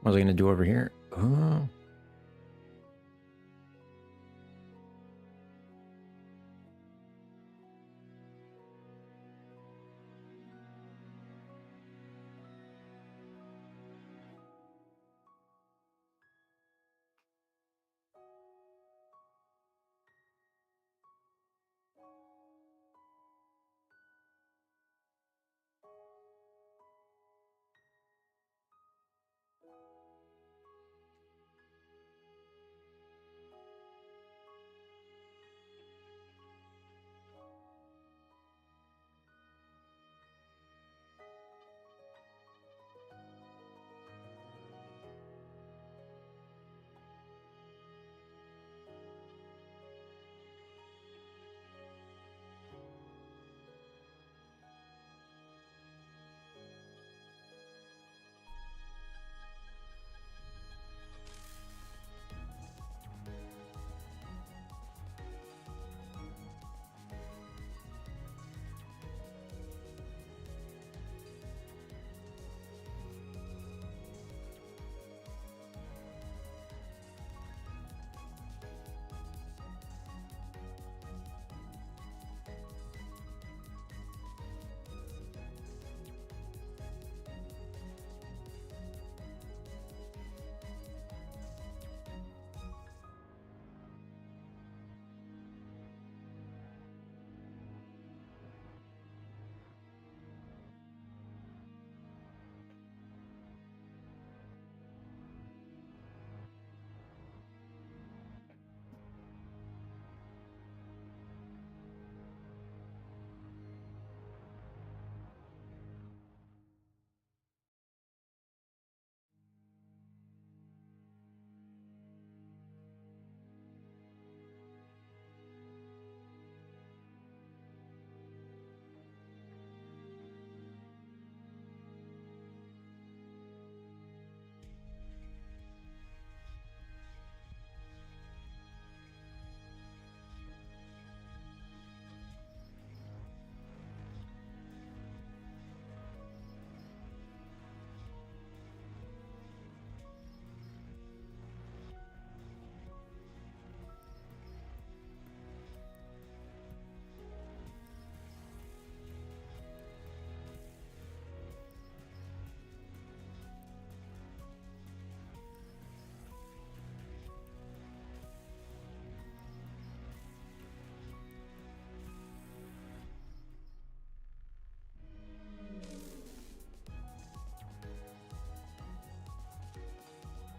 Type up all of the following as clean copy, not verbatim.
What was I gonna do over here? Oh.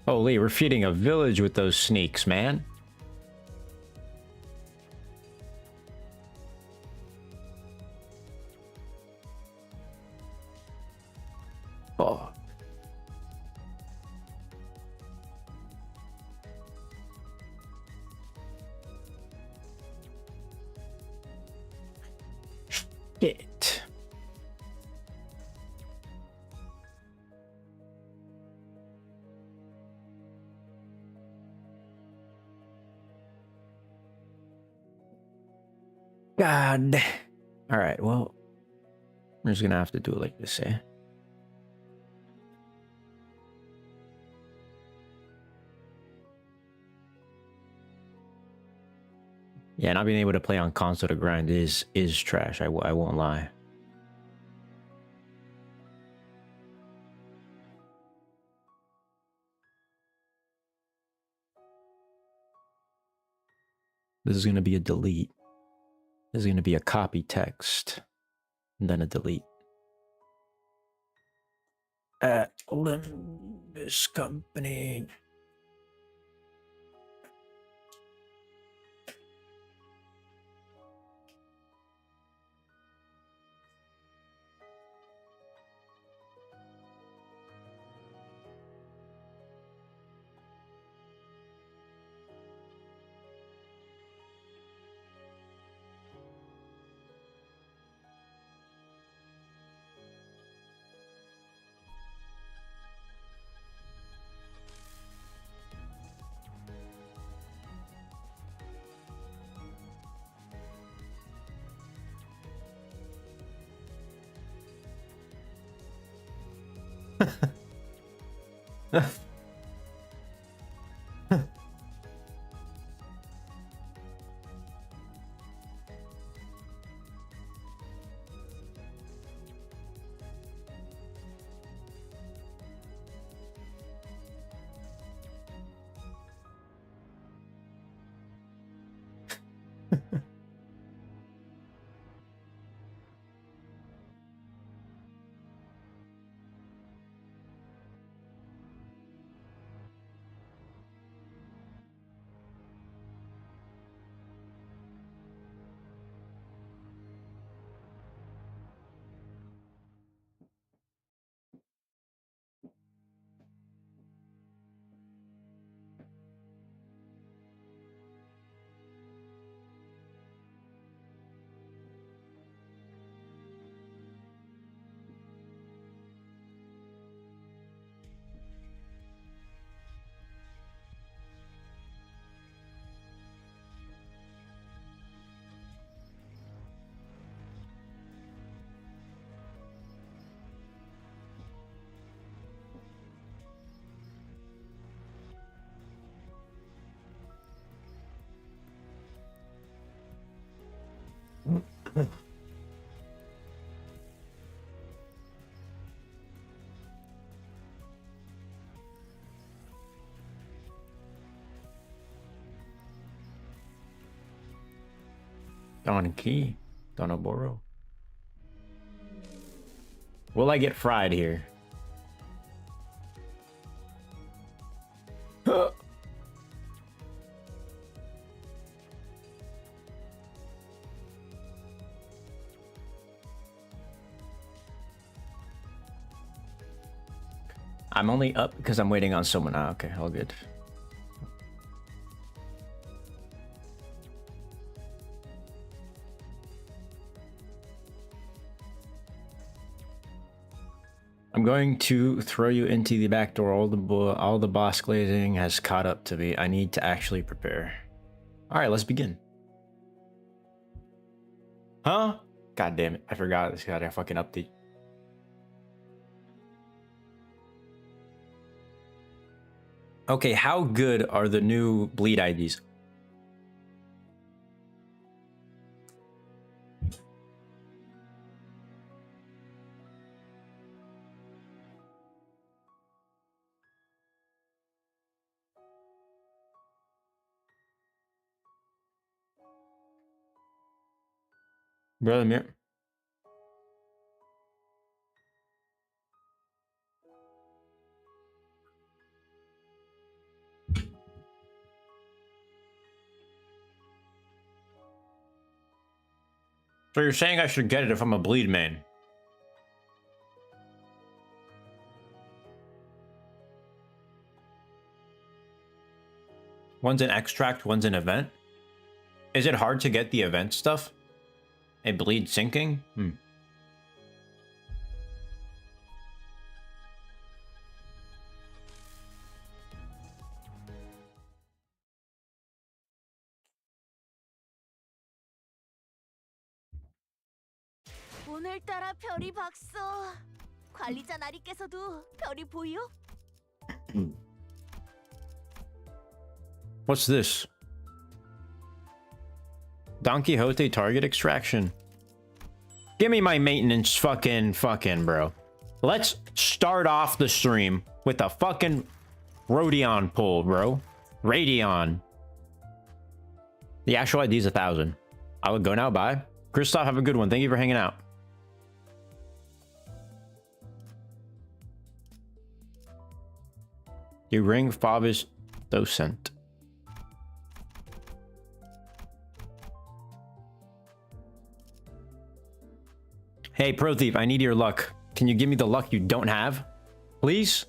Holy, we're feeding a village with those sneaks, man. Oh. Shit. God. All right, well, we're just gonna have to do it like this, eh? Yeah, not being able to play on console to grind is trash. I won't lie. This is gonna be a delete. This is gonna be a copy text, and then a delete. At Limbus Company. Donkey. Donoboro. Will I get fried here? I'm only up because I'm waiting on someone. Ah, okay, all good. I'm going to throw you into the back door. All the boss glazing has caught up to me. I need to actually prepare. All right, let's begin. Huh? God damn it! I forgot this got a fucking update. Okay, how good are the new bleed IDs? Brother Mir. So you're saying I should get it if I'm a bleed main? One's an extract, one's an event. Is it hard to get the event stuff? A bleed sinking? 오늘따라 별이 박서. 관리자 나리께서도 별이 보여? What's this? Don Quixote target extraction. Give me my maintenance fucking bro. Let's start off the stream with a fucking Rodion pull, bro. Rodion. The actual ID is 1,000. I would go now, bye. Christoph, have a good one. Thank you for hanging out. You ring Faust docent. Hey, Pro Thief, I need your luck. Can you give me the luck you don't have? Please?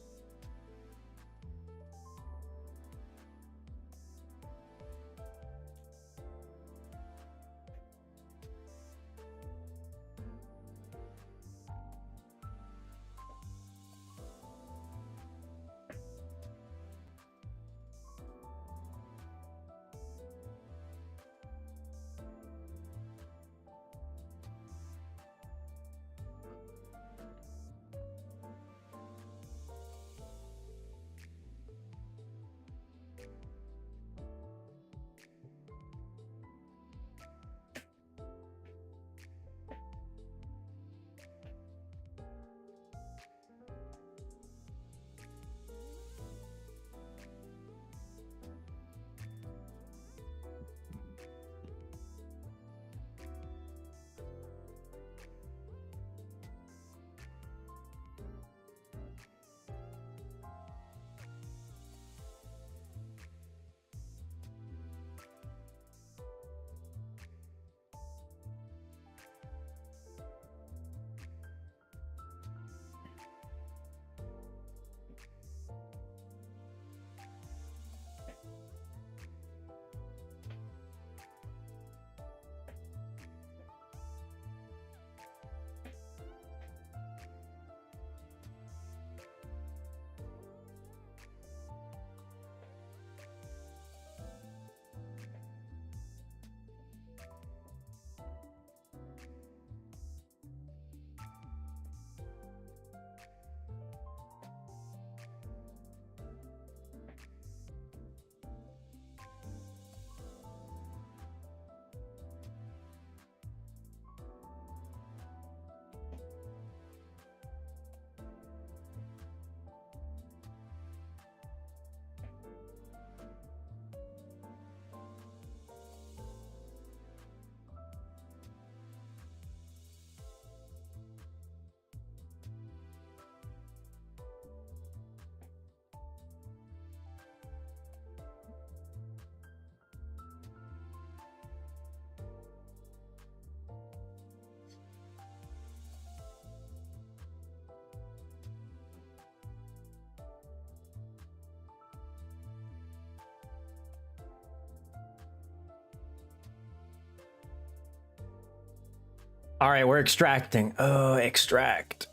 All right, we're extracting. Oh, extract.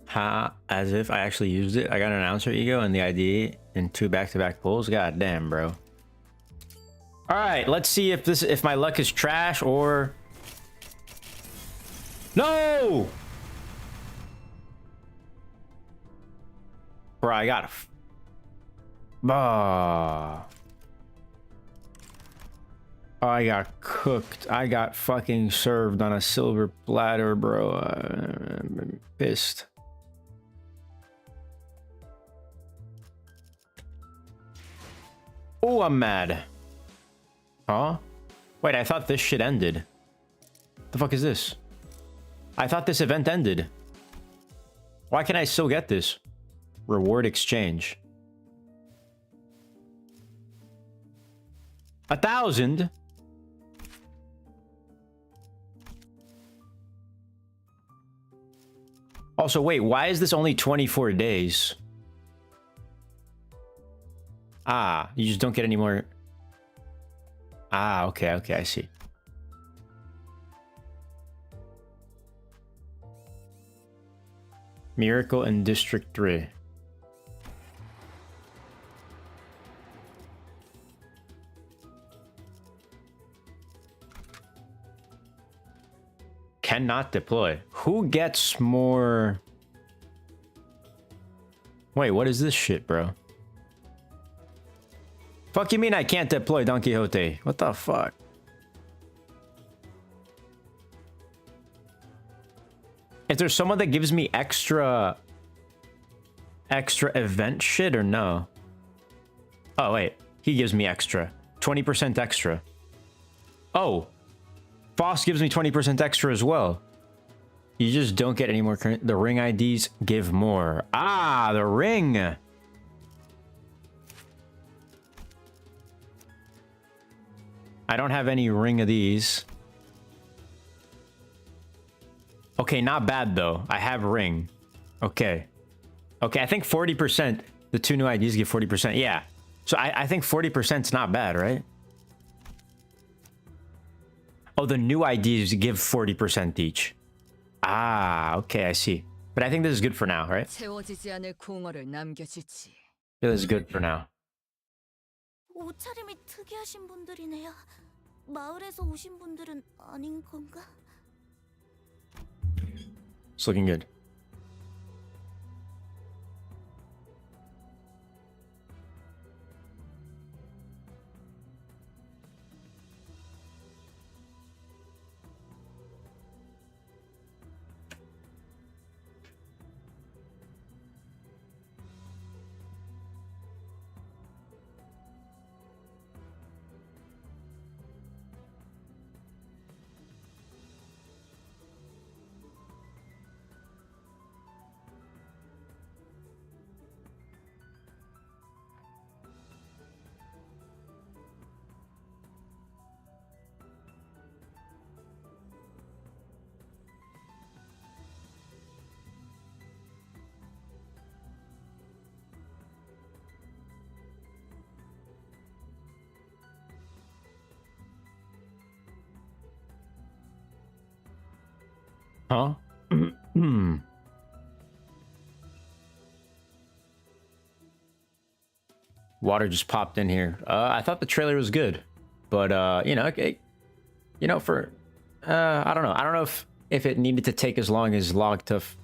Ha, as if I actually used it. I got an announcer ego and the ID in 2 back-to-back pulls. God damn, bro. All right, let's see if my luck is trash or no. Bro, I got I got cooked. I got fucking served on a silver platter, bro. I'm pissed. Oh, I'm mad. Huh? Wait, I thought this shit ended. The fuck is this? I thought this event ended. Why can I still get this? Reward exchange. 1,000? Also, wait, why is this only 24 days? Ah, you just don't get any more. Ah, okay, okay, I see. Miracle in District 3. Cannot deploy. Who gets more? Wait, what is this shit, bro? Fuck you mean I can't deploy Don Quixote? What the fuck? Is there someone that gives me extra event shit or no? Oh wait, he gives me extra. 20% extra. Oh, Faust gives me 20% extra as well. You just don't get any more current. The ring IDs give more. Ah, the ring. I don't have any ring of these. Okay, not bad though. I have ring. Okay. Okay, I think 40%. The 2 new IDs give 40%. Yeah. So I think 40% is not bad, right? Oh, the new IDs give 40% each. Ah, okay, I see. But I think this is good for now, right? This is good for now. 옷차림이 특이하신 분들이네요. 마을에서 오신 분들은 아닌 건가? It's looking good. Huh? Water just popped in here. I thought the trailer was good, but you know, okay, you know, for I don't know. I don't know if it needed to take as long as Log Tough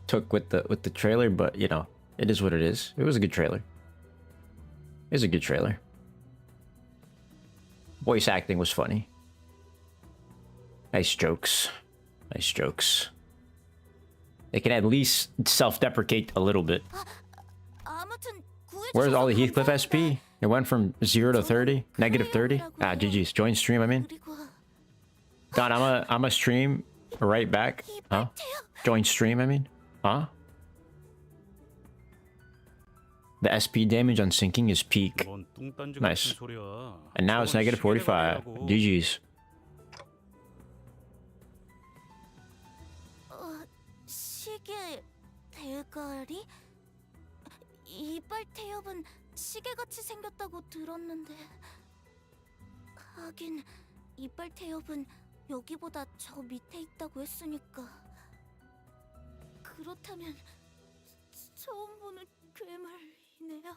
took with the trailer, but you know, it is what it is. It was a good trailer. It was a good trailer. Voice acting was funny. Nice jokes. Nice jokes. They can at least self-deprecate a little bit. Where's all the Heathcliff SP? It went from 0 to 30, negative 30. Ah, GG's. Join stream, I mean. God, I'm a stream right back. Huh? Join stream, I mean. Huh? The SP damage on sinking is peak. Nice. And now it's negative 45. GG's. 대가리? 이빨 태엽은 시계같이 생겼다고 들었는데 하긴 이빨 태엽은 여기보다 저 밑에 있다고 했으니까 그렇다면 처음 보는 괴물이네요.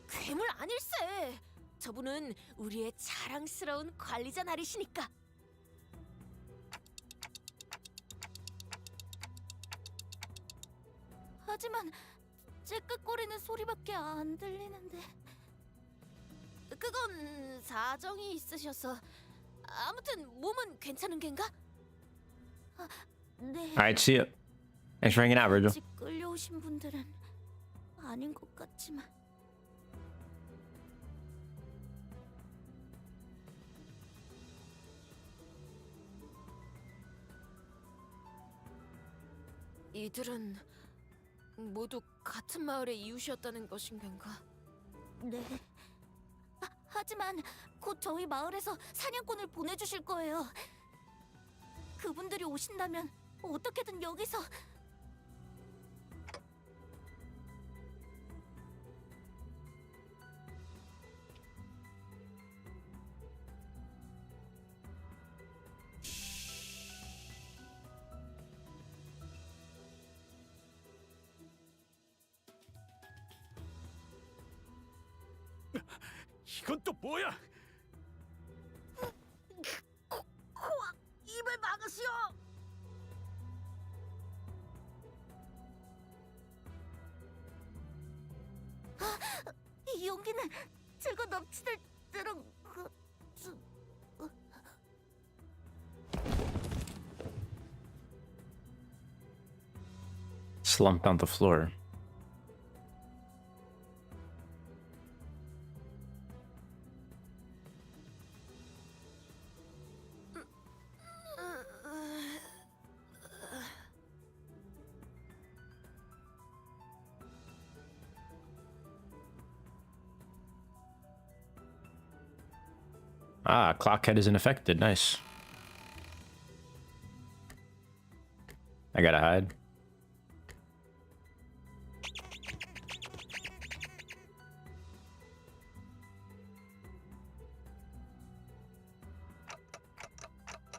괴물 아닐세! 저분은 우리의 자랑스러운 관리자 나리시니까. 하지만 째끗거리는 소리밖에 안 들리는데 그건 사정이 있으셔서 아무튼 몸은 괜찮은 겐가? 아, 네. Alright, see ya. Thanks for hanging out, Virgil. 같이 끌려오신 분들은 아닌 것 같지만 이들은 모두 같은 마을의 이웃이었다는 것인 건가? 네. 하지만 곧 저희 마을에서 사냥꾼을 보내주실 거예요. 그분들이 오신다면 어떻게든 여기서 이건 또 뭐야? 코와 입을 막으시오. 이 용기는 제가 납치될 때랑 Slumped on the floor. Ah, clockhead isn't affected. Nice. I gotta hide.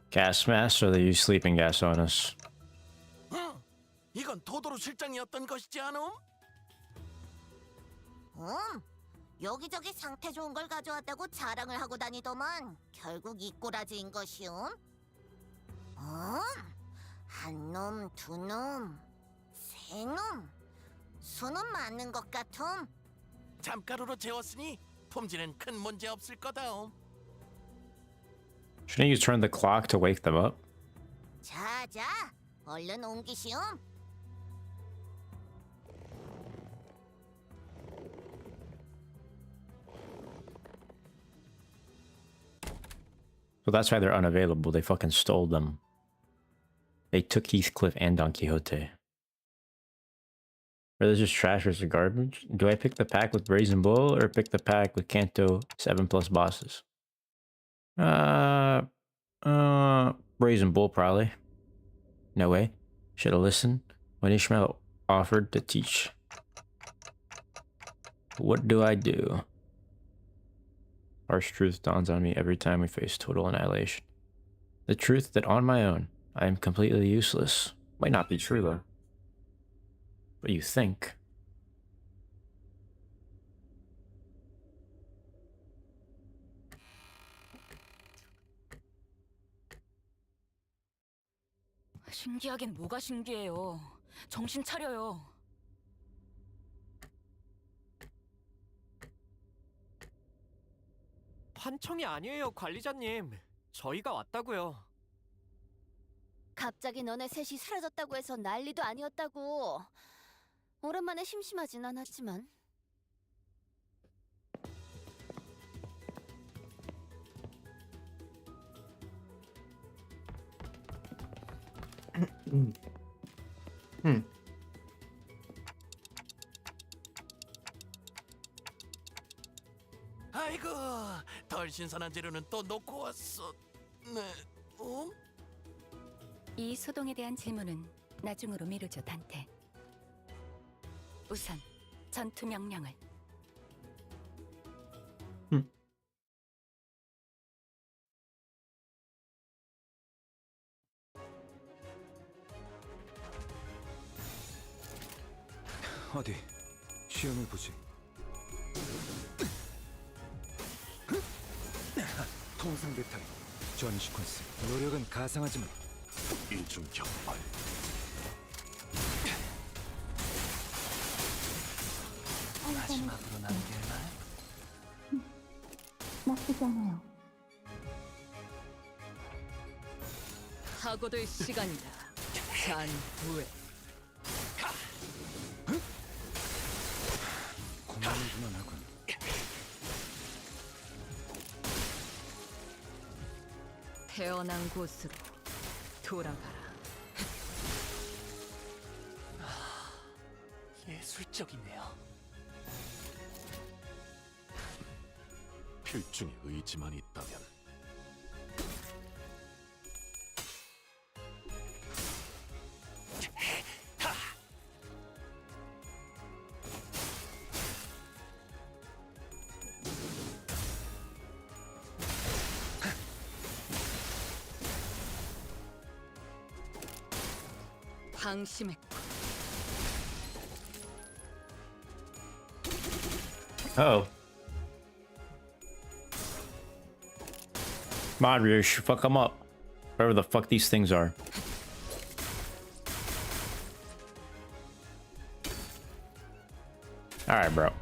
Gas mask, or they use sleeping gas on us. 이건 도도로 실장이었던 것이지 않음? 여기저기 상태 좋은 걸 가져왔다고 자랑을 하고 다니더만 결국 이 꼬라지인 것이오. 한 놈, 두 놈, 세 놈. 수는 맞는 것 같음. 잠가루로 재웠으니 품질은 큰 문제 없을 거다. Shouldn't you turn the clock to wake them up? 자자, 얼른 옮기시오. So that's why they're unavailable. They fucking stole them. They took Heathcliff and Don Quixote. Are they just trash versus garbage? Do I pick the pack with Brazen Bull or pick the pack with Canto 7+ bosses? Brazen Bull probably. No way. Should have listened when Ishmael offered to teach. What do I do? Harsh truth dawns on me every time we face total annihilation. The truth that on my own, I am completely useless. Might not be true though. But you think. 신기하긴 뭐가 신기해요. 정신 차려요. 환청이 아니에요, 관리자님. 저희가 왔다고요. 갑자기 너네 셋이 사라졌다고 해서 난리도 아니었다고. 오랜만에 심심하진 않았지만. 아이고, 덜 신선한 재료는 또 놓고 왔어. 네, 이 소동에 대한 질문은 나중으로 미루죠, 단테. 우선 전투 명령을. 어디 시험해 보지. 통상 배터리 전 시퀀스. 노력은 가상하지만 이중 격발. 마지막으로 남길 말. 나쁘지 않아요. 하고될 시간이다. 잔후에. 고만이구만 하군. 태어난 곳으로 돌아가라. 예술적이네요. 필중에 의지만 있다면 방심했고. Oh. Come on, Ryoshu, fuck them up. Whatever the fuck these things are. Alright, bro.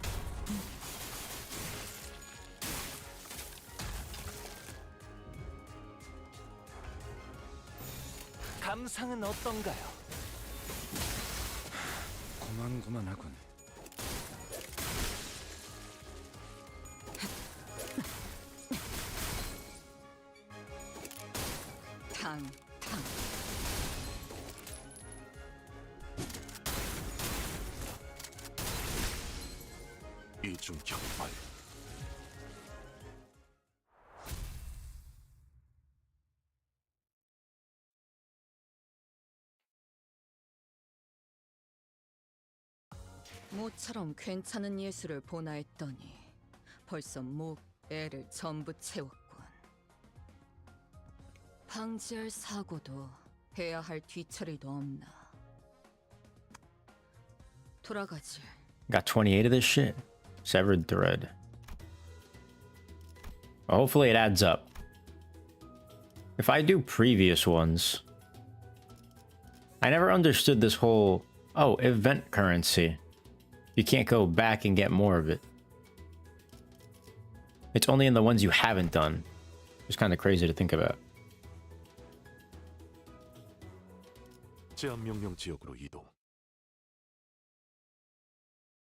감상은 어떤가요? 고만고만하군. 탕탕. 이중 격발. 모처럼 괜찮은 예술을 보나 했더니 벌써 목, 애를 전부 채웠군. 방지할 사고도 해야 할 뒤처리도 없나. 돌아가지. Got 28 of this shit. Severed thread. Well, hopefully it adds up. If I do previous ones... I never understood this whole... Oh, event currency. You can't go back and get more of it. It's only in the ones you haven't done. It's kind of crazy to think about. 제한 명령 지역으로 이동.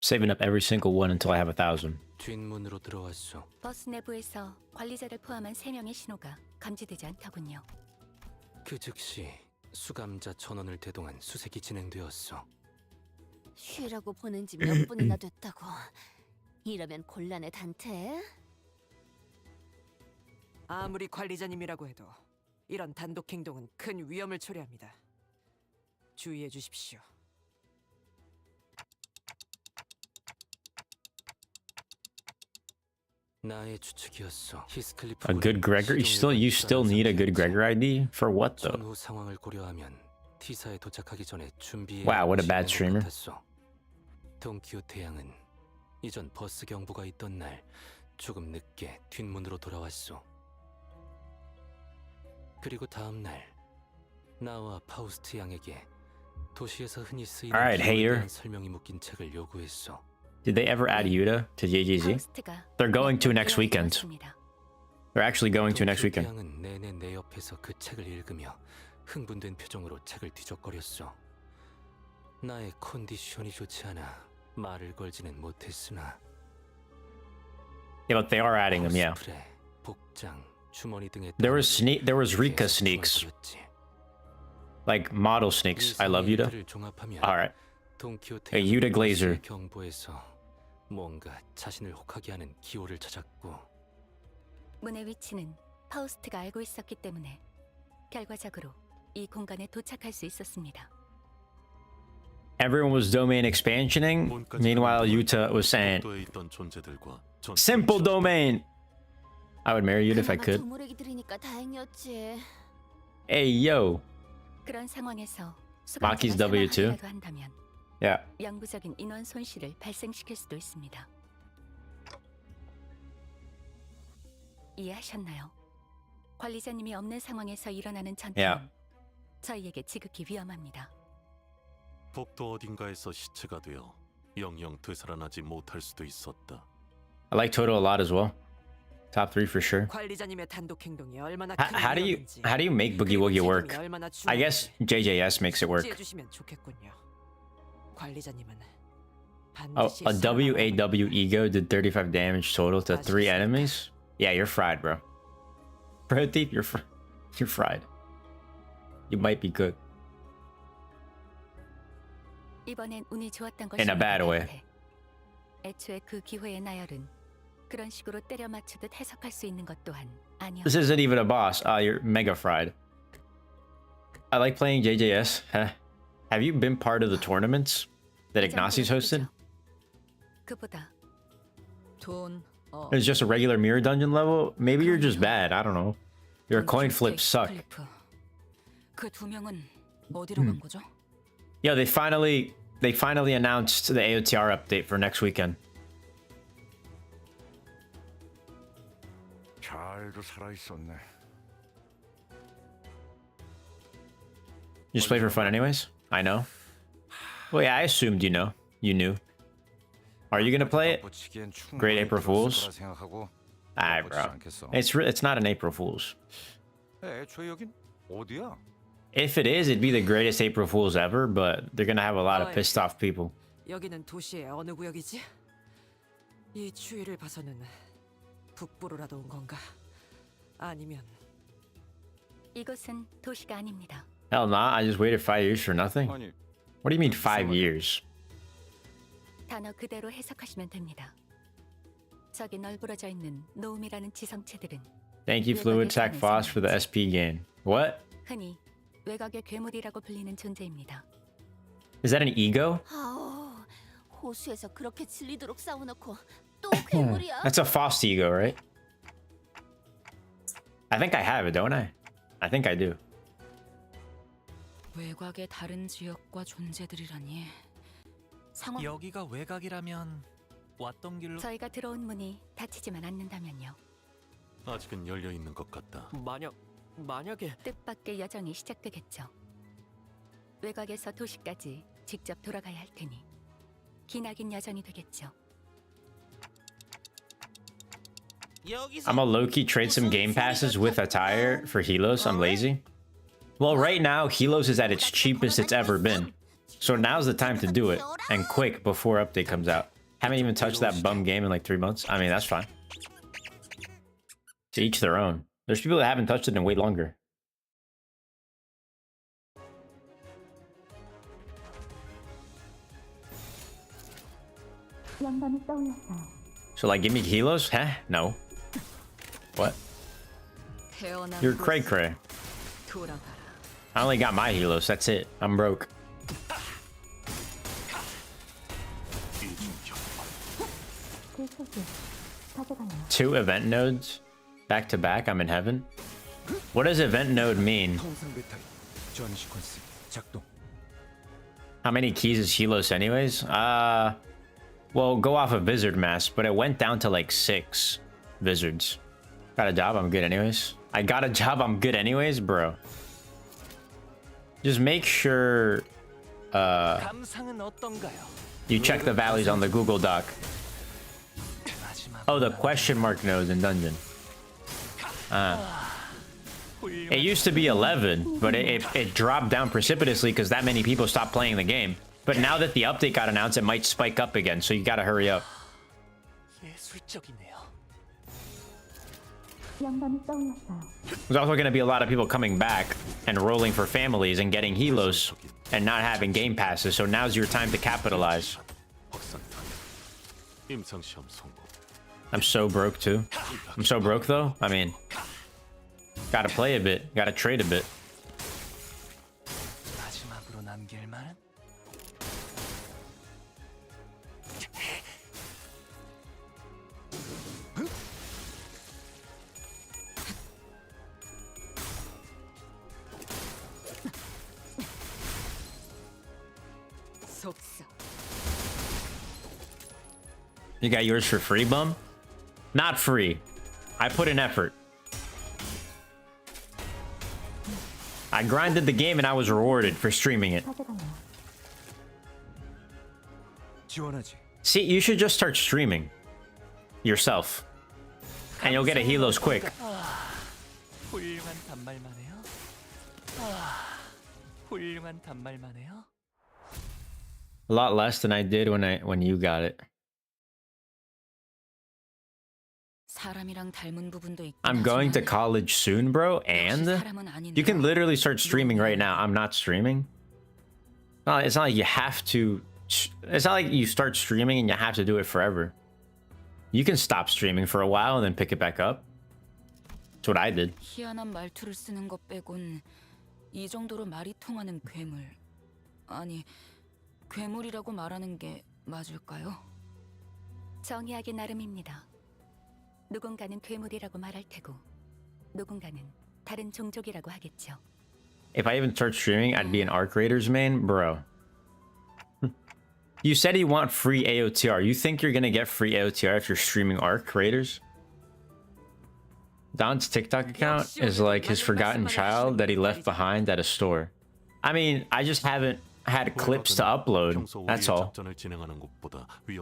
Saving up every single one until I have 1,000. 뒷문으로 들어왔소. 버스 내부에서 관리자를 포함한 3명의 신호가 감지되지 않더군요. 그 즉시 수감자 전원을 대동한 수색이 진행되었소. 쉬라고 보낸 지 몇 분이나 됐다고. 이러면 곤란해, 단테. 아무리 관리자님이라고 해도 이런 단독 행동은 큰 위험을 초래합니다. 주의해 주십시오. 나의 추측이었어. 히스클리프. A good Gregor? You still need a good Gregor ID? For what though? 전후 상황을 고려하면 T사에 도착하기 전에 준비해. Wow, what a bad streamer. 돈키호테 양은 이전 버스 경보가 있던 날 조금 늦게 뒷문으로 돌아왔소. 그리고 다음 날 나와 파우스트 양에게 도시에서 흔히 쓰이는 Alright, hater. 대한 설명이 묶인 책을 요구했소. Did they ever add Yuta to JGZ? They're going to next weekend. They're actually going to next weekend. 양은 내내 내 옆에서 그 책을 읽으며 흥분된 표정으로 책을 뒤적거렸어. 나의 컨디션이 좋지 않아 말을 걸지는 못했으나. Yeah, but they are adding them, yeah. 스프레, 복장, 주머니 등에 There was Rika sneaks. Like model sneaks. I love Yuta. Alright. A Yuta Glazer. 경보에서 뭔가 자신을 혹하게 하는 기호를 찾았고. 문의 위치는 파우스트가 알고 있었기 때문에 결과적으로 이 공간에 도착할 수 있었습니다. Everyone was domain expansioning. Meanwhile, Yuta was saying, 복도에 있던 존재들과 전 simple domain. I would marry you if I could. 조모르기 들으니까 다행이었지. Hey, yo. 그런 상황에서 Maki's W2. 한다면 Yeah. 영구적인 인원 손실을 발생시킬 수도 있습니다. 이해하셨나요? 관리자님이 없는 상황에서 일어나는 전투는 Yeah. 저희에게 지극히 위험합니다. 복도 어딘가에서 시체가 되어 영영 되살아나지 못할 수도 있었다. I like Toto a lot as well. Top 3 for sure. 관리자님의 단독 행동이 얼마나 How do you make Boogie Woogie work? I guess JJS makes it work. 해주시면 좋겠군요. 관리자님은 Oh, 반드시 a WAW ego did 35 damage total to 3 enemies? Yeah, you're fried, bro. Bro, Thief, you're fried. You might be good. 이번엔 운이 좋았던 In a bad way. 같아. 애초에 그 기회의 나열은 그런 식으로 때려 맞추듯 해석할 수 있는 것 또한 아니었어. This isn't even a boss. You're mega fried. I like playing JJS. Have you been part of the tournaments that Ignatius hosted? 그보다 돈, It's just a regular mirror dungeon level? Maybe you're just bad. I don't know. Your coin flips suck. 그두 명은 어디로 간 거죠? Yo, they finally announced the AOTR update for next weekend. 잘도 살아 있었네. You just play for fun anyways? I know. Well, yeah, I assumed you know. You knew. Are you gonna play it? Great April Fools? Alright, bro. It's not an April Fools. 애초에 여긴 어디야? If it is, it'd be the greatest April Fools ever, but they're gonna have a lot of pissed off people. 여기는 도시의 어느 구역이지? 이 추위를 봐서는 북부로라도 온 건가? 아니면 이곳은 도시가 아닙니다. Hell nah, I just waited 5 years for nothing? 아니, What do you mean 5 years? 단어 그대로 해석하시면 됩니다. 저기 널브러져 있는 노움이라는 지성체들은 Thank you, Fluid Tack Faust, for the SP game. What? 흔히 외곽의 괴물이라고 불리는 존재입니다. Is that an ego? 아오, 호수에서 그렇게 질리도록 싸워놓고 또 괴물이야? That's a Faust ego, right? I think I have it, don't I? I think I do. 외곽의 다른 지역과 존재들이라니. 상황 여기가 외곽이라면 왔던 길로 저희가 들어온 문이 닫히지만 않는다면요. 아직은 열려 있는 것 같다. 만약에 뜻밖의 여정이 시작되겠죠. 외곽에서 도시까지 직접 돌아가야 할 테니 기나긴 여정이 되겠죠. I'm a low-key trade some game passes with attire for Helos. I'm lazy. Well, right now, Helos is at its cheapest it's ever been. So now's the time to do it. And quick, before update comes out. Haven't even touched that bum game in like 3 months. I mean, that's fine. To each their own. There's people that haven't touched it in way longer. So like, give me Helos? Huh? No. What? You're cray cray. 돌아가라. I only got my Helos. That's it. I'm broke. Two event nodes back to back. I'm in heaven. What does event node mean? 통상 배터리 전 시퀀스 작동. How many keys is Helos anyways? Well, go off of Vizard Mass, but it went down to like 6 Vizards. Got a job, I'm good anyways. I got a job, I'm good anyways, bro. Just make sure 감상은 어떤가요? you check the values on the Google Doc. Oh, the question mark nodes in dungeon. It used to be 11, but it dropped down precipitously because that many people stopped playing the game. But now that the update got announced, it might spike up again, so you gotta hurry up. 예술적이네요. There's also gonna be a lot of people coming back and rolling for families and getting Helos and not having game passes, so now's your time to capitalize. 임상시험 성공. I'm so broke too. I'm so broke though. I mean, gotta play a bit, gotta trade a bit. 마지막으로 남길 말은 You got yours for free, bum? Not free. I put in effort. I grinded the game and I was rewarded for streaming it. 지원하지. See, you should just start streaming yourself. And you'll get a helos quick. 훌륭한 단말만 해요. 훌륭한 단말만 해요. A lot less than I did when you got it. 사람이랑 닮은 부분도 있긴 I'm going to 하지만 college soon, bro, and 사람은 아닌데. you can literally start streaming right now. I'm not streaming. No, it's not like you have to. It's not like you start streaming and you have to do it forever. You can stop streaming for a while and then pick it back up. That's what I did. 희한한 말투를 쓰는 것 빼곤 이 정도로 말이 통하는 괴물. 아니, 괴물이라고 말하는 게 맞을까요? 정의하기 나름입니다. 누군가는 괴물이라고 말할 테고 누군가는 다른 종족이라고 하겠죠. If I even start streaming, I'd be an Arc Raiders main, bro. You said you want free AOTR. You think you're gonna get free AOTR if you're streaming Arc Raiders? Don's TikTok account is like his forgotten child that he left behind at a store. I mean, I just haven't had clips to upload. That's all.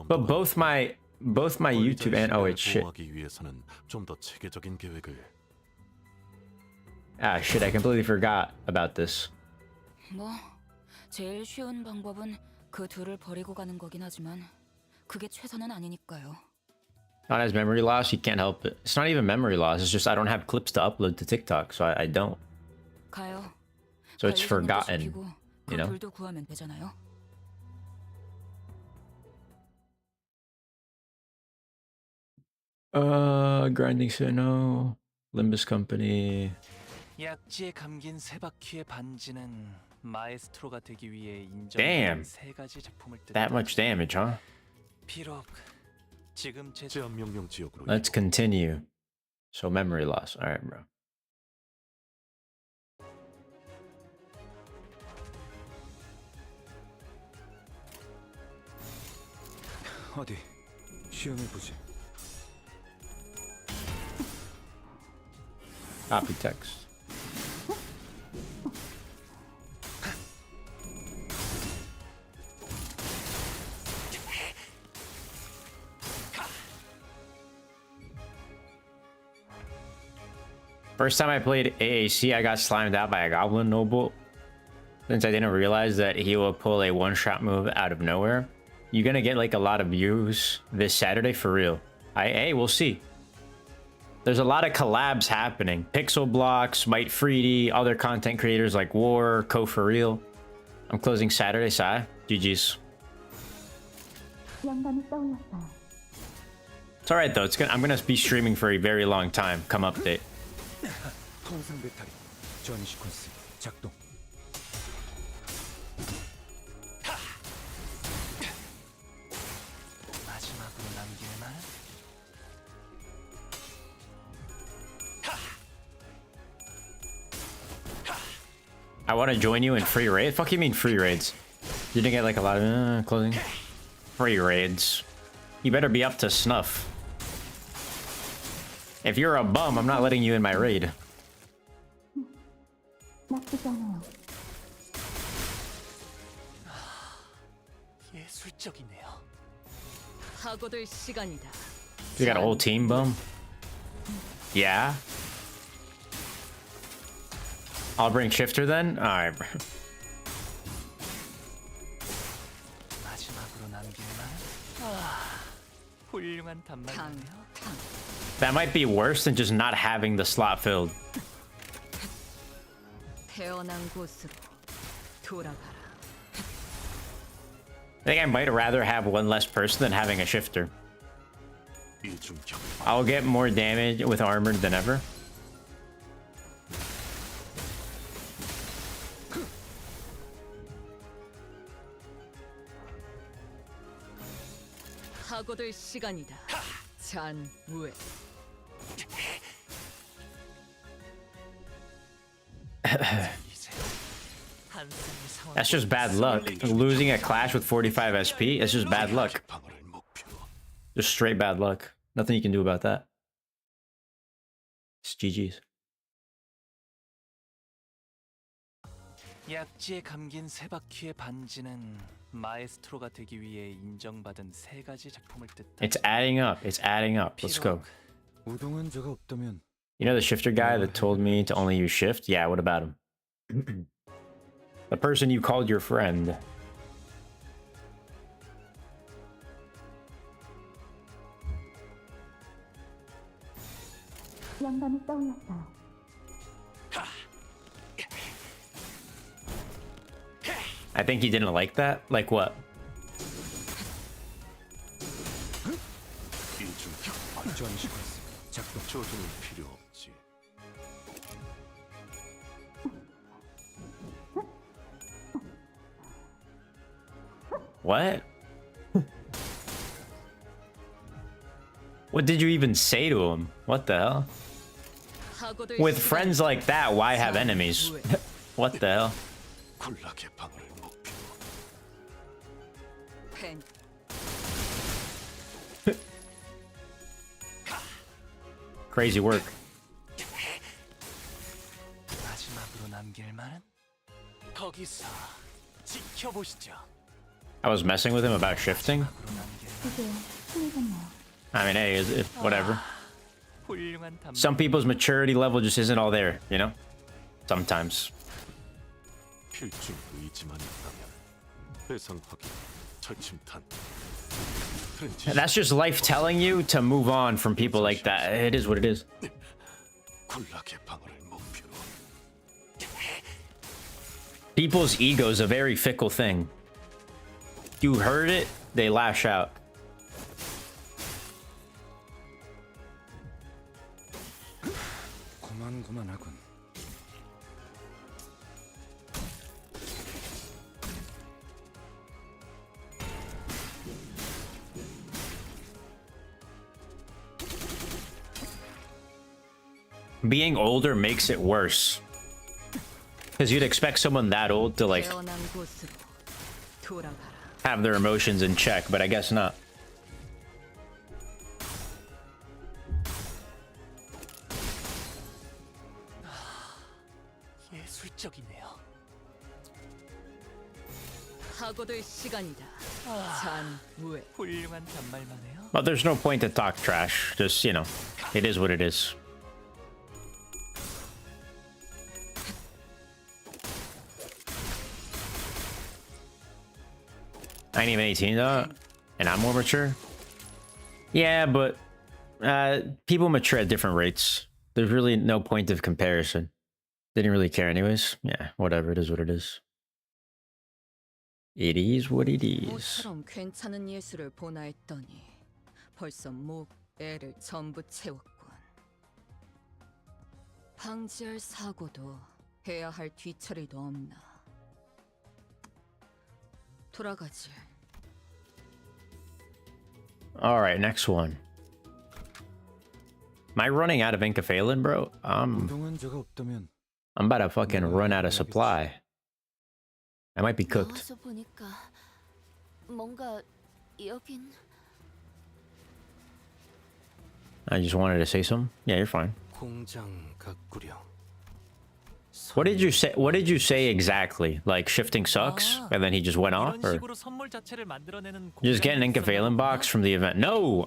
But both my YouTube and oh wait, shit. Ah shit, I completely forgot about this. 뭐 제일 쉬운 방법은 그 둘을 버리고 가는 거긴 하지만 그게 최선은 아니니까요. Not as memory loss, you can't help it. It's not even memory loss, it's just I don't have clips to upload to TikTok, so I don't. 가요. So it's forgotten, you know? 둘도 구하면 되잖아요. Grinding Sinnoh, Limbus Company. 약지에 감긴 세 바퀴의 반지는 마에스트로가 되기 위해 Damn. 인정된 세 가지 제품을 뜻한다. That much damage, huh? 비록 지금 제 제한 명령 지역으로 Let's continue. So memory loss. Alright, bro. 어디 시험해보지. Copy text. First time I played AAC, I got slimed out by a Goblin Noble. Since I didn't realize that he will pull a one-shot move out of nowhere. You're gonna get like a lot of views this Saturday for real. Hey, we'll see. There's a lot of collabs happening. Pixel Blocks, Might Freedy, other content creators like War, Co for real. I'm closing Saturday, Sai. GG's. It's alright though. I'm gonna be streaming for a very long time. Come update. 통상 배터리 전 시퀀스 작동. 마지막으로 남길 말. I want to join you in free raid. Fuck you mean free raids? You didn't get like a lot of closing free raids. You better be up to snuff. If you're a bum, I'm not letting you in my raid. 예술적이네요. 파고들 시간이다. You got a whole team, bum? Yeah. I'll bring Shifter then? Alright, bro. 마지막으로 남길 말. 훌륭한 단말이네요. That might be worse than just not having the slot filled. 태어난 곳으로 돌아가라. I think I might rather have one less person than having a Shifter. I'll get more damage with Armored than ever. 파고들 시간이다. 잔우에. That's just bad luck. Losing a clash with 45 SP, it's just bad luck. Just straight bad luck. Nothing you can do about that. It's GG's. 약지에 감긴 세 바퀴의 반지는 마에스트로가 되기 위해 인정받은 세 가지 작품을 뜻한다. It's adding up. It's adding up. Let's go. 우동은 저가 없다면 You know the shifter guy that told me to only use shift? Yeah, what about him? The person you called your friend. 영감이 떠올랐어요. I think he didn't like that. Like what? 전 시퀀스 작동 조준은 필요 없지. What? What did you even say to him? What the hell? With friends like that, why have enemies? What the hell? 군락의 방어를 목표로. 펜. Crazy work. 마지막으로 남길 말은 거기서 지켜보시죠. I was messing with him about shifting. 마지막으로 남길 I mean, hey, whatever. 훌륭한 담. Some people's maturity level just isn't all there, you know? Sometimes. 필중 의지만 있다면 대상 확인, 철침탄. That's just life telling you to move on from people like that. It is what it is. 군락의 방어를 목표로. People's ego is a very fickle thing. You heard it, they lash out. 고만고만하군. Being older makes it worse. Because you'd expect someone that old to, like, 태어난 곳으로 돌아가라. have their emotions in check, but I guess not. 예술적이네요. 하고들 시간이다. 잔무에. 훌륭한 단말만 해요. But there's no point to talk trash. Just, you know, it is what it is. I ain't even 18 though, and I'm more mature. Yeah, but people mature at different rates. There's really no point of comparison. They didn't really care anyways. Yeah, whatever. It is what it is. It is what it is. 모처럼 괜찮은 예술을 보나 했더니 벌써 목, 애를 전부 채웠군. 방지할 사고도 해야 할 뒤처리도 없나. 돌아가지. All right, next one. Am I running out of Inkophalin, bro? 우동은 저가 없다면 I'm about to fucking run out of supply. I might be cooked. 나와서 보니까 뭔가 여긴 I just wanted to say something. Yeah, you're fine. 공장 가꾸려. What did you say? What did you say exactly? Like shifting sucks, and then he just went off, 이런 or 식으로 선물 자체를 만들어내는 you just get an Inkophalin box from the event? No,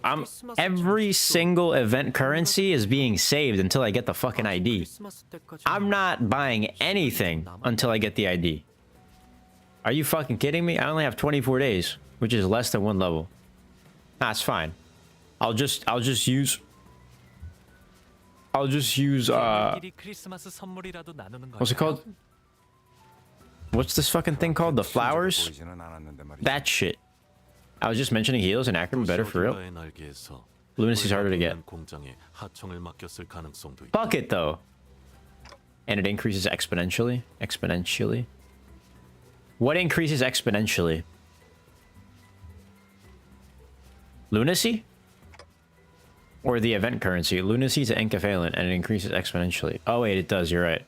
every single event currency is being saved until I get the fucking ID. I'm not buying anything until I get the ID. Are you fucking kidding me? I only have 24 days, which is less than one level. That's fine. I'll just use 미리 크리스마스 선물이라도 나누는 what's it called? What's this fucking thing called? The flowers? 보이지는 않았는데 말이야. That shit. I was just mentioning heals and Ackerman better for real. 어딘가의 날개에서 Lunacy's harder to get. 공장에 하청을 맡겼을 가능성도 있다. Fuck it though. And it increases exponentially. Exponentially. What increases exponentially? Lunacy? Or the event currency? Lunacy to Inkophalin and it increases exponentially. Oh wait, it does, you're right.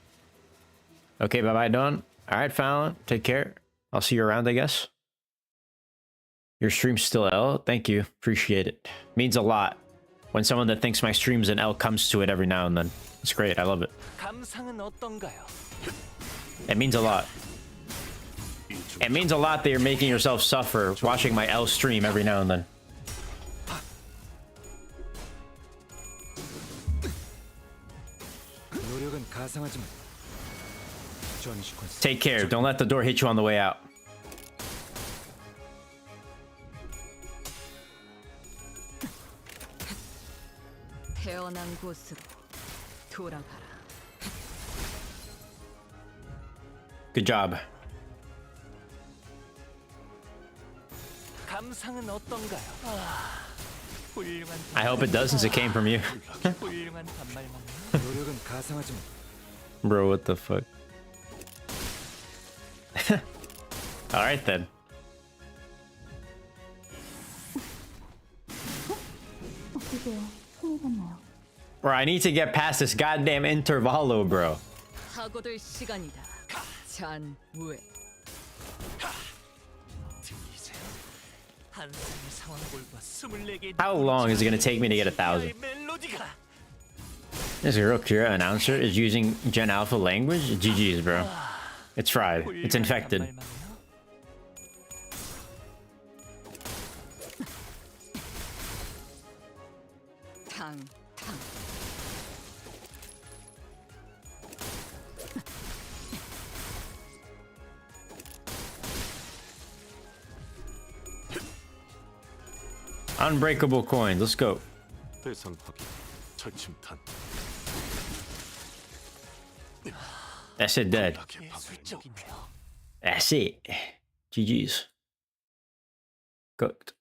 Okay, bye-bye, Dawn. Alright, Fallon. Take care. I'll see you around, I guess. Your stream's still L? Thank you. Appreciate it. Means a lot when someone that thinks my stream's an L comes to it every now and then. It's great. I love it. 감상은 어떤가요? It means a lot. It means a lot that you're making yourself suffer watching my L stream every now and then. 노력은 가상하지만 전 시퀀스 Take care. Don't let the door hit you on the way out. 태어난 곳으로 돌아가라. Good job. 감상은 어떤가요? 훌륭한 I hope it does since it came from you. 훌륭한 반말만. 노력은 가상하지만 Bro, what the fuck? Alright then. Bro, I need to get past this goddamn intervallo, bro. 사고들 시간이다. 잔외. 한 쌍의 상황골과 24개. How long is it gonna take me to get 1,000? 멜로디가. This girl Kira announcer is using Gen Alpha language? GG's, bro. It's fried. It's infected. 탕. Unbreakable coins. Let's go. 대상 확인. 철침탄. That's it, dead. 예술적이네요. That's it. GG's. Cooked.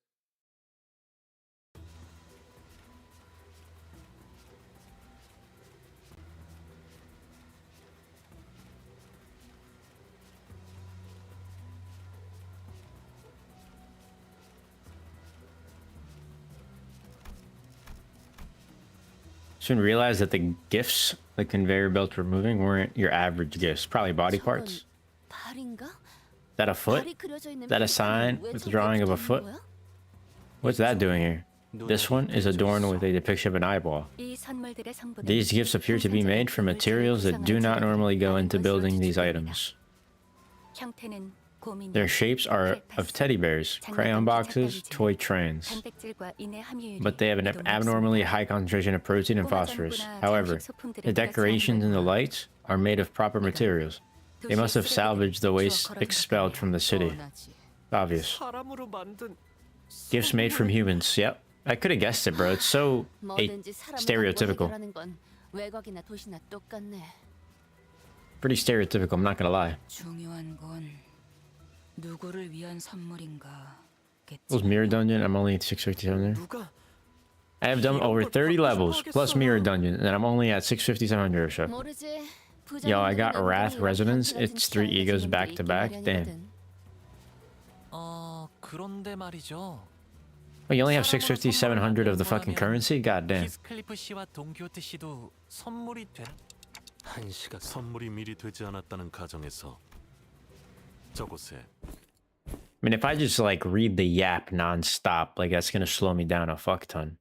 Soon realized that the gifts the conveyor belt were moving weren't your average gifts. Probably body parts. 발인가? Is that a foot? 발이 그려져 있는 Is that a sign with the drawing of a foot? What's that doing here? This one is adorned with a depiction of an eyeball. 이 선물들의 성분은 These gifts appear to be made from materials that do not normally go into building these items. 형태는 고민이 Their shapes are of teddy bears, crayon boxes, toy trains, 단백질과 인의 함유율이 but they have an abnormally high concentration of protein and phosphorus. However, the decorations and the lights are made of proper materials. They must have salvaged the waste expelled from the city. Obvious. 사람으로 만든 Gifts made from humans. Yep. I could have guessed it, bro. It's so 뭐든지 사람을 stereotypical. 해결하는 건 외곽이나 도시나 똑같네. Pretty stereotypical, I'm not gonna lie. 중요한 건 누구를 위한 선물인가. Those mirror dungeon, I'm only at 657 there. 누가 I have done over 30 levels, plus mirror dungeon, and I'm only at 657 or so. 모르지. Yo, I got Wrath Resonance. It's 3 egos back to back. Damn. 그런데 말이죠. Oh, you only have 650, 700 of the fucking currency? God damn. 히스클리프 씨와 동키호테 씨도 선물이 된. 한 시각 선물이 미리 되지 않았다는 가정에서 저곳에 I mean, if I just like read the yap non-stop, like that's gonna slow me down a fuck ton.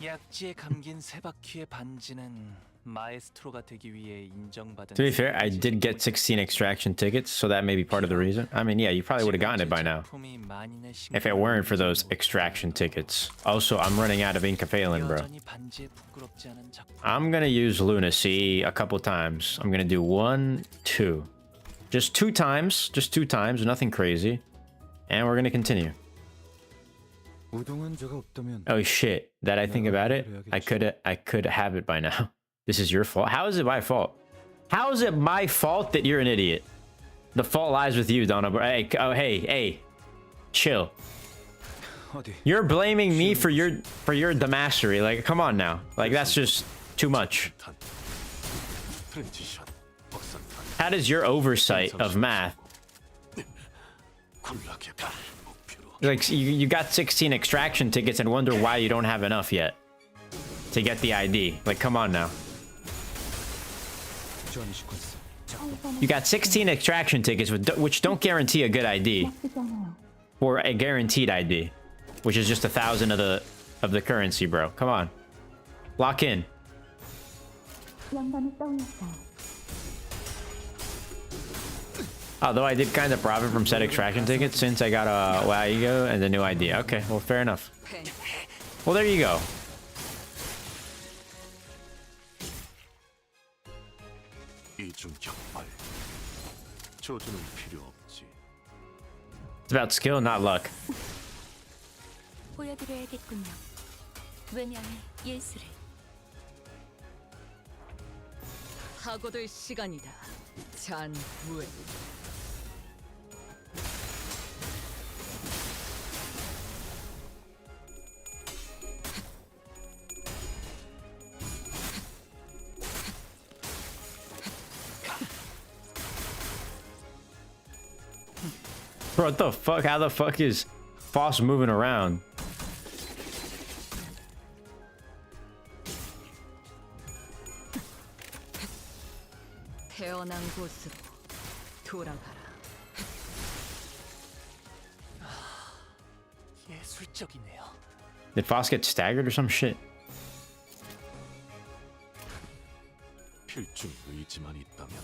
약지에 감긴 세 바퀴의 반지는 마에스트로가 되기 위해 인정받은. To be fair, I did get 16 extraction tickets, so that may be part of the reason. I mean, yeah, you probably would have gotten it by now if it weren't for those extraction tickets. Also, I'm running out of Incaphalin, bro. I'm gonna use Lunacy a couple times. I'm gonna do 1, 2. Just 2 times. Just 2 times. Nothing crazy. And we're gonna continue. Oh shit. That I think about it, I could have it by now. This is your fault. How is it my fault? How is it my fault that you're an idiot? The fault lies with you, Donna. Hey, oh, hey. Chill. You're blaming me for your Damassery. Like, come on now. Like, that's just too much. How does your oversight of math? Like, you got 16 extraction tickets and wonder why you don't have enough yet to get the ID. Like, come on now. You got 16 extraction tickets, which don't guarantee a good ID. Or a guaranteed ID. Which is just 1,000 of the currency, bro. Come on. Lock in. Although I did kind of profit from said extraction tickets since I got a Waigo and the new ID. Okay, well, fair enough. Well, there you go. It's about skill, not luck. 보여드려야겠군요. 왜냐면 예술을. 하고들 시간이다. 잔후에. Bro, what the fuck? How the fuck is Faust moving around? 태어난 곳으로 돌아가라. 예술적이네요. Did Faust get staggered or some shit? 필중 의지만 있다면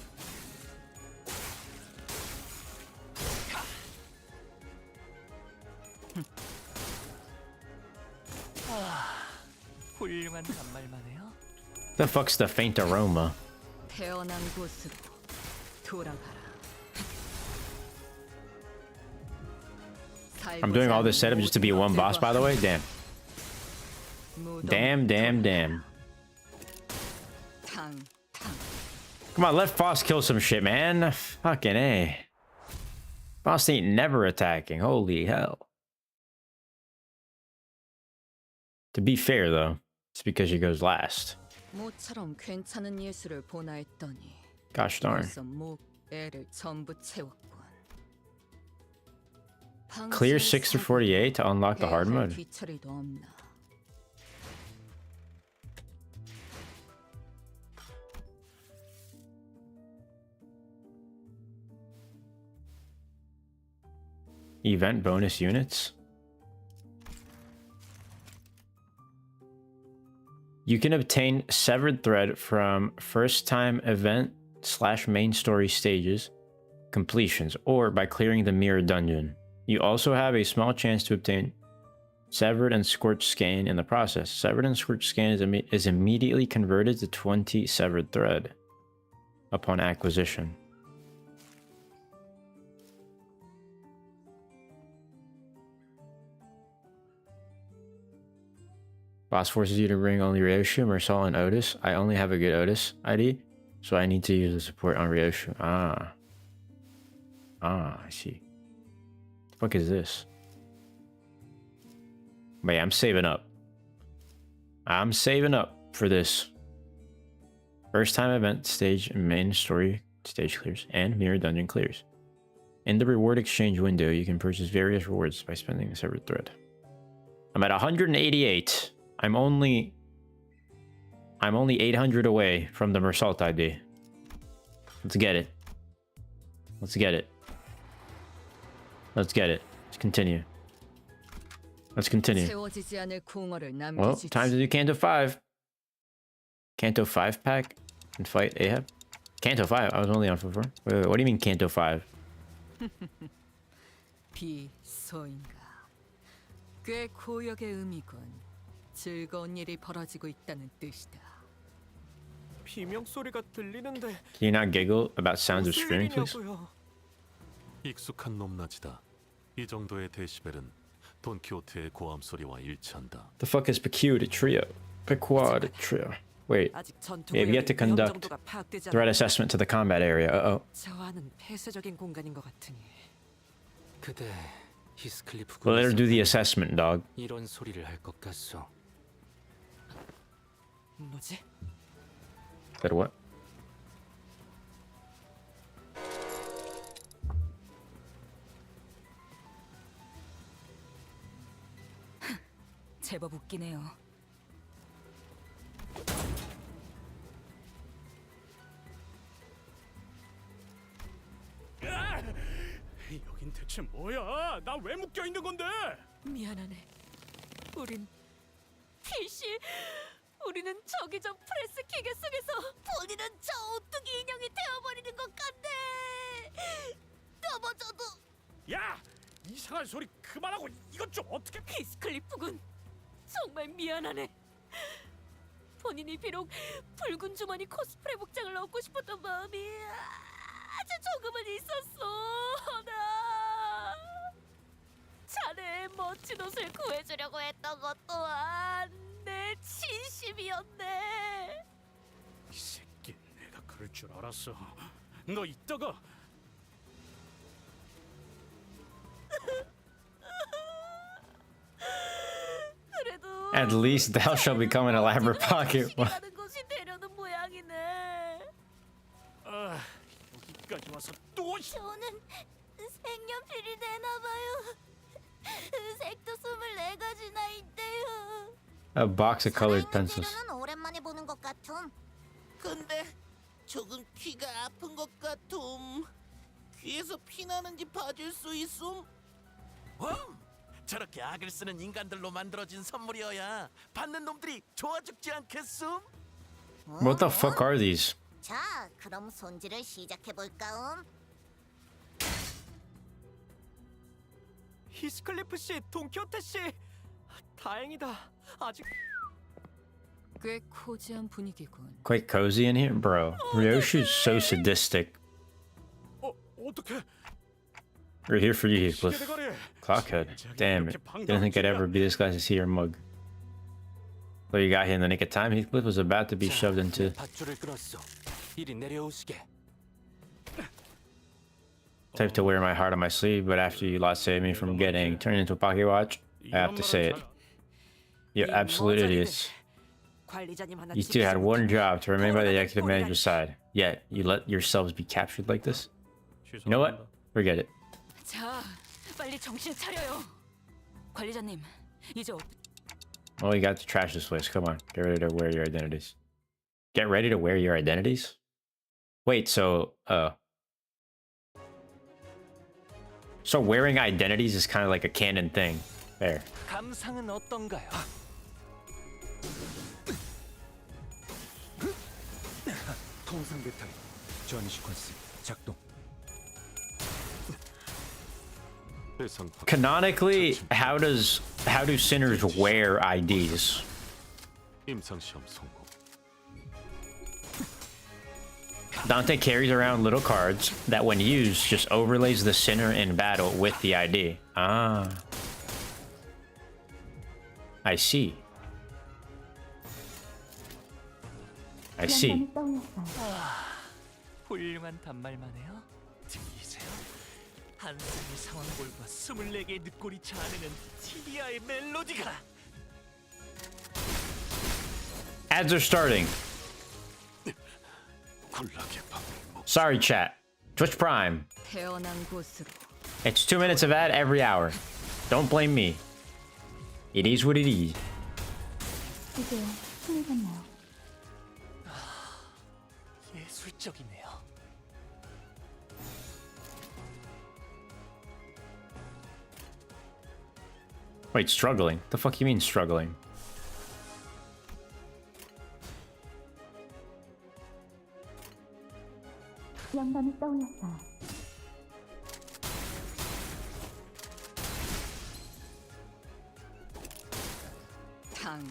훌륭한 단말만 해요. The fuck's the faint aroma? 태어난 곳으로 돌아가라. I'm doing all this setup just to be one boss, by the way? Damn. Damn. Come on, let Faust kill some shit, man. Fucking A. Faust ain't never attacking. Holy hell. To be fair, though, it's because she goes last. 모처럼 괜찮은 예술을 보나 했더니 Gosh darn. 벌써 목 애를 전부 채웠군. Clear 6 to 48 to unlock the hard mode. 뒤처리도 없나. Event bonus units. You can obtain Severed Thread from first time event / main story stages completions or by clearing the mirror dungeon. You also have a small chance to obtain Severed and Scorched Skein in the process. Severed and Scorched Skein is immediately converted to 20 Severed Thread upon acquisition. Boss forces you to bring only Ryoshu, Meursault, and Outis. I only have a good Outis ID, so I need to use the support on Ryoshu. I see. The fuck is this? But yeah, I'm saving up. I'm saving up for this. First time event stage and main story stage clears and mirror dungeon clears. In the reward exchange window, you can purchase various rewards by spending a severed thread. I'm at 188. I'm only 800 away from the Meursault ID. Let's get it. Let's get it. Let's get it. Let's continue. Let's continue. Well, time to do Canto 5. Canto 5 pack and fight Ahab. Canto 5? I was only on for 4. Wait, what do you mean Canto 5? 비소인가. 꽤 고역의 의미군. 즐거운 일이 벌어지고 있다는 뜻이다. 비명 소리가 들리는데. Can you not giggle about sounds of screaming, please? 익숙한 높낮이다. 이 정도의 데시벨은 돈키호테의 고함 소리와 일치한다. The fuck is Quixote trio? Quixote trio. Wait. Yeah, we have to conduct threat assessment to the combat area. Uh-oh. 저와는 폐쇄적인 공간인 것 같으니. 그대 히스클리프 Well, let her do the assessment, dog. 이런 소리를 할 것 같소. 뭐지? Said what? 제법 웃기네요. 대체 뭐야? 나 왜 묶여 있는 건데? 미안하네. 우린 필시 우리는 저기 저 프레스 기계 속에서 본인은 저 오뚜기 인형이 되어버리는 것 같네. 넘어져도 야! 이상한 소리 그만하고 이것 좀 어떻게 히스클리프군. 정말 미안하네. 본인이 비록 붉은 주머니 코스프레 복장을 얻고 싶었던 마음이 아주 조금은 있었어. 나 자네의 멋진 옷을 구해주려고 했던 것 또한 내 진심이었네. 이 새끼 내가 그럴 줄 알았어. 너 이따가 그래도 At least thou shall become an elaborate pocket. 가는 곳이 되려는 모양이네. 아, 여기까지 와서 또 저는 색연필이 되나봐요. 색도 24가지나 있대요. A box of colored 살아있는 pencils. 재료는 오랜만에 보는 것 같음. 근데 조금 귀가 아픈 것 같음. 귀에서 피 나는지 봐줄 수 있음? 저렇게 악을 쓰는 인간들로 만들어진 선물이어야 받는 놈들이 좋아 죽지 않겠음? What the fuck are these? 자, 그럼 손질을 시작해 볼까음. 히스클리프 씨, 동키호테 씨, 다행이다. 아직 꽤 코지한 분위기군. Quite cozy in here, bro. Ryoshu's so sadistic. 어떻게? We're here for you, Heathcliff. 대가리. Clockhead. Damn it. Didn't think I'd ever be this guy's here mug. So you got here in the nick of time. Heathcliff was about to be shoved into. 밧줄을 끊었어. 이리 내려오시게. Type to wear my heart on my sleeve, but after you lot saved me from getting turned into a pocket watch, I have to say it. You're absolute idiots. 관리자님 하나 You two had one 집중을 job to remain by the 돌아가는 executive manager's side. Yet you let yourselves be captured like this? You know what? Forget it. 자, 빨리 정신 차려요. 관리자님, 이제 Well, you got to trash this place. Come on. Get ready to wear your identities. Get ready to wear your identities? Wait, so, So wearing identities is kind of like a canon thing. There. 감상은 어떤가요? 통상 배터리 전 시퀀스 작동. 대상 Canonically, how do sinners wear IDs? 임상 시험 성공. Dante carries around little cards that when used just overlays the sinner in battle with the ID. Ah. I see. I see. 훌륭한 단말만 해요. 들리세요? 한숨이 상황골과 24개의 늑골이 자아내는 티비아의 멜로디가 Ads are starting. 굴락의 밤을 목. Sorry, chat. Twitch Prime. 태어난 곳으로 It's 2 minutes of ad every hour. Don't blame me. It is what it is. 예술적이네요. Wait, struggling? The fuck you mean struggling? 영감이 떠올랐어요. 탕.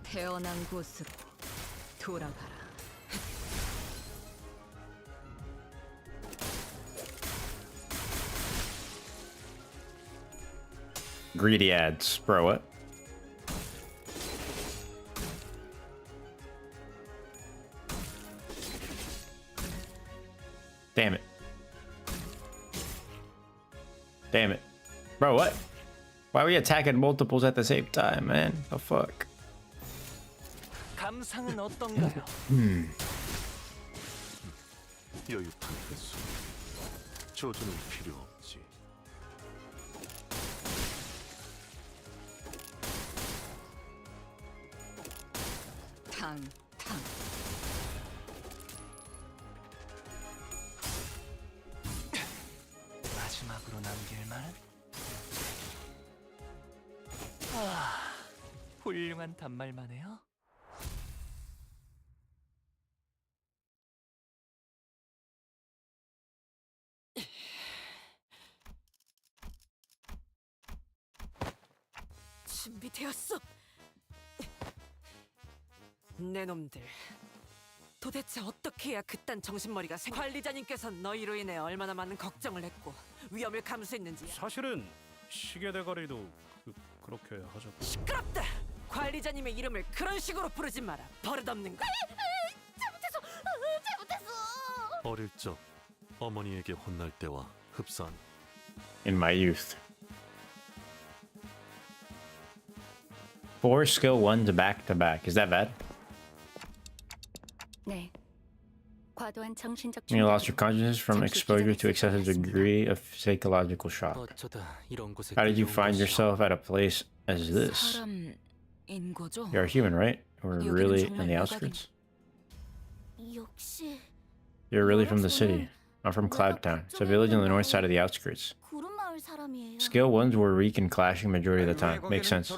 태어난 곳으로 돌아가라. Greedy ads. Bro, what? Damn it. Damn it. Bro, what? Why are we attacking multiples at the same time, man? The fuck? 감상은 어떤가요? 여유탄 회수. 조준은 필요 없지. 탕. 마지막으로 남길 말? 훌륭한 단말만해요. 준비되었어. 내 놈들. 도대체 어떻게 해야 그딴 정신머리가 관리자님께서는 너희로 인해 얼마나 많은 걱정을 했고 위험을 감수했는지. 사실은 시계 대가리도 그렇게 하죠. 시끄럽다. 관리자님의 이름을 그런 식으로 부르지 마라. 버릇없는 거. 잘못했어. 어릴 적 어머니에게 혼날 때와 흡사한 In my youth. 4 skill 1s back to back. Is that bad? 네. 과도한 정신적 You lost your consciousness from exposure to excessive degree of psychological shock. 어쩌다 이런 곳에 How did you 끌려온 find 것이오? yourself at a place as this? 사람인 거죠? You're a human, right? We're 여기는 really 정말 in the 외곽인- outskirts? 역시 You're really from the city. I'm from Cloudtown. It's a village on the north side of the outskirts. 구름 마을 사람이에요. Skill 1s were weak and clashing majority of the time. Makes sense.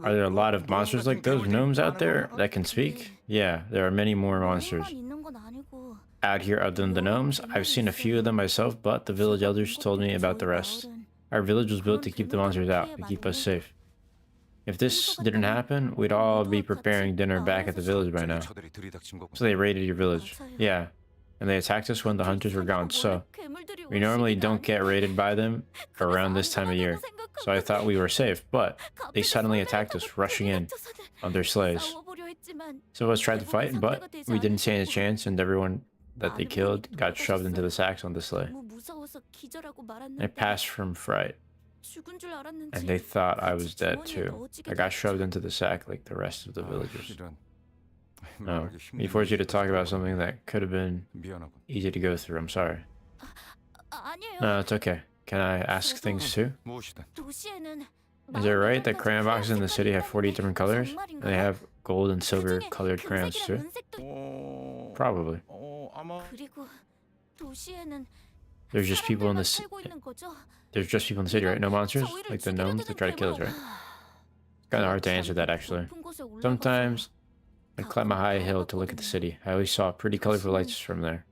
Are there a lot of monsters like those gnomes out there that can speak? Yeah, there are many more monsters. 있는 건 아니고. Out here other than the gnomes, I've seen a few of them myself, but the village elders told me about the rest. Our village was built to keep the monsters out, to keep us safe. If this didn't happen, we'd all be preparing dinner back at the village by now. So they raided your village. Yeah. And they attacked us when the hunters were gone, so we normally don't get raided by them around this time of year. So I thought we were safe, but they suddenly attacked us, rushing in on their sleighs. Some of us tried to fight, but we didn't stand a chance, and everyone that they killed got shoved into the sacks on the sleigh. I passed from fright, and they thought I was dead too. I got shoved into the sack like the rest of the villagers. No, he forced you to talk about something that could have been easy to go through. I'm sorry. No, it's okay. Can I ask things too? Is it right that crayon boxes in the city have 40 different colors? And they have gold and silver colored crayons too? Probably. There's just people in the city. There's just people in the city, right? No monsters? Like the gnomes that try to kill us, right? It's kind of hard to answer that, actually. Sometimes I'd climb a high hill to look at the city. I always saw pretty colorful lights from there.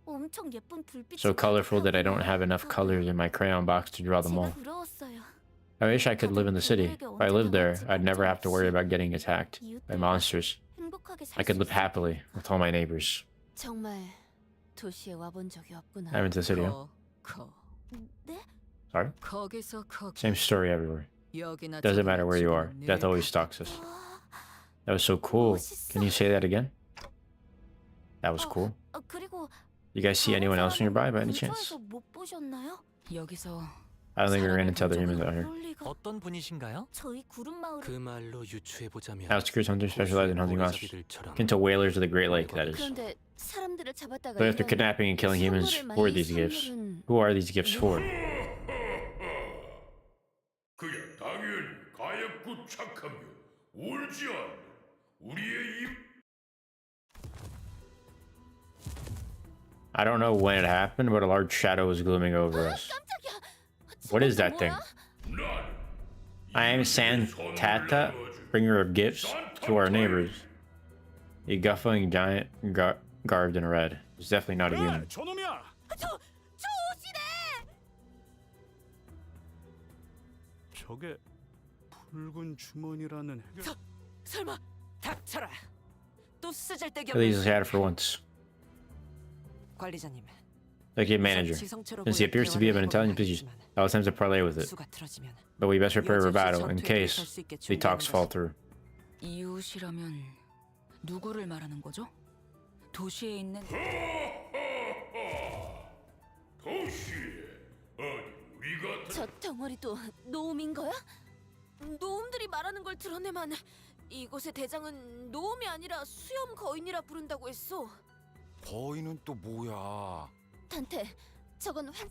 So colorful that I don't have enough colors in my crayon box to draw them all. I wish I could live in the city. If I lived there, I'd never have to worry about getting attacked by monsters. I could live happily with all my neighbors. I went to the city, huh? Sorry? Same story everywhere. Doesn't matter where you are. Death always stalks us. That was so cool. Can you say that again? That was cool. You guys see anyone else nearby by any chance? I don't think we ran into other humans out here. 어떤 분이신가요? 그 말로 유추해 보자면 Outskirts hunters specialize in hunting monsters. Canto whalers of the Great Lake, that is. But after kidnapping and killing humans, who are these gifts? Who are these gifts for? 그야 당연히 가엾고 착하며 울지 않는 우리의 이 I don't know when it happened, but a large shadow was glooming over us. What is that thing? I am Santata, bringer of gifts to our neighbors. A guffling giant garbed in red. It's definitely not a human. 저게 붉은 주머니라는 설마 닥쳐라. 또 쓰잘데기 At least I had it for once. 관리자님. Okay, manager. Since he appears to be of an intelligent species, I'll attempt to parlay with it. But we best prepare for battle in case the talks fall through. 이웃이라면 누구를 말하는 거죠? 도시에 있는 도시에 어디 우리 같은 저 덩어리도 노움인 거야? 노움들이 말하는 걸 들었네만 이곳의 대장은 노움이 아니라 수염 거인이라 부른다고 했어. 거인은 또 뭐야? 단테, 저건 환상.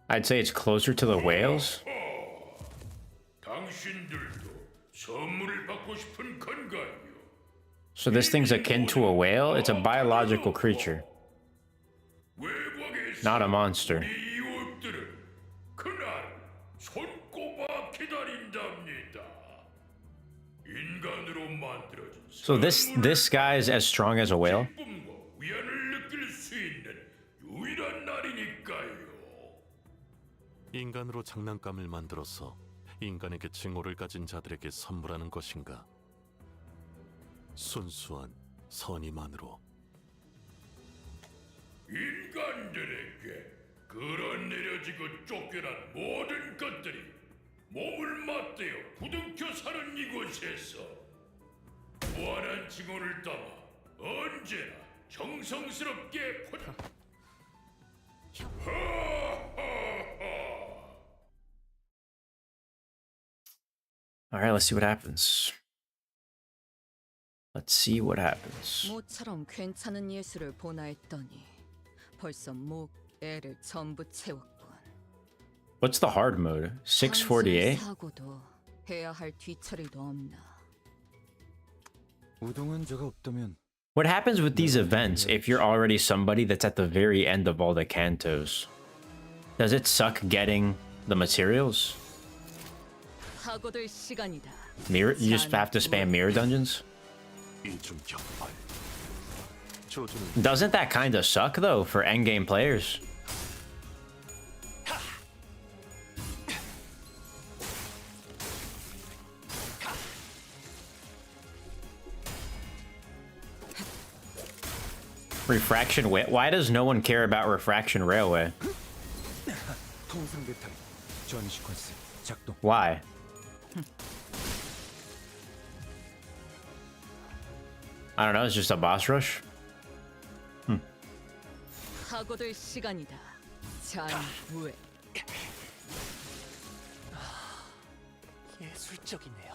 I'd say it's closer to the whales. 당신들도 선물을 받고 싶은 건가요? So this thing's akin to a whale? It's a biological creature, not a monster. 우리 이웃들은 그날 손꼽아 기다린답니다. 인간으로 만들어진 So this guy is as strong as a whale? 기쁨과 위안을 느낄 수 있는 유일한 날이니까요. 인간으로 장난감을 만들어서 인간에게 징후를 가진 자들에게 선물하는 것인가? 순수한 선의만으로. 인간들에게 그런 내려지고 쫓겨난 모든 것들이 몸을 맞대어 부둥켜 사는 이곳에서 무한한 징후를 담아 언제나 정성스럽게 Alright, let's see what happens. Let's see what happens. 모처럼 괜찮은 예술을 보나 했더니 벌써 목, 애를 전부 채웠군. What's the hard mode? 648? 사고도 해야 할 뒤처리도 없나. 우동한 자가 없다면 What happens with these events if you're already somebody that's at the very end of all the cantos? Does it suck getting the materials? 사고될 시간이다. Mirror? You just have to spam mirror dungeons? Doesn't that kind of suck though for endgame players? Refraction why does no one care about Refraction Railway? 통상 배터리 전 시퀀스 작동. Why? I don't know, it's just a boss rush? 사고될 시간이다. 잔후회. 예술적이네요.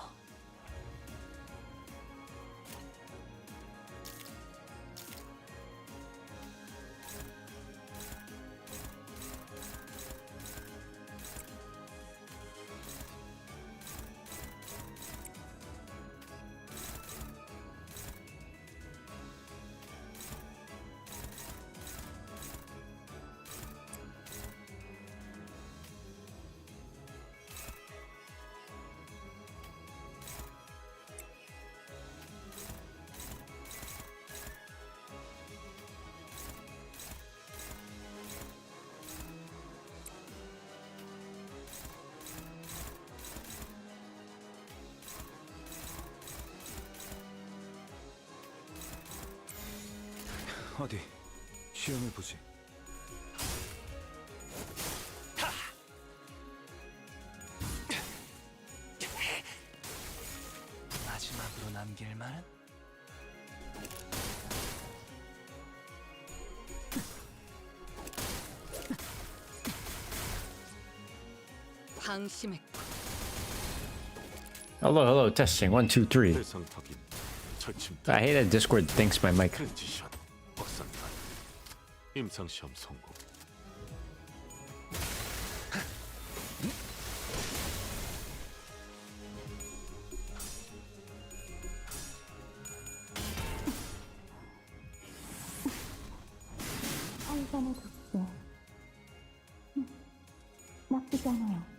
어디 시험해 보지. 마지막으로 남길 말? 방심했고. Hello, testing. 1, 2, 3. I hate that Discord thinks my mic. 임상시험 성공. 살산의 독재. 나쁘지 않아요.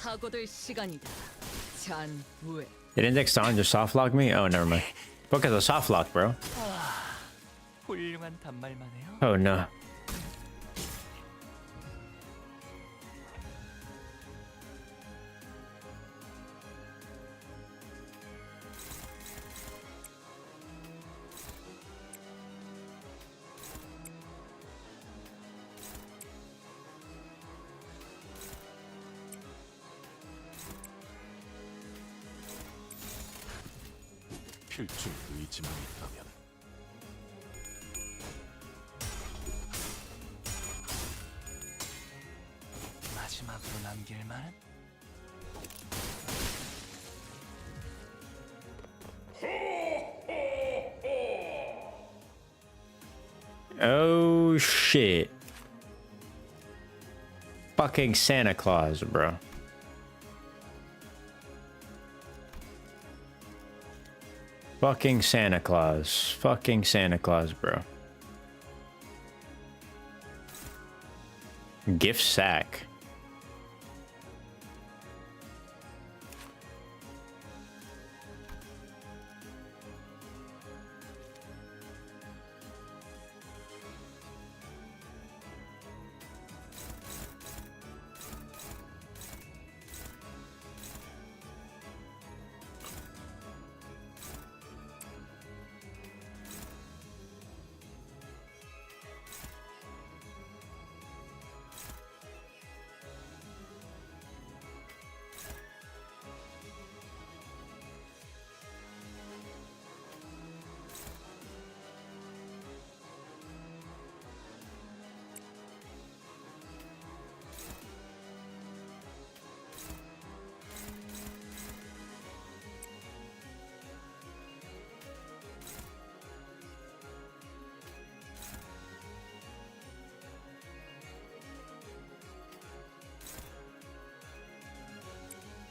사고될 시간이다. 잔후회. Did Index Dawn just softlock me? Oh, never mind. Book is a softlock, bro. 훌륭한 단말만 해요. Oh, no. 실중 의지만 있다면 마지막으로 남길 말은? Oh shit. Fucking Santa Claus, bro. Fucking Santa Claus. Fucking Santa Claus, bro. Gift sack.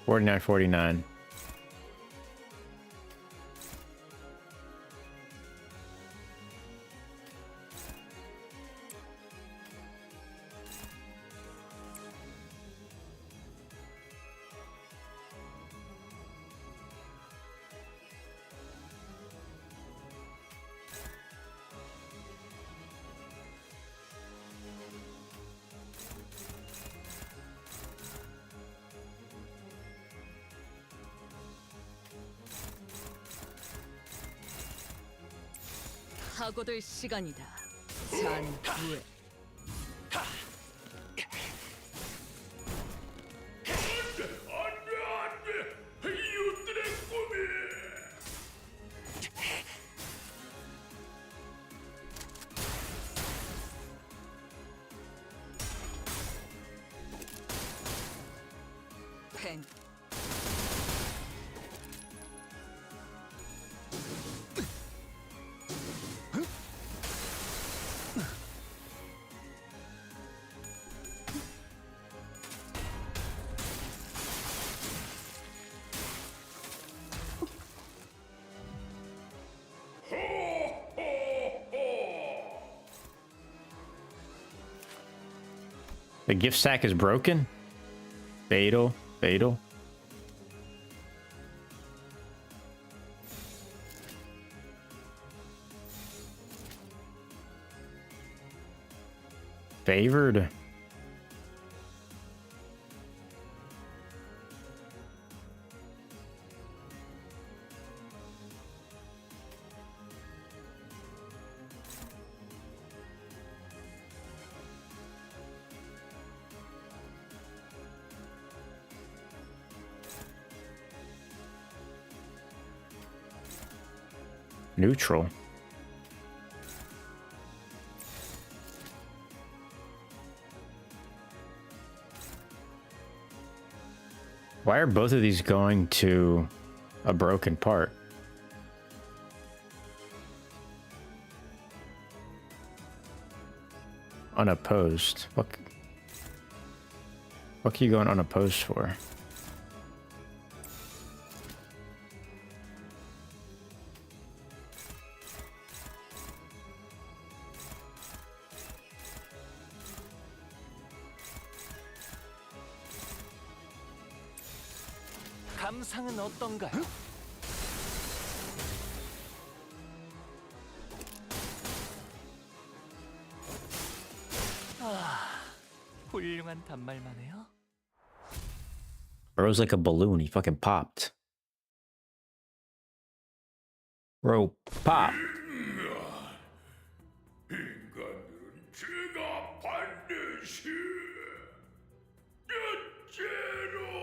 $49.49. 사고될 시간이다. 잔후에. 안돼 이웃들의 꿈이. 펜. The gift sack is broken? Fatal. Fatal. Favored. Neutral. Why are both of these going to a broken part? Unopposed. What are you going unopposed for? 감상은 어떤가요? 아, 훌륭한 단말만 해요. Bro's like a balloon. He fucking popped. Bro, pop. 인간들은 제가 반드시 몇째로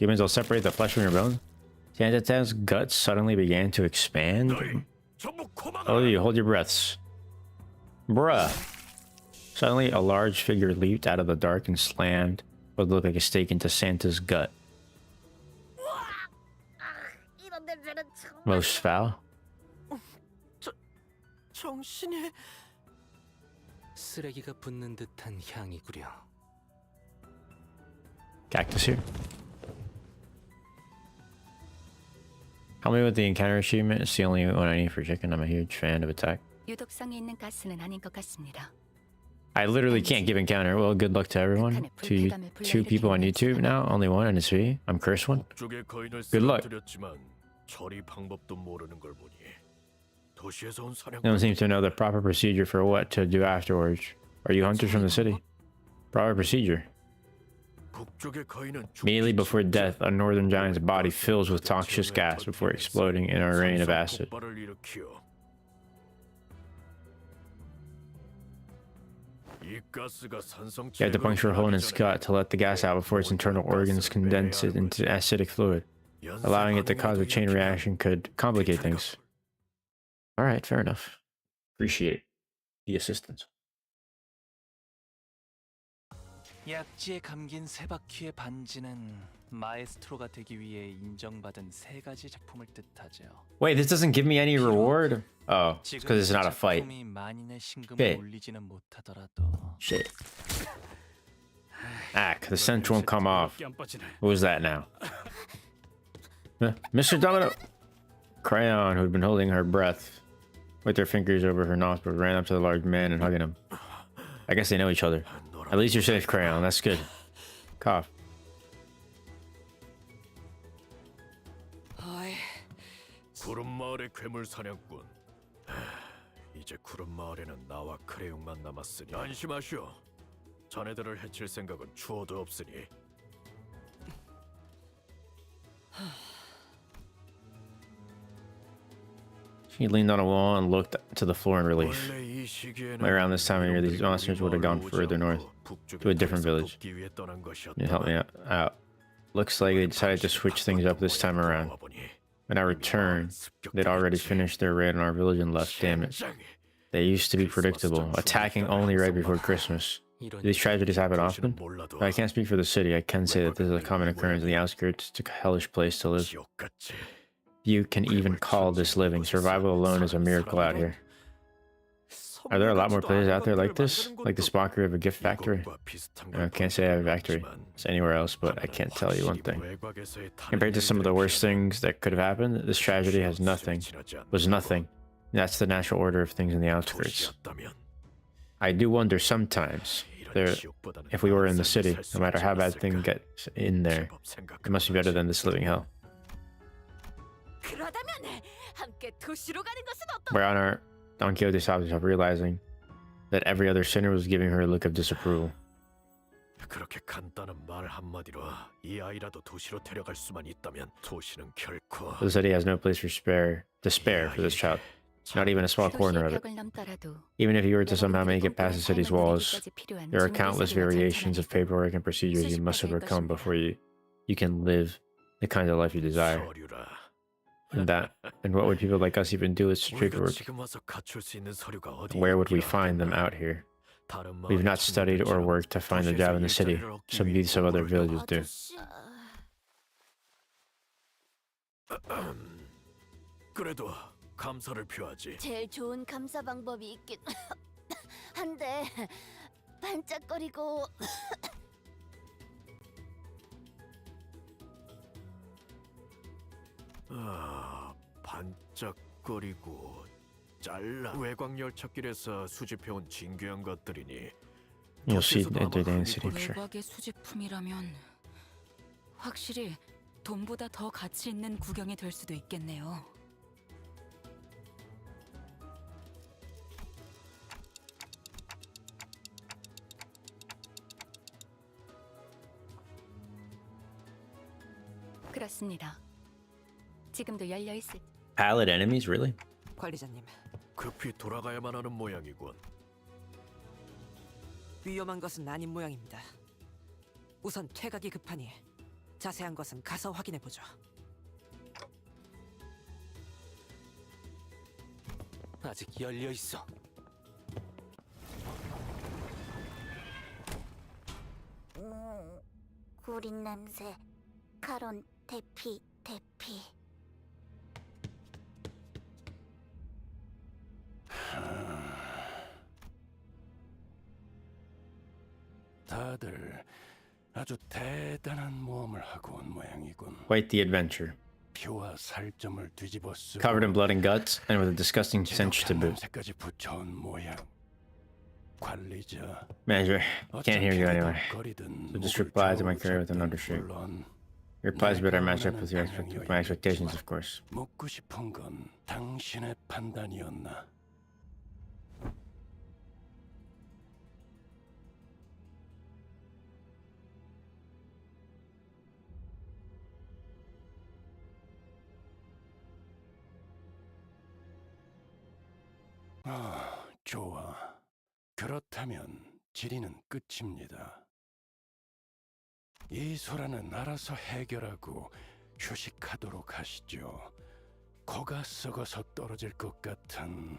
Demons will separate the flesh from your bones. Syndicates' guts suddenly began to expand. Hold your breaths. Bruh. Suddenly, a large figure leaped out of the dark and slammed what looked like a stake into Santa's gut. Most foul? 정신이 쓰레기가 붙는 듯한 향이구려. Cactus here. Help me with the encounter achievement. It's the only one I need for chicken. I'm a huge fan of attack. 유독성이 있는 가스는 아닌 것 같습니다. I literally can't give encounter. Well, good luck to everyone. Two people on YouTube now. Only one and it's me. I'm cursed one. Good luck. No one seems to know the proper procedure for what to do afterwards. Are you hunters from the city? Proper procedure. Immediately before death, a northern giant's body fills with toxic gas before exploding in a rain of acid. You have to puncture a hole in its gut to let the gas out before its internal organs condense it into acidic fluid. Allowing it to cause a chain reaction could complicate things. Alright, fair enough. Appreciate the assistance. 약지에 감긴 세 바퀴의 반지는 마에스트로가 되기 위해 인정받은 세 가지 작품을 뜻하죠. Wait, this doesn't give me any reward? Oh, it's because it's not a fight. Shit. Ack, the scent won't come off. What was that now? Mr. Domino! Crayon, who had been holding her breath with her fingers over her nostrils, ran up to the large man and hugging him. I guess they know each other. At least you're safe, Crayon. That's good. Cough. 구름 마을의 괴물 사냥꾼. 이제 구름 마을에는 나와 크레용만 남았으니 안심하시오. 자네들을 해칠 생각은 추호도 없으니. He leaned on a wall and looked to the floor in relief. Around this time of year, these monsters would have gone further north, to a different village. You help me out. Looks like they decided to switch things up this time around. When I returned, they'd already finished their raid on our village and left, damn it. They used to be predictable, attacking only right before Christmas. Do these tragedies happen often? Though I can't speak for the city, I can say that this is a common occurrence in the outskirts. It's a hellish place to live. You can even call this living. Survival alone is a miracle out here. Are there a lot more places out there like this? Like the Spocker of a gift factory? I can't say I have a factory. It's anywhere else, but I can't tell you one thing. Compared to some of the worst things that could have happened, this tragedy was nothing. That's the natural order of things in the outskirts. I do wonder sometimes, if we were in the city, no matter how bad things get in there, it must be better than this living hell. We're on our Don Quixote stopped himself, realizing that every other sinner was giving her a look of disapproval. 그렇게 간단한 말 한마디로 이 아이라도 도시로 데려갈 수만 있다면 도시는 결코. The city has no place for despair for this child. Not even a small corner of it. Even if you were to somehow make it past the city's walls, there are countless variations of paperwork and procedures you must overcome before you can live the kind of life you desire. And what would people like us even do with such paperwork? Where would we find them out here? We've not studied or worked to find a job in the city. Some youths of other villages do. 그래도 감사를 표하지. 제일 좋은 감사 방법이 있긴 한데 반짝거리고 반짝거리고 잘라 외곽 열차길에서 수집해온 진귀한 것들이니. You'll see it every day in the city, I'm sure. 외곽의 수집품이라면 확실히 돈보다 더 가치 있는 구경이 될 수도 있겠네요. 그렇습니다. 지금도 열려 있을. Pallid enemies, really? 관리자님, 급히 돌아가야만 하는 모양이군. 위험한 것은 아닌 모양입니다. 우선 퇴각이 급하니 자세한 것은 가서 확인해 보죠. 아직 열려 있어. 구린 냄새. 카론 대피. 다들 아주 대단한 모험을 하고 온 모양이군. Quite the adventure. 피와 살점을 뒤집어 쓰고 Covered in blood and guts, and with a disgusting stench to boot. 냄새까지 붙여온 모양. 관리자. Manager, can't hear you anyway. So just reply to my query with an undershirt. Your replies better match up with my expectations, of course. 묻고 싶은 건 당신의 판단이었나? 좋아. 그렇다면 질의는 끝입니다. 이 소라는 알아서 해결하고 휴식하도록 하시죠. 코가 썩어서 떨어질 것 같은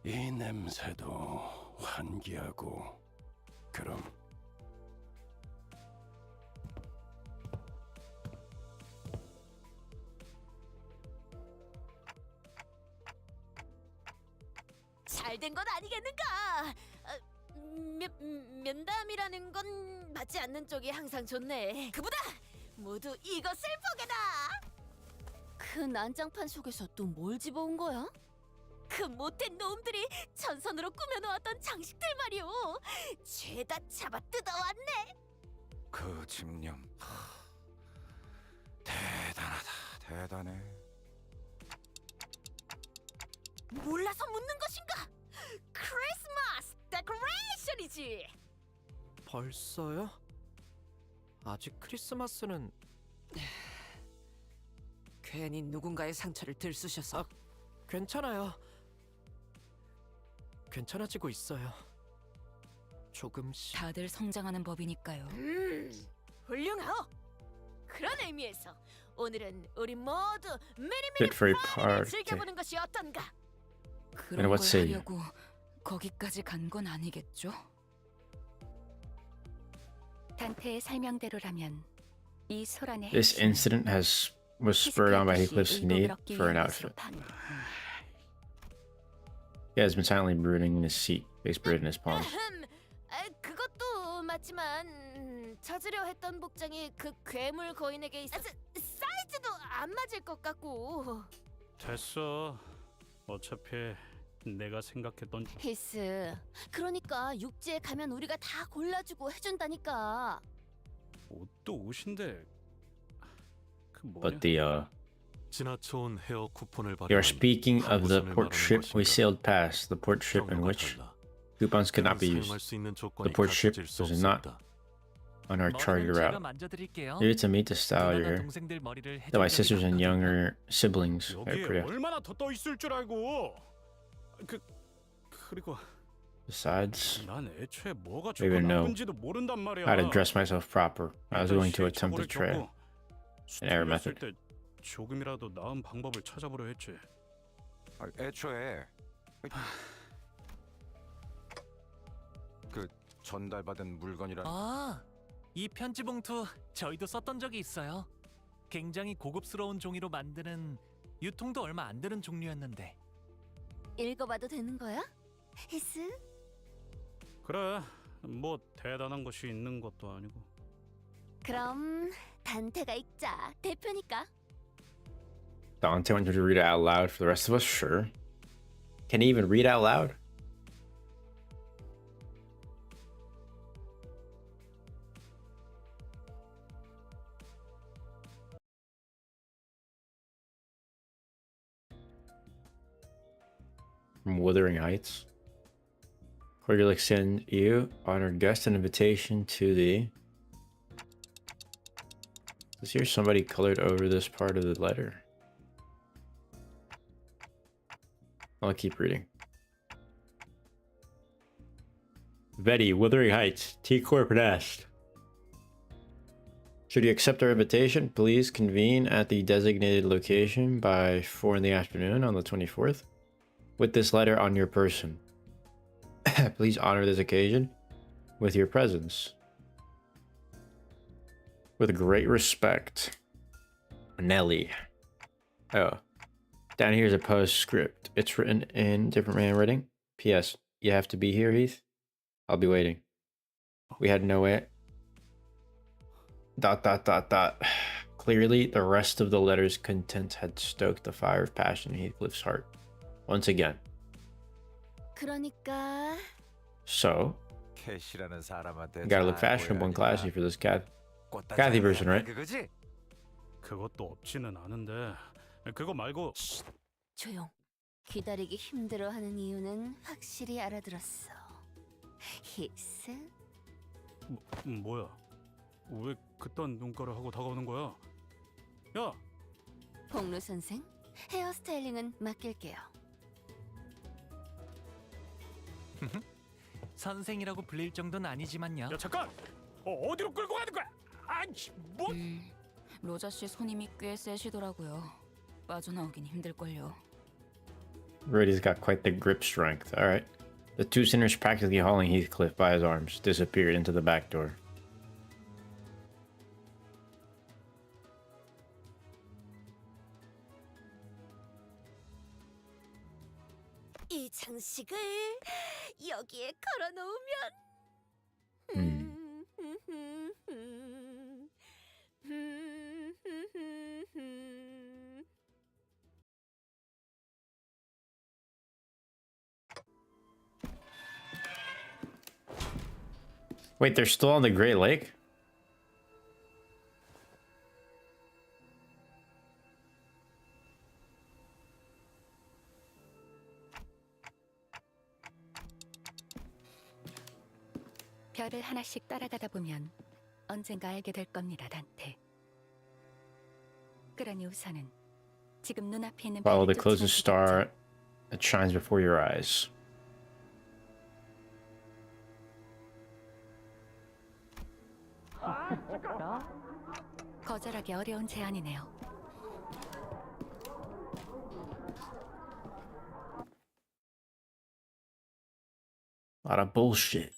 이 냄새도 환기하고. 그럼 잘 된 건 아니겠는가? 면담이라는 건 맞지 않는 쪽이 항상 좋네. 그보다 모두 이것을 보게다. 그 난장판 속에서 또 뭘 집어온 거야? 그 못된 놈들이 전선으로 꾸며놓았던 장식들 말이오. 죄다 잡아 뜯어왔네. 그 집념 대단해. 몰라서 묻는 것인가? 크리스마스 데코레이션이지. 벌써요? 아직 크리스마스는... 괜히 누군가의 상처를 들쑤셔서. 괜찮아요. 괜찮아지고 있어요. 조금씩. 다들 성장하는 법이니까요. 훌륭하오. 그런 의미에서 오늘은 우리 모두 Fit for a 미리미리 파티를 party. 즐겨보는 것이 어떤가? 그런 And what 걸 say you? 하려고 거기까지 간 건 아니겠죠? 단테의 설명대로라면 이 소란의 This incident was spurred on by Heathcliff's need for an outfit. He has been silently brooding in his seat, face buried in his palms. 그것도 맞지만 찾으려 했던 복장이 그 괴물 거인에게 있어 사이즈도 안 맞을 것 같고. 됐어. 어차피 내가 생각했던 히스, 그러니까 육지에 가면 우리가 다 골라주고 해준다니까. 옷도 옷인데 그 뭐냐? But the 지나쳐온 헤어 쿠폰을 you are 발행한 speaking of the 무엇을 port 말하는 ship we 것인가? sailed past, the port ship in 경로가 which 달라. coupons could not be 그는 used. 사용할 수 있는 The 조건이 port ship 갖춰질 수 was not 없습니다. on our charted 머리는 제가 route. 만져드릴게요. Maybe to meet the style 누나나 your 동생들 머리를 that my 해줄 sisters and 적이 younger siblings are 여기에 pretty. 얼마나 더 떠 있을 줄 알고. 그리고 Besides, 난 애초에 뭐가 I 좋고 even know 나쁜지도 모른단 말이야. how to dress myself proper. I was 일단 going to 시의 attempt the 착오를 trail, 겪고 an error 수틀렸을 method. 때 조금이라도 나은 방법을 찾아보려 했지. 애초에 그 전달받은 물건이라. 이 편지 봉투 저희도 썼던 적이 있어요. 굉장히 고급스러운 종이로 만드는 유통도 얼마 안 되는 종류였는데. 읽어봐도 되는 거야? 히스? 그래, 뭐 대단한 것이 있는 것도 아니고. 그럼 단테가 읽자. 대표니까. Dante wanted to read it out loud for the rest of us? Sure. Can he even read out loud? From Wuthering Heights. Cordially extend you, honored guest, an invitation to the... Is here somebody colored over this part of the letter? I'll keep reading. Betty, Wuthering Heights, T Corp Nest. Should you accept our invitation, please convene at the designated location by 4 in the afternoon on the 24th with this letter on your person. Please honor this occasion with your presence. With great respect, Nelly. Oh, down here is a postscript. It's written in different handwriting. P.S. You have to be here, Heath. I'll be waiting. We had no way. ... Clearly, the rest of the letter's contents had stoked the fire of passion in Heathcliff's heart. Once again. 그러니까 So, gotta look fashionable and classy for this Kathy version, right? 그것도 없지는 않은데 그거 말고 조용. 기다리기 힘들어하는 이유는 확실히 알아들었어. 히스? 뭐야? 왜 그딴 눈가를 하고 다가오는 거야? 야! 복루 선생, 헤어스타일링은 맡길게요. 선생이라고 불릴 정도는 아니지만요. 야 잠깐! 어디로 끌고 가는 거야? 아이씨 뭐? 로자 씨 손님이 꽤 세시더라고요. 빠져나오긴 힘들걸요. Rodi's got quite the grip strength. Alright. The two sinners practically hauling Heathcliff by his arms disappeared into the back door. 이 장식을 여기에 걸어놓으면 Wait, they're still on the Great Lake? 별을 하나씩 따라가다 보면 언젠가 알게 될 겁니다, 단테. 그러니 우선은 지금 눈앞에 있는 Follow 별을 the closest 쫓아가시겠죠? star that shines before your eyes. 거절하기 어려운 제안이네요. A lot of bullshit.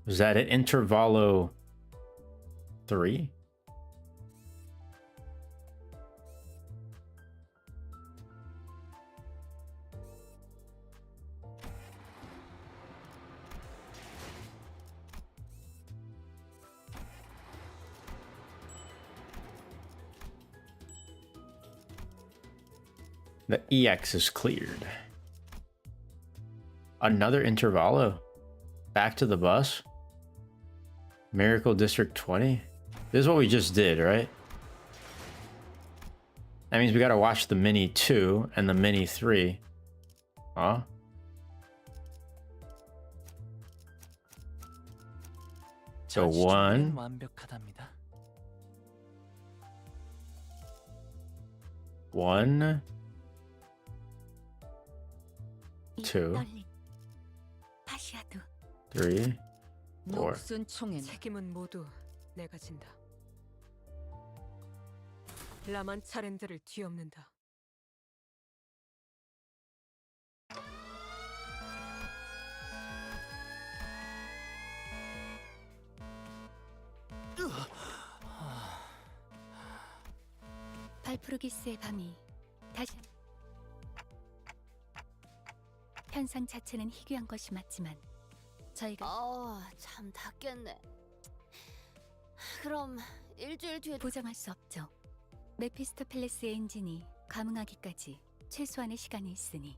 Was that it? Intervallo 3? The EX is cleared. Another Intervallo? Back to the bus? Miracle District 20? This is what we just did, right? That means we gotta watch the Mini 2 and the Mini 3. Huh? So 1. 완벽하답니다. 1, 2, 3, 4. 녹슨 총엔 책임은 모두 내가 진다. 라만 차렌드를 뒤엎는다. 발프루기스의 밤이 다시 현상 자체는 희귀한 것이 맞지만 저희가 참 닿겠네. 그럼 일주일 뒤에 보장할 수 없죠. 메피스토펠레스의 엔진이 감응하기까지 최소한의 시간이 있으니.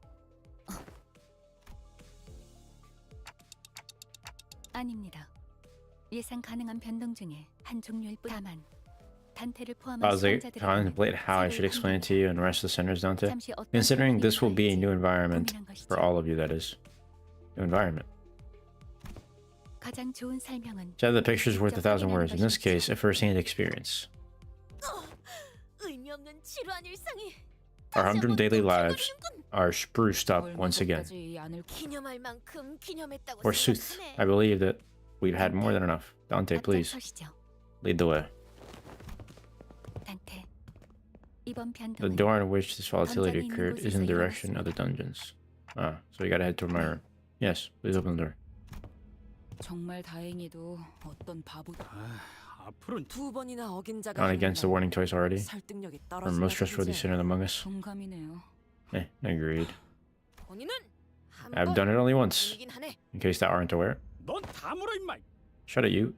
아닙니다. 예상 가능한 변동 중에 한 종류일 뿐. 다만 단테를 포함한 I was like, 수감자들에게는 contemplate how I should explain it to you and the rest of the centers, Dante. 잠시 어떤 Considering 상황이 this will be a new 필요할지 environment 고민한 것이죠. for all of you, that is. New environment. 가장 좋은 설명은 Said the picture's worth 직접 1,000 words. In this 확인하는 case, a first-hand experience. 의미 없는 지루한 일상이 Our humdrum daily lives are spruced up once again. 기념할 만큼 기념했다고 Forsooth, 생각하네. I believe that We've had more than enough. Dante, please. 앞장서시죠. Lead the way. 단테, 이번 The 변동은 door in which this volatility 던전이 있는 occurred is in the 곳에서 direction of the dungeons. Ah, so we gotta head toward my room. Yes, please open the door. 정말 다행히도 어떤 바보. 앞으로는 두 번이나 어긴 자가 Gone against the warning twice already. 설득력이 Are 떨어지나 most trustworthy 보이지. sinner among us? 동감이네요. Agreed. 본인은 한 I've 번 done it only once. 이긴 하네. In case that aren't aware. 넌 다물어 임마. Shut it, you.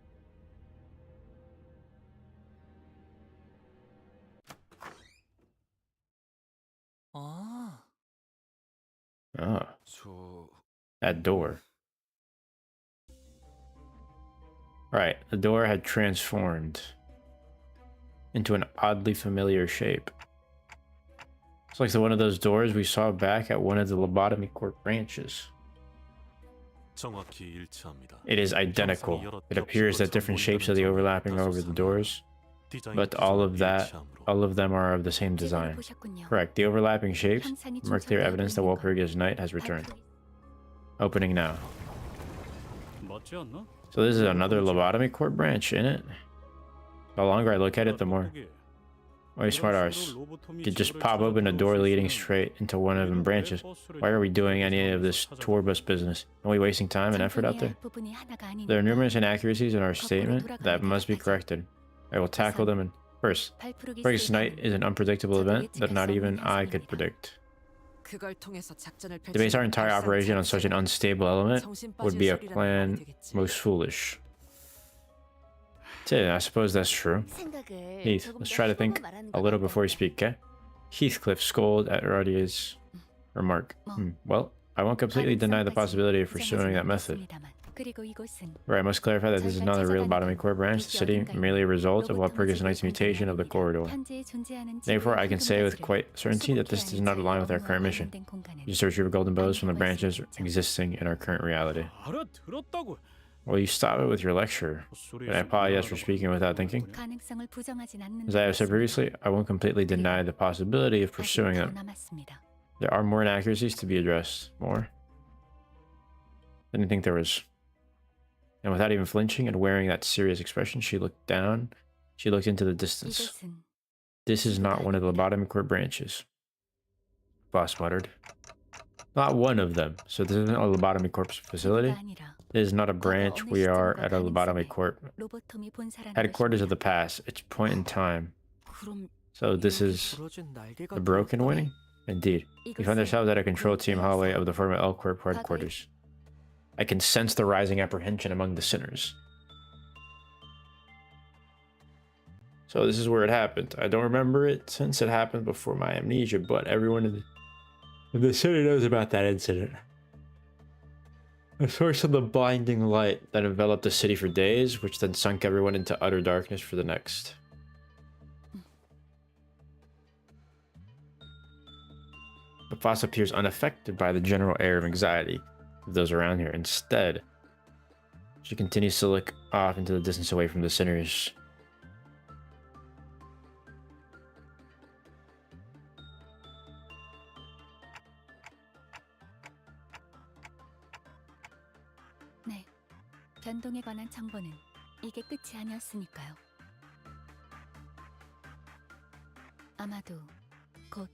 아, Ah, 저 that door. Right, the door had transformed into an oddly familiar shape. It's like one of those doors we saw back at one of the Lobotomy Court branches. 정확히 일치합니다. It is identical. It appears that different shapes of the overlapping over the doors, but all of them are of the same design. Correct. The overlapping shapes more clear evidence that Walpurgis Night has returned. Opening now. 맞지 않나? So this is another Lobotomy Court branch, in it? The longer I look at it, the more. Why smart arse? Could just pop open a door leading straight into one of them branches. Why are we doing any of this tour bus business? Are we wasting time and effort out there? There are numerous inaccuracies in our statement that must be corrected. I will tackle them in first. Walpurgis Night is an unpredictable event that not even I could predict. 그걸 통해서 작전을 To base our entire 펼치는 operation on such an unstable element 정신 would 빠질 be a 소리라고 plan 말이 되겠지. most foolish. I suppose that's true. 생각을 Heath, 조금 let's 더 try to 해보고 think 말하는 a 건 little before we 어떨까? speak, okay? Heathcliff scolded at Rodion's remark. Well, I won't completely deny the possibility of pursuing that method. 그리고 이곳은 Right, I must clarify that this is not a real Lobotomy Core branch. The city merely a result of Walpurgis Night's mutation of the corridor. 현재 존재하는 Therefore, I can say with 지구의 quite certainty that this does not align with our current mission. 관련된 공간은 You search for golden bows from the branches existing in our current reality. 알아들었다고. Well, you stop it with your lecture. And I apologize for speaking without thinking. 가능성을 부정하진 않는 As I have said previously, I won't completely deny the possibility of pursuing them. 남았습니다. There are more inaccuracies to be addressed. More? Didn't think there was. And without even flinching and wearing that serious expression, she looked down. She looked into the distance. 이곳은 This is not one of the Lobotomy Court branches. Boss muttered. Not one of them. So this isn't a Lobotomy Corp facility? 아니라 This is not a branch. We are at a Lobotomy Corp. 로보토미 본사라는 Headquarters of the past. It's point in time. 그럼 So this is 부러진 날개가 the broken winning? Indeed. We find ourselves at a control team hallway of the former L Corp headquarters. I can sense the rising apprehension among the sinners. So this is where it happened. I don't remember it since it happened before my amnesia, but everyone in the city knows about that incident. A source of the blinding light that enveloped the city for days, which then sunk everyone into utter darkness for the next. But Faust appears unaffected by the general air of anxiety of those around here. Instead, she continues to look off into the distance away from the sinners. 네, 변동에 관한 정보는 이게 끝이 아니었으니까요. 아마도 곧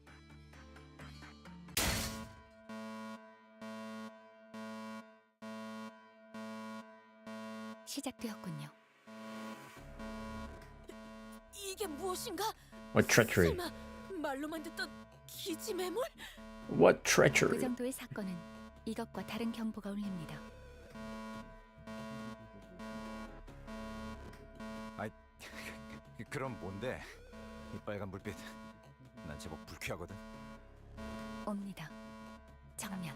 시작되었군요. 이게 무엇인가? What treachery? 설마 말로만 듣던 기지 매몰? What 그 treachery? 정도의 사건은 이것과 다른 경보가 울립니다. 그럼 뭔데? 이 빨간 불빛. 난 제법 불쾌하거든. 옵니다. 정면.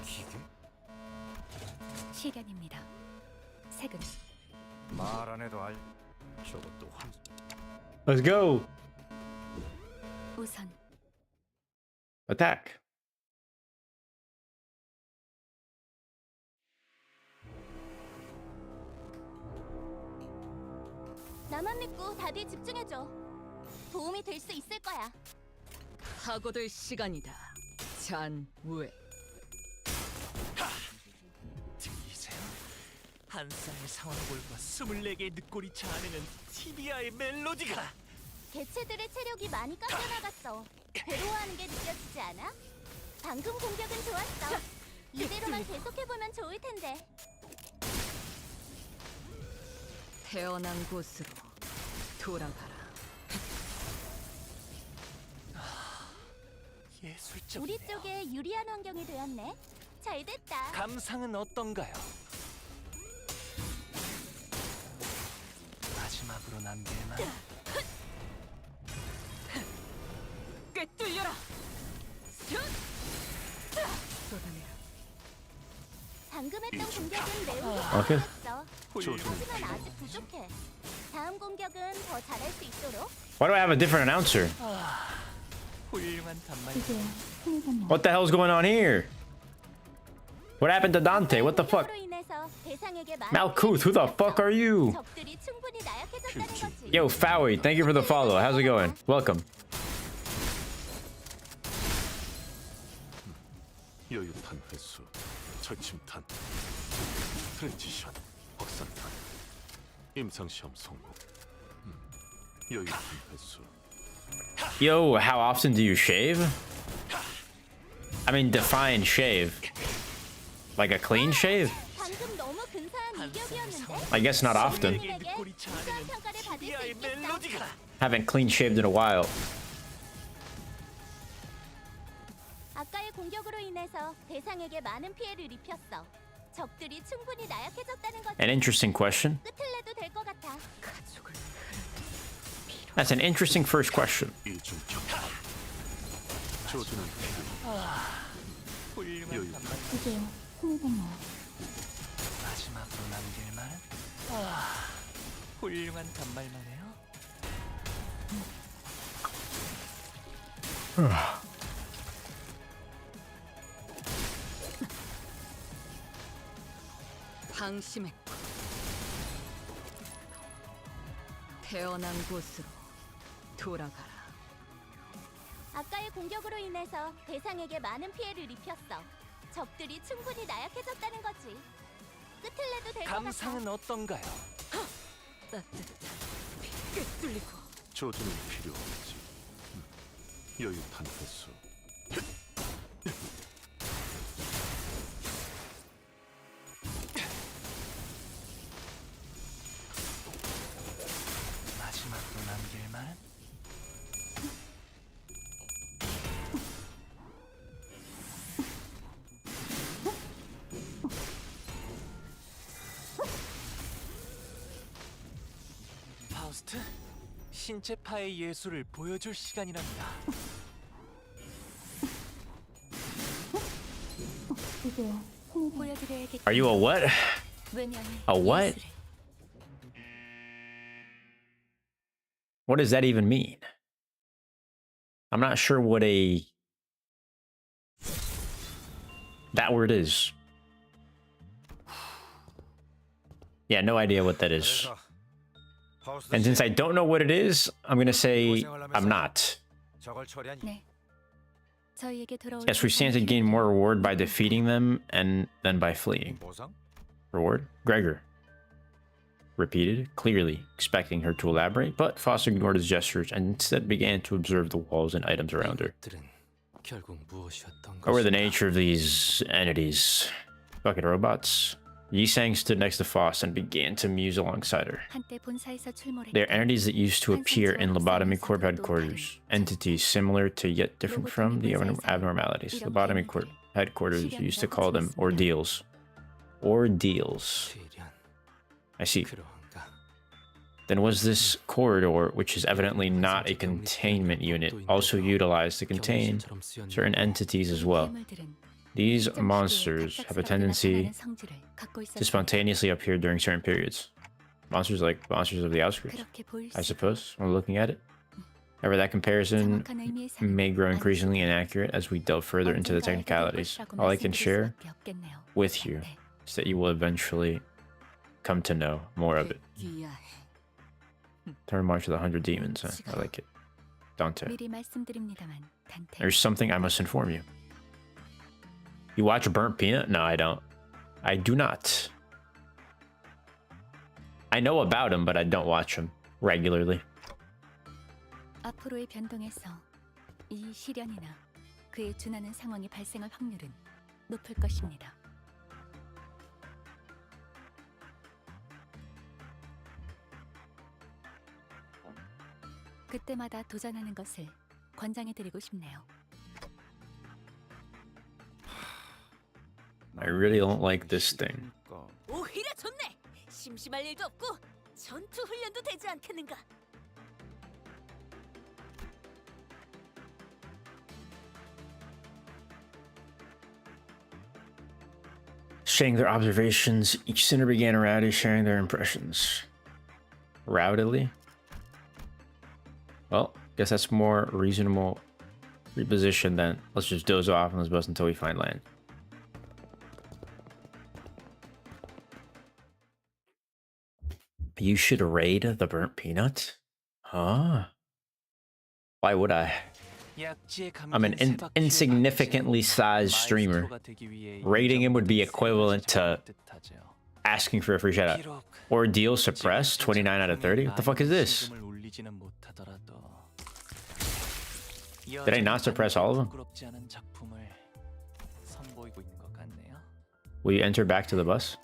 기계? 시련입니다. 색은 말 안 해도 알. 저것도 환. Let's go! 우선 Attack! 나만 믿고 다들 집중해줘. 도움이 될 수 있을 거야. 하고들 시간이다. 잔우에. 들리세요? 한 쌍의 상황골과 24개의 늑골이 자아내는 티비아의 멜로디가. 개체들의 체력이 많이 깎여나갔어. 괴로워하는 게 느껴지지 않아? 방금 공격은 좋았어. 이대로만 계속해보면 좋을 텐데. 태어난 곳으로 돌아가라. 예술적. 우리 쪽에 유리한 환경이 되었네. 잘 됐다. 감상은 어떤가요? 마지막으로 남길 만. 꿰뚫려라. 쏟아내라. 방금 했던 공격은 매우 오케이. 효과적이었어. 하지만 아직 부족해. 다음 공격은 더 잘할 수 있도록. Why do I have a different announcer? 훌륭한 단말. What the hell's going on here? What happened to Dante? What the fuck? Malkuth, who the fuck are you? 적들이 충분히 나약해졌다는 거지. Yo, Fowie, thank you for the follow. How's it going? Welcome. 여유탄 회수, 절침탄, 트랜지션, 확산탄, 임상시험 성공. 여유탄 회수. Yo, how often do you shave? I mean, define shave. Like a clean shave? 방금 너무 근사한 이격이었는데. I guess not often. 우수한 평가를 받을 수 있겠어. Haven't clean shaved in a while. 아까의 공격으로 인해서 대상에게 많은 피해를 입혔어. 적들이 충분히 나약해졌다는 거지. An interesting question. 끝을 내도 될 것 같아. That's an interesting first question. 조준은 훌륭한 단말. 이제요. 흥미롭네요. 마지막으로 남길 만. 훌륭한 단말만 해요. 방심했고 태어난 곳으로 돌아가라. 아까의 공격으로 인해서 대상에게 많은 피해를 입혔어. 적들이 충분히 나약해졌다는 거지. 끝을 내도 될 것 같아. 감상은 어떤가요? 따뜻한 꿰뚫리고. 조준은 필요 없지. 여유탄 회수. 마지막으로 남길 만. 파우스트, 신체파의 예술을 보여줄 시간이랍니다. 이제요. 보여드려야겠. Are you a what? A what? What does that even mean? I'm not sure what that word is. Yeah, no idea what that is. And since I don't know what it is, I'm gonna say I'm not. 네. 저희에게 돌아올 Yes, we stand to gain more reward by defeating them and then by fleeing. Reward? Gregor. Repeated, clearly expecting her to elaborate, but Faust ignored his gestures and instead began to observe the walls and items around her. What were the nature of these entities? Fucking robots? Yisang stood next to Faust and began to muse alongside her. They are entities that used to appear in Lobotomy Corp headquarters, entities similar to yet different from the Abnormalities. Lobotomy Corp headquarters used to call them ordeals. Ordeals. I see. Then was this corridor, which is evidently not a containment unit, also utilized to contain certain entities as well? These monsters have a tendency to spontaneously appear during certain periods. Monsters like monsters of the outskirts, I suppose, when looking at it. However, that comparison may grow increasingly inaccurate as we delve further into the technicalities. All I can share with you is that you will eventually come to know more of it. Turn march with 100 demons. Huh? I like it. Dante. 미리 말씀드립니다만, 단테. There's something I must inform you. You watch Burnt Peanut? No, I don't. I do not. I know about him, but I don't watch him regularly. 앞으로의 변동에서 이 시련이나 그에 준하는 상황이 발생할 확률은 높을 것입니다. 그때마다 도전하는 것을 권장해드리고 싶네요. I really don't like this thing. 오히려 좋네. 심심할 일도 없고 전투 훈련도 되지 않겠는가? Sharing their observations, each sinner began rowdy, sharing their impressions. Rowdily? Well, guess that's more reasonable reposition than let's just doze off on this bus until we find land. You should raid the Burnt Peanut? Huh? Why would I? I'm an insignificantly sized streamer. Raiding him would be equivalent to asking for a free shout out. Ordeal suppressed, 29 out of 30? What the fuck is this? Did I not suppress all of them? Will you enter back to the bus?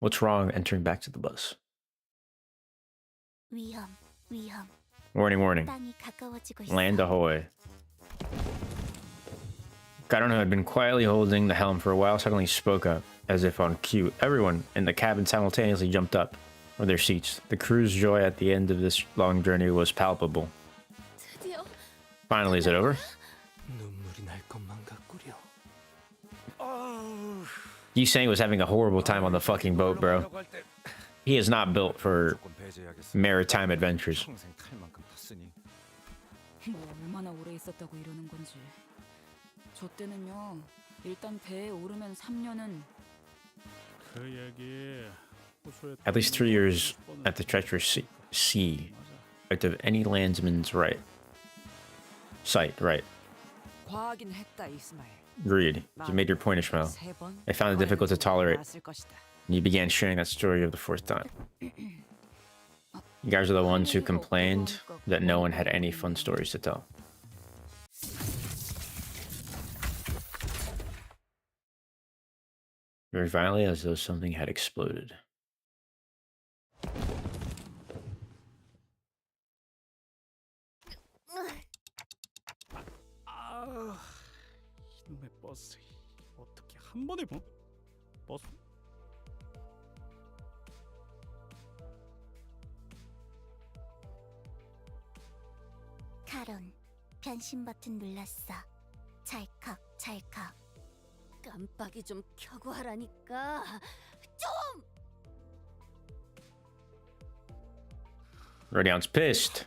What's wrong entering back to the bus? 위험, 위험. Warning, warning. 땅이 가까워지고 있어. Land ahoy. Garon, who had been quietly holding the helm for a while, suddenly spoke up, as if on cue. Everyone in the cabin simultaneously jumped up from their seats. The crew's joy at the end of this long journey was palpable. Finally, is it over? You saying was having a horrible time on the fucking boat, bro. He is not built for maritime adventures. 뭐 얼마나 오래 있었다고 이러는 건지. 저 때는요. 일단 배에 오르면 3년은 At least 3 years at the treacherous sea, out of any landsman's sight, right? 과하긴 했다, 이스마엘. Agreed. You made your point, Ishmael. I found it difficult to tolerate. And you began sharing that story of the fourth time. You guys are the ones who complained that no one had any fun stories to tell. Very violently, as though something had exploded. 이놈의 버스 어떻게 한 번에 뭐 버스 가론, 변신 버튼 눌렀어. 찰칵, 찰칵. 깜빡이 좀 켜고 하라니까. 좀! Rodion's pissed.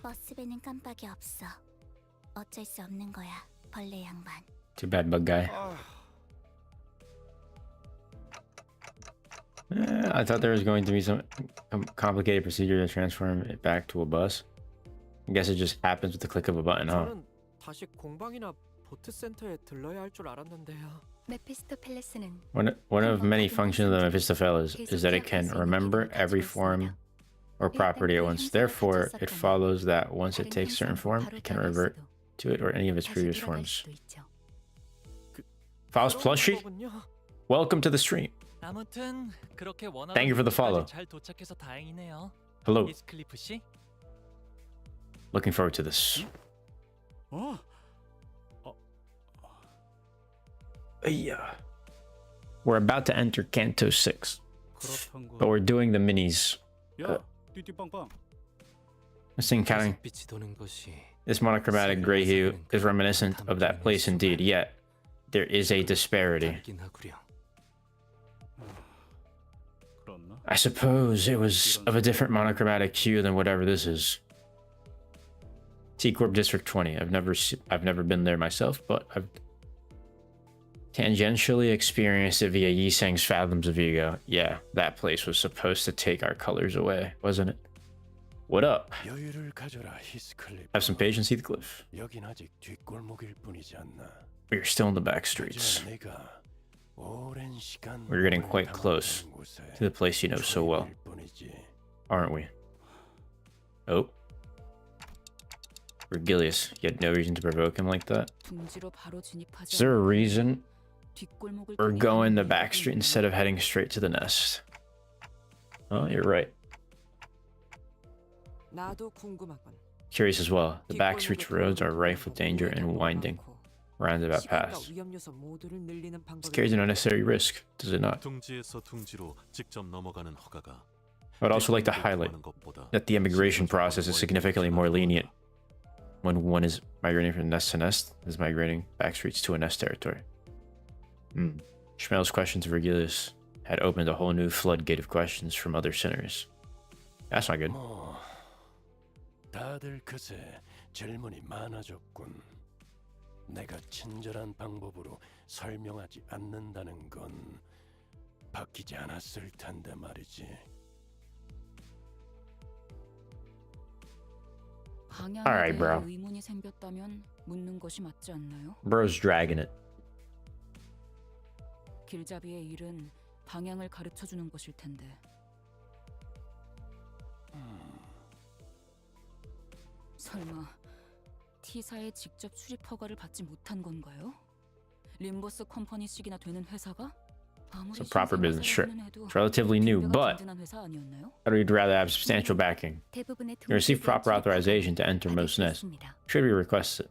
버스배는 깜빡이 없어. 어쩔 수 없는 거야, 벌레 양반. Too bad, bug guy. I thought there was going to be some complicated procedure to transform it back to a bus. I guess it just happens with the click of a button, huh? 저는 다시 공방이나 보트 센터에 들러야 할 줄 알았는데요. 메피스토펠레스는 One of many functions of the Mephistopheles is that it can remember every form or property at once. Therefore, it follows that once it takes certain form, it can revert to it or any of its previous forms. Faust plushie? Welcome to the stream. 아무튼 그렇게 Thank you for the follow. 잘 도착해서 다행이네요. Hello. 히스클리프 씨. Looking forward to this. Yeah. We're about to enter Canto 6. But we're doing the minis. This thing counting. This monochromatic gray hue is reminiscent of that place indeed, yet there is a disparity. I suppose it was of a different monochromatic hue than whatever this is. T Corp District 20. I've never been there myself, but Tangentially experienced it via Yiseng's Fathoms of Ego. Yeah, that place was supposed to take our colors away, wasn't it? What up? Have some patience, Heathcliff. We're still in the back streets. We're getting quite close to the place you know so well, aren't we? Oh. Vergilius, you had no reason to provoke him like that? Is there a reason we're going the back street instead of heading straight to the nest? Oh, you're right. Curious as well. The back streets roads are rife with danger and winding roundabout paths. This carries an unnecessary risk, does it not? I would also like to highlight that the immigration process is significantly more lenient when one is migrating from nest to nest than migrating back streets to a nest territory. Ishmael's questions to Vergilius had opened a whole new floodgate of questions from other sinners. That's not good. 다들 그새 질문이 많아졌군. 내가 친절한 방법으로 설명하지 않는다는 건 바뀌지 않았을 텐데 말이지. Alright, bro. 의문이 생겼다면 묻는 것이 맞지 않나요? Bro's dragging it. 길잡이의 일은 방향을 가르쳐 주는 것일 텐데. 설마 T사에 직접 출입 허가를 받지 못한 건가요? 림버스 컴퍼니식이나 되는 회사가? It's a proper business trip. It's relatively new, but I'd rather have substantial backing. You receive proper authorization to enter most nests. Should be requested.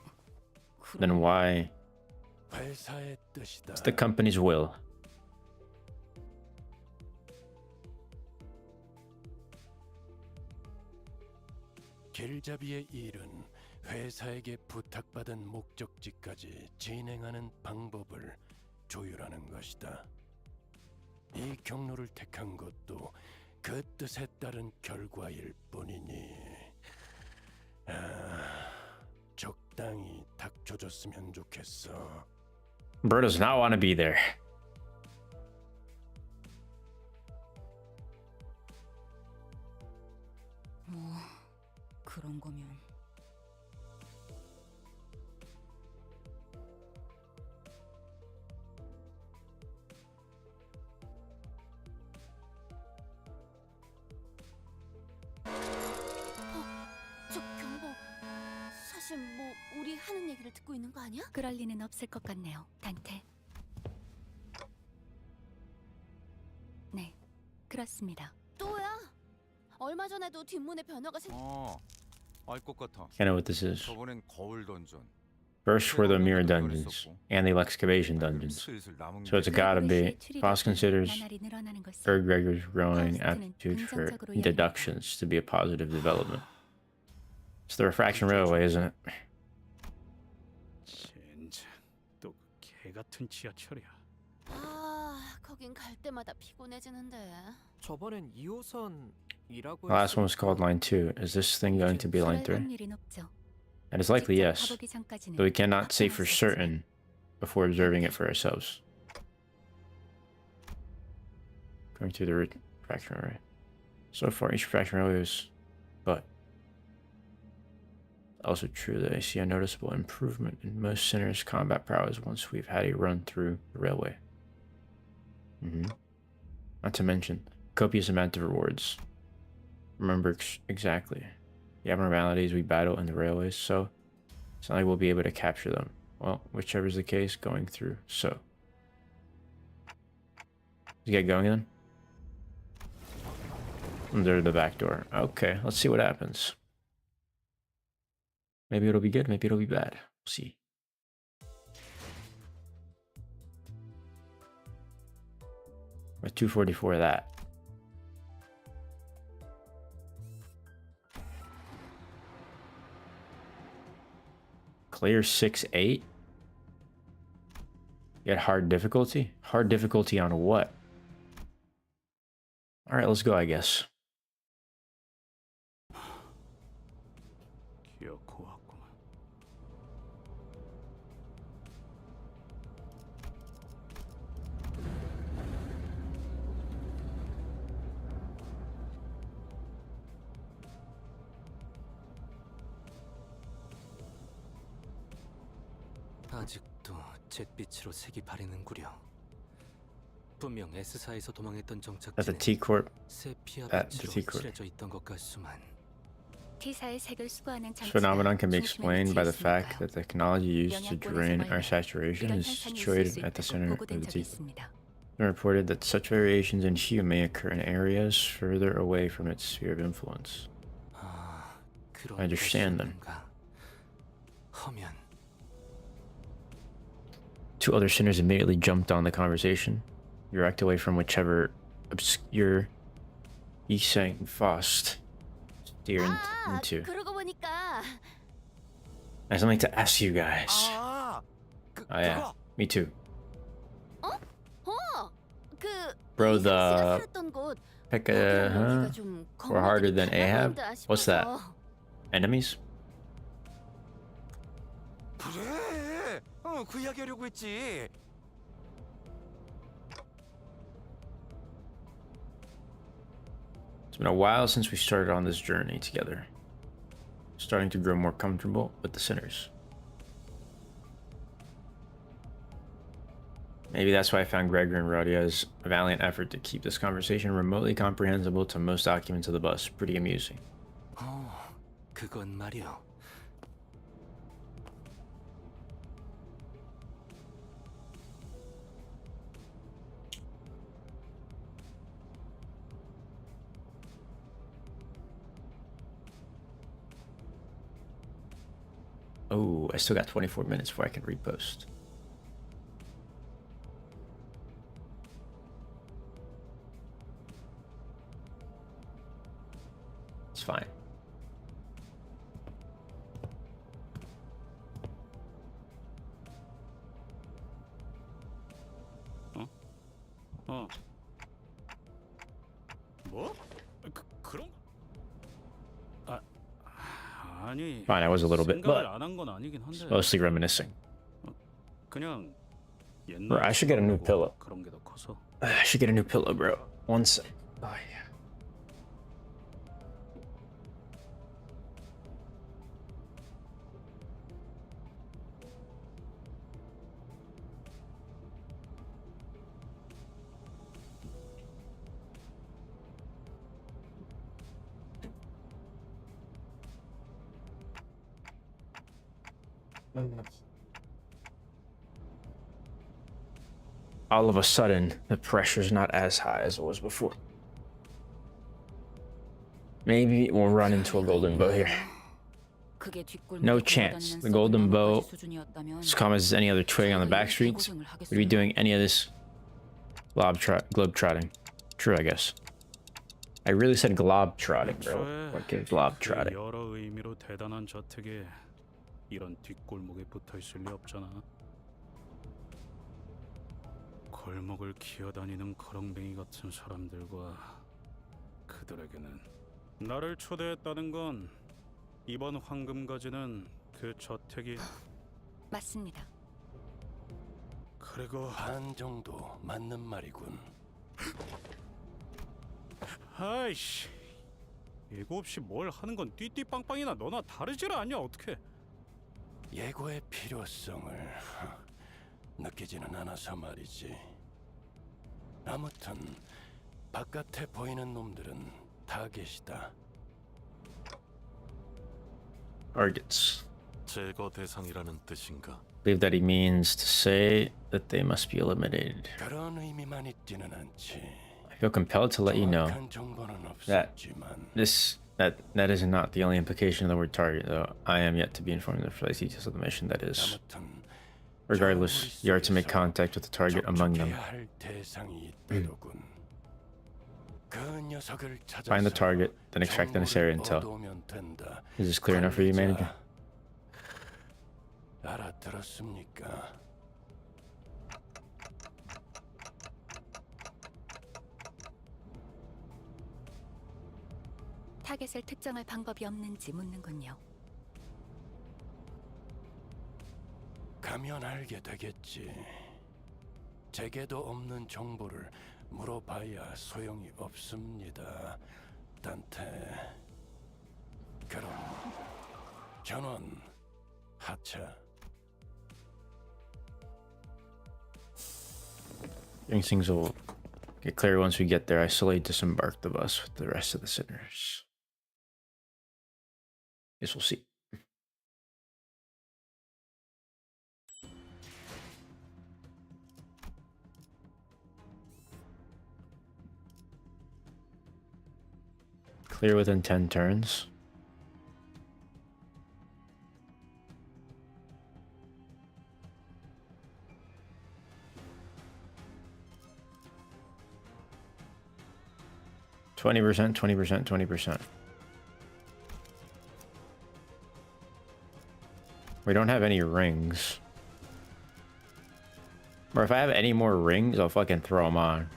Then why? It's the company's will. 길잡이의 일은 회사에게 부탁받은 목적지까지 진행하는 방법을 조율하는 것이다. 이 경로를 택한 것도 그 뜻에 따른 결과일 뿐이니 적당히 닥쳐줬으면 좋겠어. Bro does not want to be there. 그런 거면 저 경보 사실 뭐 우리 하는 얘기를 듣고 있는 거 아니야? 그럴 리는 없을 것 같네요, 단테. 네, 그렇습니다. 또야? 얼마 전에도 뒷문에 변화가 알 것 같아. I know what this is. 저번엔 거울 던전. First were the mirror dungeons and the excavation dungeons. So it's gotta be. Faust considers Gregor's growing aptitude for deductions to be a positive development. It's the refraction railway, isn't it? 젠장, 또 개 같은 지하철이야. 거긴 갈 때마다 피곤해지는데. 저번엔 2호선이라고. The last one was called Line 2. Is this thing going to be Line 3? And it's likely yes, but we cannot say for certain before observing it for ourselves. Going through the refraction array. So far, each refraction array is, but also true that I see a noticeable improvement in most sinners' combat prowess once we've had a run through the railway. Not to mention copious amount of rewards. Remember exactly the abnormalities we battle in the railways, so it's not like we'll be able to capture them. Well, whichever is the case, going through. So let's get going then. Under the back door. Okay, let's see what happens. Maybe it'll be good, maybe it'll be bad. We'll see. We're 244 of that. Clear 6-8. Get hard difficulty? Hard difficulty on what? Alright, let's go, I guess. 아직도 잿빛으로 색이 바래는구려. 분명 S사에서 도망했던 At the 정착지는 T-Corp. 세피아 At the 빛으로 T-Corp. 칠해져 있던 것 같수만. T사의 색을 수거하는 This 장치가 phenomenon can be 중심에 explained by the fact 위치해 that the technology used to drain our saturation 이런 is 현상이 있을 situated 수 at the 있다고 center of 보고된 the 적이 T-Corp. 있습니다. It's been reported that such variations in hue may occur in areas further away from its sphere of influence. I understand then. 허면 Two other sinners immediately jumped on the conversation, direct away from whichever obscure Isang Faust steered into. 그러고 보니까 I have something to ask you guys. Oh yeah, me too. 그 Bro, 이상 씨가 the 살았던 곳 Pekka, huh? 좀 We're harder than Ahab? 건너뛴다 What's that? 싶어서. Enemies? 그래. 그 이야기 하려고 했지. It's been a while since we started on this journey together. Starting to grow more comfortable with the sinners. Maybe that's why I found Gregor and Rodion's valiant effort to keep this conversation remotely comprehensible to most occupants of the bus pretty amusing. 그건 말이야. Oh, I still got 24 minutes before I can repost. It's fine. 뭐? 그런? 아니. Fine, I was a little bit, but 안한 건 아니긴 한데. mostly reminiscing. 그냥 Bro, I should get a new pillow. 그런 게 더 커서. I should get a new pillow, bro. One sec. Oh, yeah. All of a sudden, the pressure's not as high as it was before. Maybe we'll run into a golden bow here. No chance. The golden bow, as common as any other twig on the back streets, would be doing any of this globe trotting. True, I guess. I really said globe trotting, bro. Okay, globe trotting. 여러 의미로 대단한 저택에 이런 뒷골목에 붙어 있을 리 없잖아. 골목을 기어다니는 거렁뱅이 같은 사람들과 그들에게는 나를 초대했다는 건 이번 황금가지는 그 저택이 맞습니다. 그리고 반 정도 맞는 말이군. 아이씨, 예고 없이 뭘 하는 건 띠띠빵빵이나 너나 다르질 않냐 어떻게? 예고의 필요성을 느끼지는 않아서 말이지. 아무튼 바깥에 보이는 놈들은 다 계시다. Targets. 제거 대상이라는 뜻인가? I believe that he means to say that they must be eliminated. 그런 의미만 있지는 않지. I feel compelled to let you know that that is not the only implication of the word target, though I am yet to be informed of the precise details of the mission. That is, regardless, you are to make contact with the target among them. Find the target, then extract the necessary intel. Is this clear enough for you, manager? 알아들었습니까? 타겟을 특정할 방법이 없는지 묻는군요. 가면 알게 되겠지. 제게도 없는 정보를 물어봐야 소용이 없습니다, 단테. 그럼 전원 하차. Things will get clear once we get there. I slowly disembark the bus with the rest of the sinners. Guess we'll see. Clear within 10 turns. $20, 20%, 20%. We don't have any rings. Or if I have any more rings, I'll fucking throw them on.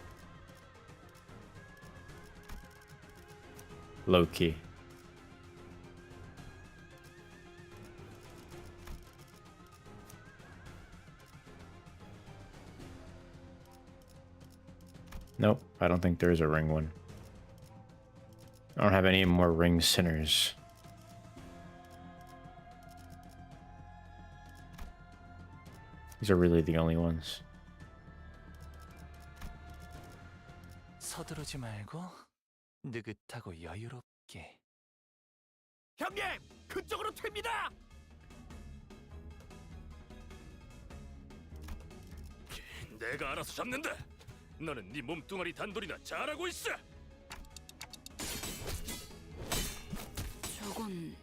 Low key. Nope, I don't think there's a ring one. I don't have any more ring sinners. These are really the only ones. 서두르지 말고 느긋하고 여유롭게. 형님, 그쪽으로 튑니다. 내가 알아서 잡는다. 너는 네 몸뚱아리 단돌이나 잘하고 있어. 저건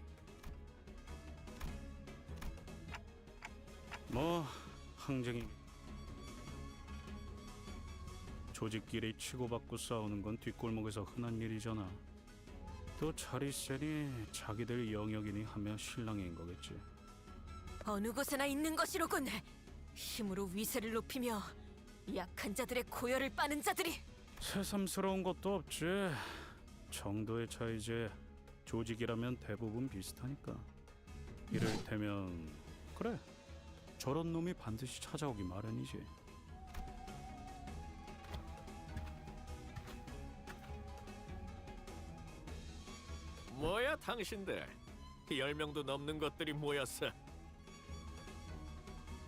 뭐 항쟁이 조직끼리 치고받고 싸우는 건 뒷골목에서 흔한 일이잖아. 또 잘 있으니 자기들 영역이니 하며 실랑이인 거겠지. 어느 곳에나 있는 것이로군. 힘으로 위세를 높이며 약한 자들의 고열을 빠는 자들이. 새삼스러운 것도 없지. 정도의 차이지. 조직이라면 대부분 비슷하니까. 이를테면 그래, 저런 놈이 반드시 찾아오기 마련이지. 뭐야 당신들? 10명도 넘는 것들이 모였어.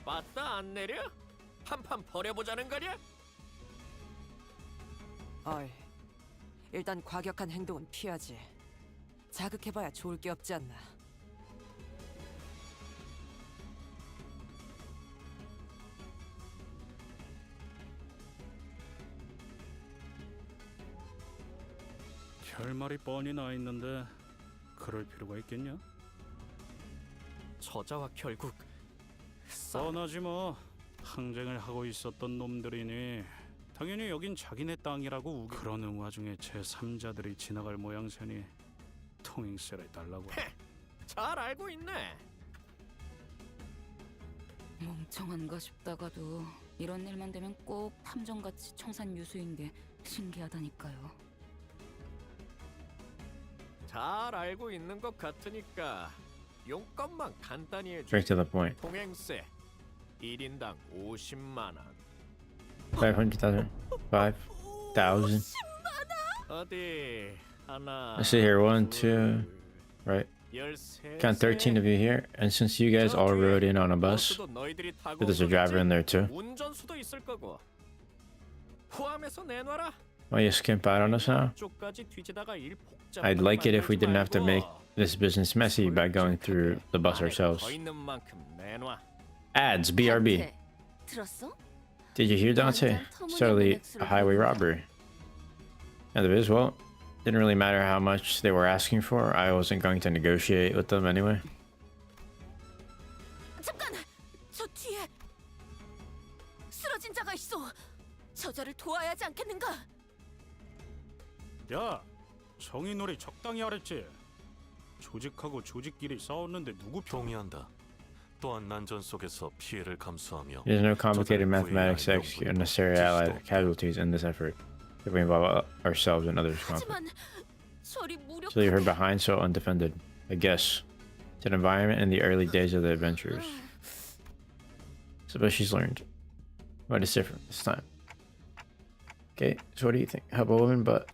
빠따 안 내려? 한판 벌여보자는 거냐? 어이, 일단 과격한 행동은 피하지. 자극해봐야 좋을 게 없지 않나. 결말이 뻔히 나 있는데 그럴 필요가 있겠냐? 저자와 결국 뻔하지 뭐. 항쟁을 하고 있었던 놈들이니 당연히 여긴 자기네 땅이라고 우기. 그러는 와중에 제3자들이 지나갈 모양새니 통행세를 달라고. 잘 알고 있네. 멍청한가 싶다가도 이런 일만 되면 꼭 탐정같이 청산 유수인 게 신기하다니까요. 잘 알고 있는 것 같으니까 용건만 간단히 해줘. Straight to the point. 통행세 1인당 50만 원. 500,000. 5,000. 어디 하나. I sit here 1, 2, right? Count 13 of you here, and since you guys all rode in on a bus, there's a driver in there too. 운전수도 있을 거고. 포함해서 내놔라. Why you skimp out on us now? 쪽까지 뒤지다가 일 복잡. I'd like it if we didn't have to make this business messy by going through the bus ourselves. 더 있는 만큼 내놔. Ads, BRB. 들었어? Did you hear, Dante? It's totally a highway robbery. Yeah, there is. Well, didn't really matter how much they were asking for. I wasn't going to negotiate with them anyway. 잠깐! 저 뒤에 쓰러진 자가 있어. 저자를 도와야 하지 않겠는가? 야, 정의놀이 적당히 하랬지. 조직하고 조직끼리 싸웠는데 누구 동의한다. 또한 난전 속에서 피해를 감수하며 There's no complicated mathematics to execute unnecessary allied casualties in this effort. If we involve ourselves and others. 하지만 저리 무력. So you heard behind, so undefended. I guess. It's an environment in the early days of the adventurers. Suppose she's learned. But it's different this time. Okay, so what do you think? Help a woman, but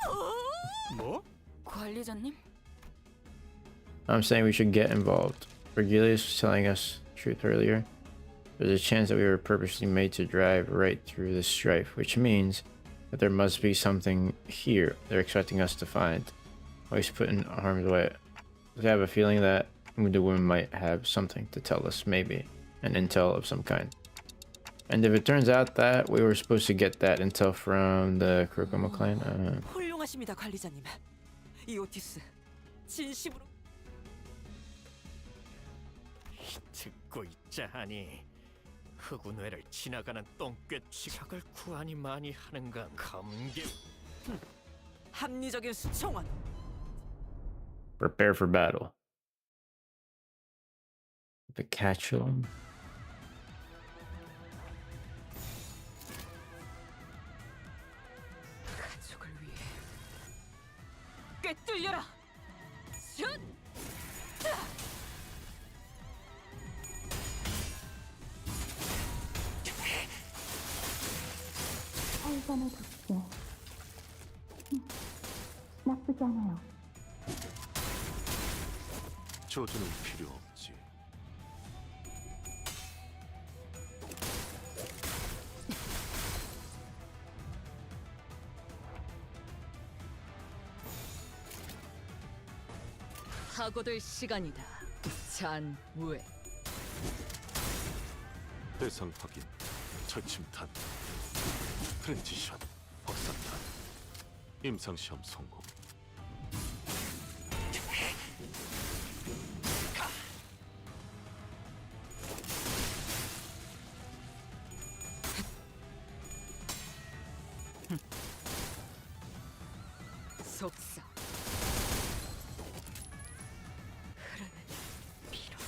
뭐? 관리자님? I'm saying we should get involved. Virgilius was telling us the truth earlier. There's a chance that we were purposely made to drive right through the strife, which means that there must be something here they're expecting us to find. Always put in harm's way. I have a feeling that the woman might have something to tell us, maybe an intel of some kind. And if it turns out that we were supposed to get that intel from the Kurokuma clan, 훌륭하십니다, 관리자님. 이 오티스 진심으로 듣고 있자 하니 흑운회를 지나가는 똥꿰치 적을 구하니 많이 하는가 감개. 합리적인 수청원. prepare for battle. The catch-all. 가족을 위해 꿰뚫려라. 슛! 살점을 뒀게. 나쁘지 않아요. 조준은 필요 없지. 하고들 시간이다. 잔우에 대상 확인. 철침탄. 트랜지션. 확산탄. 임상시험 성공. 속삭 흐르는 피로군.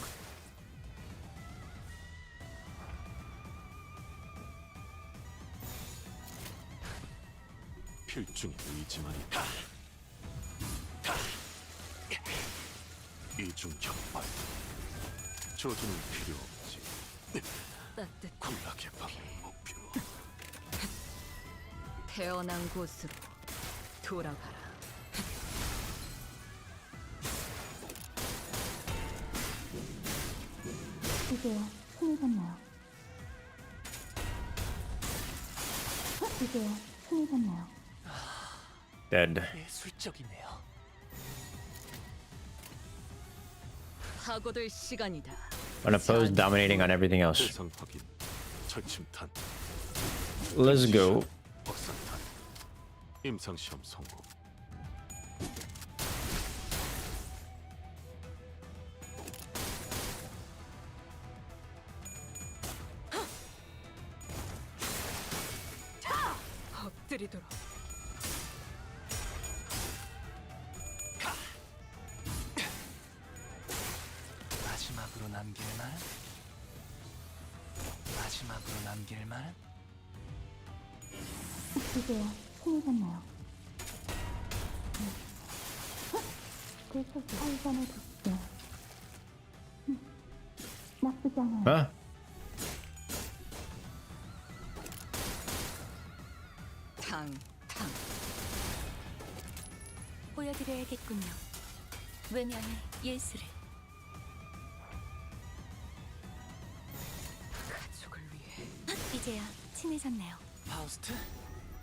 필중의 의지만 있다. 이중 격발. 조준은 필요 없지. 따뜻 굴락의 방을 목표. 태어난 곳으로 돌아가라. 이제야 힘이 샀나요? 이제야 힘이 샀나요? Dead. 예술적이네요. 하고들 시간이다. Unopposed, dominating on everything else. 대상 확인. 철침탄. Let's go. 확산탄. 임상시험 성공. 엎드리도록. 마지막으로 남길 말? 마지막으로 남길 말? 이제야 힘이 샀나요? 계속 살점을 뒀게. 나쁘지 않아요. Huh? 탕탕. 보여드려야겠군요. 외면의 예술을. 가족을 위해 이제야 친해졌네요. 파우스트?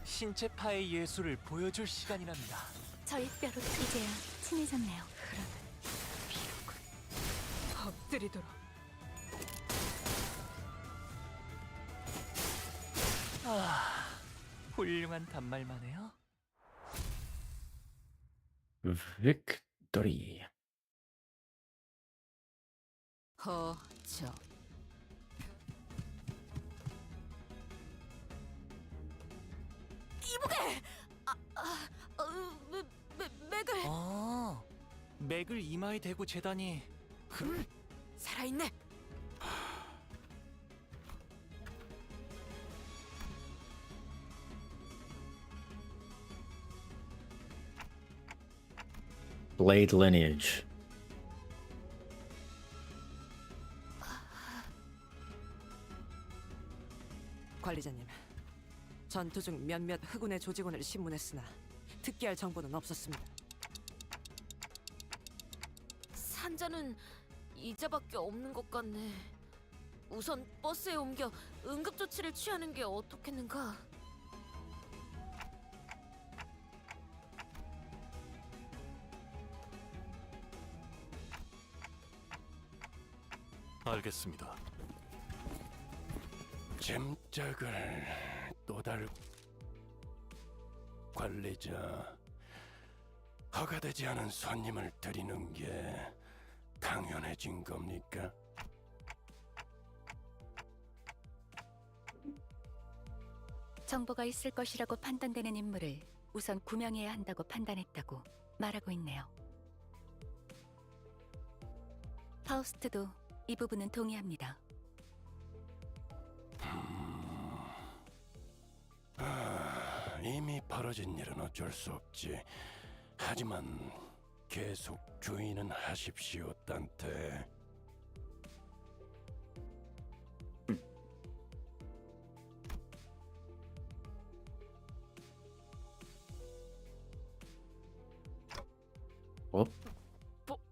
신체파의 예술을 보여줄 시간이랍니다. 저희 뼈로 이제야 친해졌네요. 피로군. 엎드리도록. 아, 훌륭한 단말만 해요. Victory. 허저. 이보게. 맥을. 아, 맥을 이마에 대고 재다니. 살아있네. Blade lineage. 관리자님, 전투 중 몇몇 흑운의 조직원을 신문했으나 특기할 정보는 없었습니다. 산자는 이자밖에 없는 것 같네. 우선 버스에 옮겨 응급 조치를 취하는 게 어떻겠는가? 알겠습니다. 짐짝을 또다른 관리자 허가되지 않은 손님을 드리는 게 당연해진 겁니까? 정보가 있을 것이라고 판단되는 인물을 우선 구명해야 한다고 판단했다고 말하고 있네요. 파우스트도 이 부분은 동의합니다. 이미 벌어진 일은 어쩔 수 없지. 하지만 계속 주의는 하십시오, 단테.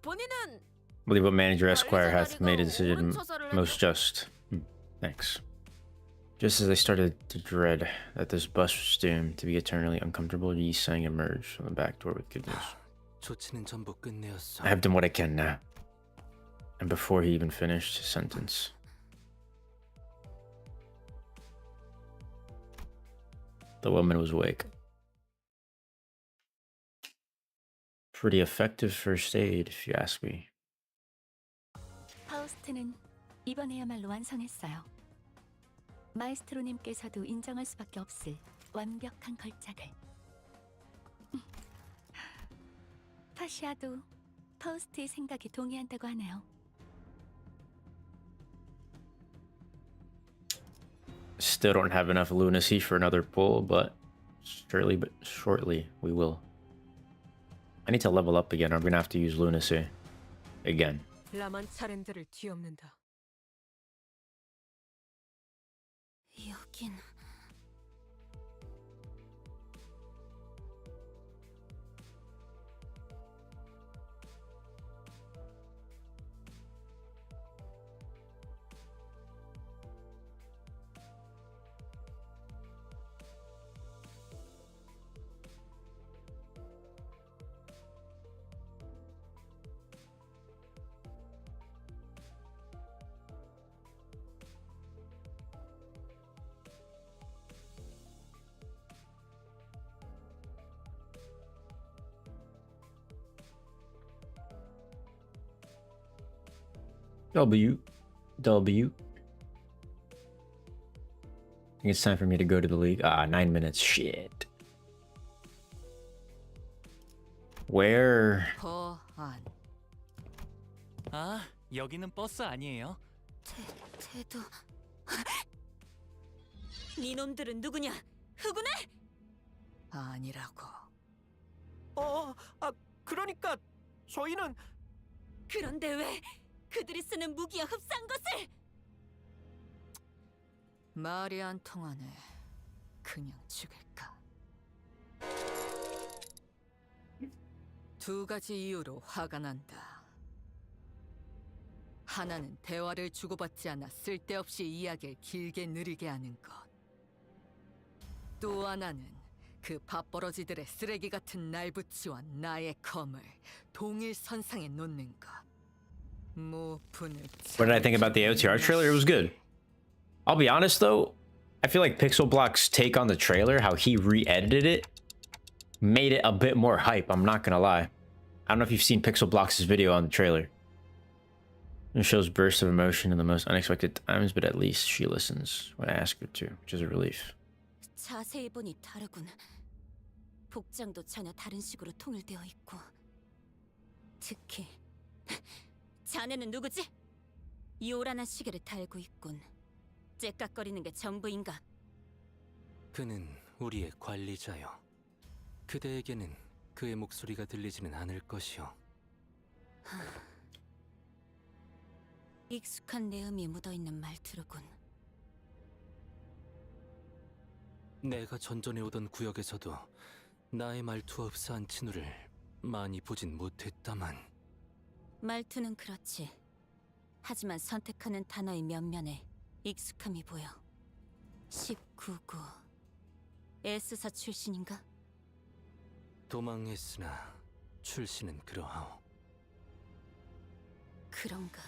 본인은 Believe what manager Esquire hath made a decision most just. Thanks. Just as I started to dread that this bus was doomed to be eternally uncomfortable, Yi Sang emerged from the back door with good news. 조치는 전부 끝내었어. I have done what I can now. And before he even finished his sentence, the woman was awake. Pretty effective first aid, if you ask me. 파우스트는 이번에야말로 완성했어요. 마에스트로님께서도 인정할 수밖에 없을 완벽한 걸작을. 파시아도 파우스트의 생각에 동의한다고 하네요. Still don't have enough lunacy for another pull, but shortly we will. I need to level up again. I'm gonna have to use lunacy again. 라만 차렌들을 뒤엎는다. 여긴 W. I think it's time for me to go to the league. 9 minutes. Shit. Where? 거안. 아, 여기는 버스 아니에요? 태도. 니놈들은 누구냐? 흑운에? 아니라고. 그러니까 저희는 그런데 왜 그들이 쓰는 무기와 흡사한 것을? 말이 안 통하네. 그냥 죽일까? 두 가지 이유로 화가 난다. 하나는 대화를 주고받지 않아 쓸데없이 이야기를 길게 느리게 하는 것. 또 하나는 그 밥버러지들의 쓰레기 같은 날붙이와 나의 검을 동일 선상에 놓는 것. What did I think about the OTR trailer? It was good. I'll be honest though, I feel like Pixel Block's take on the trailer, how he re-edited it, made it a bit more hype, I'm not gonna lie. I don't know if you've seen Pixel Block's video on the trailer. It shows bursts of emotion in the most unexpected times, but at least she listens when I ask her to, which is a relief. 자세히 보니 다르군. 복장도 전혀 다른 식으로 통일되어 있고. 특히 자네는 누구지? 요란한 시계를 달고 있군. 째깍거리는 게 전부인가? 그는 우리의 관리자요. 그대에게는 그의 목소리가 들리지는 않을 것이요. 익숙한 내음이 묻어있는 말투로군. 내가 전전에 오던 구역에서도 나의 말투와 흡사한 친구를 많이 보진 못했다만. 말투는 그렇지. 하지만 선택하는 단어의 면면에 익숙함이 보여. 19구. S사 출신인가? 도망했으나 출신은 그러하오. 그런가.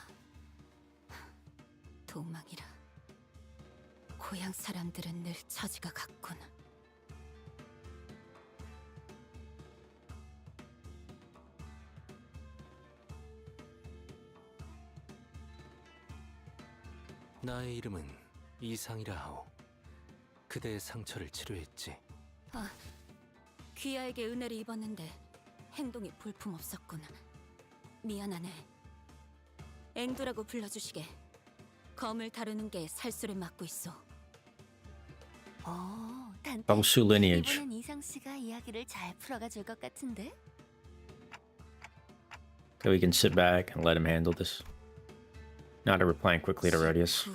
도망이라. 고향 사람들은 늘 처지가 같군. 나의 이름은 이상이라 하오. 그대의 상처를 치료했지. 아, 귀하에게 은혜를 입었는데 행동이 볼품없었군. 미안하네. 앵두라고 불러주시게. 검을 다루는 게 살수를 맡고 있어. 단테. Boughs lineage. 이번엔 이상 씨가 이야기를 잘 풀어가 줄 것 같은데. Okay, we can sit back and let him handle this. Now to replying quickly to Rodius.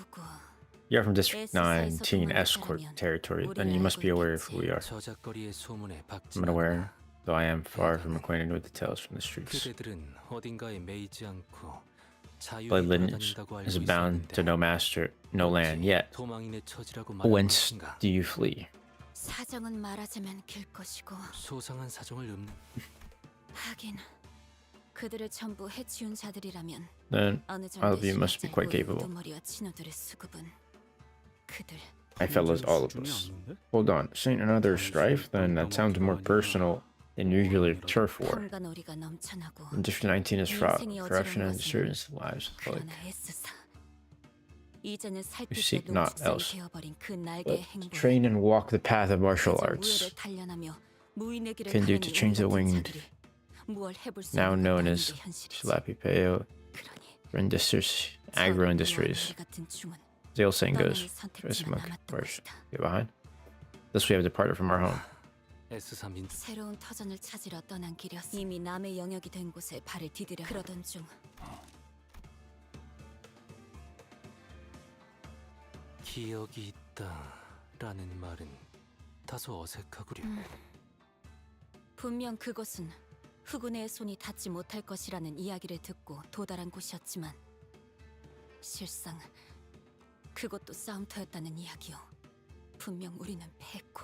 You're from District 19 Escort territory, then you must be aware of who we are. 저작거리의 소문에 I'm unaware, though I am far from acquainted with the tales from the streets. 그대들은 어딘가에 매이지 않고 Blood lineage is bound to no master, no land, yet 도망인의 처지라고 whence do you flee? 사정은 말하자면 길 것이고. 소상한 사정을 하긴 그들을 전부 해치운 자들이라면 Then all of you must be quite capable. 두머리와 친구들의 수급은 그들. My fellows, all of us. Hold on, this ain't another strife? Then that sounds more personal than usually turf war. 한간오리가 넘쳐나고. And District 19 is fraught with corruption and disturbance of lives of 그러나 like. S사. 이제는 You 살뜰 seek 때 not 농축산이 else, 되어버린 그 날개의 but 행보. train and walk the path of martial 그저 arts. 무예를 단련하며 무인의 길을 Can do 가는 to change the 우리 같은 winged, 자들이 뭘 해볼 수 now 있는 known 것도 as 아닌데 현실이지. Slapipeo Industries, Agro Industries. The old saying goes, "First monk, first, get behind." Thus we have departed from our home. 새로운 터전을 찾으러 떠난 길이었어. 이미 남의 영역이 된 곳에 발을 디디려 그러던 중. 기억이 있다라는 말은 다소 어색하구려. 분명 그곳은 후군의 손이 닿지 못할 것이라는 이야기를 듣고 도달한 곳이었지만 실상 그것도 싸움터였다는 이야기요. 분명 우리는 패했고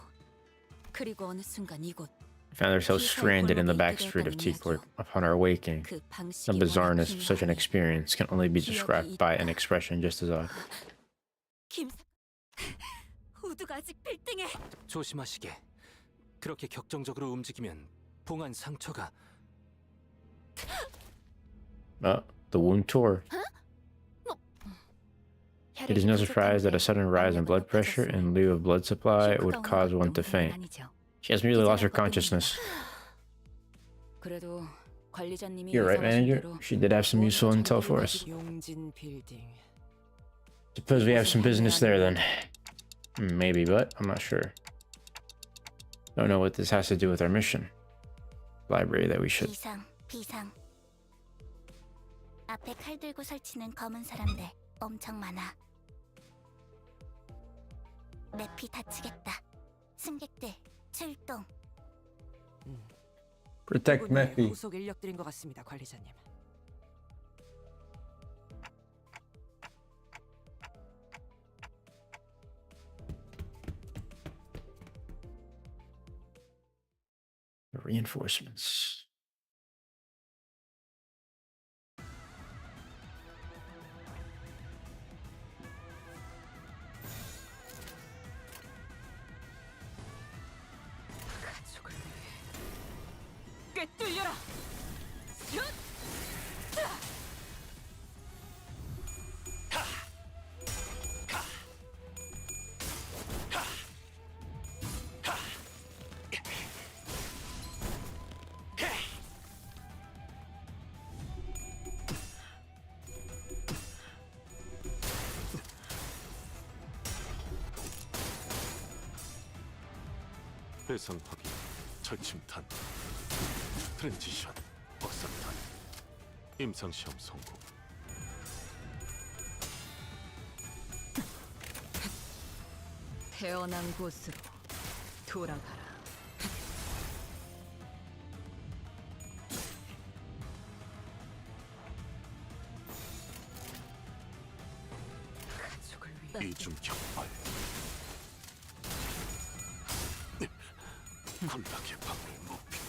그리고 어느 순간 이곳 Found ourselves stranded in the back street of Teaport. Upon our awakening, the bizarreness of such an experience can only be described by an expression just as odd. 우두가 아직 빌딩에. 조심하시게. 그렇게 격정적으로 움직이면 봉한 상처가. The wound tore. It is no surprise that a sudden rise in blood pressure in lieu of blood supply would cause one to faint. She has merely lost her consciousness. 그래도 관리자님이 You're right, manager. She did have some useful intel for us. 용진 빌딩. Suppose we have some business there then. Maybe, but I'm not sure. Don't know what this has to do with our mission. Library that we should. 비상. 앞에 칼 들고 설치는 검은 사람들 엄청 많아. 맵이 다치겠다. 승객들 출동. Protect Meppy. 후속 인력들인 것 같습니다, 관리자님. Reinforcements. 꿰뚫려라. 대상 확인, 절침탄, 트랜지션, 확산탄, 임상시험 성공. 태어난 곳으로 돌아가라. 가족을 위해 이중 격발. 굴락의 방을 목표로.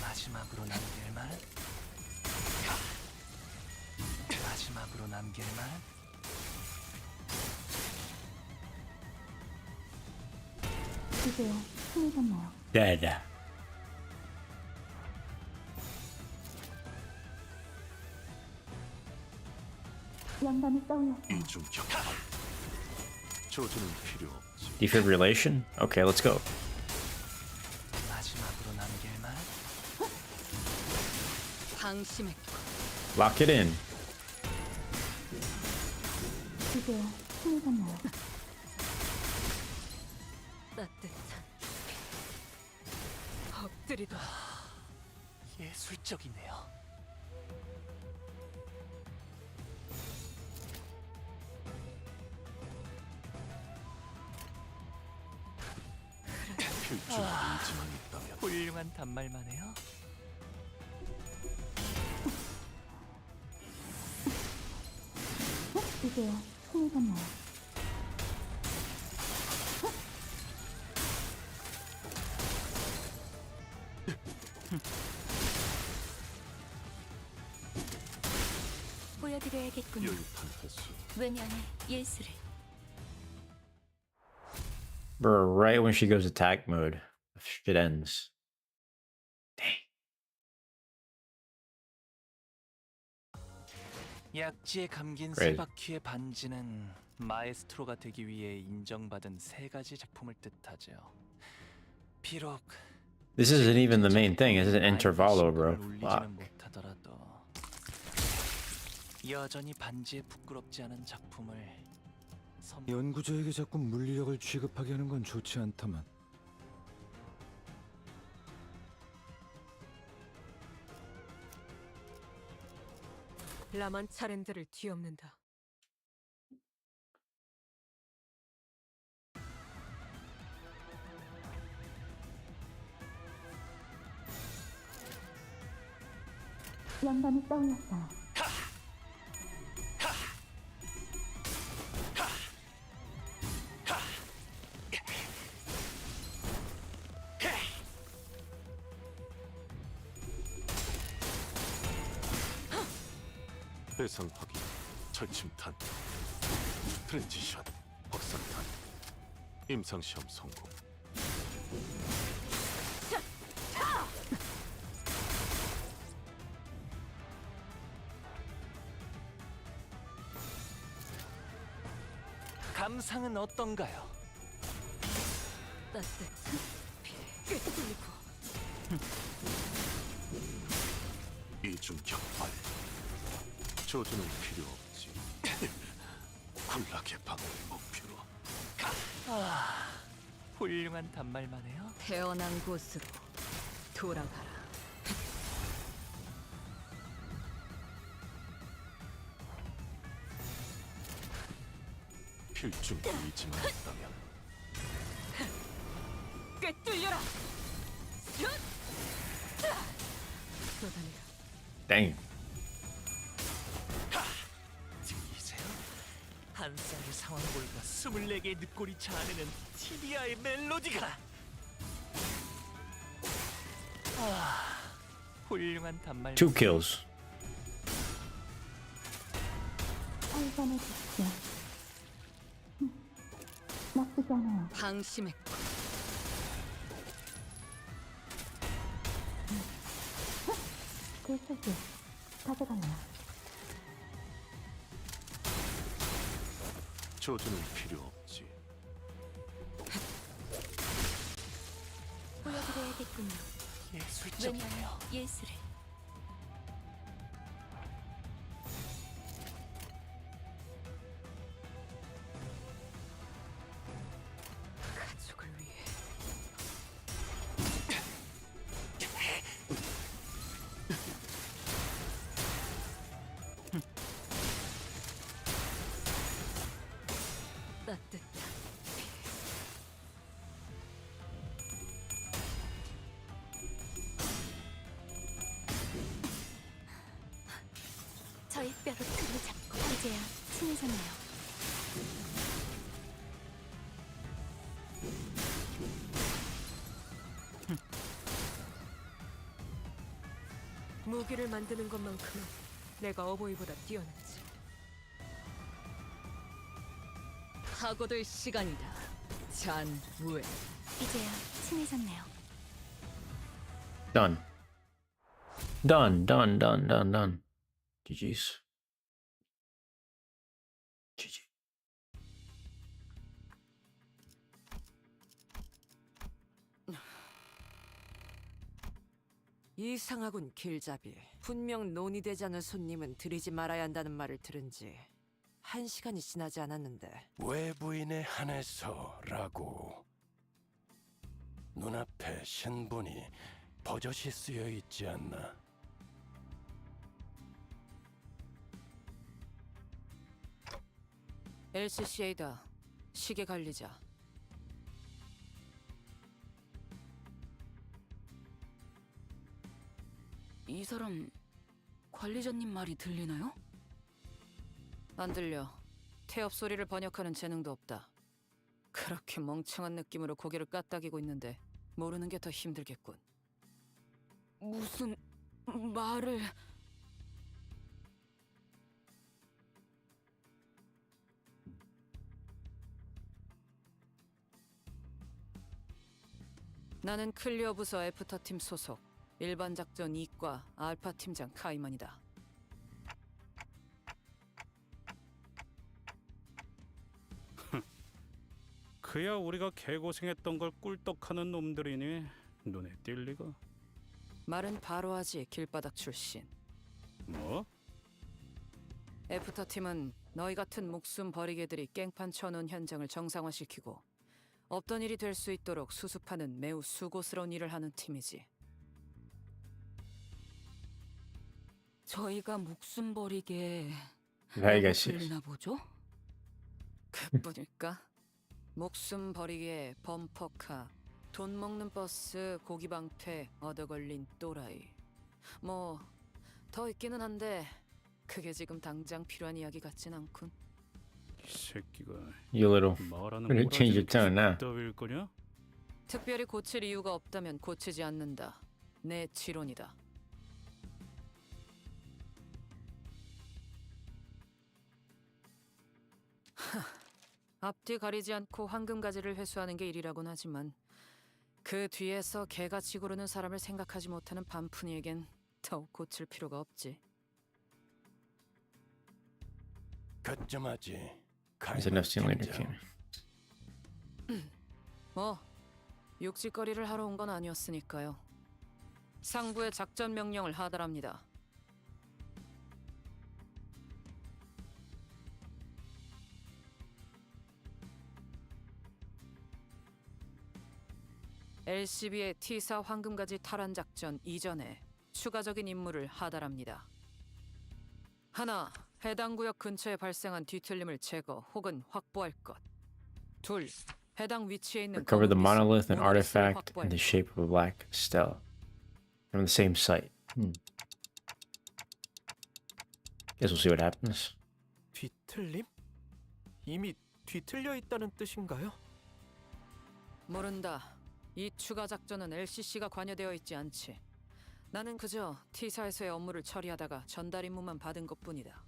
마지막으로 남길 말. 마지막으로 남길 말. 이제요. 힘이셨나요? Dead. 영감이 떠올랐어요. 이중 격발. 조주는 필요 없지. Defibrillation? Okay, let's go. 마지막으로 남길 말. 방심했고 Lock it in. 이제요. 힘이셨나요? 따뜻한 엎드리도 예술적이네요. 필중 의지만 있다면. 훌륭한 단말만 해요. 이제요. 힘이셨나요? 보여드려야겠군요. 여유탄 횟수. 외면의 예술을. Bro, right when she goes attack mode, shit ends. 약지에 감긴 Great. 세 바퀴의 반지는 마에스트로가 되기 위해 인정받은 세 가지 작품을 뜻하죠. 비록 This isn't even the main thing. This is an intervallo, bro. 울리지는 Fuck. 못하더라도 여전히 반지에 부끄럽지 않은 작품을 연구자에게 자꾸 물리력을 취급하게 하는 건 좋지 않다만. 라만 차렌드를 뒤엎는다. 영감이 떠올랐어요. 대상 확인. 절침탄. 트랜지션. 확산탄. 임상시험 성공. 감상은 어떤가요? 따뜻한 꿰뚫고 이중 격발. 조주는 필요 없지. 굴락의 방을 목표로. 훌륭한 단말만 해요. 태어난 곳으로 돌아가라. 필중 의지만 있다면. 꿰뚫려라. 쏟아내라. Dang. 들리세요? 한 쌍의 상황볼과 24개의 늑골이 자아내는 티비아의 멜로디가. 훌륭한 단말. 2 kills. 살살해 주십시오. 나쁘지 않아요. 방심했고 글쎄기 가져갈래요. 조주는 필요 없지. 보여드려야겠군요. 예술적이네요. 외면의 예술을. 가족을 위해 따뜻한 저의 뼈로 틈을 잡고 이제야 친해졌나요? 무기를 만드는 것만큼은 내가 어버이보다 뛰어났지. 하고들 시간이다. 잔무에. 이제야 친해졌네요. Done. Done. GG's. GG. 이상하군 길잡이. 분명 논의되지 않은 손님은 들이지 말아야 한다는 말을 들은 지 1시간이 지나지 않았는데. 외부인에 한해서라고. 눈앞에 신분이 버젓이 쓰여 있지 않나. LCCA다. 시계 관리자. 이 사람 관리자님 말이 들리나요? 안 들려. 태엽 소리를 번역하는 재능도 없다. 그렇게 멍청한 느낌으로 고개를 까딱이고 있는데 모르는 게 더 힘들겠군. 무슨 말을... 나는 클리어 부서 애프터팀 소속 일반 작전 2과 알파 팀장 카이만이다. 그야 우리가 개고생했던 걸 꿀떡하는 놈들이니 눈에 띌 리가. 말은 바로 하지. 길바닥 출신. 뭐? 애프터팀은 너희 같은 목숨 버리개들이 깽판 쳐놓은 현장을 정상화시키고 없던 일이 될 수 있도록 수습하는 매우 수고스러운 일을 하는 팀이지. 저희가 목숨 버리게 알겠지. 들리나 보죠? 그뿐일까? 목숨 버리게 범퍼카, 돈 먹는 버스, 고기 방패, 얻어 걸린 또라이. 뭐 더 있기는 한데 그게 지금 당장 필요한 이야기 같진 않군. 이 새끼가 You little. 말하는 Really change your tone now. 따위일 거냐? 특별히 고칠 이유가 없다면 고치지 않는다. 내 지론이다. 앞뒤 가리지 않고 황금가지를 회수하는 게 일이라곤 하지만 그 뒤에서 개같이 구르는 사람을 생각하지 못하는 반푼이에겐 더욱 고칠 필요가 없지. 그쯤하지. There's enough steam later, King. 뭐 육지거리를 하러 온 건 아니었으니까요. 상부의 작전 명령을 하달합니다. LCB의 T사 황금가지 탈환 작전 이전에 추가적인 임무를 하달합니다. 하나, 해당 구역 근처에 발생한 뒤틀림을 제거 혹은 확보할 것. 둘, 해당 위치에 있는 Recover the monolith and 모노리스를 artifact 확보할 in the 것. shape of a black stele from the same site. Guess we'll see what happens. 뒤틀림? 이미 뒤틀려 있다는 뜻인가요? 모른다. 이 추가 작전은 LCC가 관여되어 있지 않지. 나는 그저 T사에서의 업무를 처리하다가 전달 임무만 받은 것뿐이다.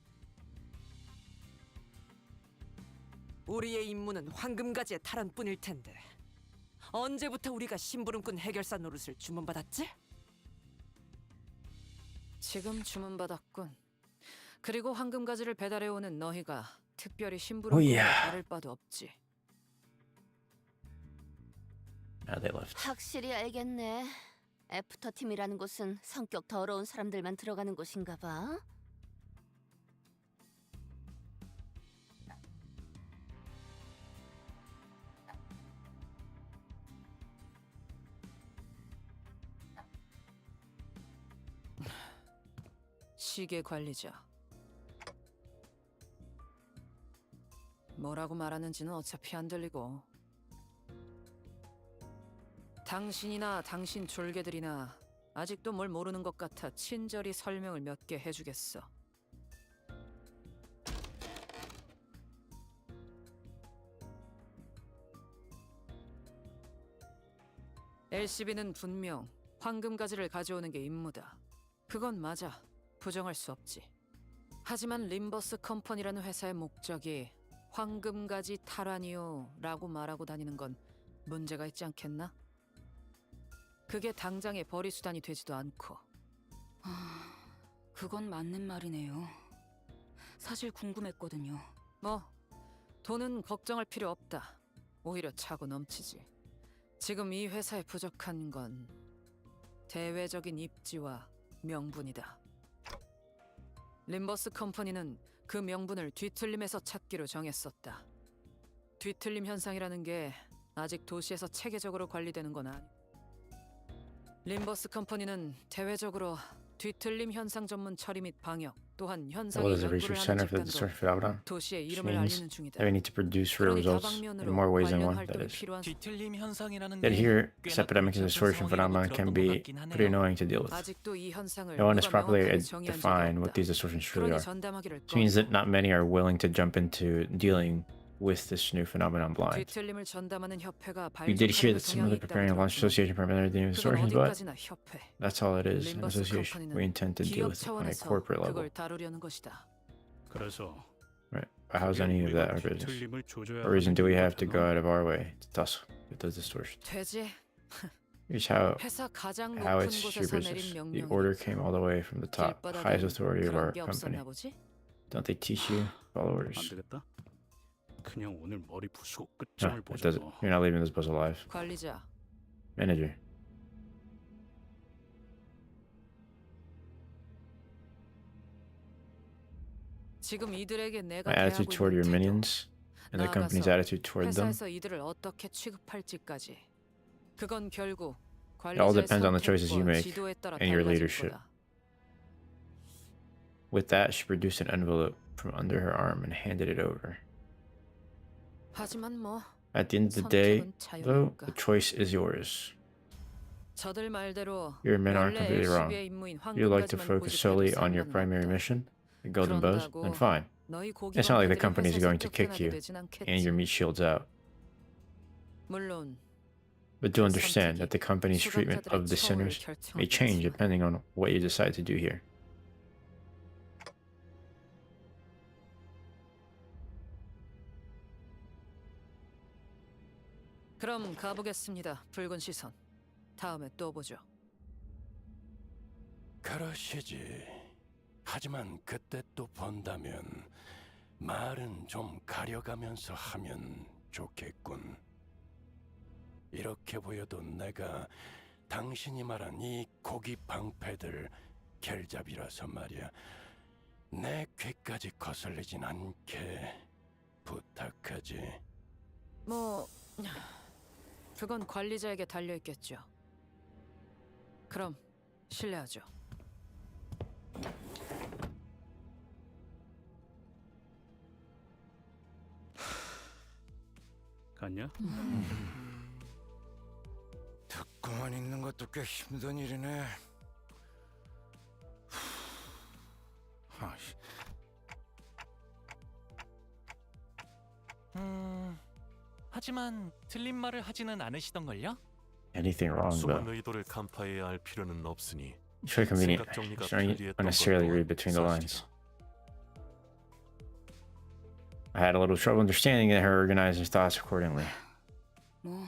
우리의 임무는 황금가지의 탈환뿐일 텐데 언제부터 우리가 심부름꾼 해결사 노릇을 주문받았지? 지금 주문받았군. 그리고 황금가지를 배달해오는 너희가 특별히 심부름꾼과 다를 바도 없지. Now they left. 확실히 알겠네. 애프터팀이라는 곳은 성격 더러운 사람들만 들어가는 곳인가 봐. 시계 관리자. 뭐라고 말하는지는 어차피 안 들리고. 당신이나 당신 졸개들이나 아직도 뭘 모르는 것 같아 친절히 설명을 몇 개 해주겠어. LCB는 분명 황금가지를 가져오는 게 임무다. 그건 맞아. 부정할 수 없지. 하지만 림버스 컴퍼니라는 회사의 목적이 황금가지 탈환이요라고 말하고 다니는 건 문제가 있지 않겠나? 그게 당장의 벌이 수단이 되지도 않고. 그건 맞는 말이네요. 사실 궁금했거든요. 뭐 돈은 걱정할 필요 없다. 오히려 차고 넘치지. 지금 이 회사에 부족한 건 대외적인 입지와 명분이다. 림버스 컴퍼니는 그 명분을 뒤틀림에서 찾기로 정했었다. 뒤틀림 현상이라는 게 아직 도시에서 체계적으로 관리되는 건 아니. 림버스 컴퍼니는 대외적으로 뒤틀림 현상 전문 처리 및 방역, 또한 현상의 Well, there's a 연구를 research 하는 center for the 집단으로 source phenomenon, 도시의 which 이름을 means 알리는 중이다. that we need to produce real 그러니 results in 다방면으로 more ways than 관련 one. That 활동이 is. 필요한 뒤틀림 현상이라는 Yet 게 here, 꽤나 this epidemic is a 골치 source 아픈 and 상황이라고 phenomenon can 들었던 것 be 같긴 pretty 하네요. annoying to deal with. 아직도 이 현상을 No one has 누가 properly 명확하게 정의한 적이 defined what 없다. these distortions truly 그러니 are. 전담하기를 This means that 꺼려. not many are willing to jump into dealing with this new phenomenon blind. 뒤틀림을 전담하는 협회가 We did hear 발족하려는 that some of the 성향이 preparing a 있다고 launch 들었지만 association for the 그건 distortions, but 어디까지나 협회. that's all it is, an 림버스 association. We 컴퍼니는 intend to deal 기업 with it on a 차원에서 corporate level. 그걸 다루려는 것이다. 그래서 Right. But how's any of that our business? 뒤틀림을 조져야 What reason do we 하는 have to 이유가 go out of our way to tussle with those distortions? 되지. Here's 회사 가장 how 높은 it's your 곳에서 business. 내린 The 명령이 order came all the way from the top, highest authority of our 그런 게 company. 없었나 보지? Don't they teach you? Follow 안 orders. 되겠다. 그냥 오늘 머리 부수고 No, 끝장을 it 보자. doesn't. You're not leaving this bus alive. 관리자. Manager. 지금 이들에게 내가 My attitude 대하고 toward your 있는 태도, minions and the company's 나아가서 attitude toward them. 회사에서 이들을 어떻게 취급할지까지. 그건 결국 It all 관리자의 depends on the choices you 선택과 make 지도에 따라 and your 달라질 leadership. 거다. With that, she produced an envelope from under her arm and handed it over. 하지만 뭐 At the end of the day, 선택은 though, 자유니까. the choice is yours. 저들 말대로 Your men aren't 원래 completely wrong. LCB의 임무인 You'd like to 황금까지만 focus 고집해도 solely on your 상관은 primary 없다. mission, the golden bows, 그런다고 then fine. 너희 It's not like the 고기만 company's 회사에서 going to kick 쫓겨나게 you 되진 않겠지. and your meat shields out. 물론 But do understand that the company's treatment of the 수감자들의 sinners 처우를 may change depending on what you decide to do here. 그럼 가보겠습니다. 붉은 시선. 다음에 또 보죠. 그러시지. 하지만 그때 또 본다면 말은 좀 가려가면서 하면 좋겠군. 이렇게 보여도 내가 당신이 말한 이 고기 방패들 결잡이라서 말이야. 내 귀까지 거슬리진 않게 부탁하지. 뭐 그건 관리자에게 달려 있겠죠. 그럼 실례하죠. 갔냐? 듣고만 있는 것도 꽤 힘든 일이네. 아이씨. 하지만 틀린 말을 하지는 않으시던걸요? Anything wrong, 숨은 though. 의도를 간파해야 할 필요는 없으니 It's very convenient. 생각 정리가 You don't 편리했던 unnecessarily 것도 read between the 사실이다. lines. I had a little trouble understanding that her organizing thoughts accordingly. 뭐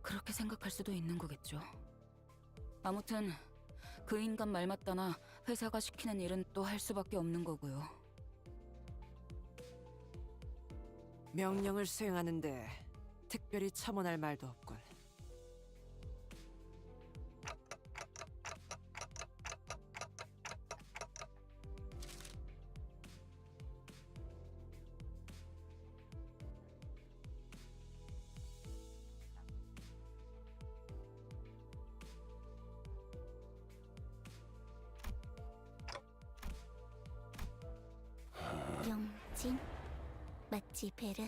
그렇게 생각할 수도 있는 거겠죠. 아무튼 그 인간 말 맞다나 회사가 시키는 일은 또 할 수밖에 없는 거고요. 명령을 수행하는데 특별히 첨언할 말도 없군. 용진 맞지 베르?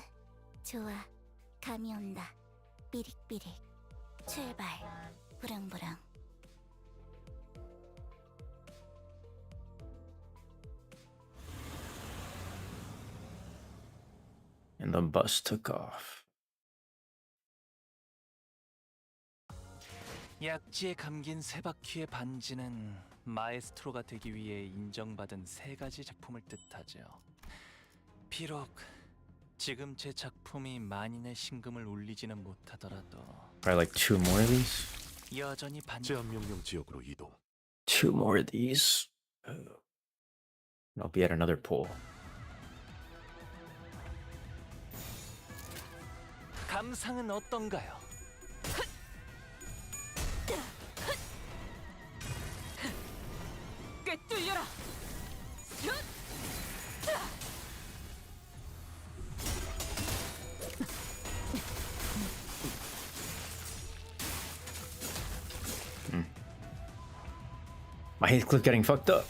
좋아 감이 온다. 삐릭삐릭 출발 부릉부릉. And the bus took off. 약지에 감긴 세 바퀴의 반지는 마에스트로가 되기 위해 인정받은 3가지 작품을 뜻하죠. 비록 지금 제 작품이 만인의 신금을 울리지는 못하더라도 Probably like 2 more of these. 여전히 제한 명령 지역으로 이동. 2 more of these. Oh. I'll be at another pool. 감상은 어떤가요? 꿰뚫려라. My Heathcliff getting fucked up.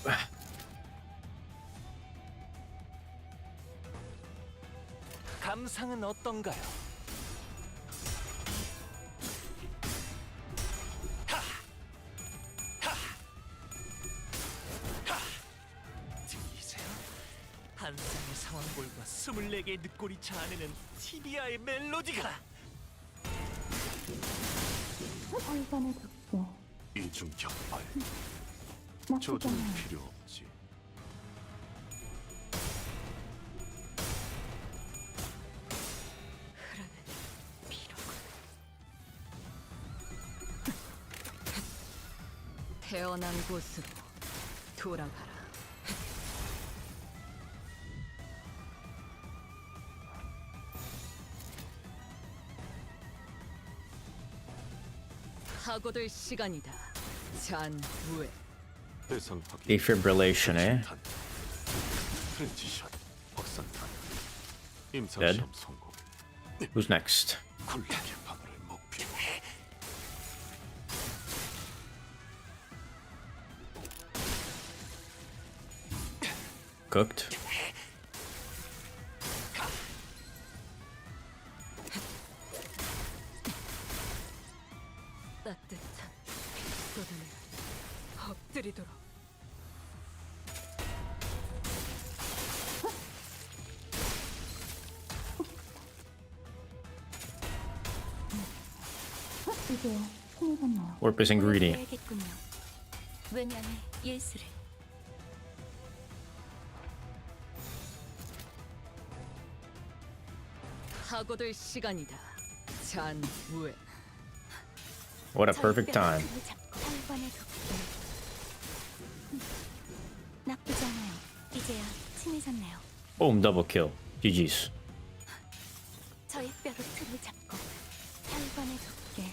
감상은 어떤가요? 들리세요? 한 쌍의 상황볼과 24개의 늑골이 자아내는 티비아의 멜로디가 살관의 득세. 이중격발. 나쁘지 조준 않아요. 필요 없지. 태어난 곳으로 돌아가라. 하고들 시간이다. 잔후에. 대상 확인. Defibrillation, eh? 트랜지션. 확산탄. Dead. 임상시험 성공. Who's next? 굴락의 방어를 목표. Cooked. 따뜻한 쏟아내 엎드리도록. 이제 힘이겠네요. Orpus ingredient. 보여야겠군요. 외면의 예술을. 하고들 시간이다. 잔후에. What a perfect time. 살관의 득세. 나쁘지 않아요. 이제야 친해졌네요. Boom, double kill. GG's. 저의 뼈로 틀을 잡고 살관의 득세.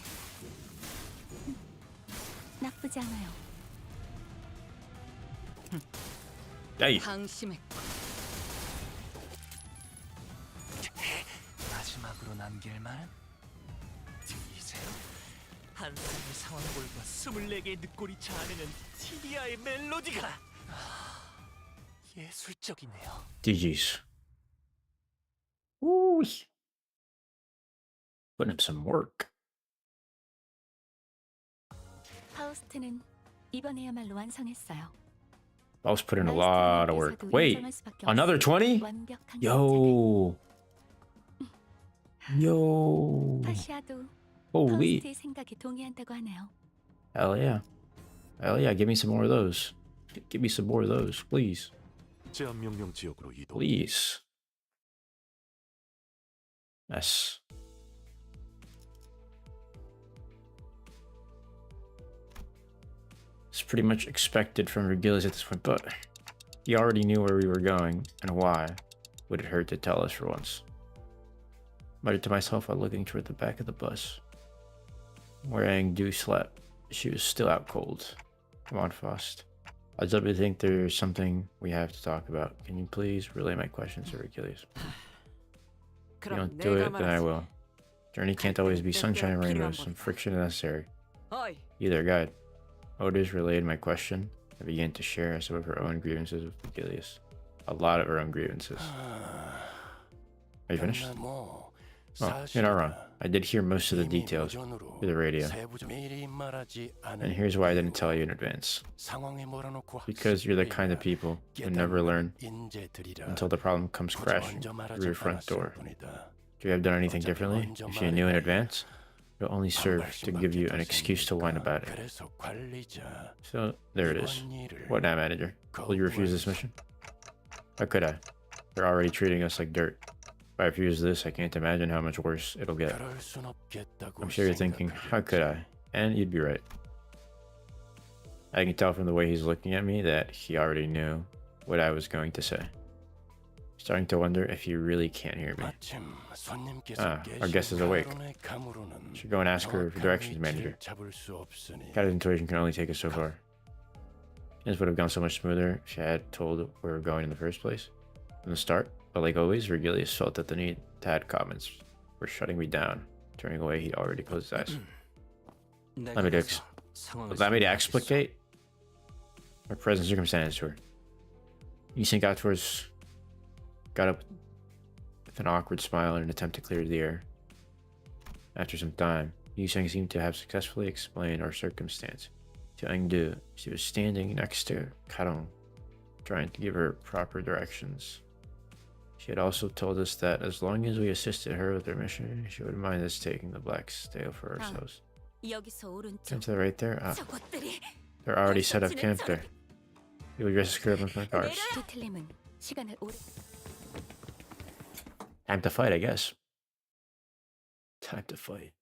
나쁘지 않아요. Hey. 방심했고. 마지막으로 남길 말은 들리세요? 한 쌍의 상황볼과 24개의 늑골이 자아내는 티비아의 멜로디가 예술적이네요. GG's. Woo. Putting up some work. 파우스트는 이번에야말로 완성했어요. I was putting a lot of work. Wait, another 20? Yo. Yo. 파시아도 Holy. 파우스트의 생각에 동의한다고 하네요. Hell yeah. Hell yeah, give me some more of those. Give me some more of those, please. 제한 명령 지역으로 이동. Please. Yes. It's pretty much expected from Vergilius at this point, but he already knew where we were going and why. Would it hurt to tell us for once? Muttered to myself while looking toward the back of the bus. Where Angdu slept. She was still out cold. Come on, Faust. I'd love to think there's something we have to talk about. Can you please relay my questions to Vergilius? If you don't do it, then I will. Journey can't always be sunshine and rainbows. Some friction is necessary. Either guide. Outis relayed my question and began to share some of her own grievances with Vergilius. A lot of her own grievances. Are you finished? Oh, you're not wrong. I did hear most of the details through the radio. And here's why I didn't tell you in advance. Because you're the kind of people who never learn until the problem comes crashing through your front door. Could you have done anything differently if you knew in advance? It'll only serve to give you an excuse to whine about it. 그래서 관리자. So, there it is. What now, manager? Will you refuse this mission? How could I? They're already treating us like dirt. If I refuse this, I can't imagine how much worse it'll get. 그럴 순 없겠다고 I'm sure you're thinking, how could I? And you'd be right. I can tell from the way he's looking at me that he already knew what I was going to say. Starting to wonder if he really can't hear me. Our guest is awake. Should go and ask her for directions, manager. Guided intuition can only take us so far. Things would have gone so much smoother if she had told where we were going in the first place. From the start, but like always, Regulus felt that the need to add comments were shutting me down. Turning away, he'd already closed his eyes. Allow me to explicate our present circumstance to her. Ethan got up with an awkward smile in an attempt to clear the air. After some time, Yuseng seemed to have successfully explained our circumstance. To Engdu, she was standing next to Karong, trying to give her proper directions. She had also told us that as long as we assisted her with her mission, she wouldn't mind us taking the black stale for ourselves. Turn to the right there. Ah, they're already set up camp there. You will dress curve with my cars. Time to fight, I guess. Time to fight.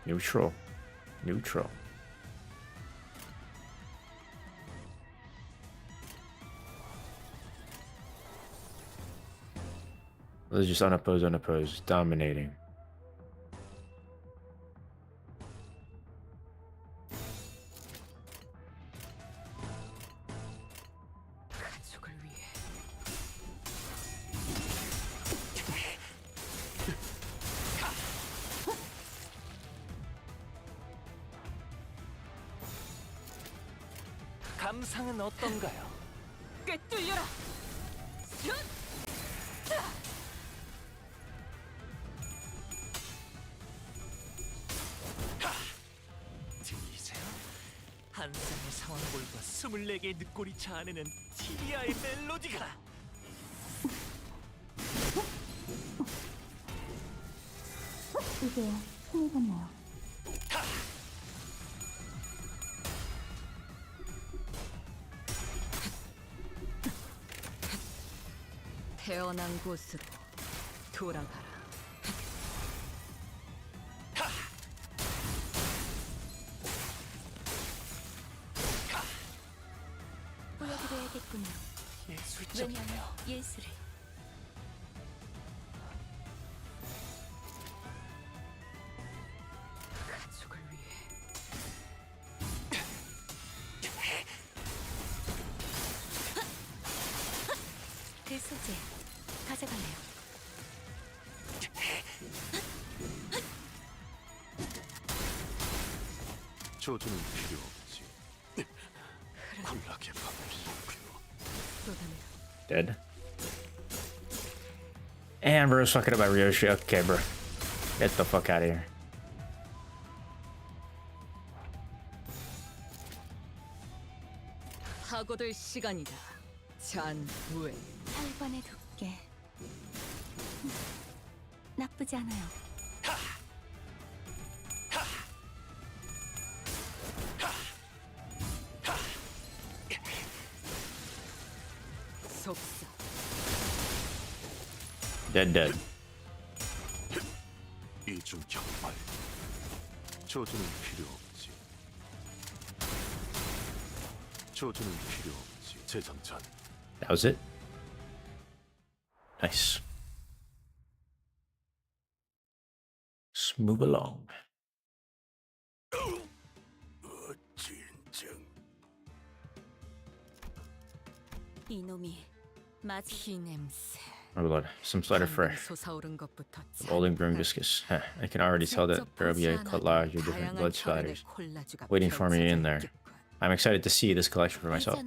Neutral. Neutral. Let's just unopposed, dominating. 감상은 어떤가요? 꿰뚫려라. 들리세요? 한 쌍의 상황볼과 24개의 늑골이 자아내는 티리아의 멜로디가. 이게 힘이 갔나요? 태어난 곳으로 돌아가라. 보여드려야겠군요. 왜냐하면 예술을. 가족을 위해. 그 소재 가져가네요. 조준은 필요 없지. 굴락의 밥을 Dead. And bro's fucking about Ryoshu. Okay, bro. Get the fuck out of here. 하고들 시간이다. 잔후에. 혈관에 돋게. 나쁘지 않아요. 속사. Dead. 이중 격발. 조준은 필요 없지. 조준은 필요 없지. 재정전. That was it. Nice. Let's move along. 이놈이 피 냄새. Oh lord, some slighter fry. 솟아오른 것부터 Golden growing viscous. I can already tell that there will be a collage of different blood splatters waiting for me in there. I'm excited to see this collection for myself.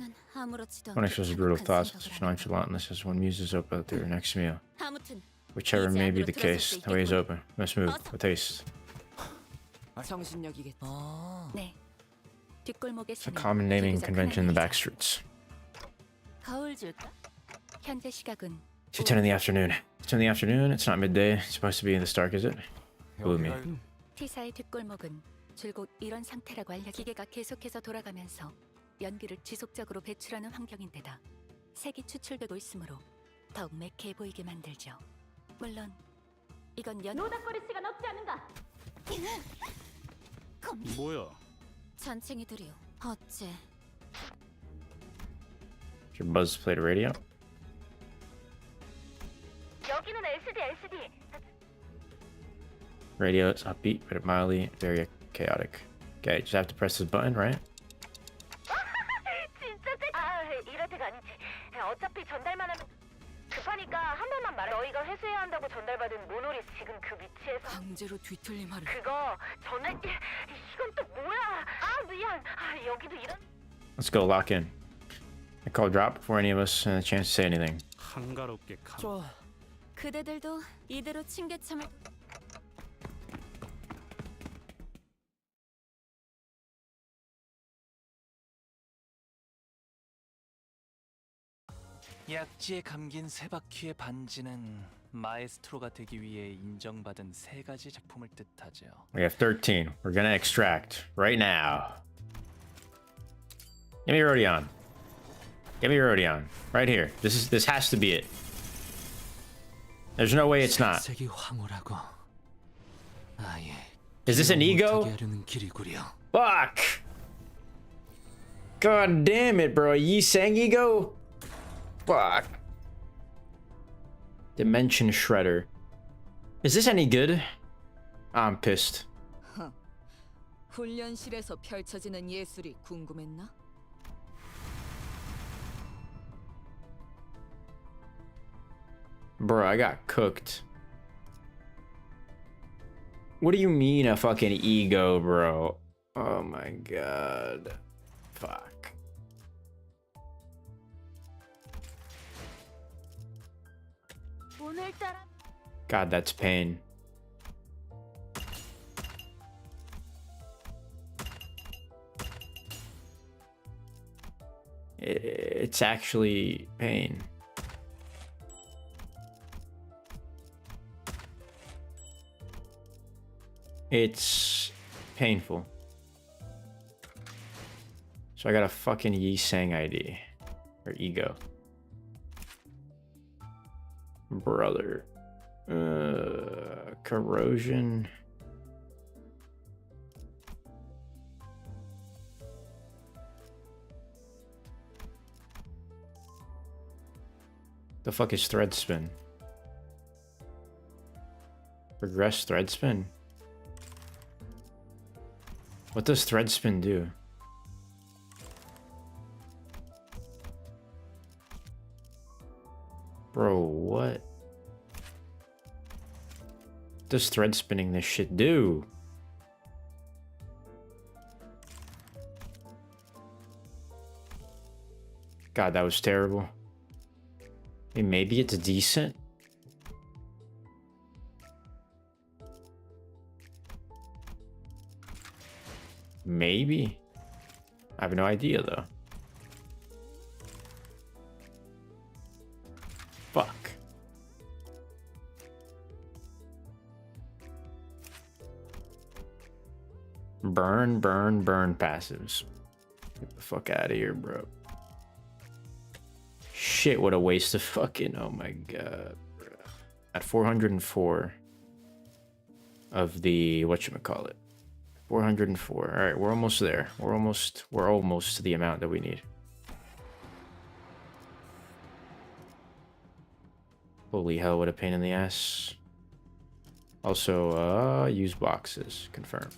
Don't express brutal thoughts with such nonchalantness as one muses up at their next meal. Whichever may be the case, the way is open. Let's move with haste. 네. 뒷골목에 It's a common naming convention in the backstreets. 거울 줄까? 현재 시각은 2:10 in the afternoon. It's in the afternoon. It's not midday. It's supposed to be in the Stark, is it? Blew me. T사의 뒷골목은 줄곧 이런 상태라고 기계가 계속해서 돌아가면서 연기를 지속적으로 배출하는 환경인데다 색이 추출되고 있으므로 더욱 매캐해 보이게 만들죠. 물론 이건 노닥거릴 시간 없지 않은가? 뭐야? 잔챙이들이요. 어째? Should Buzz play the radio? 여기는 LCD. Radio is upbeat, but mildly very chaotic. Okay, just have to press this button, right? 이럴 때가 아니지. 어차피 전달만 하면 급하니까 한 번만 말해. 너희가 회수해야 한다고 전달받은 모노리스 지금 그 위치에서 강제로 뒤틀림하려. 그거 전달 이건 또 뭐야? 미안. 여기도 이런. Let's go lock in. I call drop before any of us had a chance to say anything. 한가롭게 가. 좋아. 그대들도 이대로 침개참을. 약지에 감긴 세 바퀴의 반지는 마에스트로가 되기 위해 인정받은 세 가지 작품을 뜻하죠. We have 13. We're gonna extract right now. Give me Rodion. Give me Rodion. Right here. This has to be it. There's no way it's not. 색이 황홀하고 아예 Is this an ego? Fuck! God damn it, bro. Yi Sang ego? Fuck. Dimension Shredder. Is this any good? I'm pissed. 훈련실에서 펼쳐지는 예술이 궁금했나? Bro, I got cooked. What do you mean a fucking ego, bro? Oh my god. Fuck. God, that's pain. It's actually pain. It's painful. So I got a fucking Yi Sang ID. Or ego. Brother. Corrosion. The fuck is thread spin? Regress thread spin? What does thread spin do? Bro, what does thread spinning this shit do? God, that was terrible. Hey, maybe it's decent. Maybe. I have no idea though. Fuck. Burn, burn, burn passives. Get the fuck out of here, bro. Shit, what a waste of fucking, oh my god, bro. At 404 of the, whatchamacallit. 404. All right, we're almost there. We're almost to the amount that we need. Holy hell, what a pain in the ass. Also, use boxes. Confirm.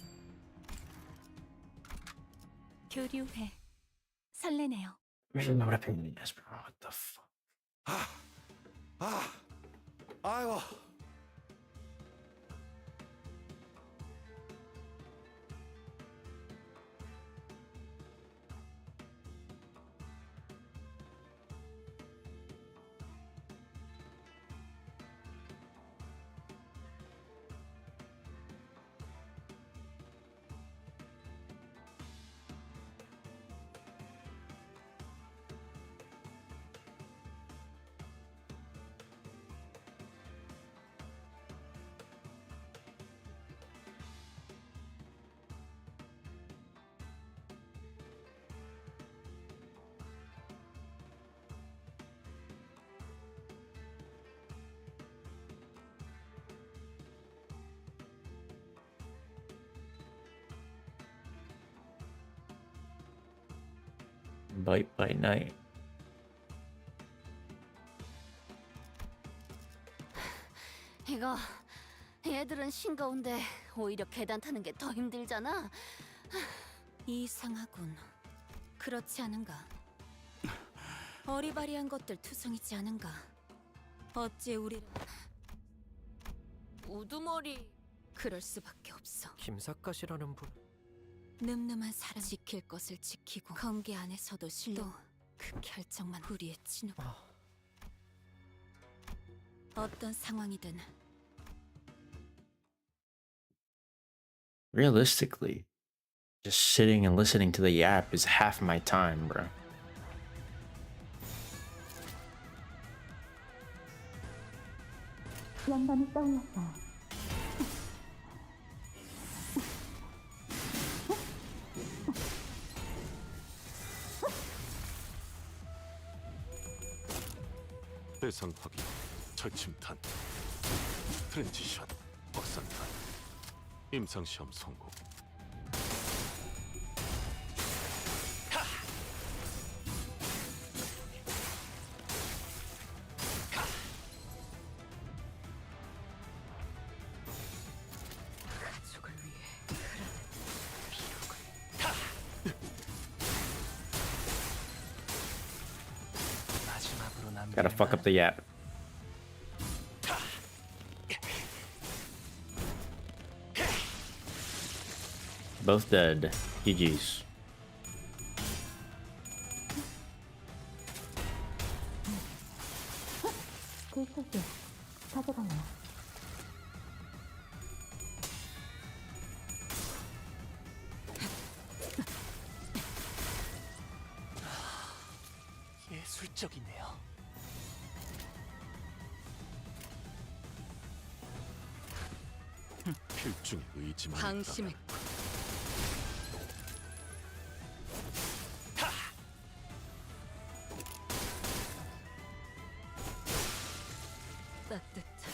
교류해. 설레네요. Man, what a pain in the ass, bro. What the fuck? 아이고. Bite by night. 이거 얘들은 싱거운데 오히려 계단 타는 게 더 힘들잖아. 이상하군. 그렇지 않은가? 어리바리한 것들 투성이지 않은가? 어찌 우리를 우두머리. 그럴 수밖에 없어. 김삿갓이라는 분. 늠름한 사람 지킬 것을 지키고 검계 안에서도 실로 그 결정만 우리의 진우. 어떤 상황이든 Realistically, just sitting and listening to the yap is half my time, bro. 양반이 떠올랐어요. 대상 확인, 절침탄, 트랜지션, 확산탄, 임상시험 성공. 가족을 위해 마지막으로 남긴 Gotta fuck up the yap. Both dead. GG's. Quixote, 가져가요. 예술적이네요. 필중의 의지만 있다. 방심했고 따뜻한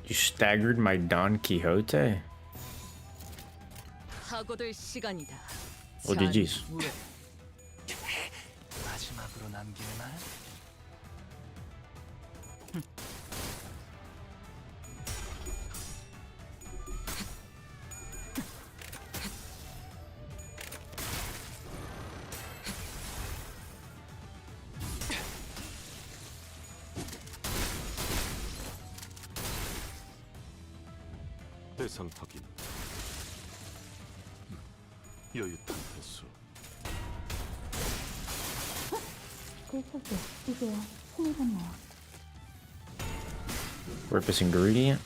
You staggered my Don Quixote? 하고들 시간이다. Oh, GG's. 마지막으로 남길 말? 대상 확인. 여유탄 회수. Quixote, 이제야 힘이 갔나요? Purpose ingredient.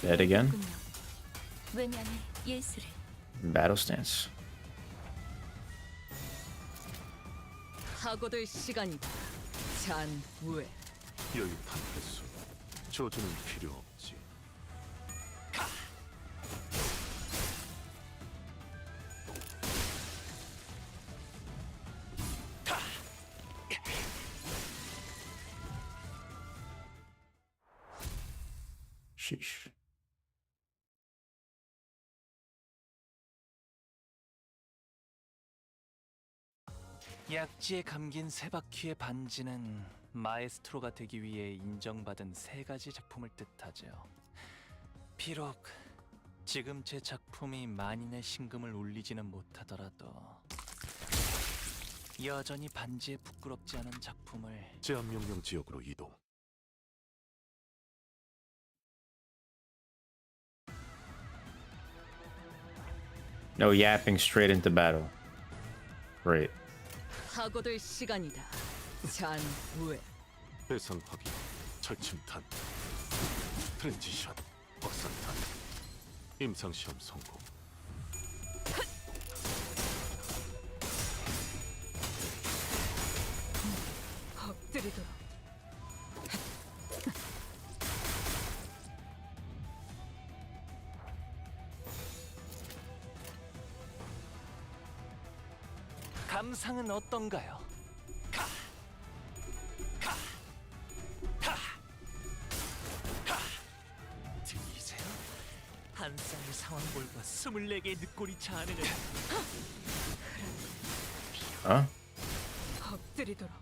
Dead again. 외면의 예술을 Battle stance. 하고들 시간이다. 잔후회. 여유탄 회수. 저주는 필요 없지. Sheesh. 약지에 감긴 세 바퀴의 반지는 마에스트로가 되기 위해 인정받은 세 가지 작품을 뜻하죠. 비록 지금 제 작품이 만인의 신금을 울리지는 못하더라도 여전히 반지에 부끄럽지 않은 작품을 제한 명령 지역으로 이동. No yapping straight into battle. Great. 하고들 시간이다. 잔후회. 대상 확인, 절침탄, 트랜지션, 확산탄, 임상시험 성공. 엎드리도록. 감상은 어떤가요? 들리세요? 한 쌍의 상황볼과 24개의 늑골이 자아내는 Huh? 엎드리도록.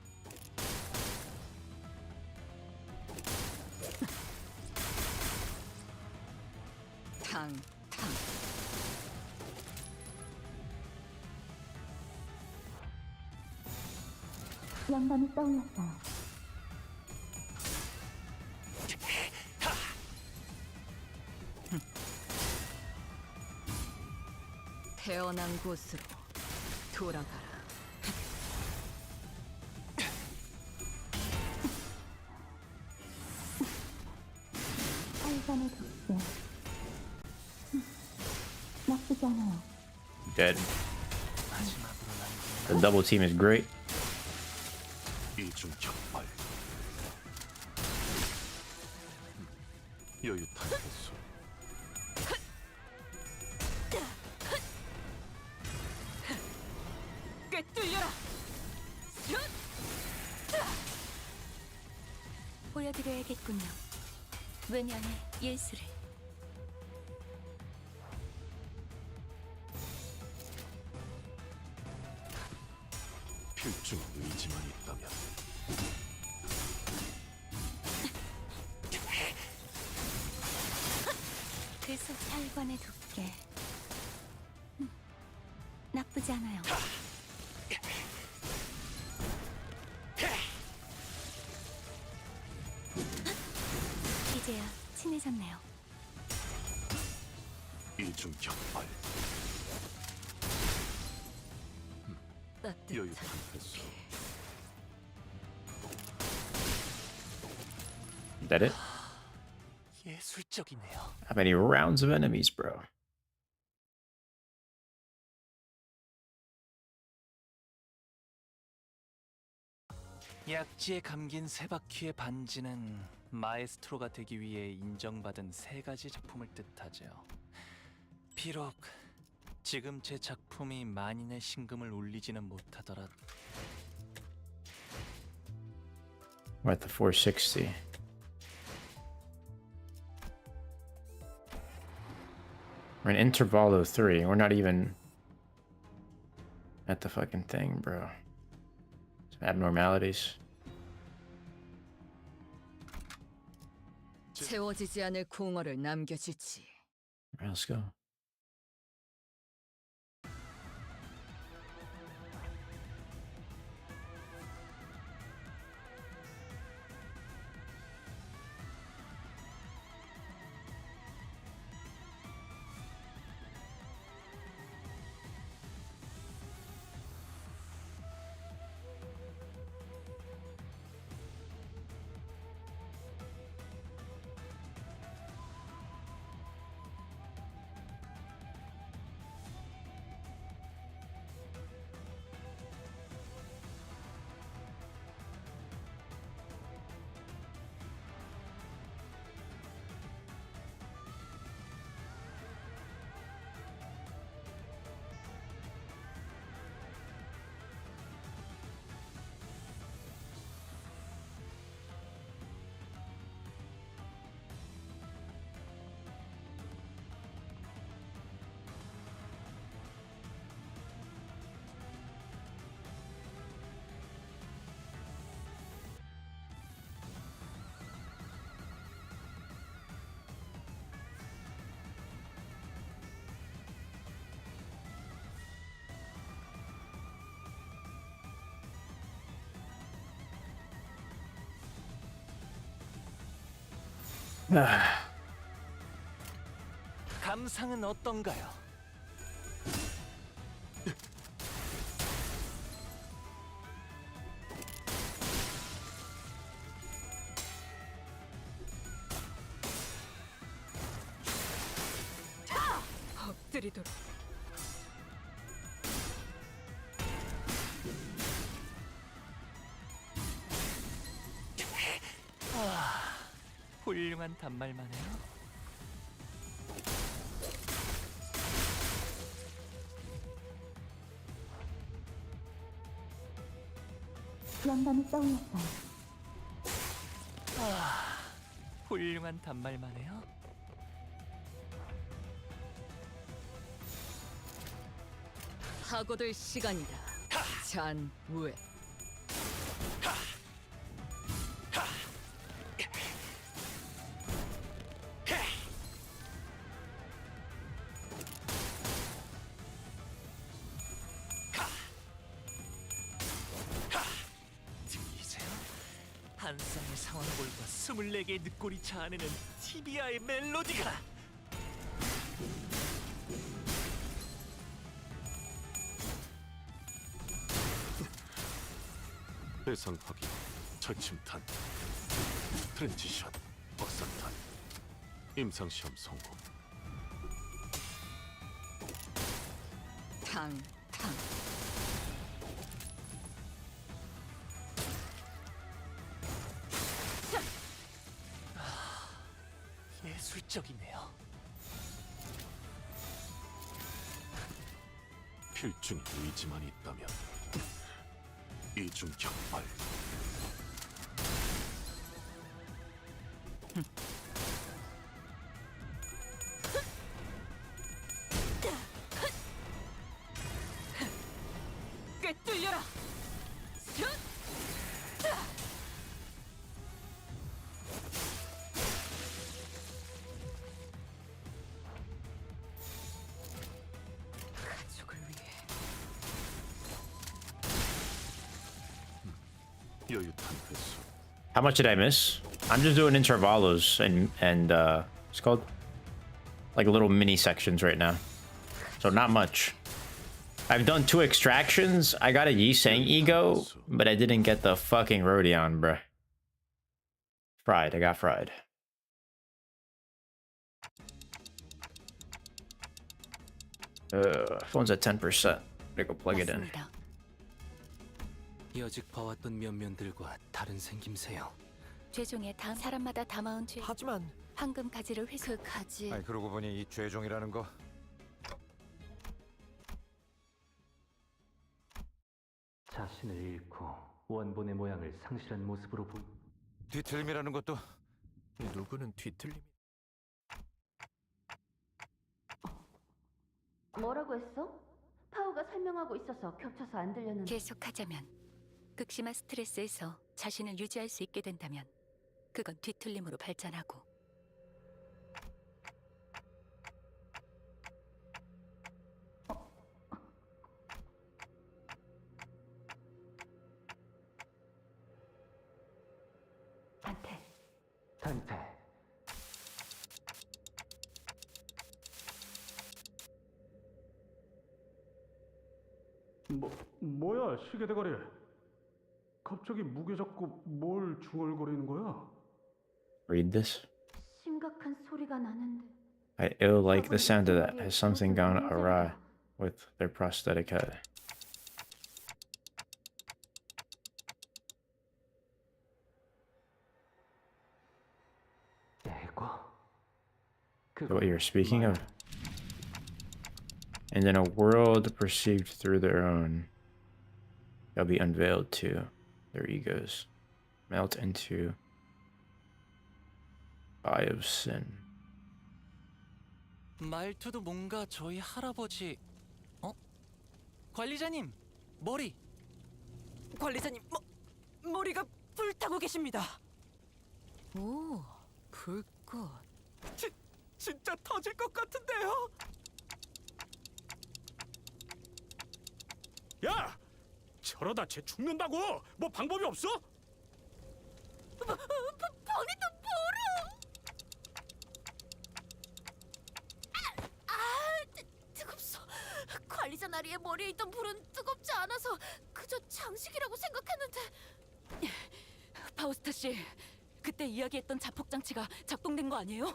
탕. 영감이 떠올랐어요. 태어난 곳으로 돌아가라. 살간의 독재. 나쁘지 않아요. Dead. The double team is great. 이중 격발. 여유탄 횟수. 꿰뚫려라. 보여드려야겠군요. 외면의 예술을. 필중 의지만 있다면 그래서 살관의 두께. 나쁘지 않아요. 이제야 친해졌네요. 이중 격발. 여유탄 횟수. Is that it? 예술적이네요. How many rounds of enemies, bro? 약지에 감긴 세 바퀴의 반지는 마에스트로가 되기 위해 인정받은 세 가지 작품을 뜻하죠. 비록 지금 제 작품이 만인의 신금을 울리지는 못하더라도 We're at the 460. We're in intervalo 3. We're not even at the fucking thing, bro. Some abnormalities. 채워지지 않을 공허를 남겨주지. Alright, let's go. 감상은 어떤가요? 엎드리도록. 훌륭한 단말만 해요. 영감이 떠올랐어요. 훌륭한 단말만 해요. 하고들 시간이다. 잔왜 들리세요? 한 쌍의 상황볼과 24개의 늑골이 자아내는 티비아의 멜로디가 대상 확인, 철침탄, 트랜지션, 박사탄, 임상시험 성공. 탕탕 예술적이네요. 필중의 의지만 있다면 이중 격발. 꿰뚫려라. 가족을 위해 여유탄 회수. How much did I miss? I'm just doing intervalos and it's called like little mini sections right now. So not much. I've done 2 extractions. I got a Yi Sang ego, but I didn't get the fucking Rodion, bruh. Fried. I got fried. Phone's at 10%. Gotta go plug it in. 여직 봐왔던 면면들과 다른 생김새요. 죄종의 다음 사람마다 담아온 죄. 하지만 황금 가지를 회수. 그 가지. 아니 그러고 보니 이 죄종이라는 거 자신을 잃고 원본의 모양을 상실한 모습으로 보. 뒤틀림이라는 것도 누구는 뒤틀림? 뭐라고 했어? 파우가 설명하고 있어서 겹쳐서 안 들렸는데. 계속하자면 극심한 스트레스에서 자신을 유지할 수 있게 된다면 그건 뒤틀림으로 발전하고 단테. 뭐야 시계 대가리. 갑자기 무게 잡고 뭘 중얼거리는 거야? Read this. 심각한 소리가 나는데. I ill like the sound of that. Has something gone awry with their prosthetic head? Is that what you're speaking of? And in a world perceived through their own, they'll be unveiled too. Their egos melt into eye of sin. 말투도 뭔가 저희 할아버지. 관리자님 머리. 관리자님 머리가 불타고 계십니다. 오, 불꽃. 진짜 터질 것 같은데요? 야! 저러다 쟤 죽는다고! 뭐 방법이 없어? bonito puro. 뜨겁소. 관리자 나리의 머리에 있던 불은 뜨겁지 않아서 그저 장식이라고 생각했는데. 파우스타 씨, 그때 이야기했던 자폭 장치가 작동된 거 아니에요?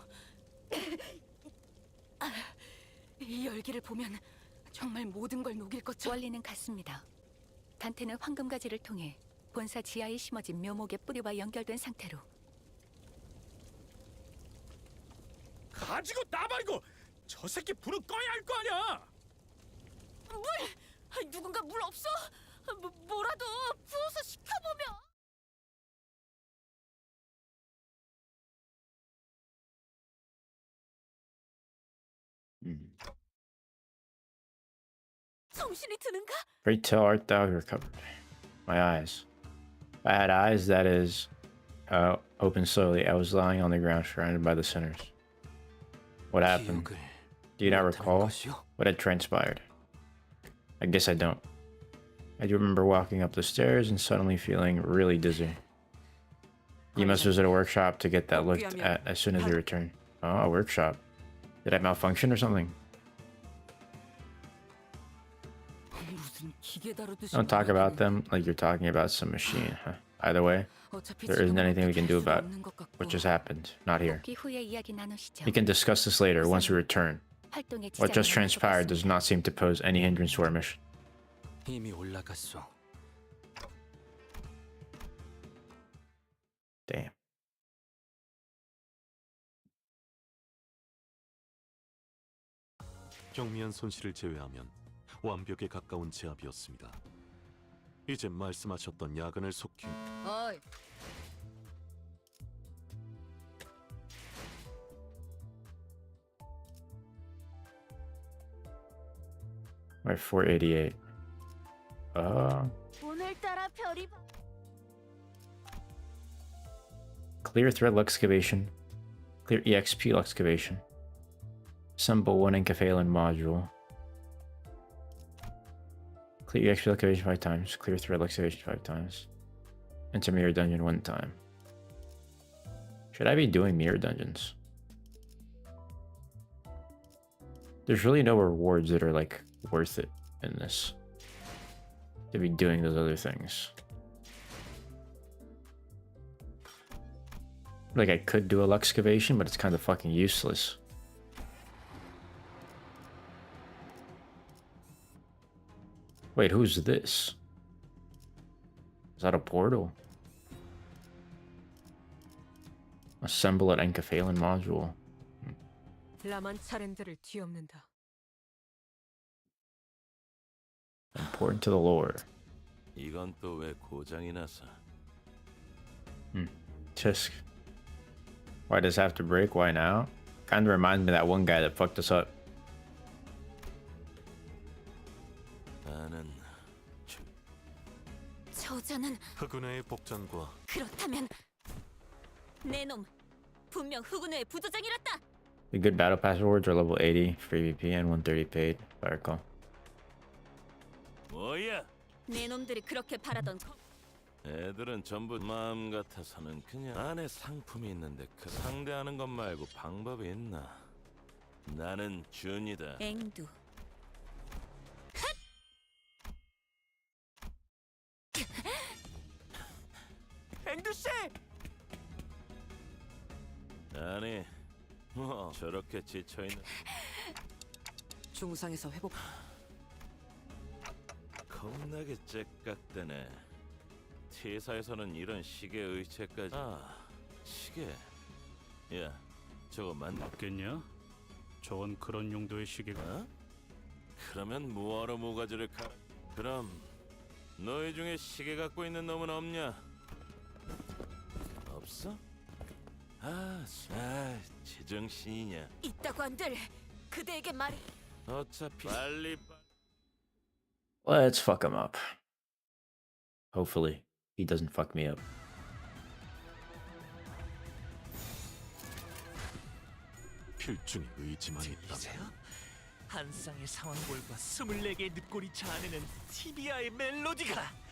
이 열기를 보면 정말 모든 걸 녹일 것처럼. 원리는 같습니다. 단테는 황금 가지를 통해 본사 지하에 심어진 묘목의 뿌리와 연결된 상태로 가지고 나발이고 저 새끼 불은 꺼야 할 거 아니야. 물! 누군가 물 없어? 뭐라도 부어서 시켜보면. 정신이 드는가? Great tale art thou recovered. My eyes. If I had eyes, that is, open slowly. I was lying on the ground surrounded by the sinners. What happened? Do you not recall what had transpired? I guess I don't. I do remember walking up the stairs and suddenly feeling really dizzy. You must visit a workshop to get that looked at as soon as you return. Oh, a workshop. Did I malfunction or something? Don't talk about them like you're talking about some machine, huh? Either way, there isn't anything we can do about what just happened. Not here. We can discuss this later once we return. What just transpired does not seem to pose any hindrance to our mission. 이미 올라갔어. Damn. 경미한 손실을 제외하면 완벽에 가까운 제압이었습니다. 이제 말씀하셨던 야근을 속히 어이. We're 488. 오늘따라 별이 Clear thread excavation. Clear EXP excavation. Assemble one encaphalon module. Clear EXP excavation 5 times. Clear thread excavation 5 times. Enter mirror dungeon 1 time. Should I be doing mirror dungeons? There's really no rewards that are like worth it in this to be doing those other things. Like I could do a excavation, but it's kind of fucking useless. Wait, who's this? Is that a portal? Assemble an encaphalon module. 라만 차렌들을 뒤엎는다. Important to the lore. 이건 또 왜 고장이 나서? Tisk. Why does it have to break? Why now? Kind of reminds me of that one guy that fucked us up. 나는 저자는 흑은혜의 복장과 그렇다면 내 놈 분명 흑운의 부조장이었다. The good battle pass rewards are level 80 free VP and 130 paid. If I recall. 뭐야? 내 놈들이 그렇게 바라던 애들은 전부 마음 같아서는 그냥 안에 상품이 있는데 그 상대하는 것 말고 방법이 있나? 나는 준이다. 앵두. 앵두 씨! 아니, 뭐 저렇게 지쳐 있는. 중상에서 회복. 겁나게 째깍대네. T사에서는 이런 시계 의체까지. 아, 시계. 야, 저거 맞겠냐? 저건 그런 용도의 시계가. 어? 그러면 뭐하러 모가지를 그럼 너희 중에 시계 갖고 있는 놈은 없냐? 없어? 제정신이냐? 있다고 한들 그대에게 말해. 어차피 빨리. Let's fuck him up. Hopefully, he doesn't fuck me up. 필중의 의지만 있다. 한 쌍의 상황볼과 24개의 늑골이 자아내는 티비아의 멜로디가.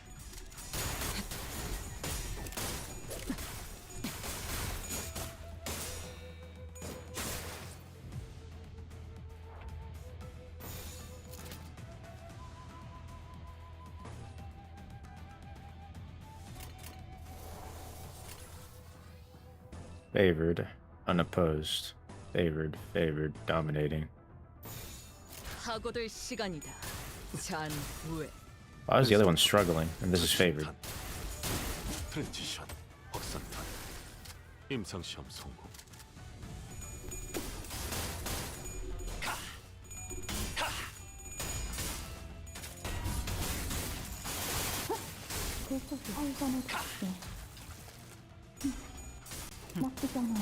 Favored, unopposed. Favored, favored, dominating. 하고들 시간이다. 잔후에. Why is the other one struggling? And this is favored. 트랜지션, 확산탄, 임상시험 성공. 계속 살관을 줄게. 나쁘지 않아.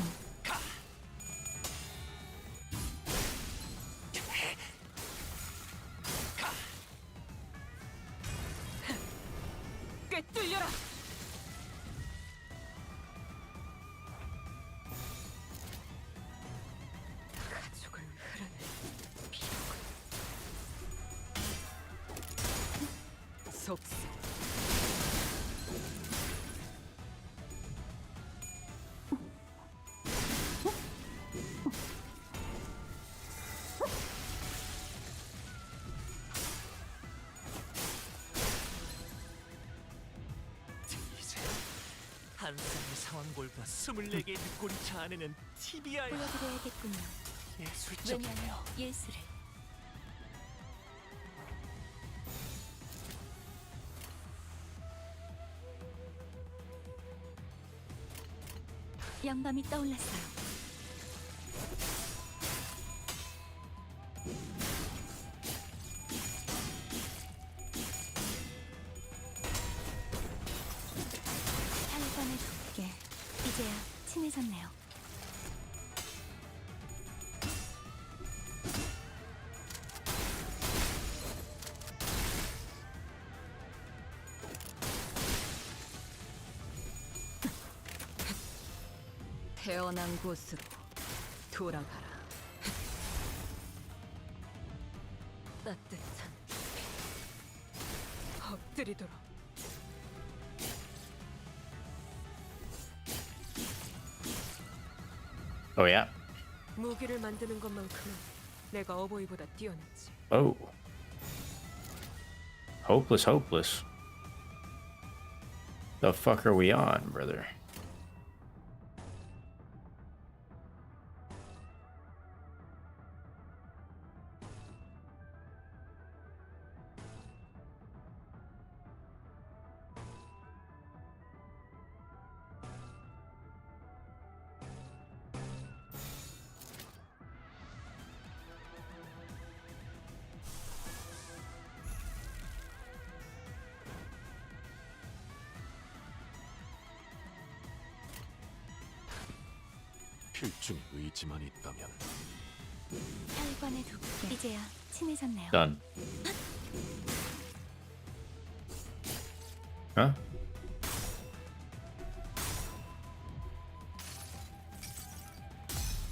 꿰뚫려라. 가족을 흐르는 비극. 속삭. 한 쌍의 상황골과 24개의 늑골이 자아내는 TBI 보여드려야겠군요. 예술적이네요. 왜냐하면 예술을 영감이 떠올랐어요. 혈관을 돕게 이제야 친해졌네요. 태어난 곳으로 돌아가라. 따뜻한 엎드리도록. Oh yeah. 무기를 만드는 것만큼은 내가 어버이보다 뛰어났지. Oh. Hopeless, hopeless. The fuck are we on, brother? 필중의 의지만 있다면 혈관을 돕게 이제야 친해졌네요. Done. Huh?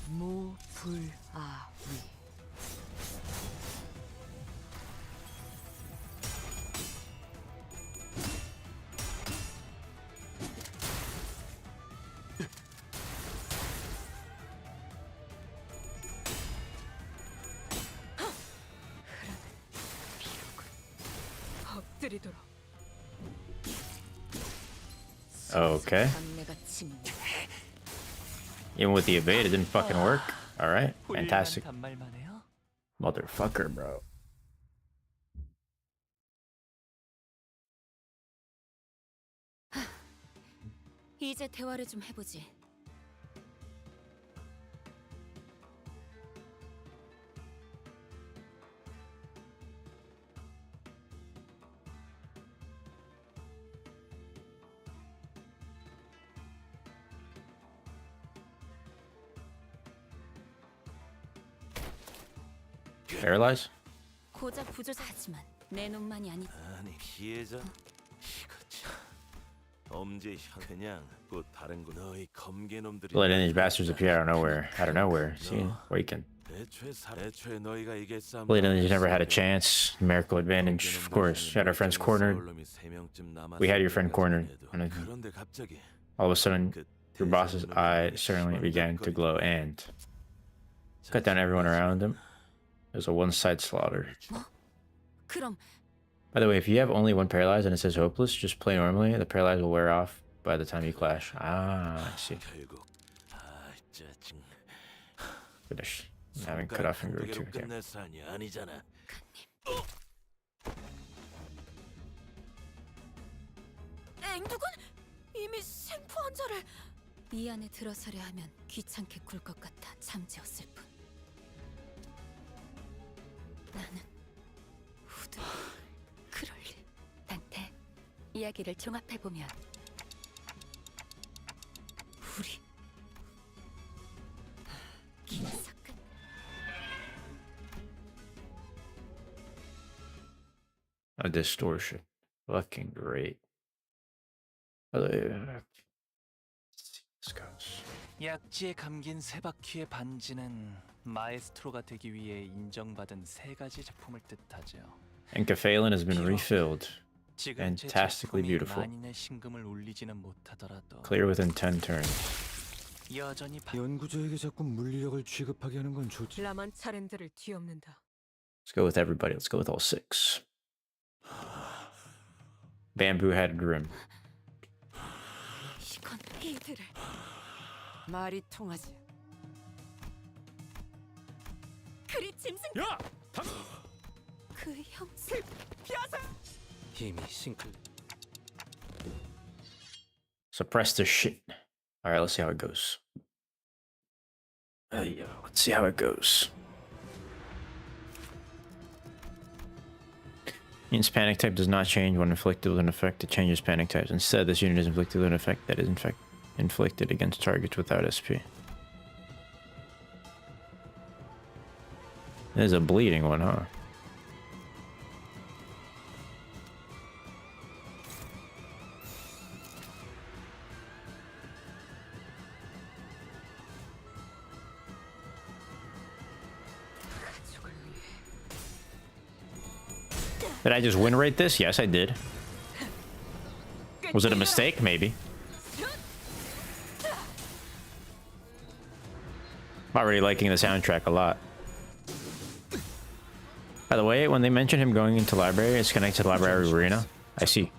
무불아위. 엎드리도록. Okay. Even with the evade, it didn't fucking work. Alright. Fantastic. Motherfucker, bro. 이제 대화를 좀 해보지. Paralyze? 고작 부조자지만 내 놈만이 아니. 아니 피해자 이거 참 엄지 그냥 곧 다른 거 너희 검게 놈들이 Letting these bastards appear out of nowhere. Out of nowhere. See? Waken. 애초에 너희가 이게 싸움 Blatantly just never had a chance. Numerical advantage, of course. You had our friends cornered. We had your friend cornered. And 그런데 갑자기 all of a sudden, your boss's eye suddenly began to glow and cut down everyone around him. It was a one-side slaughter. 그럼 By the way, if you have only one paralyze and it says hopeless, just play normally. The paralyze will wear off by the time you clash. Ah, I see. Finish. Having cut off finger too. Damn. 앵두군 이미 생포 환자를 이 안에 들어서려 하면 귀찮게 굴 것 같아 잠재웠을 뿐. 나는 후드 그럴 리. 단테, 이야기를 종합해 보면 우리 A distortion. Fucking great. Let's see this goes. 약지에 감긴 세 바퀴의 반지는 마에스트로가 되기 위해 인정받은 세 가지 작품을 뜻하죠. Encephalon has been refilled. 지금 제 Fantastically 작품이 beautiful. 만인의 신금을 울리지는 못하더라도 Clear within 10 turns. 여전히 연구자에게 자꾸 물리력을 취급하게 하는 건 좋지. 라만 차렌드를 뒤엎는다. Let's go with everybody. Let's go with all 6. Bamboo headed rim. 이건 이들을 말이 통하지. 그리 짐승. 야! 그 형술 피하세요. 이미 싱클. Suppress the shit. Alright, let's see how it goes. Yeah, let's see how it goes. Unit's panic type does not change when inflicted with an effect that changes panic types. Instead, this unit is inflicted with an effect that is inflicted against targets without SP. There's a bleeding one, huh? Did I just win rate this? Yes, I did. Was it a mistake? Maybe. I'm already liking the soundtrack a lot. By the way, when they mention him going into library, it's connected to library Ruina. I see.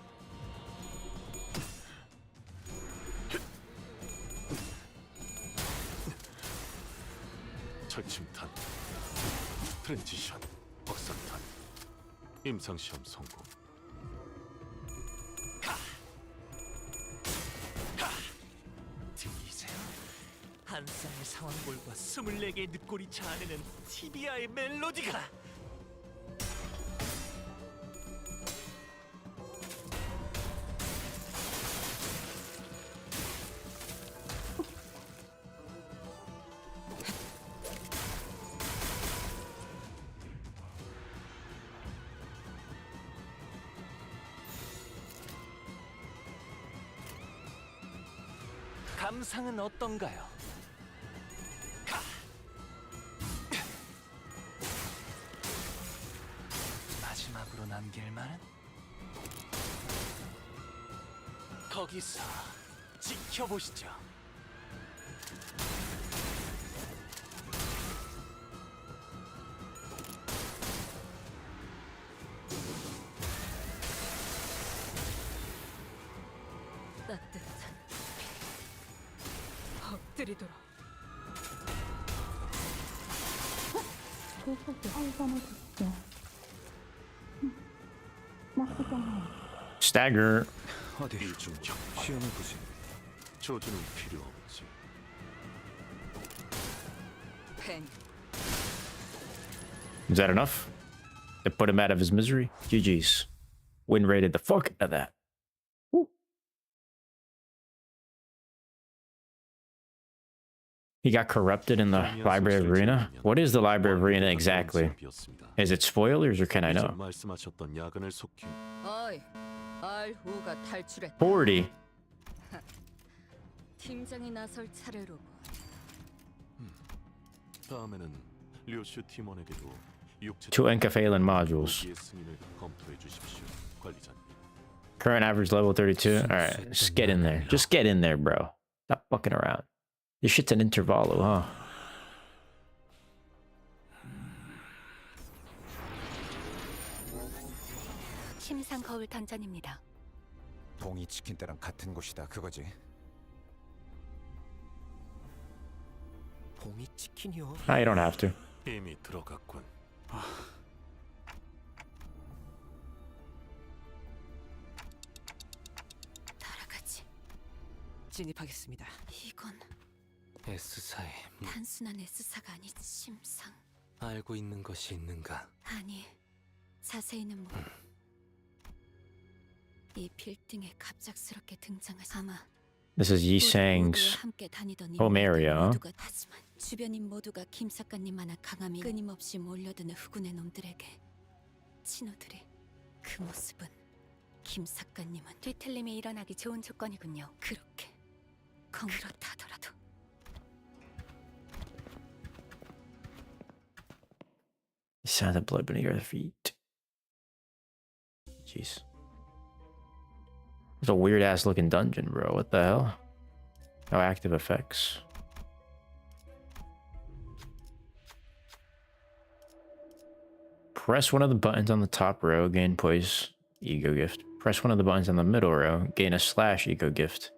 철침탄, 트랜지션, 박살탄, 임상시험 성공. 들리세요? 한 쌍의 상황골과 24개의 늑골이 자아내는 티비아의 멜로디가 감상은 어떤가요? 마지막으로 남길 말은? 거기서 지켜보시죠. 따뜻한 엎드리도록. Stagger. 어디 시험을 보지. 조주는 필요 없지. 펜. Is that enough? To put him out of his misery? GG's. Win rated the fuck out of that. Woo. He got corrupted in the Library of Ruina? What is the Library of Ruina exactly? Is it spoilers or can I know? 말씀하셨던 야근을 속히 어이, 알후가 탈출했다. 40. 팀장이 나설 차례로고. 다음에는 류슈 팀원에게도 육체 2 Encephalon modules. 승인을 검토해 주십시오, 관리자님. Current average level 32. Alright, just get in there. Just get in there, bro. Stop fucking around. This shit's an intervalo, huh? 침상 거울 던전입니다. 동이 치킨 때랑 같은 곳이다 그거지. 봄이 치킨이요. You don't have to. 이미 들어갔군. 따라가지. 진입하겠습니다. 이건 S사에 단순한 S사가 아닌 심상. 알고 있는 것이 있는가? 아니, 자세히는 뭐. 이 빌딩에 갑작스럽게 등장하신 아마 This is Yi Sang's 함께 다니던 home area. 모두가 하지만 주변인 모두가 김 작가님만한 강함이 끊임없이 몰려드는 후군의 놈들에게 신호들이 그 모습은 김 작가님은 뒤틀림이 일어나기 좋은 조건이군요. 그렇게 그렇다더라도 Sound of blood beneath your feet. Jeez. It's a weird ass looking dungeon, bro. What the hell? No active effects. Press one of the buttons on the top row, gain poise, ego gift. Press one of the buttons on the middle row, gain a slash ego gift.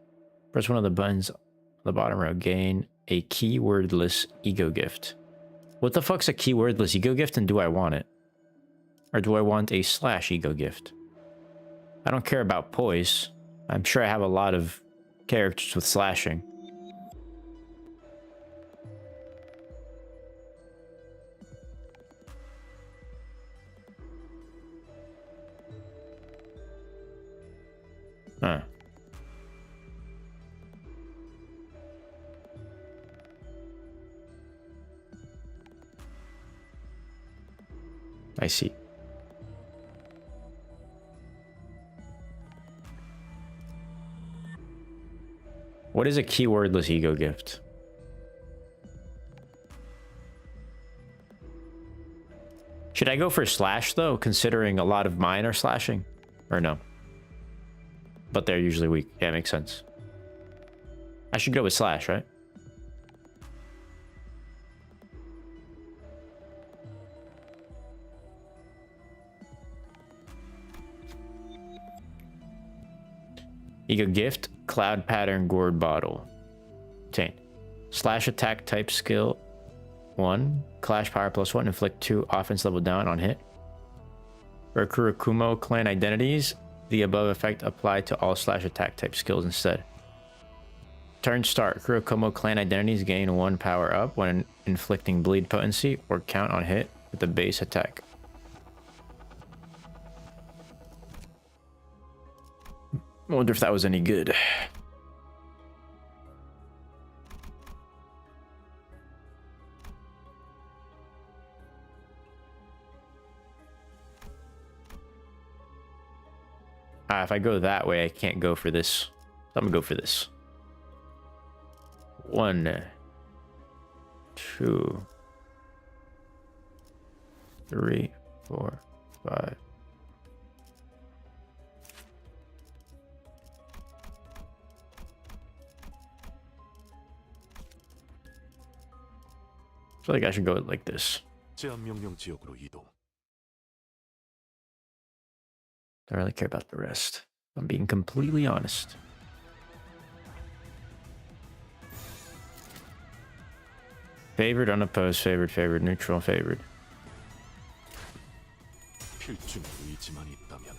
Press one of the buttons on the bottom row, gain a keywordless ego gift. What the fuck's a keywordless ego gift, and do I want it? Or do I want a slash ego gift? I don't care about poise. I'm sure I have a lot of characters with slashing. Huh. I see. What is a keywordless ego gift? Should I go for slash though, considering a lot of mine are slashing? Or no? But they're usually weak. Yeah, makes sense. I should go with slash, right? Ego gift, cloud pattern gourd bottle. Obtain. Slash attack type skill 1. Clash power +1. Inflict 2 offense level down on hit. For Kurokumo clan identities, the above effect applied to all slash attack type skills instead. Turn start. Kurokumo clan identities gain 1 power up when inflicting bleed potency or count on hit with the base attack. I wonder if that was any good. If I go that way, I can't go for this. I'm gonna go for this. 1, 2, 3, 4, 5. I feel like I should go like this. 제한 명령 지역으로 이동. Don't really care about the rest. I'm being completely honest. Favored, unopposed, favored, neutral, favored. 필중 의지만 있다면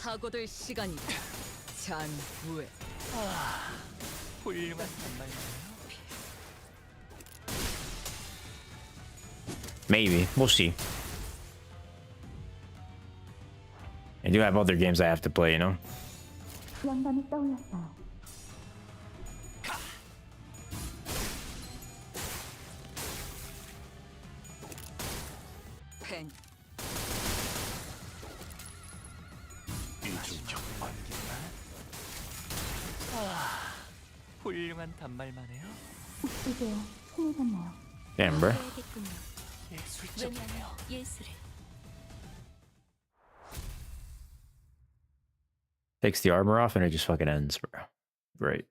하고들 시간이다. 잔후에. 훌륭한 단말이네요. Maybe. We'll see. I do have other games I have to play, you know? 영감이 떠올랐어요. 펜. 훌륭한 단말만 해요. 이제요, 힘이 갔나요? Damn, bro. 예술적이네요. 예술을. Takes the armor off and it just fucking ends, bro. Great.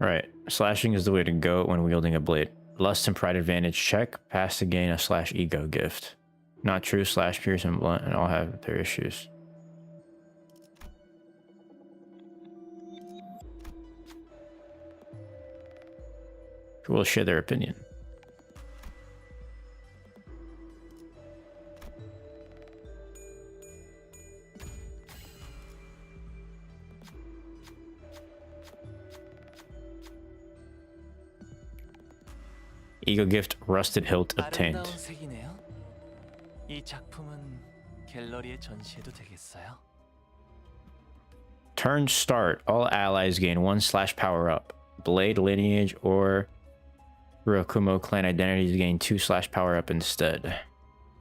Right. Slashing is the way to go when wielding a blade. Lust and pride advantage check. Pass to gain a /ego gift. Not true. Slash, pierce, and blunt, and all have their issues. Who will share their opinion? Ego gift, rusted hilt obtained. 아름다운 색이네요. 이 작품은 갤러리에 전시해도 되겠어요? Turn start. All allies gain 1/ power up. Blade lineage or Rokumo clan identities gain 2/ power up instead.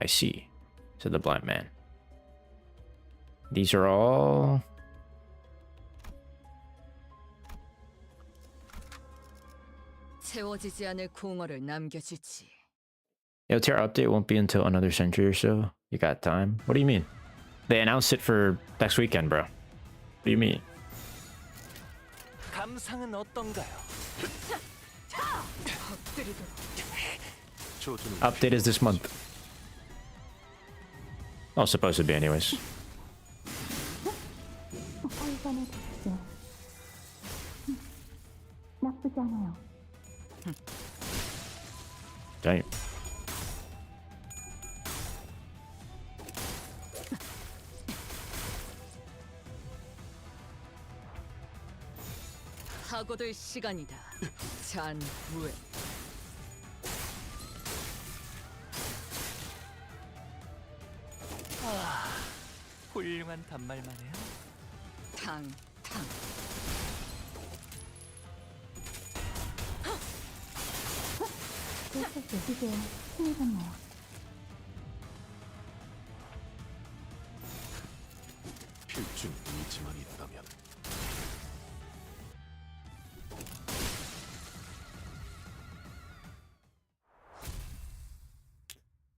I see, said the blind man. These are all... 채워지지 않을 공허를 남겨주지. Yo, Terra update won't be until another century or so. You got time? What do you mean? They announced it for next weekend, bro. What do you mean? 감상은 어떤가요? Update is this month. Oh, supposed to be anyways. 나쁘지 않아요. Damn. 하고들 시간이다. 잔후에. 훌륭한 단말만 해요. 탕. 그렇게 여기세요. 힘이 갔나요? 필중 의지만 있다면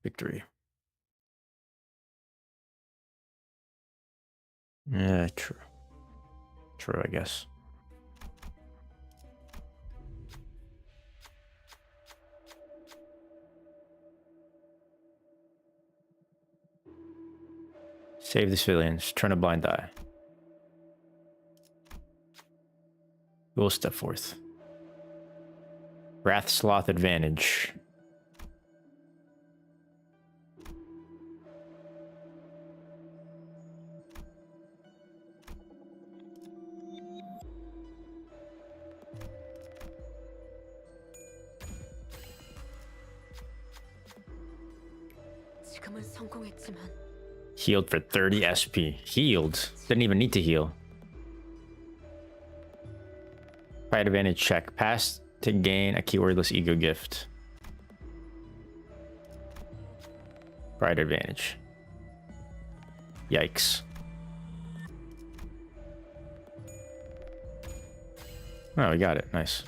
Victory. Yeah, true. True, I guess. Save the civilians. Turn a blind eye. Who will step forth? Wrath Sloth advantage. 지금은 성공했지만 Healed for 30 SP. Healed? Didn't even need to heal. Pride advantage check. Pass to gain a keywordless ego gift. Pride advantage. Yikes. Oh, we got it. Nice.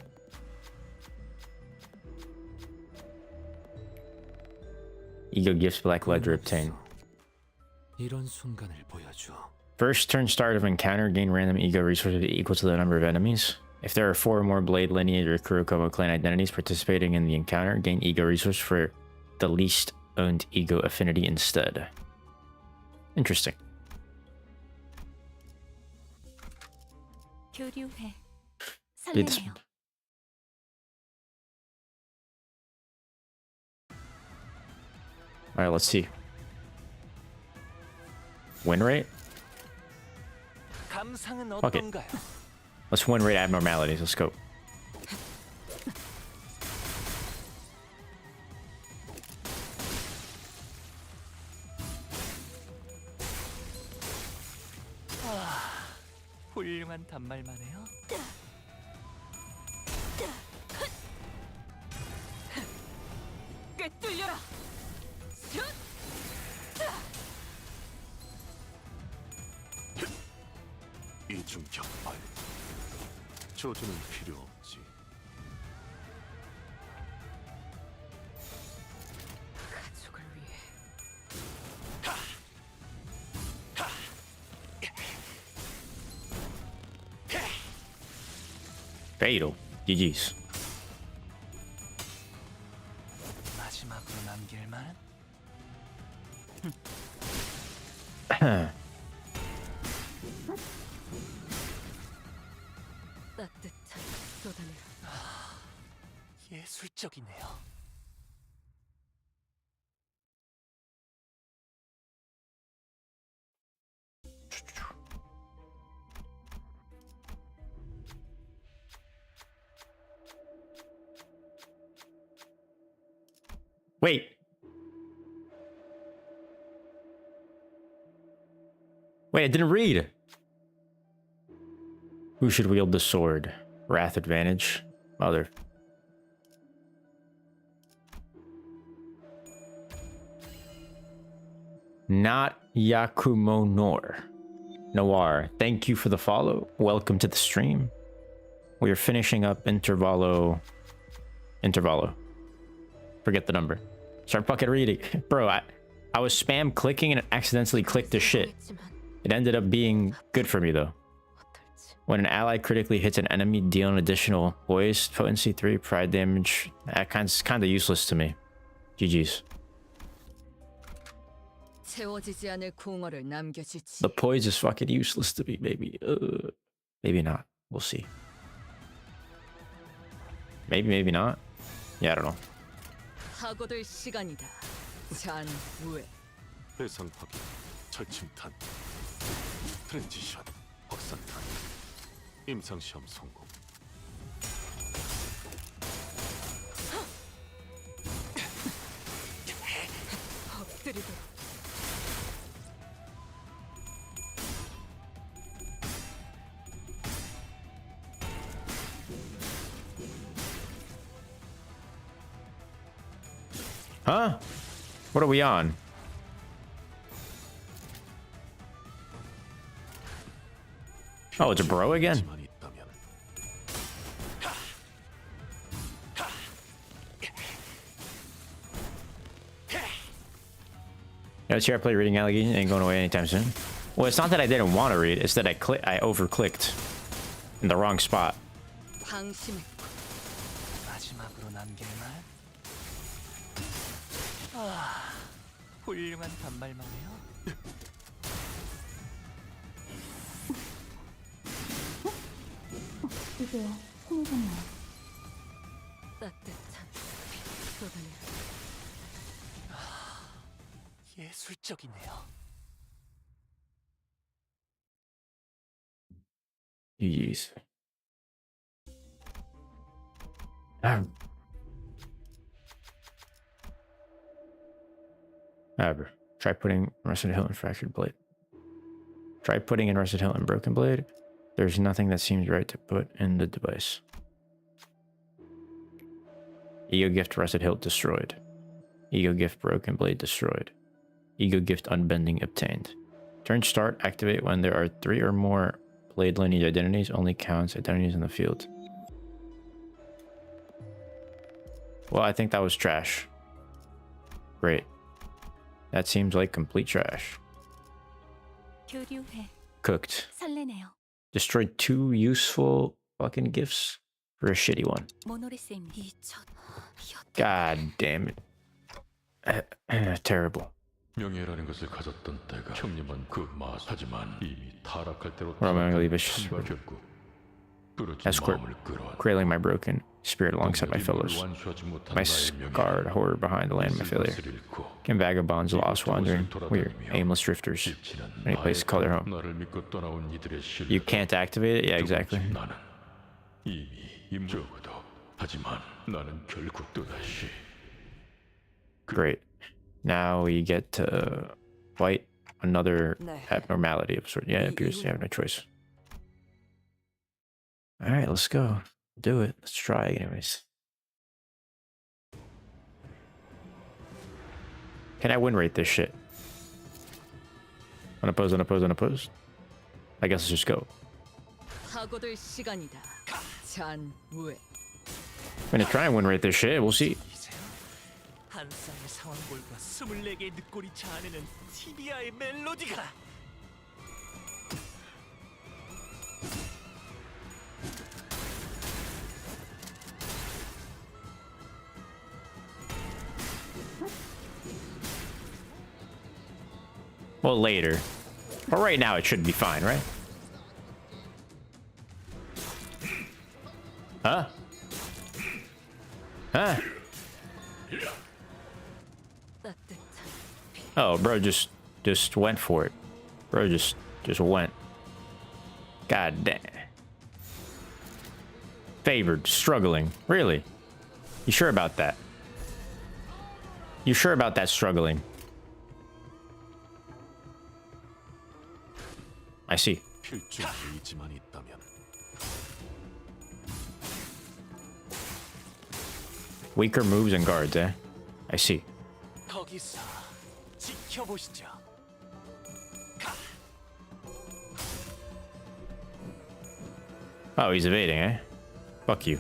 Ego gifts black ledger obtained. 이런 순간을 보여줘. First turn start of encounter, gain random ego resources equal to the number of enemies. If there are 4 or more Blade lineage or Kurokomo clan identities participating in the encounter, gain ego resource for the least owned ego affinity instead. Interesting. 교류회. Read this 설레네요. one. Alright, let's see. Win rate? 감상은 Fuck it. 어떤가요? Let's win rate abnormalities. Let's go. 훌륭한 단말만 해요. 꿰뚫려라. 이중 격발. 조주는 필요 없지. 가족을 위해. Fatal. GG's. 마지막으로 남길 말? 따뜻한 쏟아내. 예술적이네요. Wait. Wait, I didn't read. Who should wield the sword? Wrath advantage. Mother. Not Yakumo Noir. Thank you for the follow. Welcome to the stream. We are finishing up Intervallo. Forget the number. Start fucking reading. Bro, I was spam clicking and accidentally clicked the shit. It ended up being good for me though. When an ally critically hits an enemy, deal an additional poise, potency 3, pride damage. That kind of useless to me. GG's. 채워지지 않을 공허를 남겨주지. The poise is fucking useless to me, maybe. Maybe not. We'll see. Maybe not. Yeah, I don't know. 하고들 시간이다. 잔우회. 해상 파괴, 철침탄, 트랜지션, 확산탄, 임상시험 성공. 엎드리고. Huh? What are we on? Oh, it's a bro again? Yeah, let's hear I play reading allegation ain't going away anytime soon. Well, it's not that I didn't want to read, it's that I over-clicked in the wrong spot. 방심했고. 마지막으로 남길 말? 훌륭한 반말만 해요. 이게요, 홍성말. 따뜻한 쏟아내. 예술적이네요. Jeez. However, try putting Rusted Hilt and Fractured Blade. Try putting in Rusted Hilt and Broken Blade. There's nothing that seems right to put in the device. Ego Gift Rusted Hilt destroyed. Ego Gift Broken Blade destroyed. Ego Gift Unbending obtained. Turn start, activate when there are 3 or more blade lineage identities, only counts identities in the field. Well, I think that was trash. Great. That seems like complete trash. 교류해. Cooked. 설레네요. Destroyed 2 useful fucking gifts for a shitty one. 모노리스임. God damn it. Terrible. 명예라는 것을 가졌던 때가 형님은 그 하지만 이미 타락할 대로 결국 Escort, crailing my broken spirit alongside my fellows. My scarred horror behind the land of my failure. Can vagabonds lost wandering, weird, aimless drifters, any place to call their home. You can't activate it? Yeah, exactly. Great. Now we get to fight another abnormality of sort. Yeah, it appears to have no choice. Alright, let's go. Do it. Let's try anyways. Can I win rate this shit? Unopposed, unopposed, unopposed? I guess let's just go. I'm gonna try and win rate this shit. We'll see. 한 쌍의 상황골과 24개의 늑골이 자아내는 티비아의 멜로디가 Well, later. But right now, it should be fine, right? Huh? Huh? Oh, bro, just went for it. Bro, just went. God damn. Favored, struggling. Really? You sure about that? You sure about that struggling? I see. Weaker moves and guards, eh? I see. 거기서 지켜보시죠. Oh, he's evading, eh? Fuck you.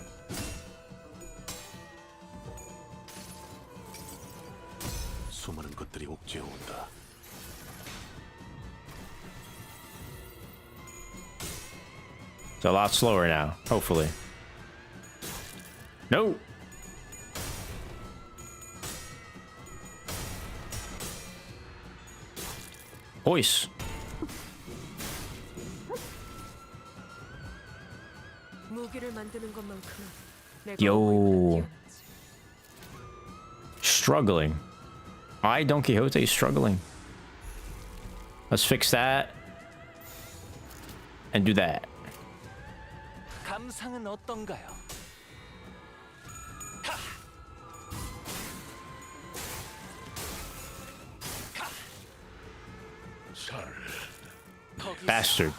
수많은 것들이 옥죄어 온다. It's a lot slower now, hopefully. No! Voice. 무기를 만드는 것만큼은 내가 Yo. Struggling. Why Don Quixote is struggling? Let's fix that. And do that. 감상은 어떤가요? Bastard.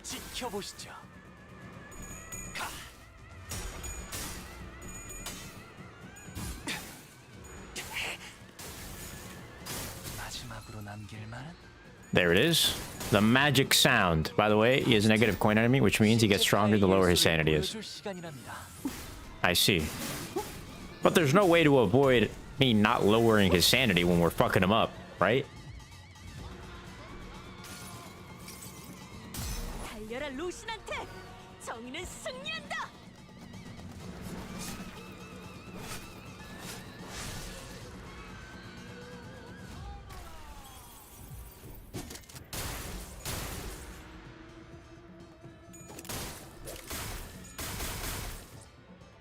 지켜보시죠. 마지막으로 남길 말은 There it is. The magic sound. By the way, he has a negative coin enemy, which means he gets stronger the lower his sanity is. I see. But there's no way to avoid me not lowering his sanity when we're fucking him up, right? 달려라 루신한테 정의는 승리한다.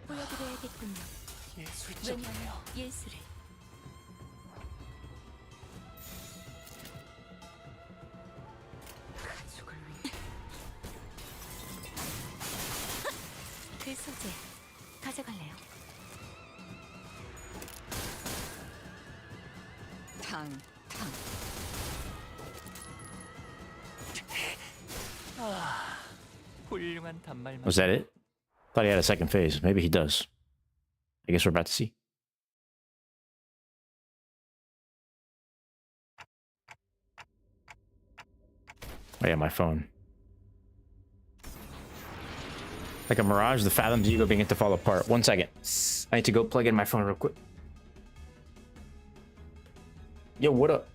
보여드려야겠군요. 예술적이네요. 예술을. 가족을 위해. 그 소재 가져갈래요. 탕. 아, 훌륭한 단말만. Was that it? Thought he had a second phase. Maybe he does. I guess we're about to see. Oh yeah, my phone. Like a mirage, the Fathom's ego beginning to fall apart. 1 second. I need to go plug in my phone real quick. Yo, what up?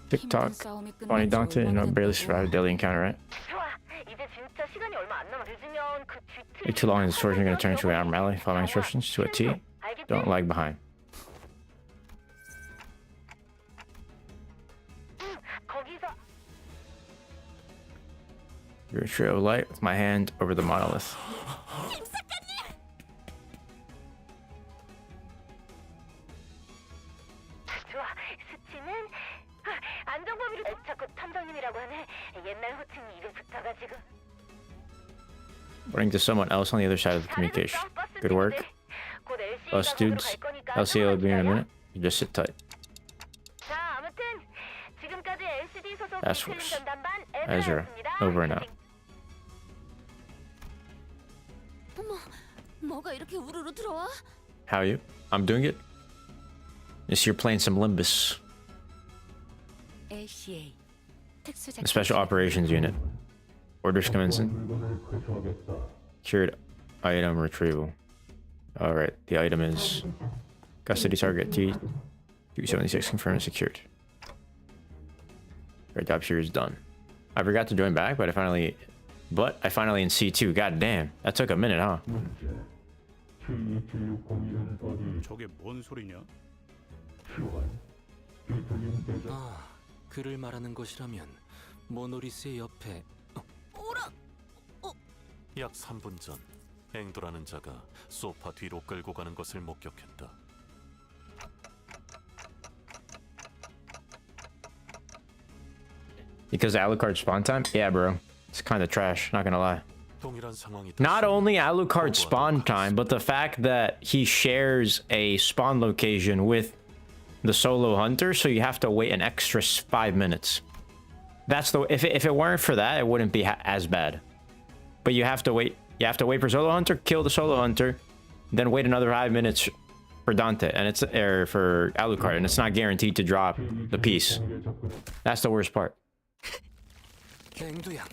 TikTok, funny Dante, and I barely survived a daily encounter, right? Take too long in the story, you're gonna turn into an abnormality, following instructions to a T. Don't lag behind. You're a trail of light with my hand over the monolith. Running to someone else on the other side of the communication. Good work. Us dudes. LCL will be in a minute. You just sit tight. Task Force. Ezra. Over and out. 어머, 뭐가 이렇게 우르르 들어와? How are you? I'm doing it. Yes, you're playing some Limbus. LCA. The Special Operations Unit. Orders commencing. Cured item retrieval. All right, the item is custody target T276 confirmed and secured. Our job here is done. I forgot to join back, but I finally in C2. God damn, that took a minute, huh? 저게 뭔 소리냐? 아, 그를 말하는 것이라면 모노리스의 옆에 약 3분 전 앵도라는 자가 소파 뒤로 끌고 가는 것을 목격했다. Because Alucard spawn time? Yeah, bro. It's kind of trash, not gonna lie. 동일한 상황이 Not only Alucard spawn time, but the fact that he shares a spawn location with the solo hunter, so you have to wait an extra 5 minutes. That's the if it weren't for that, it wouldn't be as bad. But you have to wait. You have to wait for solo hunter, kill the solo hunter, then wait another 5 minutes for Dante, and it's for Alucard, and it's not guaranteed to drop the piece. That's the worst part. 갱두야.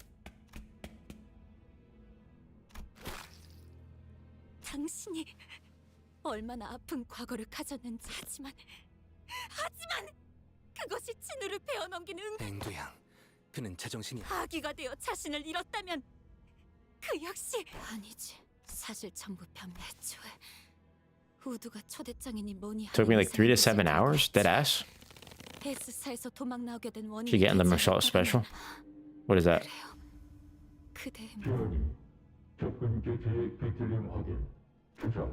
당신이 얼마나 아픈 과거를 가졌는지 하지만 그것이 진우를 베어넘기는 앵두야, 그는 제정신이 아기가 되어 자신을 잃었다면 그 역시 아니지. 사실 전부 변매초에 우두가 초대장이니 뭐니 Took me like 3 to 7 hours. Dead ass. 에스사에서 도망 나오게 된 원인이 She getting the Meursault special. What is that? 그대의 접근 개체의 비틀림 확인. 추정.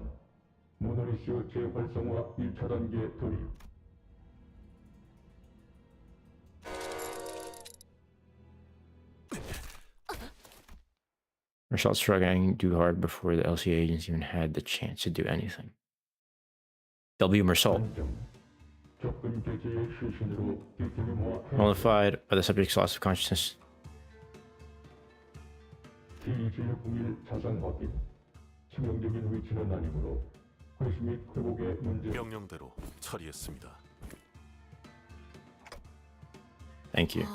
모노리스 재활성화 1차 단계 돌입. Meursault struggling too hard before the LCA agents even had the chance to do anything. W. Meursault. Mollified by the subject's loss of consciousness. 명령대로 처리했습니다. Thank you.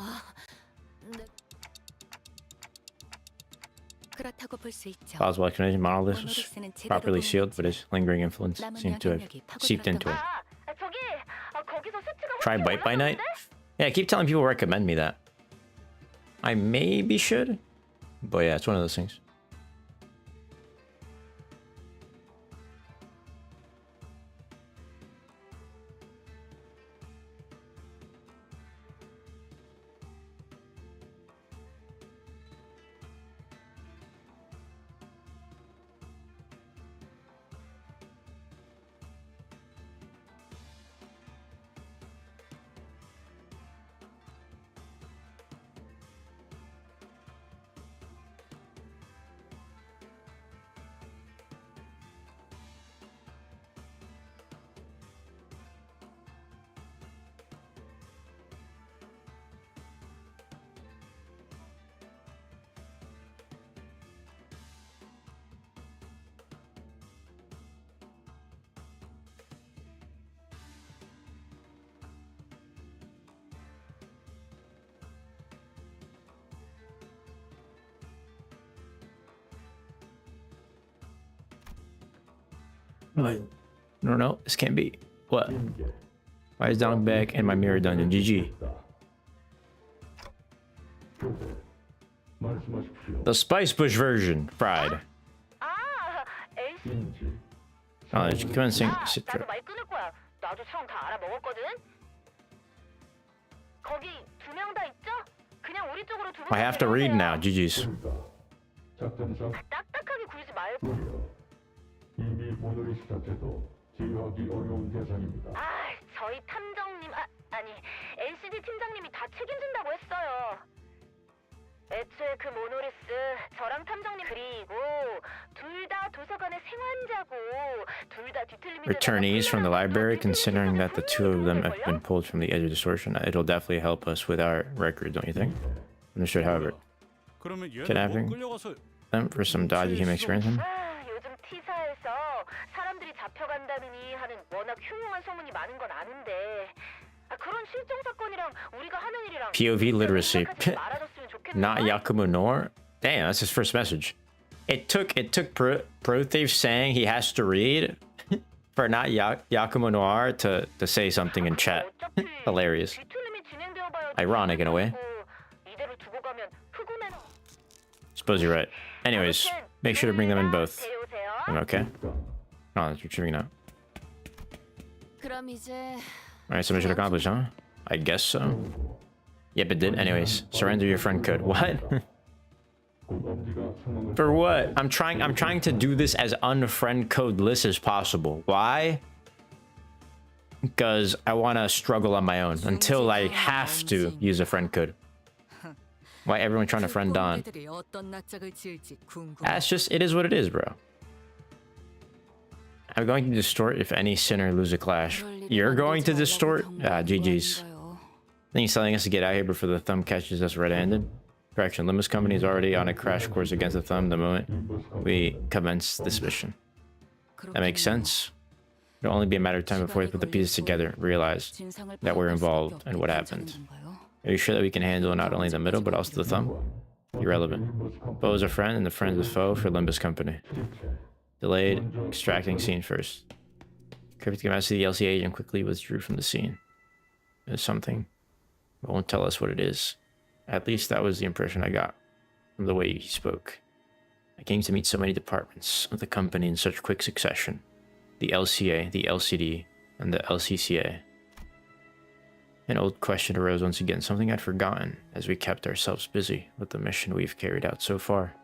그렇다고 볼 수 있죠. Plausible explanation. Monolith was properly sealed, but his lingering influence seemed to have seeped into it. Try Bite by Night? Yeah, I keep telling people recommend me that. I maybe should, but yeah, it's one of those things. I don't know. This can't be. What? Why is Donald back in my mirror dungeon? GG. The Spice Bush version. Fried. Oh, there's convincing Citra. I have to read now. GG's. 이미 모노리스 자체도 제어하기 어려운 대상입니다. 저희 탐정님, 아니 NCD 팀장님이 다 책임진다고 했어요. 애초에 그 모노리스, 저랑 탐정님 그리고 둘 다 도서관의 생환자고 둘 다 뒤틀림이 Returnees from the library, considering that the two of them have been pulled from the edge of distortion, it'll definitely help us with our record, don't you think? Understood, however. Kidnapping them for some dodgy human experience. T사에서 사람들이 잡혀간다느니 하는 워낙 흉흉한 소문이 많은 건 아는데 그런 실종 사건이랑 우리가 하는 일이랑 POV literacy. Not Yakumo nor. Damn, that's his first message. It took Prothave saying he has to read for not Yakumo Noir to say something in chat. Hilarious. Ironic in a way. Suppose you're right. Anyways, make sure to bring them in both. I'm okay. Oh, that's retrieving now. Alright, so mission accomplished, huh? I guess so. Yep, it did. Anyways, surrender your friend code. What? For what? I'm trying to do this as unfriend codeless as possible. Why? Because I want to struggle on my own until I have to use a friend code. Why everyone trying to friend Don? That's just, it is what it is, bro. I'm going to distort if any sinner lose a clash. You're going to distort? Ah, GG's. I think he's telling us to get out here before the thumb catches us red-handed. Correction, Limbus Company is already on a crash course against the thumb the moment we commence this mission. That makes sense. It'll only be a matter of time before we put the pieces together and realize that we're involved and what happened. Are you sure that we can handle not only the middle, but also the thumb? Irrelevant. Foe is a friend, and the friend is a foe for Limbus Company. Delayed extracting scene first. Cryptic message to the LC agent quickly withdrew from the scene. There's something, but won't tell us what it is. At least that was the impression I got from the way he spoke. I came to meet so many departments of the company in such quick succession. The LCA, the LCD, and the LCCA. An old question arose once again, something I'd forgotten as we kept ourselves busy with the mission we've carried out so far.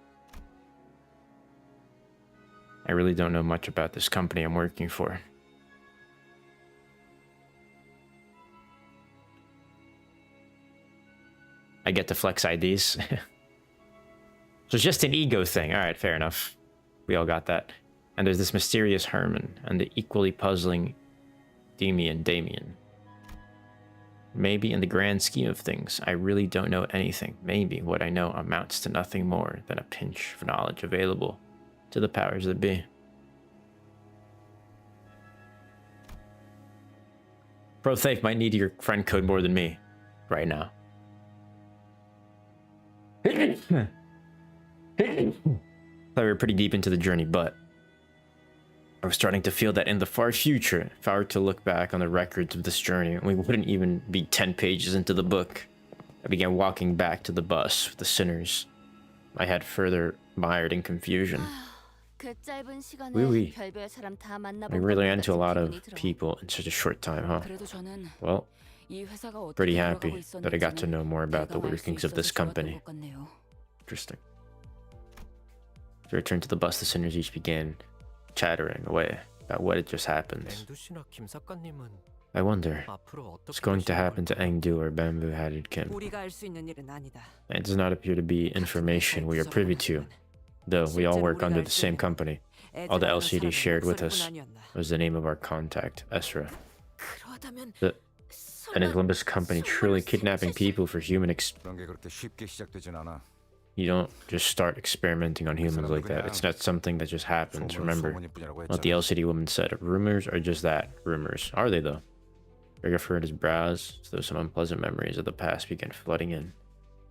I really don't know much about this company I'm working for. I get to flex IDs. So it's just an ego thing. All right, fair enough. We all got that. And there's this mysterious Herman and the equally puzzling Damien. Maybe in the grand scheme of things, I really don't know anything. Maybe what I know amounts to nothing more than a pinch of knowledge available to the powers that be. Prothafe might need your friend code more than me right now. Thought we were pretty deep into the journey, but I was starting to feel that in the far future, if I were to look back on the records of this journey, we wouldn't even be 10 pages into the book. I began walking back to the bus with the sinners. My head further mired in confusion. We really ran into a lot of people in such a short time, huh? Well, pretty happy that I got to know more about the workings of this company. Interesting. As we returned to the bus, the sinners each began chattering away about what had just happened. I wonder what's going to happen to Engdu or Bamboo-Hatted Kim. It does not appear to be information we are privy to, though we all work under the same company. All the LCD shared with us was the name of our contact, Esra. And is Limbus Company truly kidnapping people for human You don't just start experimenting on humans like that. It's not something that just happens, remember what the LCD woman said. Rumors are just that, rumors. Are they though? Gregor furrowed his brows as though some unpleasant memories of the past began flooding in.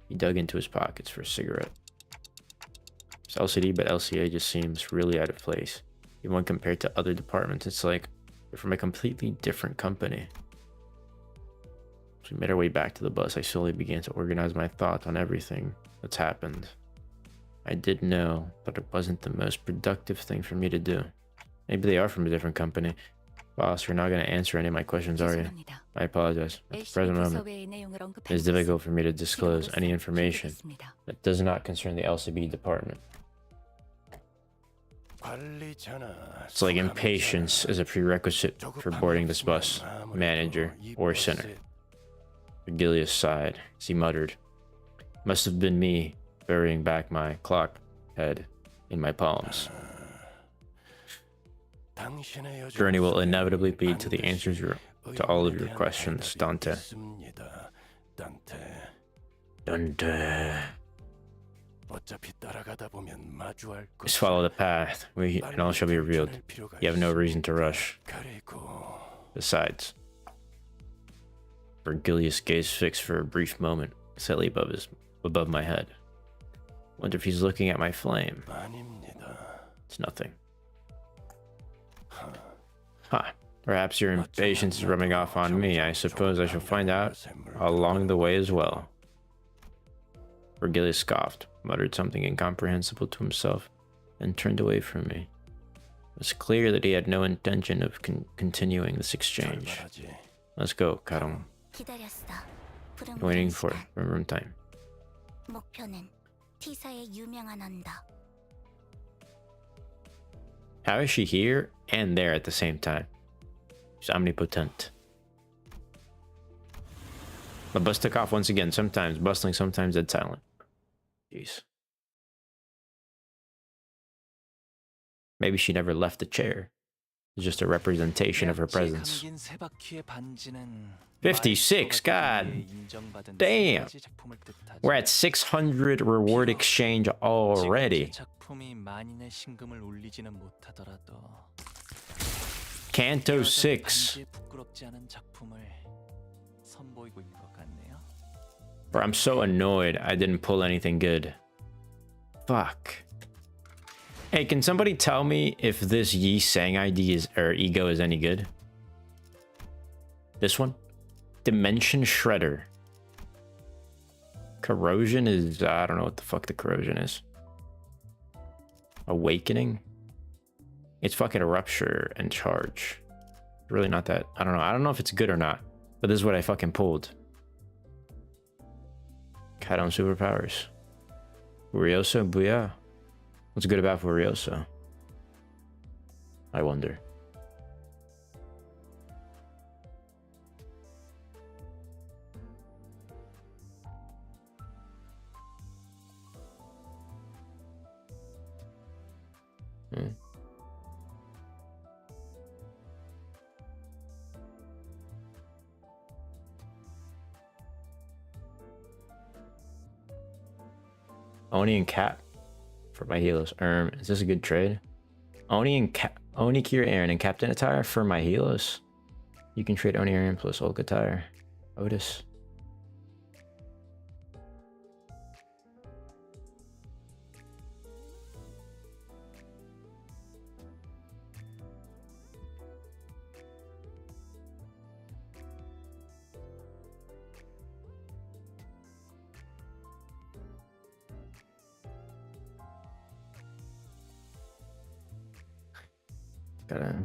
He dug into his pockets for a cigarette. It's LCD, but LCA just seems really out of place. Even when compared to other departments, it's like they're from a completely different company. As we made our way back to the bus, I slowly began to organize my thoughts on everything that's happened. I did know that it wasn't the most productive thing for me to do. Maybe they are from a different company. Boss, you're not going to answer any of my questions, are you? I apologize. At the present moment, it is difficult for me to disclose any information that does not concern the LCB department. It's like impatience is a prerequisite for boarding this bus, manager or sinner. Virgilius sighed as he muttered, "Must have been me burying back my clock head in my palms." Journey will inevitably lead to the answers to all of your questions, Dante. Dante. Just follow the path, and all shall be revealed. You have no reason to rush. Besides, Virgilius gazed fixed for a brief moment, slightly above my head. Wonder if he's looking at my flame. It's nothing. Huh. Perhaps your impatience is rubbing off on me. I suppose I shall find out along the way as well. Vergilius scoffed, muttered something incomprehensible to himself, and turned away from me. It was clear that he had no intention of continuing this exchange. Let's go, Karong. Waiting for room time. How is she here and there at the same time? She's omnipotent. The bus took off once again, sometimes bustling, sometimes dead silent. Jeez. Maybe she never left the chair. It's just a representation of her presence. 56, god damn. We're at 600 reward exchange already. Canto 6. Bro, I'm so annoyed I didn't pull anything good. Fuck. Hey, can somebody tell me if this Yi Sang ID is, or ego is any good? This one? Dimension Shredder. Corrosion is, I don't know what the fuck the corrosion is. Awakening? It's fucking a rupture and charge. Really not that, I don't know. I don't know if it's good or not, but this is what I fucking pulled. Cat on superpowers. Ryoshu, booyah. What's good about Ryoshu? I wonder. Oni and Cap for my helos. Is this a good trade? Oni and Oni Kira Aaron and Captain Attire for my helos. You can trade Oni Aaron plus Olga Attire. Outis. Gotta...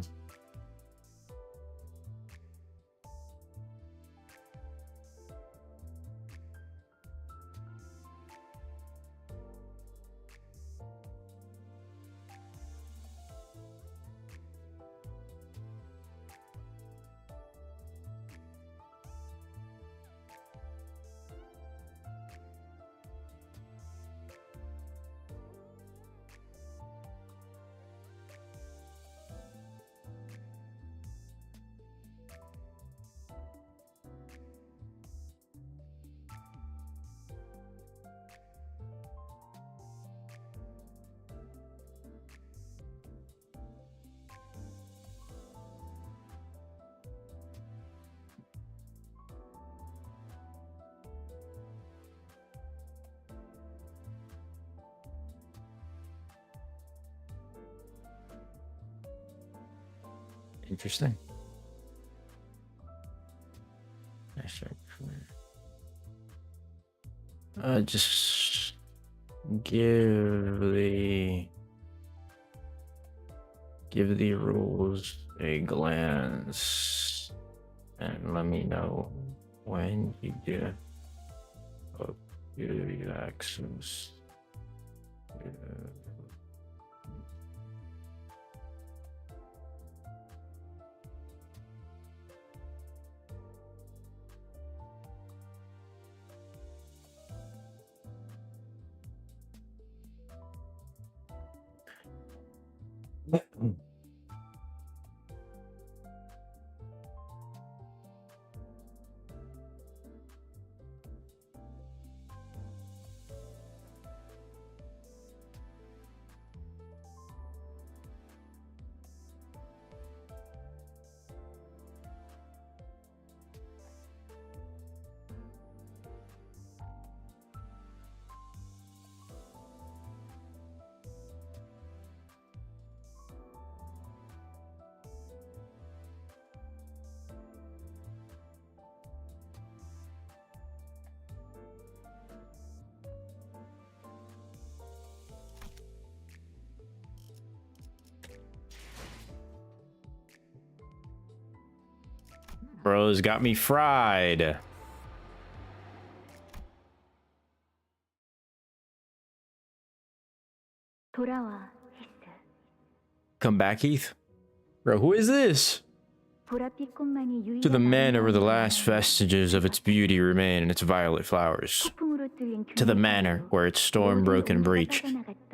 Interesting. Just give the rules a glance and let me know when you get up to access. Bros got me fried. 돌아와, Come back, Heath. Bro, who is this? 보랏빛 꽃만이 To the 유일한 manor where the 아름다운 last vestiges of its beauty remain in its violet flowers. To the manor where its storm-broken breach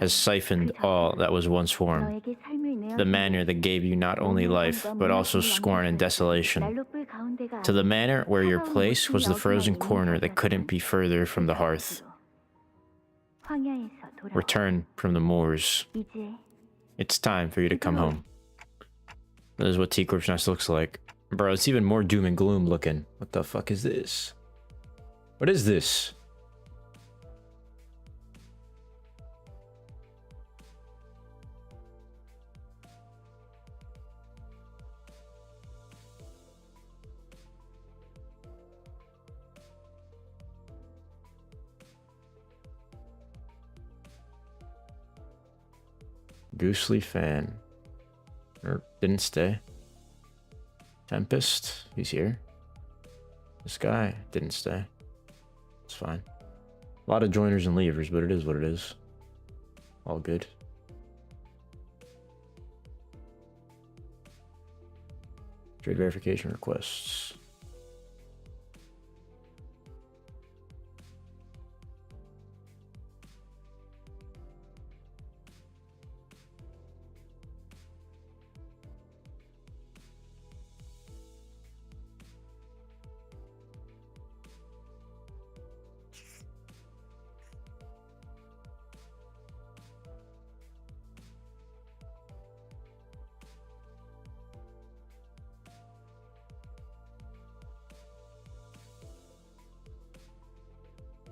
has siphoned all that was once warm. 너에게 삶을 The manor that gave you not only life, but also scorn and desolation. 난로불 가운데가 To the manor where your place was the frozen corner that couldn't be further from the hearth. 황야에서 돌아와. Return from the moors. 이제 It's time for you to come home. This is what T-Corp's Nest looks like. Bro, it's even more doom and gloom looking. What the fuck is this? What is this? Goosely fan. Or didn't stay. Tempest, he's here. This guy didn't stay. It's fine. A lot of joiners and leavers, but it is what it is. All good. Trade verification requests.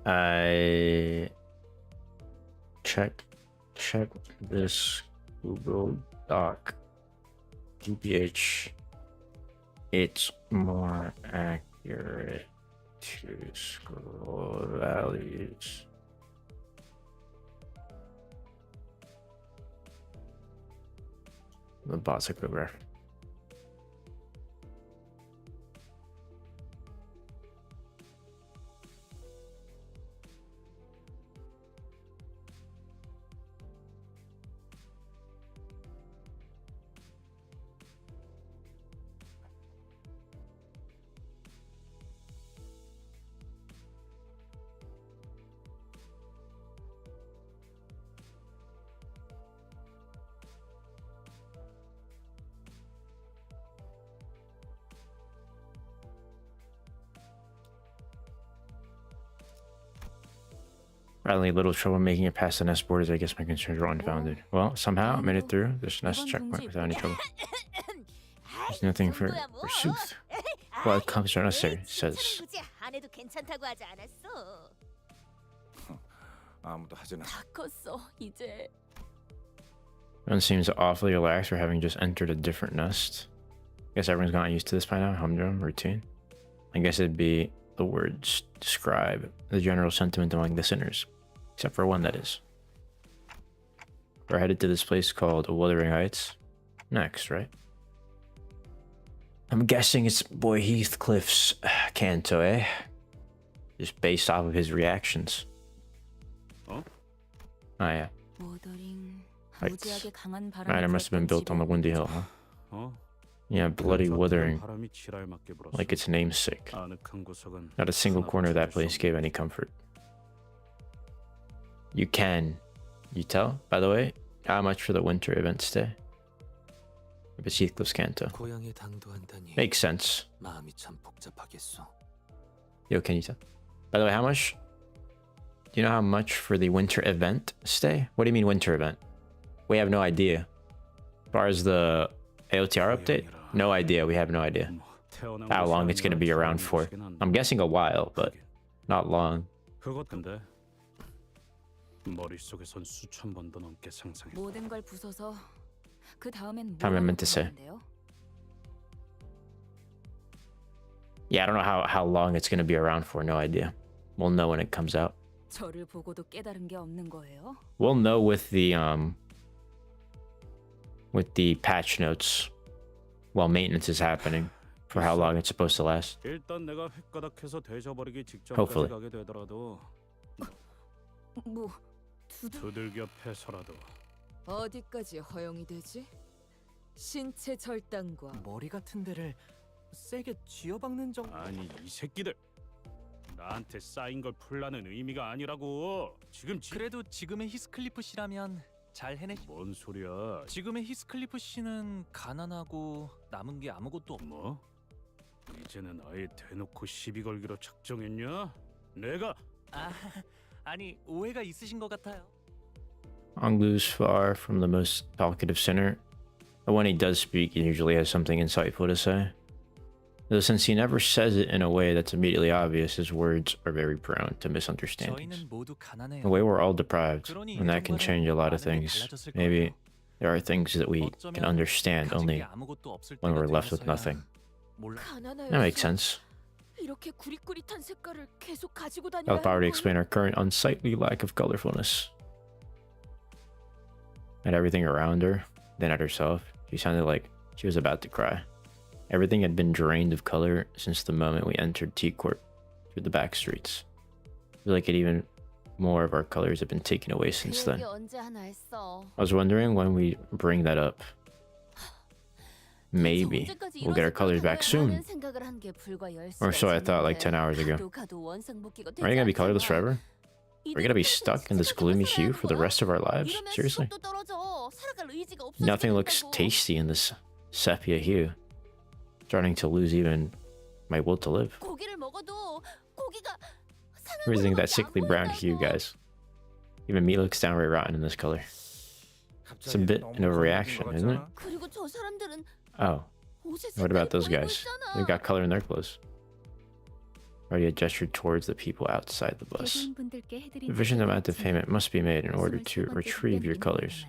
I check this Google Doc. GPH. It's more accurate to scroll values. The bots took over. Rather little trouble making it past the nest borders. I guess my concerns were unfounded. Well, somehow I made it through this nest checkpoint without any trouble. There's nothing for sooth. Well, comes are necessary, says. 안 해도 괜찮다고 하지 않았어. 아무도 하진 않아. 다 컸어, 이제. Everyone seems awfully relaxed for having just entered a different nest. Guess everyone's gotten used to this by now. Humdrum routine. I guess it'd be the words describe the general sentiment among the sinners, except for one, that is. We're headed to this place called Wuthering Heights next, right? I'm guessing it's boy Heathcliff's Canto, eh? Just based off of his reactions. Oh yeah. Heights. Right, it must have been built on the windy hill, huh? Yeah, bloody wuthering, like its namesake. Not a single corner of that place gave any comfort. You tell, by the way, how much for the winter event stay? If it's Heathcliff's Canto. Makes sense. Yo, can you tell? By the way, how much? Do you know how much for the winter event stay? What do you mean winter event? We have no idea. As far as the AOTR update, no idea. We have no idea how long it's going to be around for. I'm guessing a while, but not long. How am I meant to say? Yeah, I don't know how long it's going to be around for. No idea. We'll know when it comes out. We'll know with the patch notes while maintenance is happening. for how long it's supposed to last. 일단 내가 획가닥해서 대져버리기 직전까지 Hopefully. 가게 되더라도 뭐 두들겨 패서라도. 어디까지 허용이 되지? 신체 절단과 머리 같은 데를 세게 쥐어박는 정도. 아니 이 새끼들 나한테 쌓인 걸 풀라는 의미가 아니라고. 지금 그래도 지금의 히스클리프 씨라면 잘 해내. 뭔 소리야? 지금의 히스클리프 씨는 가난하고 남은 게 아무것도 없. 뭐? 이제는 아예 대놓고 시비 걸기로 작정했냐? 내가 아니 오해가 있으신 것 같아요. Anglu's far from the most talkative sinner, but when he does speak, he usually has something insightful to say. Though since he never says it in a way that's immediately obvious, his words are very prone to misunderstandings. 저희는 모두 가난해요. The way we're all deprived, and that can change a lot of things. Maybe there are things that we can understand only when we're left with nothing. That makes sense. 이렇게 구릿구릿한 색깔을 계속 가지고 다녀야 That'll probably 하는 explain our current unsightly lack of colorfulness. At everything around her, then at herself, she sounded like she was about to cry. Everything had been drained of color since the moment we entered T-Court through the back streets. I feel like even more of our colors have been taken away since then. I was wondering when we bring that up. Maybe we'll get our colors back soon. Or so I thought like 10 hours ago. Are you gonna be colorless forever? Are we gonna be stuck in this gloomy hue for the rest of our lives? Seriously? Nothing looks tasty in this sepia hue. Starting to lose even my will to live. Everything that sickly brown hue, guys. Even meat looks downright rotten in this color. It's a bit an overreaction, isn't it? Oh. What about those guys? They've got color in their clothes. Rodion gestured towards the people outside the bus. Sufficient amount of payment must be made in order to retrieve your colors.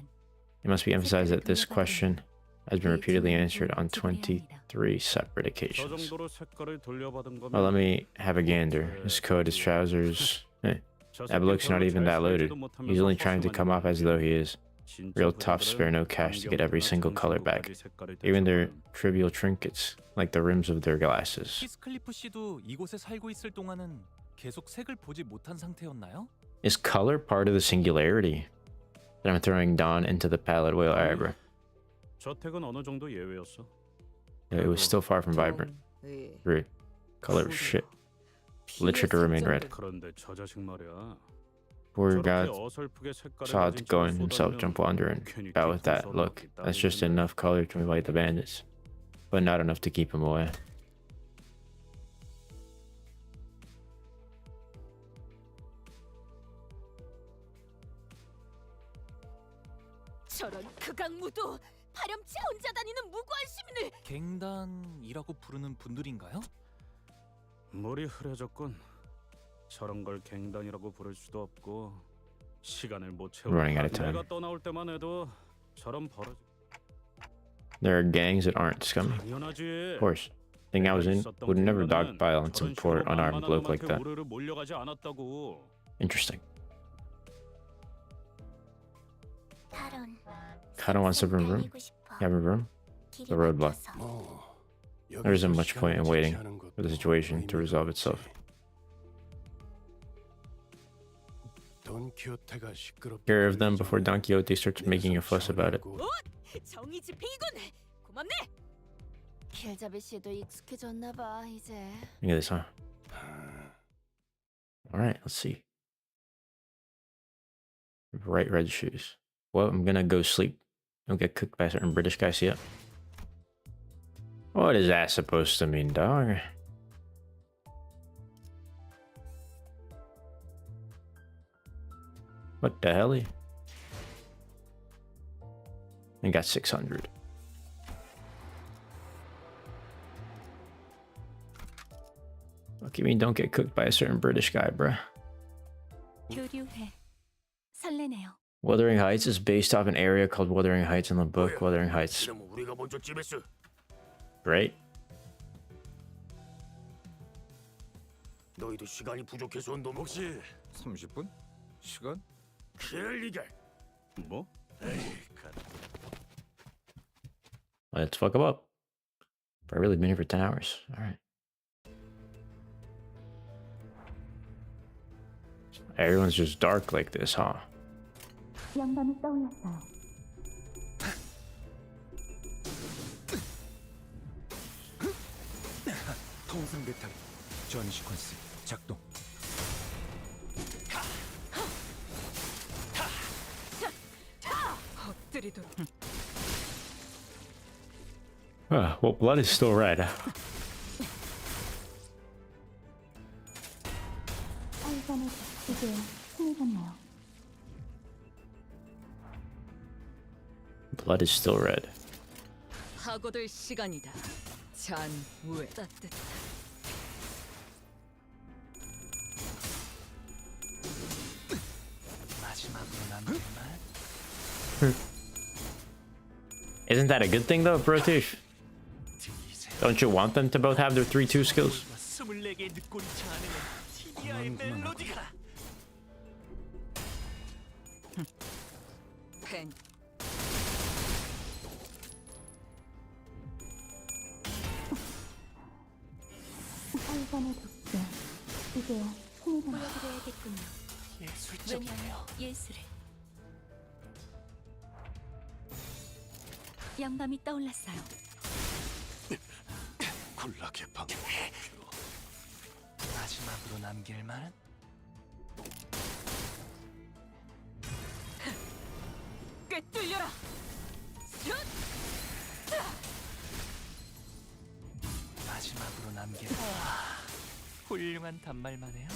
It must be emphasized that this question has been repeatedly answered on 23 separate occasions. Well, let me have a gander. His coat, his trousers... That bloke's not even that loaded. He's only trying to come off as though he is. Real tops spare no cash to get every single color back. Even their trivial trinkets, like the rims of their glasses. 히스클리프 씨도 이곳에 살고 있을 동안은 계속 색을 보지 못한 상태였나요? Is color part of the singularity that I'm throwing Don into the palette whale arbor? 저택은 어느 정도 예외였어. It was still far from vibrant. Rude. Color shit. Literally to remain red. 그런데 저 자식 말이야. Poor God saw it going himself jump under and bow with that. Look, that's just enough color to invite the bandits, but not enough to keep him away. 저런 극악무도 파렴치 혼자 다니는 무고한 시민을 갱단이라고 부르는 분들인가요? 물이 흐려졌군. 저런 걸 갱단이라고 부를 수도 없고 시간을 못 채우고 내가 떠나올 때만 해도 저런 버릇. There are gangs that aren't scummy. Of course. The thing I was in would never dogpile on some poor unarmed bloke like that. Interesting. Kado wants a room. You have a room? The roadblock. There isn't much point in waiting for the situation to resolve itself. Care of them before Don Quixote starts making a fuss about it. 정의 집행이군. 고맙네. 길잡이 씨도 익숙해졌나 봐 이제. Look at this, huh? Alright, let's see. Bright red shoes. Well, I'm gonna go sleep. Don't get cooked by a certain British guy, see ya. What is that supposed to mean, dog? What the hell? I got 600. What you mean don't get cooked by a certain British guy, bruh? 교류해. 설레네요. Wuthering Heights is based off an area called Wuthering Heights in the book Wuthering Heights. Great. 너희도 시간이 부족해서 너 혹시 30분? 시간? 리가. 뭐? Let's fuck him up. I've really been here for 10 hours. All right. Everyone's just dark like this, huh? 영감이 떠올랐어요. 통상 배터리 전 시퀀스 작동. 엎드리도. Well, blood is still red. 알바는 이제 친해졌나요? Blood is still red. 파고들 시간이다. 잔우에 따뜻. 마지막으로 남은 말. Isn't that a good thing though, Brotish? Don't you want them to both have their 3-2 skills? 24개의 늑골이 자아내는 TBI의 멜로디가. 펜. 알바는 돕게. 이제 친해졌나요? 보여드려야겠군요. 예술적이네요. 예술을. 영감이 떠올랐어요. 굴락의 방패. 마지막으로 남길 말은? 꿰뚫려라. 마지막으로 남길 훌륭한 단말만 해요.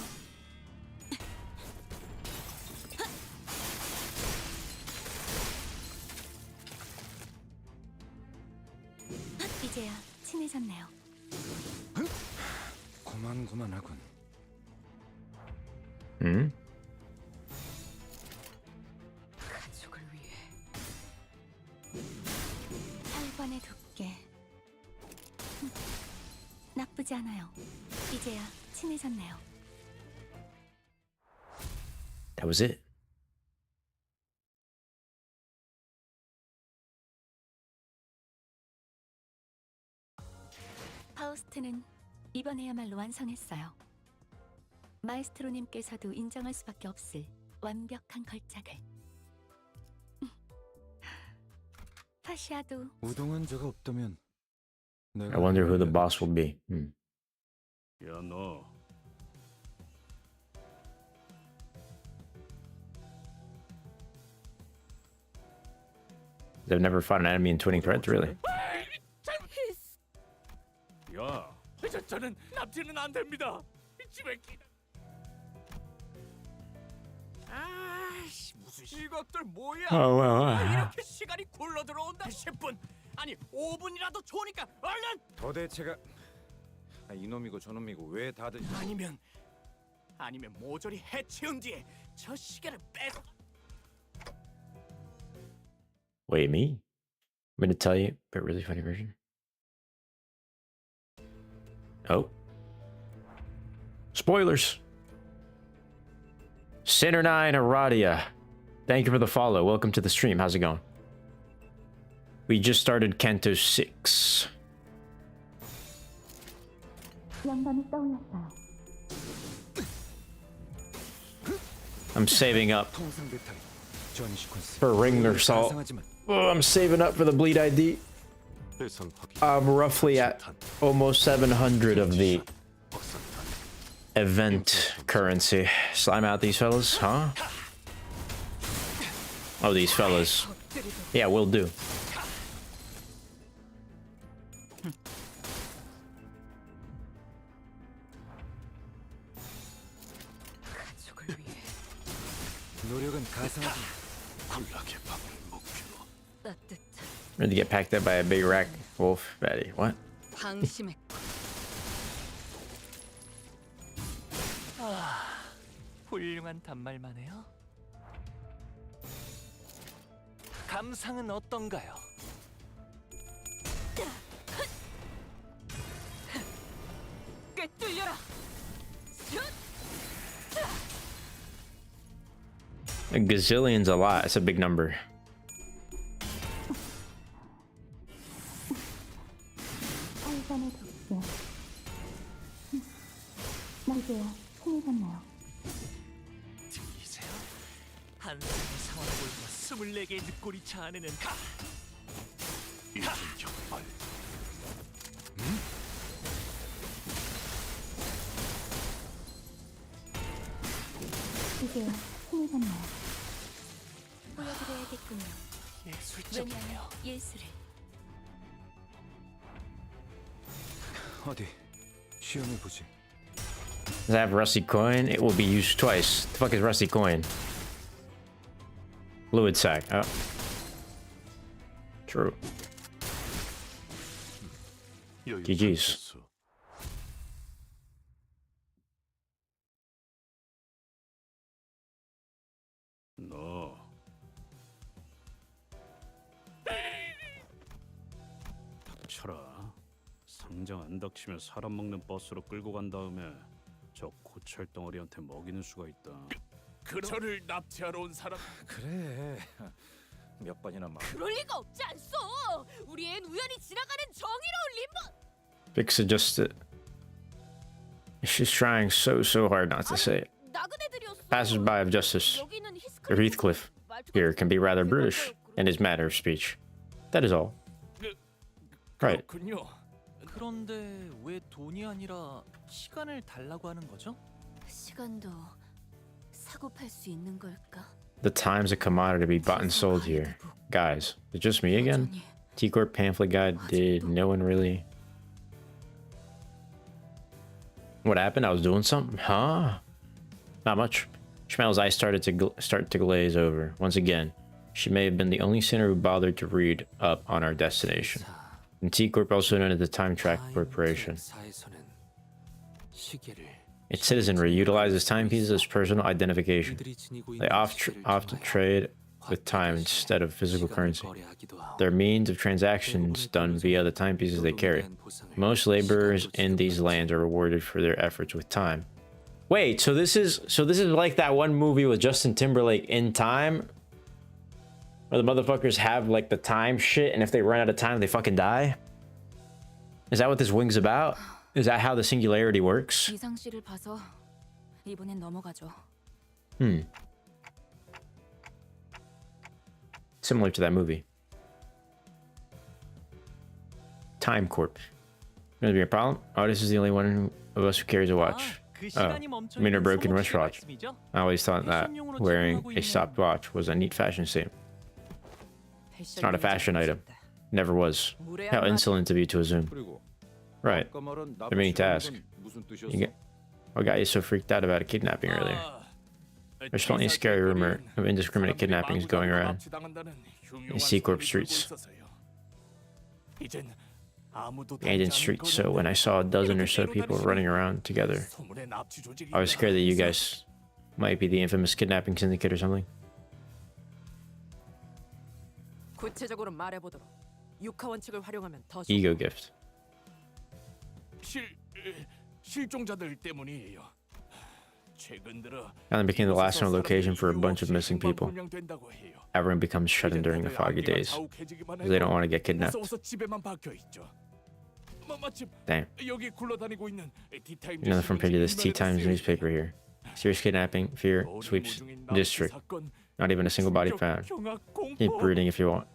이제야 친해졌네요. 고만고만하군. 가족을 위해. 혈관에 돋게. 나쁘지 않아요. 이제야 친해졌네요. That was it. 파우스트는 이번에야말로 완성했어요. 마에스트로님께서도 인정할 수밖에 없을 완벽한 걸작을. 파시아도 우동한 자가 없다면 I wonder who the boss will be. 야, 너. They've never fought an enemy in Twinning Threads, really. 야. 저는 납치는 안 됩니다. 집에 기다. 아이씨 무슨 이것들 뭐야? 이렇게 시간이 굴러 들어온다 10분 아니 5분이라도 좋으니까 얼른. 도대체가 이놈이고 저놈이고 왜 다들 아니면 모조리 해치운 뒤에 저 시계를 빼서. Wait, me? I'm gonna tell you, but really funny version. Oh. Spoilers! Sinner9 Aradia. Thank you for the follow. Welcome to the stream. How's it going? We just started Canto 6. 영감이 떠올랐어요. I'm saving up 통상 배터리 전 시퀀스 for ring Meursault. Oh, I'm saving up for the bleed ID. I'm roughly at almost 700 of the event currency. Slime out these fellas, huh? Oh, these fellas. Yeah, will do. 노력은 가상하지. 굴락의 방을 목표로. Ready to get packed up by a big rack wolf fatty. What? 방심했. 훌륭한 단말만 해요. 감상은 어떤가요? 꿰뚫려라. A gazillion's a lot. It's a big number. 시간을 뒀어. 이제야 힘이 샀네요. 들리세요? 한 사람의 상황을 보이고 24개의 늑골이 차 안에는 이승격발. 이제야 힘이 샀네요. 보여드려야겠군요. 예술적이네요. 예술을. 어디 시험해 보지. Does it have rusty coin? It will be used twice. The fuck is rusty coin? Fluid sac. Oh. True. GG's. 너 닥쳐라. 상장 안 닥치면 사람 먹는 버스로 끌고 간 다음에 저 고철 덩어리한테 먹이는 수가 있다. 저를 납치하러 온 사람. 그래. 몇 번이나 말. 그럴 리가 없지 않소. 우리 앤 우연히 지나가는 정의로운 림버. Fix adjusted. She's trying so hard not to say it. Passers-by of justice, or Heathcliff, here can be rather brutish in his manner of speech. That is all. Right. 그런데 왜 돈이 아니라 시간을 달라고 하는 거죠? 시간도 사고 팔 수 있는 걸까? The time's a commodity to be bought and sold here. Guys, is it just me again? T-Corp pamphlet guide, did no one really... What happened? I was doing something? Huh? Not much. Ishmael's eyes started to glaze over. Once again, she may have been the only sinner who bothered to read up on our destination. And T-Corp, also known as the Time Track Corporation. Its citizenry utilizes timepieces as personal identification. They often trade with time instead of physical currency. Their means of transactions done via the timepieces they carry. Most laborers in these lands are rewarded for their efforts with time. Wait, so this is like that one movie with Justin Timberlake, In Time, where the motherfuckers have like the time shit, and if they run out of time, they fucking die? Is that what this wing's about? Is that how the singularity works? 이상씨를 봐서 이번엔 넘어가죠. Similar to that movie. Time Corp. Gonna be a problem? Outis is the only one of us who carries a watch. Oh, you mean a broken wristwatch? I always thought that wearing a stopwatch was a neat fashion statement. It's not a fashion item. Never was. How insolent of you to assume. Right. They're meaning to ask. What got you so freaked out about a kidnapping earlier? There's plenty of scary rumor of indiscriminate kidnappings going around in C-Corp streets. The ancient streets, so when I saw a dozen or so people running around together, I was scared that you guys might be the infamous kidnapping syndicate or something. 구체적으로 말해보도록. 육하 원칙을 활용하면 더 Ego gift. 실종자들 때문이에요. Island became the last known location for a bunch of missing people. Everyone becomes shut in during the foggy days because they don't want to get kidnapped. Damn. You know the front page of this Tea Times newspaper here. Serious kidnapping, fear, sweeps district. Not even a single body found. Keep reading if you want.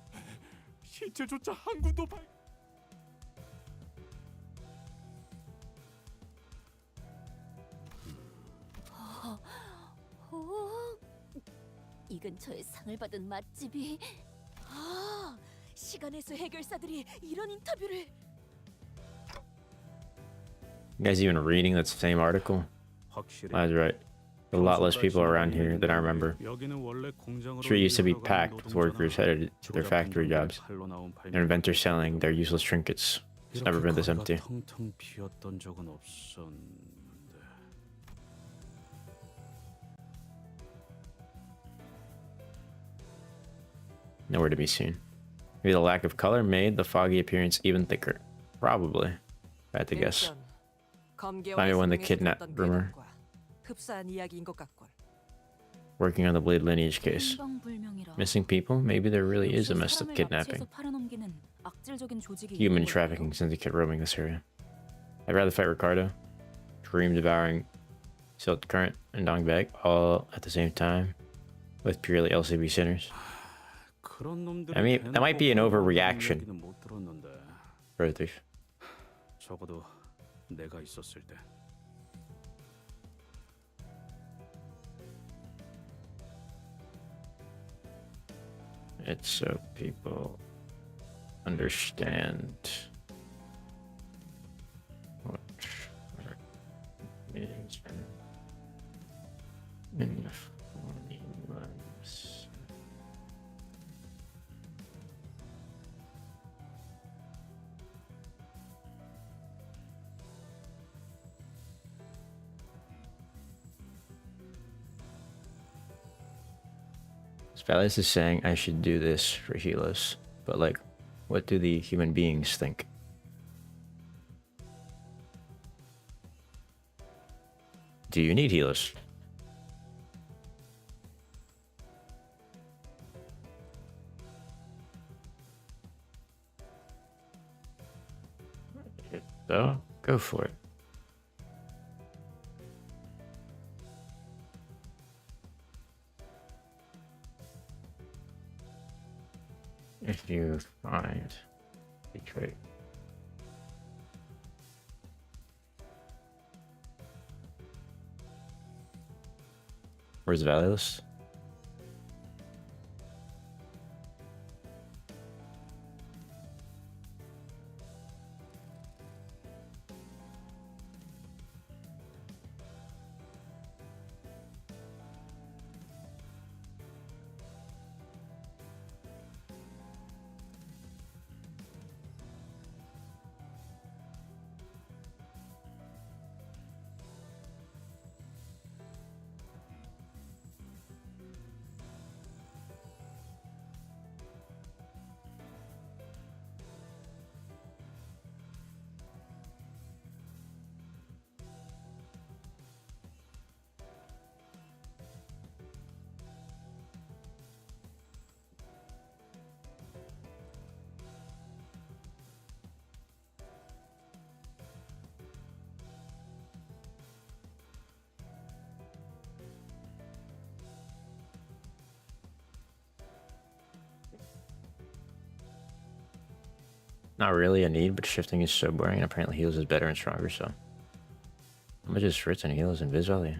이 근처에 상을 받은 맛집이 시간의 수 해결사들이 이런 인터뷰를 You guys even reading that same article? I was right. A lot less people around here than I remember. Street used to be packed with workers headed to their factory jobs and inventors selling their useless trinkets. It's never been this empty. Nowhere to be seen. Maybe the lack of color made the foggy appearance even thicker. Probably, if I had to guess. Maybe when the kidnap rumor. Working on the Blade lineage case. Missing people? Maybe there really is a messed up kidnapping. 악질적인 조직이 Human 있는 걸까요? trafficking syndicate roaming this area. I'd rather fight Ricardo. Dream devouring Silk Current and Dongbag all at the same time with purely LCB sinners. I mean, that might be an overreaction. Brother Thief. 적어도 내가 있었을 때. It's so people understand what is in the formulas. Valis is saying I should do this for Helos, but like, what do the human beings think? Do you need Helos? So, go for it. If you find a trait. Where's the value list? Not really a need, but shifting is so boring, and apparently heals is better and stronger, so how much is Fritz and heals and Viz value?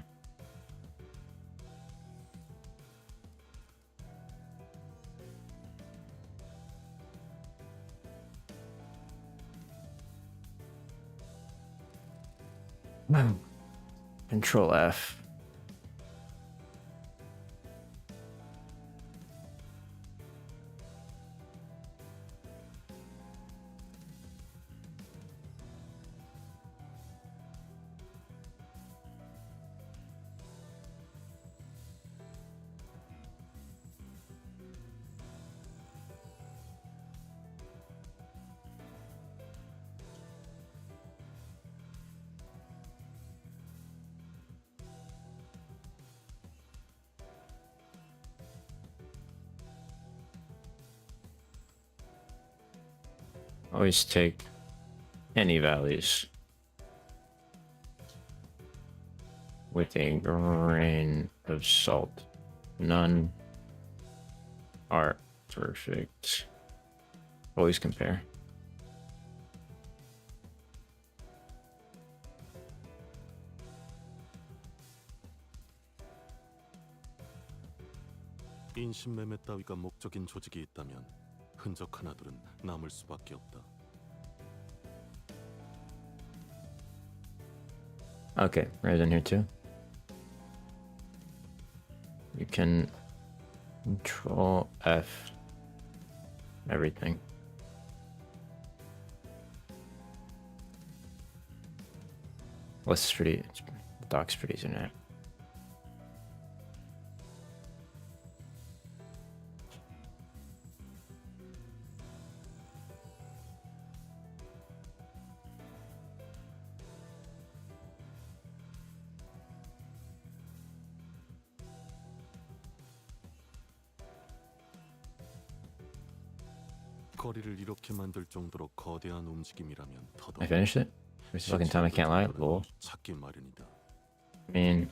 Control F. Always take any values with a grain of salt. None are perfect. Always compare. 인신매매 따위가 목적인 조직이 있다면 흔적 하나둘은 남을 수밖에 없다. Okay, right in here too. You can Control F everything. What's pretty? Doc's pretty internet. 거리를 이렇게 만들 정도로 거대한 움직임이라면 더더욱 I finished it? It's the fucking time I can't lie. Lol. 찾기 마련이다. I mean,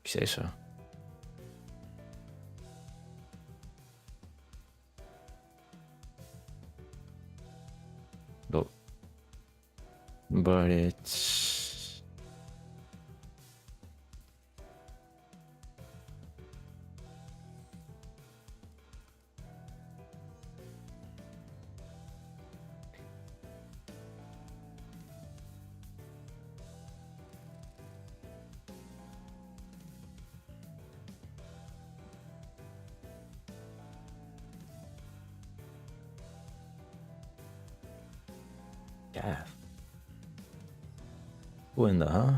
you say so. But it's yeah. Who in the huh?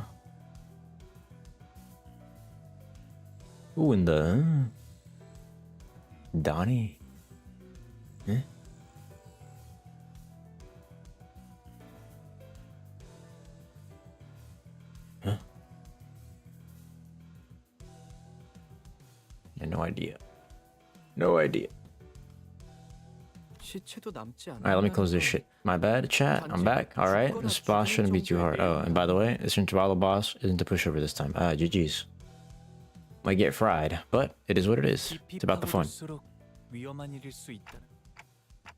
Who in the Donnie? Huh? Huh? Yeah, no idea. No idea. Alright, let me close this shit. My bad, chat. I'm back. Alright, this boss shouldn't be too hard. Oh, and by the way, this intervallo boss isn't a pushover this time. GG's. Might get fried, but it is what it is. It's about the fun.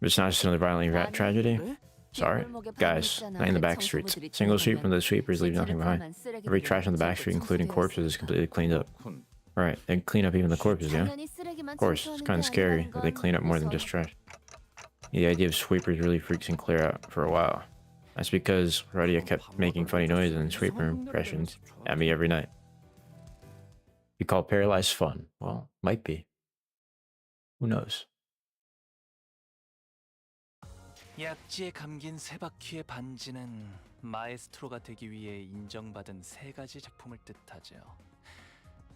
It's not just another violently rat tragedy. Sorry. Guys, not in the back streets. Single sweep from the sweepers leave nothing behind. Every trash on the back street, including corpses, is completely cleaned up. Alright, they clean up even the corpses, yeah? Of course, it's kind of scary that they clean up more than just trash. The idea of sweepers really freaked Sinclair out for a while. That's because Rodion kept making funny noises and sweeper impressions at me every night. You call paralyzed fun? Well, might be. Who knows? 약지에 감긴 세 바퀴의 반지는 마에스트로가 되기 위해 인정받은 세 가지 작품을 뜻하죠.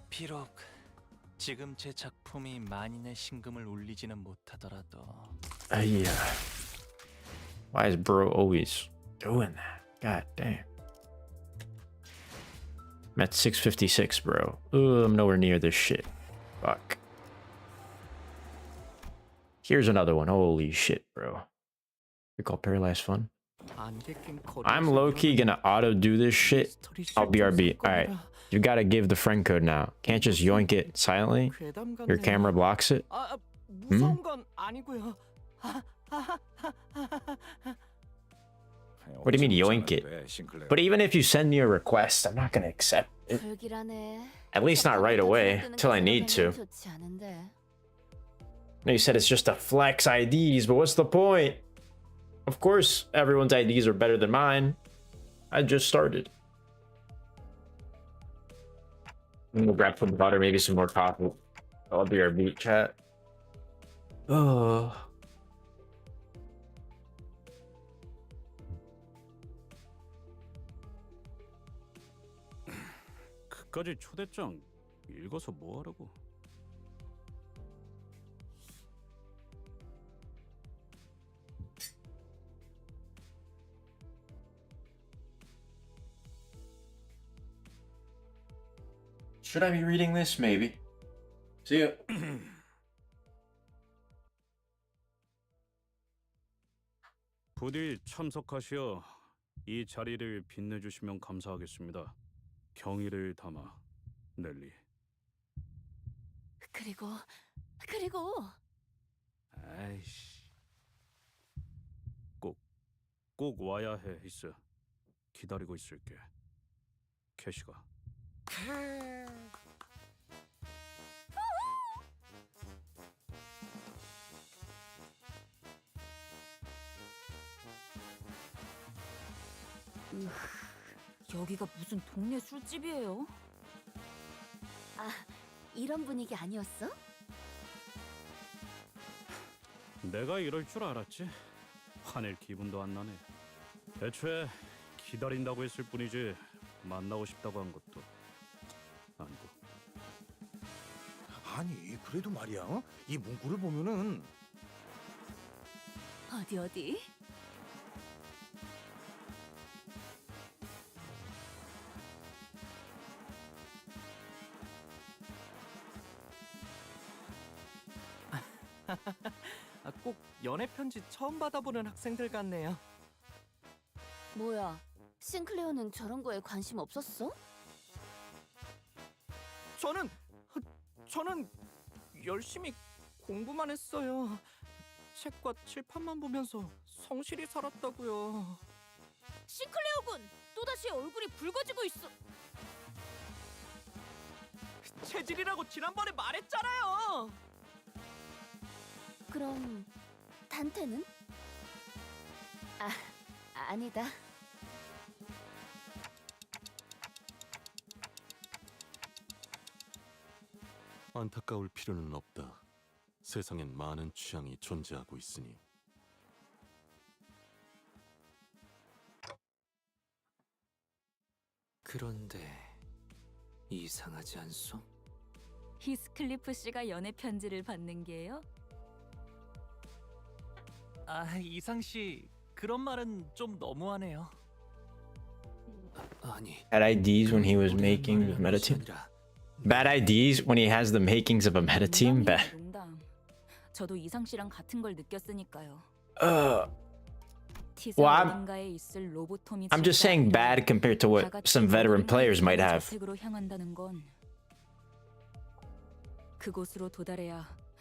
비록 지금 제 작품이 만인의 신금을 울리지는 못하더라도. Yeah. Why is bro always doing that? God damn. I'm at 656, bro. Ooh, I'm nowhere near this shit. Fuck. Here's another one. Holy shit, bro. We call paralyzed fun. I'm low-key gonna auto-do this shit. I'll BRB. Alright. You gotta give the friend code now. Can't just yoink it silently. Your camera blocks it. Hmm? What do you mean yoink it? But even if you send me a request, I'm not gonna accept it. At least not right away, until I need to. No, you said it's just a flex IDs, but what's the point? Of course, everyone's IDs are better than mine. I just started. I'm gonna grab some butter, maybe some more coffee. I'll be our beat chat. Oh. 그까지 초대장 읽어서 뭐 하라고? Should I be reading this? Maybe. See ya. 부디 참석하시어 이 자리를 빛내주시면 감사하겠습니다. 경의를 담아, 넬리. 그리고 아이씨. 꼭 와야 해, 히스. 기다리고 있을게. 캐시가. 여기가 무슨 동네 술집이에요? 아, 이런 분위기 아니었어? 내가 이럴 줄 알았지. 화낼 기분도 안 나네. 애초에 기다린다고 했을 뿐이지 만나고 싶다고 한 것도 아니고. 아니, 그래도 말이야. 이 문구를 보면은 어디? 꼭 연애 편지 처음 받아보는 학생들 같네요. 뭐야, 싱클레어는 저런 거에 관심 없었어? 저는 열심히 공부만 했어요. 책과 칠판만 보면서 성실히 살았다고요. 싱클레어군, 또다시 얼굴이 붉어지고 있어. 체질이라고 지난번에 말했잖아요. 그럼 단테는? 아니다. 안타까울 필요는 없다. 세상엔 많은 취향이 존재하고 있으니. 그런데 이상하지 않소? 히스클리프 씨가 연애 편지를 받는 게요? 이상 씨, 그런 말은 좀 너무하네요. 아니. Bad IDs when he was making the meta team. Bad IDs when he has the makings of a meta team. Bad. 농담. 저도 이상 씨랑 같은 걸 느꼈으니까요. Well, I'm just saying bad compared to what some veteran players might have.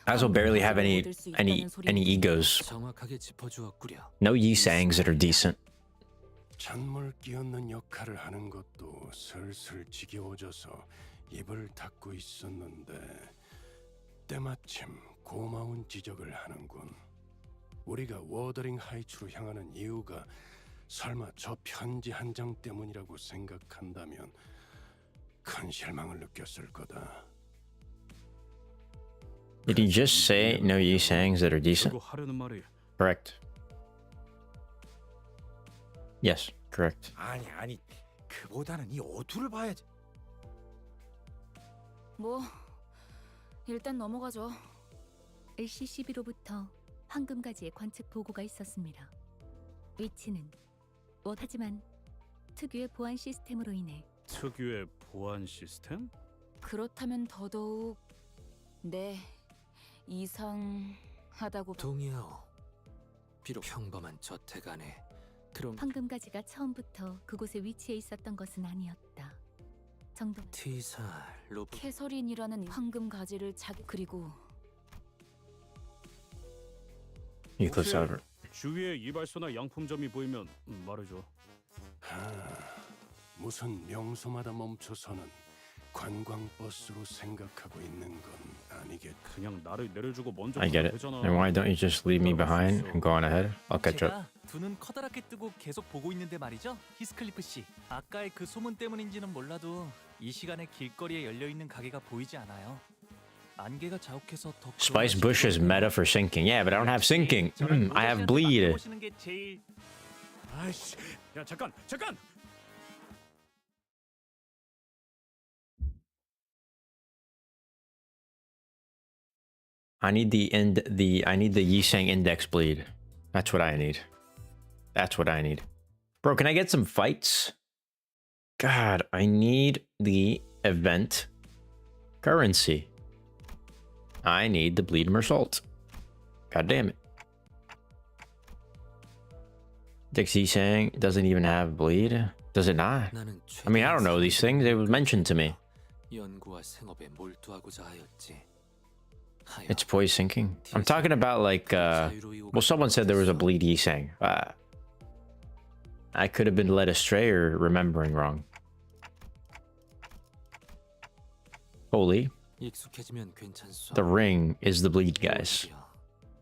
I also barely have any egos. 정확하게 짚어주었구려. No Yisangs that are decent. 찬물 끼얹는 역할을 하는 것도 슬슬 지겨워져서 입을 닫고 있었는데 때마침 고마운 지적을 하는군. 우리가 워더링 하이츠로 향하는 이유가 설마 저 편지 한 장 때문이라고 생각한다면 큰 실망을 느꼈을 거다. Did he just say no Yisangs that are decent? Correct. Yes, correct. 아니, 그보다는 이 어투를 봐야지. 뭐 일단 넘어가죠. LCCB로부터 황금가지의 관측 보고가 있었습니다. 위치는 하지만 특유의 보안 시스템으로 인해 특유의 보안 시스템? 그렇다면 더더욱 이상하다고 동의하오. 비록 평범한 저택 안에 그럼 황금가지가 처음부터 그곳에 위치해 있었던 것은 아니었다. 정도 T사 로봇 캐서린이라는 황금가지를 그리고 Heathcliff's out. 주위에 이발소나 양품점이 보이면 말해줘. 무슨 명소마다 멈춰서는 관광버스로 생각하고 있는 건 아니겠지. 그냥 나를 내려주고 먼저 I get it. And why don't you just leave me behind and go on ahead? I'll catch up. 제가 두 눈 커다랗게 뜨고 계속 보고 있는데 말이죠, 히스클리프 씨. 아까의 그 소문 때문인지는 몰라도 이 시간에 길거리에 열려 있는 가게가 보이지 않아요. 안개가 자욱해서 더. Spice bush is meta for sinking. Yeah, but I don't have sinking. I have bleed. 아이씨, 야 잠깐. I need the Yisang index bleed. That's what I need. That's what I need. Bro, can I get some fights? God, I need the event currency. I need the bleed Meursault. God damn it. Dex Yisang doesn't even have bleed. Does it not? I mean, I don't know these things. It was mentioned to me. 연구와 생업에 몰두하고자 하였지. It's poise sinking. I'm talking about like, well, someone said there was a bleed Yisang. I could have been led astray or remembering wrong. Holy. The ring is the bleed, guys.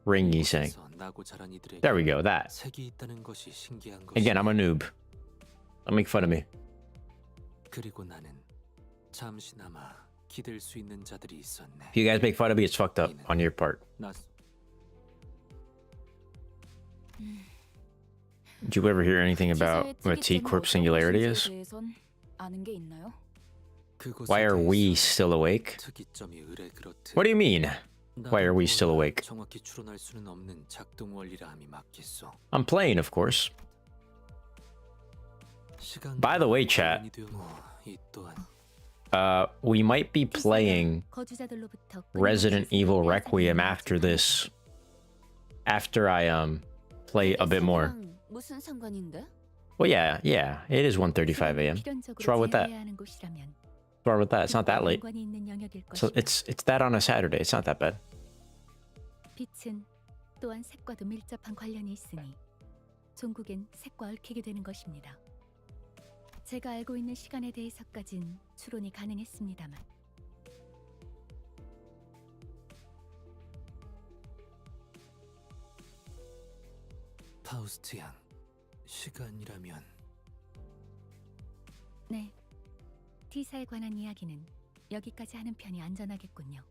Ring Yisang. There we go, that. Again, I'm a noob. Don't make fun of me. 그리고 나는 잠시나마 기댈 수 있는 자들이 있었네. If you guys make fun of me, it's fucked up on your part. Did you ever hear anything about what T-Corp singularity is? Why are we still awake? What do you mean? Why are we still awake? 정확히 추론할 수는 없는 작동 원리라 함이 맞겠소. I'm playing, of course. By the way, chat. we might be playing Resident Evil Requiem after this. After I play a bit more. 무슨 상관인데? Well, yeah, it is 1:35 a.m. What's wrong with that? What's wrong with that? It's not that late. So it's that on a Saturday. It's not that bad. 빛은 또한 색과도 밀접한 관련이 있으니 종국엔 색과 얽히게 되는 것입니다. 제가 알고 있는 시간에 대해서까진 추론이 가능했습니다만. 파우스트 양, 시간이라면 네, T사에 관한 이야기는 여기까지 하는 편이 안전하겠군요.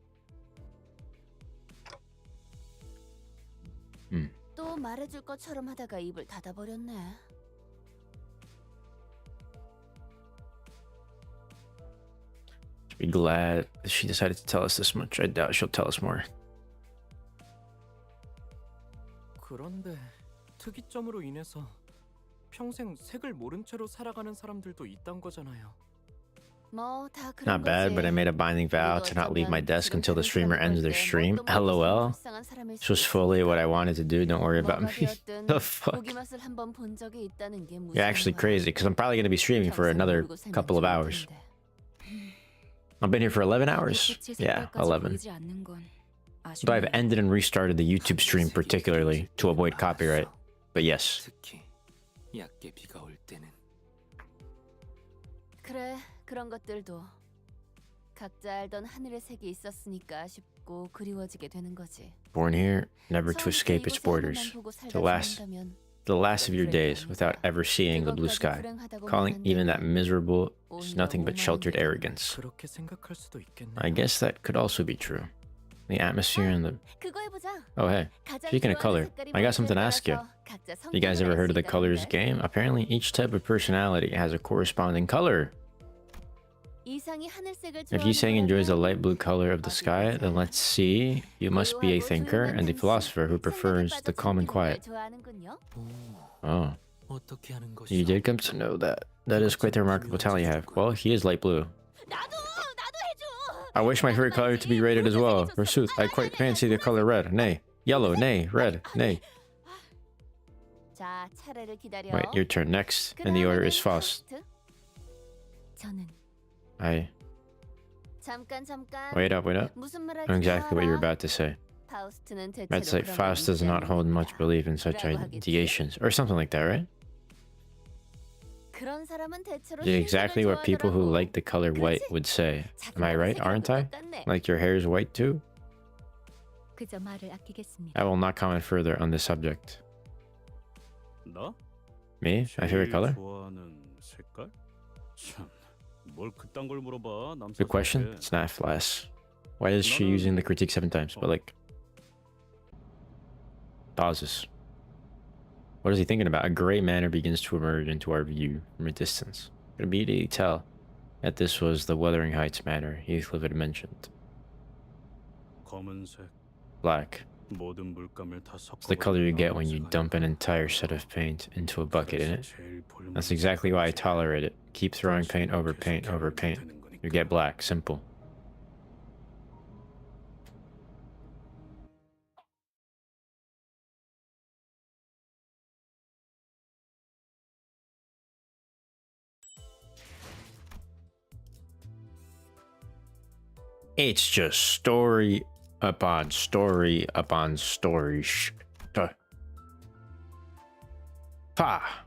또 말해줄 것처럼 하다가 입을 닫아버렸네. Be glad she decided to tell us this much. I doubt she'll tell us more. 그런데 특이점으로 인해서 평생 색을 모른 채로 살아가는 사람들도 있단 거잖아요. 뭐다 그런 Not bad, but I made a binding vow to not leave my desk until the streamer ends their stream. LOL. This was fully what I wanted to do. Don't worry about me. The fuck? 고기 맛을 한번 본 적이 있다는 게 무슨 You're actually crazy, because I'm probably going to be streaming for another couple of hours. I've been here for 11 hours. Yeah, 11. But I've ended and restarted the YouTube stream particularly to avoid copyright. But yes. 얕게 비가 올 때는 그래, 그런 것들도 각자 알던 하늘의 색이 있었으니까 아쉽고 그리워지게 되는 거지. Born here, never to escape its borders. The last of your days without ever seeing the blue sky. Calling even that miserable is nothing but sheltered arrogance. 그렇게 생각할 수도 있겠네. I guess that could also be true. The atmosphere and the... Oh, hey. Speaking of color, I got something to ask you. You guys ever heard of the colors game? Apparently, each type of personality has a corresponding color. If you saying enjoys the light blue color of the sky, then let's see. You must be a thinker and a philosopher who prefers the calm and quiet. Oh. You did come to know that. That is quite the remarkable talent you have. Well, he is light blue. I wish my favorite color to be rated as well. Forsooth, I quite fancy the color red. Nay. Yellow, nay. Red, nay. Wait, your turn next. And the order is Faust. Wait up. I know exactly what you're about to say. That's like Faust does not hold much belief in such ideations. Or something like that, right? That's exactly what people who like the color white would say. Am I right, aren't I? Like your hair is white too? I will not comment further on this subject. Me? My favorite color? Good question. It's not flash. Why is she using the critique 7 times? But like... Pauses. What is he thinking about? A gray manner begins to emerge into our view from a distance. You can immediately tell that this was the Wuthering Heights manor Heathcliff had mentioned. Black. It's the color you get when you dump an entire set of paint into a bucket, isn't it? That's exactly why I tolerate it. Keep throwing paint over paint over paint. You get black. Simple. It's just story upon story upon story. Pa.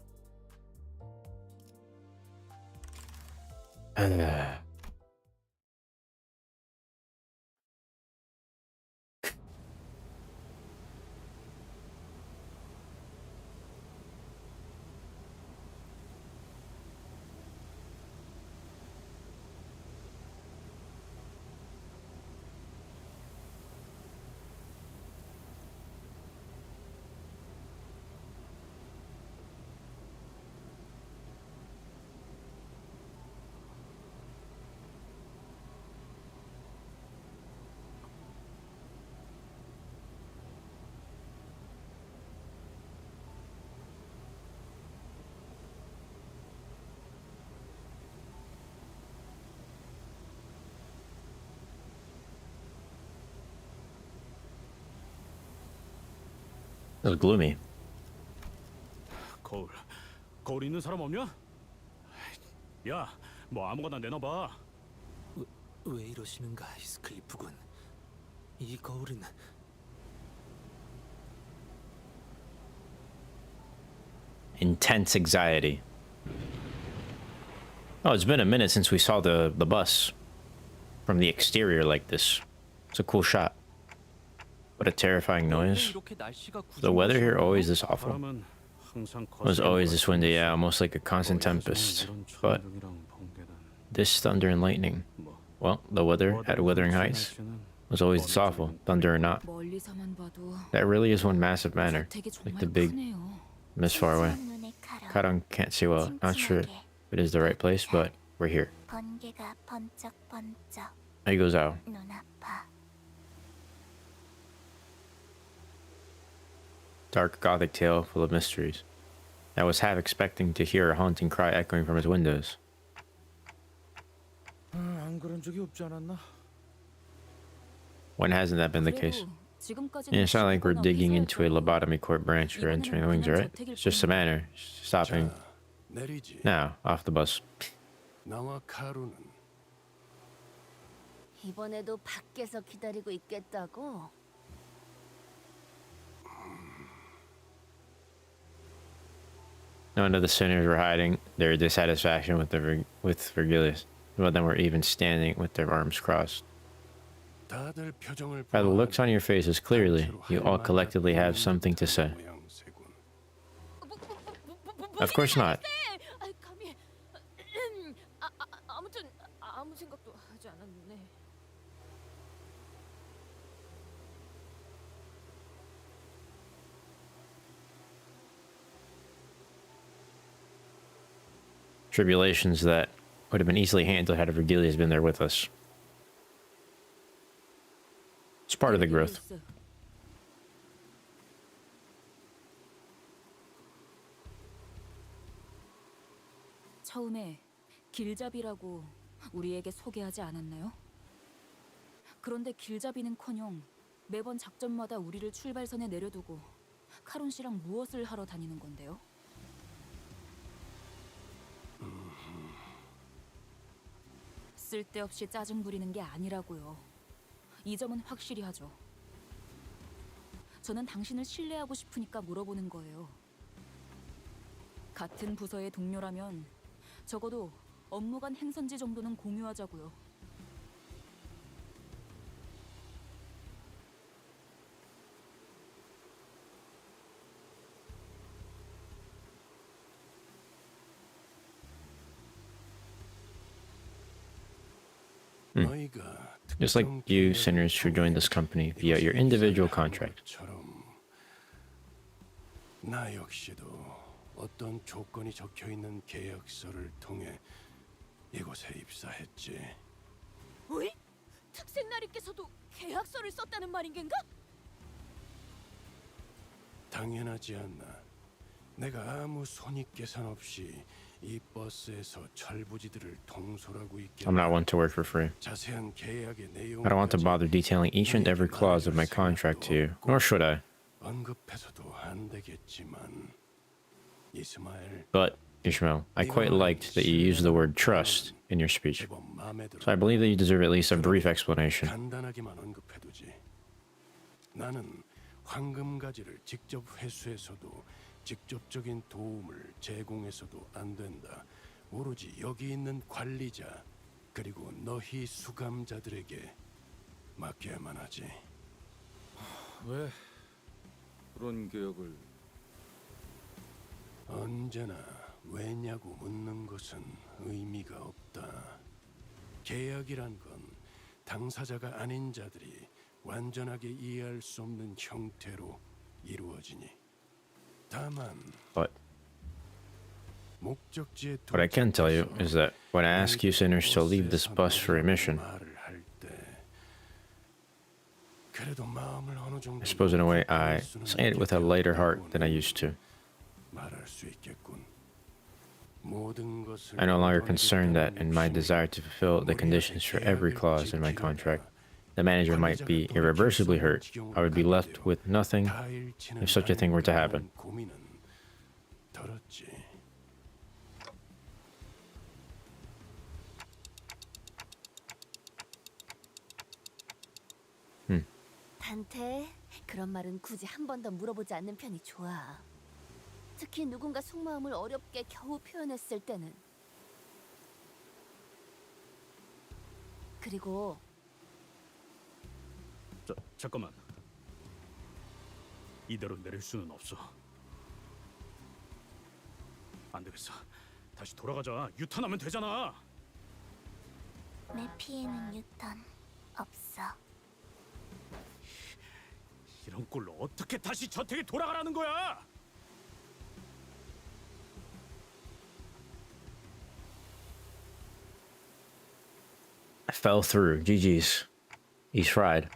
It was gloomy. 거울 있는 사람 없냐? 야, 뭐 아무거나 내놔봐. 왜 이러시는가, 히스클리프 군. 이 거울은 Intense anxiety. Oh, it's been a minute since we saw the bus from the exterior like this. It's a cool shot. What a terrifying noise. The weather here always this awful. It was always this windy, yeah, almost like a constant tempest. But this thunder and lightning. Well, the weather at Wuthering Heights was always this awful, thunder or not. That really is one massive manor, like the big mist far away. Karan can't see well. Not sure if it is the right place, but we're here. He goes out. Dark gothic tale full of mysteries. I was half expecting to hear a haunting cry echoing from his windows. When hasn't that been the case? And it's not like we're digging into a lobotomy court branch or entering the wings, right? It's just a manor. Stopping. Now, off the bus. 나와 카루는 이번에도 밖에서 기다리고 있겠다고? None of the sinners were hiding their dissatisfaction with Virgilius. None of them were even standing with their arms crossed. By the looks on your faces, clearly, you all collectively have something to say. Of course not. 아무튼 아무 생각도 하지 않았네. Tribulations that would have been easily handled had Virgilius been there with us. It's part of the growth. 처음에 길잡이라고 우리에게 소개하지 않았나요? 그런데 길잡이는커녕 매번 작전마다 우리를 출발선에 내려두고 카론 씨랑 무엇을 하러 다니는 건데요? 쓸데없이 짜증 부리는 게 아니라고요. 이 점은 확실히 하죠. 저는 당신을 신뢰하고 싶으니까 물어보는 거예요. 같은 부서의 동료라면 적어도 업무 간 행선지 정도는 공유하자고요. Just like you sinners who joined this company via your individual contract. 나 역시도 어떤 조건이 적혀 있는 계약서를 통해 이곳에 입사했지. 어이? 특생나리께서도 계약서를 썼다는 말인겐가? 당연하지 않나. 내가 아무 손익계산 없이 이 버스에서 철부지들을 통솔하고 있게. I'm not one to work for free. 자세한 계약의 내용. I don't want to bother detailing each and every clause of my contract to you, nor should I. 언급해서도 안 되겠지만. But, Ishmael, I quite liked that you used the word trust in your speech. So I believe that you deserve at least a brief explanation. 간단하게만 언급해두지. 나는 황금가지를 직접 회수해서도 직접적인 도움을 제공해서도 안 된다. 오로지 여기 있는 관리자 그리고 너희 수감자들에게 맡겨야만 하지. 왜 그런 계약을? 언제나 왜냐고 묻는 것은 의미가 없다. 계약이란 건 당사자가 아닌 자들이 완전하게 이해할 수 없는 형태로 이루어지니. 다만 What I can tell you is that when I ask you sinners to leave this bus for a mission, I suppose in a way I say it with a lighter heart than I used to. I'm no longer concerned that in my desire to fulfill the conditions for every clause in my contract, The manager might be irreversibly hurt. I would be left with nothing if such a thing were to happen. 고민은 덜었지. 단테, 그런 말은 굳이 한 번 더 물어보지 않는 편이 좋아. 특히 누군가 속마음을 어렵게 겨우 표현했을 때는. 그리고 잠깐만. 이대로 내릴 수는 없어. 안 되겠어. 다시 돌아가자. 유턴하면 되잖아. 내 피에는 유턴 없어. 이런 꼴로 어떻게 다시 저택에 돌아가라는 거야? I fell through. GG's. He's fried.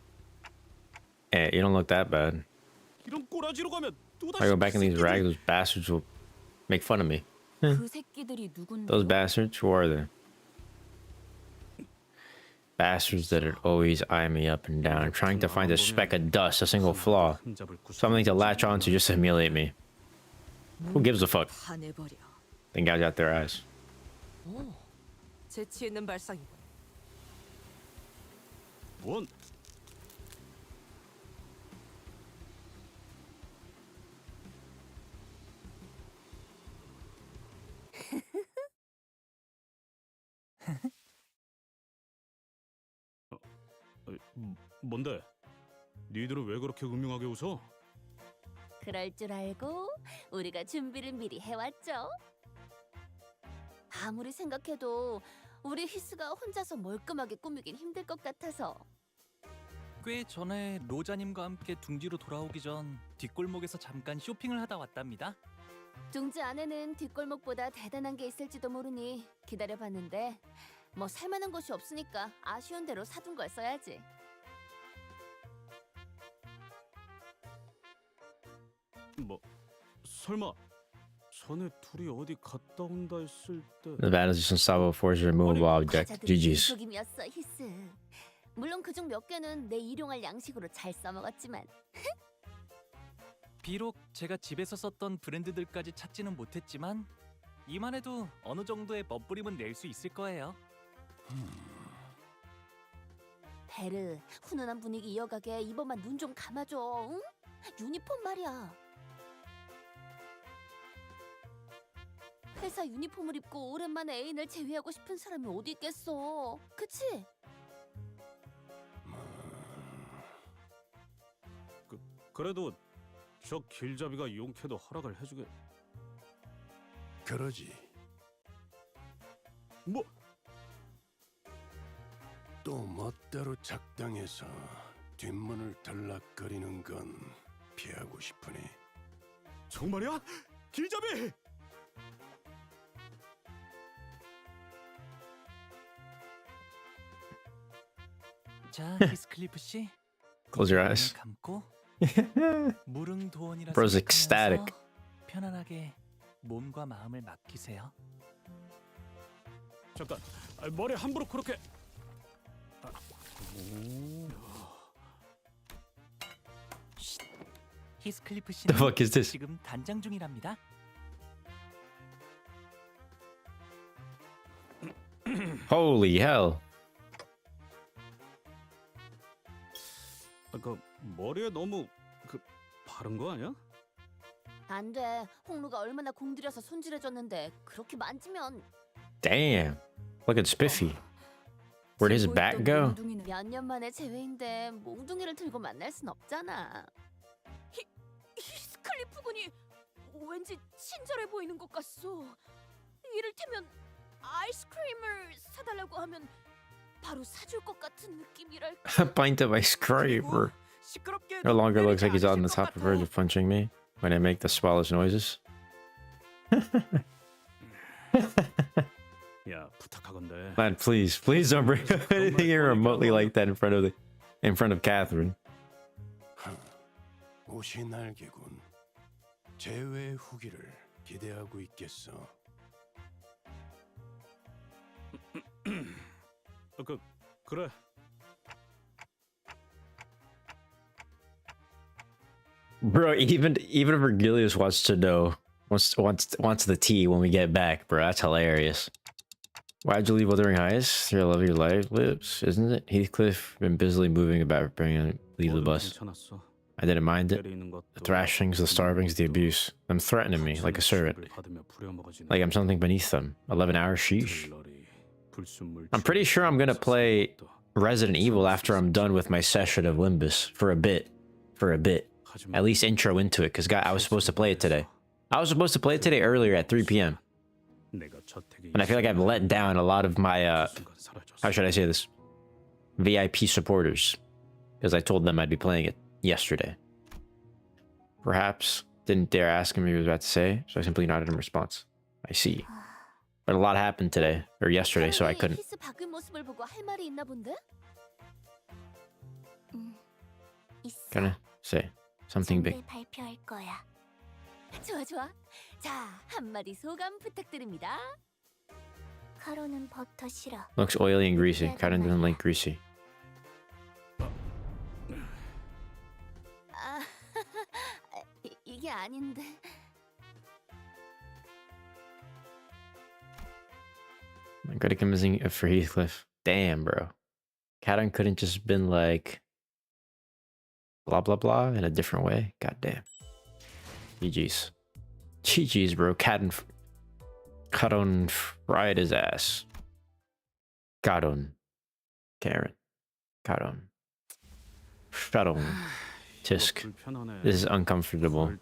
Eh, you don't look that bad. 이런 꼬라지로 가면 If I go back in these rags, those bastards will make fun of me. 그 새끼들이 누군데? Those bastards? Who are they? Bastards that always eye me up and down, trying to find a speck of dust, a single flaw, something to latch on to just humiliate me. Who gives a fuck? 화내버려. Then gouge out their eyes. 오, 재치 있는 발상이군. 뭔? 뭔데? 니들은 왜 그렇게 음흉하게 웃어? 그럴 줄 알고 우리가 준비를 미리 해왔죠. 아무리 생각해도 우리 히스가 혼자서 멀끔하게 꾸미긴 힘들 것 같아서. 꽤 전에 로자님과 함께 둥지로 돌아오기 전 뒷골목에서 잠깐 쇼핑을 하다 왔답니다. 둥지 안에는 뒷골목보다 대단한 게 있을지도 모르니 기다려봤는데 뭐 살만한 곳이 없으니까 아쉬운 대로 사둔 걸 써야지. 뭐 설마 전에 둘이 어디 갔다 온다 했을 때 The battles is unstoppable force removable object. GG's. 속임이었어, 히스. 물론 그중 몇 개는 내 일용할 양식으로 잘 써먹었지만. 비록 제가 집에서 썼던 브랜드들까지 찾지는 못했지만 이만 해도 어느 정도의 멋부림은 낼 수 있을 거예요. 베르, 훈훈한 분위기 이어가게 이번만 눈 좀 감아줘. 응? 유니폼 말이야. 회사 유니폼을 입고 오랜만에 애인을 제외하고 싶은 사람이 어디 있겠어. 그치? 그래도 저 길잡이가 용케도 허락을 해주게. 그러지. 뭐? 또 멋대로 작당해서 뒷문을 들락거리는 건 피하고 싶으니. 정말이야? 길잡이! 자, 히스클리프 씨. Close your eyes. 감고 무릉도원이라 Bro's ecstatic. 편안하게 몸과 마음을 맡기세요. 잠깐, 머리 함부로 그렇게. 히스클리프 The fuck is 씨는 this? 지금 단장 중이랍니다. Holy hell. 그 머리에 너무 바른 거 아니야? 안 돼. 홍루가 얼마나 공들여서 손질해줬는데 그렇게 만지면. Damn. Look at Spiffy. Where'd his back go? 몇 년 만에 재회인데 몽둥이를 들고 만날 순 없잖아. 히스클리프 군이 왠지 친절해 보이는 것 같소. 이를테면 아이스크림을 사달라고 하면 바로 사줄 것 같은 느낌이랄까. A pint of ice cream. No longer looks like he's on the top of verge of punching me when I make the smallest noises. 야, 부탁하건대. Man, please don't bring up anything remotely like that in front of Catherine. 옷이 날개군. 재회 후기를 기대하고 있겠어. 그래. Bro, even Virgilius wants to know, wants the tea when we get back, bro. That's hilarious. Why'd you leave Wuthering Heights? Your love of your life lives, isn't it? Heathcliff been busily moving about preparing to leave the bus. I didn't mind it. The thrashings, the starvings, the abuse. Them threatening me like a servant. Like I'm something beneath them. 11 hours, sheesh. I'm pretty sure I'm gonna play Resident Evil after I'm done with my session of Limbus for a bit. At least intro into it, because I was supposed to play it today. I was supposed to play it today earlier at 3 p.m. And I feel like I've let down a lot of my, how should I say this? VIP supporters. Because I told them I'd be playing it yesterday. Perhaps didn't dare ask him what he was about to say, so I simply nodded in response. I see. But a lot happened today, or yesterday, so I couldn't. Gonna say something big. 좋아 좋아. 자, 한마디 소감 부탁드립니다. 카로는 버터 싫어. Looks oily and greasy. Karen doesn't like greasy. 아, 이게 아닌데. Gotta convincing for Heathcliff. Damn, bro. Karen couldn't just been like blah blah blah in a different way. God damn. GG's. GG's, bro. Karen fried his ass. Karen. Tisk. This is uncomfortable.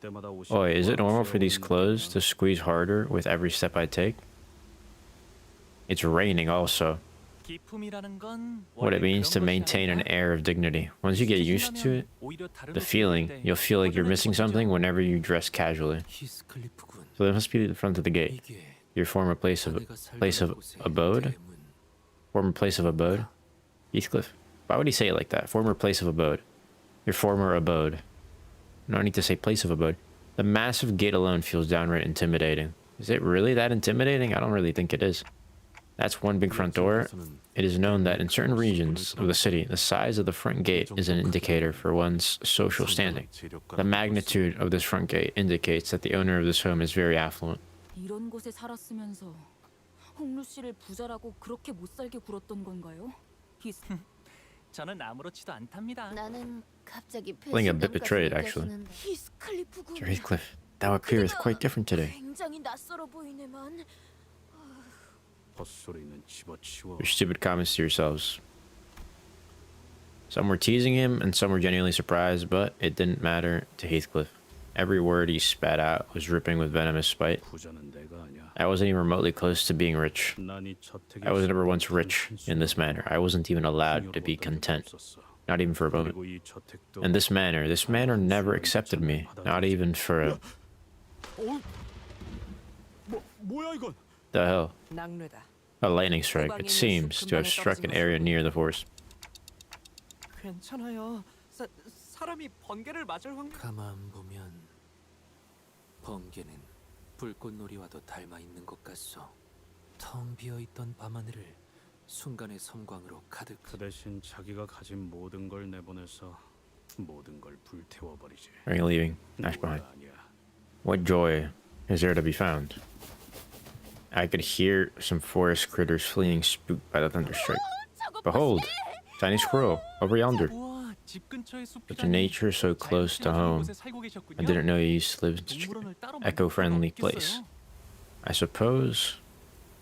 Oi, is it normal for these clothes to squeeze harder with every step I take? It's raining also. What it means to maintain an air of dignity. Once you get used to it, the feeling, you'll feel like you're missing something whenever you dress casually. So that must be the front of the gate. Your former place of abode? Former place of abode? Heathcliff. Why would he say it like that? Former place of abode. Your former abode. No need to say place of abode. The massive gate alone feels downright intimidating. Is it really that intimidating? I don't really think it is. That's one big front door. It is known that in certain regions of the city, the size of the front gate is an indicator for one's social standing. The magnitude of this front gate indicates that the owner of this home is very affluent. 이런 곳에 살았으면서 홍루 씨를 부자라고 그렇게 못 살게 굴었던 건가요? 저는 아무렇지도 않답니다. 나는 갑자기 Feeling a bit betrayed, actually. Sir Heathcliff, thou appearest quite different today. 굉장히 낯설어 보이네만. Your stupid comments to yourselves. Some were teasing him, and some were genuinely surprised, but it didn't matter to Heathcliff. Every word he spat out was dripping with venomous spite. I wasn't even remotely close to being rich. I was never once rich in this manner. I wasn't even allowed to be content. Not even for a moment. And this manor never accepted me. Not even for a... The hell? A lightning strike. It seems to have struck an area near the forest. 괜찮아요. 사람이 번개를 맞을 확률. 가만 보면 번개는 불꽃놀이와도 닮아 있는 것 같소. 텅 비어 있던 밤하늘을 순간의 섬광으로 가득. 그 대신 자기가 가진 모든 걸 내보내서 모든 걸 불태워 버리지. Are you leaving? Ash behind. What joy is there to be found? I could hear some forest critters fleeing, spooked by the thunderstrike. Behold, tiny squirrel over yonder. Such a nature so close to home. I didn't know you used to live in such an eco-friendly place. I suppose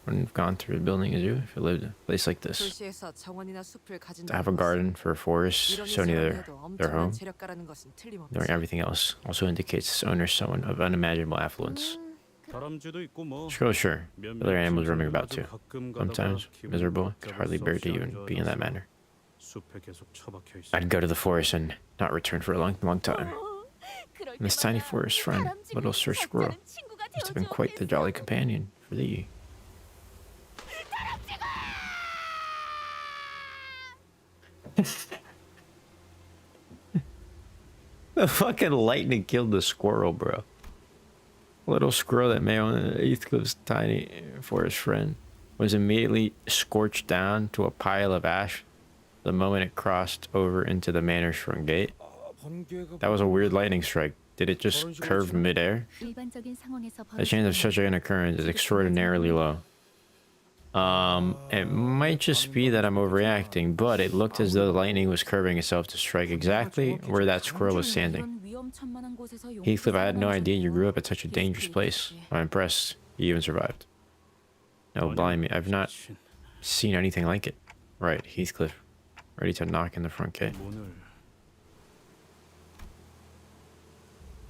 wouldn't have gone through a building as you if you lived in a place like this. To have a garden for a forest so near their home, knowing everything else, also indicates its owner someone of unimaginable affluence. Sure. Other animals roaming about too. Sometimes miserable, could hardly bear to even be in that manner. I'd go to the forest and not return for a long time. And this tiny forest friend, little Sir Squirrel, must have been quite the jolly companion for thee. The fucking lightning killed the squirrel, bro. Little squirrel that may own Heathcliff's tiny forest friend was immediately scorched down to a pile of ash the moment it crossed over into the manor's front gate. That was a weird lightning strike. Did it just curve midair? 일반적인 상황에서 The chance of such an occurrence is extraordinarily low. It might just be that I'm overreacting, but it looked as though the lightning was curving itself to strike exactly where that squirrel was standing. Heathcliff, I had no idea you grew up at such a dangerous place. I'm impressed you even survived. No, blimey, I've not seen anything like it. Right, Heathcliff, ready to knock in the front gate.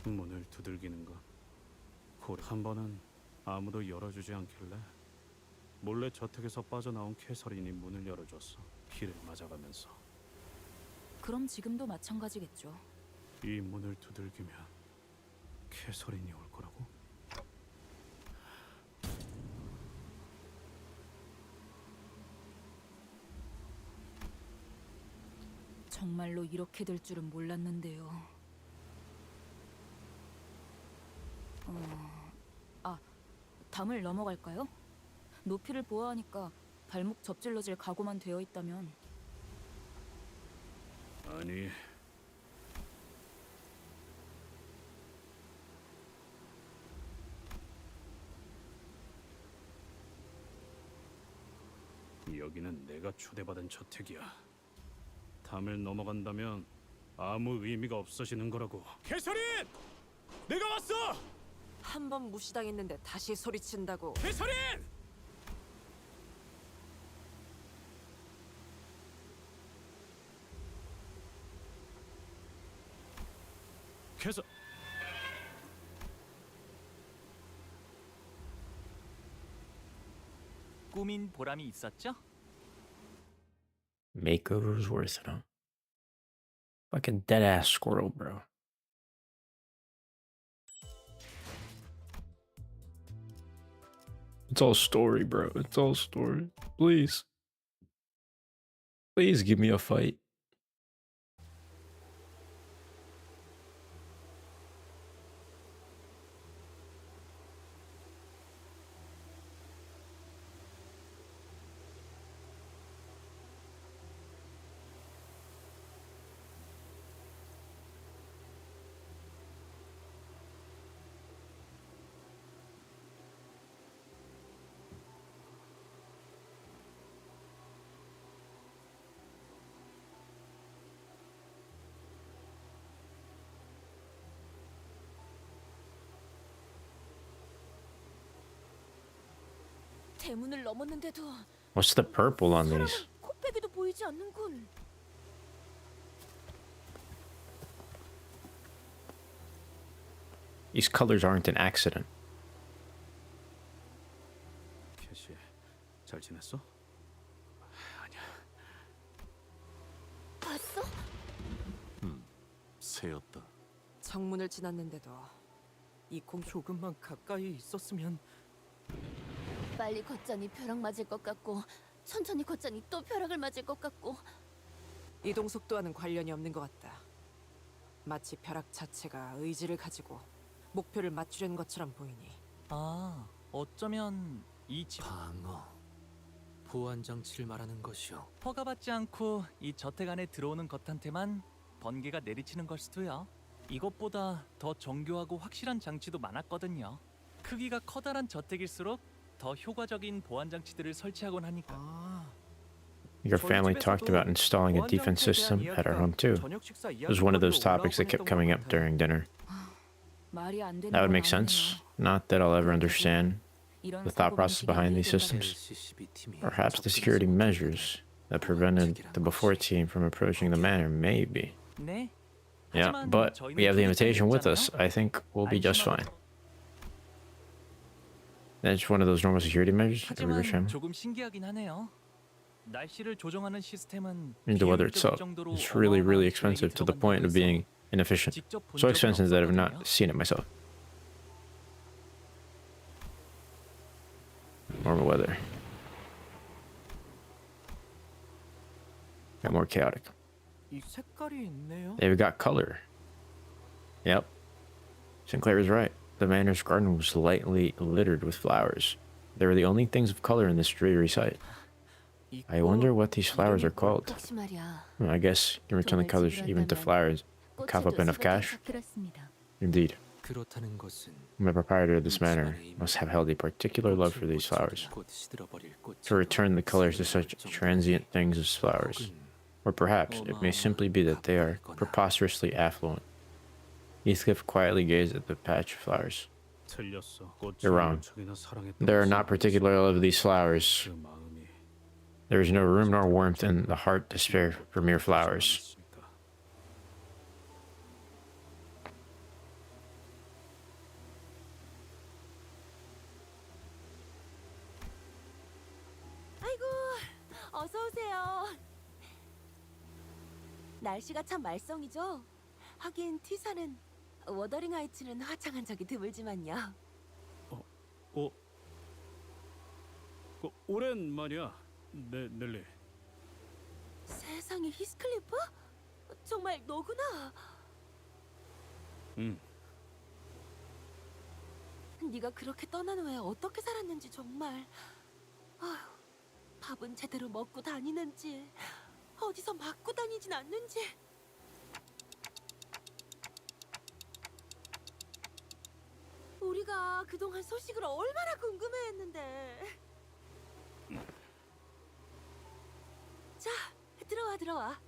문을 두들기는 것. 한 번은 아무도 열어주지 않길래 몰래 저택에서 빠져나온 캐서린이 문을 열어줬어. 피를 맞아가면서. 그럼 지금도 마찬가지겠죠. 이 문을 두들기면 캐서린이 올 거라고? 정말로 이렇게 될 줄은 몰랐는데요. 담을 넘어갈까요? 높이를 보아하니까 발목 접질러질 각오만 되어 있다면. 아니. 여기는 내가 초대받은 저택이야. 담을 넘어간다면 아무 의미가 없어지는 거라고. 캐서린! 내가 왔어! 한 번 무시당했는데 다시 소리친다고. 캐서린! 캐서... 꾸민 보람이 있었죠? Makeover's worth it, huh? Fucking dead ass squirrel, bro. It's all story, bro. It's all story. Please. Please give me a fight. 대문을 넘었는데도 What's the purple on these? 코빼기도 보이지 않는군. These colors aren't an accident. 캐시, 잘 지냈어? 아니야. 봤어? 새였다. 정문을 지났는데도 이 공 조금만 가까이 있었으면. 빨리 걷자니 벼락 맞을 것 같고 천천히 걷자니 또 벼락을 맞을 것 같고. 이동 속도와는 관련이 없는 것 같다. 마치 벼락 자체가 의지를 가지고 목표를 맞추려는 것처럼 보이니. 아, 어쩌면 이 집 방어. 보안 장치를 말하는 것이오. 허가받지 않고 이 저택 안에 들어오는 것한테만 번개가 내리치는 걸 수도요. 이것보다 더 정교하고 확실한 장치도 많았거든요. 크기가 커다란 저택일수록 더 효과적인 보안 장치들을 설치하곤 하니까. Your family talked about installing a defense system at our home too. It was one of those topics that kept coming up during dinner. That would make sense. Not that I'll ever understand the thought process behind these systems. Perhaps the security measures that prevented the before team from approaching the manor, maybe. Yeah, but we have the invitation with us. I think we'll be just fine. That's one of those normal security measures every rich family. 조금 신기하긴 하네요. 날씨를 조정하는 시스템은 I mean, the weather itself is really, really expensive to the point of being inefficient. So expensive that I've not seen it myself. Normal weather. Got more chaotic. 이 색깔이 있네요. They've got color. Yep. Sinclair is right. The manor's garden was lightly littered with flowers. They were the only things of color in this dreary sight. I wonder what these flowers are called. Well, I guess you can return the colors even to flowers and cough up enough cash. Indeed. 그렇다는 것은 The proprietor of this manor must have held a particular love for these flowers. To return the colors to such transient things as flowers. Or perhaps it may simply be that they are preposterously affluent. Heathcliff quietly gazed at the patch of flowers. You're wrong. There are not particular love of these flowers. There is no room nor warmth in the heart to spare for mere flowers. 어서 오세요. 날씨가 참 말썽이죠. 하긴 티사는 워더링 하이츠는 화창한 적이 드물지만요. 오랜만이야, 넬리. 세상에 히스클리프? 정말 너구나. 네가 그렇게 떠난 후에 어떻게 살았는지 정말. 아휴. 밥은 제대로 먹고 다니는지 어디서 맞고 다니진 않는지. 우리가 그동안 소식을 얼마나 궁금해했는데. 자, 들어와.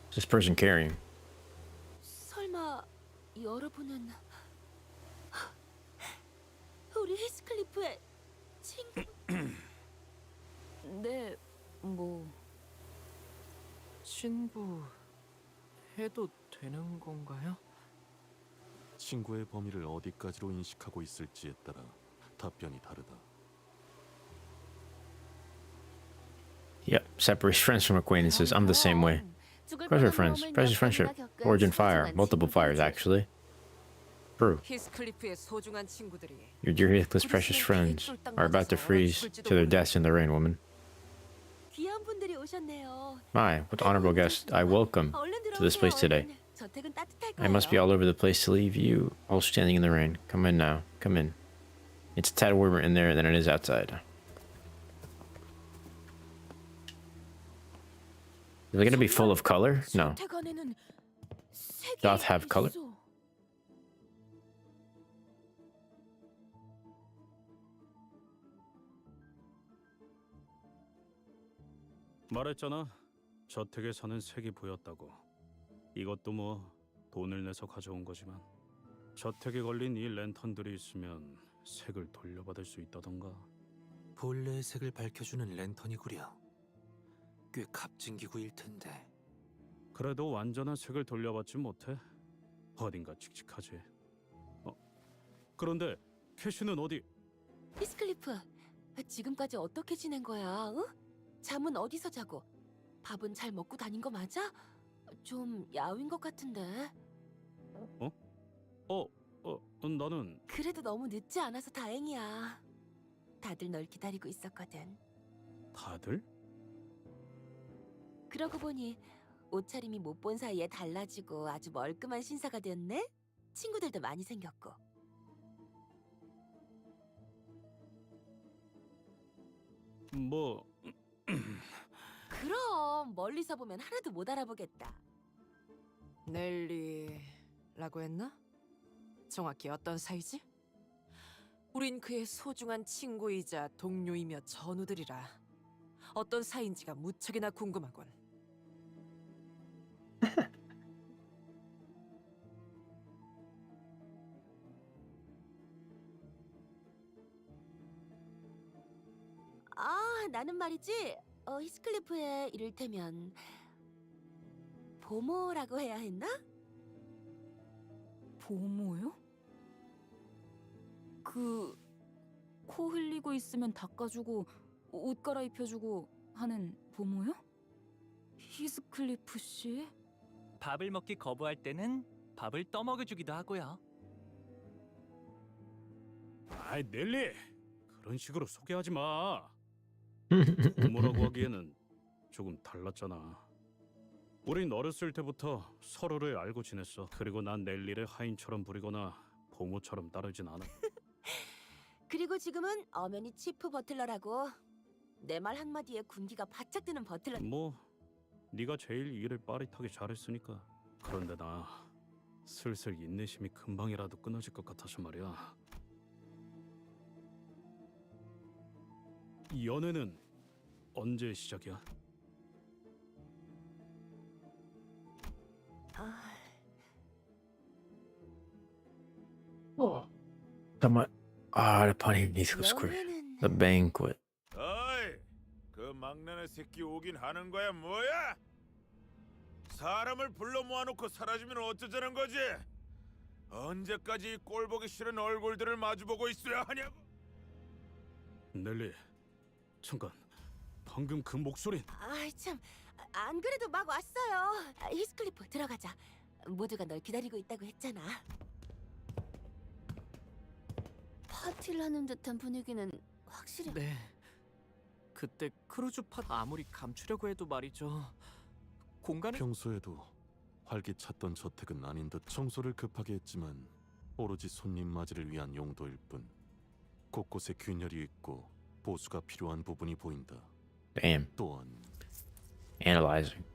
What's this person carrying? 설마 여러분은 우리 히스클리프의 친구? 네, 뭐 친구 해도 되는 건가요? 친구의 범위를 어디까지로 인식하고 있을지에 따라 답변이 다르다. Yep, separates friends from acquaintances. I'm the same way. Of course we're friends. Precious friendship. Origin fire. Multiple fires, actually. True. 히스클리프의 소중한 친구들이 Your dear Heathcliff's precious friends are about to freeze to their deaths in the rain, woman. 귀한 분들이 오셨네요. My, what honorable guest I welcome to this place today. 저택은 따뜻할 I must be all over the place to leave you all standing in the rain. Come in now. Come in. It's a tad warmer in there than it is outside. Is it going to be full of color? No. Doth have color? 말했잖아. 저택에 사는 색이 보였다고. 이것도 뭐 돈을 내서 가져온 거지만 저택에 걸린 이 랜턴들이 있으면 색을 돌려받을 수 있다던가. 본래의 색을 밝혀주는 랜턴이구려. 꽤 값진 기구일 텐데. 그래도 완전한 색을 돌려받지 못해. 어딘가 칙칙하지. 그런데 캐시는 어디? 히스클리프, 지금까지 어떻게 지낸 거야? 응? 잠은 어디서 자고? 밥은 잘 먹고 다닌 거 맞아? 좀 야윈 것 같은데. 나는 그래도 너무 늦지 않아서 다행이야. 다들 널 기다리고 있었거든. 다들? 그러고 보니 옷차림이 못 본 사이에 달라지고 아주 멀끔한 신사가 됐네? 친구들도 많이 생겼고. 뭐... 그럼 멀리서 보면 하나도 못 알아보겠다. 넬리라고 했나? 정확히 어떤 사이지? 우린 그의 소중한 친구이자 동료이며 전우들이라 어떤 사이인지가 무척이나 궁금하군. 아, 나는 말이지. 히스클리프의 이를테면 보모라고 해야 했나? 보모요? 코 흘리고 있으면 닦아주고 옷 갈아입혀주고 하는 보모요? 히스클리프 씨? 밥을 먹기 거부할 때는 밥을 떠먹여주기도 하고요. 아이 넬리, 그런 식으로 소개하지 마. 부모라고 하기에는 조금 달랐잖아. 우린 어렸을 때부터 서로를 알고 지냈어. 그리고 난 넬리를 하인처럼 부리거나 보모처럼 따르진 않아. 그리고 지금은 엄연히 치프 버틀러라고. 내 말 한마디에 군기가 바짝 드는 버틀러. 뭐 네가 제일 일을 빠릿하게 잘했으니까. 그런데 나 슬슬 인내심이 금방이라도 끊어질 것 같아서 말이야. 이 연애는 언제 시작이야? 잠깐만. 아, the Heathcliff Square. The banquet. 어이, 그 막내네 새끼 오긴 하는 거야 뭐야? 사람을 불러 모아놓고 사라지면 어쩌자는 거지? 언제까지 이 꼴보기 싫은 얼굴들을 마주보고 있어야 하냐고? 넬리, 잠깐. 방금 그 목소린. 아이 참, 안 그래도 막 왔어요. 히스클리프 들어가자. 모두가 널 기다리고 있다고 했잖아. 파티를 하는 듯한 분위기는 확실히. 네. 그때 크루즈 팟 아무리 감추려고 해도 말이죠. 공간을 평소에도 활기찼던 저택은 아닌 듯 청소를 급하게 했지만 오로지 손님 맞이를 위한 용도일 뿐. 곳곳에 균열이 있고 보수가 필요한 부분이 보인다. Damn. 또한 Analyzing.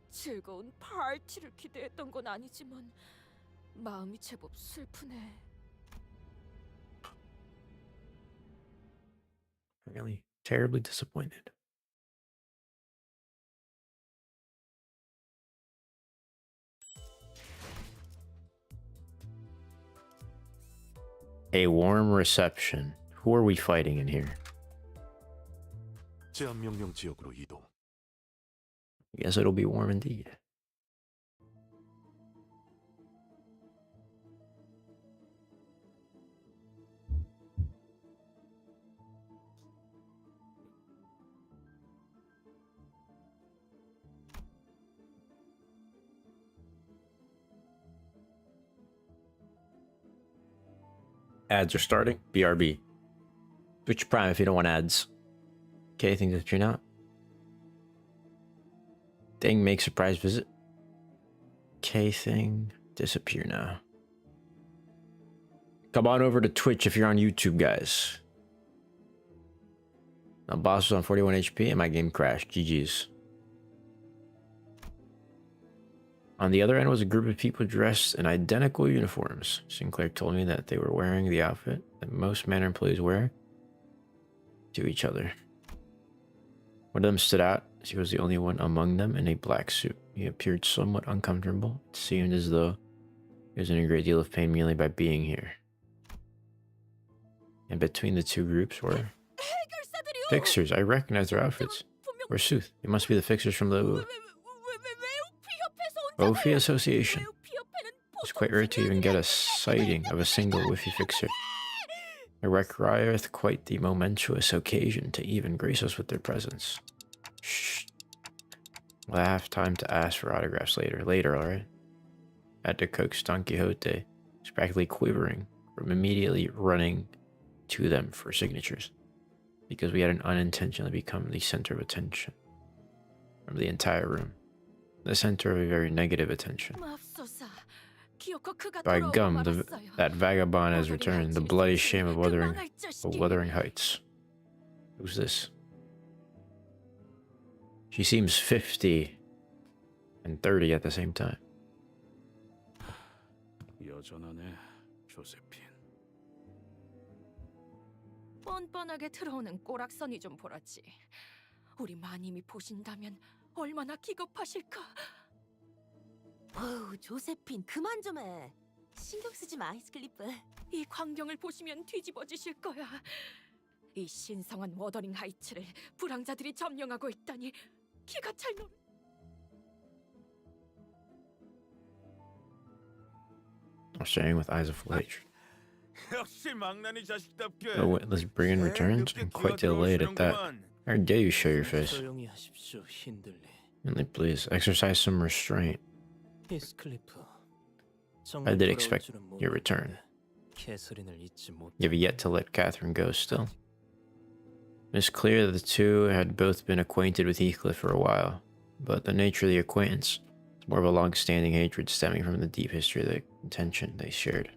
즐거운 파티를 기대했던 건 아니지만 마음이 제법 슬프네. Really terribly disappointed. A warm reception. Who are we fighting in here? 제한 명령 지역으로 이동. I guess it'll be warm indeed. Ads are starting. BRB. Twitch Prime if you don't want ads. Okay, things that you're not. Thing make surprise visit. K thing disappear now. Come on over to Twitch if you're on YouTube, guys. Now, Boughs was on 41 HP and my game crashed. GG's. On the other end was a group of people dressed in identical uniforms. Sinclair told me that they were wearing the outfit that most manor employees wear to each other. One of them stood out. She was the only one among them in a black suit. He appeared somewhat uncomfortable. It seemed as though he was in a great deal of pain merely by being here. And between the two groups were fixers. I recognize their outfits. Forsooth, they must be the fixers from the Ophi Association. It's quite rare to even get a sighting of a single Wiffy fixer. It requireth quite the momentous occasion to even grace us with their presence. Shh. We'll have time to ask for autographs later. Later, alright? At the coax Don Quixote was practically quivering from immediately running to them for signatures, because we had unintentionally become the center of attention from the entire room. The center of a very negative attention. By gum, that vagabond has returned, the bloody shame of Wuthering Heights. Who's this? She seems 50 and 30 at the same time. 여전하네, 조세핀. 뻔뻔하게 들어오는 꼬락서니 좀 보라지. 우리 마님이 보신다면 얼마나 기겁하실까. 어우, 조세핀 그만 좀 해. 신경 쓰지 마, 히스클리프. 이 광경을 보시면 뒤집어지실 거야. 이 신성한 워더링 하이츠를 불황자들이 점령하고 있다니 기가 찰 노. I'm staring with eyes of full hatred. 역시 망나니 자식답게. Oh, wait, let's bring in returns. I'm quite delayed at that. How dare you show your face? Really, please, exercise some restraint. I did expect your return. You have yet to let Catherine go still. It's clear that the two had both been acquainted with Heathcliff for a while, but the nature of the acquaintance was more of a long-standing hatred stemming from the deep history of the tension they shared.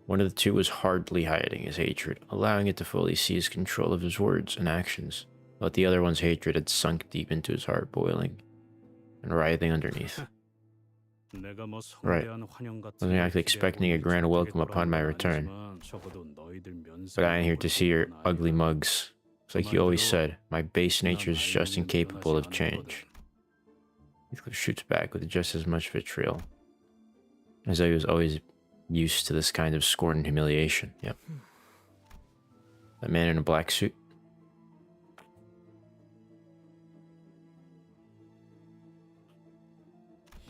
One of the two was hardly hiding his hatred, allowing it to fully seize control of his words and actions, but the other one's hatred had sunk deep into his heart, boiling and writhing underneath. Right. Wasn't actually expecting a grand welcome upon my return. But I ain't here to see your ugly mugs. It's like you always said, my base nature is just incapable of change. Heathcliff shoots back with just as much vitriol, as though he was always used to this kind of scorn and humiliation. Yep. That man in a black suit.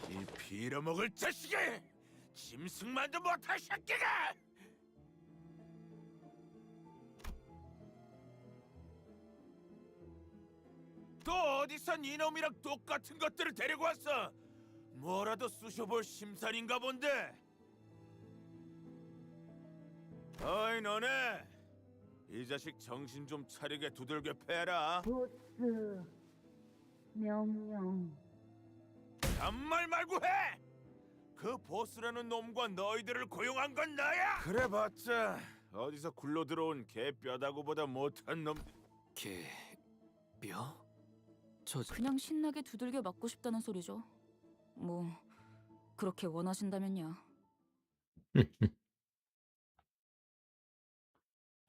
이 빌어먹을 자식이! 짐승만도 못할 새끼가! 또 어디서 이놈이랑 똑같은 것들을 데리고 왔어? 뭐라도 쑤셔볼 심산인가 본데? 어이 너네! 이 자식 정신 좀 차리게 두들겨 패라. 보스 명령. 잔말 말고 해! 그 보스라는 놈과 너희들을 고용한 건 나야! 그래봤자 어디서 굴러 들어온 개 뼈다구보다 못한 놈. 개 뼈? 그냥 신나게 두들겨 맞고 싶다는 소리죠. 뭐 그렇게 원하신다면요.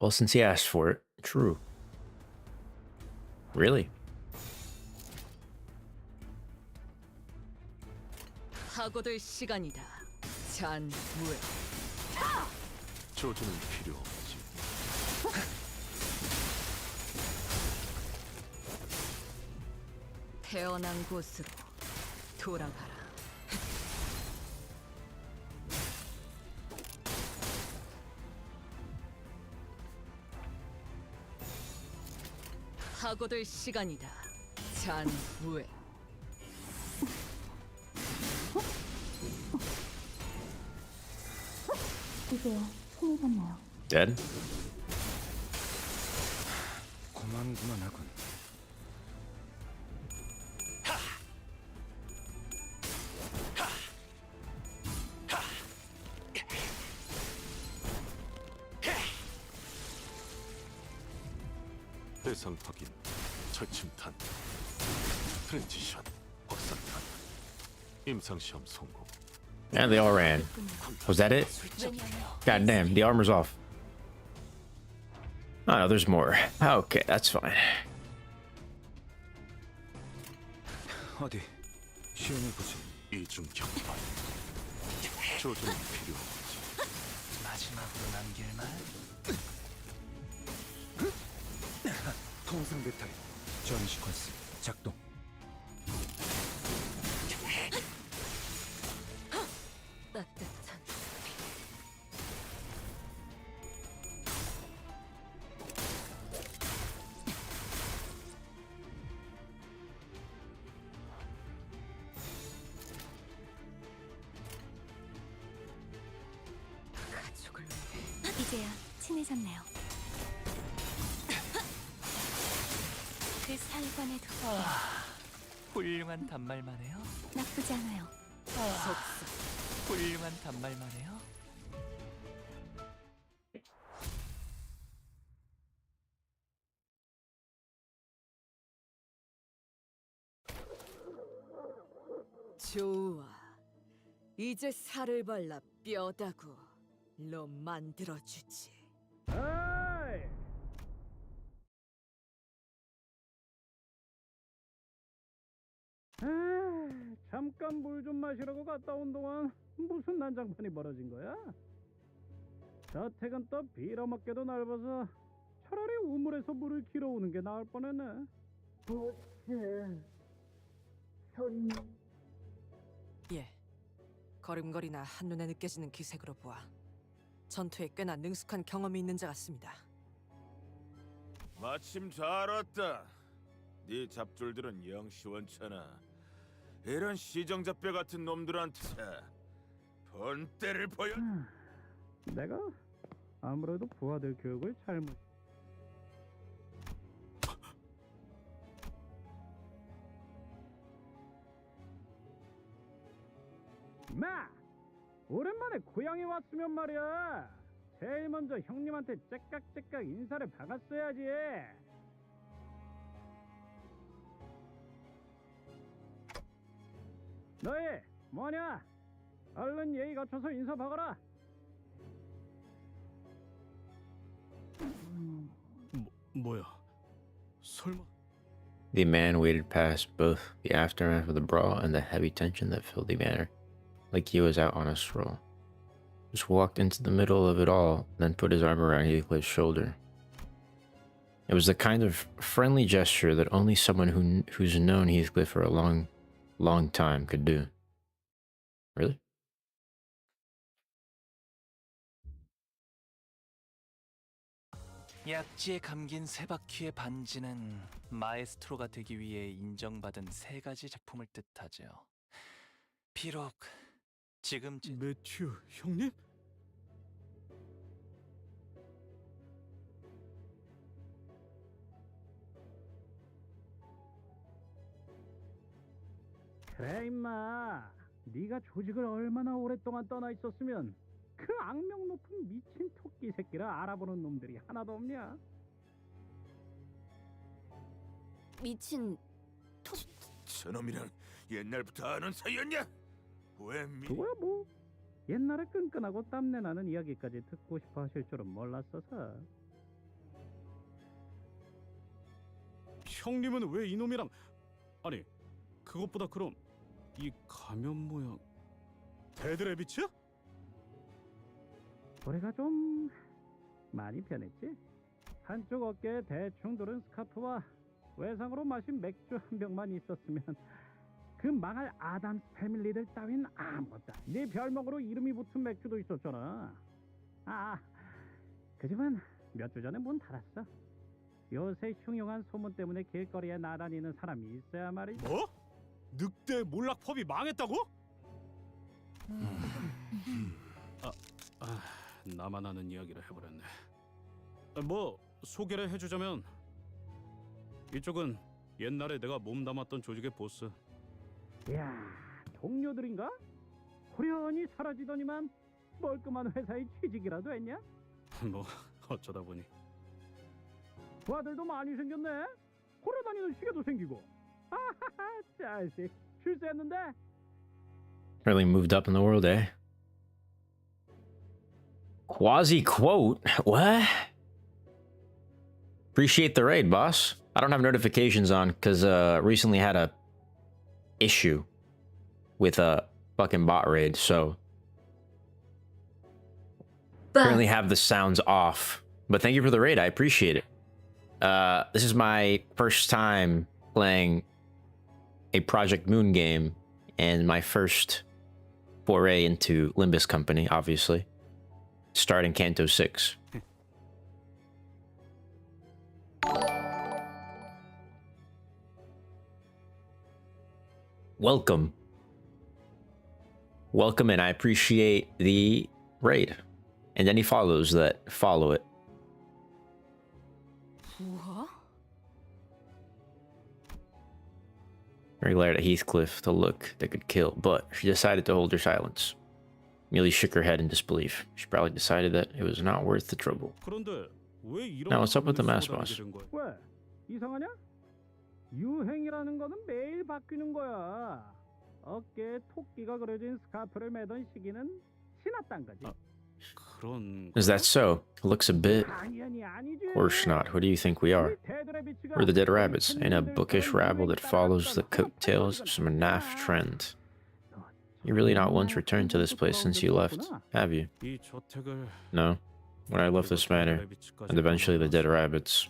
Well, since he asked for it, true. Really? 하고들 시간이다. 잔무에. 조주는 필요 없지. 태어난 곳으로 돌아가라. 하고들 시간이다. 잔무에. 이제야 손을 봤나요? Dead? 고만고만하군. 대상 확인, 철침탄, 트랜지션, 확산탄, 임상시험 성공. And they all ran. Was that it? God damn, the armor's off. Oh no, there's more. Okay, that's fine. 어디 시험해 보지. 이중 경판. 조주는 필요 없지. 마지막으로 남길 말. 통상 배터리 전 시퀀스 작동. 따뜻한 가족을 위해. 이제야 친해졌네요. 그 사관에도 훌륭한 단말만 해요. 나쁘지 않아요. 속삭. 훌륭한 단말만 해요. 좋아. 이제 살을 발라 뼈다구로 만들어주지. 잠깐 물 좀 마시려고 갔다 온 동안 무슨 난장판이 벌어진 거야? 저택은 또 빌어먹게도 넓어서 차라리 우물에서 물을 길어오는 게 나을 뻔했네. 보스 손. 예. 걸음걸이나 한눈에 느껴지는 기색으로 보아 전투에 꽤나 능숙한 경험이 있는 자 같습니다. 마침 잘 왔다. 네 잡졸들은 영 시원찮아. 이런 시정잡배 같은 놈들한테 본때를 보여. 내가 아무래도 부하들 교육을 잘못. 마! 오랜만에 고향에 왔으면 말이야. 제일 먼저 형님한테 째깍째깍 인사를 박았어야지. 너희 뭐냐? 얼른 예의 갖춰서 인사 박아라. 뭐야? 설마? The man waded past both the aftermath of the brawl and the heavy tension that filled the manor, like he was out on a stroll. Just walked into the middle of it all, then put his arm around Heathcliff's shoulder. It was the kind of friendly gesture that only someone who's known Heathcliff for a long time could do. Really? 약지에 감긴 세 바퀴의 반지는 마에스트로가 되기 위해 인정받은 세 가지 작품을 뜻하죠. 비록 지금 매튜 형님? 그래 임마, 네가 조직을 얼마나 오랫동안 떠나 있었으면 그 악명 높은 미친 토끼 새끼라 알아보는 놈들이 하나도 없냐? 미친 저놈이랑 옛날부터 아는 사이였냐? 왜 그거야 뭐 옛날에 끈끈하고 땀내 나는 이야기까지 듣고 싶어 하실 줄은 몰랐어서. 형님은 왜 이놈이랑... 아니 그것보다 그럼 이 가면 모양 데드래비츠? 우리가 좀 많이 변했지? 한쪽 어깨에 대충 두른 스카프와 외상으로 마신 맥주 한 병만 있었으면 그 망할 아담스 패밀리들 따윈 아무것도. 네 별명으로 이름이 붙은 맥주도 있었잖아. 그 집은 몇 주 전에 문 닫았어. 요새 흉흉한 소문 때문에 길거리에 나다니는 사람이 있어야 말이지. 뭐? 늑대 몰락펍이 망했다고? 나만 아는 이야기를 해버렸네. 뭐 소개를 해주자면 이쪽은 옛날에 내가 몸담았던 조직의 보스. 야, 동료들인가? 호련히 사라지더니만 멀끔한 회사에 취직이라도 했냐? 뭐 어쩌다 보니. 부하들도 많이 생겼네. 걸어다니는 시계도 생기고. 아하하, 자식 출세했는데. Really moved up in the world, eh? Quasi quote? What? Appreciate the raid, boss. I don't have notifications on because recently had a issue with a fucking bot raid, so currently have the sounds off. But thank you for the raid. I appreciate it. This is my first time playing a Project Moon game and my first foray into Limbus Company, obviously. Starting Canto 6. Welcome. Welcome, and I appreciate the raid. And any follows that follow it. What? Mary glared at Heathcliff with a look that could kill, but she decided to hold her silence. Millie shook her head in disbelief. She probably decided that it was not worth the trouble. Now what's up with the mask, boss? 왜? 이상하냐? 유행이라는 거는 매일 바뀌는 거야. 어깨에 토끼가 그려진 스카프를 매던 시기는 지났단 거지. Is that so? It looks a bit... Of course not. Who do you think we are? We're the Dead Rabbits, in a bookish rabble that follows the coattails of some naff trend. You've really not once returned to this place since you left, have you? No. When I left this manor, and eventually the Dead Rabbits,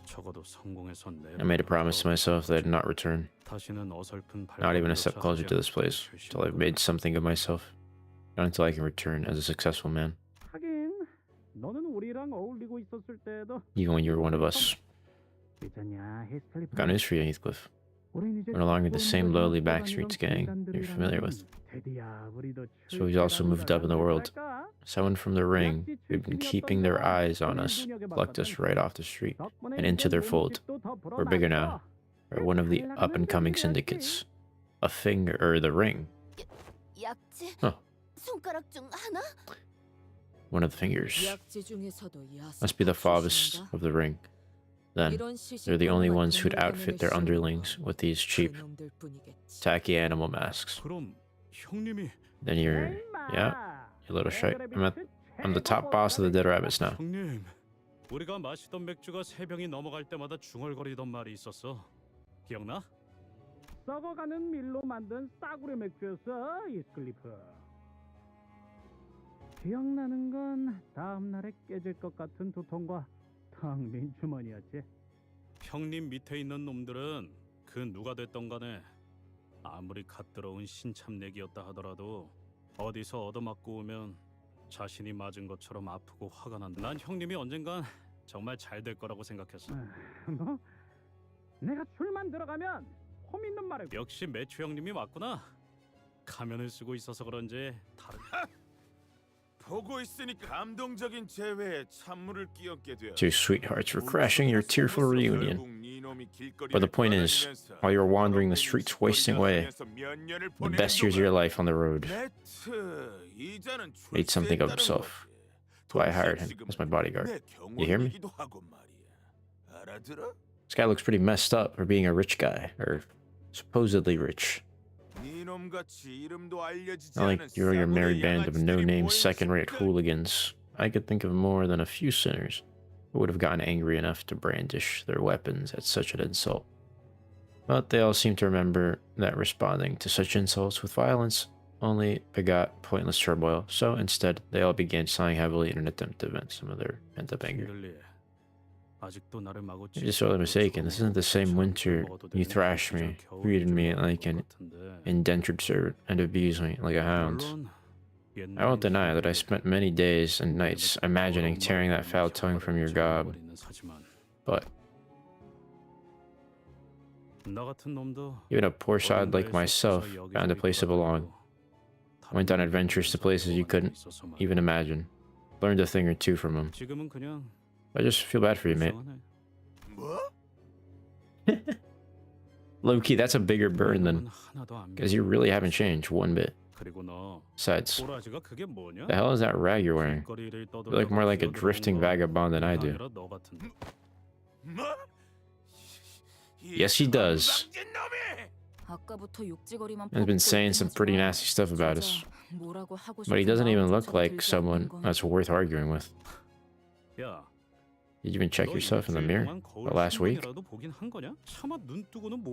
I made a promise to myself that I'd not return. Not even a step closer to this place, till I've made something of myself. Not until I can return as a successful man. Even when you were one of us. I've got news for you, Heathcliff. We're no longer the same lowly backstreets gang you're familiar with. So he's also moved up in the world. Someone from the ring who'd been keeping their eyes on us plucked us right off the street and into their fold. We're bigger now. We're one of the up-and-coming syndicates. A finger, or the ring. Huh. One of the fingers. Must be the Faust of the ring. Then, they're the only ones who'd outfit their underlings with these cheap, tacky animal masks. 형님이. Then you're, yeah, you little shite. I'm the top boss of the Dead Rabbits now. 형님, 우리가 마시던 맥주가 3병이 넘어갈 때마다 중얼거리던 말이 있었어. 기억나? 썩어가는 밀로 만든 싸구려 맥주였어, 히스클리프. 기억나는 건 다음 날에 깨질 것 같은 두통과 텅 빈 주머니였지. 형님 밑에 있는 놈들은 그 누가 됐던 간에 아무리 갓 들어온 신참내기였다 하더라도 어디서 얻어맞고 오면 자신이 맞은 것처럼 아프고 화가 난다. 난 형님이 언젠간 정말 잘 될 거라고 생각했어. 뭐? 내가 술만 들어가면 홈 있는 말을. 역시 매추 형님이 맞구나. 가면을 쓰고 있어서 그런지 다른. 보고 있으니까 감동적인 재회에 찬물을 끼얹게 되어. Two sweethearts were crashing your tearful reunion. But the point is, while you were wandering the streets wasting away, the best years of your life on the road, made something of himself. So I hired him as my bodyguard. You hear me? This guy looks pretty messed up for being a rich guy, or supposedly rich. Not like you're your merry band of no-name second-rate hooligans. I could think of more than a few sinners who would have gotten angry enough to brandish their weapons at such an insult. But they all seem to remember that responding to such insults with violence only begot pointless turmoil, so instead they all began sighing heavily in an attempt to vent some of their pent-up anger. You're just sorely mistaken. This isn't the same winter you thrashed me, treated me like an indentured servant, and abused me like a hound. I won't deny that I spent many days and nights imagining tearing that foul tongue from your gob, but even a poor sod like myself found a place to belong. Went on adventures to places you couldn't even imagine. Learned a thing or two from them. I just feel bad for you, mate. Low-key, that's a bigger burn than... Because you really haven't changed one bit. Besides, the hell is that rag you're wearing? You look more like a drifting vagabond than I do. Yes, he does. He's been saying some pretty nasty stuff about us. But he doesn't even look like someone that's worth arguing with. Did you even check yourself in the mirror last week?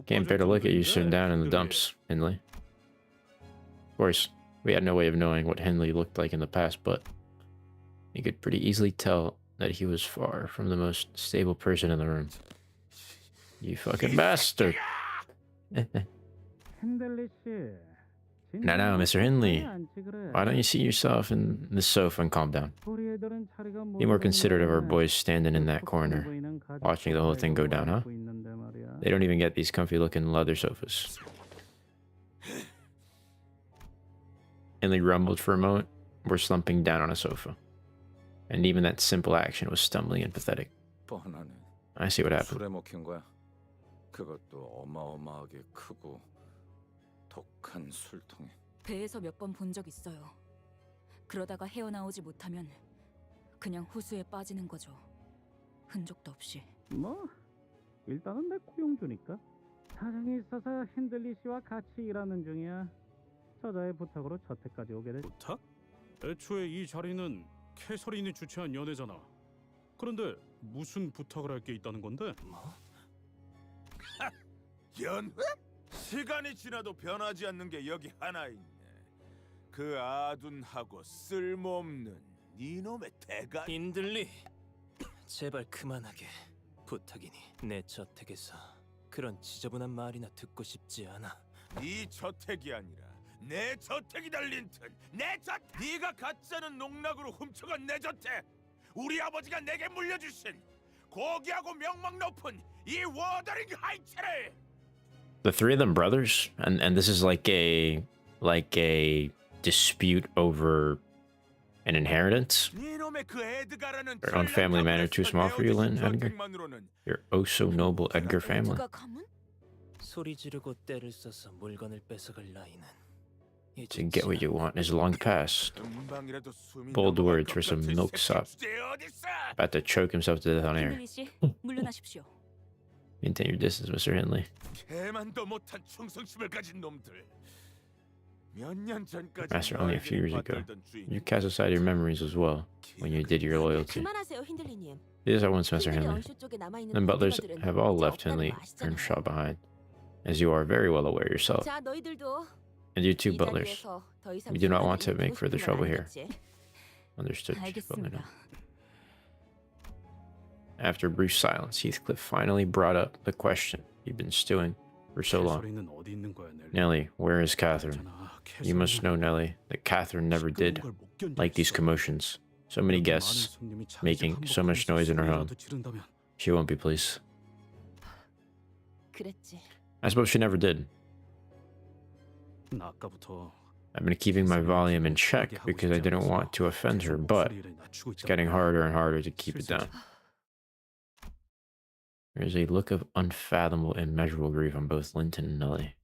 Can't bear to look at you sitting down in the dumps, Hindley. Of course, we had no way of knowing what Hindley looked like in the past, but you could pretty easily tell that he was far from the most stable person in the room. You fucking bastard! Now, Mr. Hindley, why don't you seat yourself in the sofa and calm down? Be more considerate of our boys standing in that corner, watching the whole thing go down, huh? They don't even get these comfy-looking leather sofas. Hindley rumbled for a moment before slumping down on a sofa. And even that simple action was stumbling and pathetic. I see what happened. 배에서 몇 번 본 적 있어요. 그러다가 헤어나오지 못하면 그냥 호수에 빠지는 거죠. 흔적도 없이. 뭐 일단은 내 고용주니까. 사정이 있어서 핸들리 씨와 같이 일하는 중이야. 저자의 부탁으로 저택까지 오게 됐. 부탁? 애초에 이 자리는 캐서린이 주최한 연회잖아. 그런데 무슨 부탁을 할 게 있다는 건데? 뭐? 연회? 시간이 지나도 변하지 않는 게 여기 하나 있네. 그 아둔하고 쓸모없는 이놈의 대가. 인들리, 제발 그만하게. 부탁이니 내 저택에서 그런 지저분한 말이나 듣고 싶지 않아. 네 저택이 아니라 내 저택이 달린 튼 내 저택. 네가 가짜는 농락으로 훔쳐간 내 저택. 우리 아버지가 내게 물려주신 고귀하고 명망 높은 이 워더링 하이츠를. The three of them brothers, and this is like a dispute over an inheritance. Their own family matter too small for you, Lynn, Edgar? Your oh so noble Edgar family. 소리 지르고 때를 써서 물건을 뺏어갈 나이는 To get what you want is long past. Bold words for some milksop. About to choke himself to death on air. Maintain your distance, Mr. Hindley. 개만도 못한 충성심을 가진 놈들. Master, only a few years ago, you cast aside your memories as well when you did your loyalty. 그만하세요, 힌들리님. It is at once, Master 힌들리 Henley. 언쇼 쪽에 남아있는 The butlers 보디가들은 have all 이제 left 없다는 Henley 거 아시잖아요. Meursault behind, as you are very well aware yourself. 자, 너희들도 And you too, 이 butlers. 자리에서 더 이상 We do not want to 피곤하게 make further 있고 trouble 싶은 here. 건 아니겠지? Understood, Chief Butler. 알겠습니다. After a brief silence, Heathcliff finally brought up the question he'd been stewing for so long. 캐서린은 어디 있는 거야, 넬리? Nellie, where is Catherine? You must know, Nellie, that Catherine never did like these commotions. So many guests making so much noise in her home. She won't be pleased. 그랬지. I suppose she never did. 나 아까부터 I've been keeping my volume in check because I didn't want to offend her, but it's getting harder and harder to keep it down. There is a look of unfathomable, immeasurable grief on both Linton and Nellie.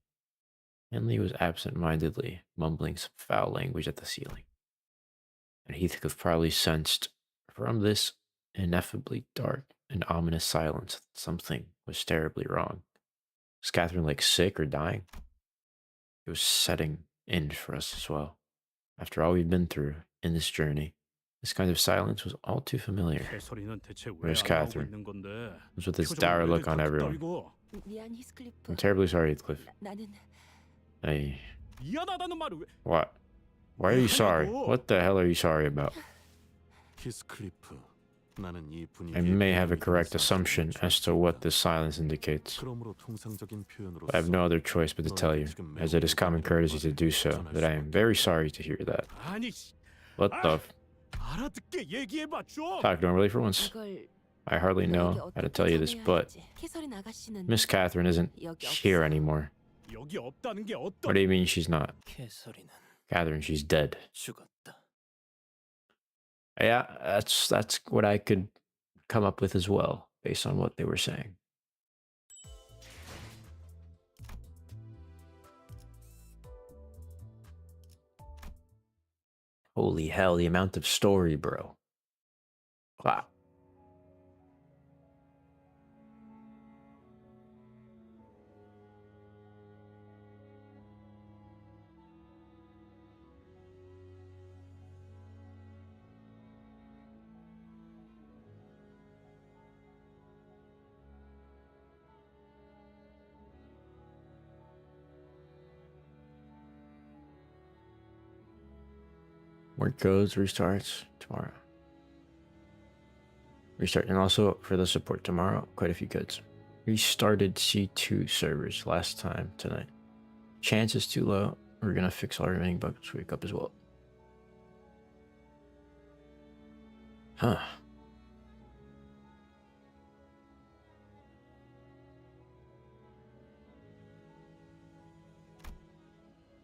Henley was absent-mindedly mumbling some foul language at the ceiling, and Heathcliff probably sensed from this ineffably dark and ominous silence that something was terribly wrong. Was Catherine like sick or dying? It was setting in for us as well. After all we've been through in this journey, this kind of silence was all too familiar. Where's Catherine? What's with this dour look on everyone? 미안, 히스클리프. I'm terribly sorry, Heathcliff. 나는 Hey. 미안하다는 말을 왜? What? Why are you sorry? What the hell are you sorry about? I may have a correct assumption as to what this silence indicates, but I have no other choice but to tell you, as it is common courtesy to do so, that I am very sorry to hear that. What the Talk normally for once. I hardly know how to tell you this, but 캐서린 아가씨는 Miss Catherine isn't here anymore. What do you mean she's not? Catherine, she's dead. Yeah, that's what I could come up with as well, based on what they were saying. Holy hell, the amount of story, bro. Wow. Work goes, restarts tomorrow. Restart, and also for the support tomorrow, quite a few goods. Restarted C2 servers last time tonight. Chance is too low. We're gonna fix all remaining bugs so we wake up as well. Huh.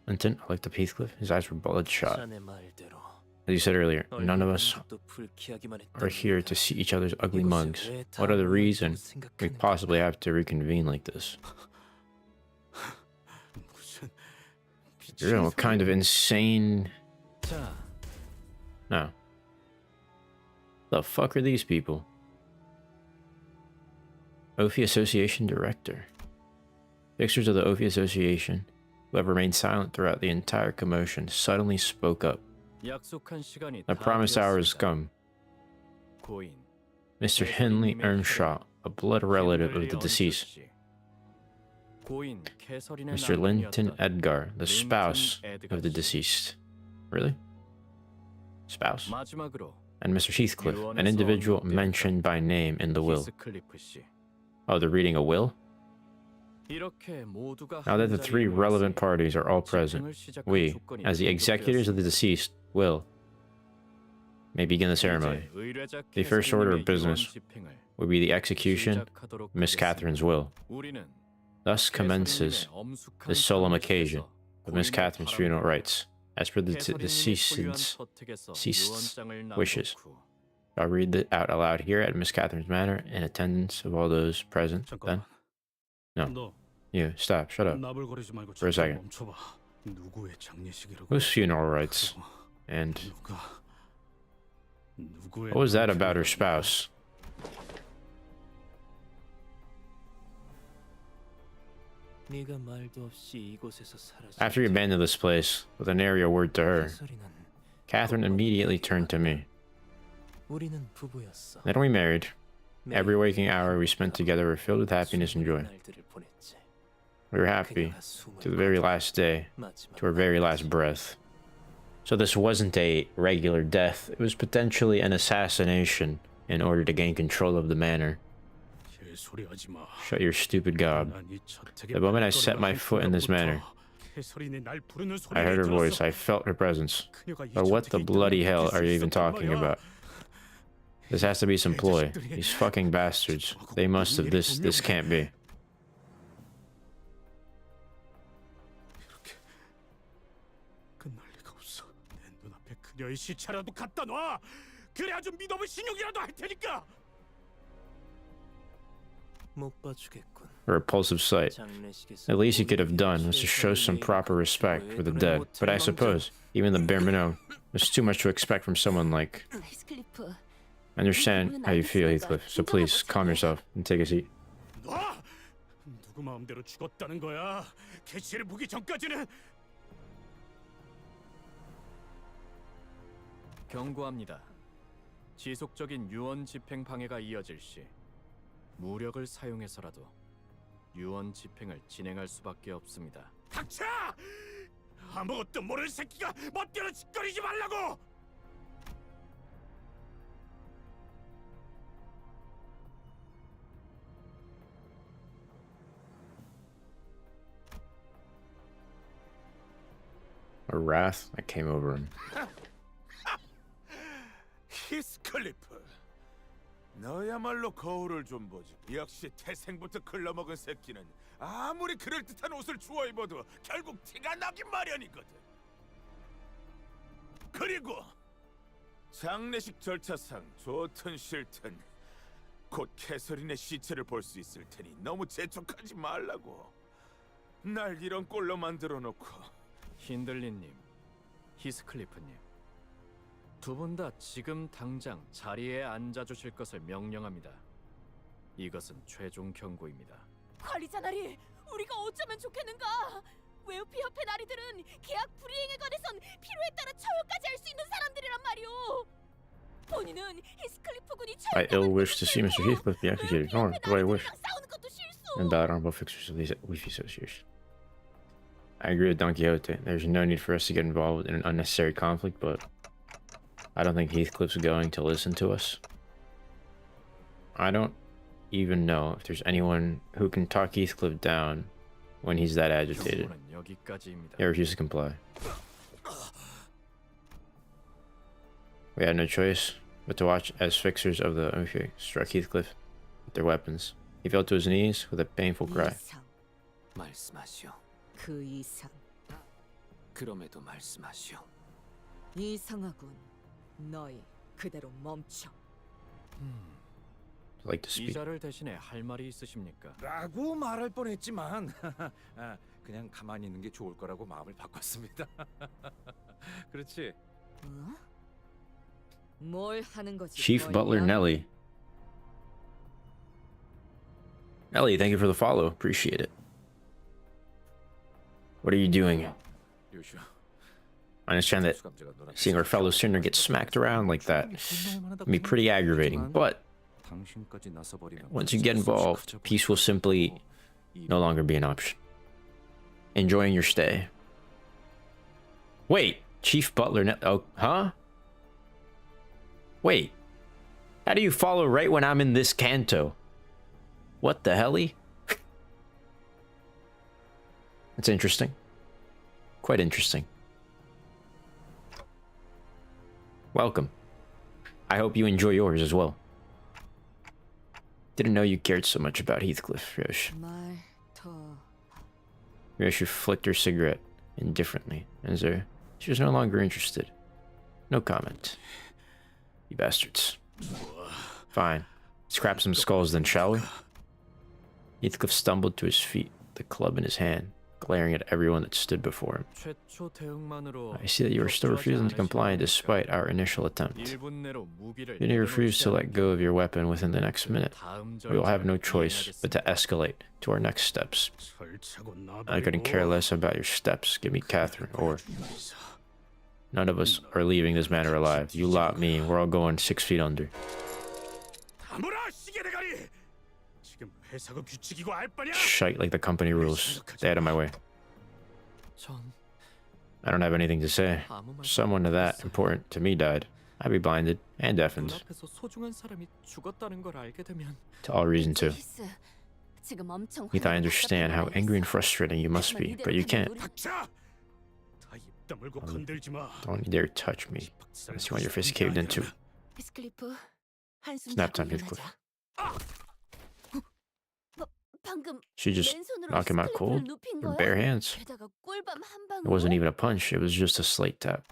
Linton looked up Heathcliff. His eyes were bloodshot. As you said earlier, none of us are here to see each other's ugly mugs. What other reason we possibly have to reconvene like this? What kind of insane... No. The fuck are these people? Ophi Association Director. Fixers of the Ophi Association, who have remained silent throughout the entire commotion, suddenly spoke up. The promised hour has come. Mr. Henley Meursault, a blood relative of the deceased. Mr. Linton Edgar, the spouse of the deceased. Really? Spouse? And Mr. Heathcliff, an individual mentioned by name in the will. Oh, they're reading a will? Now that the three relevant parties are all present, we, as the executors of the deceased, will may begin the ceremony. The first order of business will be the execution of Miss Catherine's will. Thus commences this solemn occasion of Miss Catherine's funeral rites, as per the deceased's wishes. I'll read it out aloud here at Miss Catherine's manor in attendance of all those present, then? No. You, stop, shut up. For a second. Whose funeral rites? And what was that about her spouse? 네가 말도 없이 이곳에서 사라져. After he abandoned this place, with an area word to her, Catherine immediately turned to me. 우리는 부부였어. Then we married. Every waking hour we spent together were filled with happiness and joy. We were happy to the very last day, to our very last breath. So this wasn't a regular death, it was potentially an assassination in order to gain control of the manor. Shut your stupid gob. The moment I set my foot in this manor, I heard her voice, I felt her presence. But what the bloody hell are you even talking about? This has to be some ploy. These fucking bastards. They must have this can't be. 그녀의 시체라도 갖다 놔. 그래야 좀 믿어볼 신용이라도 할 테니까. 못 봐주겠군. A repulsive sight. At least he could have done was to show some proper respect for the dead. But I suppose, even the bare minimum, was too much to expect from someone like... I understand how you feel, Heathcliff, so please, calm yourself and take a seat. 놔! 누구 마음대로 죽었다는 거야. 개시를 보기 전까지는... 경고합니다. 지속적인 유언 집행 방해가 이어질 시 무력을 사용해서라도 유언 집행을 진행할 수밖에 없습니다. 닥쳐! 아무것도 모르는 새끼가 멋대로 짓거리지 말라고! A wrath that came over him. 히스클리프, 너야말로 거울을 좀 보지. 역시 태생부터 글러먹은 새끼는 아무리 그럴듯한 옷을 주워 입어도 결국 티가 나긴 마련이거든. 그리고 장례식 절차상 좋든 싫든 곧 캐서린의 시체를 볼 수 있을 테니 너무 재촉하지 말라고. 날 이런 꼴로 만들어 놓고. 힌들리님, 히스클리프님, 두 분 다 지금 당장 자리에 앉아주실 것을 명령합니다. 이것은 최종 경고입니다. 관리자 나리, 우리가 어쩌면 좋겠는가? 웨어피 협회 나리들은 계약 불이행에 관해선 필요에 따라 처형까지 할 수 있는 사람들이란 말이오. 본인은 히스클리프 군이 I ill wish to see Mr. Heathcliff be executed. Nor do I wish. And bad on both fixers of these Wi-Fi associations. I agree with Don Quixote. There's no need for us to get involved in an unnecessary conflict, but I don't think Heathcliff's going to listen to us. I don't even know if there's anyone who can talk Heathcliff down when he's that agitated. He refuses to comply. We had no choice but to watch as fixers of the Wi-Fi struck Heathcliff with their weapons. He fell to his knees with a painful cry. 말씀하시오. 그 이상. 그럼에도 말씀하시오. 이상하군. 너희 그대로 멈춰. Like to speak. 이자를 대신에 할 말이 있으십니까? 라고 말할 뻔했지만 그냥 가만히 있는 게 좋을 거라고 마음을 바꿨습니다. 그렇지? 뭘 하는 거지? Chief Butler Nelly. Nelly, thank you for the follow. Appreciate it. What are you doing? I understand that seeing our fellow sinner get smacked around like that can be pretty aggravating, but once you get involved, peace will simply no longer be an option. Enjoying your stay. Wait, Chief Butler, oh, huh? Wait, how do you follow right when I'm in this canto? What the helly? That's interesting. Quite interesting. Welcome. I hope you enjoy yours as well. Didn't know you cared so much about Heathcliff, Ryoshu. Ryoshu flicked her cigarette indifferently, as though she was no longer interested. No comment. You bastards. Fine. Scrap some skulls then, shall we? Heathcliff stumbled to his feet, the club in his hand, glaring at everyone that stood before him. 최초 대응만으로 I see that you are still refusing to comply despite our initial attempt. 1분 내로 무기를 You refuse to let go of your weapon within the next minute. We will have no choice but to escalate to our next steps. I couldn't care less about your steps. Give me Catherine, or none of us are leaving this manor alive. You lot me, we're all going 6 feet under. Shite like the company rules. Stay out of my way. I don't have anything to say. Someone that important to me died. I'd be blinded and deafened. To all reason to. Heath, I understand how angry and frustrating you must be, but you can't. Don't you dare touch me. I see why your face caved into. Snap time, Heathcliff. She just knocked him out cold. With bare hands. It wasn't even a punch, it was just a slight tap.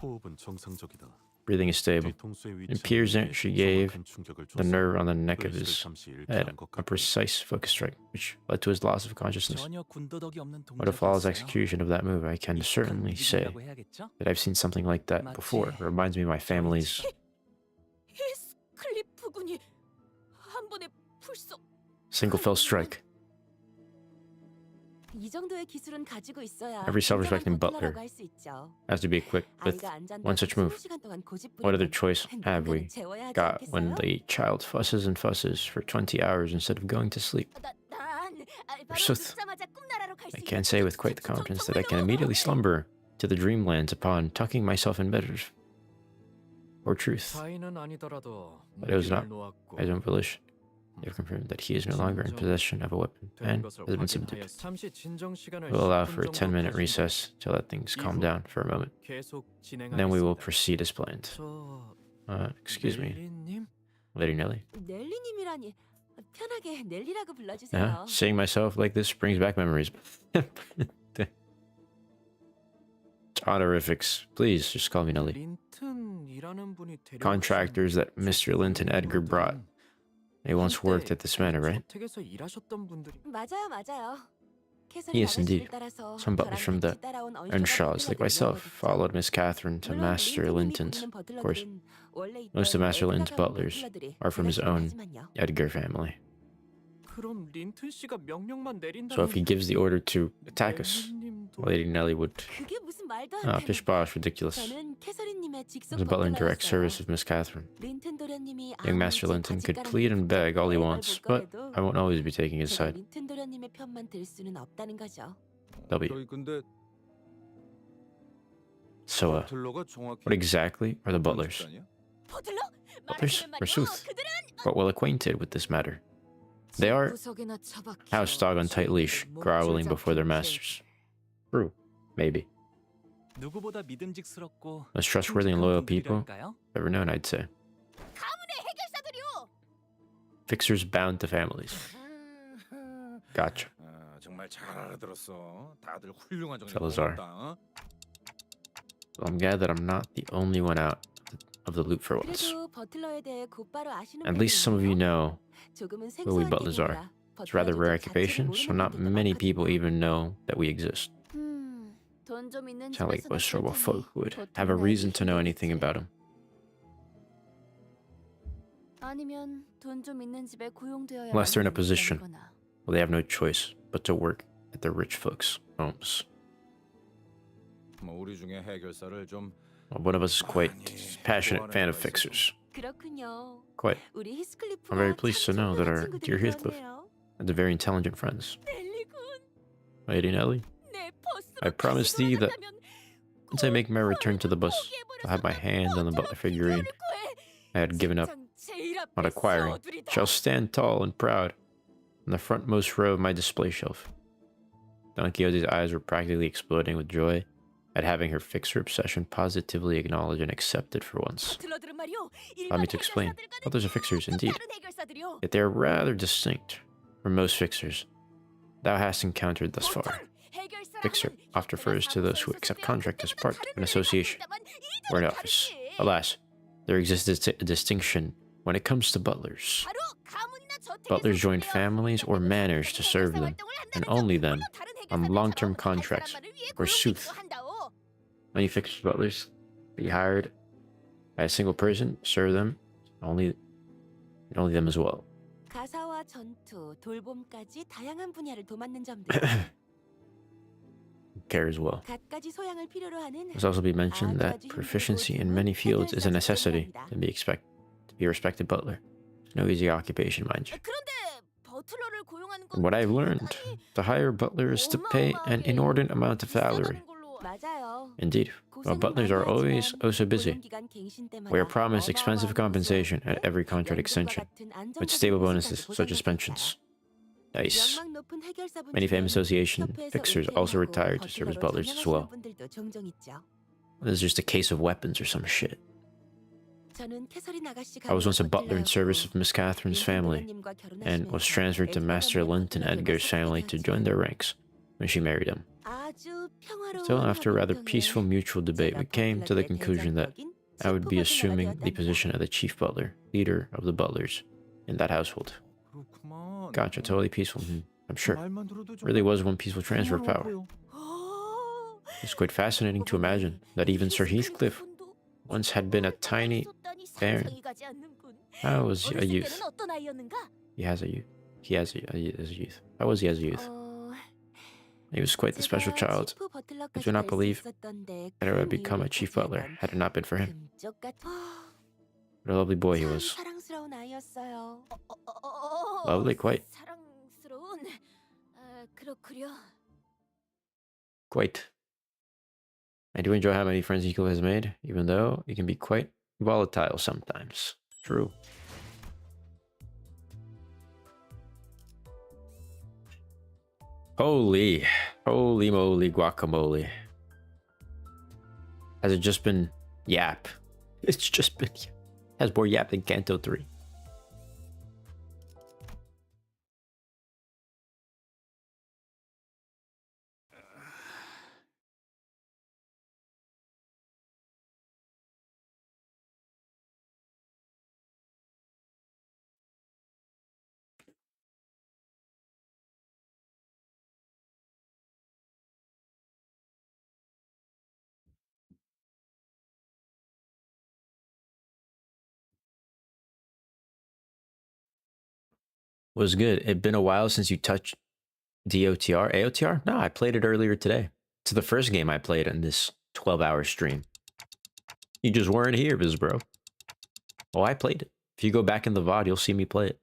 Breathing is stable. It appears that she gave the nerve on the neck of his head a precise focus strike, which led to his loss of consciousness. What a flawless execution of that move. I can certainly say that I've seen something like that before. It reminds me of my family's single fell strike. Every self-respecting butler has to be equipped with one such move. What other choice have we got when the child fusses and fusses for 20 hours instead of going to sleep? Forsooth, I can't say with quite the confidence that I can immediately slumber to the dreamlands upon tucking myself in bed or truth. But it was not his own volition. They have confirmed that he is no longer in possession of a weapon and has been subdued. We'll allow for a 10-minute recess to let things calm down for a moment. And then we will proceed as planned. Excuse me, Lady Nelly. Yeah, seeing myself like this brings back memories. Honorifics. Please, just call me Nelly. Contractors that Mr. Linton Edgar brought. They once worked at this manor, right? Yes, indeed. Some butlers from the Earnshaws, like myself, followed Miss Catherine to Master Linton's. Of course, most of Master Linton's butlers are from his own Edgar family. So if he gives the order to attack us, Lady Nelly would... pish posh, ridiculous. As a butler in direct service of Miss Catherine. Young Master Linton could plead and beg all he wants, but I won't always be taking his side. W. So, what exactly are the butlers? Butlers, forsooth, but well acquainted with this matter. They are house dog on tight leash, growling before their masters. True, maybe. Most trustworthy and loyal people ever known, I'd say. Fixers bound to families. Gotcha. Salazar. Well, I'm glad that I'm not the only one out of the loop for once. At least some of you know who we butlers are. It's a rather rare occupation, so not many people even know that we exist. Sound like most trouble folk would have a reason to know anything about him. Unless they're in a position where they have no choice but to work at the rich folks' homes. Well, one of us is quite a passionate fan of fixers. Quite. I'm very pleased to know that our dear Heathcliff and the very intelligent friends. Lady Nelly, I promise thee that once I make my return to the bus, I'll have my hand on the butler figurine I had given up on acquiring, shall stand tall and proud on the frontmost row of my display shelf. Don Quixote's eyes were practically exploding with joy at having her fixer obsession positively acknowledged and accepted for once. Allow me to explain. Butlers are fixers, indeed. Yet they are rather distinct from most fixers thou hast encountered thus far. Fixer oft refers to those who accept contract as part of an association or an office. Alas, there exists a distinction when it comes to butlers. Butlers join families or manors to serve them, and only then, on long-term contracts or suits. Many fixed butlers be hired by a single person, serve them, and only them as well. 가사와 전투, 돌봄까지 다양한 분야를 도맡는 점들. Care as well. 갖가지 소양을 필요로 하는 It must also be mentioned that proficiency in many fields is a necessity to be a respected butler. No easy occupation, mind you. From what I've learned, to hire a butler is to pay an inordinate amount of salary. Indeed, while butlers are always oh so busy, we are promised expensive compensation at every contract extension, with stable bonuses such as pensions. Nice. Many famous association fixers also retired to serve as butlers as well. This is just a case of weapons or some shit. I was once a butler in service of Miss Catherine's family, and was transferred to Master Linton Edgar's family to join their ranks when she married him. Still, after a rather peaceful mutual debate, we came to the conclusion that I would be assuming the position of the chief butler, leader of the butlers in that household. Gotcha, totally peaceful, I'm sure. Really was one peaceful transfer of power. It's quite fascinating to imagine that even Sir Heathcliff once had been a tiny baron. I was a youth. He has a youth. As a youth. How was he as a youth? He was quite the special child. I do not believe that I would have become a chief butler had it not been for him. What a lovely boy he was. Lovely, quite. Quite. I do enjoy how many friends Heathcliff has made, even though he can be quite volatile sometimes. True. Holy moly guacamole. Has it just been yap? It's just been has more yap than Canto 3. Was good. It'd been a while since you touched DOTR. AOTR? No, I played it earlier today. It's the first game I played in this 12-hour stream. You just weren't here, Biz Bro. Oh, I played it. If you go back in the VOD, you'll see me play it.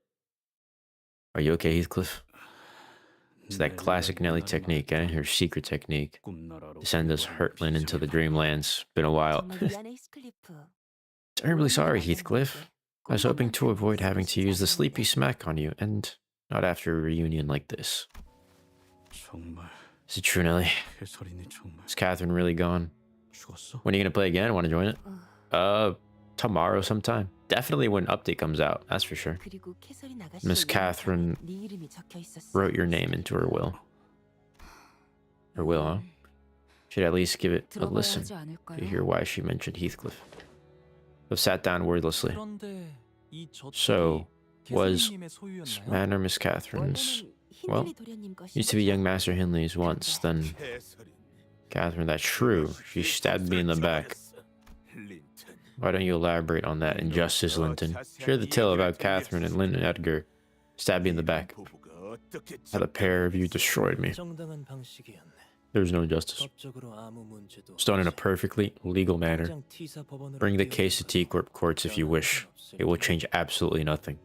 Are you okay, Heathcliff? It's that classic Nelly technique, eh? Her secret technique. To send us hurtling into the dreamlands. Been a while. Terribly sorry, Heathcliff. I was hoping to avoid having to use the sleepy smack on you, and not after a reunion like this. Is it true, Nelly? Is Catherine really gone? When are you gonna play again? Want to join it? Tomorrow sometime. Definitely when an update comes out, that's for sure. Miss Catherine wrote your name into her will. Her will, huh? Should at least give it a listen to hear why she mentioned Heathcliff. I've sat down wordlessly. So, was Manor Miss Catherine's? Well, used to be young Master Hindley's once, then... Catherine, that's true. She stabbed me in the back. Why don't you elaborate on that injustice, Linton? Share the tale about Catherine and Linton Edgar stabbed me in the back. How the pair of you destroyed me. There's no injustice. It's done in a perfectly legal manner. Bring the case to T-Corp courts if you wish. It will change absolutely nothing.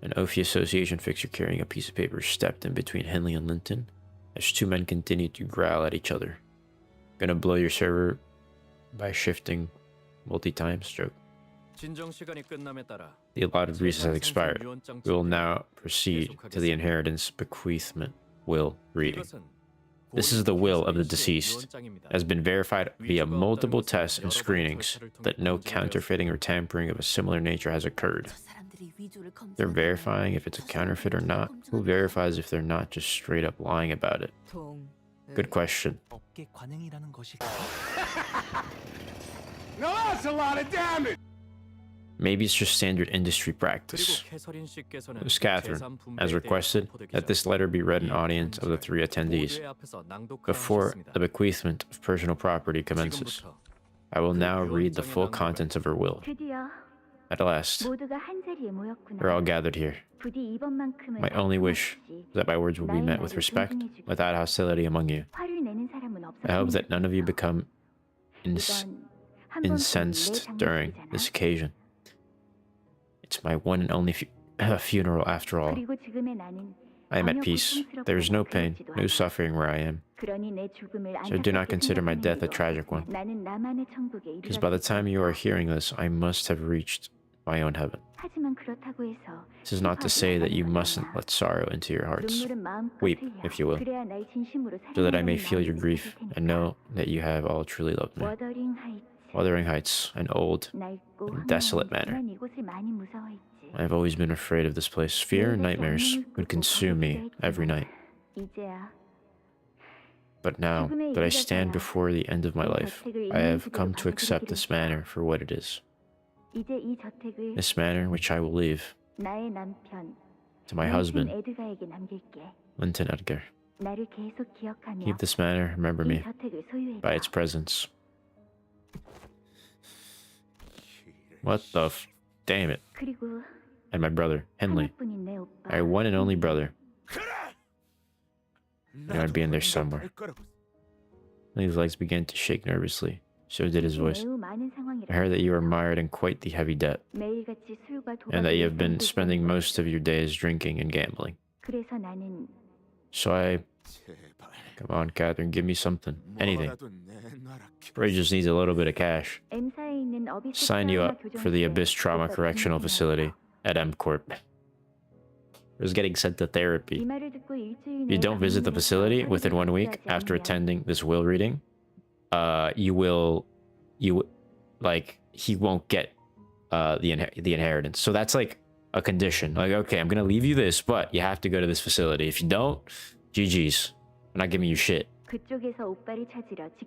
An Ophi Association fixer carrying a piece of paper stepped in between Henley and Linton as two men continued to growl at each other. Gonna blow your server by shifting multi-times? Joke. The allotted recess has expired. We will now proceed to the inheritance bequeathment will reading. This is the will of the deceased. It has been verified via multiple tests and screenings that no counterfeiting or tampering of a similar nature has occurred. They're verifying if it's a counterfeit or not. Who verifies if they're not just straight up lying about it? Good question. Now that's a lot of damage! Maybe it's just standard industry practice. It was Catherine, as requested, that this letter be read in audience of the 3 attendees before the bequeathment of personal property commences. I will now read the full contents of her will. At last, we're all gathered here. My only wish is that my words will be met with respect, without hostility among you. I hope that none of you become incensed during this occasion. It's my one and only funeral after all. I am at peace. There is no pain, no suffering where I am. So do not consider my death a tragic one. Because by the time you are hearing this, I must have reached my own heaven. This is not to say that you mustn't let sorrow into your hearts. Weep, if you will, so that I may feel your grief and know that you have all truly loved me. Wuthering Heights, an old and desolate manor. I have always been afraid of this place. Fear and nightmares would consume me every night. But now that I stand before the end of my life, I have come to accept this manor for what it is. This manor which I will leave to my husband, Linton Edgar. Keep this manor, remember me, by its presence. What the damn it. And my brother, Henley. My one and only brother. You know I'd be in there somewhere. Henley's legs began to shake nervously. So did his voice. I heard that you are mired in quite the heavy debt, and that you have been spending most of your days drinking and gambling. So I... Come on, Catherine, give me something. Anything. Ray just needs a little bit of cash. Sign you up for the Abyss Trauma Correctional Facility at M Corp. Ray's getting sent to therapy. If you don't visit the facility within 1 week after attending this will reading, he won't get the inheritance. So that's like a condition. Like, okay, I'm gonna leave you this, but you have to go to this facility. If you don't, GG's. I'm not giving you shit.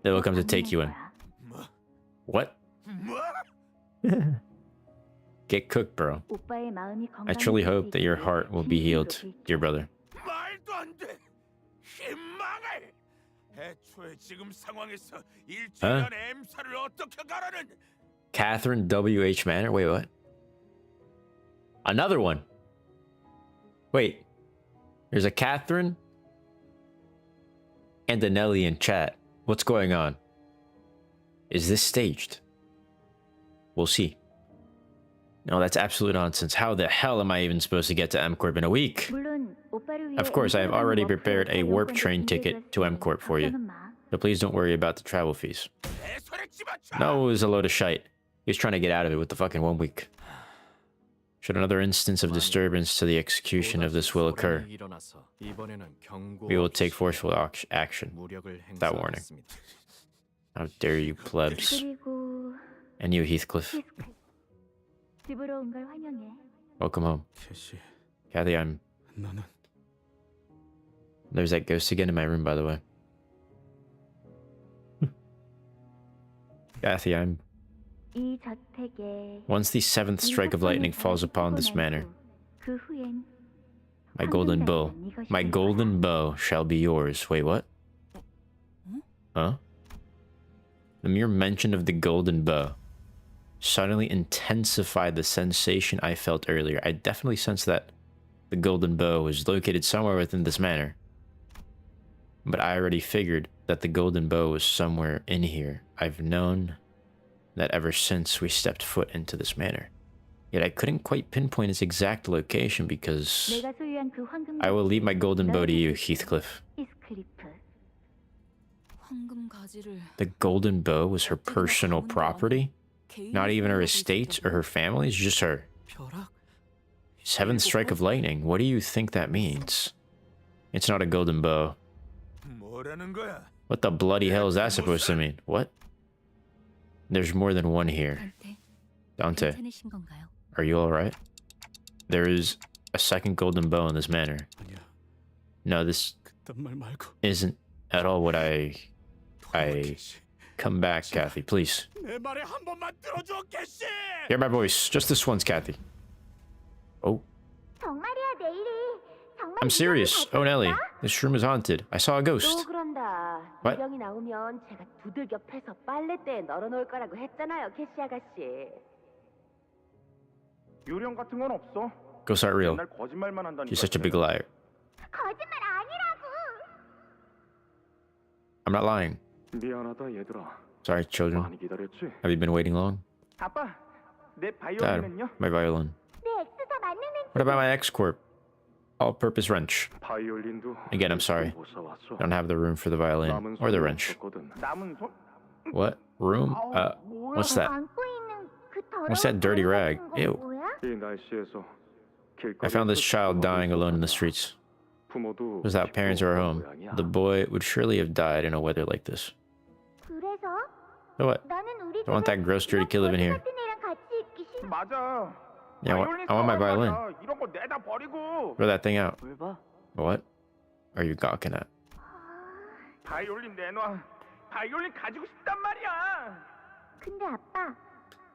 They will come to take you in. What? Get cooked, bro. I truly hope that your heart will be healed, dear brother. Huh? Catherine W.H. Manor? Wait, what? Another one. Wait. There's a Catherine and a Nelly in chat. What's going on? Is this staged? We'll see. No, that's absolute nonsense. How the hell am I even supposed to get to M Corp in a week? Of course, I have already prepared a warp train ticket to M Corp for you. So please don't worry about the travel fees. No, it was a load of shite. He was trying to get out of it with the fucking 1 week. Should another instance of disturbance to the execution of this will occur, we will take forceful action without warning. How dare you, plebs. And you, Heathcliff. Welcome home. Kathy, There's that ghost again in my room, by the way. Kathy, Once the 7th strike of lightning falls upon this manor, my golden bow shall be yours. Wait, what? Huh? The mere mention of the golden bow suddenly intensified the sensation I felt earlier. I definitely sensed that the golden bow was located somewhere within this manor, but I already figured that the golden bow was somewhere in here. I've known that ever since we stepped foot into this manor. Yet I couldn't quite pinpoint its exact location because I will leave my golden bow to you, Heathcliff. The golden bow was her personal property? Not even her estate or her family's, just her. 7th strike of lightning, what do you think that means? It's not a golden bow. What the bloody hell is that supposed to mean? What? There's more than one here. Dante, are you alright? There is a second golden bow in this manor. No, this isn't at all what Come back, Kathy, please. 내 말에 한 번만 들어줘, 개씨. Hear my voice. Just this once, Kathy. Oh. 정말이야 내일이. 정말 I'm serious. Oh, Nelly. This room is haunted. I saw a 또 ghost. 그런다. What? 유령이 나오면 제가 두들겨 패서 빨래대에 널어놓을 거라고 했잖아요, 캐시 아가씨. 유령 같은 건 없어. Ghosts aren't real. 맨날 거짓말만 한다니까. You're such a big liar. 거짓말 아니라고. I'm not lying. 미안하다 얘들아. Sorry, children. 많이 기다렸지? Have you been waiting long? 아빠, 내 Dad, 바이올린은요? my violin. 내 엑스사 맞는 What about my X-Corp? All-purpose wrench. 바이올린도 Again, I'm sorry. 못 사왔어. I don't have the room for the violin or the wrench. 남은 손? What? Room? What's that? 안고 있는 그 더러운 What's that dirty rag? 거 Ew. 뭐야? 이 날씨에서 I found this child dying alone in the streets. 부모도 Without parents or a home, the boy would surely have died in a weather like this. 그래서 So what? 나는 우리 Don't want that gross dirty kid living here. 같은 애랑 같이 있기 싫어. 맞아. Yeah, I want my violin. 이런 거 내다 버리고. Throw that thing out. 뭘 봐? What are you gawking at? 바이올린 내놔. 바이올린 가지고 싶단 말이야. 근데 아빠,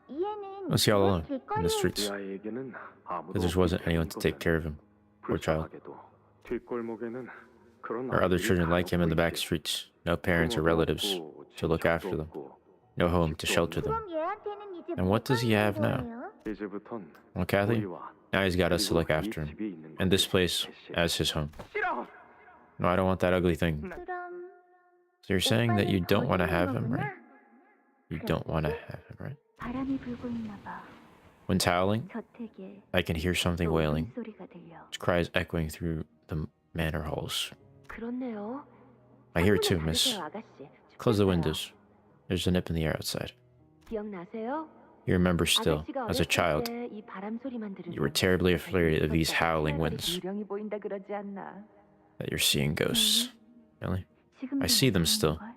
이 애는 Was he all alone in 길거리에 the streets? 이 아이에게는 아무도 There just wasn't anyone to take care of him. Poor child. 뒷골목에는 그런 Or other 아이들이 children like him in the 간혹 back streets. No parents or relatives to look after them. No home to shelter them. 그럼 얘한테는 이제 And what does he have now? 거예요? 이제부턴 Well, Kathy, now he's got us to look after him. And this place as his home. 싫어. No, I don't want that ugly thing. 그럼 So you're saying that you don't want to have him, right? You don't want to have him, right? 바람이 불고 있나 봐. Wind's howling. 저택에 I can hear something wailing. 소리가 들려. Its cries echoing through the manor halls. 그렇네요. I hear it too, miss. 다르세요, 아가씨. Close the windows. There's a nip in the air outside. 기억나세요? You remember still, 아가씨가 as a 어렸을 child, 때 이 바람 소리만 들으면 you were terribly afraid of these howling winds, 유령이 보인다 그러지 않나? that you're seeing ghosts. Really? I 지금도 see them 모르는 still. 걸?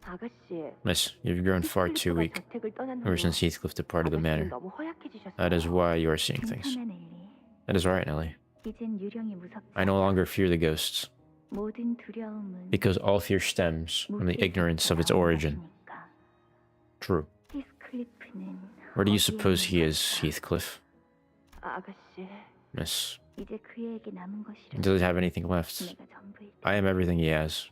아가씨. Miss, you've grown far too weak 저택을 떠난 ever 후로 since Heathcliff departed the manor. 너무 허약해지셨어요. That is why you are seeing things. 괜찮아 넬리. That is right, Nellie. 이젠 유령이 무섭지. I no longer fear the ghosts, 모든 두려움은 because all fear stems from the ignorance of its origin. True. 히스클리프는 Where do you suppose he is, Heathcliff? 아가씨. Miss, 이제 그에게 남은 것이라. does he have anything left? 내가 전부일 I am everything he has.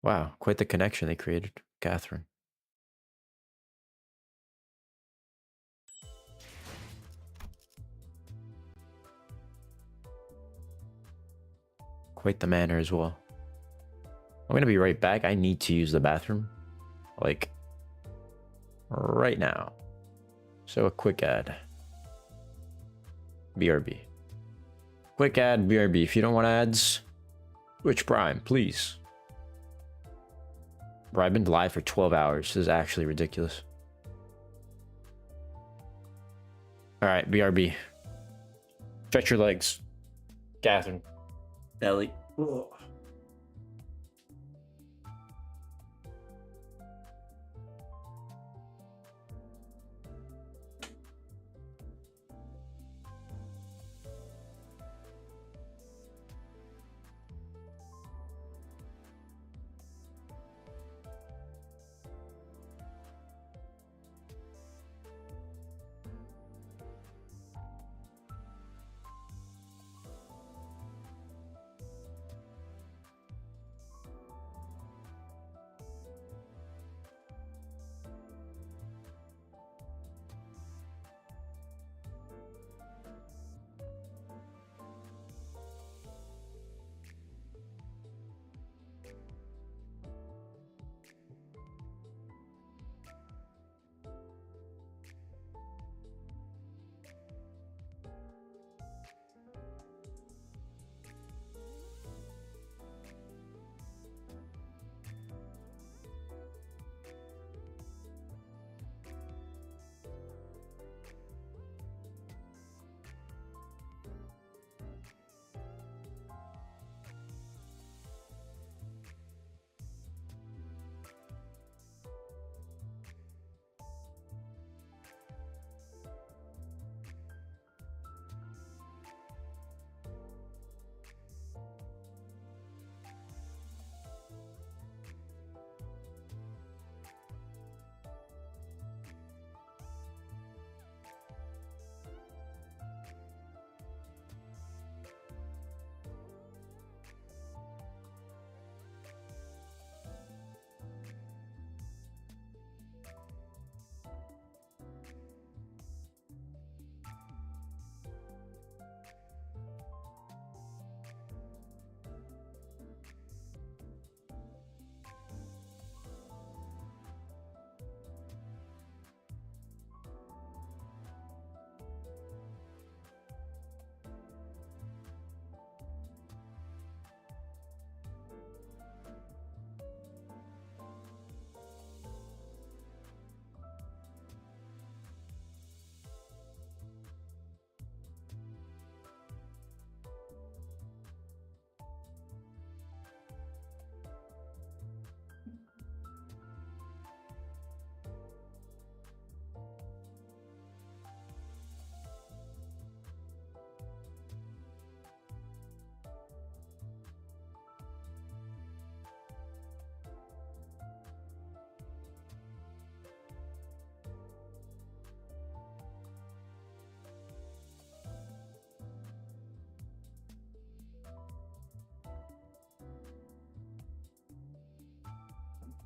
Wow, quite the connection they created, Catherine. Quite the manner as well. I'm gonna be right back. I need to use the bathroom. Like, right now. So a quick ad. BRB. Quick ad, BRB. If you don't want ads, Twitch Prime, please. Bro, I've been live for 12 hours. This is actually ridiculous. Alright, BRB. Stretch your legs. Catherine. Belly. Ugh.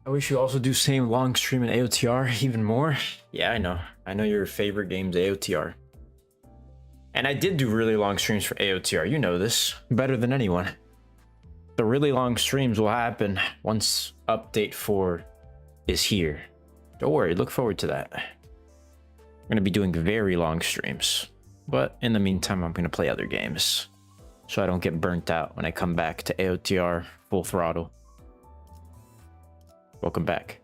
I wish you also do same long stream in AOTR even more. Yeah, I know. I know your favorite game's AOTR. And I did do really long streams for AOTR. You know this better than anyone. The really long streams will happen once update 4 is here. Don't worry, look forward to that. I'm going to be doing very long streams. But in the meantime, I'm going to play other games, so I don't get burnt out when I come back to AOTR full throttle. Welcome back.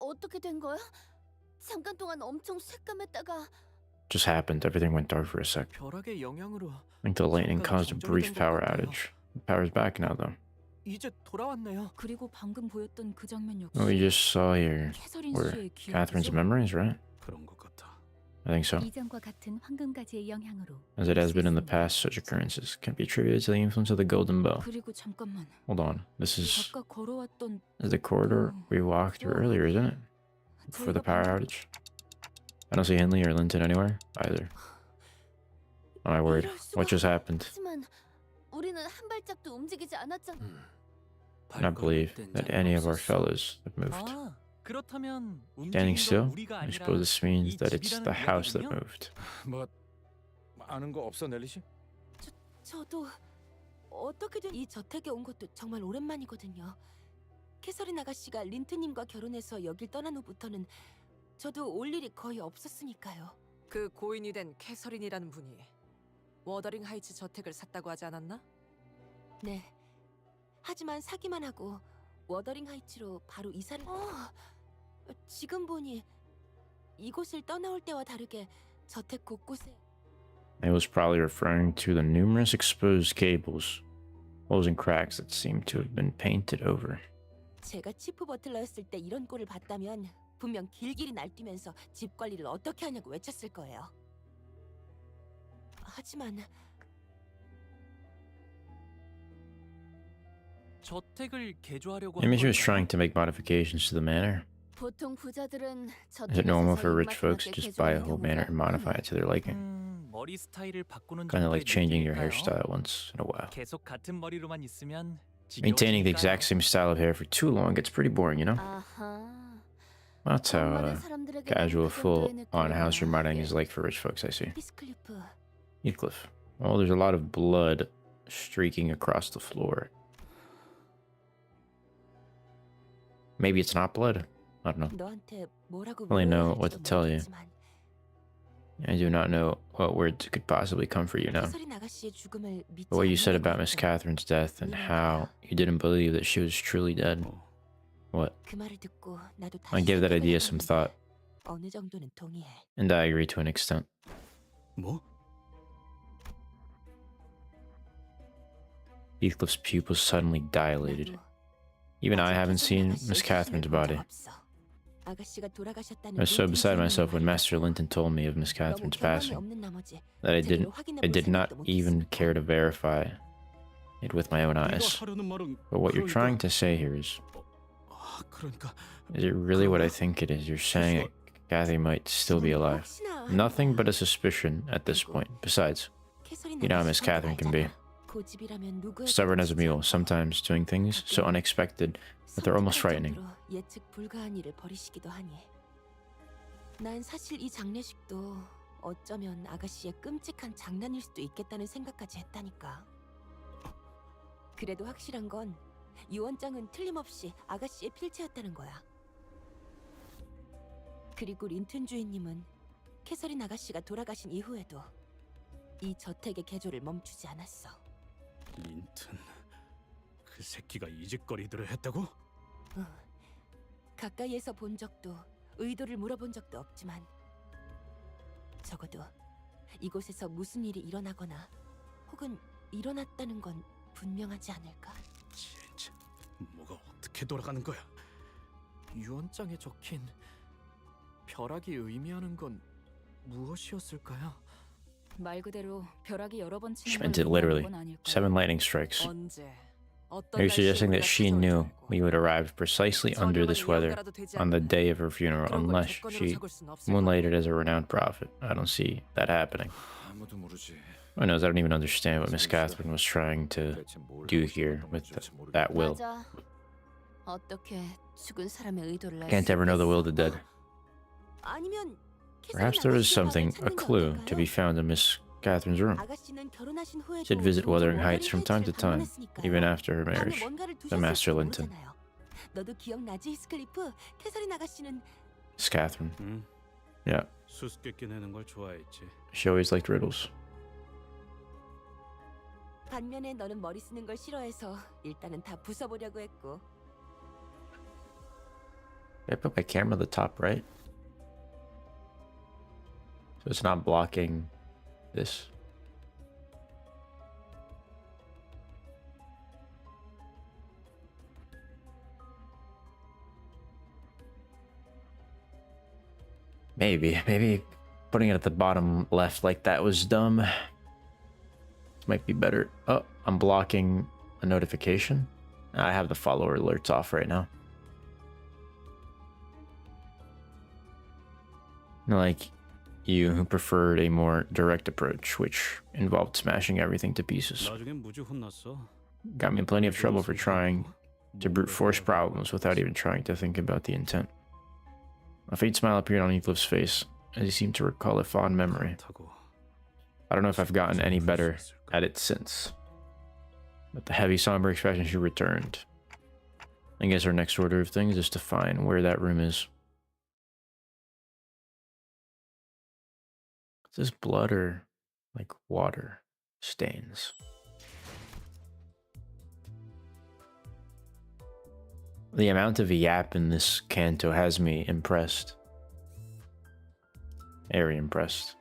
어떻게 된 거야? 잠깐 동안 엄청 새까맸다가 Just happened. Everything went dark for a sec. 벼락의 영향으로 I think the lightning caused a brief power outage. The power's back now, though. 이제 돌아왔네요. 그리고 방금 보였던 그 장면 역시 What we just saw here were Catherine's memories, right? 그런 것 같아. I think so. 이전과 같은 황금가지의 영향으로 As it has been in the past, such occurrences can be attributed to the influence of the golden bow. 그리고 잠깐만. Hold on. This is 아까 걸어왔던 the corridor we walked through earlier, isn't it? For the power outage. I don't see Henley or Linton anywhere either. Oh my word. What just happened? 하지만 우리는 한 발짝도 움직이지 않았잖아. I cannot believe that any of our fellows have moved. 그렇다면 Standing still? I suppose this means that it's the house that moved. 뭐 아는 거 없어, 넬리 씨? 저도 어떻게든 이 저택에 온 것도 정말 오랜만이거든요. 캐서린 아가씨가 린트님과 결혼해서 여길 떠난 후부터는 저도 올 일이 거의 없었으니까요. 그 고인이 된 캐서린이라는 분이 워더링 하이츠 저택을 샀다고 하지 않았나? 네. 하지만 사기만 하고 워더링 하이츠로 바로 이사를... 지금 보니 이곳을 떠나올 때와 다르게 저택 곳곳에... It was probably referring to the numerous exposed cables, holes and cracks that seemed to have been painted over. 제가 치프 버틀러였을 때 이런 꼴을 봤다면 분명 길길이 날뛰면서 집 관리를 어떻게 하냐고 외쳤을 거예요. 하지만 저택을 개조하려고 Maybe she was trying to make modifications to the manor. 보통 부자들은 Is it normal for rich folks to just buy a whole manor and modify it to their liking? 머리 스타일을 바꾸는 Kind of like changing your 느낌일까요? hairstyle once in a while. 계속 같은 머리로만 있으면 Maintaining the exact same style of hair for too long gets pretty boring, you know? That's how casual full-on house remodeling is like for rich folks, I see. Heathcliff. Oh, there's a lot of blood streaking across the floor. Maybe it's not blood. I don't know. I don't really know what to tell you. I do not know what words could possibly come for you now. But what you said about Miss Catherine's death and how you didn't believe that she was truly dead. What? I gave that idea some thought. And I agree to an extent. 뭐? Heathcliff's pupils suddenly dilated. Even I haven't seen Miss Catherine's body. I was so beside myself when Master Linton told me of Miss Catherine's passing that I did not even care to verify it with my own eyes. But what you're trying to say here is it really what I think it is? You're saying that Kathy might still be alive. Nothing but a suspicion at this point. Besides, you know how Miss Catherine can be. Stubborn as a mule, sometimes doing things so unexpected that they're almost frightening. 난 사실 이 장례식도 어쩌면 아가씨의 끔찍한 장난일 수도 있겠다는 생각까지 했다니까. 그래도 확실한 건 유언장은 틀림없이 아가씨의 필체였다는 거야. 그리고 린튼 주인님은 캐서린 아가씨가 돌아가신 이후에도 이 저택의 개조를 멈추지 않았어. 린튼, 그 새끼가 이 짓거리들을 했다고? 가까이에서 본 적도 의도를 물어본 적도 없지만 적어도 이곳에서 무슨 일이 일어나거나 혹은 일어났다는 건 분명하지 않을까? 진짜 뭐가 어떻게 돌아가는 거야? 유언장에 적힌 벼락이 의미하는 건 무엇이었을까요? 말 그대로 벼락이 여러 번 She 치는 meant it literally. 7 lightning strikes. Are you suggesting that she knew we would arrive precisely under this weather on the day of her funeral unless she moonlighted as a renowned prophet? I don't see that happening. 아무도 모르지. Who knows? I don't even understand what Miss Catherine was trying to do here with that will. 맞아. 어떻게 죽은 사람의 의도를 알 Can't 수 ever know the will of the 있겠어? dead. 아니면 Perhaps there is something, a clue, to be found in Miss Catherine's room. 아가씨는 결혼하신 후에도 She'd visit Wuthering Heights from time to Heights time, 방문했으니까요. even after her 방에 marriage 뭔가를 to 두셨을지도 Master Linton. 모르잖아요. 너도 기억나지, 히스클리프? 캐서린 아가씨는 Miss Catherine. Yeah, 수수께끼 내는 걸 좋아했지. she always liked riddles. 반면에 너는 머리 쓰는 걸 싫어해서 일단은 다 부숴보려고 했고. I put my camera at the top right, so it's not blocking this. Maybe putting it at the bottom left like that was dumb. This might be better. Oh, I'm blocking a notification. I have the follower alerts off right now. Like you, who preferred a more direct approach, which involved smashing everything to pieces. 나중엔 무지 혼났어. Got me in plenty of trouble for trying to brute force problems without even trying to think about the intent. A faint smile appeared on Heathcliff's face, as he seemed to recall a fond memory. I don't know if I've gotten any better at it since. With the heavy, somber expression, she returned. I guess our next order of things is to find where that room is. Is this blood or like water stains? The amount of yap in this canto has me impressed. Very impressed.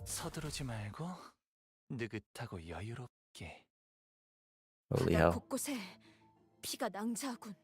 서두르지 말고 느긋하고 여유롭게. Holy hell. 곳곳에 피가 낭자하군.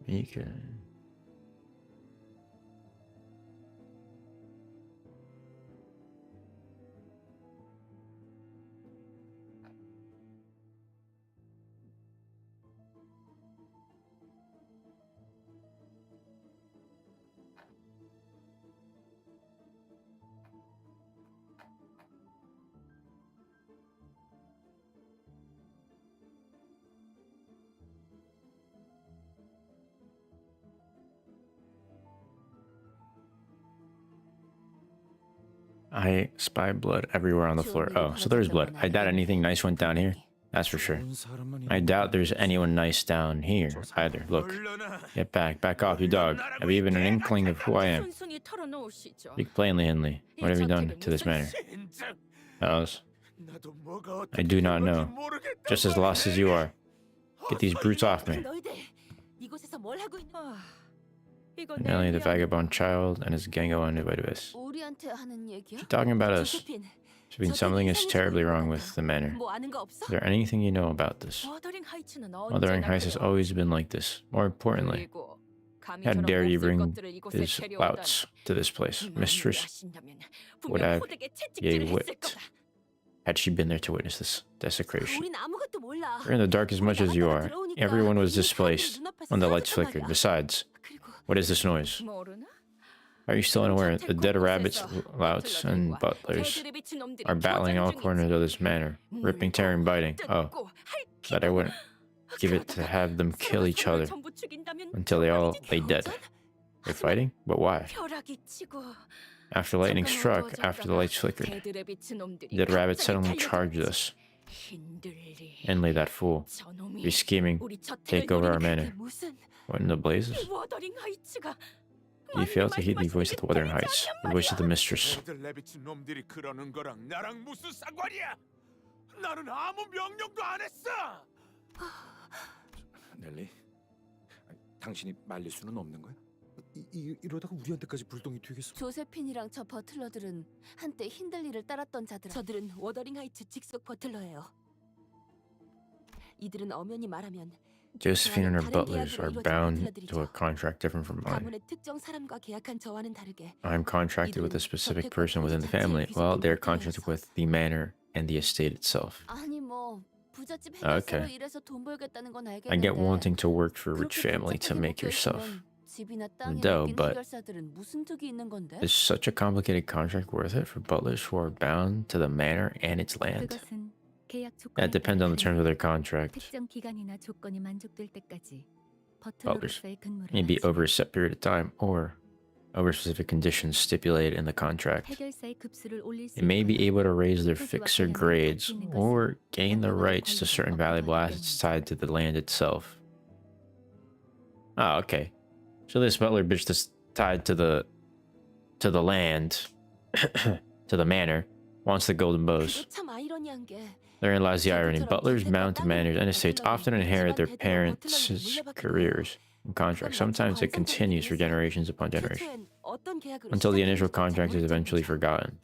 You can. I spy blood everywhere on the floor. Oh, so there's blood. I doubt anything nice went down here. That's for sure. I doubt there's anyone nice down here either. Look. Get back. Back off, you dog. Have you even an inkling of who I am? Speak plainly, Hindley. What have you done to this manor? House. I do not know. Just as lost as you are. Get these brutes off me. Nelly, the vagabond child, and his gang of individuals. 우리한테 하는 얘기야? She's talking about us. She means something is terribly wrong with the manor. Is there anything you know about this? Wuthering Heights has always been like this. More importantly, how dare you bring these louts to this place? Mistress would have ye whipped had she been there to witness this desecration. We're in the dark as much as you are. Everyone was displaced when the lights flickered. Besides, what is this noise? Are you still unaware? The dead rabbits, louts, and butlers are battling all corners of this manor, ripping, tearing, biting. Oh, that I wouldn't give it to have them kill each other until they all lay dead. They're fighting? But why? After lightning struck, after the lights flickered, the dead rabbit suddenly charged us. Henley, that fool, be scheming, take over our manor. What in the blazes? 워더링 하이츠가 You failed to heed the voice of the Wuthering Heights, the voice of the mistress. 애들 내비친 놈들이 그러는 거랑 나랑 무슨 상관이야? 나는 아무 명령도 안 했어. 넬리, 당신이 말릴 수는 없는 거야? 이러다가 우리한테까지 불똥이 튀겠어. 조세핀이랑 저 버틀러들은 한때 힌들리를 따랐던 자들. 저들은 워더링 하이츠 직속 버틀러예요. 이들은 엄연히 말하면 Josephine and her butlers are bound to a contract different from mine. 가문의 특정 사람과 계약한 저와는 다르게 I'm contracted with a specific person within the family, while they're contracted with the manor and the estate itself. 아니 뭐 부잣집 Okay. 해결사로 일해서 돈 벌겠다는 건 I 알겠는데. get wanting to work for a rich family to make yourself 집이나 땅에 dough, 맡긴 but 해결사들은 무슨 득이 있는 건데? is such a complicated contract worth it for butlers who are bound to the manor and its land? 그것은 계약 That 조건에 depends on the terms of their 따라 contract. 특정 기간이나 조건이 만족될 때까지 Butlers 버틀러로서의 근무를 may be 마치고 over a set period of time or over specific conditions stipulated in the contract. 해결사의 급수를 올릴 수 They may be 있거나 able to raise their 토지와 fixer 계약을 grades 바뀌는 것은 or gain the 명령으로 rights to 관리된 certain 법과 valuable 관계되는 assets tied to the land itself. Ah, okay. So this butler bitch that's tied to the land, to the manor, wants the golden bows. 참 아이러니한 게 Therein lies the irony. Butlers bound to manors and estates often inherit their parents' careers and contracts. Sometimes it continues for generations upon generation, 어떤 계약으로 until the initial contract is eventually forgotten.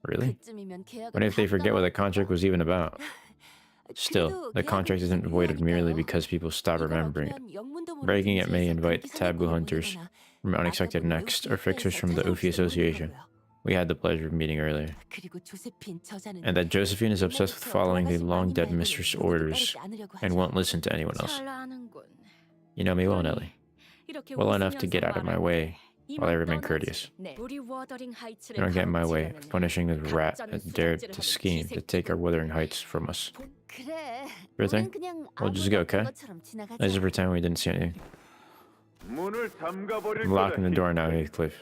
Really? What if they forget what the contract was even about? Still, the contract isn't voided merely because people stop remembering it. Breaking it may invite taboo hunters from Unexpected Next or fixers from the Ufi Association we had the pleasure of meeting earlier. 그리고 조세핀 저자는 And that Josephine is obsessed with following the long-dead mistress' orders and won't listen to anyone else. You know me well, Nellie. Well enough to get out of my way while I remain courteous. You don't get in my way of punishing this rat that dared to scheme to take our Wuthering Heights from us. 그래. Sure thing? We'll just go, okay? Let's just pretend we didn't see anything. 문을 잠가버릴 I'm locking the 거다, door now, Heathcliff.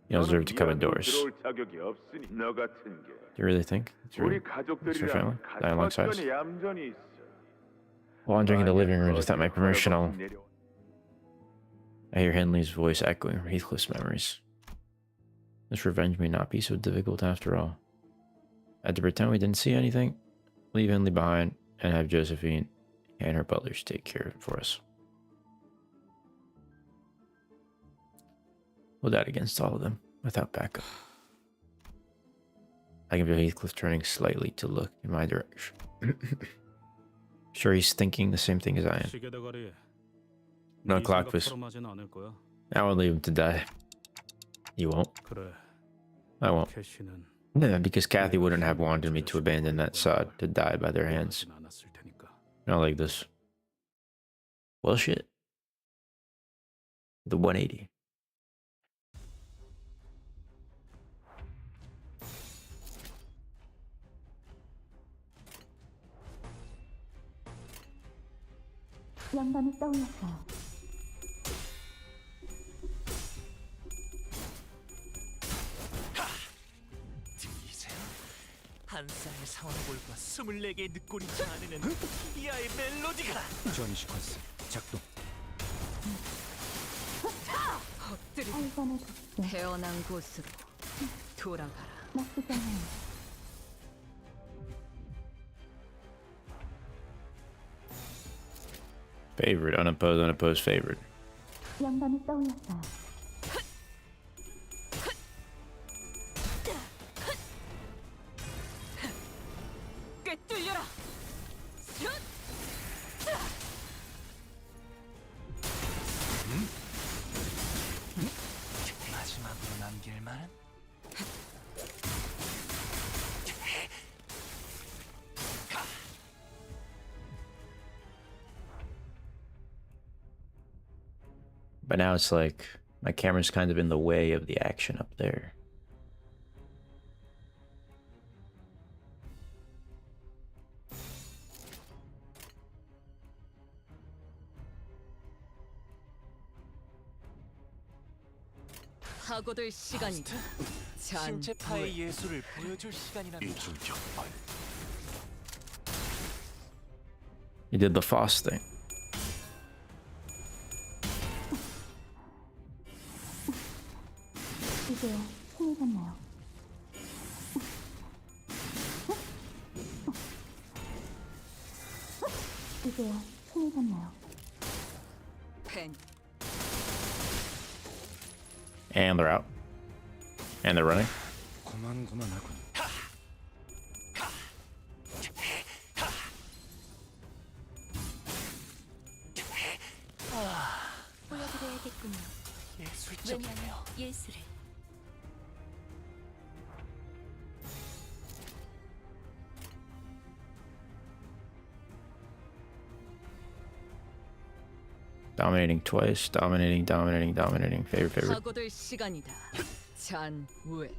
You don't deserve to come indoors. 들어올 자격이 없으니 너 같은 게 Do you really think it's your 우리 family? 가족들이랑 Dying alongside us? 가족들이 얌전히 있어. Wandering in the living room without my permission, I hear Henley's voice echoing from Heathcliff's memories. This revenge may not be so difficult after all. I had to pretend we didn't see anything, leave Henley behind, and have Josephine and her butlers take care of it for us. Hold out against all of them, without backup. I can feel Heathcliff turning slightly to look in my direction. Sure he's thinking the same thing as I am. No clock was. I won't leave him to die. You won't? I won't. Yeah, because Kathy wouldn't have wanted me to abandon that sod to die by their hands. Not like this. Well, shit. The 180. 영감이 떠올랐어요. 들리세요? 한 쌍의 상황볼과 24개의 늑골이 자아내는 이하의 멜로디가 전이 시퀀스 작동. 엎드리 살산의 독소. 태어난 곳으로 돌아가라. 나쁘지 않아요. Favorite, unopposed, unopposed, favorite. 영감이 떠올랐어요. 꿰뚫려라. 마지막으로 남길 만은 But now it's like my camera's kind of in the way of the action up there. 파고들 시간이다. 신체파의 예술을 보여줄 시간이랍니다. He did the Faust thing. 이제야 힘이셨나요? 이제야 힘이셨나요? 펜. And they're out. And they're running. 고만고만하군. 보여드려야겠군요. 예술적이네요. 왜냐하면 예술을. Dominating twice. Dominating. Favorite. 파고들 시간이다. 잔우에.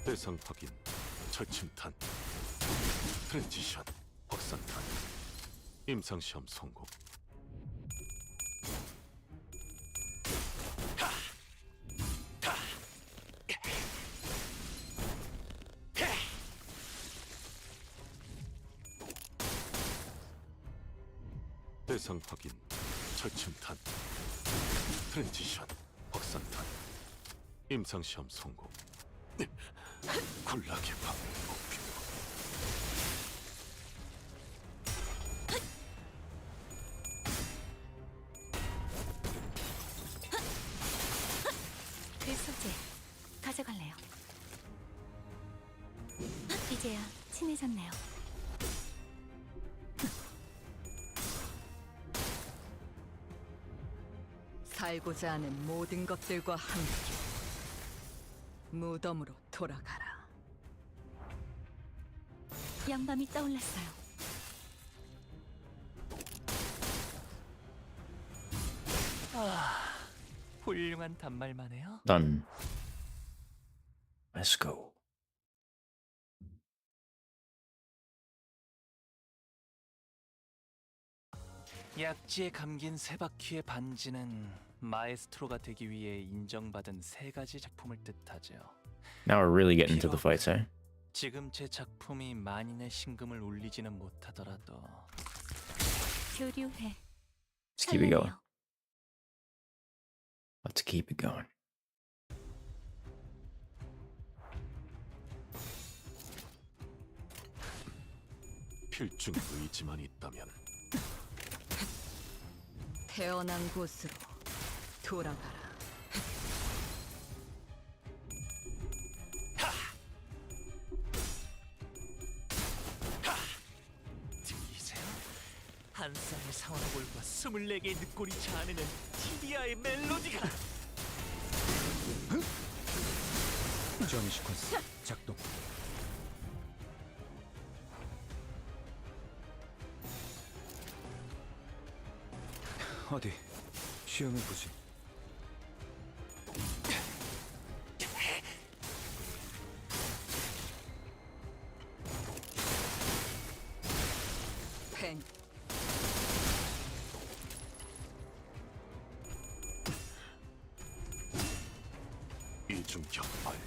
대상 확인, 절침탄, 트랜지션, 확산탄, 임상시험 성공. 대상 확인, 절침탄, 트랜지션, 확산탄, 임상시험 성공. 굴락의 방 목표. 그 소재 가져갈래요. 이제야 친해졌네요. 살고자 하는 모든 것들과 함께 무덤으로 돌아가라. 양밤이 떠올랐어요. 훌륭한 단말만해요. Done. Let's go. 약지에 감긴 세 바퀴의 반지는 마에스트로가 되기 위해 인정받은 세 가지 작품을 뜻하죠. Now we're really getting into the fights, eh? 지금 제 작품이 만인의 신금을 울리지는 못하더라도 교류해. Let's keep it going. Let's keep it going. 필중 의지만 있다면 태어난 곳으로 돌아가라. 들리세요? 한 쌍의 상황볼과 24개의 늑골이 자아내는 티비아의 멜로디가 점이 시퀀스 작동. 어디 시험해 보지. 펜. 이중 격발.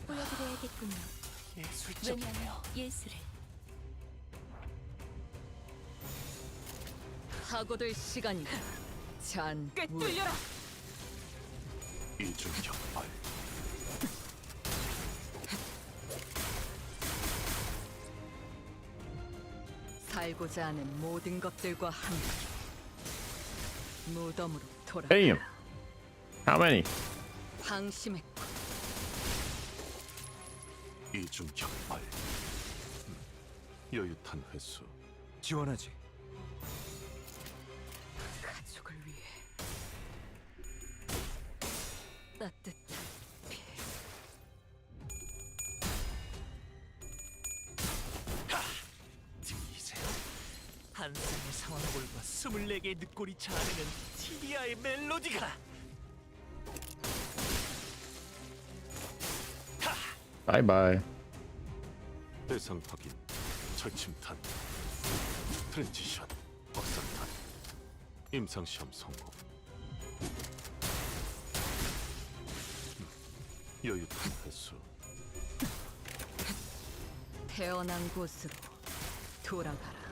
보여드려야겠군요. 예술적이네요. 왜냐하면 예술을. 파고들 시간이다. 잔우에. 꿰뚫려라. 이중 격발. 살고자 하는 모든 것들과 함께 무덤으로 돌아. Damn. How many? 방심했고 이중 격발. 여유탄 회수. 지원하지. 가족을 위해 따뜻한 피. 들리세요? 한 쌍의 상황볼과 24개의 늑골이 자아내는 티비아의 멜로디가. Bye bye. 대상 확인. 절침탄. 트랜지션. 확산탄. 임상시험 성공. 여유탄 회수. 태어난 곳으로 돌아가라.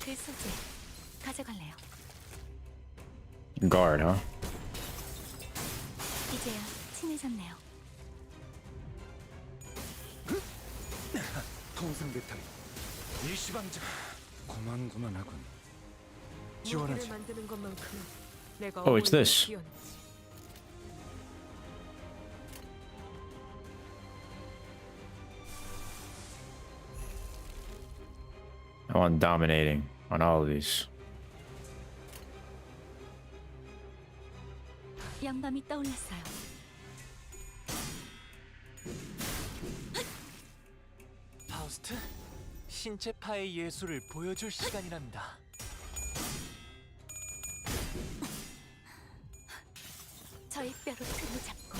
그 소재 가져갈래요. Guard, huh? 이제야 친해졌네요. 통상 배터리. 일시방자. 고만고만하군. 무기를 지원하지. 만드는 것만큼 내가 Oh, it's this. 뛰어났지. I want dominating on all of these. 영감이 떠올랐어요. 파우스트, 신체파의 예술을 보여줄 시간이랍니다. 저의 뼈로 틈을 잡고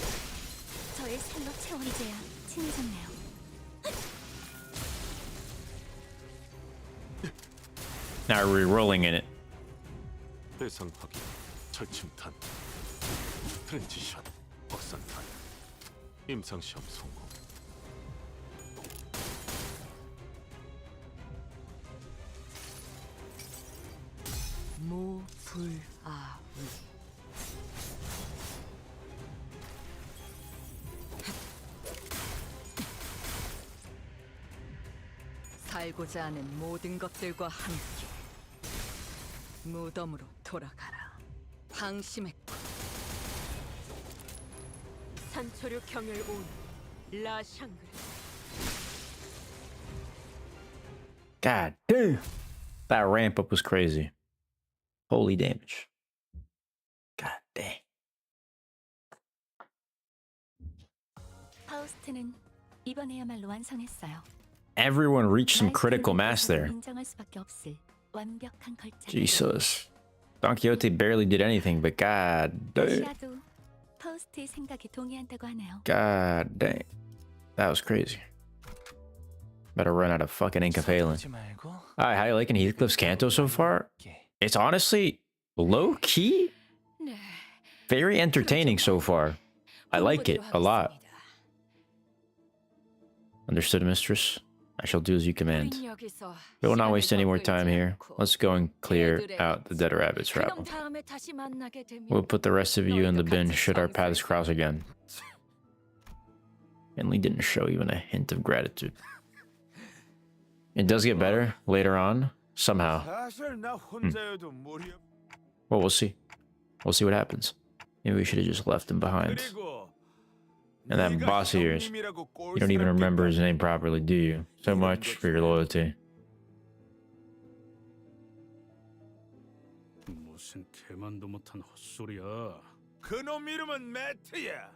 저의 살로 채워 이제야 친해졌네요. Now re-rolling in it. 대상 확인. 절침탄. 트랜지션. 확산탄. 임상시험 성공. 무불아위. 살고자 하는 모든 것들과 함께 무덤으로 돌아가라. 방심했고 산초류 경을 온 라샹글. God damn. That ramp up was crazy. Holy damage. God damn. 파우스트는 이번에야말로 완성했어요. Everyone reached some critical mass there. 인정할 수밖에 없을 완벽한 걸작. Jesus. Don Quixote barely did anything, but god damn. 시아도 파우스트의 생각에 동의한다고 하네요. God damn. That was crazy. Better run out of fucking ink of Halen. Alright, how you liking Heathcliff's Canto so far? It's honestly low key. Very entertaining so far. I like it a lot. Understood, mistress. I shall do as you command. We will not waste any more time here. Let's go and clear out the dead rabbit's rabble. We'll put the rest of you in the bin should our paths cross again. Henley didn't show even a hint of gratitude. It does get better later on, somehow. Well, we'll see. We'll see what happens. Maybe we should have just left him behind. And that boss of yours, you don't even remember his name properly, do you? So much for your loyalty. 무슨 개만도 못한 헛소리야. 그놈 이름은 매트야.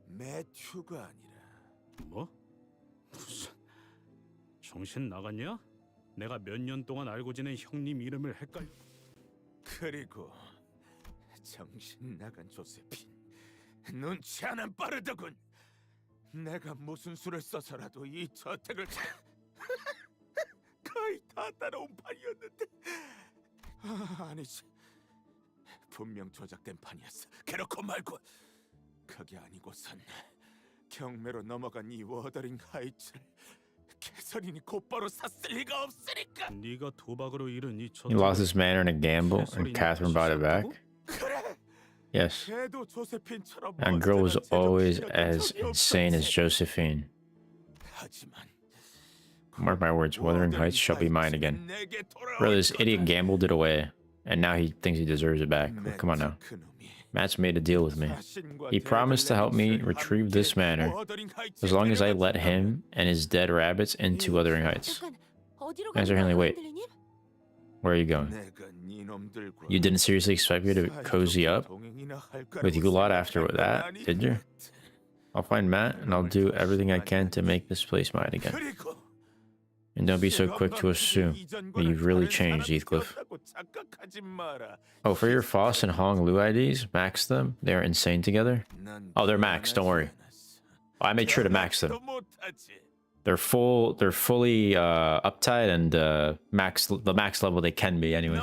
매튜가 아니라. 뭐? 무슨 정신 나갔냐? 내가 몇 년 동안 알고 지낸 형님 이름을 헷갈려. 그리고 정신 나간 조세핀. 눈치 하나는 빠르더군. 내가 무슨 수를 써서라도 이 저택을 거의 다 따라온 판이었는데 아니지. 분명 조작된 판이었어. 그렇고 말고 그게 아니고선 경매로 넘어간 이 워더링 하이츠를 캐서린이 곧바로 샀을 리가 없으니까. 네가 도박으로 잃은 이 He lost his manor in a gamble, and Catherine bought it back. 그래. Yes. 걔도 조세핀처럼 That girl was 멋대로 always 제정신이라도 as 전혀 insane as 없던 Josephine. 하지만 Mark my words, Wuthering Heights shall be mine again. Bro, this idiot gambled it away, and now he thinks he deserves it back. Well, come on now. Matt's made a deal with me. He promised to help me retrieve this manor, as long as I let him and his dead rabbits into Wuthering Heights. Answer Henley, wait. Where are you going? You didn't seriously expect me to cozy up with you lot after that, did you? I'll find Matt, and I'll do everything I can to make this place mine again. And don't be so quick to assume that you've really changed, Heathcliff. Oh, for your Faust and Hong Lu IDs, max them. They are insane together. Oh, they're maxed, don't worry. Oh, I made sure to max them. They're fully uptight and the max level they can be anyway.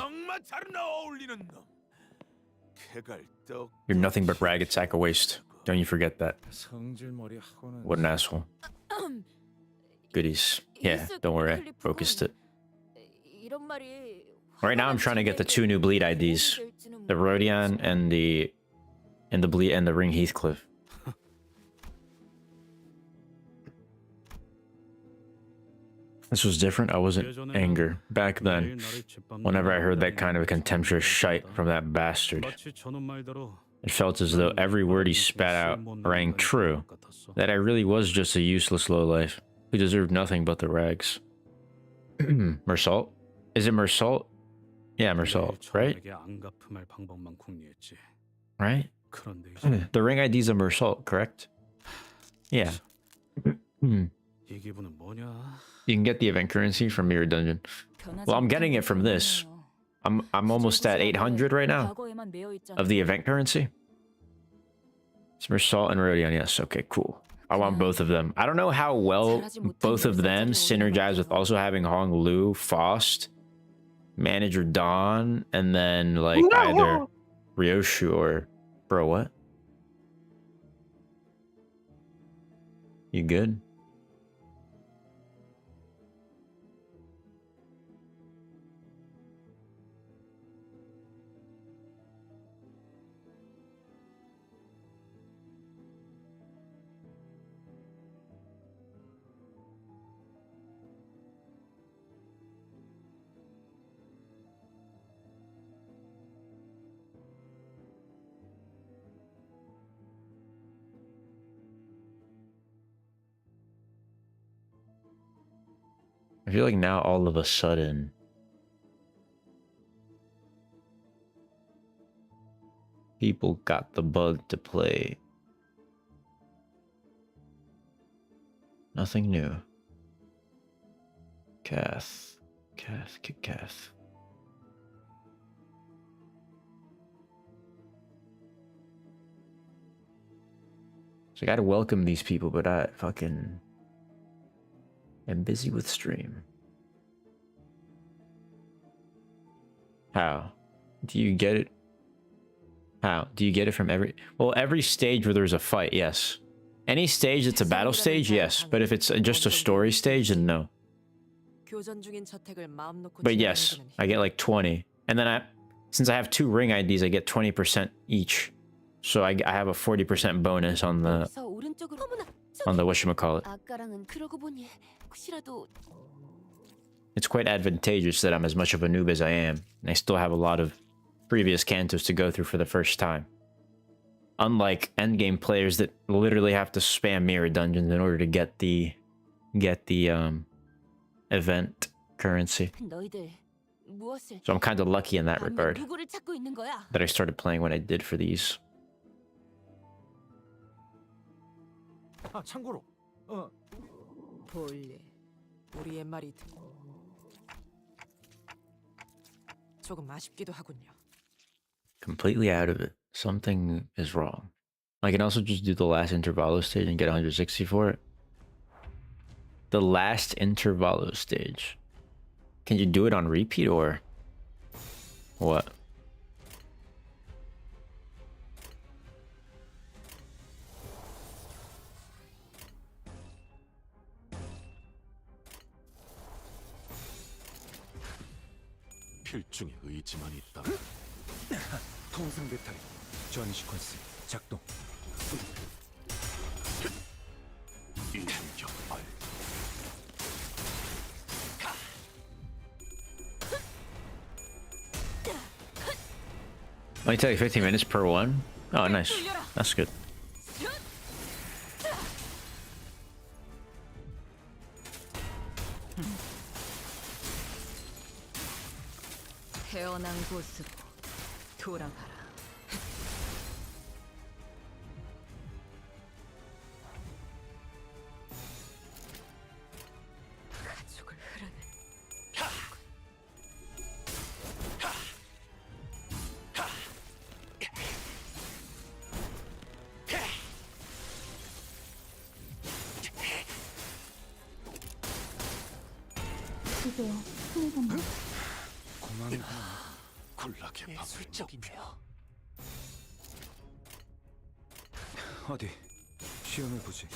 You're nothing but ragged sack of waste. Don't you forget that. What an asshole. Goodies. Yeah, don't worry, I focused it. Right now I'm trying to get the 2 new bleed IDs. The Rodion and the ring Heathcliff. This was different. I wasn't anger back then. Whenever I heard that kind of contemptuous shite from that bastard, it felt as though every word he spat out rang true. That I really was just a useless lowlife who deserved nothing but the rags. Meursault? Is it Meursault? Yeah, Meursault, right? Right? The ring ID's a Meursault, correct? Yeah. You can get the event currency from Mirror Dungeon. Well, I'm getting it from this. I'm almost at 800 right now of the event currency. It's Meursault and Rodion. Yes, okay, cool. I want both of them. I don't know how well both of them synergize with also having Hong Lu, Faust, Manager Don, and then like either Ryoshu or... Bro, what? You good? I feel like now all of a sudden people got the bug to play. Nothing new. Kath. So I gotta welcome these people, but I fucking am busy with stream. How? Do you get it? How? Do you get it from every... Well, every stage where there's a fight, yes. Any stage that's a battle stage, yes. But if it's just a story stage, then no. But yes, I get like 20. And then since I have 2 ring IDs, I get 20% each. So I have a 40% bonus on the whatchamacallit. It's quite advantageous that I'm as much of a noob as I am, and I still have a lot of previous Cantos to go through for the first time. Unlike endgame players that literally have to spam mirror dungeons in order to get the event currency. So I'm kind of lucky in that regard that I started playing when I did for these. 참고로 볼일 우리의 말이 조금 아쉽기도 하군요. Completely out of it. Something is wrong. I can also just do the last intervallo stage and get 160 for it. The last intervallo stage. Can you do it on repeat or what? 필중의 의지만 있다. 통승 배탈이 전 시퀀스 작동. 인격발. Only take 15 minutes per one. Oh, nice. That's good. 태어난 곳으로 돌아가라. 가죽을 흐르는 이게요. 힘이겠네요. 고만 굴락의 예술적이네요. 어디 시험을 보지.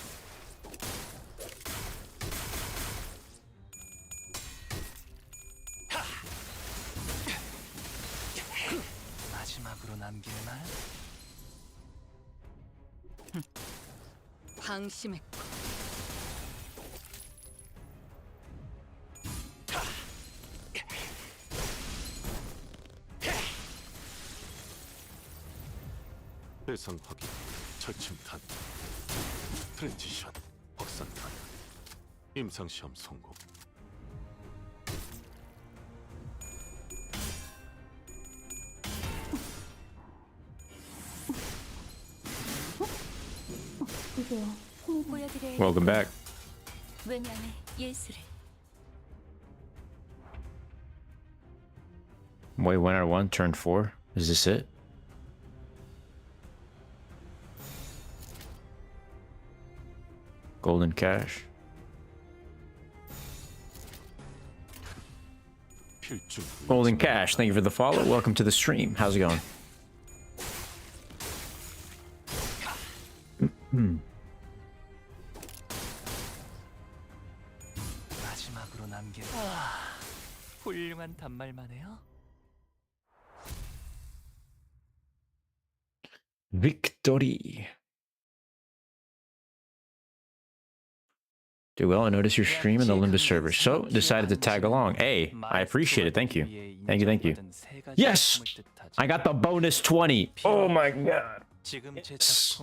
마지막으로 남길 말? 방심했고 대상 확인, 절침탄, 트랜지션, 확산탄, 임상시험 성공. 이게요. 보여드릴 Welcome back. 외면의 예술을. Wait, when are 1, turn 4? Is this it? Golden cash. Golden cash, thank you for the follow. Welcome to the stream. How's it going? 마지막으로 남길. 훌륭한 단말만 해요. Victory. Do well, I noticed your stream in the Limbus server, so decided to tag along. Hey, I appreciate it. Thank you. Thank you, thank you. Yes! I got the bonus 20. Oh my god. Yes.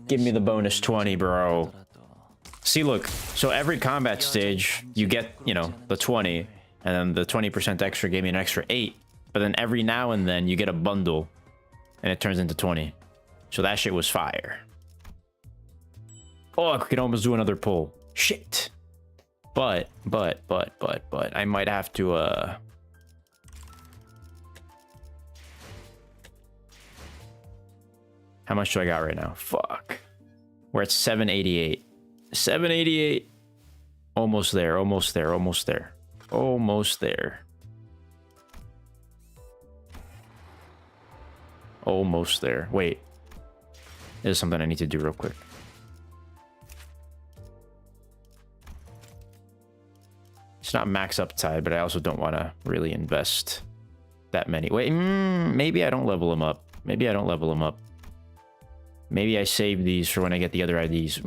Give me the bonus 20, bro. See, look. So every combat stage, you get, you know, the 20. And then the 20% extra gave me an extra 8. But then every now and then, you get a bundle. And it turns into 20. So that shit was fire. Oh, I could almost do another pull. Shit. But I might have to how much do I got right now? Fuck. We're at 788. 788. Almost there, almost there, almost there. Almost there. Almost there. Wait. There's something I need to do real quick. It's not max uptide, but I also don't want to really invest that many. Wait, maybe I don't level them up. Maybe I don't level them up. Maybe I save these for when I get the other IDs.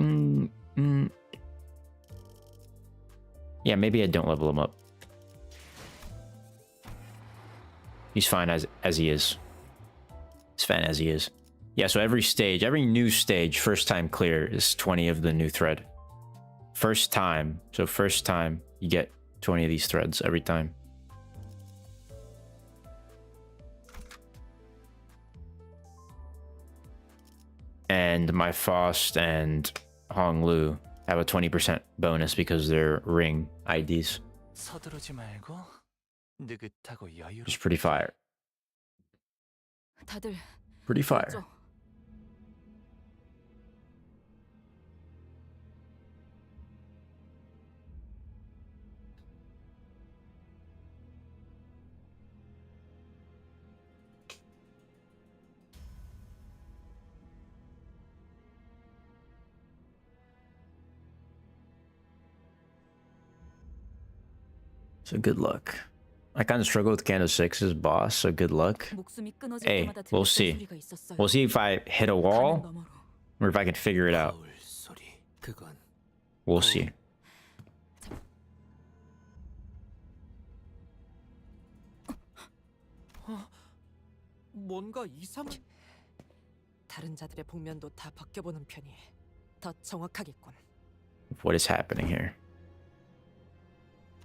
Yeah, maybe I don't level him up. He's fine as he is. He's fine as he is. Yeah, so every stage, every new stage, first time clear is 20 of the new thread. First time. So first time, you get 20 of these threads every time. And my Faust and Hong Lu have a 20% bonus because they're ring IDs. 서두르지 말고 느긋하고 여유롭게. It's pretty fire. 다들 Pretty fire. So good luck. I kind of struggle with Canto 6's boss, so good luck. 목숨이 끊어질 Hey, 때마다 we'll 들렸던 see. 소리가 있었어요. We'll see if I hit a wall or if I can figure it out. 그건 We'll see. 뭔가 이상. 다른 자들의 복면도 다 벗겨보는 편이 더 정확하겠군. What is happening here?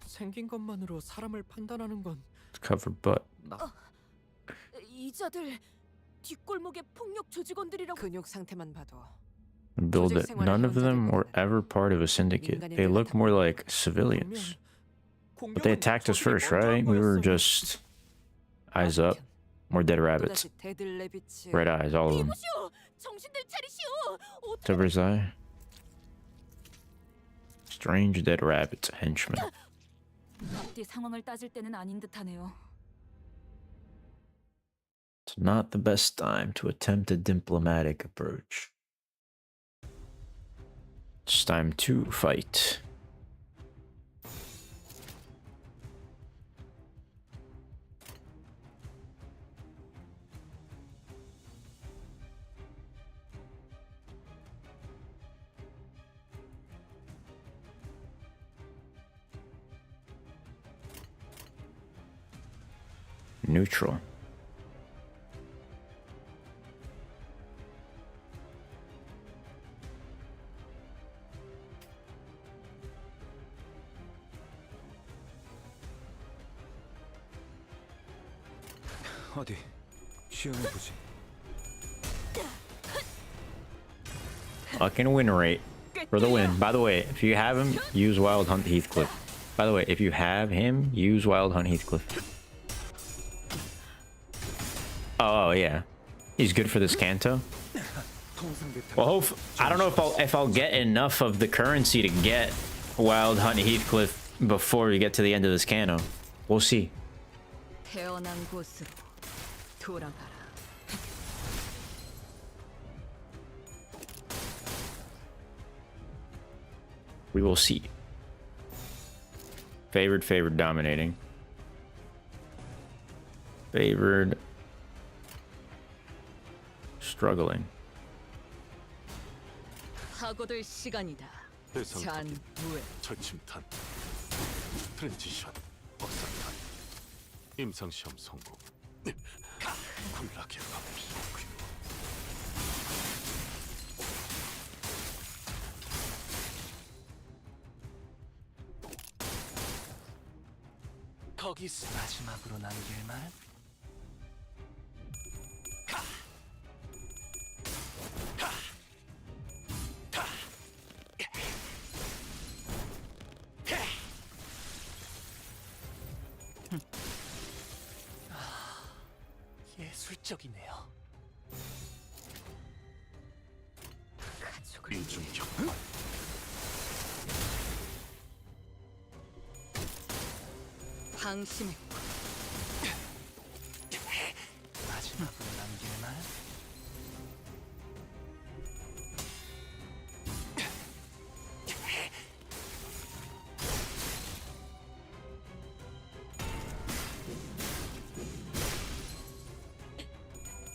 생긴 것만으로 사람을 판단하는 건 Covered butt. 이 자들 뒷골목의 폭력 조직원들이라고. 근육 상태만 봐도 Build it. None of them were ever part of a syndicate. They look more like civilians. But they attacked us first, right? We were just eyes up. More dead rabbits. Red eyes, all of them. 정신들 차리시오. Except for his eye. Strange dead rabbits, henchmen. 앞뒤 상황을 따질 때는 아닌 듯하네요. It's not the best time to attempt a diplomatic approach. It's time to fight. Neutral. 어디 시험해보지. Fucking win rate for the win. By the way, if you have him, use Wild Hunt Heathcliff. By the way, if you have him, use Wild Hunt Heathcliff. Oh yeah, he's good for this Canto. Well, I don't know if I'll get enough of the currency to get Wild Hunt Heathcliff before we get to the end of this Canto. We'll see. 태어난 곳으로 돌아가라. We will see. Favored dominating. Favored struggling. 파고들 시간이다. 대상 잔무에 절침탄, 트랜지션, 억상탄, 임상시험 성공. 굴락의 밤. 거기서 마지막으로 남길 말. 예술적이네요. 이중격. 방심했고 마지막으로 남길 말.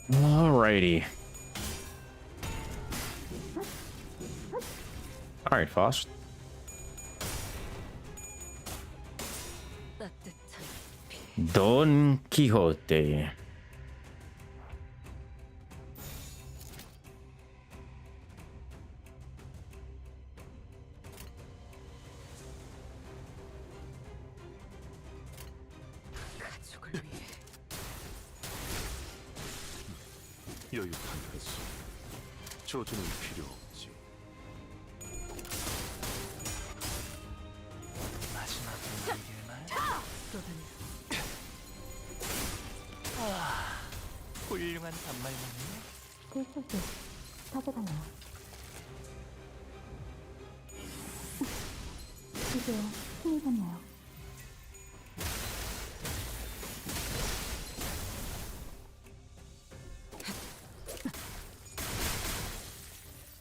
Alrighty. Alright, Faust. Don Quixote. 여유한 횟수. 조주는 필요 없지. 마지막으로 남길 말. 아, 훌륭한 반말이네. 꿀소스 찾아다녀요. 이제요. 힘이 샀나요?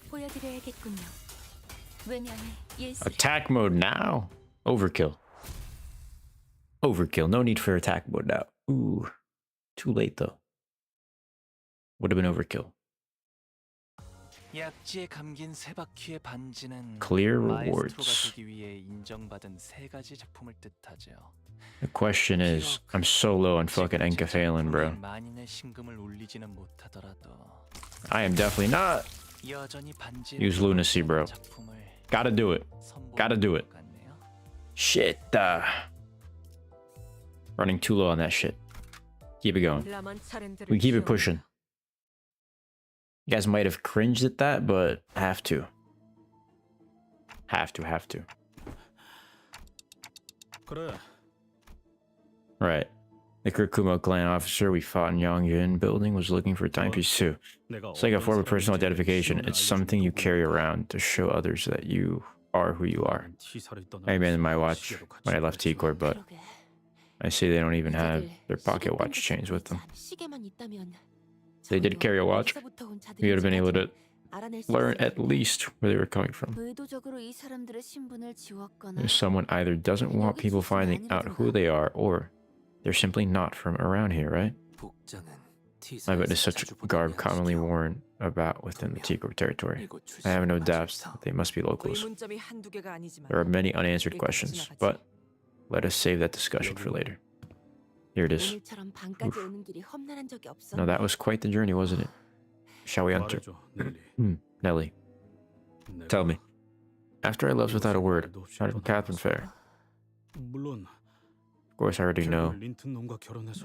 보여드려야겠군요. 왜냐해 예술. Attack mode now. Overkill. Overkill. No need for attack mode now. Ooh. Too late though. Would have been overkill. 약지에 감긴 세 바퀴의 반지는 Clear 마에스트로가 rewards. 되기 위해 인정받은 세 가지 작품을 뜻하죠. The question is, I'm so low on fucking Enkephalin, bro. 만인의 신금을 울리지는 못하더라도 I am definitely not. 여전히 반지에 Use lunacy, bro. Gotta do it. Gotta do it. Shit. Running too low on that shit. Keep it going. We keep it pushing. You guys might have cringed at that, but have to. Have to. Right. The Kurkumo clan officer we fought in Yongjin building was looking for a timepiece too. It's like a form of personal identification. It's something you carry around to show others that you are who you are. I abandoned my watch when I left T-Corp, but I see they don't even have their pocket watch chains with them. They did carry a watch. We would have been able to learn at least where they were coming from. 의도적으로 이 사람들의 신분을 지웠거나 If someone either doesn't want people finding out who they are, or they're simply not from around here, right? I bet it's such garb commonly worn about within the T-Corp territory. I have no doubts that they must be locals. There are many unanswered questions, but let us save that discussion for later. Here it is. Oof. Now that was quite the journey, wasn't it? Shall we enter? Nelly. Tell me. After I left without a word, how did Catherine fare? Of course I already know.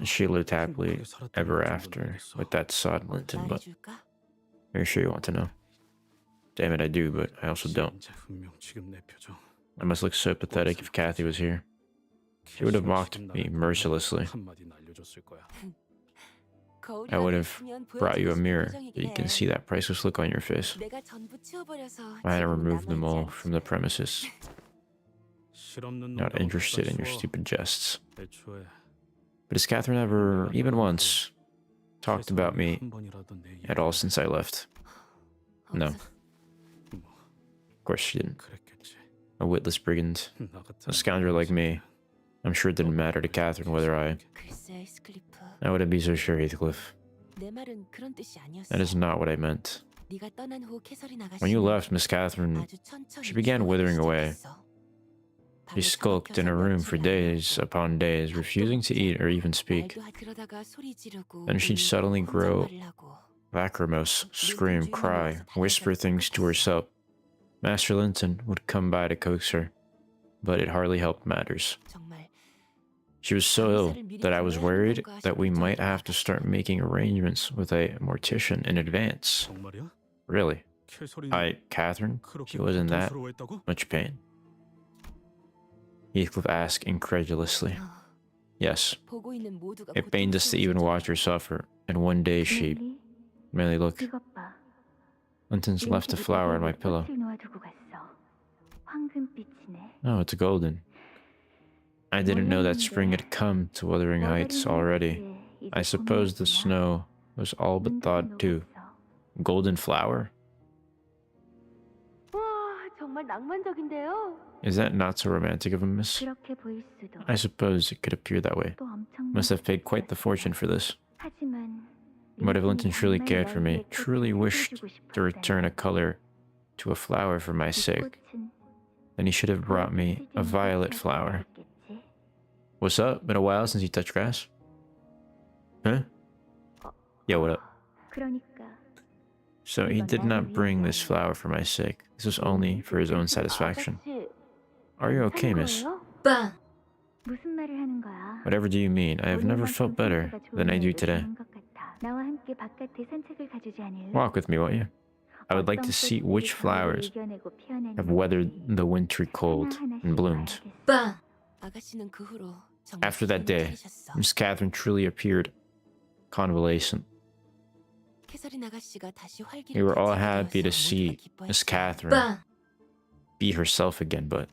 She lived happily ever after with that sod Linton, but are you sure you want to know? Damn it, I do, but I also don't. I must look so pathetic if Kathy was here. She would have mocked me mercilessly. I would have brought you a mirror so you can see that priceless look on your face. I had removed them all from the premises. Not interested in your stupid jests. But has Catherine ever, even once, talked about me at all since I left? No. Of course she didn't. A witless brigand, a scoundrel like me. I'm sure it didn't matter to Catherine whether I wouldn't be so sure, Heathcliff. That is not what I meant. When you left, Miss Catherine, she began withering away. She skulked in her room for days upon days, refusing to eat or even speak. Then she'd suddenly grow lachrymose, scream, cry, whisper things to herself. Master Linton would come by to coax her, but it hardly helped matters. She was so ill that I was worried that we might have to start making arrangements with a mortician in advance. Really? Catherine? She was in that much pain? Heathcliff asked incredulously. Yes. It pained us to even watch her suffer, and one day she... Merely look. Linton's left a flower on my pillow. Oh, it's golden. I didn't know that spring had come to Wuthering Heights already. I suppose the snow was all but thawed too. Golden flower? Is that not so romantic of a miss? I suppose it could appear that way. Must have paid quite the fortune for this. But if Linton truly cared for me, truly wished to return a color to a flower for my sake, then he should have brought me a violet flower. What's up? Been a while since you touched grass? Huh? Yeah, what up? So he did not bring this flower for my sake. This was only for his own satisfaction. Are you okay, miss? Whatever do you mean? I have never felt better than I do today. Walk with me, won't you? I would like to see which flowers have weathered the wintry cold and bloomed. After that day, Miss Catherine truly appeared convalescent. We were all happy to see Miss Catherine be herself again, but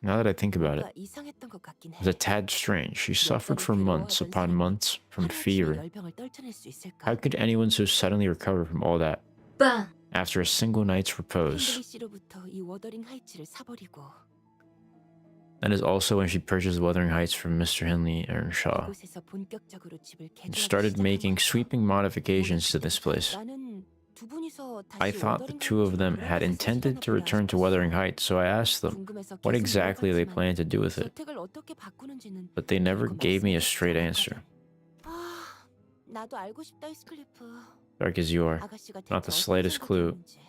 now that I think about it, it was a tad strange. She suffered for months upon months from fever. How could anyone so suddenly recover from all that after a single night's repose? That is also when she purchased Wuthering Heights from Mr. Henley Earnshaw 이곳에서 본격적으로 집을 and 개조하기 started 시작한 making 거죠. sweeping modifications to this place. 나는 두 분이서 I 다시 thought the 워더링 two of them had intended to return to Wuthering Heights, so I asked them what exactly they planned to do with it. 저택을 어떻게 바꾸는지는 But they never gave me a straight answer. 아, 나도 알고 싶다, 히스클리프. Dark as you are, 아가씨가 not the 대체 slightest 어떤 clue 생각이었는지.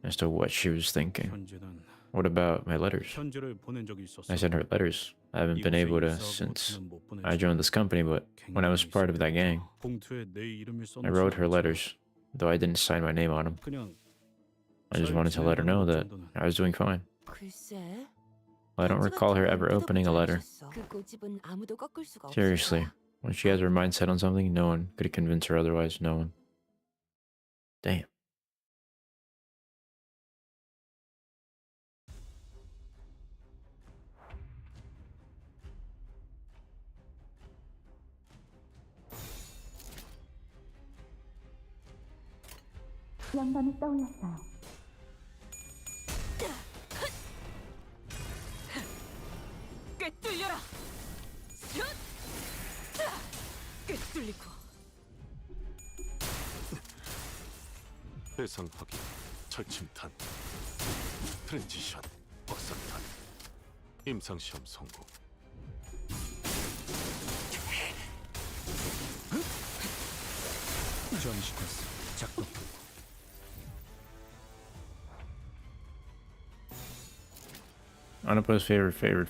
as to what she was thinking. 현재는 What about my letters? 편지를 보낸 적이 있었어. I sent her letters. I haven't been able to since I joined this company, but when I was part of that gang, 봉투에 내 이름을 I wrote her letters, though I didn't sign my name on them. 그냥 I just wanted to let her know that I was doing fine. 글쎄, I don't recall her ever opening a letter. 그 고집은 아무도 꺾을 수가 없어. Seriously, when she has her mind set on something, no one could convince her otherwise. No one. Damn. 양반이 떠올랐어요. 꿰뚫려라. 꿰뚫리고. 대상 확인, 철침탄, 트랜지션, 박살탄, 임상시험 성공. 전시코스 작동. Unopposed favored.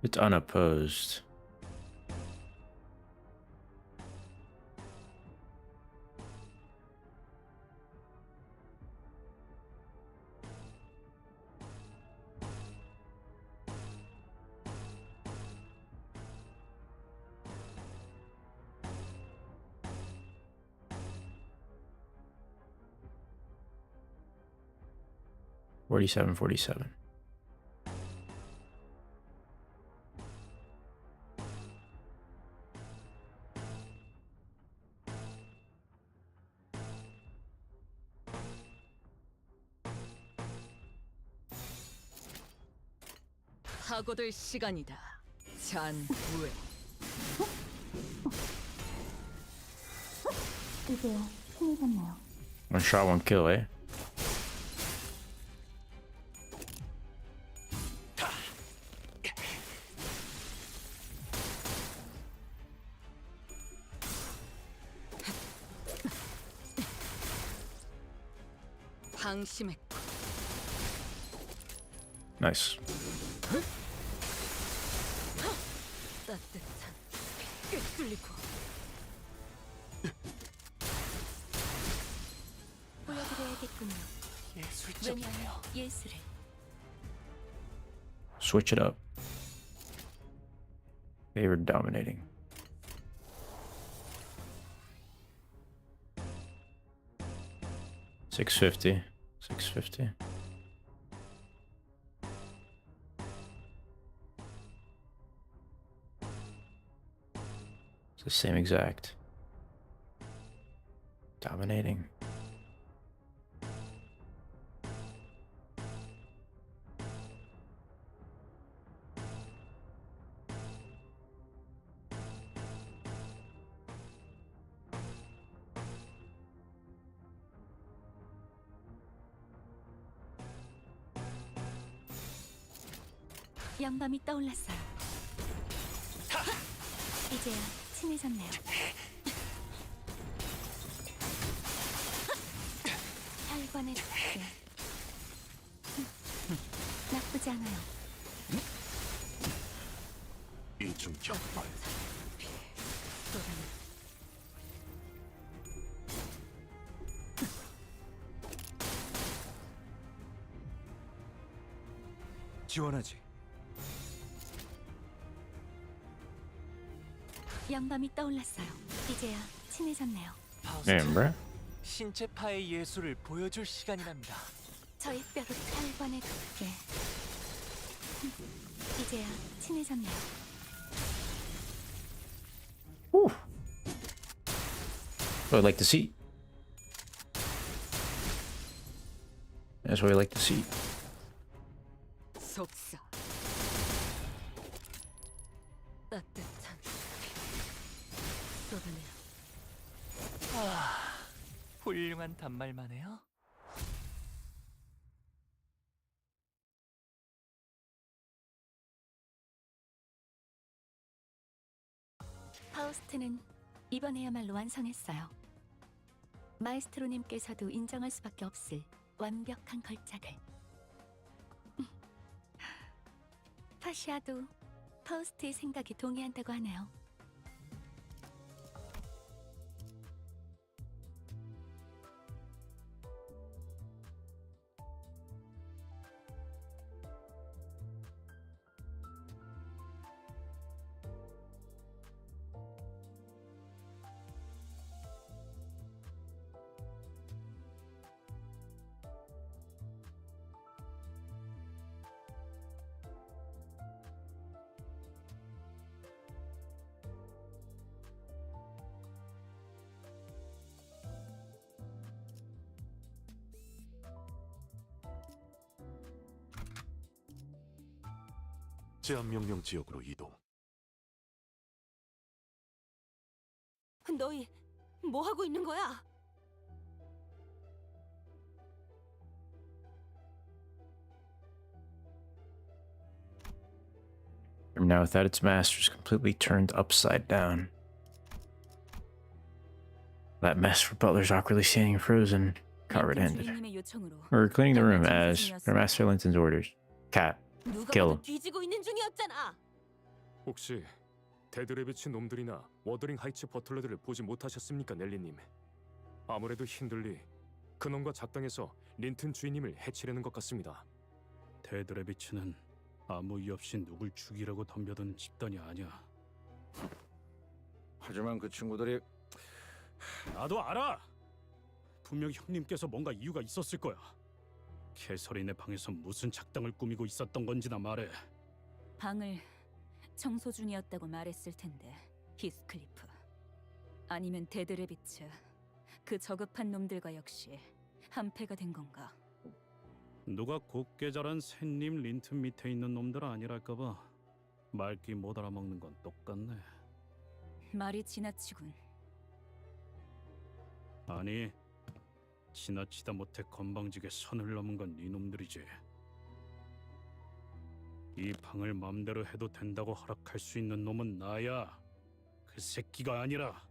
It's unopposed. $47.47. 파고들 시간이다. 잔후에. 이제야 친해졌나요? One shot, one kill, eh? 방심했고. Nice. 따뜻한 꿰뚫리고. 보여드려야겠군요. 예술적이네요. 예술을. Switch it up. Favored dominating. $650. $650. It's the same exact. Dominating. 영감이 떠올랐어요. 이제야 친해졌네요. 혈관의 두께. 나쁘지 않아요. 이중 격발. 지원하지. 영감이 떠올랐어요. 이제야 친해졌네요. Damn, bro. 신체파의 예술을 보여줄 시간이랍니다. 저희 뼈로 혈관의 두께. 이제야 친해졌네요. I'd like to see. That's what I like to see. 속사. 따뜻한 쏟아내요. 훌륭한 단말만 해요. 파우스트는 이번에야말로 완성했어요. 마에스트로님께서도 인정할 수밖에 없을 완벽한 걸작을. 파시아도 파우스트의 생각에 동의한다고 하네요. 제한 명령 지역으로 이동. 너희 뭐 하고 있는 거야? Now without its masters completely turned upside down. That mess for butlers awkwardly standing frozen. Covered ended. We're cleaning the room as per Master Linton's orders. Cat. Kill him. 뒤지고 있는 중이었잖아. 혹시 데드레비치 놈들이나 워더링 하이츠 버틀러들을 보지 못하셨습니까, 넬리님? 아무래도 힌들리 그놈과 작당해서 린튼 주인님을 해치려는 것 같습니다. 데드레비치는 아무 이유 없이 누굴 죽이라고 덤벼드는 집단이 아니야. 하지만 그 친구들이 나도 알아. 분명 형님께서 뭔가 이유가 있었을 거야. 캐서린의 방에서 무슨 작당을 꾸미고 있었던 건지나 말해. 방을 청소 중이었다고 말했을 텐데. 히스클리프 아니면 데드레비츠, 그 저급한 놈들과 역시 한패가 된 건가? 누가 곱게 자란 샌님 린튼 밑에 있는 놈들 아니랄까봐 말귀 못 알아먹는 건 똑같네. 말이 지나치군. 아니, 지나치다 못해 건방지게 선을 넘은 건 이놈들이지. 이 방을 맘대로 해도 된다고 허락할 수 있는 놈은 나야. 그 새끼가 아니라.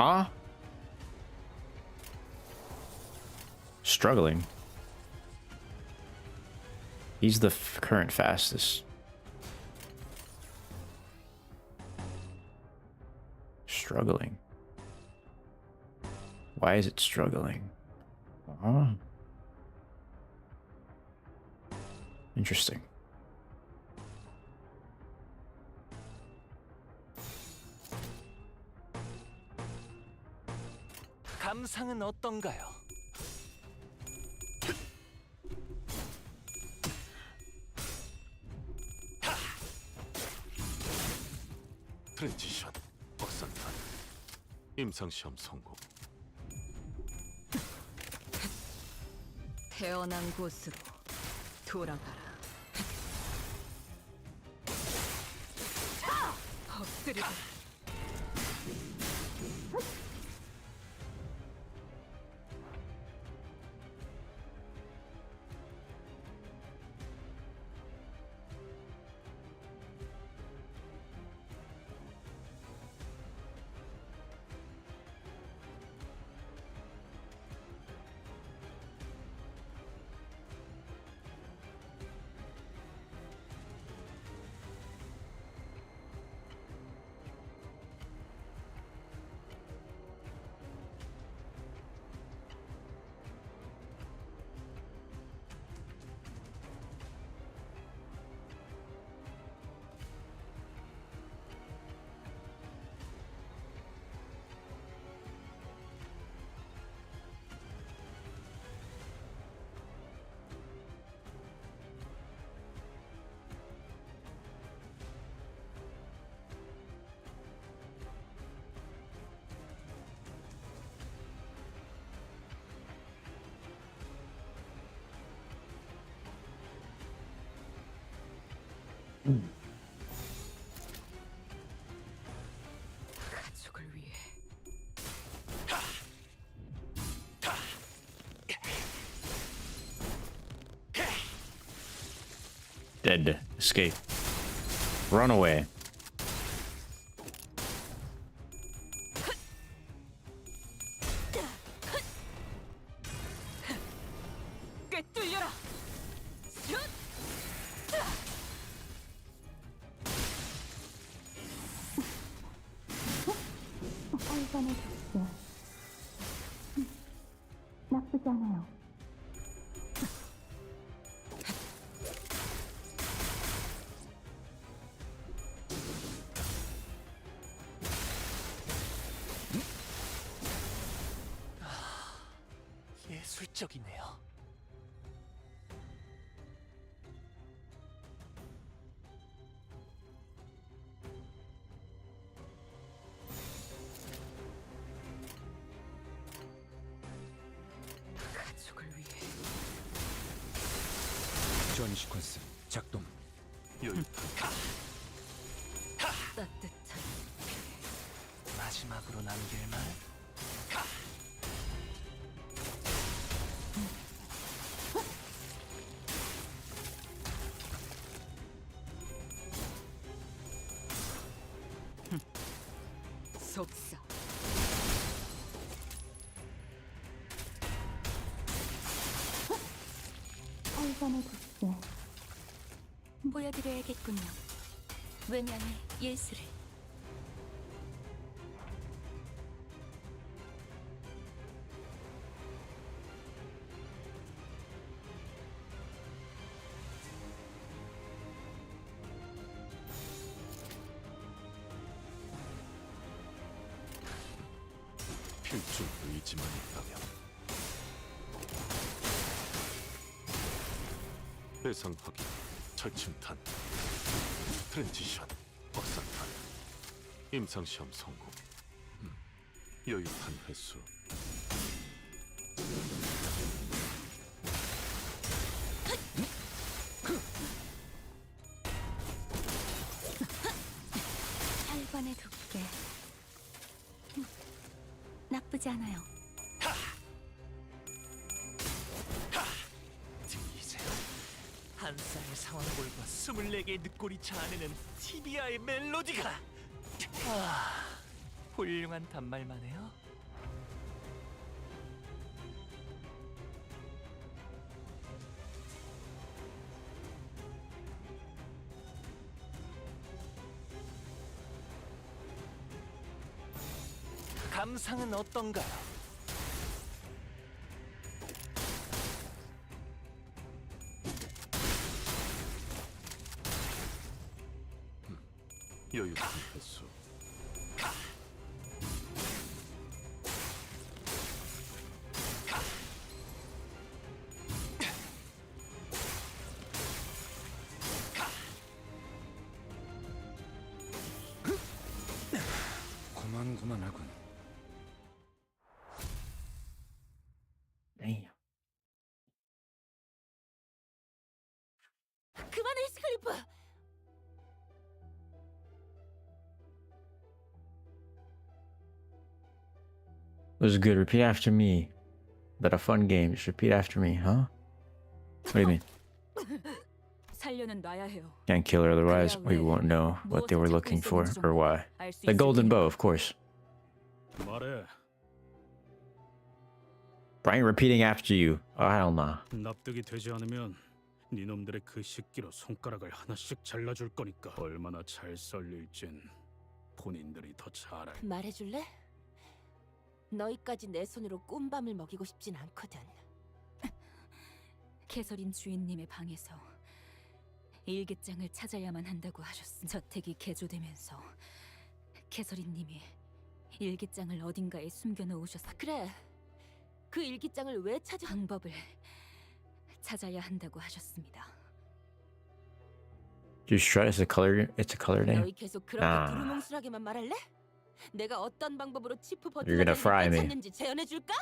Huh? Struggling. He's the current fastest. Struggling. Why is it struggling? Huh? Interesting. 감상은 어떤가요? 트랜지션, 확산탄, 임상시험 성공. 태어난 곳으로 돌아가라. 엎드리고. 가족을 위해. Dead. Escape. Run away. 꿰뚫려라. 얼간의 독재. 나쁘지 않아요. 예술적이네요. 가족을 위해. 지원 시퀀스 작동. 따뜻한 마지막으로 남길 말. 속삭. 얼간의 독재. 보여드려야겠군요. 외면의 예술을. 필중 의지만 있다면 대상 확인, 절침탄, 트랜지션, 확산탄, 임상시험 성공, 여유탄 횟수. 혈관의 두께. 나쁘지 않아요. 들리세요? 한 쌍의 상황볼과 24개의 늑골이 자아내는 티비아의 멜로디가. 훌륭한 단말만 해요. 감상은 어떤가요? 여유가 있어. 고만고만하군. 그만해, 히스클리프. It was good. Repeat after me. That a fun game. Just repeat after me, huh? What do you mean? 살려는 놔야 해요. Can't kill her otherwise we won't know what they were looking for or why. The golden bow, of course. 말해. Brian repeating after you. Oh, hell nah. 납득이 되지 않으면 네 놈들의 그 식기로 손가락을 하나씩 잘라줄 거니까 얼마나 잘 썰릴진 본인들이 더 잘 알. 말해줄래? 너희까지 내 손으로 꿀밤을 먹이고 싶진 않거든. 캐서린 주인님의 방에서 일기장을 찾아야만 한다고 하셨음. 저택이 개조되면서 캐서린님이 일기장을 어딘가에 숨겨놓으셨어. 그래. 그 일기장을 왜 찾아? 방법을 찾아야 한다고 하셨습니다. You shred it's a color name? 너희 계속 그렇게 두루뭉술하게만 말할래? 내가 어떤 방법으로 치프 You're gonna fry 버튼을 me. 찾는지 재현해 줄까?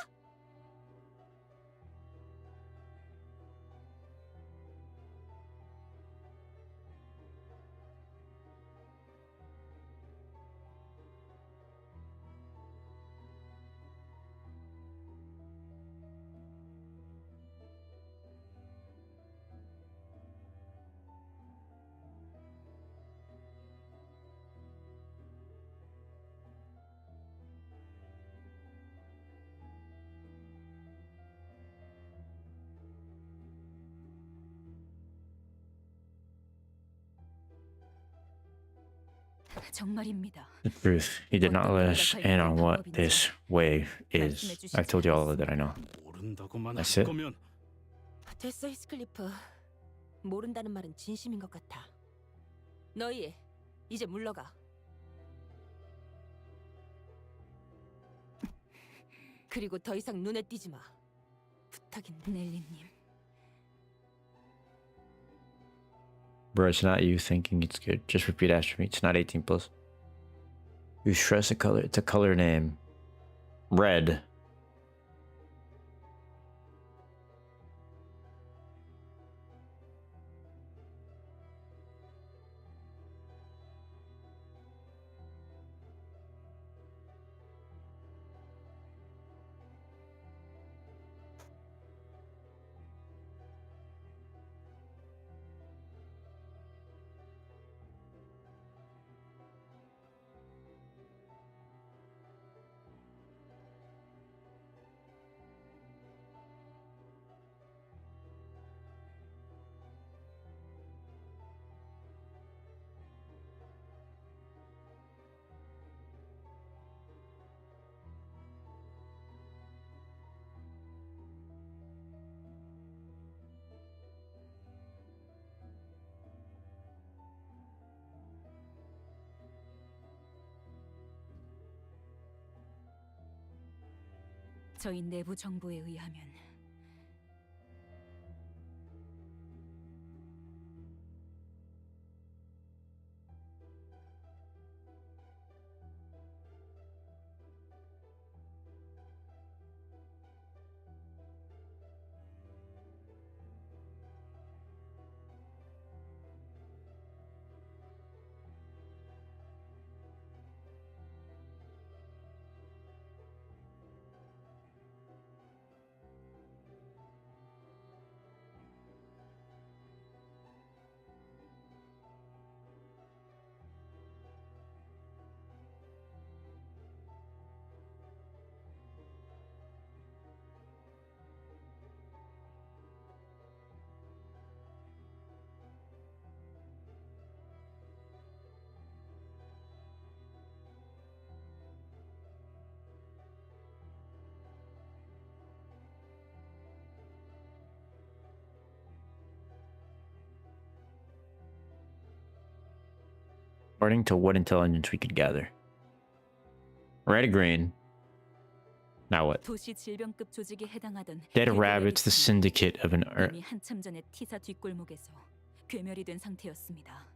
정말입니다. The truth. He did not let us in on what this wave is. I've told you all of that I know. That's it. 됐어, 히스클리프. 모른다는 말은 진심인 것 같아. 너희 이제 물러가. 그리고 더 이상 눈에 띄지 마. 부탁인데. 넬리님. Bro, it's not you thinking it's good. Just repeat after me. It's not 18 plus. You stress a color. It's a color name. Red. 저희 내부 정보에 의하면 According to what intelligence we could gather. Red green. Now what? 도시 질병급 조직에 해당하던 Dead rabbits, the syndicate of an earth. 이미 한참 전에 티사 뒷골목에서 괴멸이 된 상태였습니다.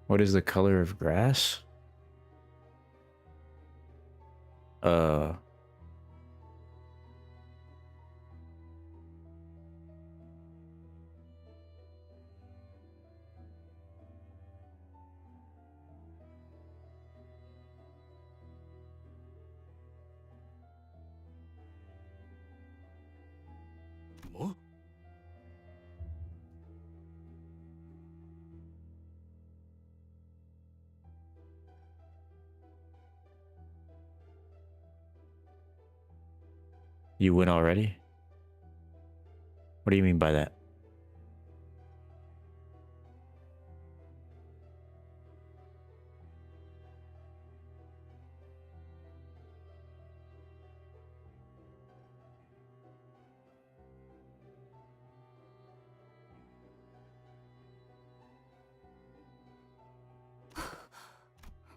What is the color of grass? 뭐? You win already? What do you mean by that?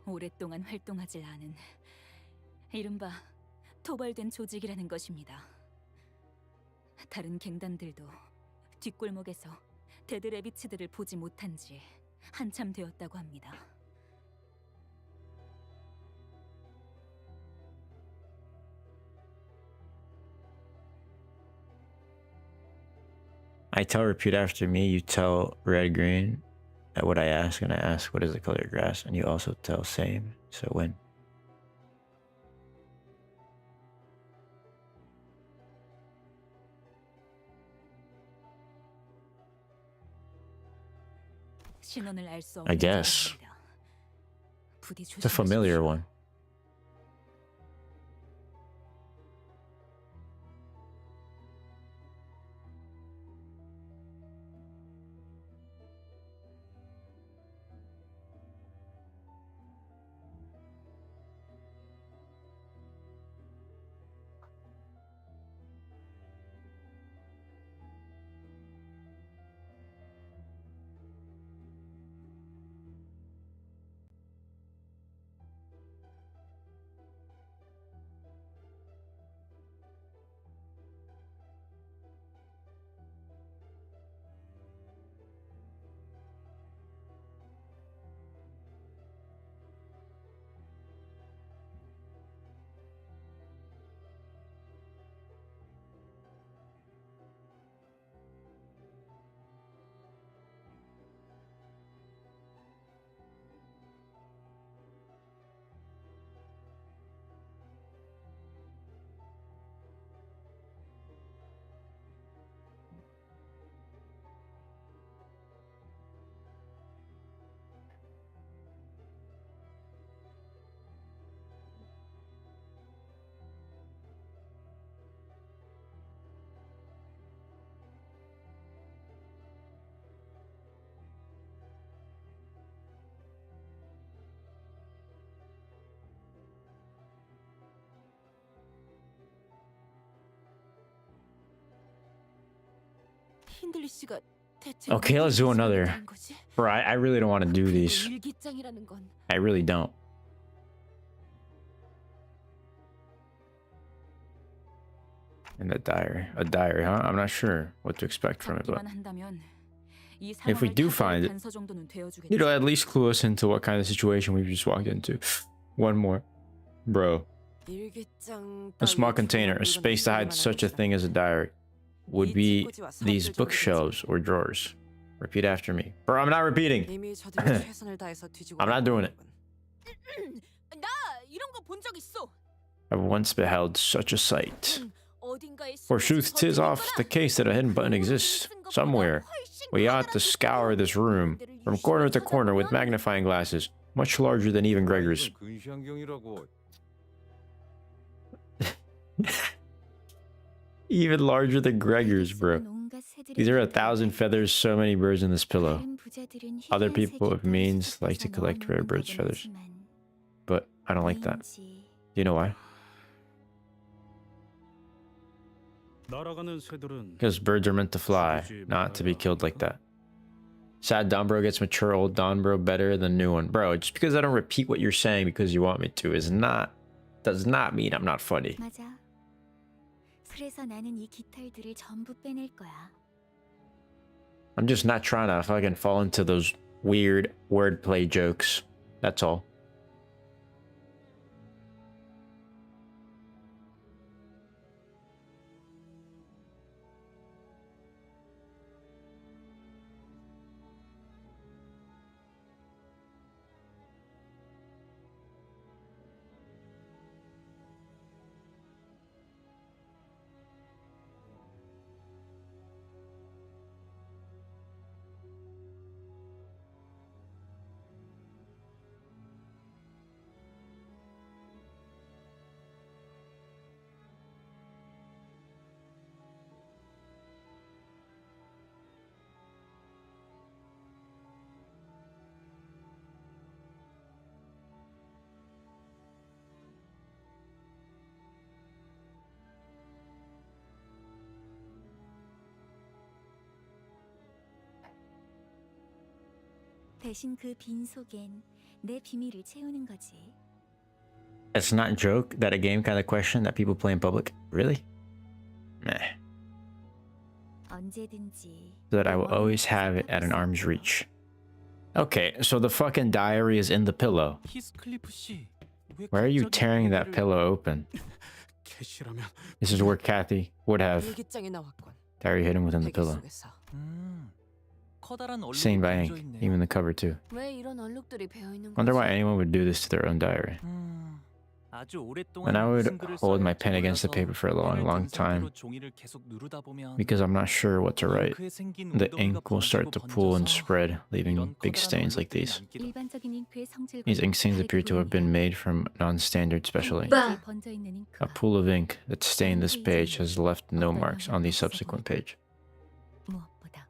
오랫동안 활동하질 않은 이른바 토벌된 조직이라는 것입니다. 다른 갱단들도 뒷골목에서 데드래비츠들을 보지 못한 지 한참 되었다고 합니다. I tell repeat after me, you tell red green at what I ask, and I ask what is the color of grass, and you also tell same, so win. 신원을 알 수 I 없는 guess. 자입니다. 부디 It's a familiar 조심하십시오. one. 힌들리 씨가 대체 Okay, let's do another. 무슨 거지? Bro, I really don't want to do 그리고 these. 일기장이라는 건 I really don't. In the diary. A diary, huh? I'm not sure what to expect from it, but 잡기만 한다면 이 if we 상황을 do 타개할 find it, 단서 정도는 되어주겠죠. it'll at least clue us into what kind of situation we've just walked into. One more. Bro. 일기장 A small container, a space to hide such a thing as a diary, would be these bookshelves or drawers. Repeat after me. Bro, I'm not repeating. 이미 저들이 최선을 다해서 뒤지고 I'm not doing it. 나 이런 거 본 적 있어. I've once beheld such a sight. 어딘가에 Forsooth, 'tis off the case that a hidden button exists somewhere. We ought to scour this room from corner to corner with magnifying glasses, much larger than even Gregor's. 근시안경이라고. Even larger than Gregor's, bro. These are 1,000 feathers, so many birds in this pillow. Other people of means like to collect rare birds' feathers. But I don't like that. Do you know why? 날아가는 새들은 Because birds are meant to fly, not to be killed like that. Sad Donbro gets mature, old Donbro better than new one. Bro, just because I don't repeat what you're saying because you want me to does not mean I'm not funny. 맞아. 그래서 나는 이 깃털들을 전부 빼낼 거야. I'm just not trying to fucking fall into those weird wordplay jokes. That's all. 대신 그 빈 속엔 내 비밀을 채우는 거지. It's not a joke that a game kind of question that people play in public? Really? Meh. 언제든지. So that I will always have it at an arm's reach. Okay, so the fucking diary is in the pillow. 히스클리프 씨, Why are you tearing that pillow open? This is where Kathy would have 일기장이 나왔군. diary hidden within the pillow. 커다란 Seen by ink, even the cover too. 왜 이런 얼룩들이 배어 있는 Wonder 거지? why anyone would do this to their own diary. 아주 오랫동안 And I would 무슨 글을 hold my 써야 pen against the 몰라서 paper for a long, 펜을 long 든 time 상태로 종이를 계속 누르다 보면 because I'm not sure what to write. 잉크에 생긴 The 웅덩이가 ink will start to pool and spread, leaving big stains like these. 일반적인 잉크의 성질과 These ink stains appear to have been made from non-standard special ink. 페이지에 번져 있는 잉크와 A pool of ink that stained this page has left no marks on the subsequent page. 무엇보다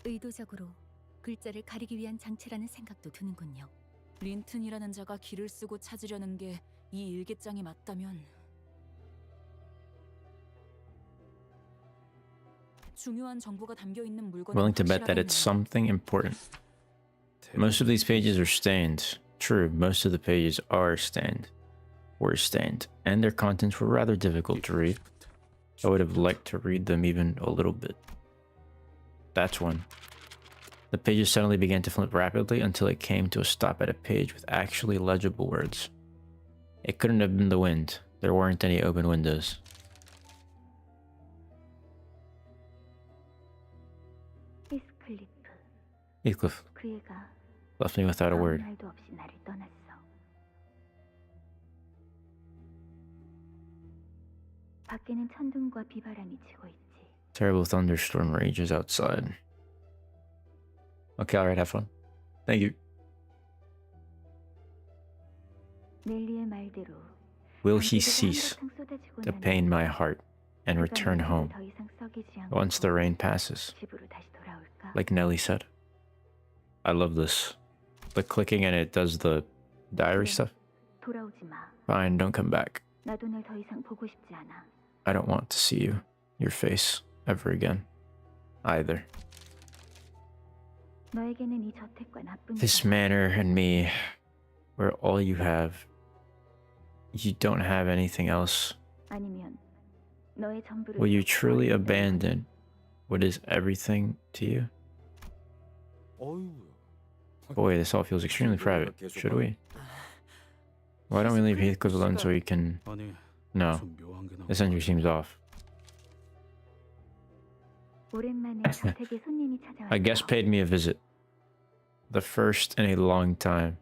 의도적으로 글자를 가리기 위한 장치라는 생각도 드는군요. 린튼이라는 자가 길을 쓰고 찾으려는 게 이 일기장이 맞다면 중요한 정보가 담겨 있는 물건은 Willing to bet that it's something important. Most of these pages are stained. True, most of the pages are stained. Were stained, and their contents were rather difficult to read. I would have liked to read them even a little bit. That's when the pages suddenly began to flip rapidly until it came to a stop at a page with actually legible words. It couldn't have been the wind. There weren't any open windows. Heathcliff 그 애가 left me without a 아무 word. 말도 없이 나를 떠났어. 밖에는 천둥과 비바람이 치고 있지. Terrible thunderstorm rages outside. Okay, alright, have fun. Thank you. 넬리의 말대로 Will he cease to pain my heart and return home 더 이상 썩이지 않고 once the rain passes? 집으로 다시 돌아올까? Like Nelly said. I love this. The clicking and it does the diary stuff. 돌아오지 마. Fine, don't come back. 나도 널 더 이상 보고 싶지 않아. I don't want to see you, your face, ever again. Either. 너에게는 이 저택과 나쁜 This manor and me, we're all you have. You don't have anything else. 아니면 너의 전부를 Will you truly abandon what is everything to you? Boy, this all feels extremely private. Should we? Why don't we leave Heathcliff alone so he can... No. This entry seems off. 오랜만에 저택에 손님이 찾아왔어. A guest paid me a visit. The first in a long time.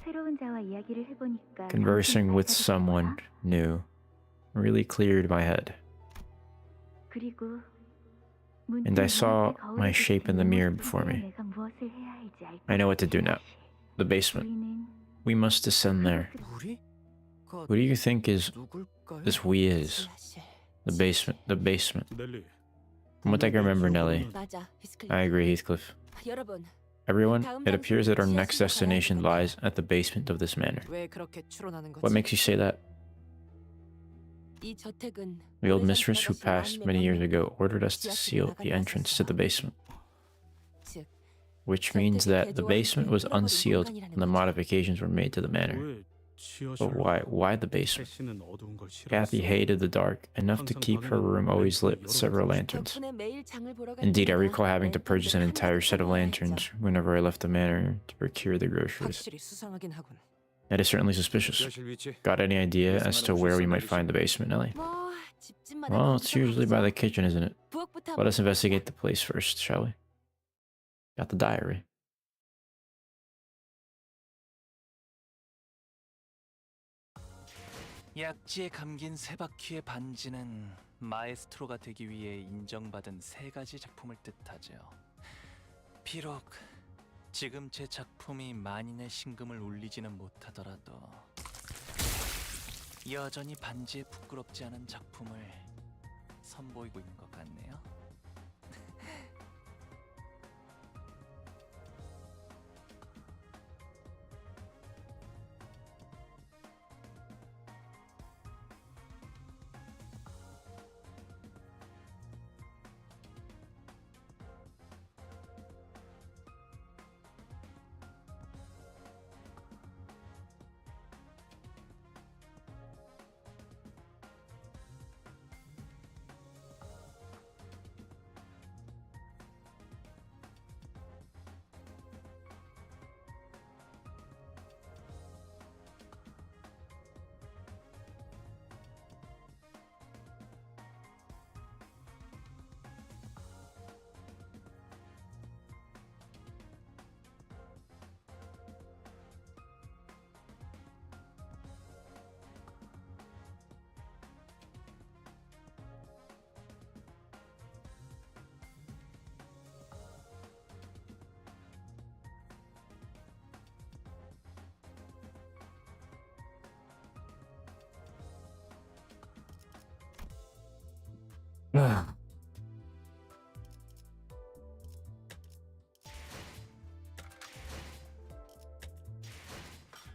새로운 자와 이야기를 해보니까 Conversing with someone new really cleared my head. 그리고 And I saw my shape in the mirror before me. 내가 무엇을 해야 할지 알 I know what to do now. The basement. We must descend there. Who do you think is this we is? The basement. The basement. From what I can remember, Nelly. 맞아, 히스클리프. I agree, Heathcliff. 여러분, Everyone, it appears that our next destination lies at the basement of this manor. 왜 그렇게 추론하는 거지? What makes you say that? 이 저택은 The old mistress who passed many years ago ordered us to seal the entrance to the basement. Which means that the basement was unsealed when the modifications were made to the manor. But why the basement? Kathy hated the dark, enough to keep her room always lit with several lanterns. Indeed, I recall having to purchase an entire set of lanterns whenever I left the manor to procure the groceries. 확실히 수상하긴 하군. That is certainly suspicious. Got any idea as to where we might find the basement, Ellie? Well, it's usually by the kitchen, isn't it? Let us investigate the place first, shall we? Got the diary. 약지에 감긴 세 바퀴의 반지는 마에스트로가 되기 위해 인정받은 세 가지 작품을 뜻하죠. 비록 지금 제 작품이 만인의 신금을 울리지는 못하더라도 여전히 반지에 부끄럽지 않은 작품을 선보이고 있는 것 같네요.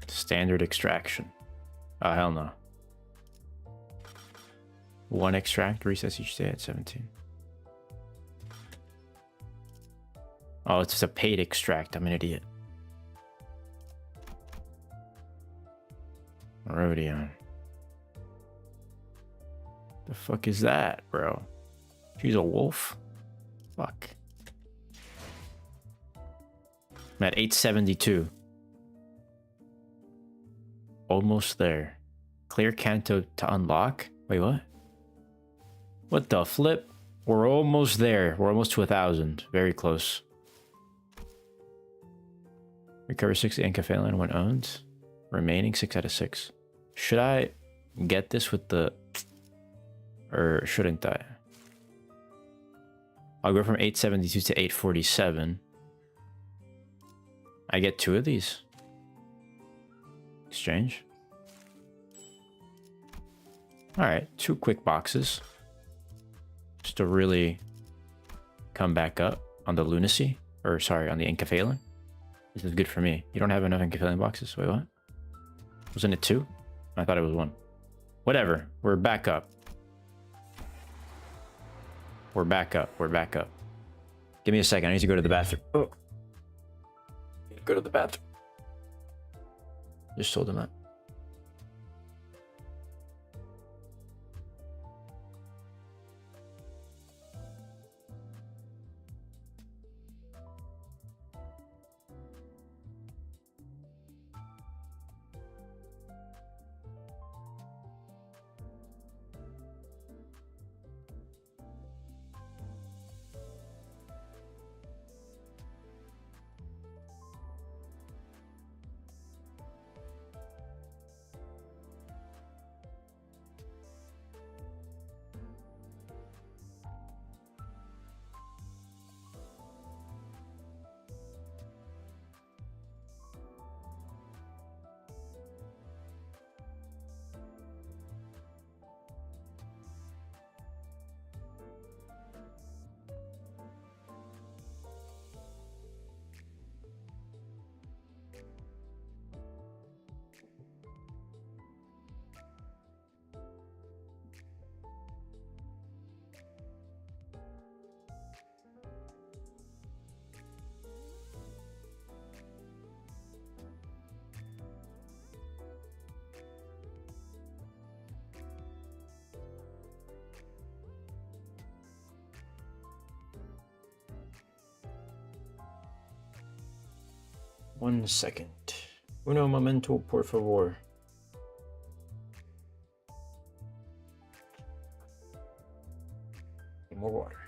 Standard extraction. Oh, hell no. One extract resets each day at 17. Oh, it's just a paid extract. I'm an idiot. Rodion. The fuck is that, bro? She's a wolf? Fuck. I'm at 872. Almost there. Clear Canto to unlock? Wait, what? What the flip? We're almost there. We're almost to 1,000. Very close. Recover 6 Incaphalan when owned. Remaining 6 out of 6. Should I get this with the... Or shouldn't I? I'll go from 872 to 847. I get 2 of these. Exchange. Alright, 2 quick boxes. Just to really come back up on the lunacy. Or sorry, on the Incaphalan. This is good for me. You don't have enough Incaphalan boxes. Wait, what? Wasn't it 2? I thought it was 1. Whatever. We're back up. We're back up. We're back up. Give me a second. I need to go to the bathroom. Oh. Go to the bathroom. Just told him that. 1 second. Uno momento, por favor. More water.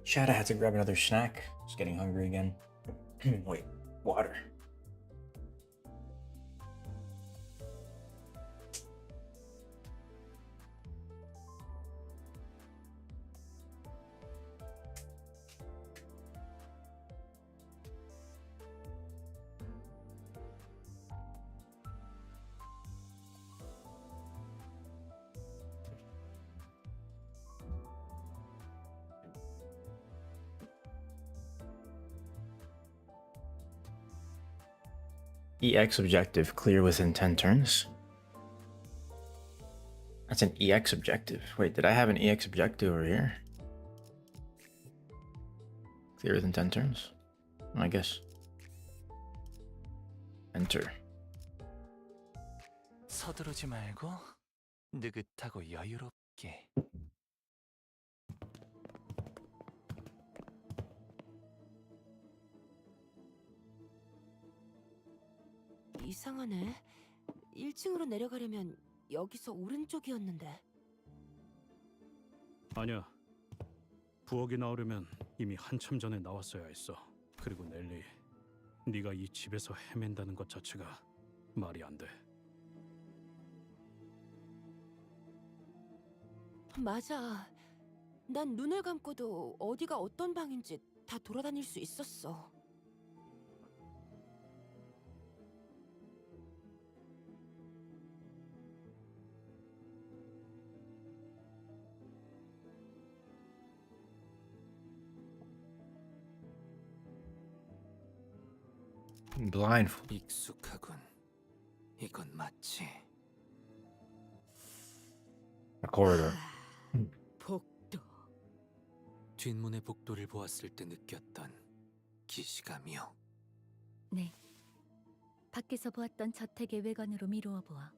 Chad, I had to grab another snack. Just getting hungry again. Wait, water. EX objective, clear within 10 turns. That's an EX objective. Wait, did I have an EX objective over here? Clear within 10 turns? I guess. Enter. 서두르지 말고 느긋하고 여유롭게. 이상하네. 1층으로 내려가려면 여기서 오른쪽이었는데. 아니야. 부엌이 나오려면 이미 한참 전에 나왔어야 했어. 그리고 넬리, 네가 이 집에서 헤맨다는 것 자체가 말이 안 돼. 맞아. 난 눈을 감고도 어디가 어떤 방인지 다 돌아다닐 수 있었어. Blindfold. 익숙하군. 이건 마치 A corridor. 복도. 뒷문의 복도를 보았을 때 느꼈던 기시감이요. 네. 밖에서 보았던 저택의 외관으로 미루어 보아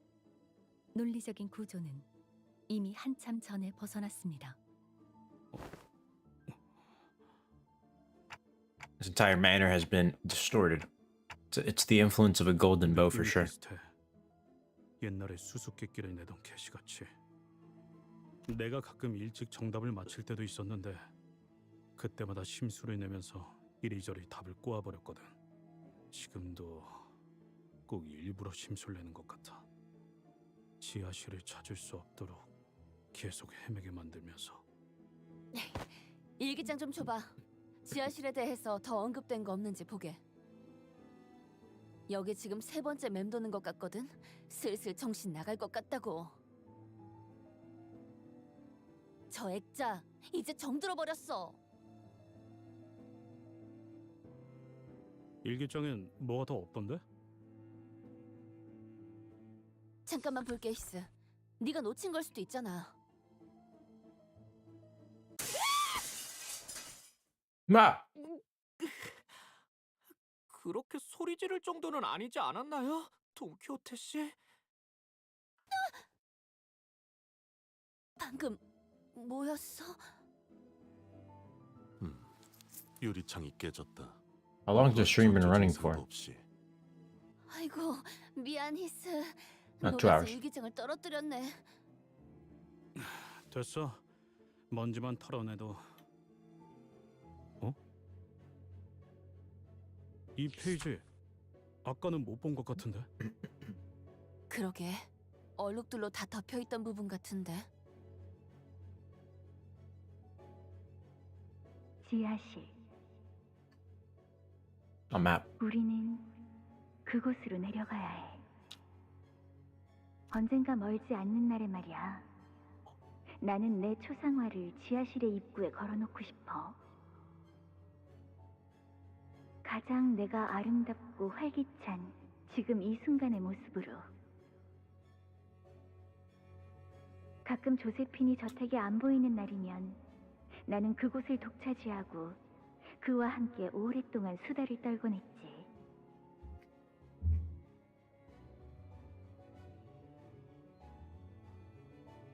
논리적인 구조는 이미 한참 전에 벗어났습니다. This entire manor has been distorted. It's the influence of a golden bow for sure. 비슷해. 옛날에 수수께끼를 내던 개시같이. 내가 가끔 일찍 정답을 맞힐 때도 있었는데 그때마다 심수를 내면서 이리저리 답을 꼬아버렸거든. 지금도 꼭 일부러 심술 내는 것 같아. 지하실을 찾을 수 없도록 계속 헤매게 만들면서. 일기장 좀 줘봐. 지하실에 대해서 더 언급된 거 없는지 보게. 여기 지금 3번째 맴도는 것 같거든. 슬슬 정신 나갈 것 같다고. 저 액자 이제 정들어 버렸어. 일기장엔 뭐가 더 없던데? 잠깐만 볼게, 히스. 네가 놓친 걸 수도 있잖아. 마! 그렇게 소리 지를 정도는 아니지 않았나요? 돈키호테 씨? 방금 뭐였어? 유리창이 깨졌다. How long has the stream been running for? 없이. 아이고, 미안, 히스. Not 2 녹아서 hours. 일기장을 떨어뜨렸네. 됐어. 먼지만 털어내도. 어? 이 페이지 아까는 못 본 것 같은데? 그러게. 얼룩들로 다 덮여있던 부분 같은데. 지하실. A map. 우리는 그곳으로 내려가야 해. 언젠가 멀지 않는 날에 말이야. 나는 내 초상화를 지하실의 입구에 걸어놓고 싶어. 가장 내가 아름답고 활기찬 지금 이 순간의 모습으로. 가끔 조세핀이 저택에 안 보이는 날이면 나는 그곳을 독차지하고 그와 함께 오랫동안 수다를 떨곤 했지.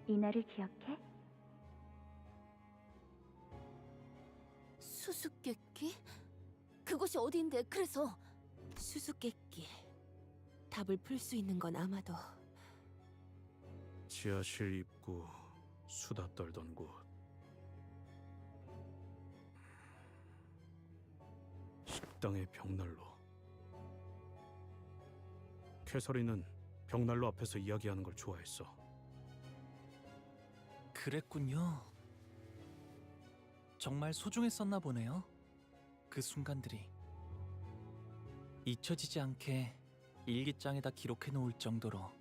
이 날을 기억해? 수수께끼? 그곳이 어디인데? 그래서 수수께끼. 답을 풀 수 있는 건 아마도 지하실 입구 수다 떨던 곳. 식당의 벽난로. 캐서린은 벽난로 앞에서 이야기하는 걸 좋아했어. 그랬군요. 정말 소중했었나 보네요. 그 순간들이 잊혀지지 않게 일기장에다 기록해 놓을 정도로.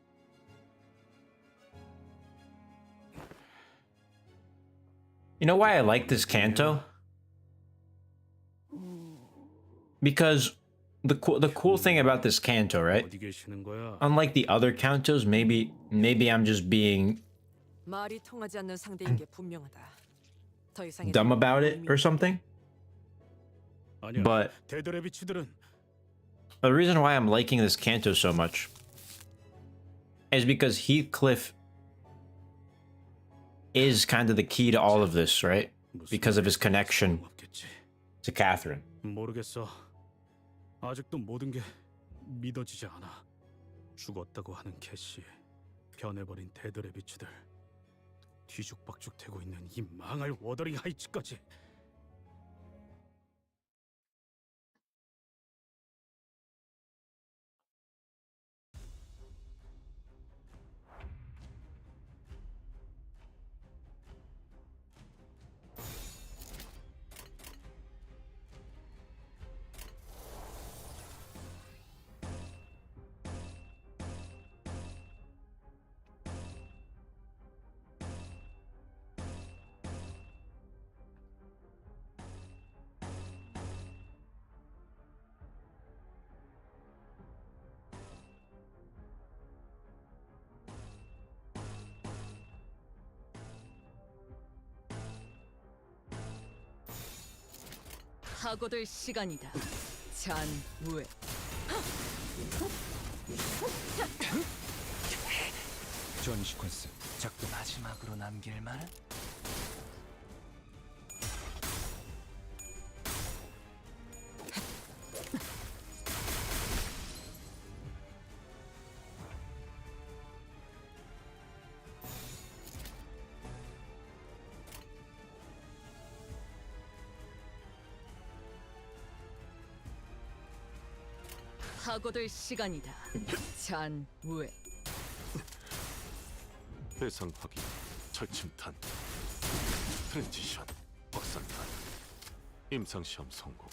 You know why I like this canto? Because the cool thing about this canto, right? 어디 계시는 거야? Unlike the other cantos, maybe I'm just being 말이 통하지 않는 상대인 게 분명하다. 더 이상의 dumb about it or something. But 데드레비치들은 the reason why I'm liking this canto so much is because Heathcliff is kind of the key to all of this, right? Because of his connection to Catherine. 모르겠어. 아직도 모든 게 믿어지지 않아. 죽었다고 하는 캐시, 변해버린 데드레비치들, 뒤죽박죽되고 있는 이 망할 워더링 하이츠까지. 하고들 시간이다. 잔무에. 전 시퀀스 작동. 마지막으로 남길 말? 하고들 시간이다. 잔무에. 대상 확인, 철침탄, 트랜지션, 확산탄, 임상시험 성공.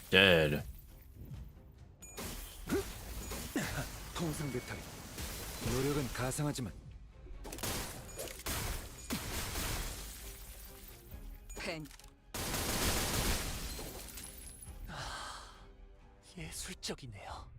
Dead. 통상 배터리. 노력은 가상하지만 펜. 예술적이네요.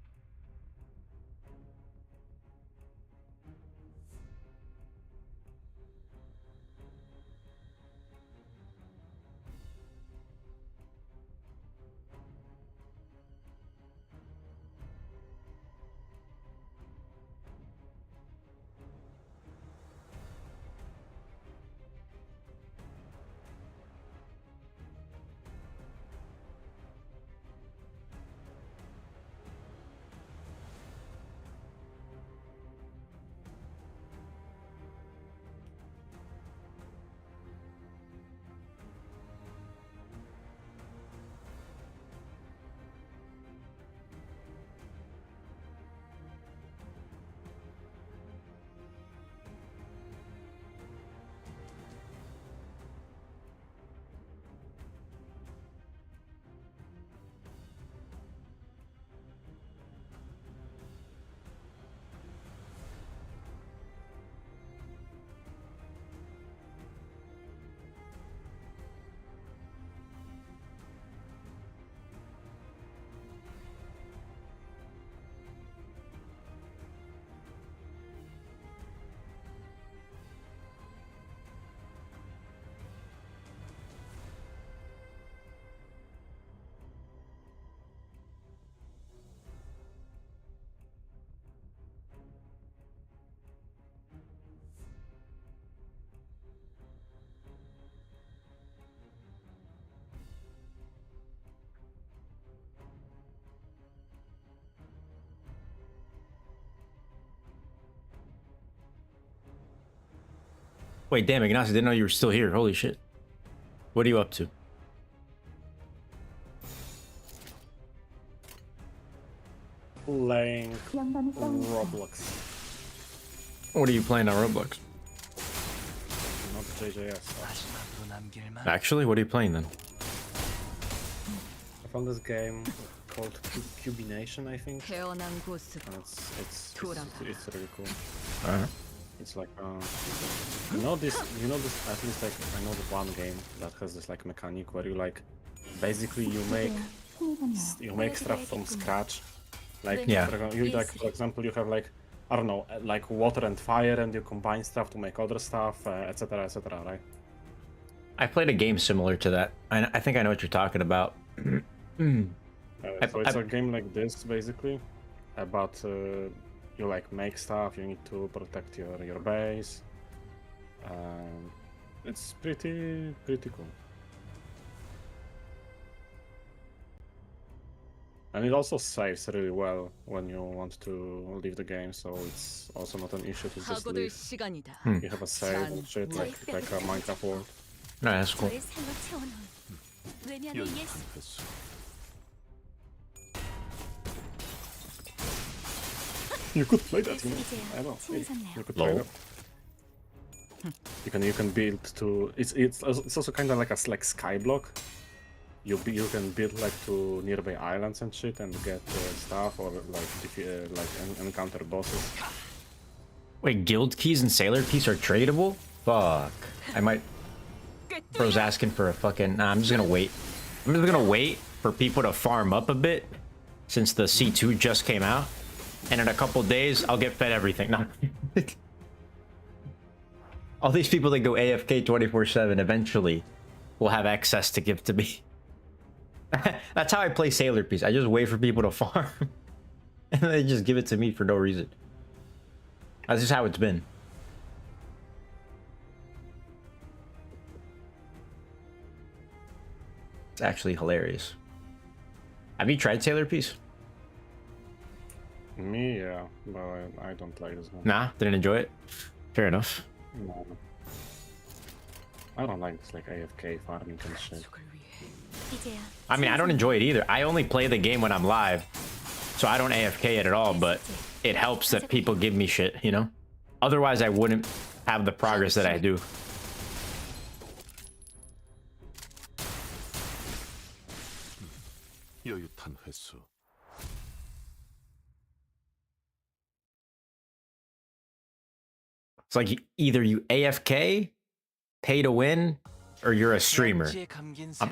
Wait, damn, Ignacio, didn't know you were still here. Holy shit. What are you up to? Playing Roblox. What are you playing on Roblox? Not JJS. Actually, what are you playing then? I found this game called Cubination, I think. And it's really cool. Alright. It's like you know this at least like I know the one game that has this like mechanic where you like basically you make stuff from scratch. Like yeah. For example you have like I don't know like water and fire and you combine stuff to make other stuff, etc., right? I played a game similar to that. I think I know what you're talking about. So it's a game like this basically, but you like make stuff. You need to protect your base. It's pretty cool. And it also saves really well when you want to leave the game, so it's also not an issue to just leave. You have a save shit like a Minecraft world. No, that's cool. You could play that, you know. I know. You could play that. You can build to. It's also kind of like a skyblock. You can build like to nearby islands and shit and get stuff or like encounter bosses. Wait, guild keys and sailor piece are tradable? Fuck. I might. Bro's asking for a fucking. Nah, I'm just gonna wait. I'm just gonna wait for people to farm up a bit since the C2 just came out. And in a couple days, I'll get fed everything. No. All these people that go AFK 24/7 eventually will have access to give to me. That's how I play Sailor Piece. I just wait for people to farm. And they just give it to me for no reason. That's just how it's been. It's actually hilarious. Have you tried Sailor Piece? Me, yeah, but I don't like this one. Nah, didn't enjoy it. Fair enough. No. I don't like this like AFK farming and shit. I mean, I don't enjoy it either. I only play the game when I'm live, so I don't AFK it at all, but it helps that people give me shit, you know? Otherwise, I wouldn't have the progress that I do. 여유탄 횟수. It's like either you AFK, pay to win, or you're a streamer.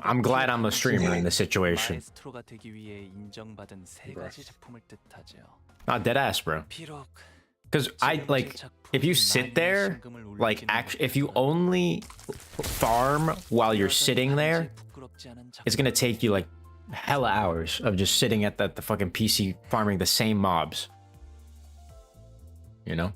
I'm glad I'm a streamer in this situation. Not dead ass, bro. Because I like, if you sit there, like, if you only farm while you're sitting there, it's gonna take you like hella hours of just sitting at the fucking PC farming the same mobs. You know?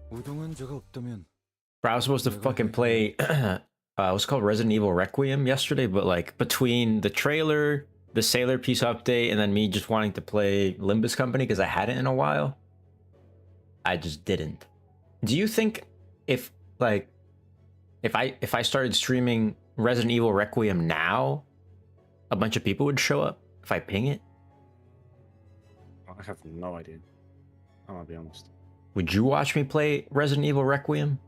Bro, I was supposed to fucking play what's it called, Resident Evil Requiem yesterday, but like between the trailer, the Sailor Piece update, and then me just wanting to play Limbus Company because I hadn't in a while, I just didn't. Do you think if like if I started streaming Resident Evil Requiem now, a bunch of people would show up if I ping it? I have no idea. I'm gonna be honest. Would you watch me play Resident Evil Requiem?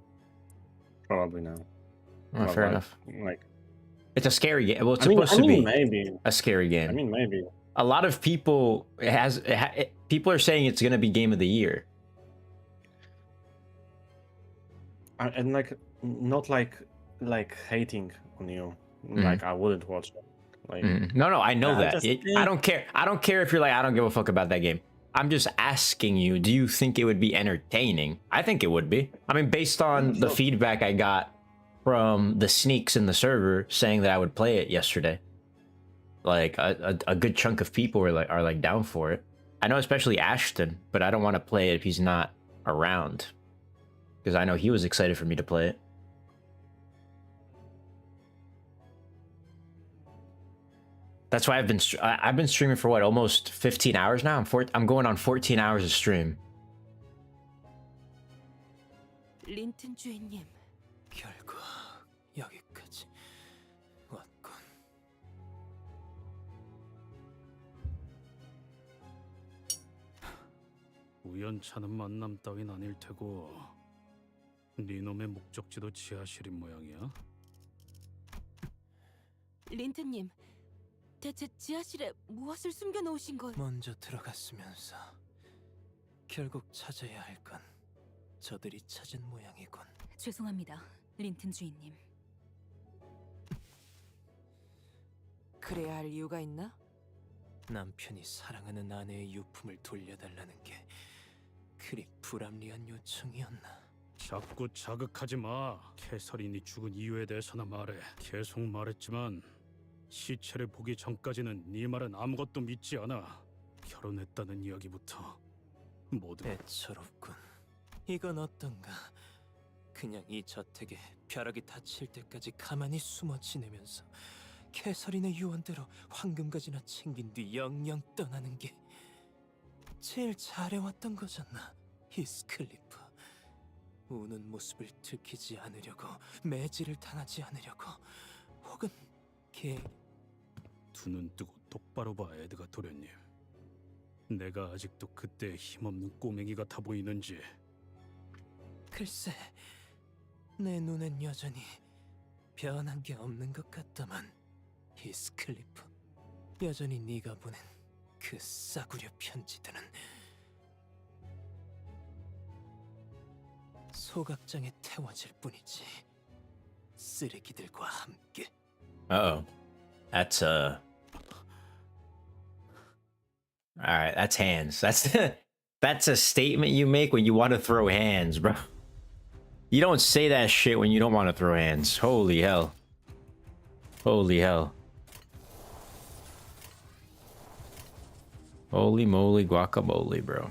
Probably no. Oh, fair enough. Like, it's a scary game. Well, it's supposed to be maybe a scary game. I mean, maybe. A lot of people people are saying it's gonna be game of the year. And like, not like hating on you. Like, I wouldn't watch it. Like, No, I know that. I don't care. I don't care if you're like, I don't give a fuck about that game. I'm just asking you, do you think it would be entertaining? I think it would be. I mean, based on the feedback I got from the sneaks in the server saying that I would play it yesterday. Like a good chunk of people are like down for it. I know especially Ashton, but I don't want to play it if he's not around. Because I know he was excited for me to play it. That's why I've been streaming for what, almost 15 hours now. I'm going on 14 hours of stream. 린튼 주인님, 결국 여기까지 왔군. 우연찮은 만남 따윈 아닐 테고 네 놈의 목적지도 지하실인 모양이야? 린튼님, 대체 지하실에 무엇을 숨겨놓으신 거예요? 먼저 들어갔으면서 결국 찾아야 할 건 저들이 찾은 모양이군. 죄송합니다, 린튼 주인님. 그래야 할 이유가 있나? 남편이 사랑하는 아내의 유품을 돌려달라는 게 그리 불합리한 요청이었나? 자꾸 자극하지 마. 캐서린이 죽은 이유에 대해서나 말해. 계속 말했지만 시체를 보기 전까지는 네 말은 아무것도 믿지 않아. 결혼했다는 이야기부터 모두 애처롭군. 이건 어떤가? 그냥 이 저택에 벼락이 닫힐 때까지 가만히 숨어 지내면서 캐서린의 유언대로 황금가지나 챙긴 뒤 영영 떠나는 게 제일 잘해왔던 거잖아, 히스클리프. 우는 모습을 들키지 않으려고, 매질을 당하지 않으려고, 혹은 두 눈 뜨고 똑바로 봐, 에드가 도련님. 내가 아직도 그때 힘없는 꼬맹이 같아 보이는지. 글쎄, 내 눈엔 여전히 변한 게 없는 것 같다만, 히스클리프. 여전히 네가 보낸 그 싸구려 편지들은 소각장에 태워질 뿐이지. 쓰레기들과 함께. Uh-oh. That's Alright, that's hands. That's a statement you make when you want to throw hands, bro. You don't say that shit when you don't want to throw hands. Holy hell. Holy hell. Holy moly guacamole, bro.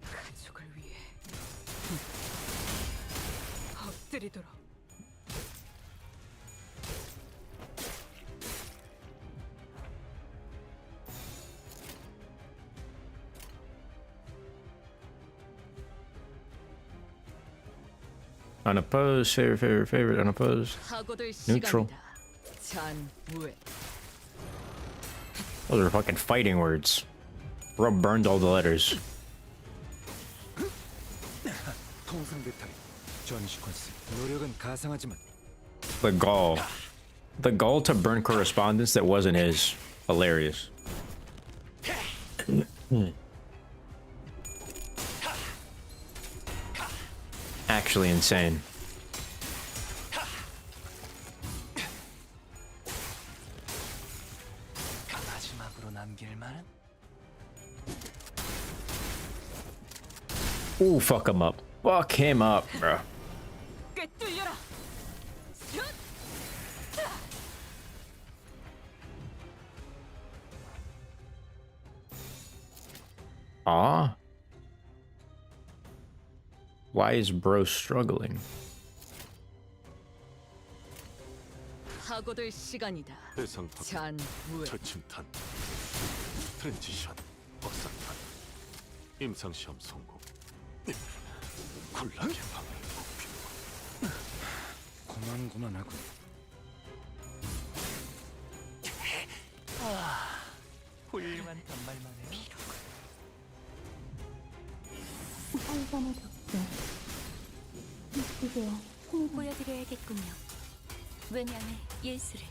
가족을 위해 엎드리도록. Unopposed, favorite, unopposed. Neutral. Those are fucking fighting words. Rob burned all the letters. 통상 배터리, 전 시퀀스. 노력은 가상하지만 The gall. The gall to burn correspondence that wasn't his. Hilarious. Actually insane. 마지막으로 남길 말은? Ooh, fuck him up. Fuck him up, bro. 꿰뚫려라. Ah. Why is bro struggling? 하고들 시간이다. 대상 파괴, 잔무에. 철침탄, 트랜지션, 확산탄, 임상시험 성공, 굴락의 방을 고만고만하군. 훌륭한 단말만해요. 살산의 덕분 이제야 보여드려야겠군요. 외면의 예술을.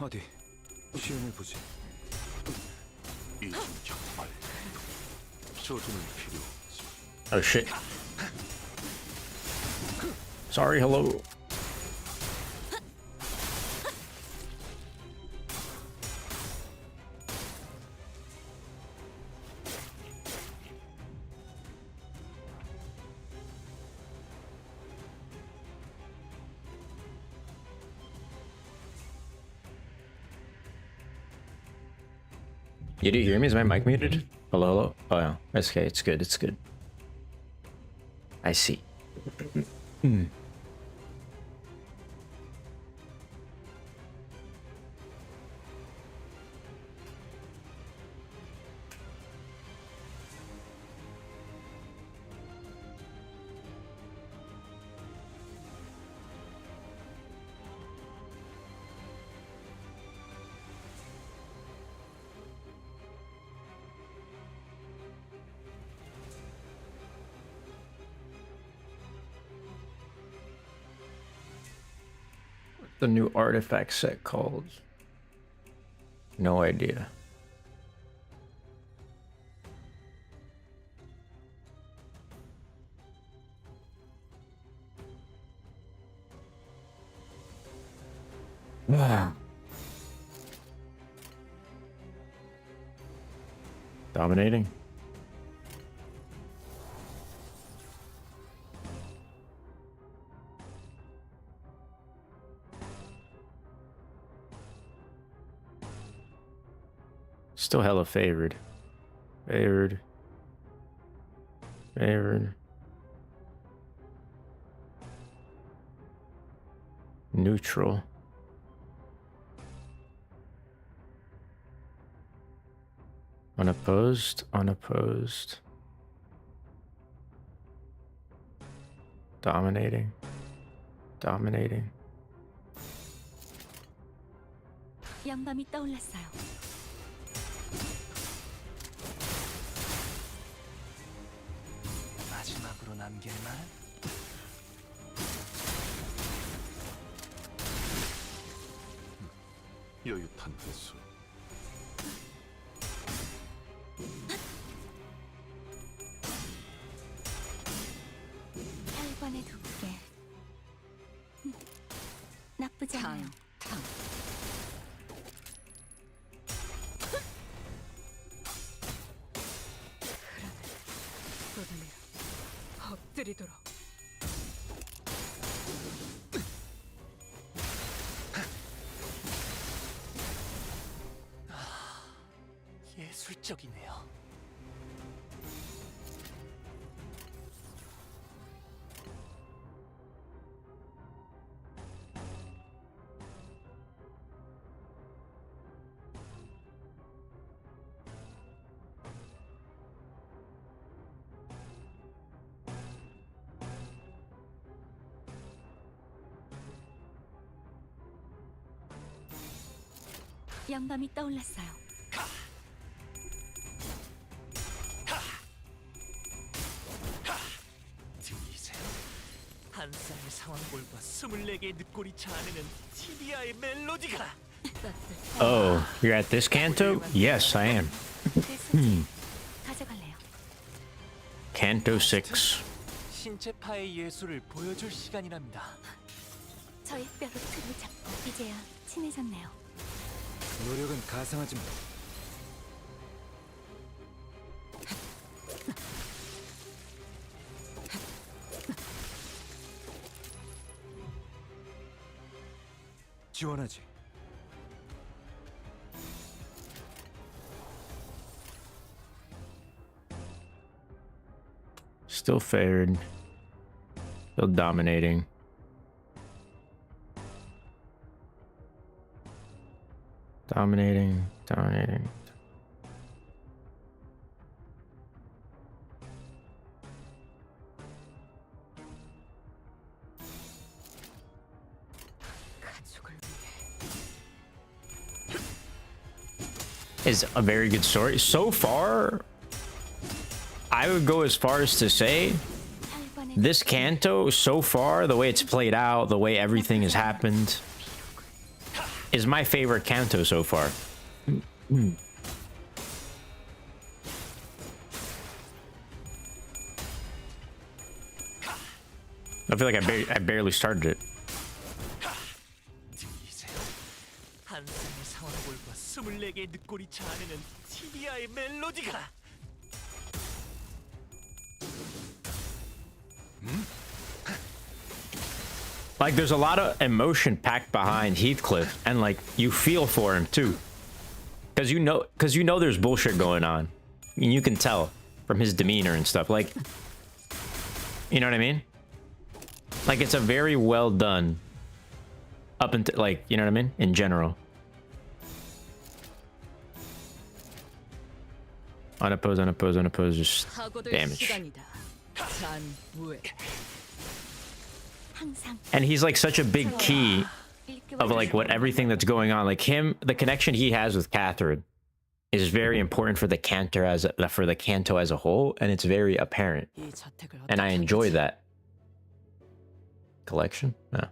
어디 시험해 보지. 이 정말 저주는 필요 없지. Oh shit. Sorry, hello. You do hear me? Is my mic muted? Hello, hello? Oh, yeah. It's okay. It's good. It's good. I see. The new artifact set called? No idea. Wow. Dominating. Still hella favored. Favored. Favored. Neutral. Unopposed. Unopposed. Dominating. Dominating. 양밤이 떠올랐어요. 마지막으로 남길 말? 여유탄 회수. 혈관에 두께. 나쁘지 않아요. 엎드리도록. 예술적이네요. 양밤이 떠올랐어요. 들리세요? 한 쌍의 상황골과 24개의 늑골이 자아내는 티비아의 멜로디가. Oh, you're at this canto? Yes, I am. 가져갈래요. Canto 6. 신체파의 예술을 보여줄 시간이랍니다. 저의 뼈로 틀을 잡고 이제야 친해졌네요. 노력은 가상하지만 지원하지. Still favored. Still dominating. Dominating. Dominating. Is a very good story. So far, I would go as far as to say this Canto, so far, the way it's played out, the way everything has happened, is my favorite Canto so far. I feel like I barely started it. 한 쌍의 상어볼과 24개의 늑골이 자아내는 티비아의 멜로디가. Like, there's a lot of emotion packed behind Heathcliff, and like you feel for him too, because you know there's bullshit going on, and you can tell from his demeanor and stuff. Like, you know what I mean? Like, it's a very well done up until, like, you know what I mean, in general. Unopposed, unopposed, unopposed, just damage. And he's like such a big key of like what everything that's going on. Like him, the connection he has with Catherine is very important for the Canto as a whole, and it's very apparent. And I enjoy that. Collection? No.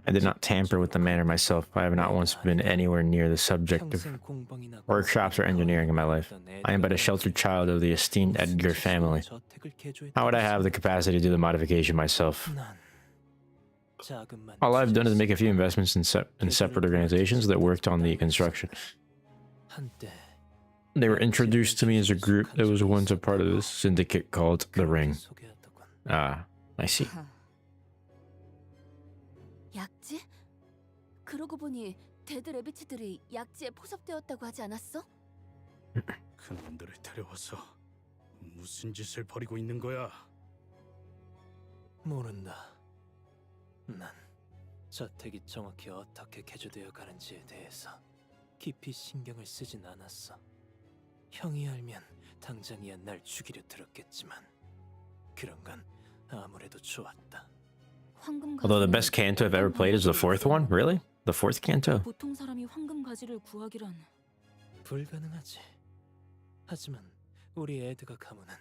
I did not tamper with the manor myself. I have not once been anywhere near the subject of workshops or engineering in my life. I am but a sheltered child of the esteemed Edgar family. How would I have the capacity to do the modification myself? All I've done is make a few investments in separate organizations that worked on the construction. They were introduced to me as a group that was once a part of this syndicate called the Ring. Ah, I see. 약지? 그러고 보니 데드 레비츠들이 약지에 포섭되었다고 하지 않았어? 그놈들을 데려와서 무슨 짓을 벌이고 있는 거야? 모른다. 난 저택이 정확히 어떻게 개조되어 가는지에 대해서 깊이 신경을 쓰진 않았어. 형이 알면 당장이야 날 죽이려 들었겠지만 그런 건 아무래도 좋았다. Although the best Canto I've ever played is the fourth one? Really? The fourth Canto? 보통 사람이 황금 가지를 구하기란 불가능하지. 하지만 우리 에드가 가문은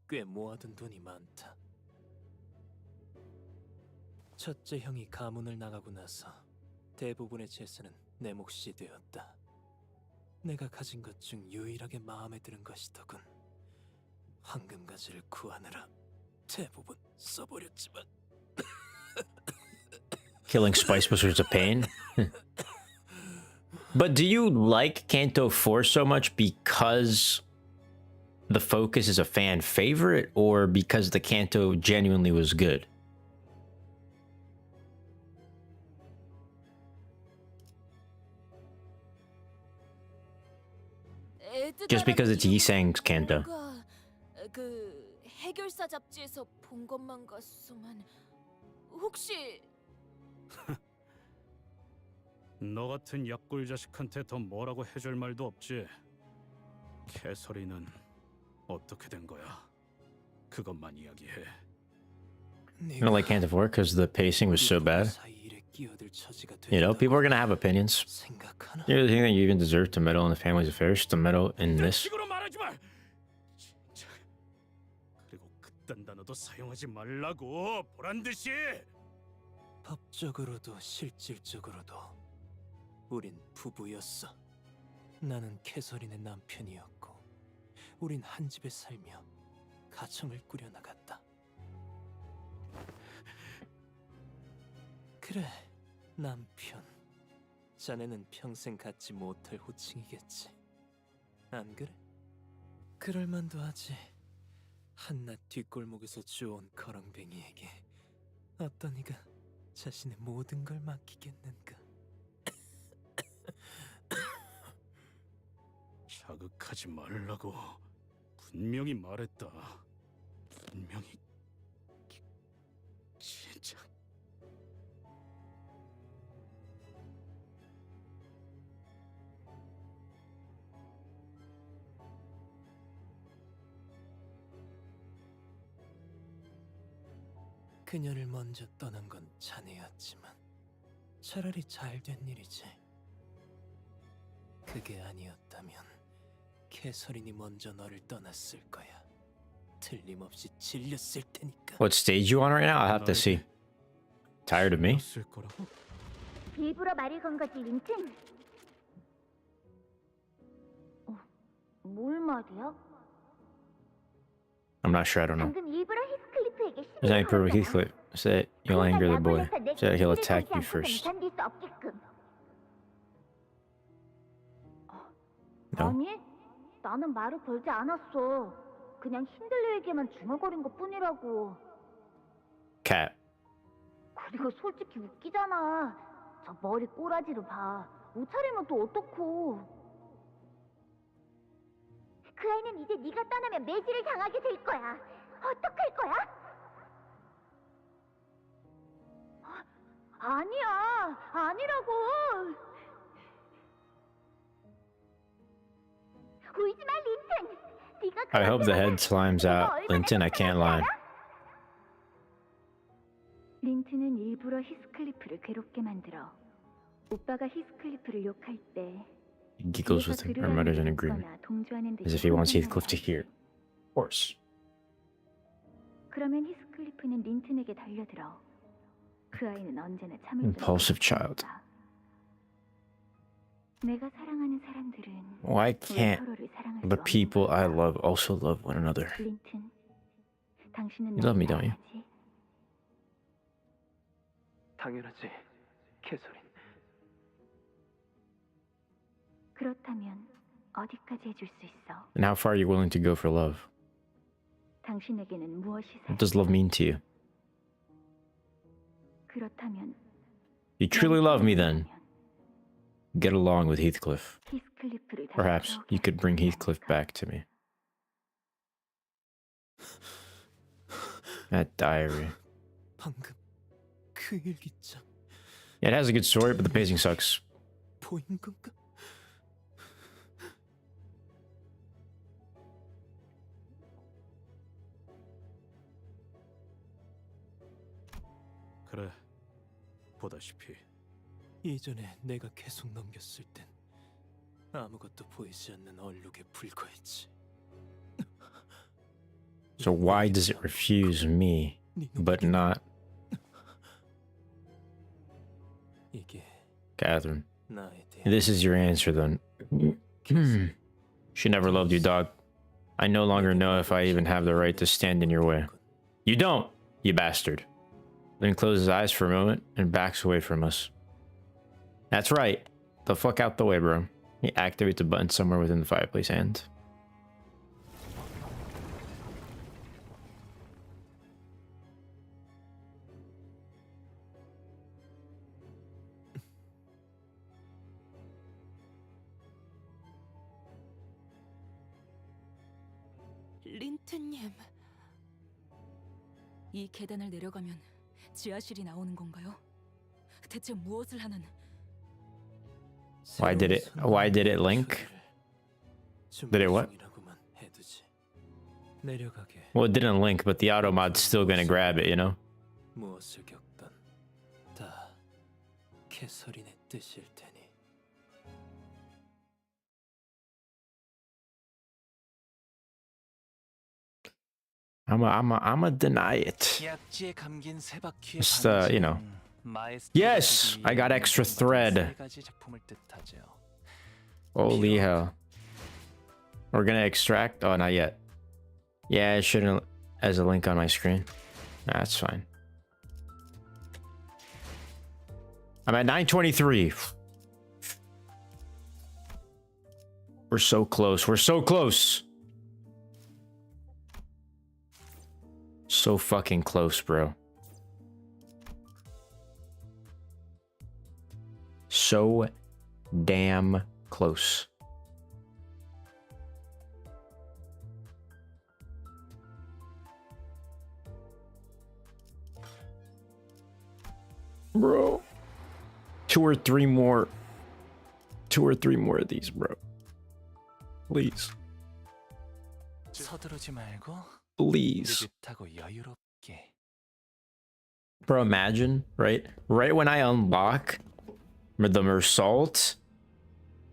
꽤 모아둔 돈이 많다. 첫째 형이 가문을 나가고 나서 대부분의 재산은 내 몫이 되었다. 내가 가진 것 중 유일하게 마음에 드는 것이더군. 황금 가지를 구하느라 대부분 써버렸지만 Killing Spice was a pain. But do you like Canto 4 so much because the focus is a fan favorite, or because the Canto genuinely was good? Just because it's Yisang's Canto. 그 해결사 잡지에서 본 것만 같소만 혹시 너 같은 약골 자식한테 더 뭐라고 해줄 말도 없지. 캐서린은 어떻게 된 거야? 그것만 이야기해. I don't like Canto 4 because the pacing was so bad. You know, people are gonna have opinions. You really think that you even deserve to meddle in the family's affairs, to meddle in this? 그리고 그딴 단어도 사용하지 말라고, 보란 듯이. 법적으로도 실질적으로도 우린 부부였어. 나는 캐서린의 남편이었고 우린 한 집에 살며 가정을 꾸려나갔다. 그래, 남편. 자네는 평생 갖지 못할 호칭이겠지. 안 그래? 그럴만도 하지. 한낱 뒷골목에서 주워온 거렁뱅이에게 어떤 이가 자신의 모든 걸 맡기겠는가? 자극하지 말라고 분명히 말했다. 분명히. 진짜. 그녀를 먼저 떠난 건 자네였지만 차라리 잘된 일이지. 그게 아니었다면 캐서린이 먼저 너를 떠났을 거야. 틀림없이 질렸을 테니까. What stage you on right now? I'll have to see. Tired of me? 일부러 말을 건 거지, 린튼? 뭘 말이야? I'm not sure. I don't know. 방금 일부러 히스클리프에게 There's any proof of Heathcliff said you'll anger the boy. Said he'll attack you first. 견딜 수 없게끔. No. 아니, 나는 말을 걸지 않았어. 그냥 힌들레에게만 중얼거린 것뿐이라고. Cat. 그리고 솔직히 웃기잖아. 저 머리 꼬라지로 봐. 옷차림은 또 어떻고. 그 아이는 이제 네가 떠나면 매질을 당하게 될 거야. 어떡할 거야? 아니야, 아니라고. 울지 마, 린튼. 네가 I hope the head slimes out. Linton, I can't lie. 린튼은 일부러 히스클리프를 괴롭게 만들어. 오빠가 히스클리프를 욕할 때 He giggles with him or mutters an agreement, as if he wants Heathcliff to hear. Of course. 그러면 히스클리프는 린튼에게 달려들어. 그 아이는 언제나 참을 수 Impulsive child. 내가 사랑하는 사람들은 Why can't the people I love also love one another? 린튼, 당신은 You love me, don't you? 당연하지, 캐서린. 그렇다면 어디까지 해줄 수 있어? And how far are you willing to go for love? 당신에게는 무엇이 What does love mean to you? 그렇다면 You truly love me then. Get along with Heathcliff. 히스클리프를 Perhaps you could bring Heathcliff back to me. That diary. 방금 그 일기장 Yeah, it has a good story, but the pacing sucks. 보인 건가? 그래, 보다시피 예전에 내가 계속 넘겼을 땐 아무것도 보이지 않는 얼룩에 불과했지. So why does it refuse me, but not Catherine? This is your answer then. She never loved you, dog. I no longer know if I even have the right to stand in your way. You don't, you bastard. Then closes his eyes for a moment and backs away from us. That's right. The fuck out the way, bro. He activates a button somewhere within the fireplace and... 린트님. 이 계단을 내려가면 지하실이 나오는 건가요? 대체 무엇을 하는? Why did it link? Did it what? Well, it didn't link, but the auto mod's still gonna grab it, you know? 무엇을 겪던 다 캐서린의 뜻일 테니. I'ma deny it. Just, you know. Yes! I got extra thread. Holy hell. We're gonna extract? Oh, not yet. Yeah, it shouldn't as a link on my screen. Nah, that's fine. I'm at 923. We're so close. We're so close. So fucking close, bro. So damn close. Bro. Two or three more of these, bro. Please. 서두르지 말고 Please. 느긋하고 여유롭게 Bro, imagine, right? Right when I unlock the Meursault,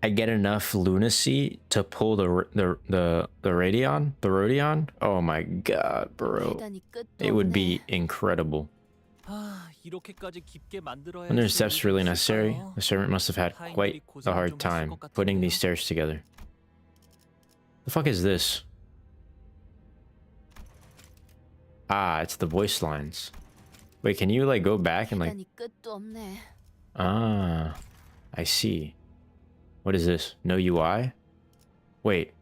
I get enough lunacy to pull the Rodion. Oh my god, bro. It would be incredible. 이렇게까지 깊게 만들어야 When there's steps really necessary, the servant must have had quite a hard time putting these stairs together. The fuck is this? Ah, it's the voice lines. Wait, can you like go back and like... Ah, I see. What is this? No UI? Wait.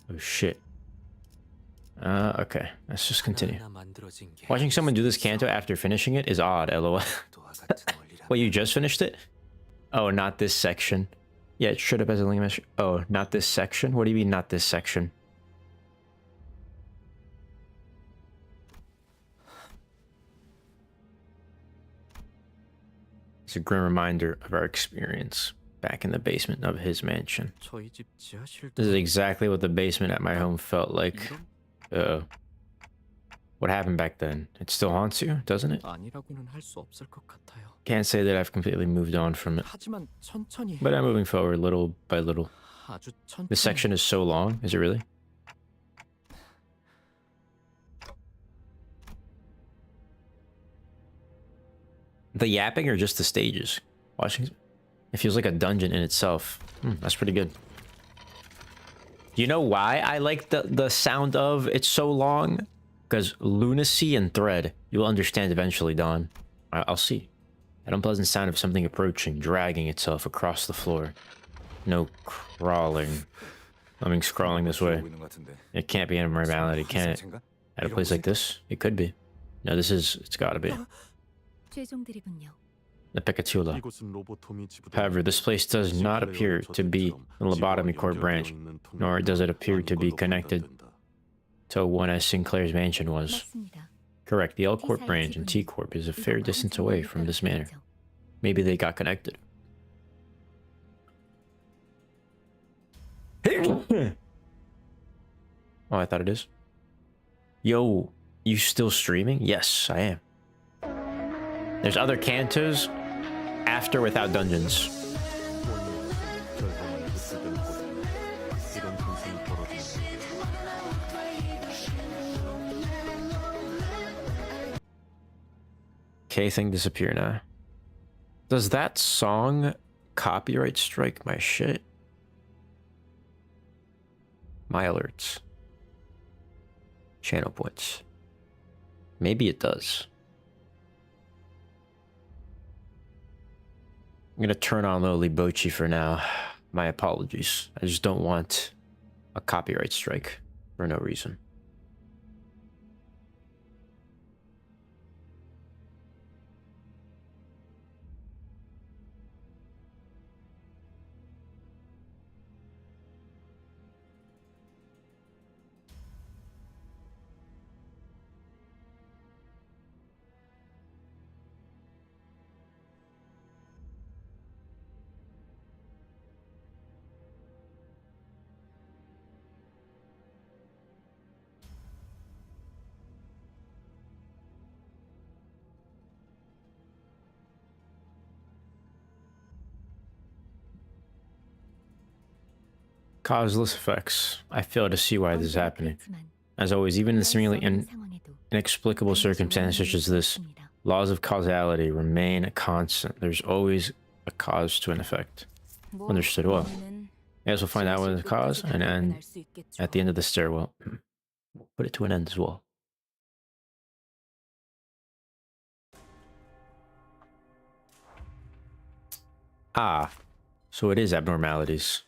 Oh shit. Okay, let's just continue. Watching someone do this canto after finishing it is odd, lol. Wait, you just finished it? Oh, not this section. Yeah, it showed up as a link message. Oh, not this section? What do you mean, not this section? It's a grim reminder of our experience back in the basement of his mansion. This is exactly what the basement at my home felt like. What happened back then? It still haunts you, doesn't it? Can't say that I've completely moved on from it. But I'm moving forward little by little. This section is so long, is it really? The yapping or just the stages? Watching it feels like a dungeon in itself. That's pretty good. You know why I like the sound of it's so long? Because lunacy and thread. You'll understand eventually, Don. I'll see. That unpleasant sound of something approaching, dragging itself across the floor. No crawling. I mean, crawling this way. It can't be abnormality, can it? At a place like this? It could be. No, it's gotta be. The Picatula. However, this place does not appear to be the Lobotomy Corps branch, nor does it appear to be connected to one as Sinclair's mansion was. Correct, the L Corp branch and T Corp is a fair distance away from this manor. Maybe they got connected. Oh, I thought it is. Yo, you still streaming? Yes, I am. There's other cantos after without dungeons. K thing disappear now. Does that song copyright strike my shit? My alerts. Channel points. Maybe it does. I'm gonna turn on Lobotomy for now. My apologies. I just don't want a copyright strike for no reason. Causeless effects. I fail to see why this is happening. As always, even in seemingly inexplicable circumstances such as this, laws of causality remain constant. There's always a cause to an effect. Understood well. I guess we'll find out what the cause and end at the end of the stairwell. Put it to an end as well. Ah, so it is abnormalities.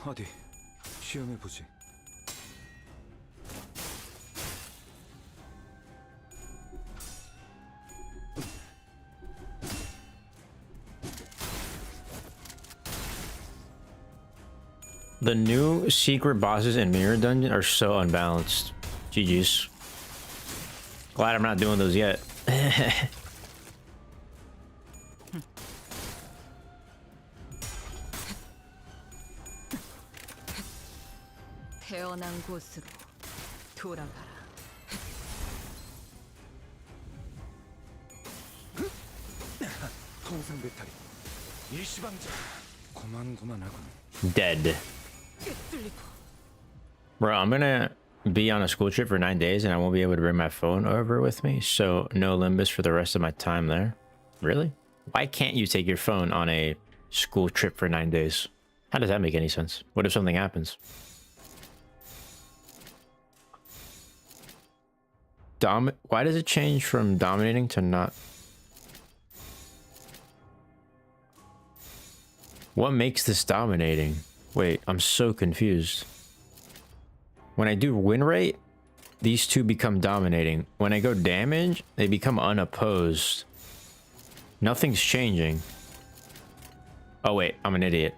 어디 시험해 보지. The new secret bosses in Mirror Dungeon are so unbalanced. GG's. Glad I'm not doing those yet. 태어난 곳으로 돌아가라. 통상 배탈이 일시방자. 고만고만하군. Dead. Bro, I'm gonna be on a school trip for 9 days and I won't be able to bring my phone over with me, so no Limbus for the rest of my time there. Really? Why can't you take your phone on a school trip for 9 days? How does that make any sense? What if something happens? Why does it change from dominating to not? What makes this dominating? Wait, I'm so confused. When I do win rate, these two become dominating. When I go damage, they become unopposed. Nothing's changing. Oh wait, I'm an idiot.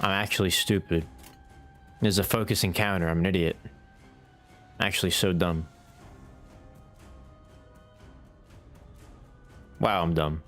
I'm actually stupid. There's a focus encounter. I'm an idiot. Actually so dumb. Wow, I'm dumb.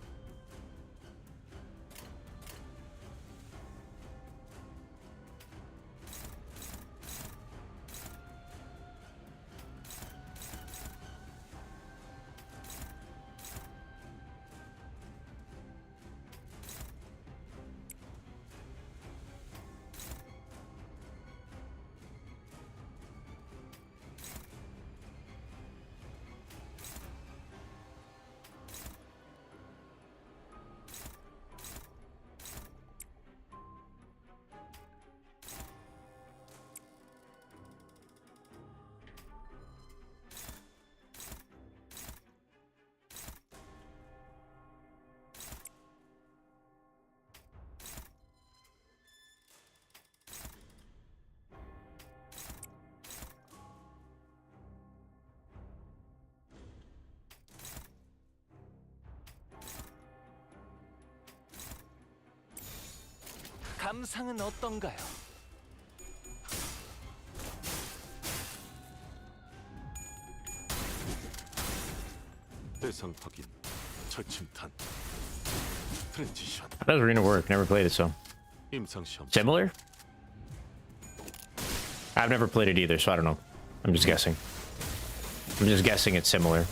감상은 어떤가요? 대상 확인, 절침탄, 트랜지션. How does Ruina work? Never played it, so. 임상시험. Similar? I've never played it either, so I don't know. I'm just guessing. I'm just guessing it's similar.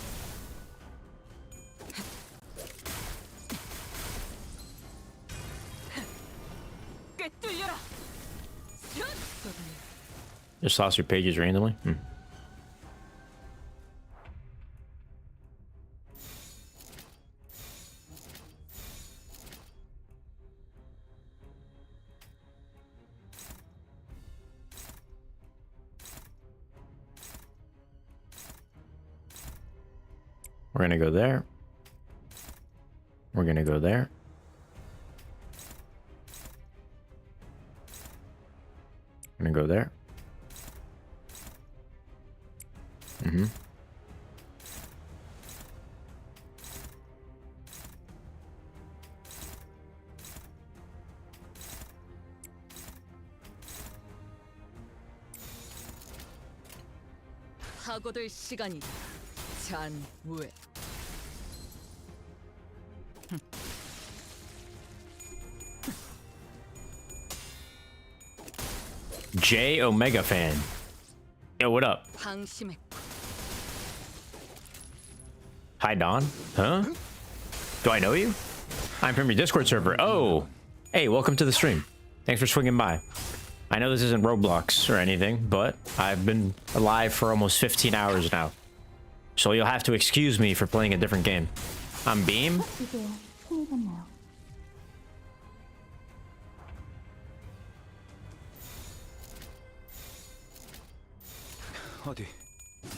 Just lost your pages randomly? We're gonna go there. We're gonna go there. We're gonna go there. 사고될 시간이다. 잔우에. J Omega fan. Yo, what up? 방심했고. Hi, Don. Huh? Do I know you? I'm from your Discord server. Oh! Hey, welcome to the stream. Thanks for swinging by. I know this isn't Roblox or anything, but I've been alive for almost 15 hours now. So you'll have to excuse me for playing a different game. I'm Beam. 어디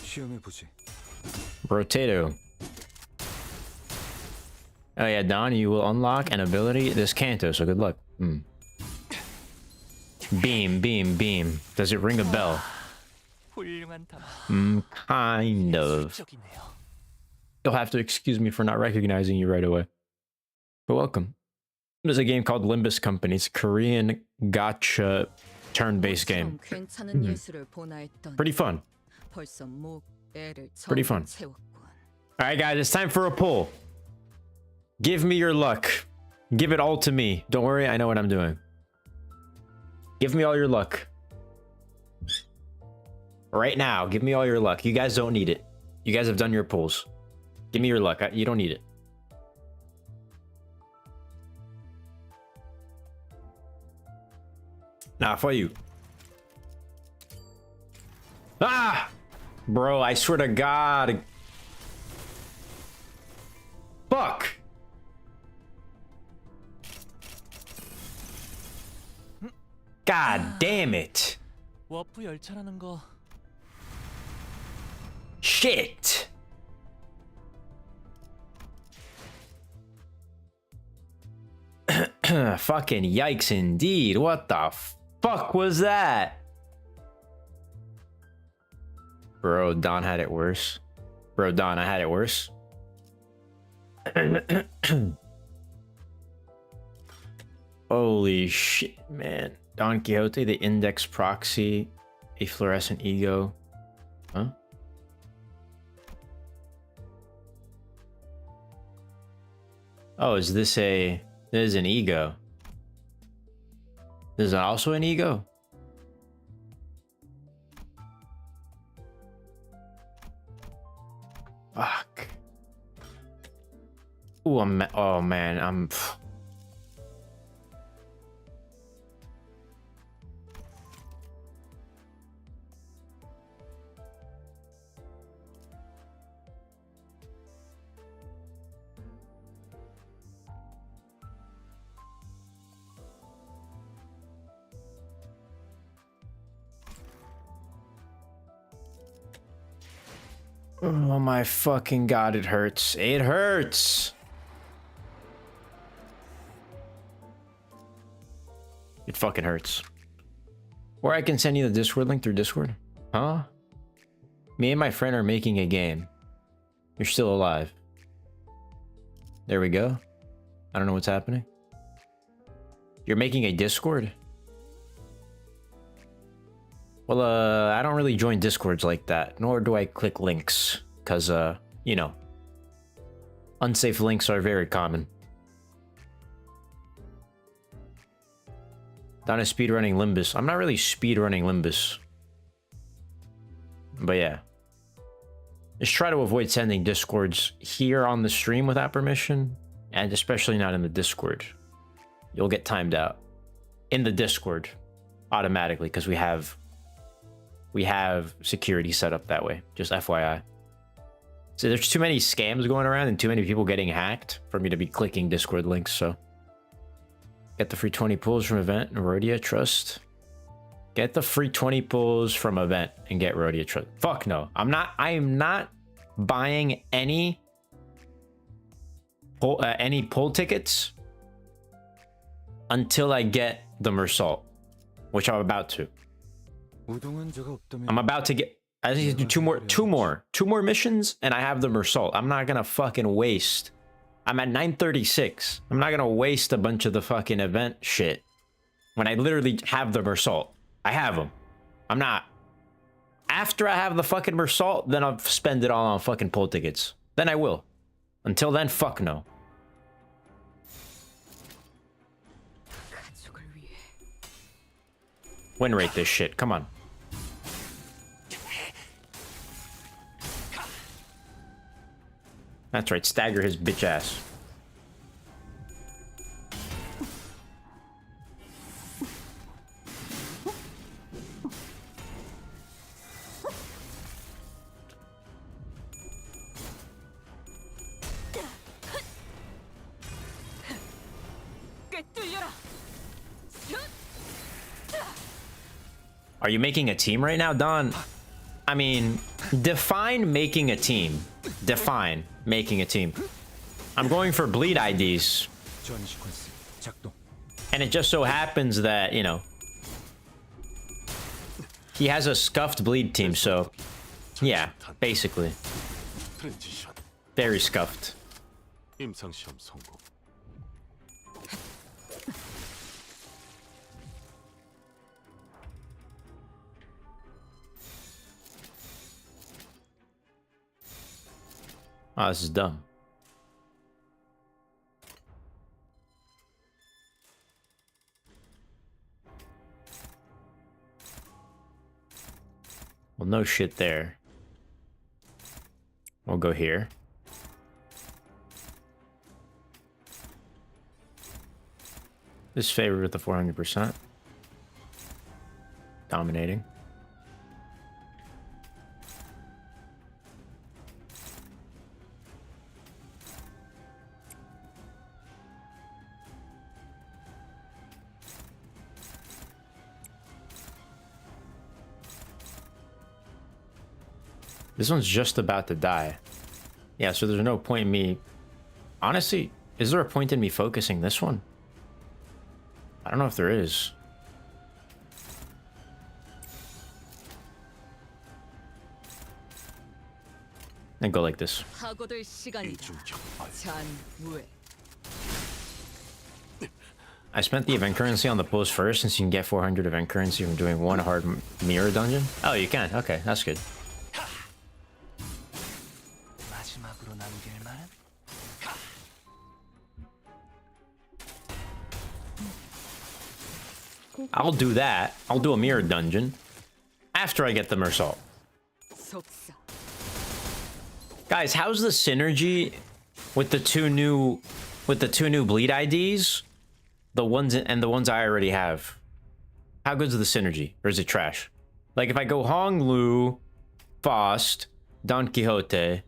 시험해 보지. Rotato. Oh yeah, Don, you will unlock an ability this Canto, so good luck. Beam, beam, beam. Does it ring a bell? Kind of. You'll have to excuse me for not recognizing you right away. But welcome. There's a game called Limbus Company. It's a Korean gacha turn-based game. Pretty fun. Pretty fun. Alright guys, it's time for a pull. Give me your luck. Give it all to me. Don't worry, I know what I'm doing. Give me all your luck. Right now, give me all your luck. You guys don't need it. You guys have done your pulls. Give me your luck. You don't need it. Nah, for you. Ah! Bro, I swear to God. Fuck! God damn it. 워프 열차라는 거. Shit. Fucking yikes indeed. What the fuck was that? Bro, Don had it worse. Bro, Don, I had it worse. Holy shit, man. Don Quixote, the index proxy, a fluorescent ego. Huh? Oh, is this a... This is an ego. This is also an ego? Fuck. Ooh, oh man, I'm... Oh my fucking God, it hurts. It hurts. It fucking hurts. Or I can send you the Discord link through Discord. Huh? Me and my friend are making a game. You're still alive. There we go. I don't know what's happening. You're making a Discord? Well, I don't really join Discords like that, nor do I click links, because, you know, unsafe links are very common. Dante speedrunning Limbus. I'm not really speedrunning Limbus. But yeah. Just try to avoid sending Discords here on the stream without permission, and especially not in the Discord. You'll get timed out. In the Discord, automatically, because we have security set up that way, just FYI. So there's too many scams going around and too many people getting hacked for me to be clicking Discord links, so. Get the free 20 pulls from event and Rodion trust. Get the free 20 pulls from event and get Rodion trust. Fuck no. I am not buying any pull tickets until I get the Meursault, which I'm about to. I'm about to get... I just need to do two more missions, and I have the Meursault. I'm not gonna fucking waste... I'm at 936. I'm not gonna waste a bunch of the fucking event shit when I literally have the Meursault. I have them. I'm not... After I have the fucking Meursault, then I'll spend it all on fucking pull tickets. Then I will. Until then, fuck no. Win rate this shit. Come on. That's right, stagger his bitch ass. Are you making a team right now, Don? I mean, define making a team. Define making a team. I'm going for bleed IDs. And it just so happens that, you know, he has a scuffed bleed team, so yeah, basically. Very scuffed. 임상 시험 성공. Oh, this is dumb. Well, no shit there. We'll go here. This favored with the 400%. Dominating. This one's just about to die. Yeah, so there's no point in me... Honestly, is there a point in me focusing this one? I don't know if there is. And go like this. I spent the event currency on the post first since you can get 400 event currency from doing one hard mirror dungeon. Oh, you can. Okay, that's good. I'll do that. I'll do a mirror dungeon after I get the Meursault. Guys, how's the synergy with the two new bleed IDs? The ones I already have. How good's the synergy? Or is it trash? Like if I go Hong Lu, Faust, Don Quixote,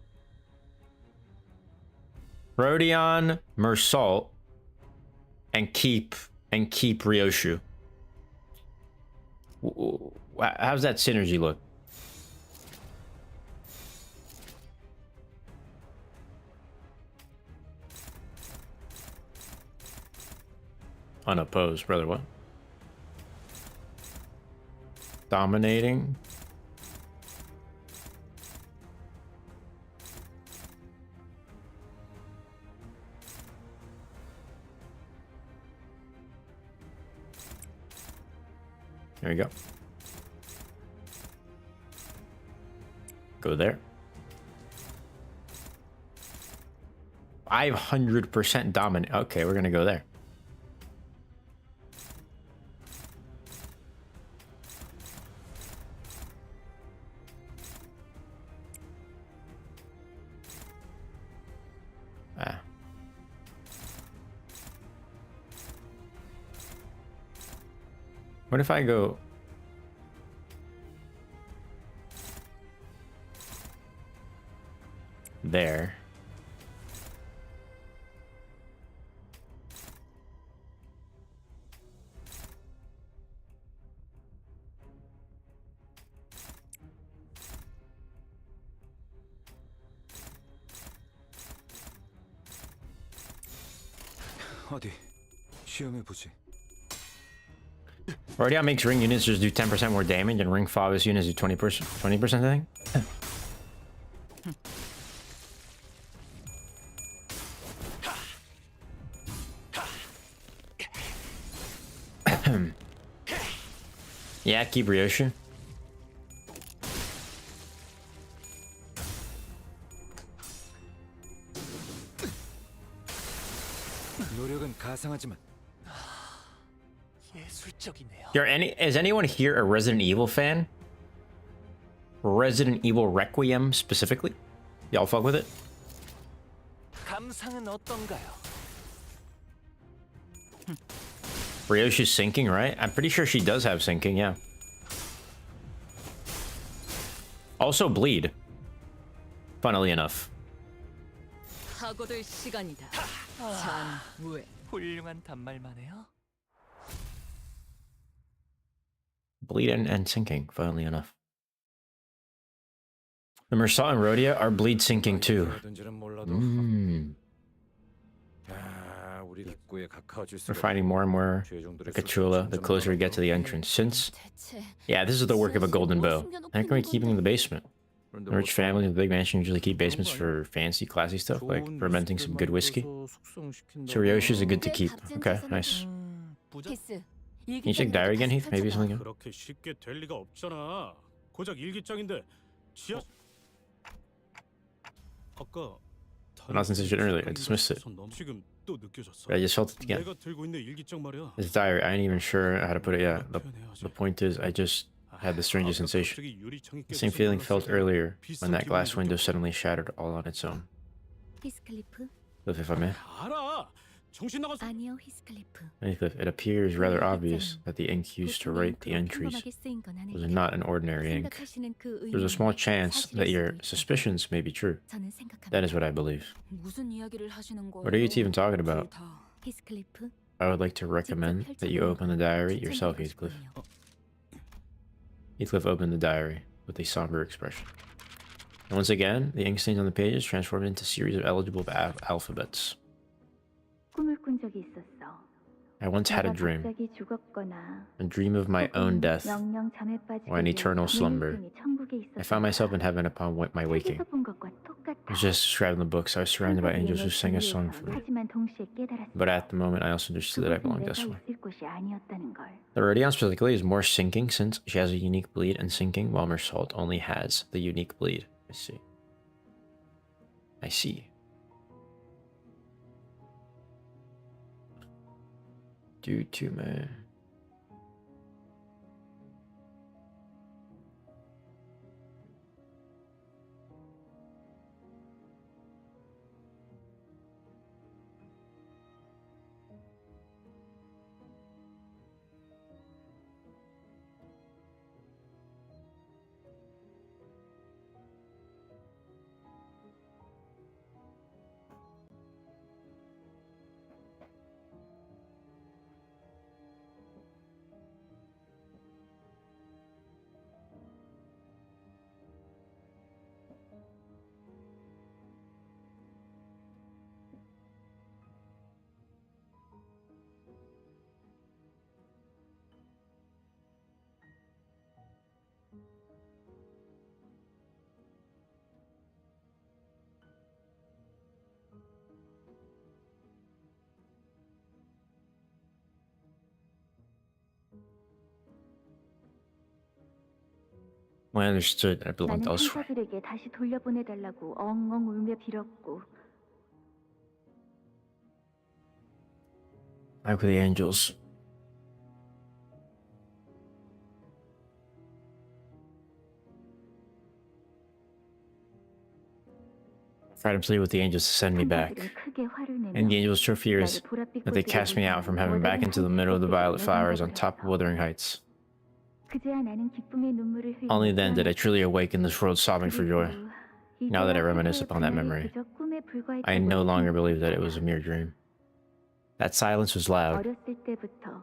Rodion, Meursault, and keep Ryoshu. How's that synergy look? Unopposed, brother, what? Dominating. There we go. Go there. 500% dominant. Okay, we're gonna go there. What if I go there? 어디 시험해 보지. Rodion makes ring units just do 10% more damage, and ring Faust units do 20%, I think. Yeah, keep Ryoshu. 노력은 가상하지만. Is anyone here a Resident Evil fan? Resident Evil Requiem specifically? Y'all fuck with it? 감상은 어떤가요? Ryoshu's sinking, right? I'm pretty sure she does have sinking, yeah. Also bleed. Funnily enough. 훌륭한 단말만해요. Bleed and sinking, funnily enough. The Meursault and Rodion are bleed sinking too. We're finding more and more Cachula the closer we get to the entrance. Since, yeah, this is the work of a golden bow. How can we keep him in the basement? A rich family with a big mansion usually keep basements for fancy, classy stuff, like fermenting some good whiskey. So Ryoshu's a good to keep. Okay, nice. 데스, Can you check diary again, Heath? Maybe something. 그렇게 쉽게 될 리가 없잖아. 고작 일기장인데 지하. 아까 I'm not since I should earlier. I dismissed it. 지금 또 느껴졌어. But I just felt it again. 내가 들고 있는 일기장 말이야. It's diary. I ain't even sure how to put it yet. The point is, I just had the strangest sensation. The same feeling felt earlier when that glass window suddenly shattered all on its own. 히스클리프? Cliff, if I may. 알아. 정신 나갔어. 아니요, 히스클리프. Heathcliff, it appears rather obvious that the ink used to write the entries was not an ordinary ink. 생각하시는 그 There's a 의미는 small chance that your 사실일 수도 있어요. suspicions may be true. 저는 생각합니다. That is what I believe. 무슨 이야기를 하시는 거예요? What are you two even talking about? 히스클리프? I would like to recommend that you open the diary yourself, Heathcliff. Heathcliff opened the diary with a somber expression. And once again, the ink stains on the pages transformed into a series of eligible alphabets. 꿈을 꾼 적이 있었어. I once had a dream. 갑자기 죽었거나 A dream of my own death 영영 잠에 빠지게 or an eternal 내 slumber. 인생이 천국에 I 있었어. found myself in heaven upon my waking. 책에서 본 것과 똑같아. It was just described in the books. I was surrounded by angels who sang a song for me. 하지만 동시에 깨달았어. But at the moment, I also understood that I belonged 내가 elsewhere. 있을 곳이 아니었다는 걸. The Rodion specifically is more sinking since she has a unique bleed and sinking, while Meursault only has the unique bleed. I see. I see. Due to man. When I understood I belonged 나는 elsewhere. 형사들에게 다시 돌려보내달라고 엉엉 울며 빌었고 Like with the angels. Tried to plead with the angels to send me back. 형사들은 크게 화를 내며 And the angels' true fear is 나를 보랏빛 that they 꽃으로 cast me out from heaven back into the middle of the violet flowers on top of Wuthering Heights. 그제야 나는 기쁨의 눈물을 흘리며 Only then did I truly awake in this world sobbing for joy. Now that I reminisce upon that memory, 그저 꿈에 불과했다고 I no longer believe that it was a mere dream. That silence was loud. 어렸을 때부터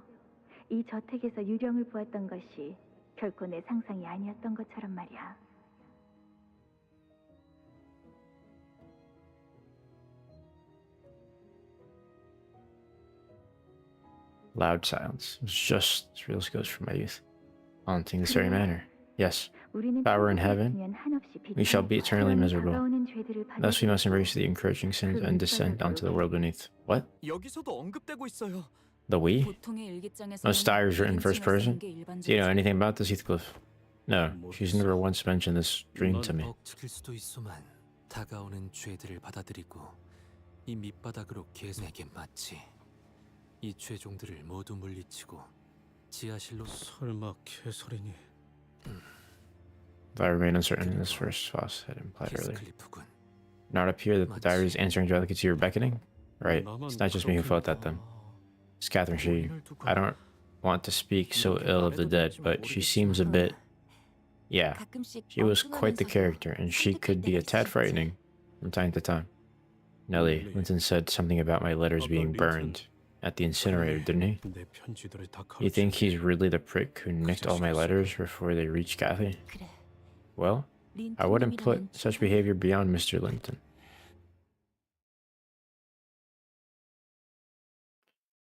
이 저택에서 유령을 보았던 것이 결코 내 상상이 아니었던 것처럼 말이야. Loud silence. It was just as real as ghosts from my youth. Haunting this very manor. Yes. If I were in heaven, we shall be eternally miserable. Thus we must embrace the encroaching sins and descend onto the world beneath. What? 여기서도 언급되고 있어요. The we? 보통의 일기장에서는 Most diaries written in first person? 게 일반적이죠. Do you know anything about this, Heathcliff? No, she's never once mentioned this dream to me. 벅측일 수도 있소만 다가오는 죄들을 받아들이고 이 밑바닥으로 계속에게 맞지. 이 죄종들을 모두 물리치고 지하실로 설마 개소리니? If I remain uncertain in this first Faust had implied earlier. Not appear that the diary is answering directly to your beckoning? Right, it's not just me who felt that then. It's Catherine, I don't want to speak so ill of the dead, but she seems a bit... Yeah, she was quite the character, and she could be a tad frightening from time to time. Nellie, Linton said something about my letters being burned at the incinerator, didn't he? You think he's really the prick who nicked all my letters before they reached Kathy? Well, I wouldn't put such behavior beyond Mr. Linton.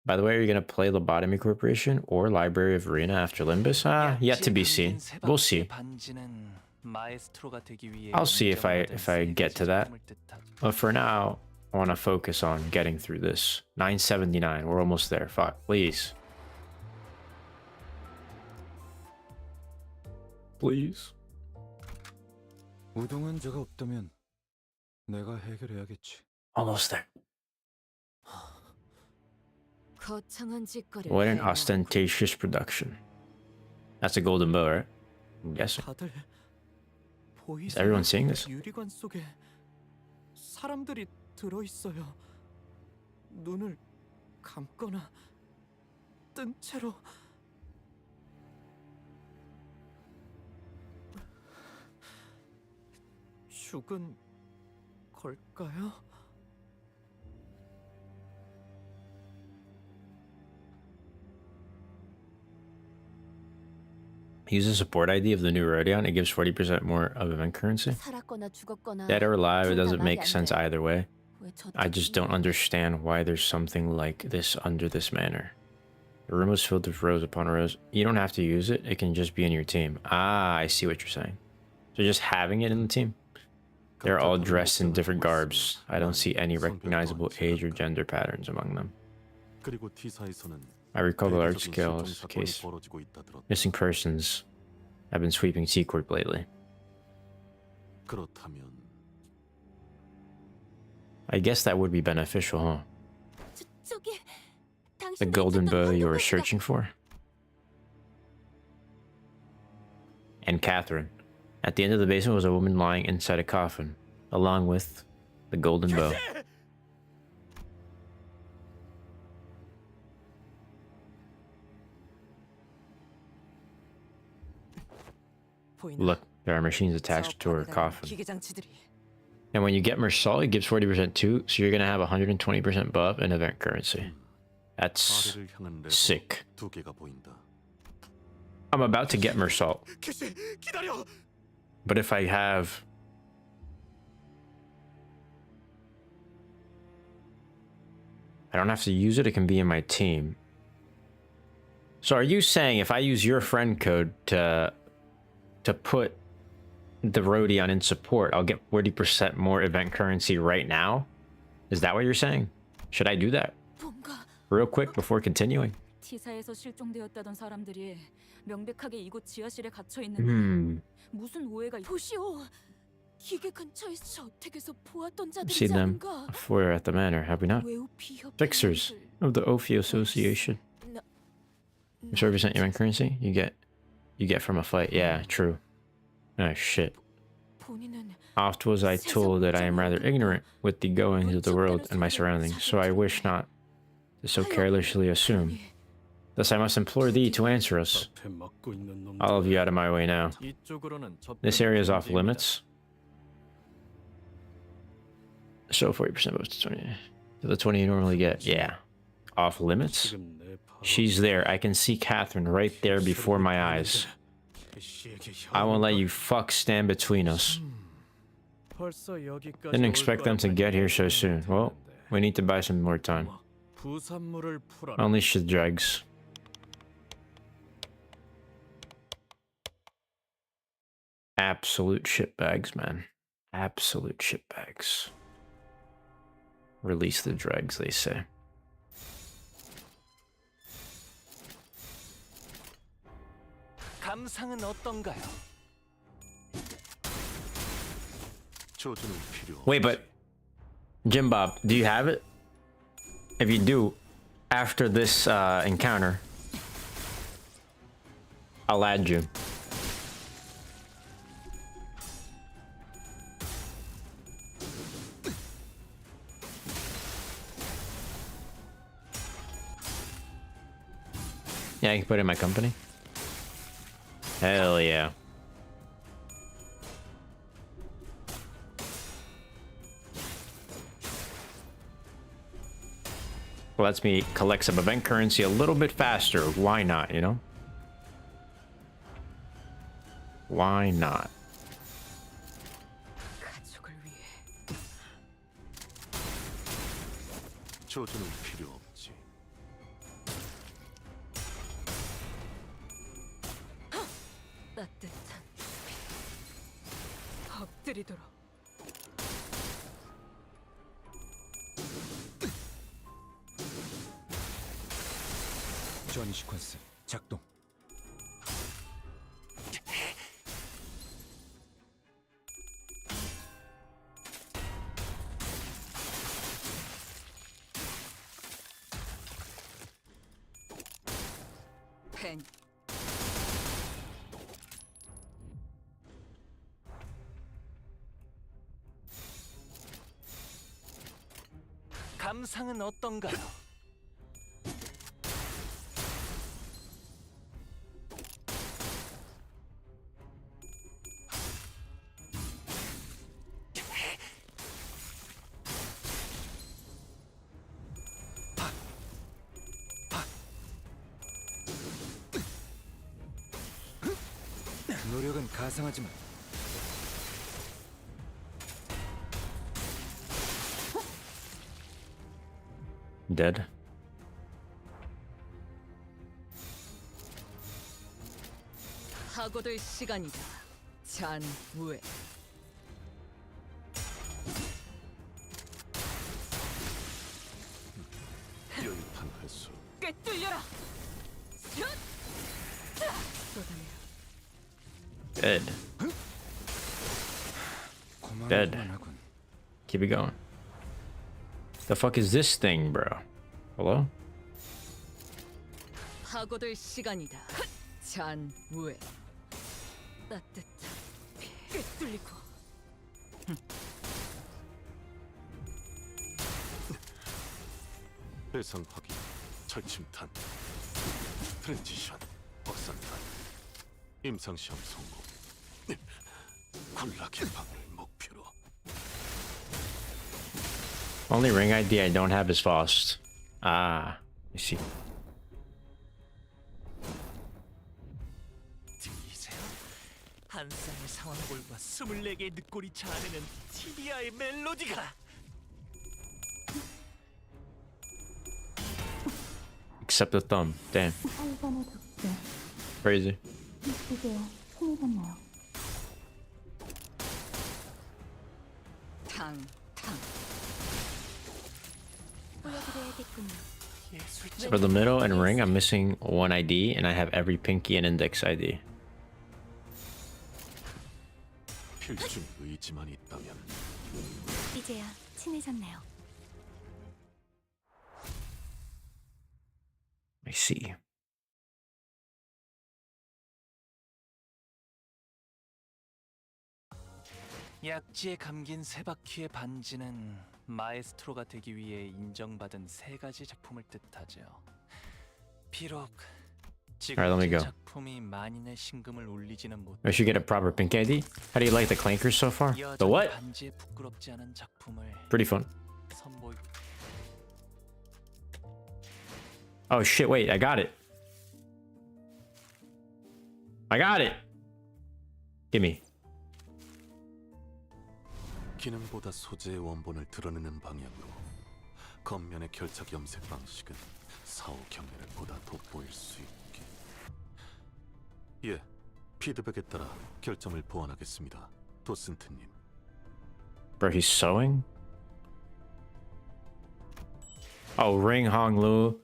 By the way, are you going to play Lobotomy Corporation or Library of Ruina after Limbus? Yet to be seen. We'll see. 반지는 마에스트로가 되기 위해 I'll see if I 인정받은 get to that. 작품을 뜻하죠. But for now, I want to focus on getting through this. 979. We're almost there. Fuck, please. Please. 우동환자가 없다면 내가 해결해야겠지. Almost there. 거창한 짓거리를 What an 해놓고 ostentatious production. That's a golden bow, right? I'm guessing. 다들 Is everyone seeing this? 유리관 속에 사람들이 들어 있어요. 눈을 감거나 뜬 채로. 죽은 걸까요? Use the support ID of the new Rodion. It gives 40% more of event currency. 살았거나 죽었거나 Dead or alive, it 둘 다 doesn't 말이 make 안 sense 돼. either way. 왜 저 I just don't understand why there's something like this under this manor. The room was filled with rows upon rows. You don't have to use it. It can just be in your team. Ah, I see what you're saying. So just having it in the team. They're all dressed in different garbs. I don't see any recognizable age or gender patterns among them. 그리고 T사에서는 I recall the large 대대적인 scale 실종 사건이 case. 벌어지고 있다 들었다. Missing persons. I've been sweeping Seacourt lately. 그렇다면 I guess that would be beneficial, huh? 저기 The golden bow you were searching for? And Catherine. At the end of the basement was a woman lying inside a coffin, along with the golden bow. Look, there are machines attached to her coffin. 기계장치들이 And when you get Meursault, it gives 40% too, so you're gonna have 120% buff in event currency. That's 아래를 향한 레버 sick. 두 개가 보인다. I'm about to get Meursault. 캐시, 기다려. But if I have... I don't have to use it, it can be in my team. So are you saying if I use your friend code to put the Rodion in support, I'll get 40% more event currency right now? Is that what you're saying? Should I do that? Real quick before continuing. T사에서 실종되었다던 사람들이 명백하게 이곳 지하실에 갇혀 있는데 무슨 오해가 보시오. 기계 근처에서 저택에서 보았던 We've 자들이지 seen them 않은가? before at the manor, have we not? Fixers of the Ophi Association. 30% event currency you get from a fight. Yeah, true. Oh shit. Oft was I told that I am rather ignorant with the goings of the world and my surroundings, so I wish not to so carelessly assume. Thus I must implore thee to answer us. All of you out of my way now. This area is off limits. So 40% boost to 20. To the 20 you normally get. Yeah. Off limits? She's there. I can see Catherine right there before my eyes. I won't let you fuck stand between us. Didn't expect them to get here so soon. Well, we need to buy some more time. Unleash the dregs. Absolute shitbags, man. Absolute shitbags. Release the dregs, they say. 감상은 어떤가요? 조준은 필요. Wait, but Jim Bob, do you have it? If you do, after this encounter, I'll add you. Yeah, you can put it in my company. Hell yeah. Lets me collect some event currency a little bit faster. Why not, you know? Why not? 조준은 필요 없지. 엎드리도록. 저니 시퀀스 작동. 펜. 감상은 어떤가요? 노력은 가상하지만 Dead. 하고들 시간이다. 잔우에. 연탄 회수. 꿰뚫려라. Dead. Dead. Keep it going. The fuck is this thing, bro? Hello? 하고들 시간이다. 잔우에. 따뜻한 꿰뚫리고. 대상 확인. 철침탄. 트랜지션. 확산탄. 임상시험 성공. 군락의 방을 목표로. Only ring ID I don't have is Faust. Ah, I see. 들리세요? 한 쌍의 상황골과 24개의 늑골이 자아내는 티비아의 멜로디가. Except the thumb. Damn. Crazy. For the middle and ring, I'm missing one ID, and I have every pinky and index ID. 필중 의지만 있다면. 이제야 친해졌네요. I see. 약지에 감긴 세 바퀴의 반지는 마에스트로가 되기 위해 인정받은 세 가지 작품을 뜻하죠. 비록 Alright, let me 지금 go. 작품이 만인의 신금을 울리지는 못. I should get a proper pink ID. How do you like the clankers so far? The what? 반지에 부끄럽지 않은 작품을 Pretty fun. 선보이. Oh shit, wait, I got it. I got it. Gimme. 기능보다 소재의 원본을 드러내는 방향으로 겉면의 결착 염색 방식은 사후 경례를 보다 돋보일 수 있게. 예, 피드백에 따라 결점을 보완하겠습니다, 도슨트님. Bro, he's sewing? Oh, Ring Hong Lu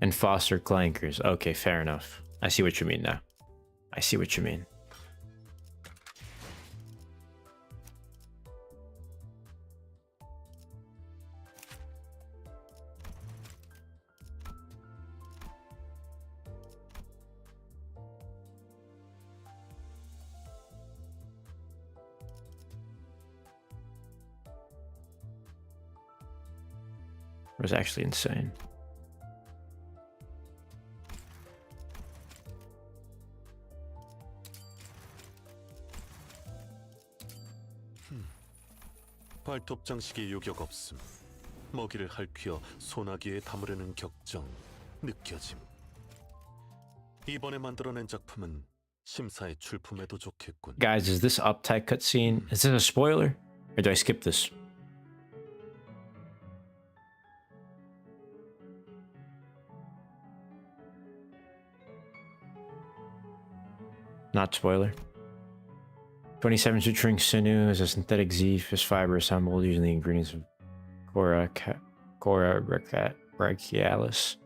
and Foster Clankers. Okay, fair enough. I see what you mean now. I see what you mean. It was actually insane. 발톱 장식의 요격 없음. 먹이를 핥혀 소나기에 담으려는 격정 느껴짐. 이번에 만들어낸 작품은 심사의 출품에도 좋겠군. Guys, is this uptight cutscene? Is this a spoiler? Or do I skip this? Not spoiler. 27 suturing sinew is a synthetic Z-fish fiber assembled using the ingredients of Cora brachialis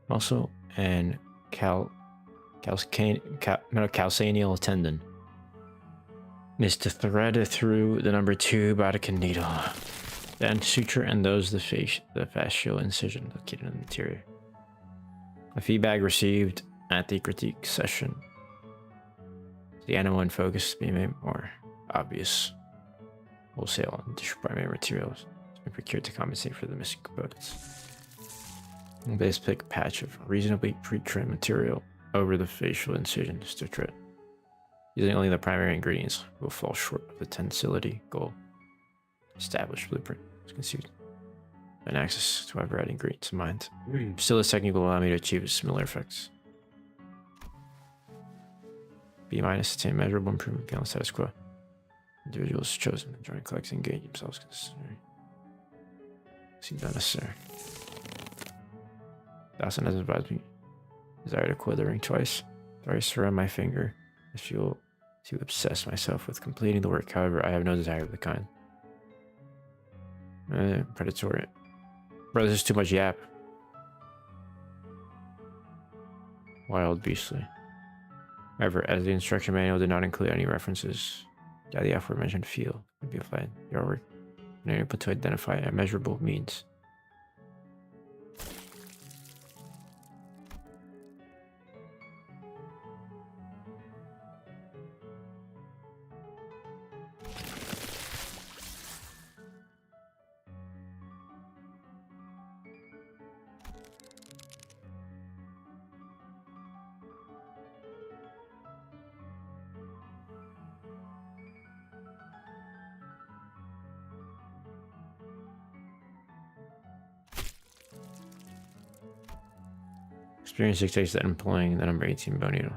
muscle and calcaneal tendon. Is to thread through the number 2 Vatican needle. Then suture and those the fascial incision located in the interior. The feedback received at the critique session. The animal in focus being made more obvious. Wholesale and district primary materials has been procured to compensate for the missing components. And base pick patch of reasonably pre-trimmed material over the facial incisions to trim. Using only the primary ingredients will fall short of the tensility goal. Established blueprint is conceived and access to overriding ingredients in mind. Still, this technique will allow me to achieve similar effects. B- attain measurable improvement beyond the status quo. Individuals chosen to join collects engage themselves considering. Seems unnecessary. Dawson has advised me. Desire to coil the ring twice. Thrice around my finger. I feel to obsess myself with completing the work. However, I have no desire of the kind. Predatory. Bro, this is too much yap. Wild beastly. However, as the instruction manual did not include any references to the aforementioned field would be applied to your work and able to identify a measurable means. Experience dictates that employing the number 18 bone needle.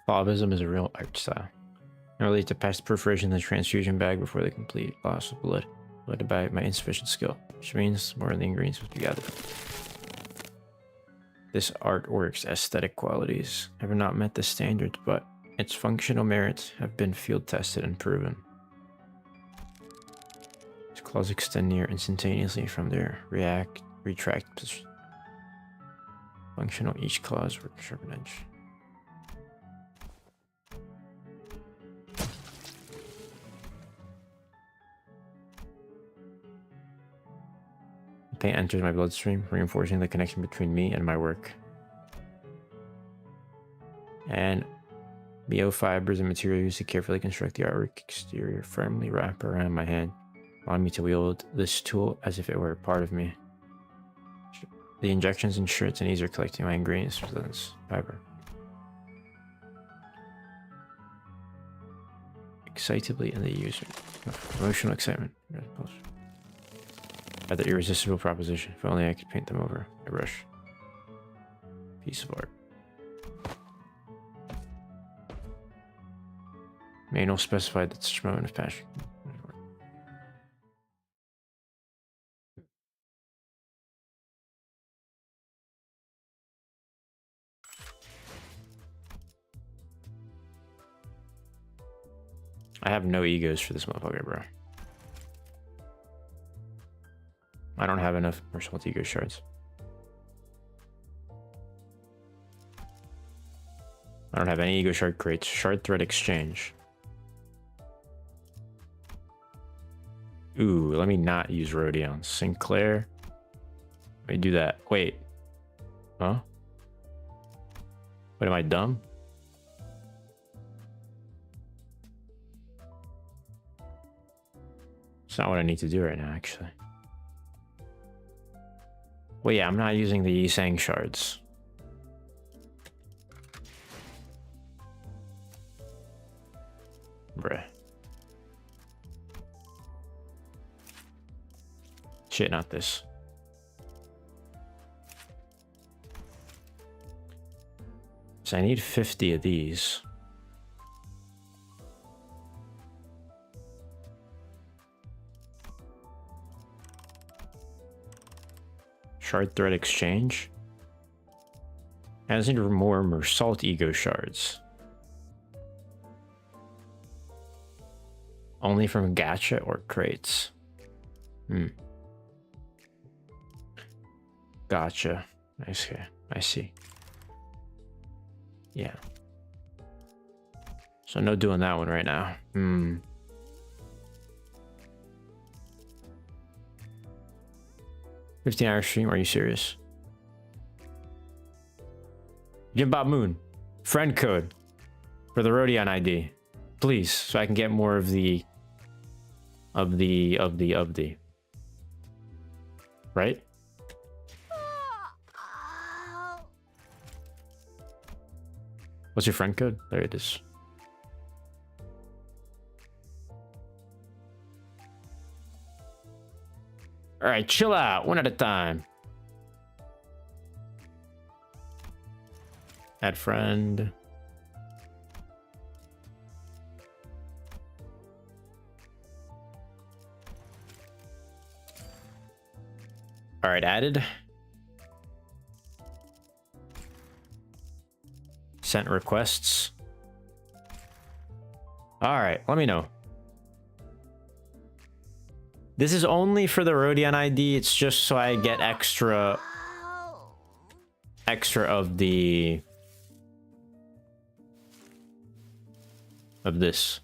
Fauvism is a real art style. It relates to past perforation in the transfusion bag before the complete loss of blood, led by my insufficient skill, which means more of the ingredients must be gathered. This artwork's aesthetic qualities have not met the standards, but its functional merits have been field tested and proven. Its claws extend near instantaneously from their retract position. Functional, each claws work sharp an edge. Paint enters my bloodstream, reinforcing the connection between me and my work. And BO fibers and material used to carefully construct the artwork exterior firmly wrap around my hand, allowing me to wield this tool as if it were a part of me. The injections ensure it's an easier collecting my ingredients rather than fiber. Excitably in the user. Emotional excitement. Rather irresistible proposition. If only I could paint them over a brush. Piece of art. Manual specified that such moment of passion. I have no egos for this motherfucker, bro. I don't have enough Meursault ego shards. I don't have any ego shard crates. Shard thread exchange. Ooh, let me not use Rodion. Sinclair. Let me do that. Wait. Huh? Wait, am I dumb? It's not what I need to do right now, actually. Well, yeah, I'm not using the Yisang shards. Bruh. Shit, not this. So I need 50 of these. Shard thread exchange. I just need more Meursault ego shards. Only from Gacha or crates? Gotcha. Okay, I see. Yeah. So no doing that one right now. 15-hour stream, are you serious? Jim Bob Moon, friend code for the Rodion ID, please, so I can get more of the right? What's your friend code? There it is. All right, chill out, one at a time. Add friend. All right, added. Sent requests. All right, let me know. This is only for the Rodion ID. It's just so I get extra of the this.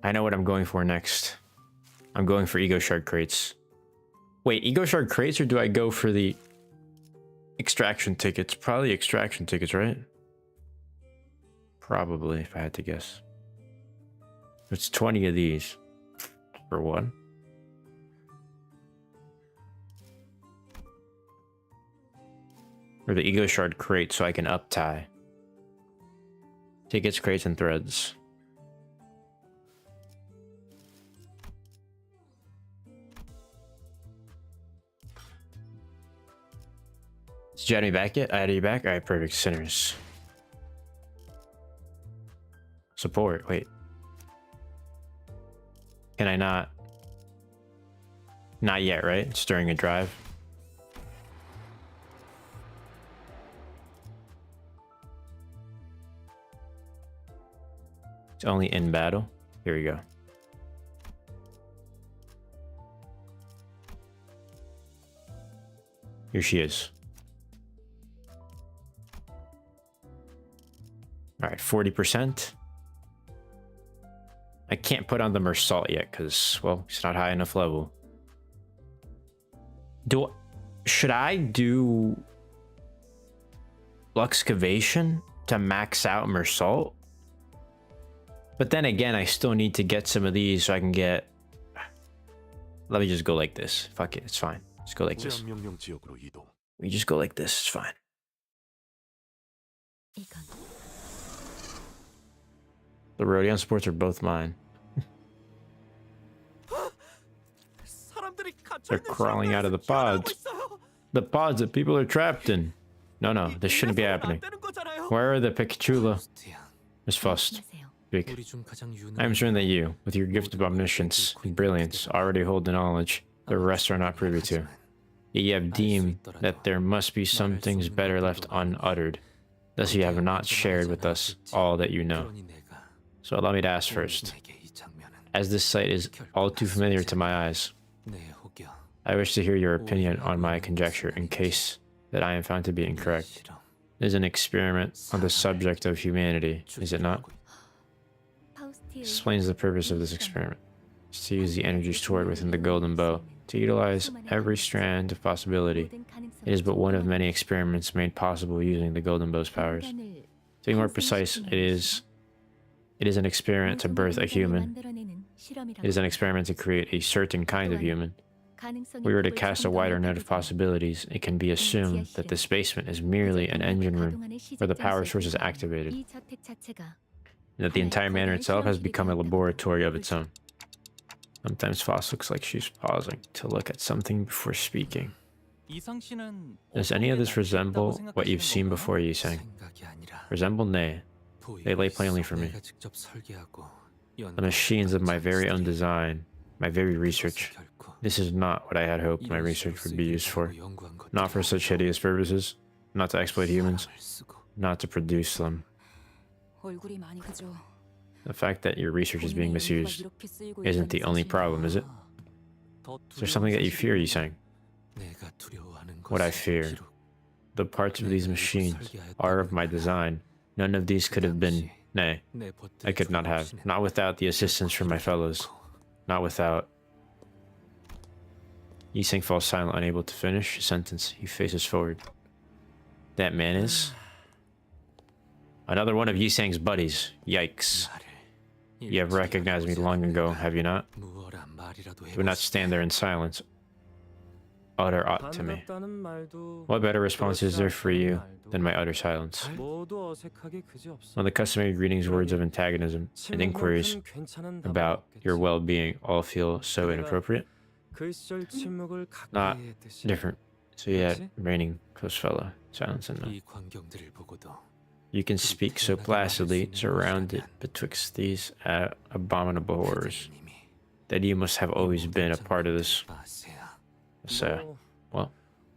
I know what I'm going for next. I'm going for Ego Shard crates. Wait, Ego Shard crates, or do I go for the extraction tickets? Probably extraction tickets, right? Probably, if I had to guess. It's 20 of these for one. Or the Ego Shard crate so I can up tie. Tickets, crates, and threads. Did you add me back yet? I added you back? Alright, perfect. Sinners. Support. Wait. Can I not? Not yet, right? It's during a drive. It's only in battle. Here we go. Here she is. All right, 40%. I can't put on the Meursault yet because, well, it's not high enough level. Should I do Luxcavation to max out Meursault? But then again, I still need to get some of these so I can get... Let me just go like this. Fuck it, it's fine. Just go like this. We just go like this, it's fine. The Rodion supports are both mine. They're crawling out of the pods. The pods that people are trapped in. No, this shouldn't be happening. Where are the Picachula? Miss Faust. Speak. I am certain that you, with your gift of omniscience and brilliance, already hold the knowledge the rest are not privy to. Yet you have deemed that there must be some things better left unuttered. Thus you have not shared with us all that you know. So allow me to ask first. As this sight is all too familiar to my eyes, I wish to hear your opinion on my conjecture in case that I am found to be incorrect. It is an experiment on the subject of humanity, is it not? This explains the purpose of this experiment. It's to use the energy stored within the golden bow to utilize every strand of possibility. It is but one of many experiments made possible using the golden bow's powers. To be more precise, it is an experiment to birth a human. It is an experiment to create a certain kind of human. 가능성이 we were to 폭을 cast a 조금 더 wider net of 넓혀보자면 possibilities, it can be assumed that this basement is merely an engine room 가동하는 where the 시작 power 장소에 source is 불과한 activated, 이 저택 자체가 and that the 하나의 entire manor 거대한 itself has 실험실이 become a 되었다고 laboratory of its own. Sometimes Faust looks like she's pausing to look at something before speaking. 이상 씨는 Does any of this resemble what you've seen before, Yisang? Resemble? Nay. They lay plainly for me. The machines of my very own design, my very research. This is not what I had hoped my research would be used for. Not for such hideous purposes. Not to exploit humans. Not to produce them. 얼굴이 많이 그저 The fact that your research is being misused isn't the only problem, is it? Is there something that you fear, Yisang? What I fear. The parts of these machines are of my design. None of these could have been... Nay, I could not have. Not without the assistance from my fellows. Not without... Yisang falls silent, unable to finish a sentence. He faces forward. That man is... Another one of Yisang's buddies. Yikes. You have recognized me long ago, have you not? Do not stand there in silence. Utter aught to me. What better response is there for you than my utter silence? When the customary greetings, words of antagonism, and inquiries about your well-being all feel so inappropriate? Not different. So yet, reigning close fellow, silence and no. You can speak so placidly, surrounded betwixt these abominable horrors, that you must have always been a part of this. Well,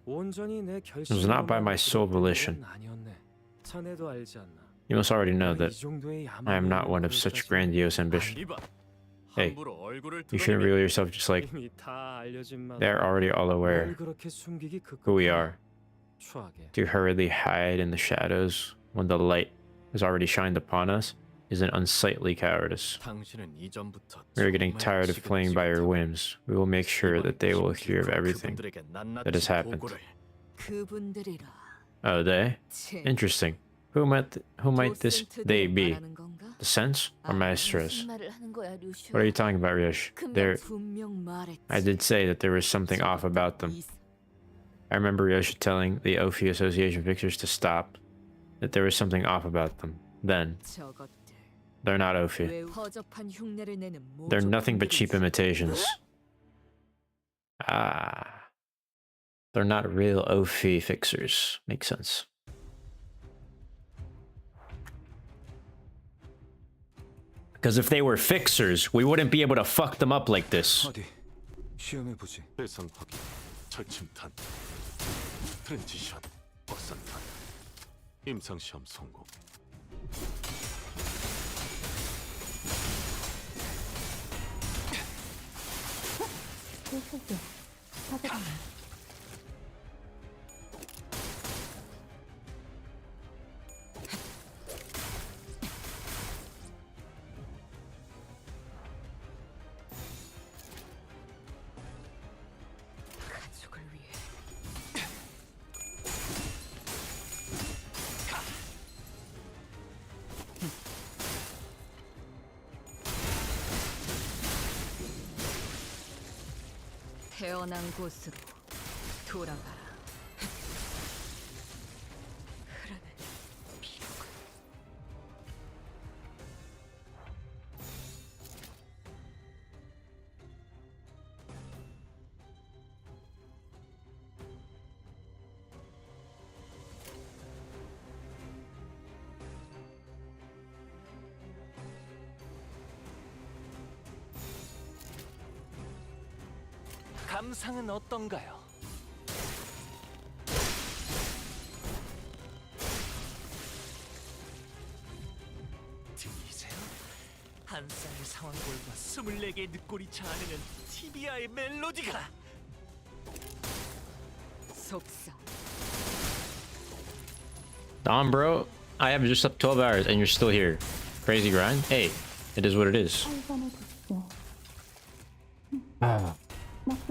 it was not by my sole volition. You must already know that I am not one of such grandiose ambition. Hey, you shouldn't reveal yourself just like they're already all aware who we are. To hurriedly hide in the shadows when the light has already shined upon us is an unsightly cowardice. We are getting tired of playing by your whims. We will make sure that they will hear of everything that has happened. Oh, they? Interesting. Who might this they be? The sense or maestros? What are you talking about, Ryoshu? I did say that there was something off about them. I remember Ryoshu telling the Ophi Association fixers to stop, that there was something off about them. Then, they're not Ophi. They're nothing but cheap imitations. Ah. They're not real Ophi fixers. Makes sense. Because if they were fixers, we wouldn't be able to fuck them up like this. 대상 확인, 절침탄, 트랜지션, 확산탄, 임상시험 성공. 태어난 곳으로 돌아가라. 흐르는 피로가. 감상은 어떤가요? 들리세요? 한 쌍의 상황골과 24개의 늑골이 자아내는 티비아의 멜로디가! 속상. Dom, bro, I have just up 12 hours and you're still here. Crazy grind? Hey, it is what it is.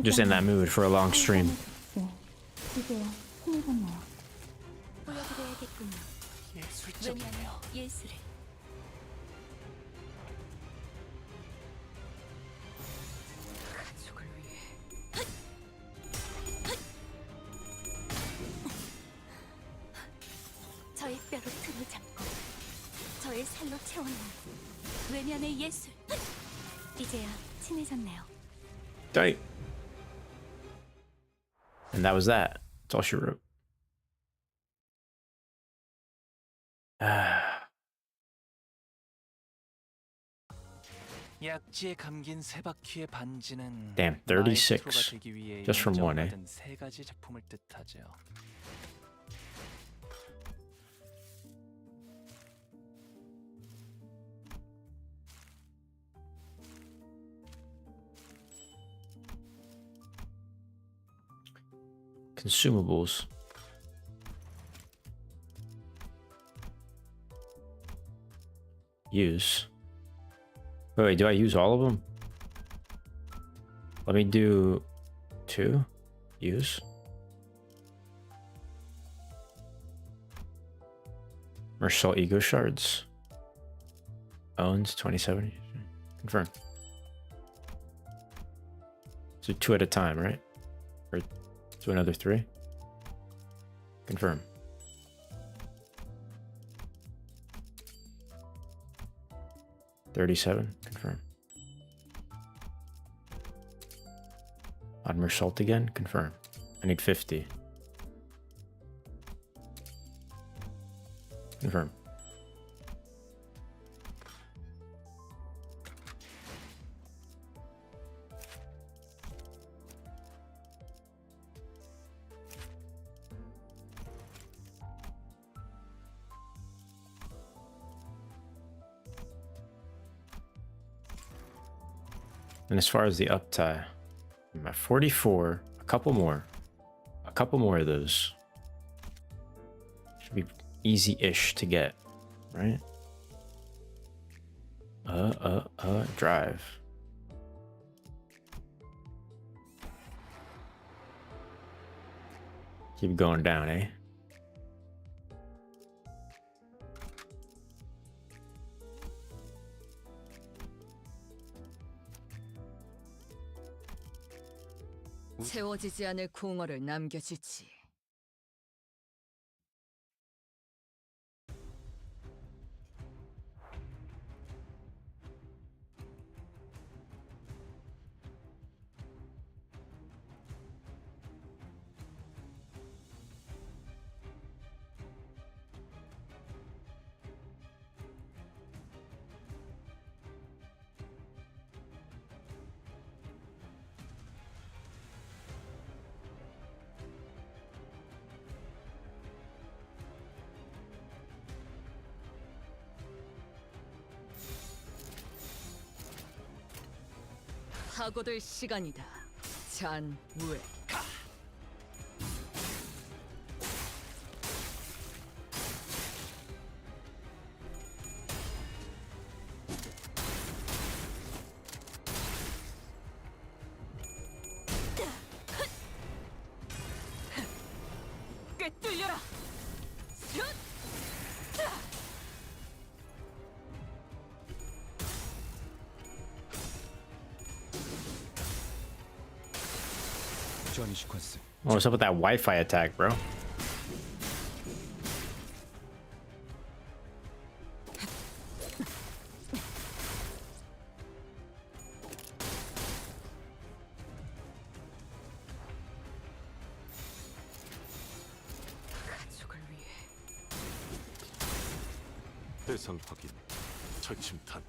Just in that mood for a long stream. 보여드려야겠군요. 예술적이네요. 예술을. 가족을 위해. 내 살로 채웠나. 외면의 예술. 이제야 친해졌네요. Tight. And that was that. That's all she wrote. 약지에 감긴 세 바퀴의 반지는 Damn, 마에스트로가 36. 되기 위해 Just from one, eh? 인정받은 세 가지 작품을 뜻하죠. Consumables. Use. Wait, do I use all of them? Let me do 2. Use. Meursault ego shards. Owns 27. Confirm. So 2 at a time, right? Or do another 3. Confirm. $37. Confirm. On Meursault again. Confirm. I need 50. Confirm. And as far as the up tie, I'm at 44, a couple more of those. Should be easy-ish to get, right? Drive. Keep going down, eh? 채워지지 않을 공허를 남겨주지. 사고될 시간이다. 잔무에. 꿰뚫려라. Oh, what's up with that Wi-Fi attack, bro? 대상 확인, 철침탄,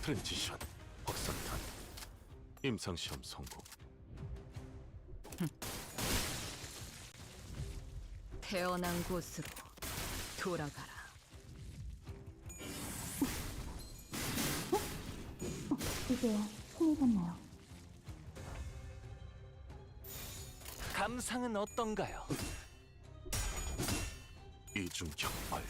트랜지션, 확산탄, 임상시험 성공. 태어난 곳으로 돌아가라. 이제야 친해졌나요? 감상은 어떤가요? 이중격발.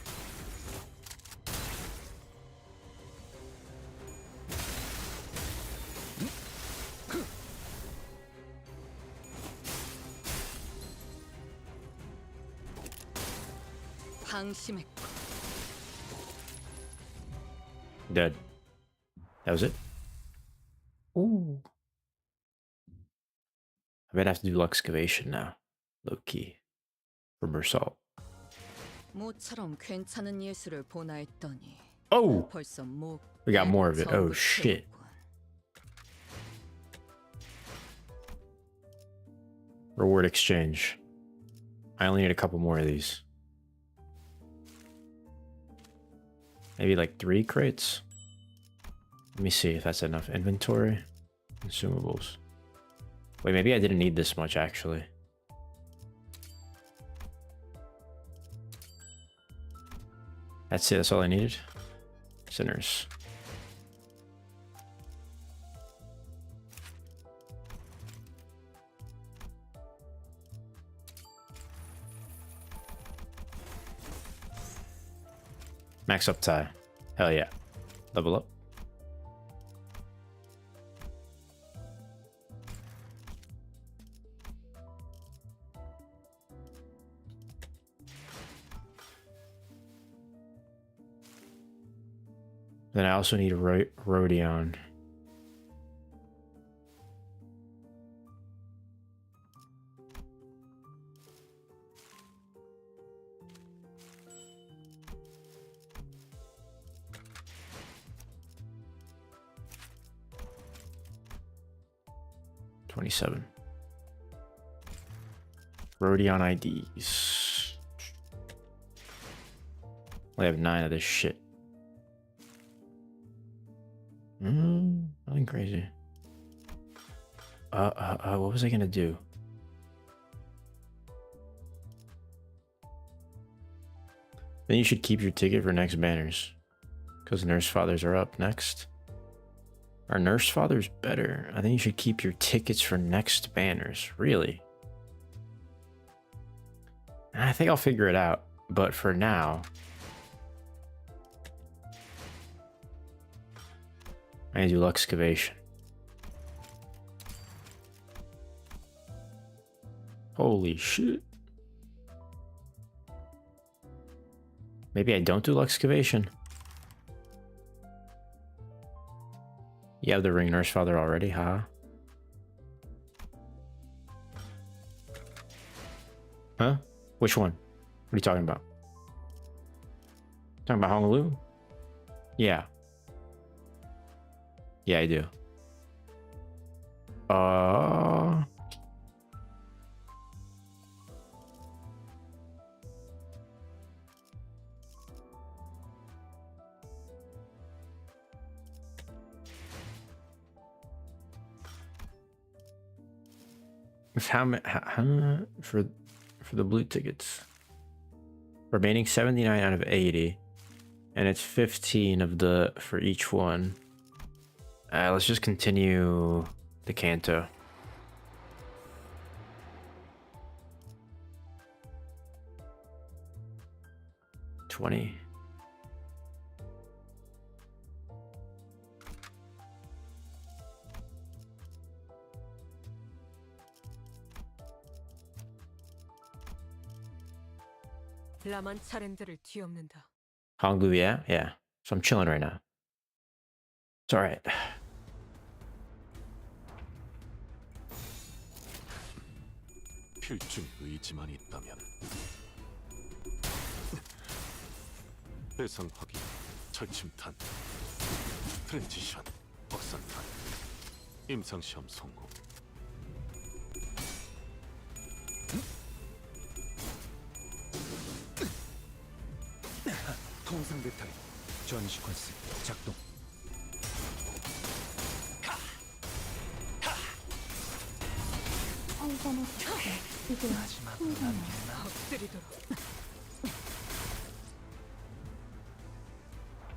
방심했고. Dead. That was it? Ooh. I might have to do Luxcavation now. Low key. For Meursault. 모처럼 괜찮은 예술을 보나 했더니 Oh! 벌써 목 We got more of it. Oh shit. Reward exchange. I only need a couple more of these. Maybe like 3 crates? Let me see if that's enough. Inventory. Consumables. Wait, maybe I didn't need this much actually. That's it, that's all I needed. Sinners. Max up tie. Hell yeah. Level up. Then I also need a Rodion. $27. Rodion IDs. I have 9 of this shit. Nothing crazy. What was I gonna do? Then you should keep your ticket for next banners. Because Nurse Fathers are up next. Are Nurse Fathers better? I think you should keep your tickets for next banners. Really? I think I'll figure it out. But for now, I do Luxcavation. Holy shit. Maybe I don't do Luxcavation. You have the Ring Nurse Father already, haha. Huh? Which one? What are you talking about? Talking about Honolulu? Yeah. Yeah, I do. How many for the blue tickets? Remaining 79 out of 80, and it's 15 of the for each one. Let's just continue the Canto. $20. 라만 차렌들을 뒤엎는다. Honglu, yeah? Yeah. So I'm chilling right now. It's alright. 필중 의지만 있다면 대상 확인, 철침탄, 트랜지션, 확산탄, 임상시험 성공. 통상 배터리 전 시퀀스 작동.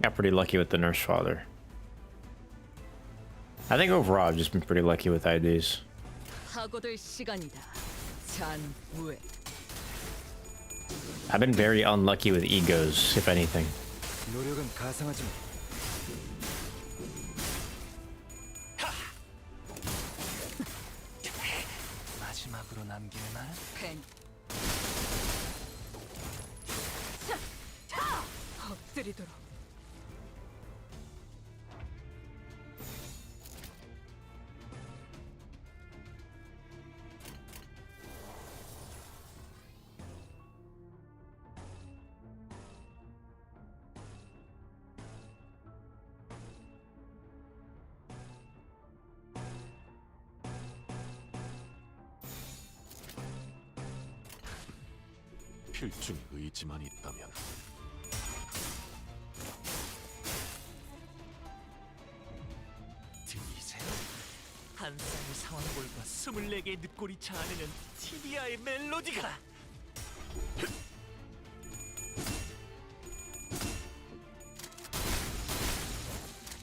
Got pretty lucky with the Nurse Father. I think overall I've just been pretty lucky with IDs. 사고될 시간이다. 잔무에. I've been very unlucky with egos, if anything. 노력은 가상하지만 마지막으로 남기는 말? 펜. 엎드리도록. 필중의 의지만 있다면 들리세요? 한 쌍의 상황골과 24개의 늑골이 자아내는 티비아의 멜로디가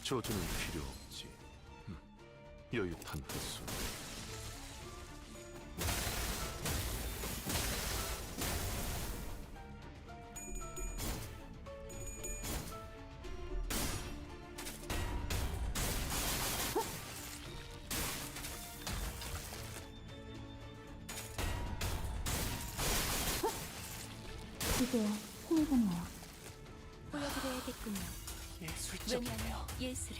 조주는 필요 없지. 여유탄 횟수. 이제 힘이 됐네요. 보여드려야겠군요. 예술적이네요. 왜냐하면 예술을.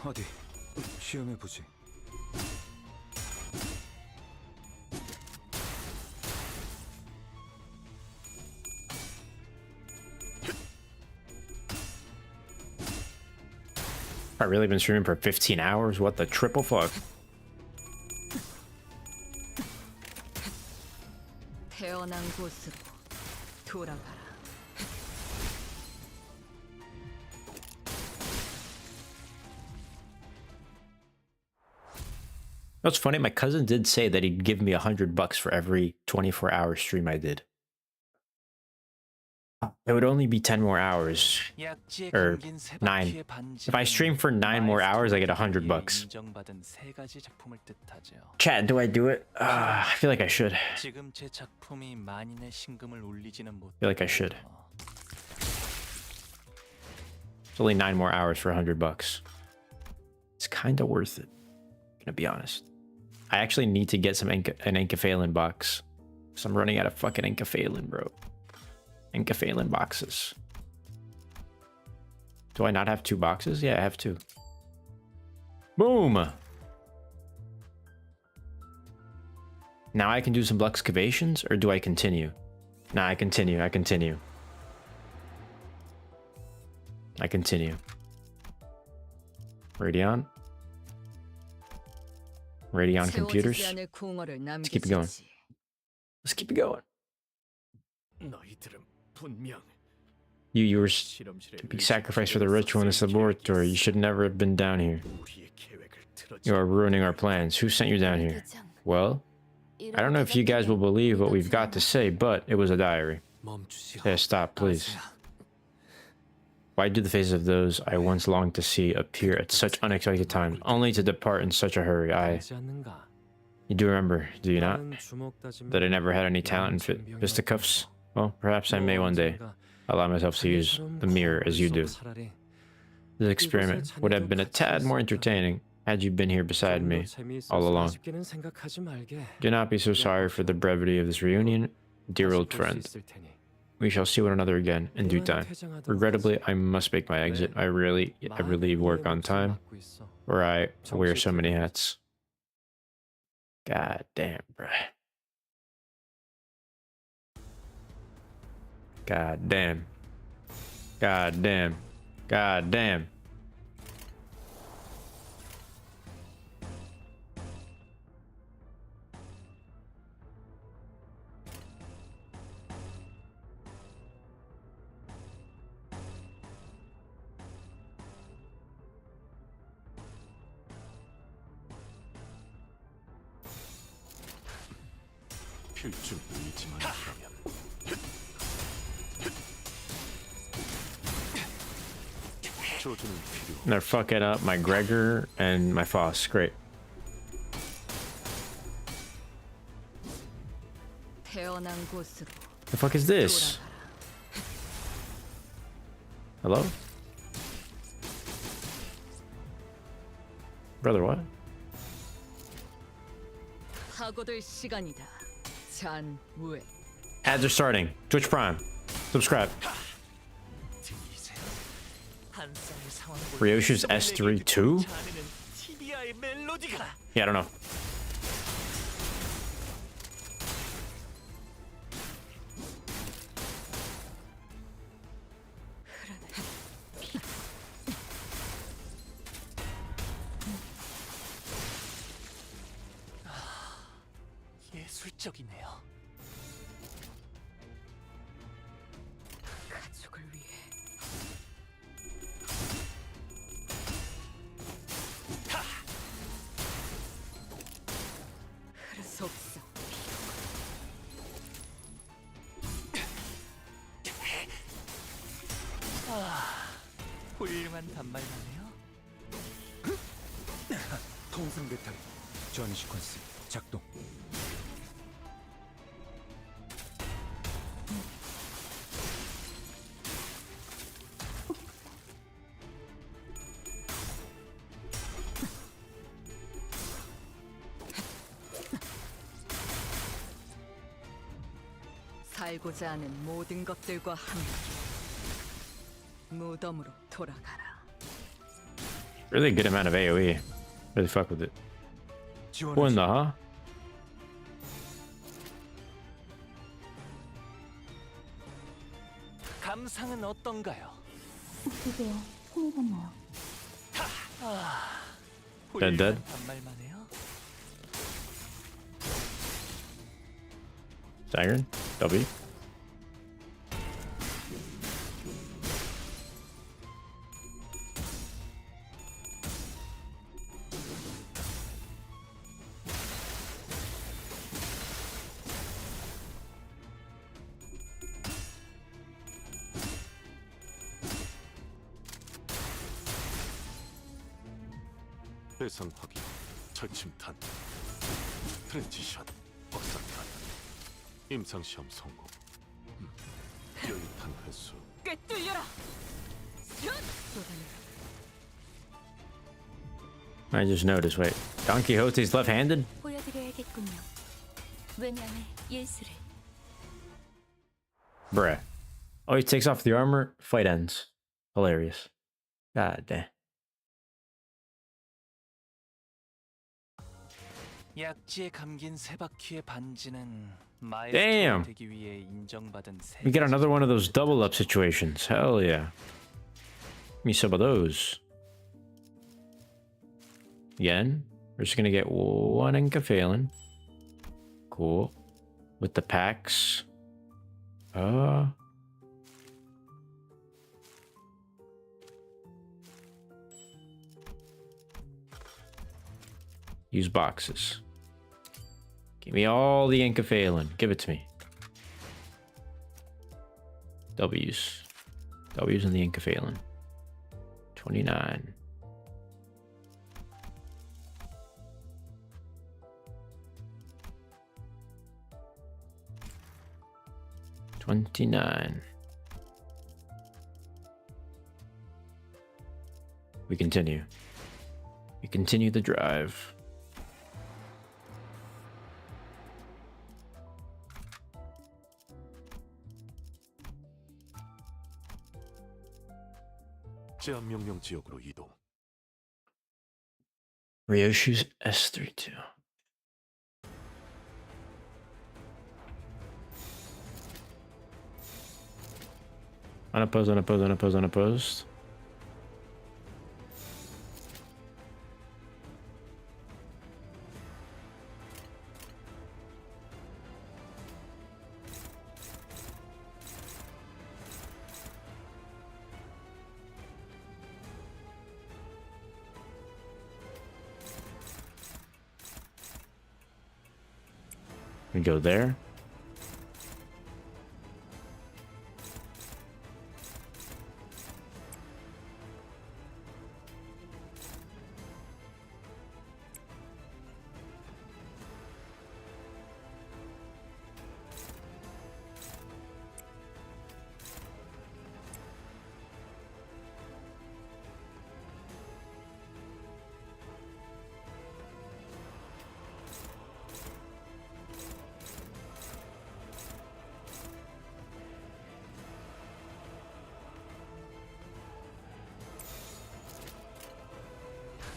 어디 시험해 보지. I've really been streaming for 15 hours? What the triple fuck? 태어난 곳으로 돌아가라. What's funny, my cousin did say that he'd give me $100 for every 24-hour stream I did. It would only be 10 more hours. Or 9. If I stream for 9 more hours, I get $100. 인정받은 세 가지 작품을 뜻하죠. Chat, do I do it? I feel like I should. 지금 제 작품이 만인의 신금을 울리지는 못. I feel like I should. It's only 9 more hours for $100. It's kind of worth it. Gonna be honest. I actually need to get some an Enkephalin box. Because I'm running out of fucking Enkephalin, bro. Enkephalin boxes. Do I not have 2 boxes? Yeah, I have 2. Boom! Now I can do some excavations, or do I continue? Nah, I continue. I continue. I continue. Rodion. Rodion computers. Let's keep it going. Let's keep it going. You were to be sacrificed for the ritual in this laboratory. You should never have been down here. You are ruining our plans. Who sent you down here? Well, I don't know if you guys will believe what we've got to say, but it was a diary. Hey, stop, please. Why do the faces of those I once longed to see appear at such unexpected times, only to depart in such a hurry? You do remember, do you not, that I never had any talent in fisticuffs? Well, perhaps I may one day allow myself to use the mirror as you do. This experiment would have been a tad more entertaining had you been here beside me all along. Do not be so sorry for the brevity of this reunion, dear old friend. We shall see one another again in due time. Regrettably, I must make my exit. I really work on time, or I wear so many hats. God damn, bruh. God damn. God damn. God damn. 필중 의지만 있다면 조주는 필요. They're fucking up my Gregor and my Faust. Great. The fuck is this? Hello? Brother, what? Ads are starting. Twitch Prime. Subscribe. Ryoshu's S3 2? Yeah, I don't know. 예술적이네요. 가족을 위해 속삭 훌륭한 단말만해요. 통승 배터리 전 시퀀스 작동. 살고자 하는 모든 것들과 함께 무덤으로 돌아가라. Really good amount of AoE. Really fuck with it. What in the huh? 감상은 어떤가요? 그게 힘이 됐나요? Dead, dead. 훌륭한 단말만해요. Siren. W. 대상 확인, 절침탄, 트랜지션, 확산탄, 임상시험 성공. 여유탄 횟수. 꿰뚫려라. I just noticed. Wait, Don Quixote's left-handed? 보여드려야겠군요. 외면의 예술을. Bruh. Oh, he takes off the armor. Fight ends. Hilarious. God damn. 약지에 감긴 새 바퀴의 반지는 Damn. 마에스트로가 되기 위해 인정받은 새. We got another one of those double up situations. Hell yeah. Give me some of those. Again, we're just gonna get one Encephalon. Cool. With the packs. Use boxes. Give me all the Encephalon. Give it to me. W's. W's in the Encephalon. 29. We continue. We continue the drive. 제한 명령 지역으로 이동. Ryoshu's S32. Unopposed, unopposed, unopposed, unopposed. We go there.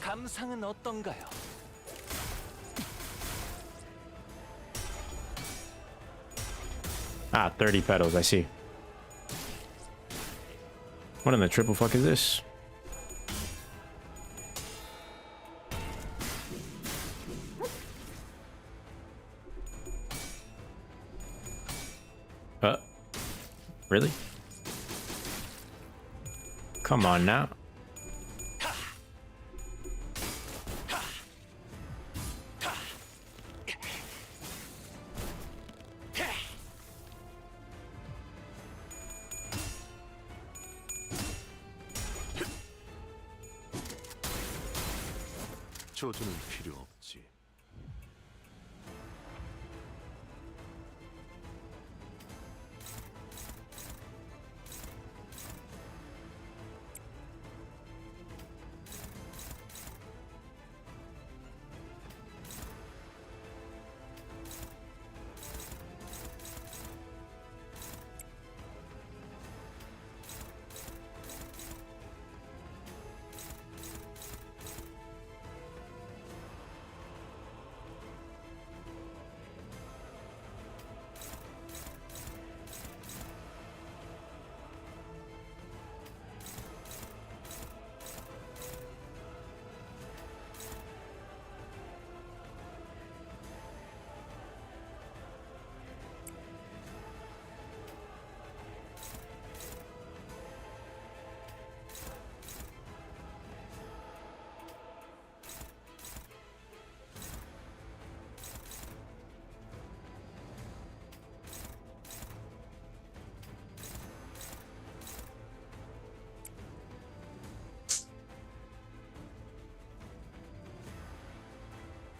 감상은 어떤가요? Ah, 30 petals, I see. What in the triple fuck is this? Really? Come on now. 저주는 필요 없지.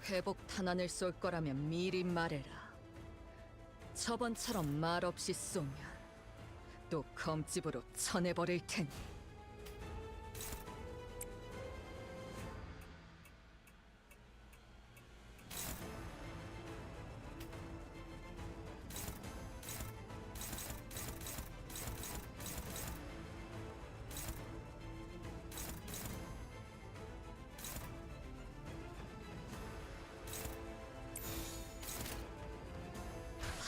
회복 탄환을 쏠 거라면 미리 말해라. 저번처럼 말없이 쏘면 또 검집으로 쳐내버릴 테니.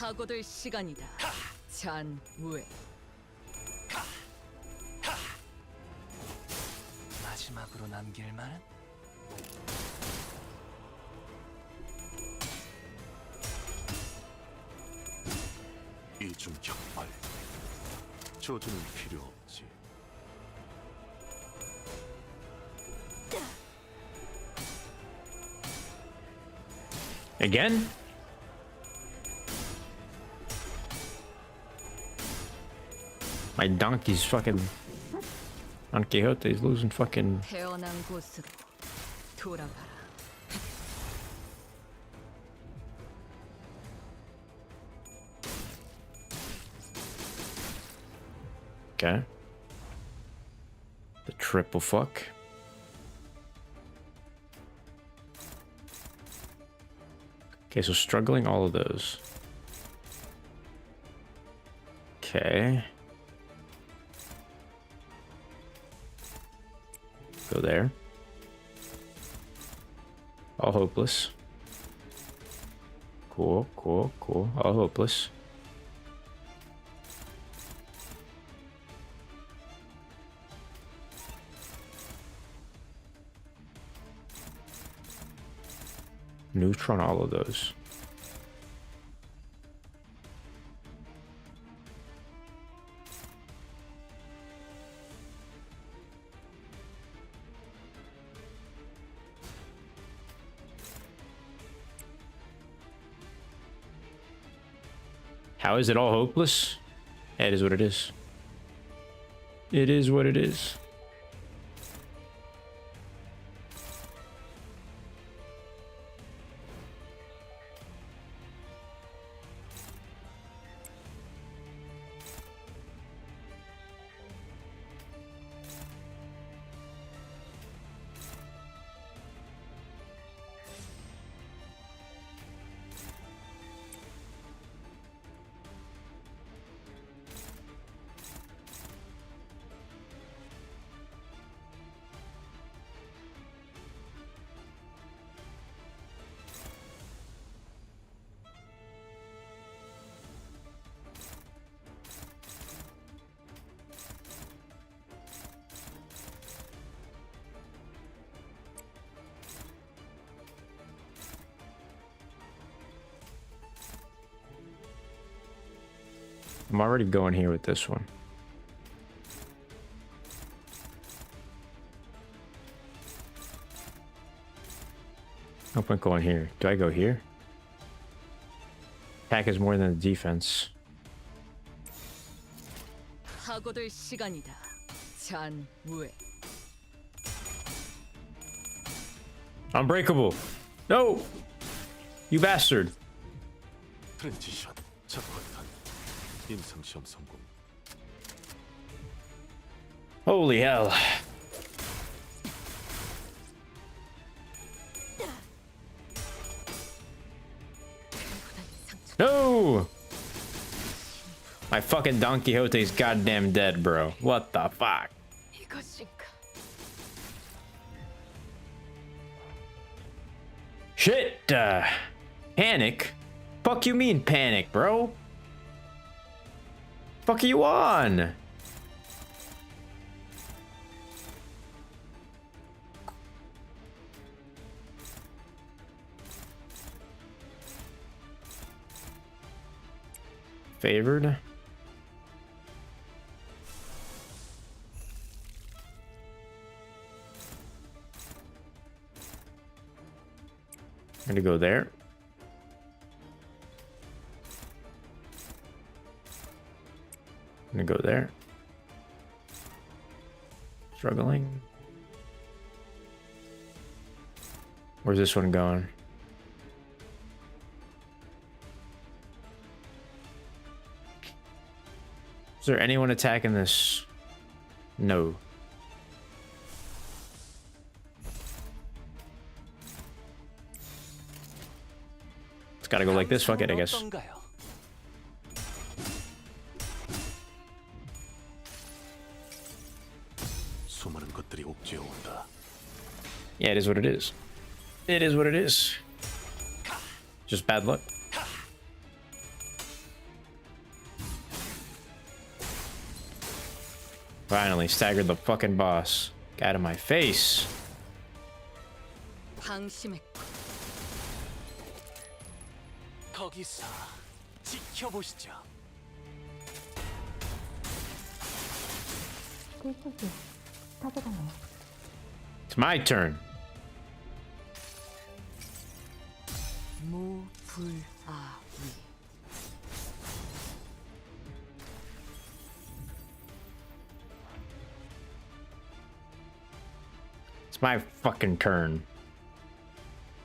파고들 시간이다. 잔우에. 마지막으로 남길 말은? 이중 격발. 저주는 필요 없지. Again? My donkey's fucking... Don Quixote's losing fucking... 태어난 곳으로 돌아가라. Okay. The triple fuck. Okay, so struggling all of those. Okay. Go there. All hopeless. Cool, cool, cool. All hopeless. Neutron all of those. How is it all hopeless? It is what it is. It is what it is. I'm already going here with this one. No point going here. Do I go here? Attack is more than the defense. 하고들 시간이다. 잔우에. Unbreakable. No! You bastard. 트랜지션 적화탄 임상시험 성공. Holy hell. No! My fucking Don Quixote's goddamn dead, bro. What the fuck? Shit, panic? Fuck you mean panic, bro? Fuck are you on? Favored? I'm gonna go there. I'm gonna go there. Struggling. Where's this one going? Is there anyone attacking this? No. It's gotta go like this. Fuck it, I guess. 수많은 것들이 옥죄어 온다. Yeah, it is what it is. It is what it is. Just bad luck. Finally staggered the fucking boss. Get out of my face. 거기서 지켜보시죠. It's my turn. It's my fucking turn.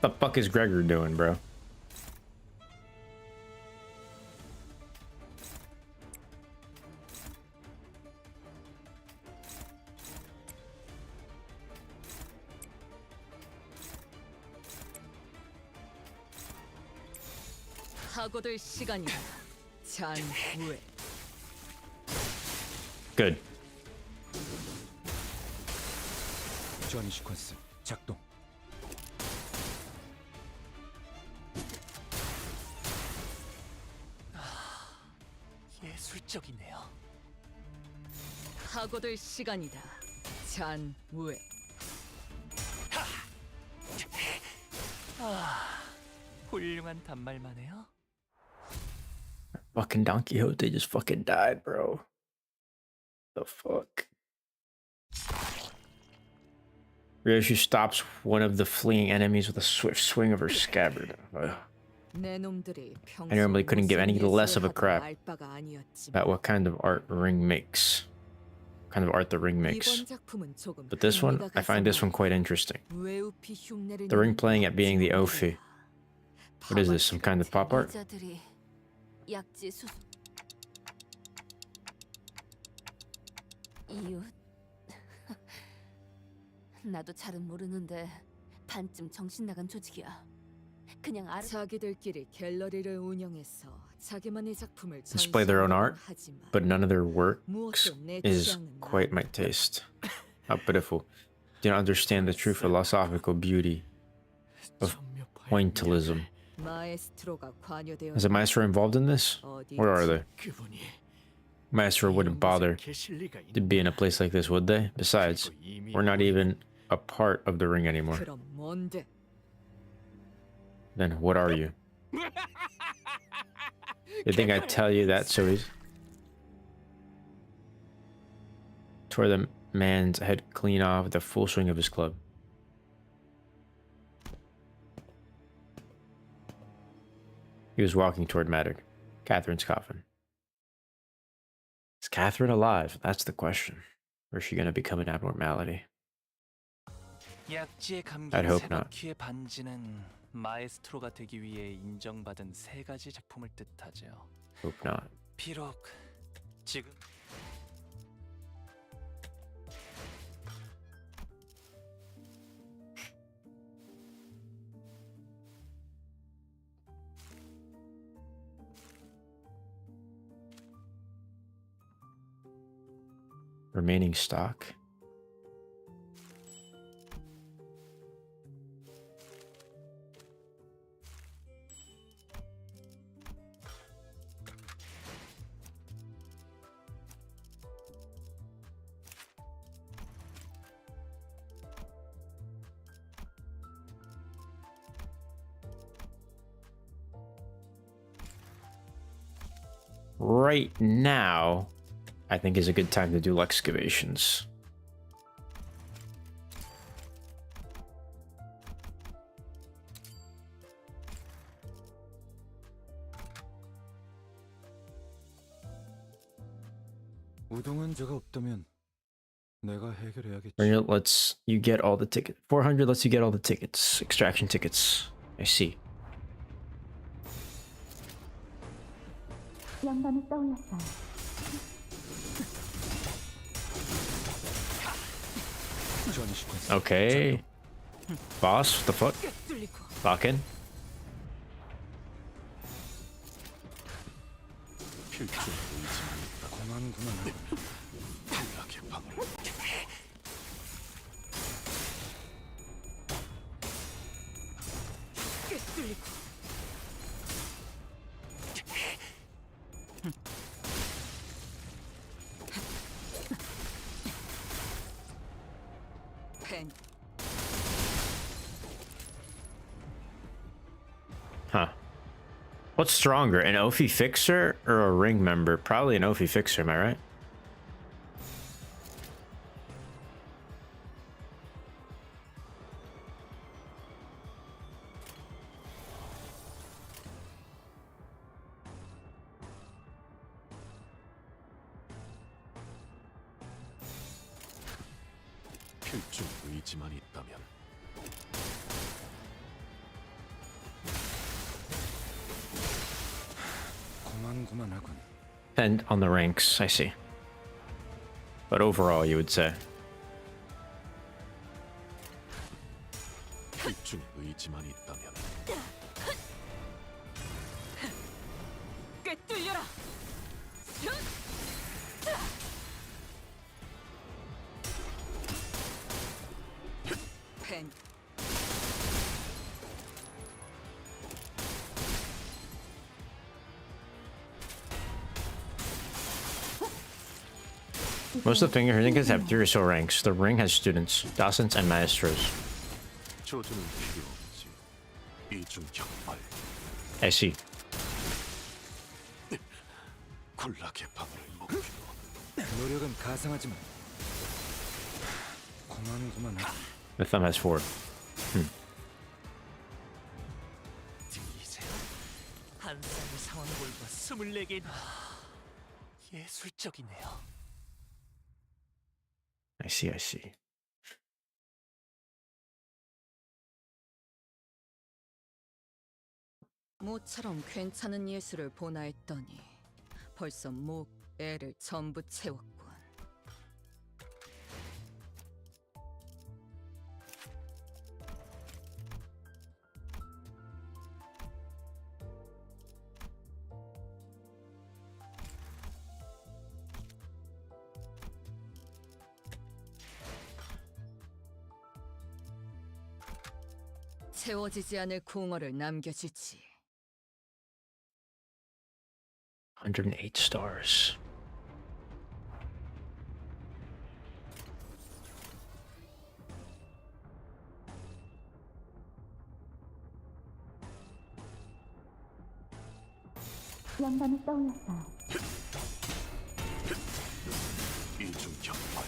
What the fuck is Gregor doing, bro? 하고들 시간이다. 잔우에. Good. 전이 시퀀스 작동. 예술적이네요. 하고들 시간이다. 잔우에. 훌륭한 단말만해요. Fucking Don Quixote just fucking died, bro. The fuck? Ryoshu stops one of the fleeing enemies with a swift swing of her scabbard. Ugh. I normally couldn't give any less of a crap about what kind of art ring makes. What kind of art the ring makes. But this one, I find this one quite interesting. The ring playing at being the Ophi. What is this, some kind of pop art? 이웃? 나도 잘은 모르는데 반쯤 정신 나간 조직이야. 그냥 자기들끼리 갤러리를 운영해서 자기만의 작품을 Display their own art, but none of their works is quite my taste. How pitiful. Do not understand the true philosophical beauty of pointillism. Is a maestro involved in this? Where are they? Maestro wouldn't bother to be in a place like this, would they? Besides, we're not even a part of the ring anymore. Then what are you? You think I'd tell you that so easy? before the man's head clean off with the full swing of his club. He was walking toward Catherine's coffin. Is Catherine alive? That's the question. Or is she going to become an abnormality? 약지에 I'd 감긴 hope not. 세바퀴의 반지는 마에스트로가 되기 위해 인정받은 세 가지 작품을 뜻하죠. Hope not. 비록 지금 Remaining stock. Right now, I think is a good time to do excavations. 우동은 제가 없다면 내가 해결해야겠지. You get all the tickets. 400 lets you get all the tickets. Extraction tickets. I see. 영감이 떠올랐어요. Okay. Boss, what the fuck? Lock in. Huh. What's stronger, an Ophi fixer or a ring member? Probably an Ophi fixer, am I right? 필중 의지만 있다면 And on the ranks, I see. But overall, you would say. 필중 의지만 있다면 꿰뚫려라. 펜. Most of the Syndicates have 3 or so ranks. The ring has students, docents, and maestros. 조주는 필요 없지. 이중 격발. I see. 굴락의 방을 목표로. 노력은 가상하지만 고만고만하고. The thumb has 4. 들리세요? 한 쌍의 상황골과 24개의 예술적이네요. I see, I see. 모처럼 괜찮은 예술을 보나 했더니 벌써 목, 애를 전부 채웠군. 채워지지 않을 궁어를 남겨주지. 108 stars. 영감이 떠올랐어요. 이중 격발.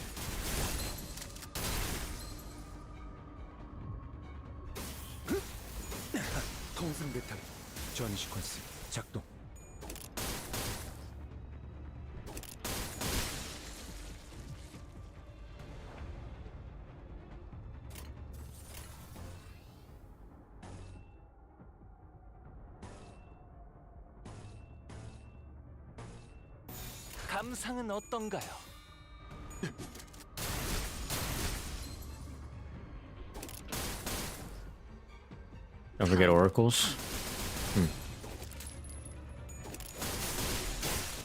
배터리 전 시퀀스 작동. 감상은 어떤가요? Don't forget oracles.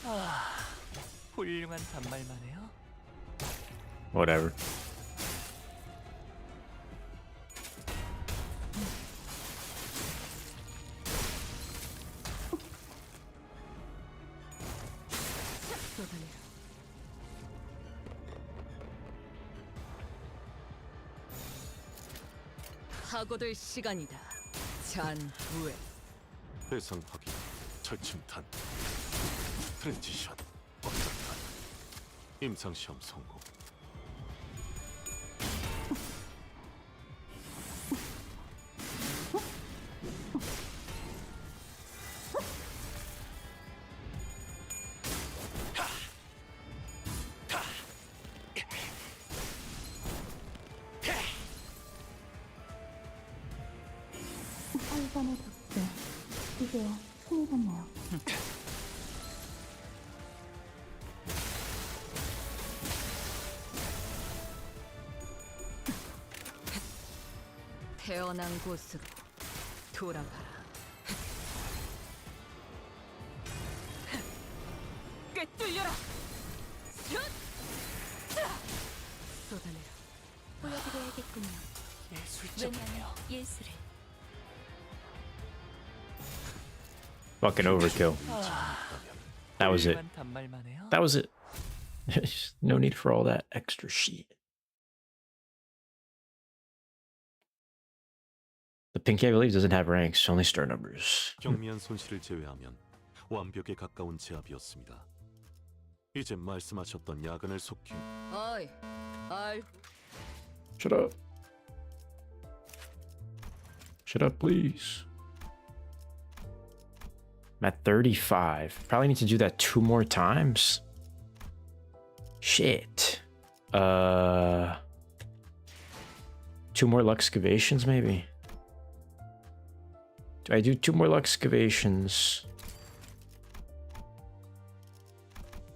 아, 훌륭한 단말만 해요. Whatever. 하고들 시간이다. 잔부에 대상 확인, 절침탄, 트랜지션, 확장탄, 임상시험 성공. 빨간의 독재. 이제 손이 갔나요? 태어난 곳으로 돌아가라. 꿰뚫려라. 쏟아내라. 보여드려야겠군요. 예술적이네요. 예술을. Fucking overkill. That was it. 훌륭한 단말만 해요. That was it. No need for all that extra shit. The pinky, I believe, doesn't have ranks, only star numbers. 경미한 손실을 제외하면 완벽에 가까운 제압이었습니다. 이제 말씀하셨던 야근을 속히 어이, 알. Shut up. Shut up, please. I'm at 35. Probably need to do that 2 more times. Shit. 2 more Luxcavations, maybe? Do I do 2 more Luxcavations?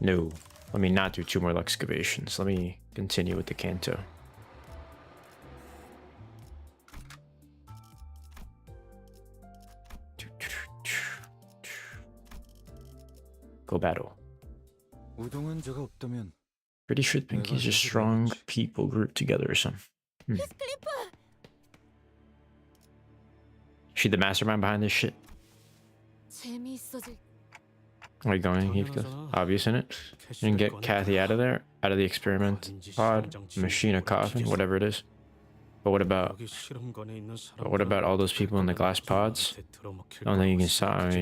No. Let me not do 2 more Luxcavations. Let me continue with the Canto. Go battle. 우동은 제가 없다면 Pretty sure Pinky's just strong people grouped together or something. She the mastermind behind this shit? 재미있어질. Are you going, Heathcliff? Obvious in it? You can get Kathy out of there, out of the experiment pod, machine, a coffin, whatever it is. But what about all those people in the glass pods? I don't think you can stop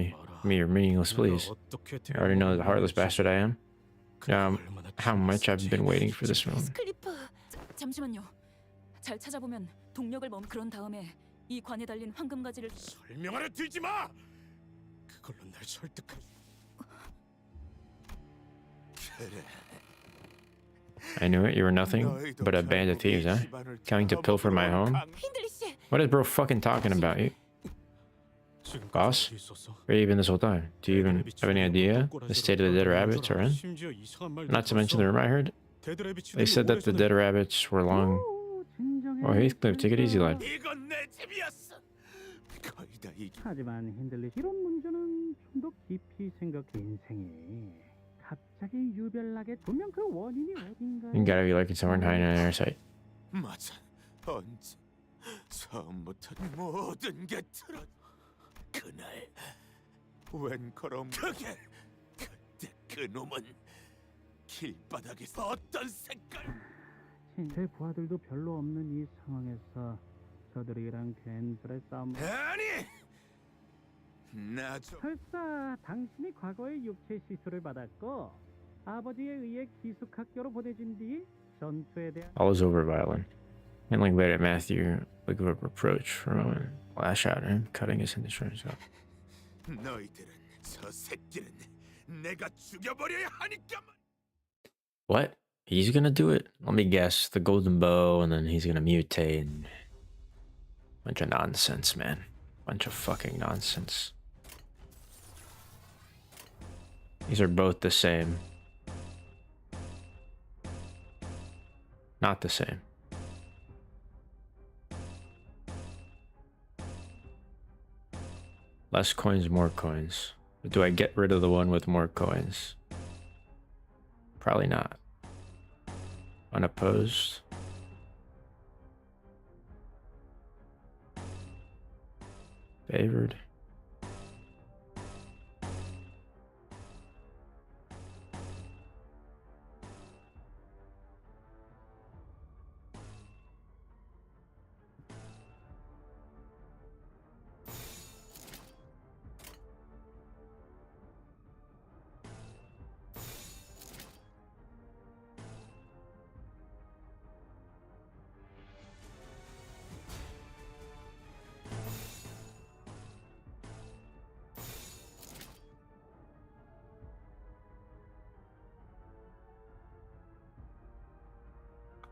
me or meaningless, please. You already know the heartless bastard I am. How much I've been waiting for this moment. 잠시만요. 잘 찾아보면 동력을 그런 다음에 이 관에 달린 황금 가지를 설명하려 들지 마. 그걸로 날 설득할. I knew it, you were nothing but a band of thieves, huh? Coming to pilfer my home? What is bro fucking talking about? You? Boss? Where have you been this whole time? Do you even have any idea the state of the dead rabbits are in? Not to mention the rumor I heard. They said that the dead rabbits were long... Oh, Heathcliff, take it easy, lad. 하지만 힌들리 이런 문제는 좀 더 깊이 생각해 인생이 갑자기 유별나게 분명 그 원인이 어딘가. You gotta be lurking somewhere and hiding in our sight. 맞아. 언제 처음부터 모든 게 틀어. 그날 웬 걸음 그게 그때 그 놈은 길바닥에서 어떤 색깔? 제 부하들도 별로 없는 이 상황에서 저들이랑 괜스레 싸움. 아니! 나 좀... 설사 당신이 과거에 육체 시술을 받았고 아버지에 의해 기숙학교로 보내진 뒤 전투에 대한 All is over, Violin. And like at Matthew, like a reproach for a moment. Lash out at him, cutting his insurance up. 너희들은 저 새끼는 내가 죽여버려야 하니까. What? He's gonna do it? Let me guess. The golden bow, and then he's gonna mutate. And... bunch of nonsense, man. Bunch of fucking nonsense. These are both the same. Not the same. Less coins, more coins. But do I get rid of the one with more coins? Probably not. Unopposed. Favored.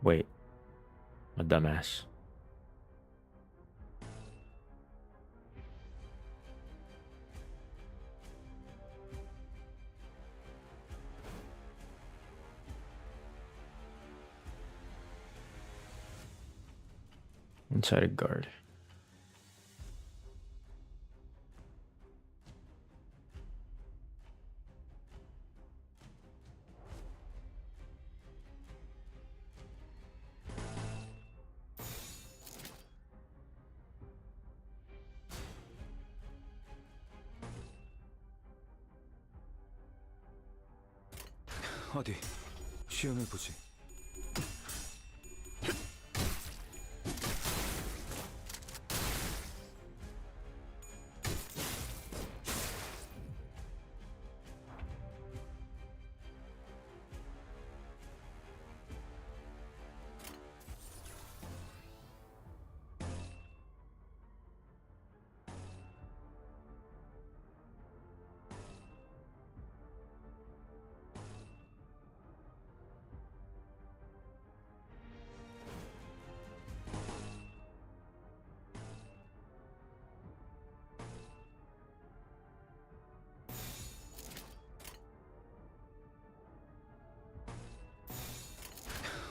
Wait, a dumbass. One-sided guard. 어디 시험해 보지.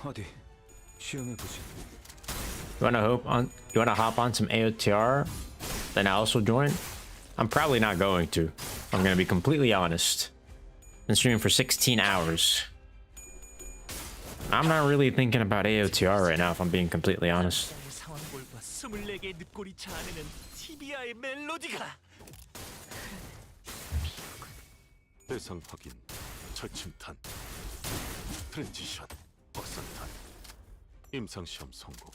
어디 시험해 보지. You wanna hop on some AOTR? Then I also join? I'm probably not going to. I'm gonna be completely honest. Been streaming for 16 hours. I'm not really thinking about AOTR right now, if I'm being completely honest. 상황골과 24개의 늪골이 자아내는 티비아의 멜로디가. 대상 확인, 철침탄, 트랜지션, 확산탄, 임상시험 성공.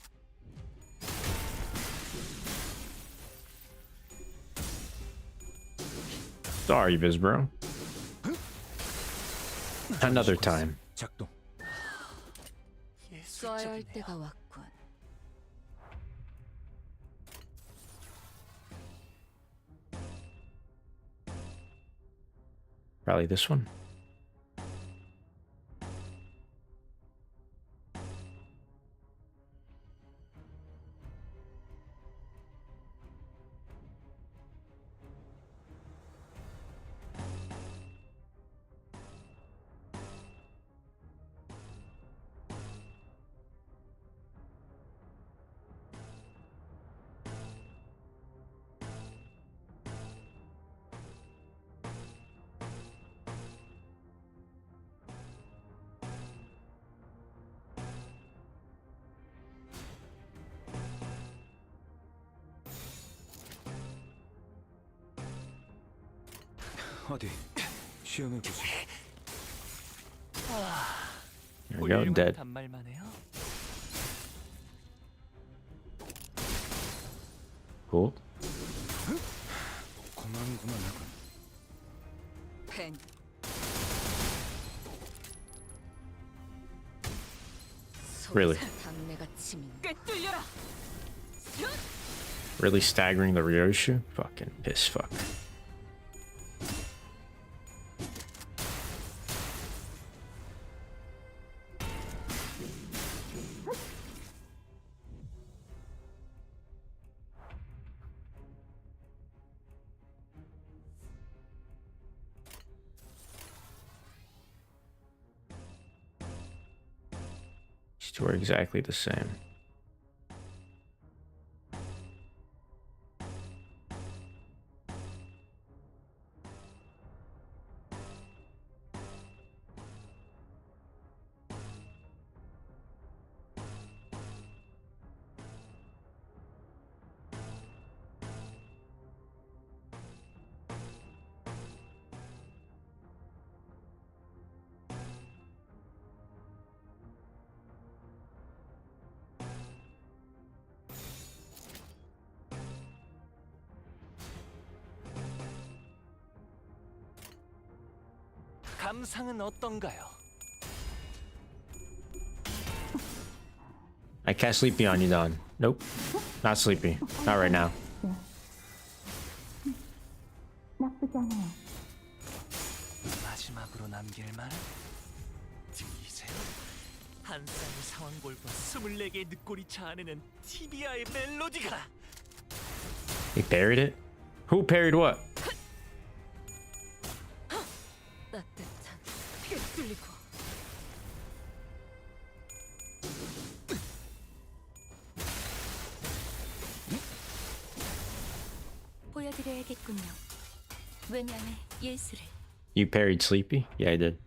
Sorry, Biz bro. Another time. 작동. 써야 할 때가 왔군. Probably this one. 어디 시험해 보지. There we go, dead. 단말만 해요. Cool. 고만고만하군. 펜. Really? 당내가 아침이 꿰뚫려라. Really staggering the Ryoshu? Fucking piss fuck. These two are exactly the same. 감상은 어떤가요? I cast Sleepy on you, Don. Nope. Not Sleepy. Not right now. 나쁘지 않아요. 마지막으로 남길 말? 들리세요? 한 쌍의 상황골과 24개의 늑골이차 안에는 티비아의 멜로디가. He parried it? Who parried what? 따뜻한 꿰뚫리고 보여드려야겠군요. 외면의 예술을. You parried Sleepy? Yeah, I did.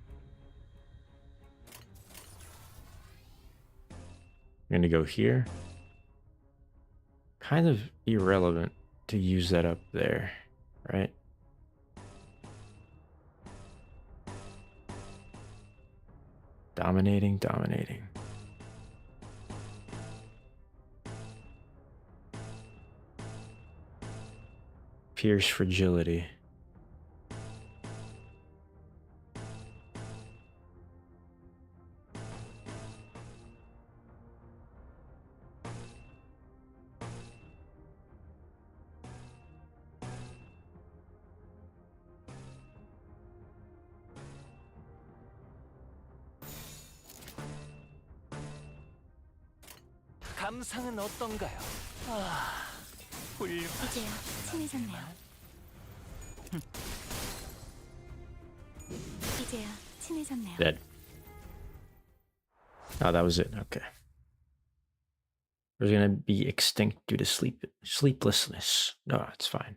I'm gonna go here. Kind of irrelevant to use that up there, right? Dominating, dominating. Pierce fragility. 감상은 어떤가요? 아, 훌륭하시네요. 이제야 친해졌네요. 이제야 친해졌네요. Dead. Oh, that was it. Okay. We're gonna be extinct due to sleeplessness. No, it's fine.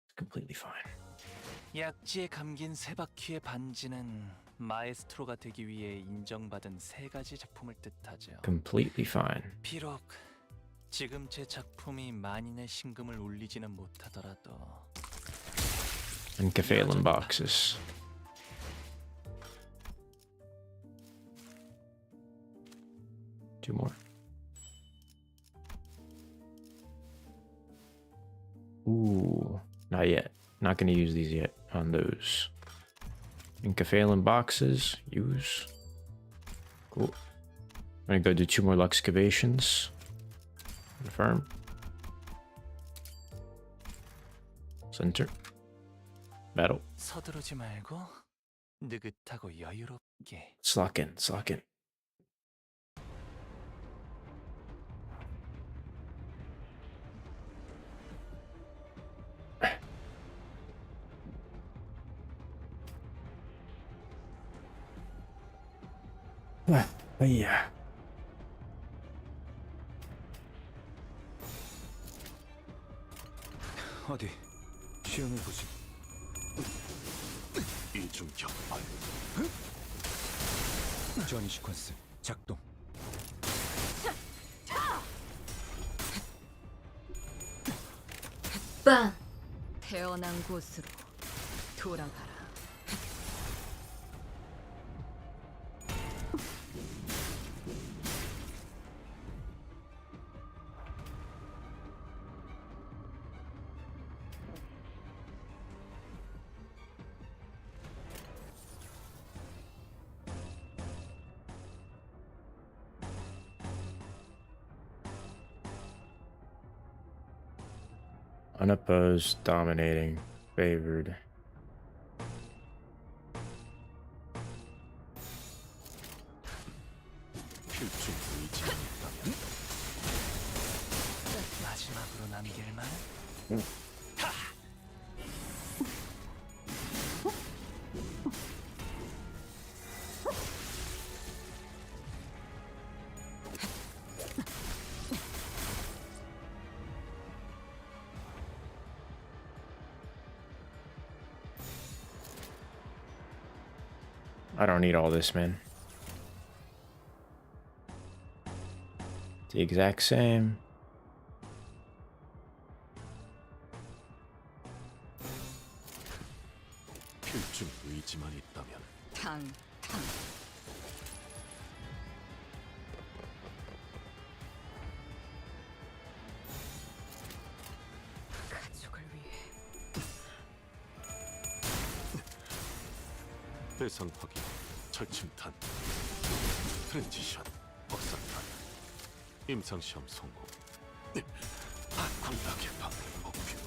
It's completely fine. 약지에 감긴 세 바퀴의 반지는 마에스트로가 되기 위해 인정받은 세 가지 작품을 뜻하죠. Completely fine. 비록 지금 제 작품이 만인의 신금을 울리지는 못하더라도 And Kefalen boxes. Two more. Ooh, not yet. Not gonna use these yet on those. And Kefalen boxes, use. Cool. I'm gonna go do 2 more Luxcavations. Confirm. Center. Battle. 서두르지 말고 느긋하고 여유롭게. Let's lock in. Let's lock in. Yeah. 어디 시험해 보지. 이중 격발. 저니 시퀀스 작동. 빵! 태어난 곳으로 돌아가라. Unopposed, dominating, favored. 마지막으로 남길 말. I don't need all this, man. The exact same. 필중 의지만 있다면 탕. 가족을 위해. 대상 확인, 철침탄, 트랜지션, 확산탄, 임상시험 성공. 군락 개방 목표.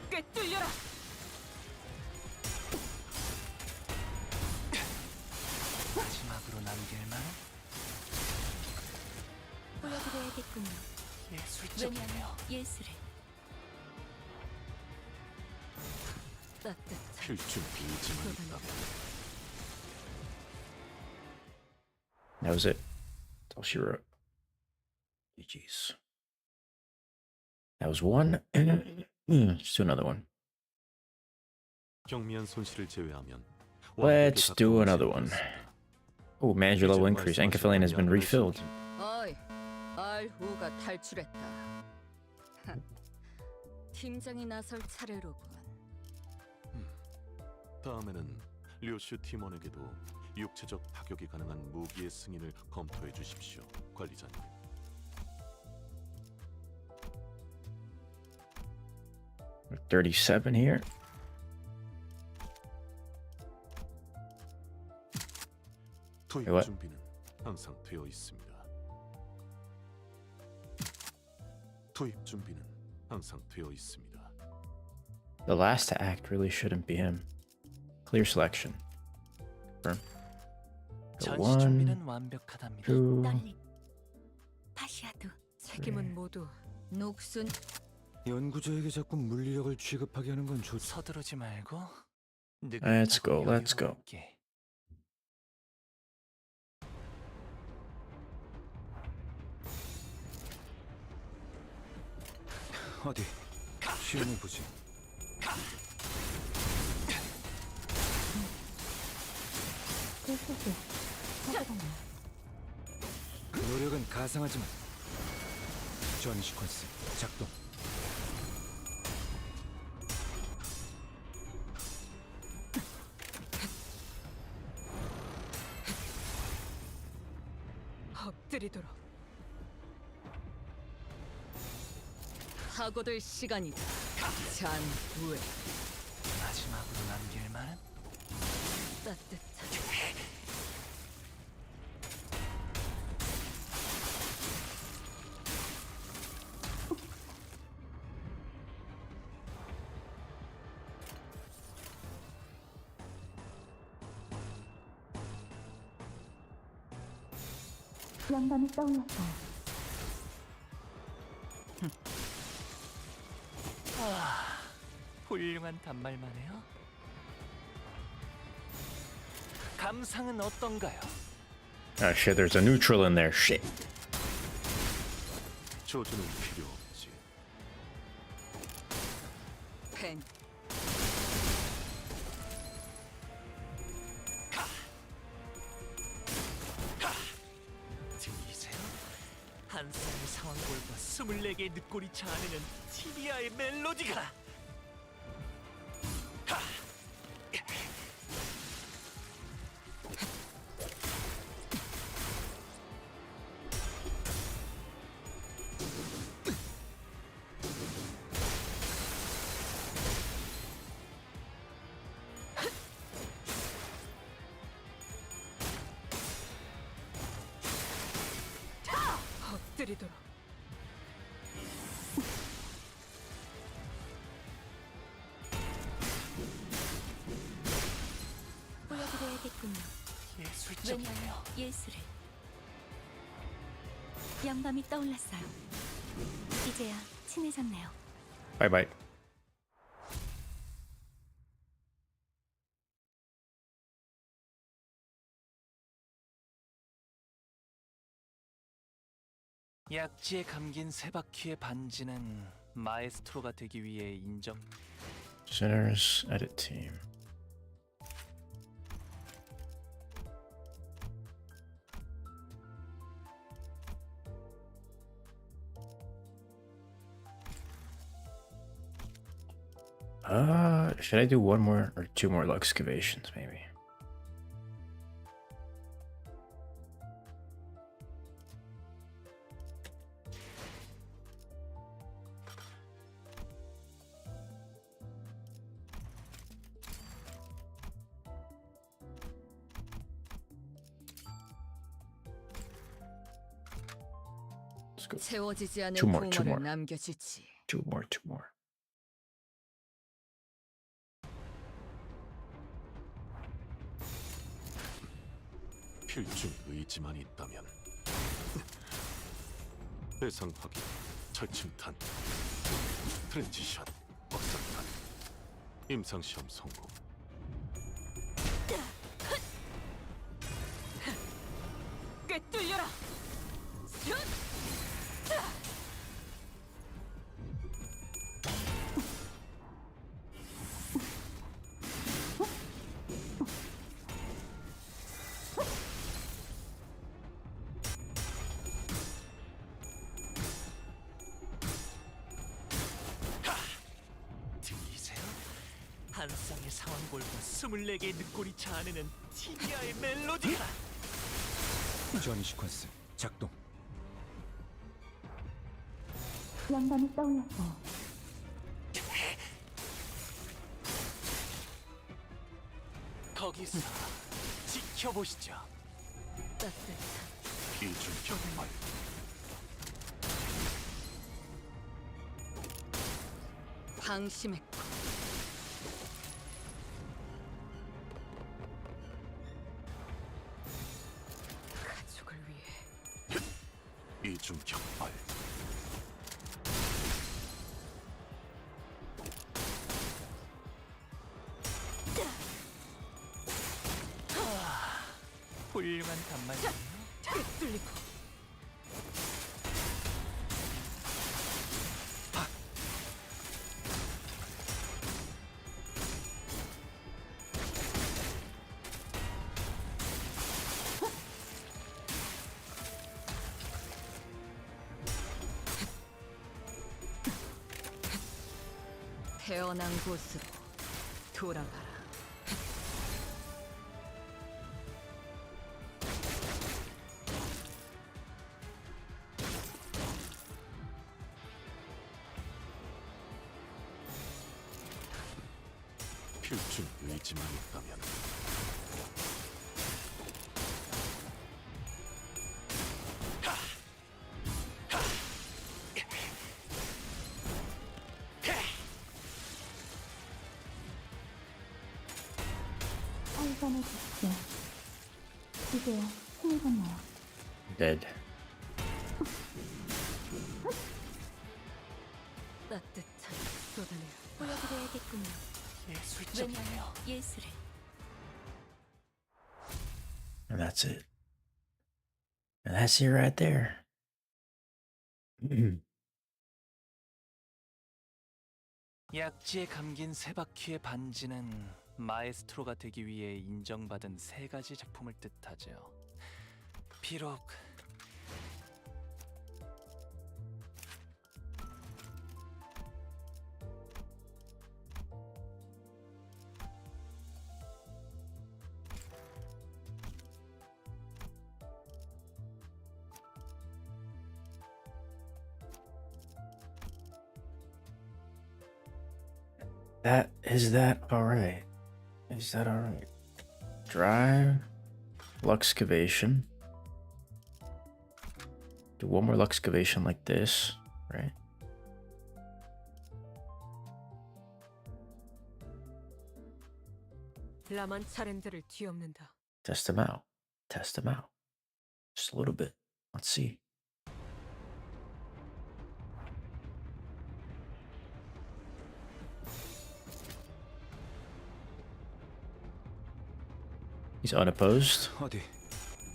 꿰뚫려라. 마지막으로 남길 말. 보여드려야겠군요. 예술적이네요. 왜냐하면 예술을 따뜻한 필중 의지만 있다면 That was it. That's all she wrote. GG's. That was one. Let's do another one. 경미한 손실을 제외하면 Let's do another one. Oh, manager level increase. Anchophyllene has been refilled. 어이, 알후가 탈출했다. 팀장이 나설 차례로군. 다음에는 류슈 팀원에게도 육체적 타격이 가능한 무기의 승인을 검토해 주십시오, 관리자님. We're 37 here. 투입 Hey, what? 준비는 항상 되어 있습니다. 투입 준비는 항상 되어 있습니다. The last to act really shouldn't be him. Clear selection. Confirm. Go 전시 one, 준비는 완벽하답니다. two, 파시아도 책임은 모두 녹슨. 연구자에게 자꾸 물리력을 취급하게 하는 건 좋지. 서두르지 말고. Let's go. Let's go. 어디 시험해 보지. 노력은 가상하지만 전 시퀀스 작동. 엎드리도록. 파고들 시간이다. 잔후에. 마지막으로 남길 말. 따뜻한. 영감이 떠올랐어요. 훌륭한 단말만 해요. 감상은 어떤가요? Oh shit, there's a neutral in there. Shit. 조주는 필요 없지. 펜. 들리세요? 한 쌍의 상황골과 24개의 늑골이 자아내는 티비아의 멜로디가. 엎드리도록. 보여드려야겠군요. 예술적이네요. 왜냐하면 예술을. 영감이 떠올랐어요. 이제야 친해졌네요. Bye bye. 약지에 감긴 세 바퀴의 반지는 마에스트로가 되기 위해 인정. Sinners edit team. Should I do one more or two more excavations maybe? Let's go. 채워지지 않은 Two more. 공허를 남겨주지. Two more. 필중 의지만 있다면 대상 확인, 절침탄, 트랜지션, 확장탄, 임상시험 성공. 꿰뚫려라. 들리세요? 한 쌍의 상황골과 24개의 늑골이 자아내는 티니아의 멜로디가. 전이 시퀀스 작동. 영감이 떠올랐어요. 거기서 지켜보시죠. 따뜻한 이중 격발. 방심했고 가족을 위해 이중 격발. 훌륭한 단말이에요. 뚫리고. 태어난 곳으로 돌아가라. 필중 의지만 있다면 알선해 주십시오. 이제야 친해졌네요. Dead. 따뜻한 쏟아내라. 보여드려야겠군요. 예술적이네요. 왜냐하면 예술을. And that's it. And that's it right there. 약지에 감긴 세 바퀴의 반지는 마에스트로가 되기 위해 인정받은 세 가지 작품을 뜻하죠. 비록 Is that alright? Is that alright? Drive, Luxcavation. Do one more excavation like this, right? 라만 차렌드를 뒤엎는다. Test them out. Test them out. Just a little bit. Let's see. He's unopposed. 어디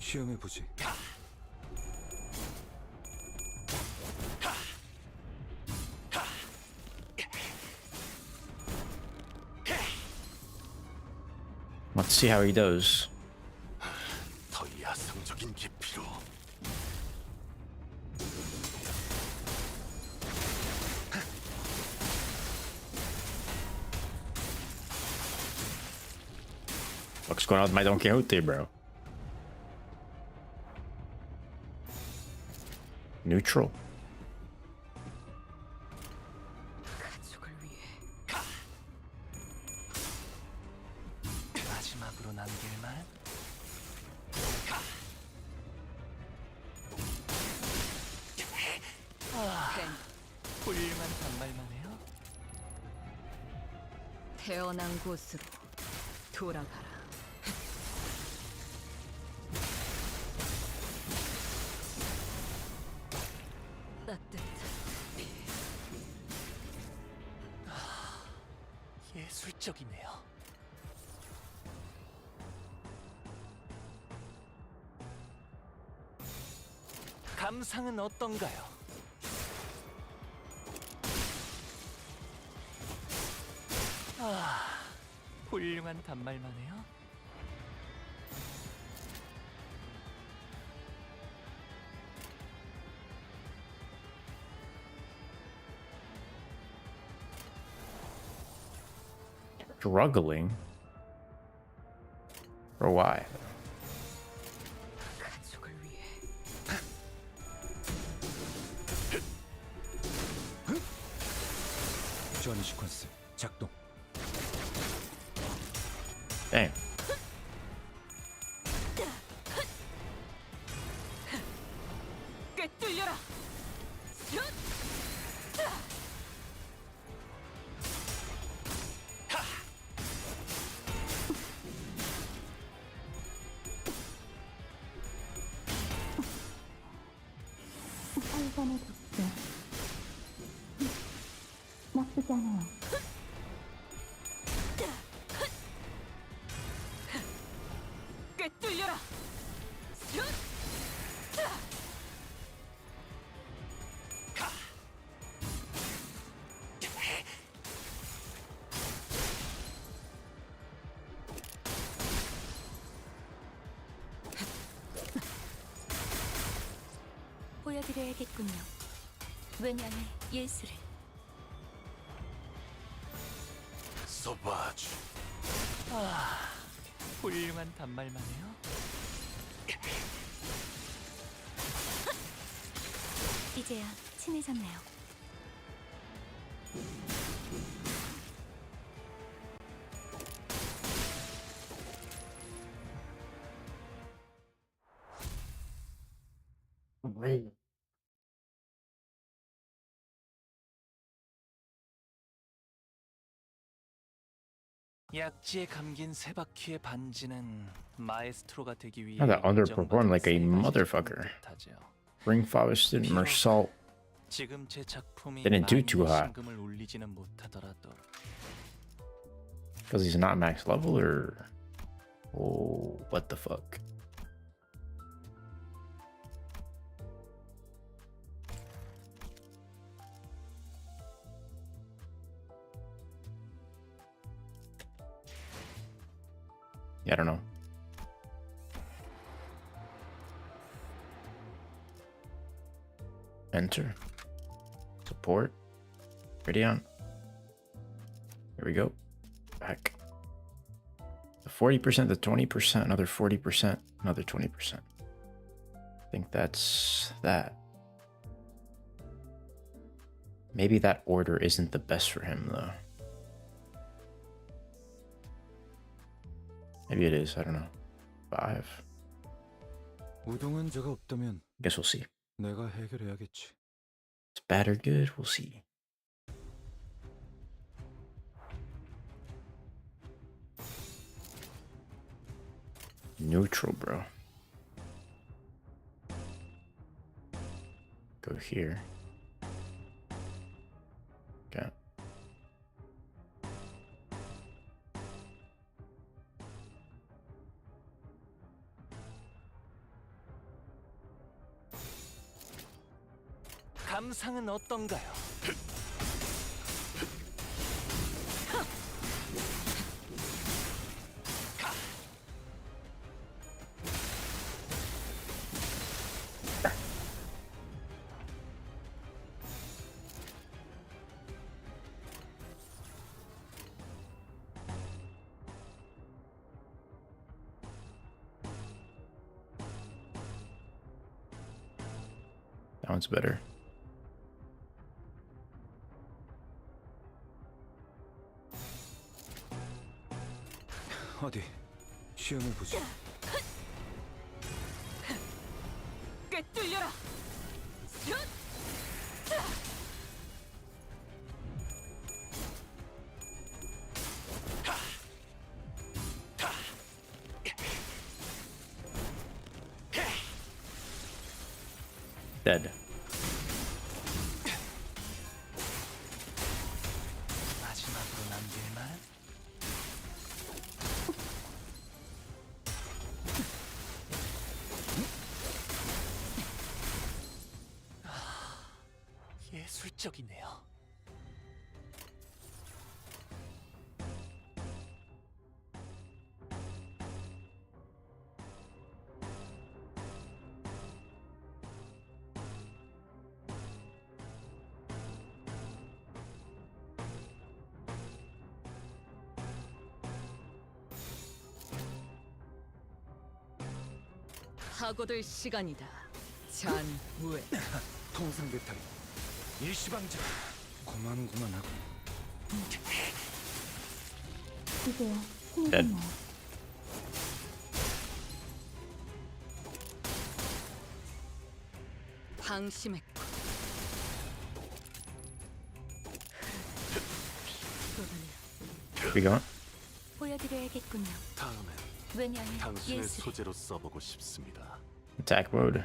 시험해 보지. Let's see how he does. 더 야성적인 깊이로. What's going on with my Don Quixote, bro? Neutral. 가족을 위해. 마지막으로 남길 말. 훌륭한 반말만 해요. 태어난 곳으로 돌아가라. 예술적이네요. 감상은 어떤가요? 훌륭한 단말만 해요. Struggling? Or why? 가족을 위해. 전이 시퀀스 작동. Dang. 꿰뚫려라. 살산의 독재. 나쁘지 않아요. 꿰뚫려라. 보여드려야겠군요. 왜냐면 예술을. 소바주. 훌륭한 단말만 해요. 이제야 친해졌네요. 약지에 감긴 세 바퀴의 반지는 마에스트로가 되기 위해 How that underperformed like a 인정받은 motherfucker. 뜻하죠. Bring Faust and Meursault 지금 제 작품이 didn't do too 많은 hot. 신금을 울리지는 못하더라도 Because he's not max level, or oh, what the fuck? Yeah, I don't know. Enter. Support. Rodion. Here we go. Back. The 40%, the 20%, another 40%, another 20%. I think that's that. Maybe that order isn't the best for him, though. Maybe it is. I don't know. 5. 우동은 제가 없다면 Guess we'll see. 내가 해결해야겠지. It's bad or good, we'll see. Neutral, bro. Go here. Okay. 감상은 어떤가요? That one's better. 어디 시험을 보지. 꿰뚫려라. Dead. 마지막으로 남길 말? 예술적이네요. 하고들 시간이다. 잔후에 통상 배탈. 일시방자. 고만고만하고. Dead. 방심했고. We going? 보여드려야겠군요. 다음엔 외면의 당신의 예술. 소재로 써보고 싶습니다. Attack mode.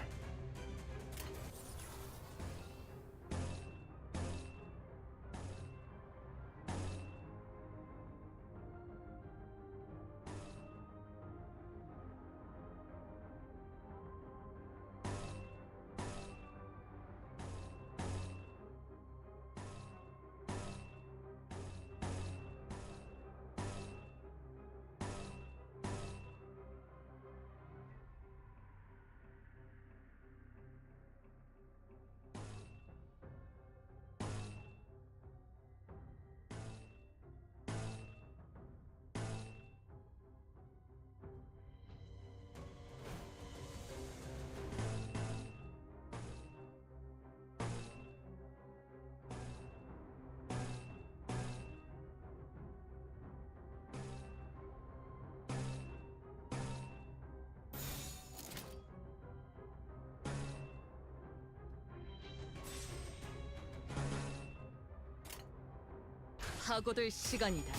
하고들 시간이다.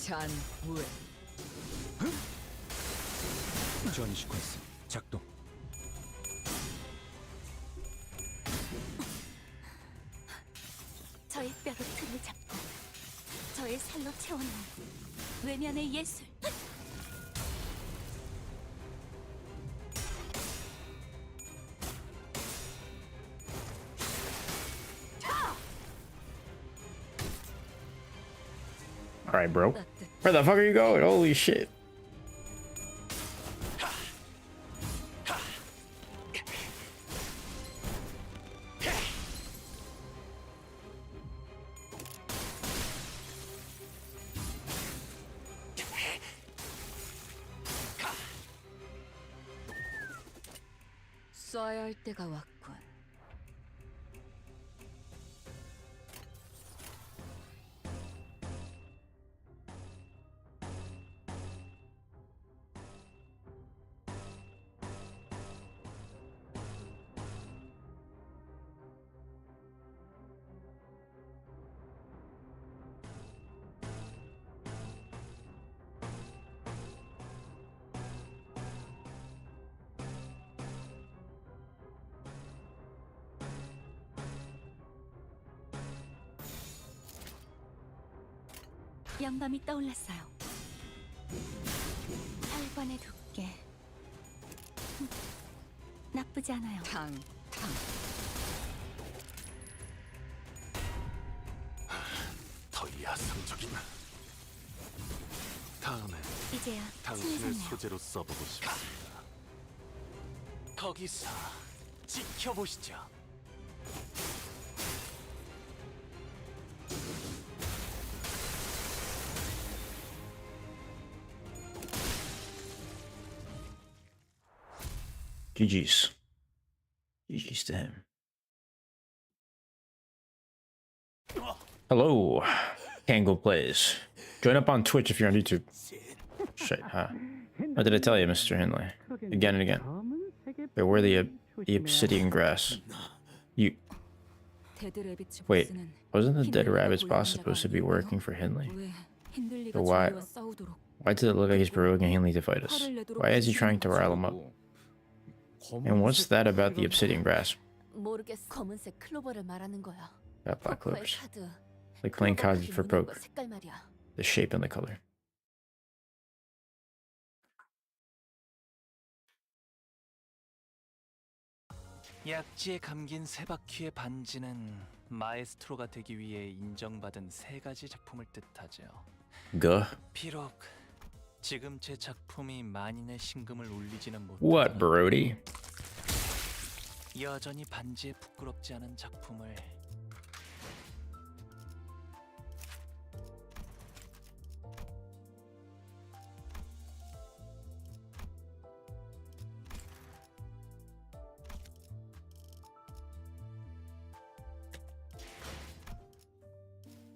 잔후에 전 시퀀스 작동. 저의 뼈로 틈을 잡고 저의 살로 채워놓은 외면의 예술. Alright, bro. Where the fuck are you going? Holy shit. 쏴야 할 때가 왔군. 영감이 떠올랐어요. 혈관의 두께 나쁘지 않아요. 더 야성적인. 다음에 이제야 당신을 친해졌네요. 소재로 써보고 싶습니다. 거기서 지켜보시죠. GG's. GG's to him. Hello, Kango Plays. Join up on Twitch if you're on YouTube. Shit, huh? What did I tell you, Mr. Hindley? Again and again. Beware the obsidian grass. You... Wait, wasn't the dead rabbit's boss supposed to be working for Hindley? So why did it look like he's provoking Hindley to fight us? Why is he trying to rile him up? And what's that about the obsidian grass? 모르겠어. 검은색 클로버를 말하는 거야. Got black 포커의 clovers. 카드. Like playing cards for 문양과 poker. 색깔 말이야. The shape and the color. 약지에 감긴 세 바퀴의 반지는 마에스트로가 되기 위해 인정받은 세 가지 작품을 뜻하죠. 비록 지금 제 작품이 만인의 신금을 울리지는 못해도 What, Brody? 여전히 반지에 부끄럽지 않은 작품을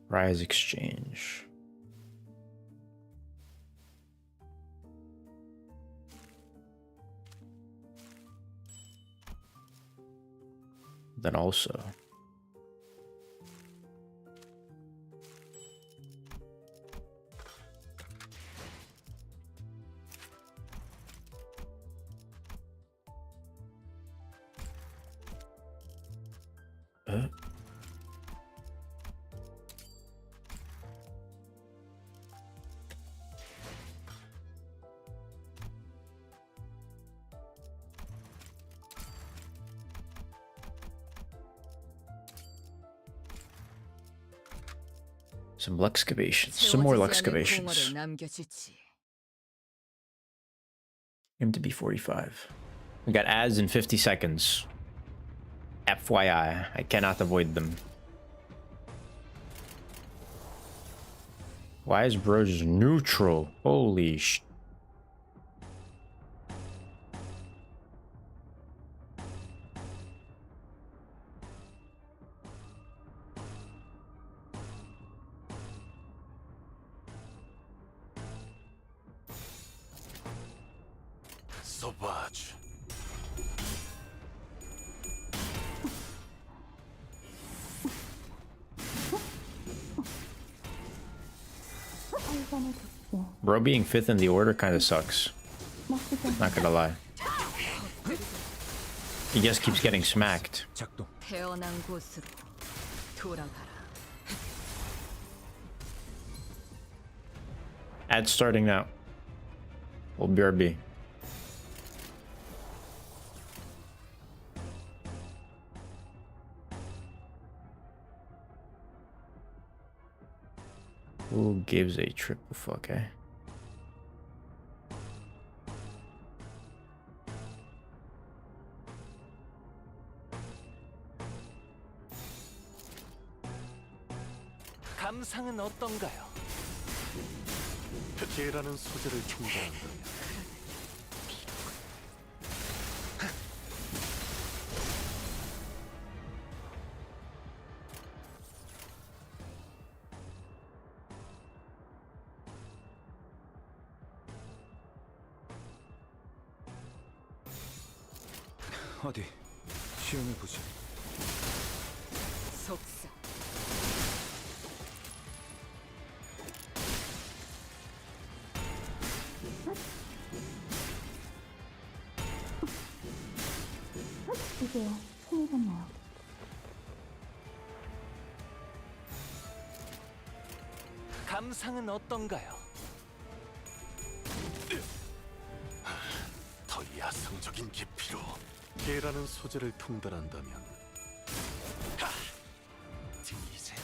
Rise Exchange. Then also some excavations, some more excavations. Aim to be 45. We got ads in 50 seconds. FYI, I cannot avoid them. Why is bro just neutral? Holy sh... Sauvage. Bro being 5th in the order kind of sucks. Not gonna lie. He just keeps getting smacked. Ad starting now. Well, BRB. Who gives a triple fuck, eh? 감상은 어떤가요? 개라는 소재를 충분한다. 어디 시험해 보지. 속사. 이제야 친해졌나요? 감상은 어떤가요? 더 야성적인 깊이로 개라는 소재를 통달한다면 들리세요?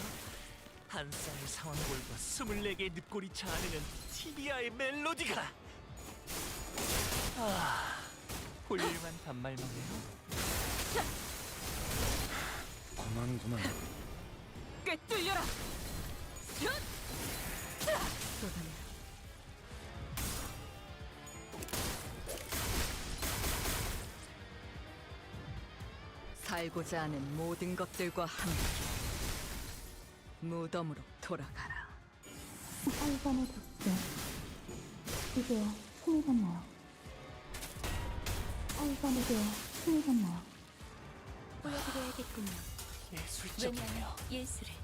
한 쌍의 상황골과 24개의 늪골이 자아내는 티비아의 멜로디가 훌륭한 반말만해요. 그만. 꿰뚫려라. 살고자 하는 모든 것들과 함께 무덤으로 돌아가라. 사이반의 독재. 이제 힘이 갔나요? 사이반에게 힘이 갔나요? 보여드려야겠군요. 예술적이네요. 왜냐하면 예술을.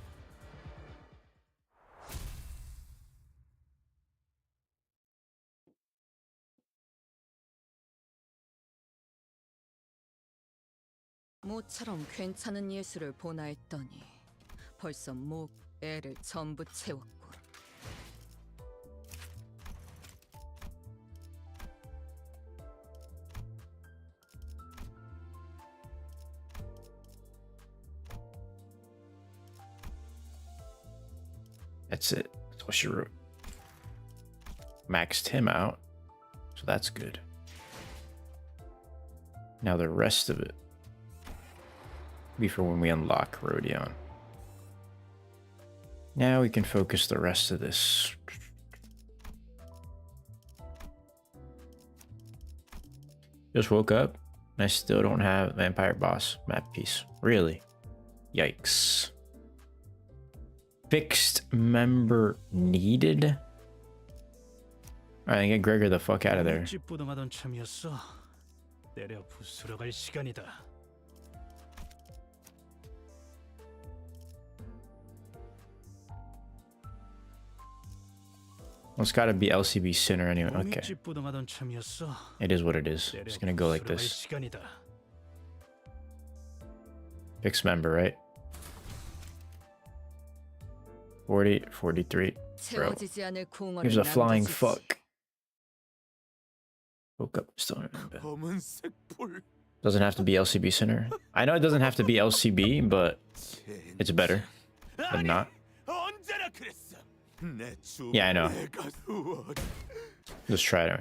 모처럼 괜찮은 예술을 보나 했더니 벌써 목, 애를 전부 채웠고. That's it. That's all she wrote. Maxed him out, so that's good. Now the rest of it be for when we unlock Rodion. Now we can focus the rest of this. Just woke up and I still don't have Vampire Boss map piece. Really? Yikes. Fixed member needed? Alright, get Gregor the fuck out of there. 찌뿌둥하던 참이었어. 때려 부수러 갈 시간이다. Well, it's gotta be LCB Sinner anyway. Okay. 찌뿌둥하던 참이었어. It is what it is. It's gonna go like this. 시간이다. Fixed member, right? 40, 43. Bro. Here's a flying fuck. Woke up, still in bed. Doesn't have to be LCB Sinner. I know it doesn't have to be LCB, but it's better than not. Yeah, I know. Let's try it.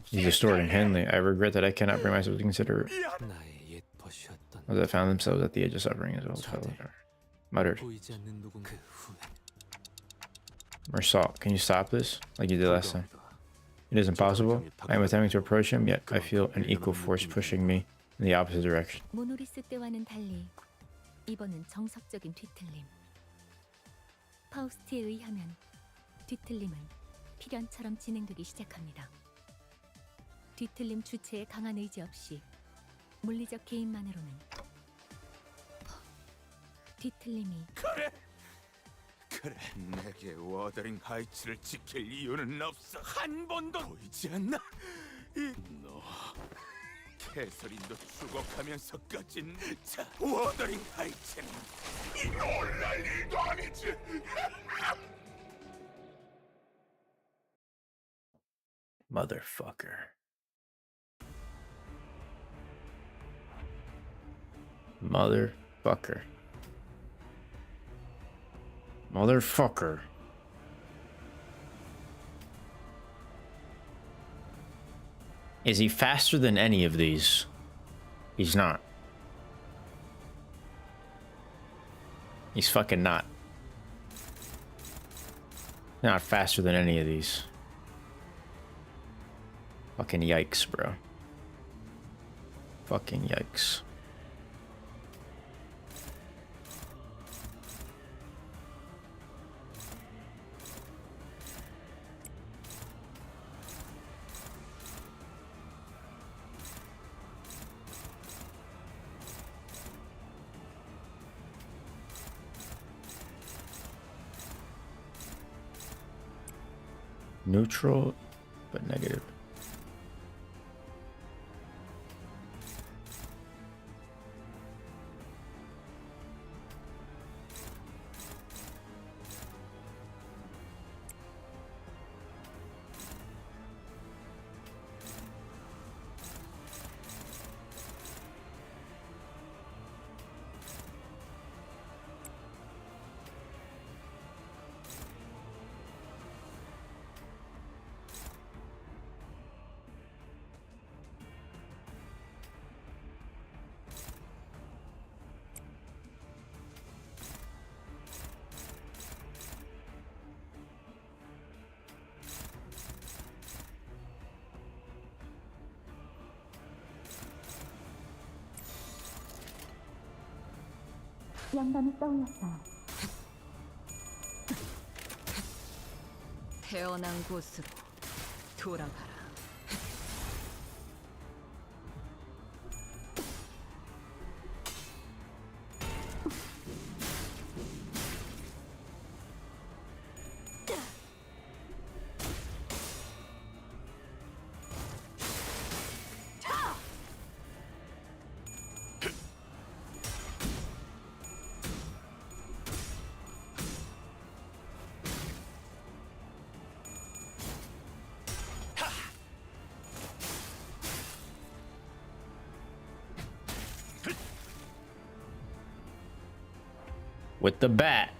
He's distorting Henley. I regret that I cannot bring myself to consider that found themselves at the edge of suffering as well as fellows are. Muttered. Meursault, can you stop this? Like you did last time. It is impossible. I am attempting to approach him, yet I feel an equal force pushing me in the opposite direction. 모노리스 때와는 달리 이번은 정석적인 뒤틀림. 파우스트에 의하면 뒤틀림은 필연처럼 진행되기 시작합니다. 뒤틀림 주체의 강한 의지 없이 물리적 개인만으로는 뒤틀림이 그래, 내게 워더링 하이츠를 지킬 이유는 없어. 한 번도 보이지 않나? 너 캐서린도 추곡하면서까진 자, 워더링 하이츠는 놀랄 일도 아니지. Motherfucker. Motherfucker. Motherfucker. Is he faster than any of these? He's not. He's fucking not. Not faster than any of these. Fucking yikes, bro. Fucking yikes. Neutral, but negative. 영감이 떠올랐어요. 태어난 곳으로 돌아가라. With the bat.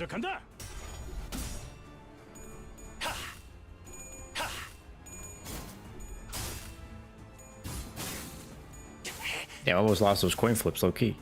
먼저 간다. Damn, I almost lost those coin flips low key.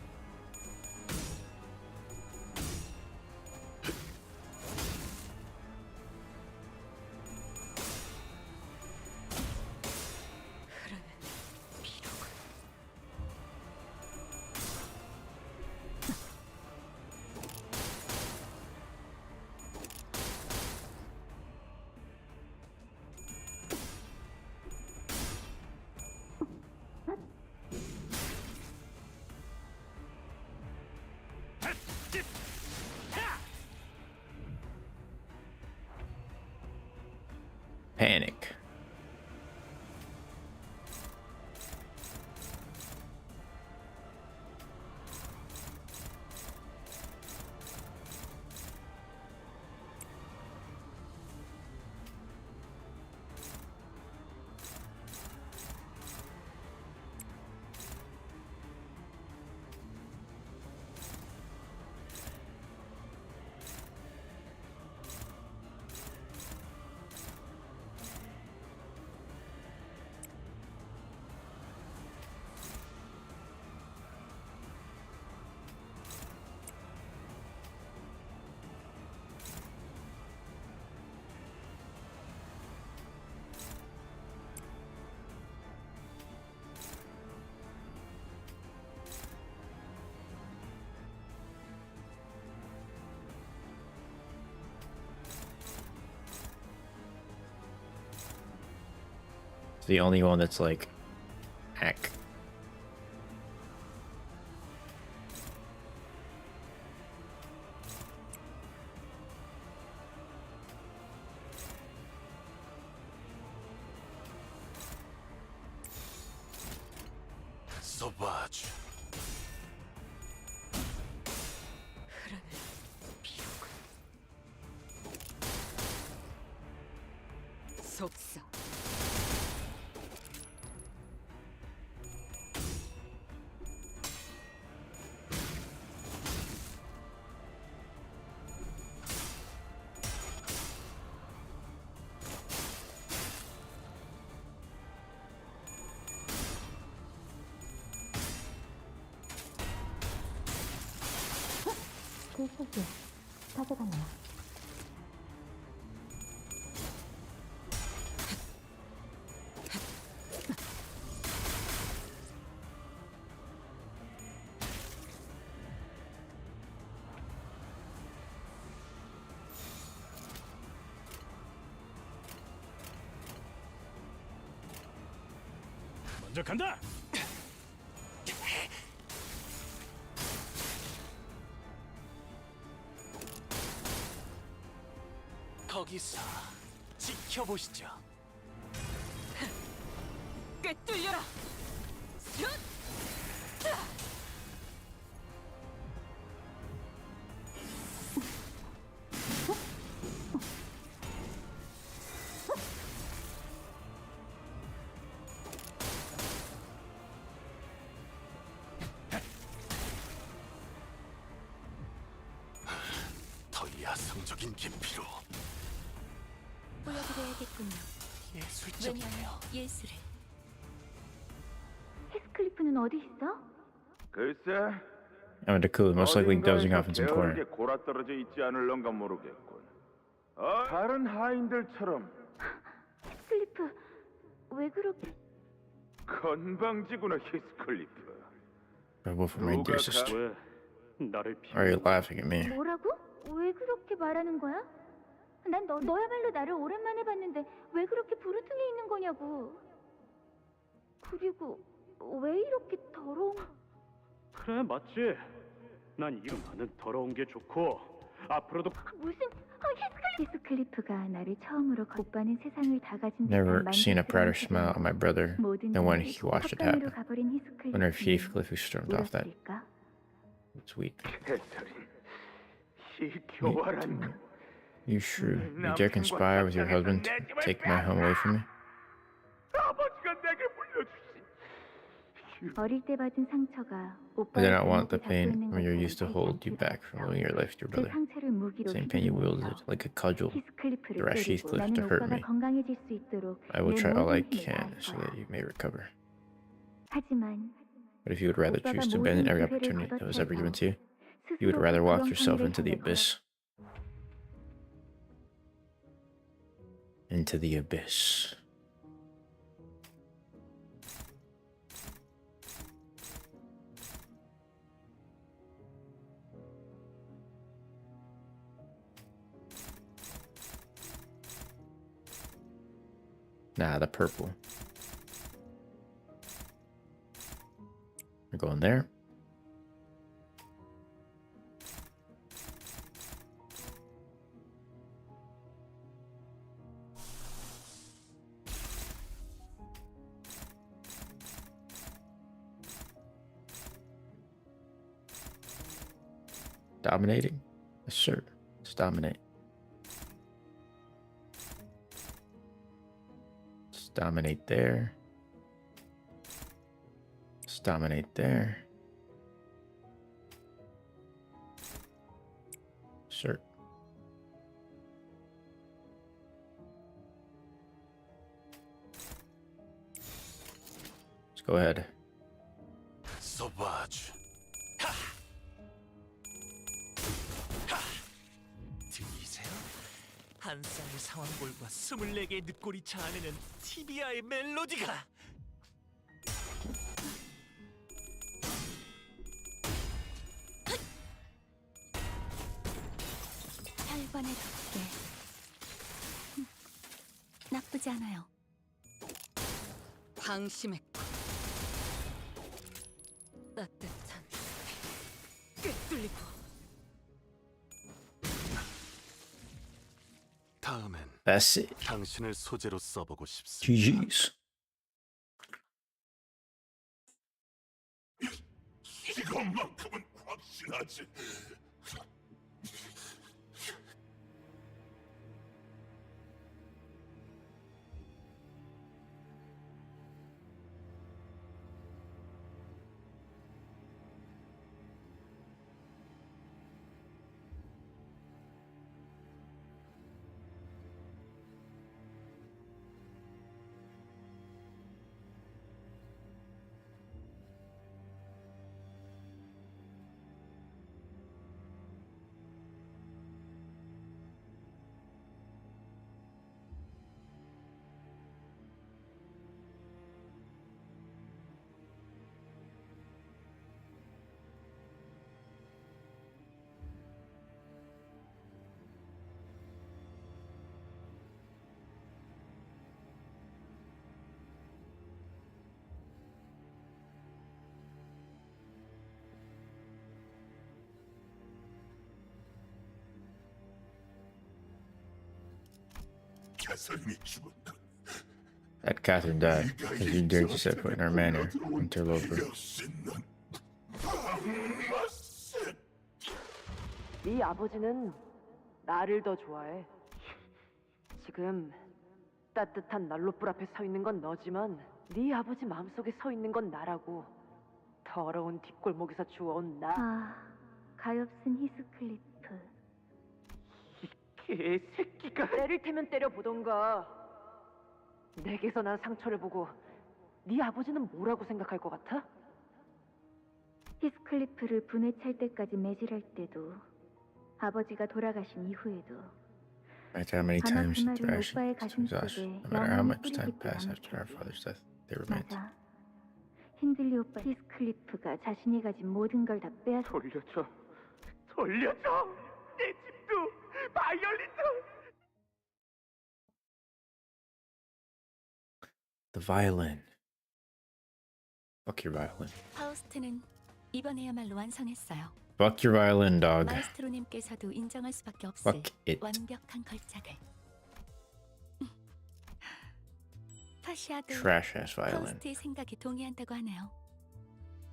Panic. It's the only one that's like heck. Sauvage. 속삭. 실수지. 가져가네요. 먼저 간다. 거기서 지켜보시죠. 꿰뚫려라. 슛! 더 야성적인 깊이로. 보여드려야겠군요. 예술적이네요. 예술을. 히스클리프는 어디 있어? 글쎄, I'm the cool, most likely dozing off in some 게으르게 corner. 골아 떨어져 있지 않을런가 모르겠군. 다른 하인들처럼 히스클리프, 왜 그렇게... 건방지구나, 히스클리프. I will for my dear sister. Are you laughing at me? 뭐라고? 왜 그렇게 말하는 거야? 난 너야말로 나를 오랜만에 봤는데 왜 그렇게 부르퉁해 있는 거냐고. 그리고 왜 이렇게 더러운... 그래 맞지. 난 이름하는 더러운 게 좋고 앞으로도 무슨... 히스클리프가 나를 처음으로 오빠는 세상을 다 가진 Never seen a prouder smile on my brother than when he watched it happen. 가버린 히스클리프. When if Heathcliff who stormed off that sweet. 이 교활한... You shrew. You dare conspire with your husband to take my home away from me? 아버지가 내게 물려주신... 어릴 때 받은 상처가 I do not want the pain when you're used to hold you back from living your life with your brother. 상처를 무기로 Same pain you wielded like a cudgel to thrash Heathcliff to hurt me. 건강해질 수 있도록 I will try all I 모든 힘을 can 다할 so 거야. that you may recover. 하지만 But if you would rather choose to abandon every opportunity that was ever given to you, you would rather walk yourself into the abyss. Into the abyss. Nah, the purple. We're going there. Dominating? Yes, sir. Let's dominate. Let's dominate there. Let's dominate there. Sir. Let's go ahead. Sauvage. 들리세요? 한 쌍의 상황골과 24개의 늑골이 자아내는 티비아의 멜로디가 혈관의 덮개. 나쁘지 않아요. 방심의 따뜻한 꿰뚫리고 다음엔 That's it. 당신을 소재로 써보고 싶습니다. GG's. 이것만큼은 확실하지. That Catherine died because you dared to set foot in our manor, interloper. 네 아버지는 나를 더 좋아해. 지금 따뜻한 난로불 앞에 서 있는 건 너지만 네 아버지 마음속에 서 있는 건 나라고. 더러운 뒷골목에서 주워온 나. 아, 가엾은 히스클리프. 개새끼가. 때릴 테면 때려보던가. 내게서 난 상처를 보고 네 아버지는 뭐라고 생각할 것 같아? 히스클리프를 분에 찰 때까지 매질할 때도, 아버지가 돌아가신 이후에도, No matter how many 아마 times 그 the 말은 ashes 오빠의 가슴 exhaust, 속에 no matter how 영원히 much time 뿌리 깊게 passed after our 남겠지. father's death, they remained. 맞아. 힌들리 오빠 히스클리프가 자신이 가진 모든 걸 다 빼앗아. 돌려줘. 돌려줘. 내 집도 바이올린도. The violin. Fuck your violin. 파우스트는 이번에야말로 완성했어요. Fuck your violin, dog. 마에스트로님께서도 인정할 수밖에 없을 Fuck it. 완벽한 걸작을. 파시아도 Trash ass violin. 파우스트의 생각에 동의한다고 하네요.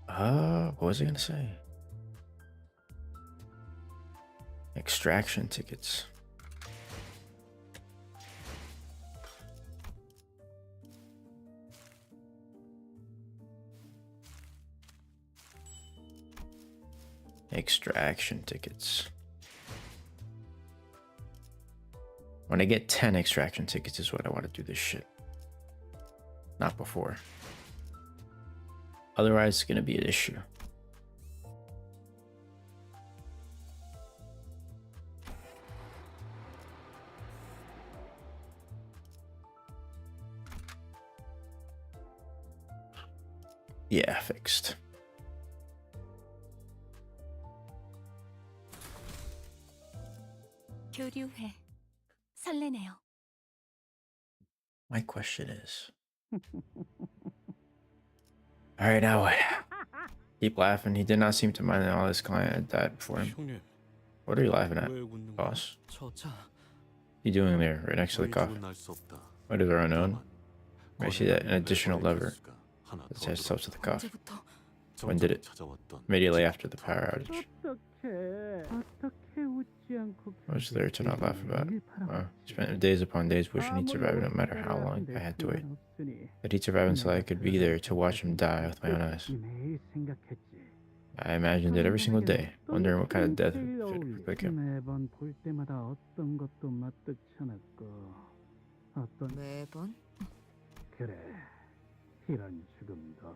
What was I gonna say? Extraction tickets. Extraction tickets. When I get 10 extraction tickets is what I want to do this shit. Not before. Otherwise, it's going to be an issue. Yeah, fixed. 교류회. 설레네요. My question is... Alright, now what? Keep laughing. He did not seem to mind that all his client had died before him. What are you laughing at, boss? What are you doing there, right next to the coffin? What is our unknown? I see that an additional lever that attaches itself to the coffin. When did it? Immediately after the power outage. 어떻게 웃지 않고 What's there to not laugh about? Spent days upon days wishing he'd survive no matter how long I had to wait. That he'd survive until I could be there to watch him die with my own eyes. 매일 생각했지. I imagined it every single day, wondering what kind of death would pick him. 매번 볼 때마다 어떤 것도 마뜩치 않았고 어떤 매번? 그래 이런 죽음도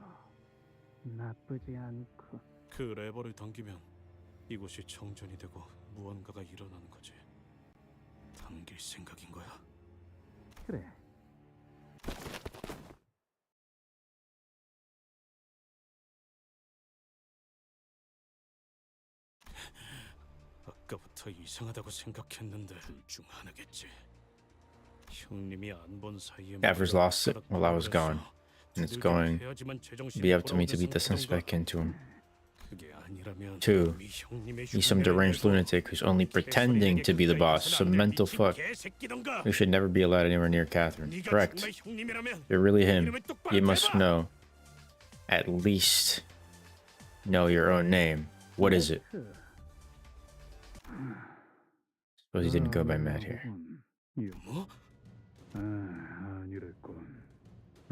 나쁘지 않고. 그 레버를 당기면 이곳이 정전이 되고 무언가가 일어나는 거지. 당길 생각인 거야? 그래. 아까부터 이상하다고 생각했는데 둘 중 하나겠지. 형님이 안 본 사이에 Gavers lost it while I was gone, and it's going to be up to me to beat the sense back into him. 2. He's some deranged lunatic who's only pretending to be the boss, some mental fuck who should never be allowed anywhere near Catherine. Correct. If you're really him, you must know, at least know your own name. What is it? Suppose he didn't go by Matt here.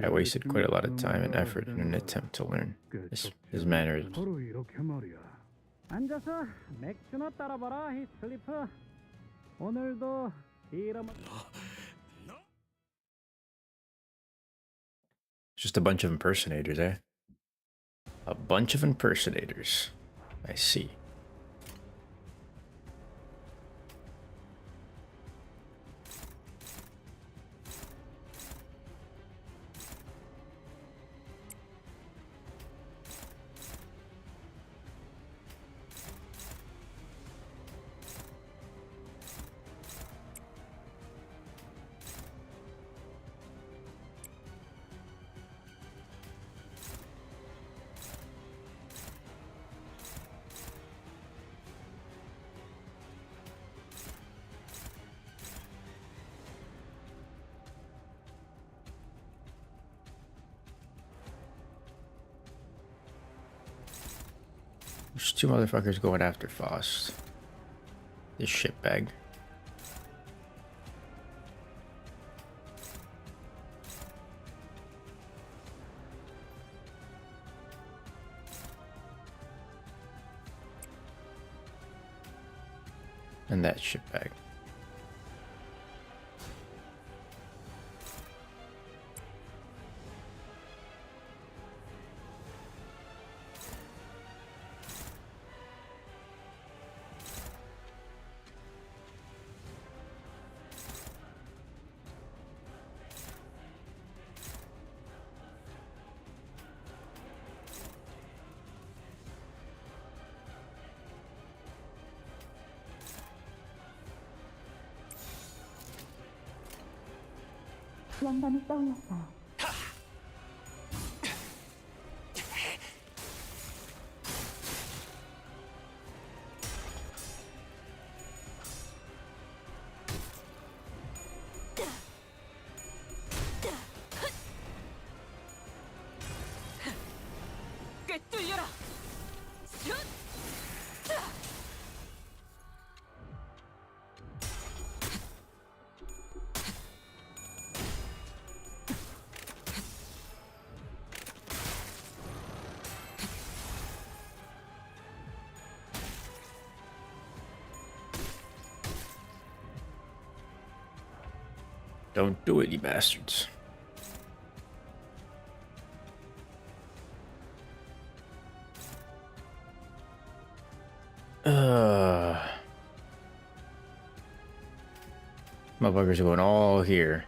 I wasted quite a lot of time and effort in an attempt to learn his mannerisms. 바로 이렇게 말이야. 앉아서 맥주나 따라봐라, 히스클리프. 오늘도 이름. Just a bunch of impersonators, eh? A bunch of impersonators. I see. There's two motherfuckers going after Faust. This shitbag. And that shitbag. 영감이 떠올랐어요. 꿰뚫려라. Don't do it, you bastards. Motherfuckers are going all here.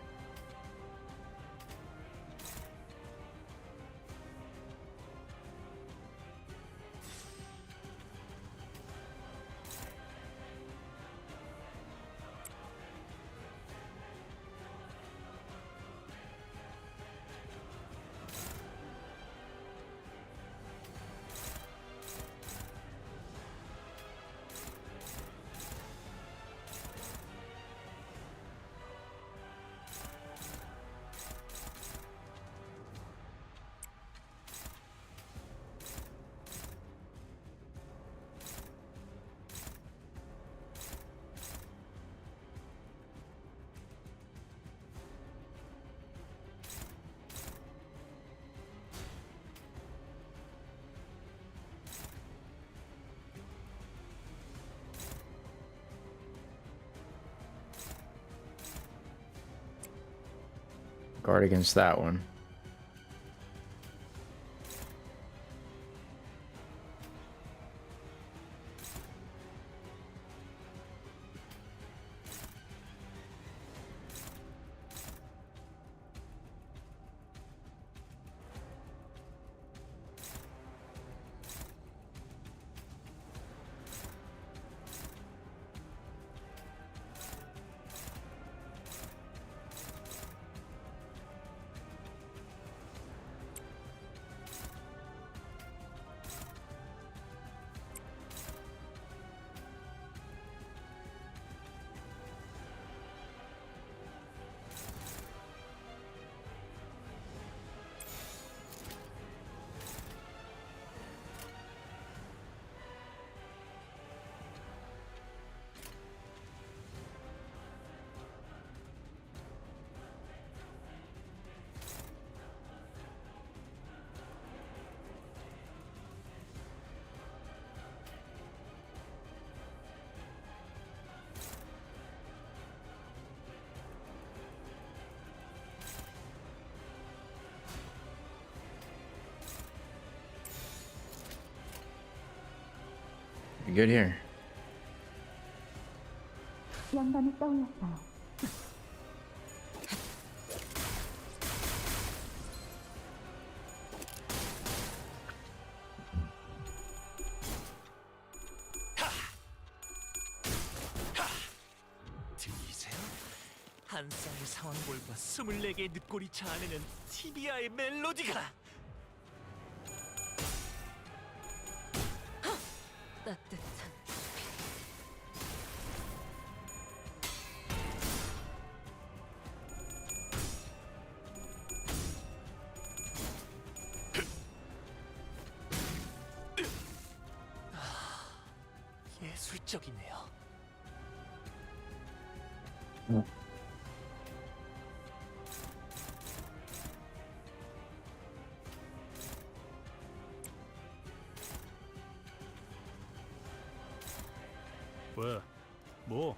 Guard against that one. You're good here. 영감이 떠올랐어요. 들리세요? 한 쌍의 상황볼과 24개의 늑골이 자아내는 티비아의 멜로디가 따뜻한 극적이네요. 왜? 뭐?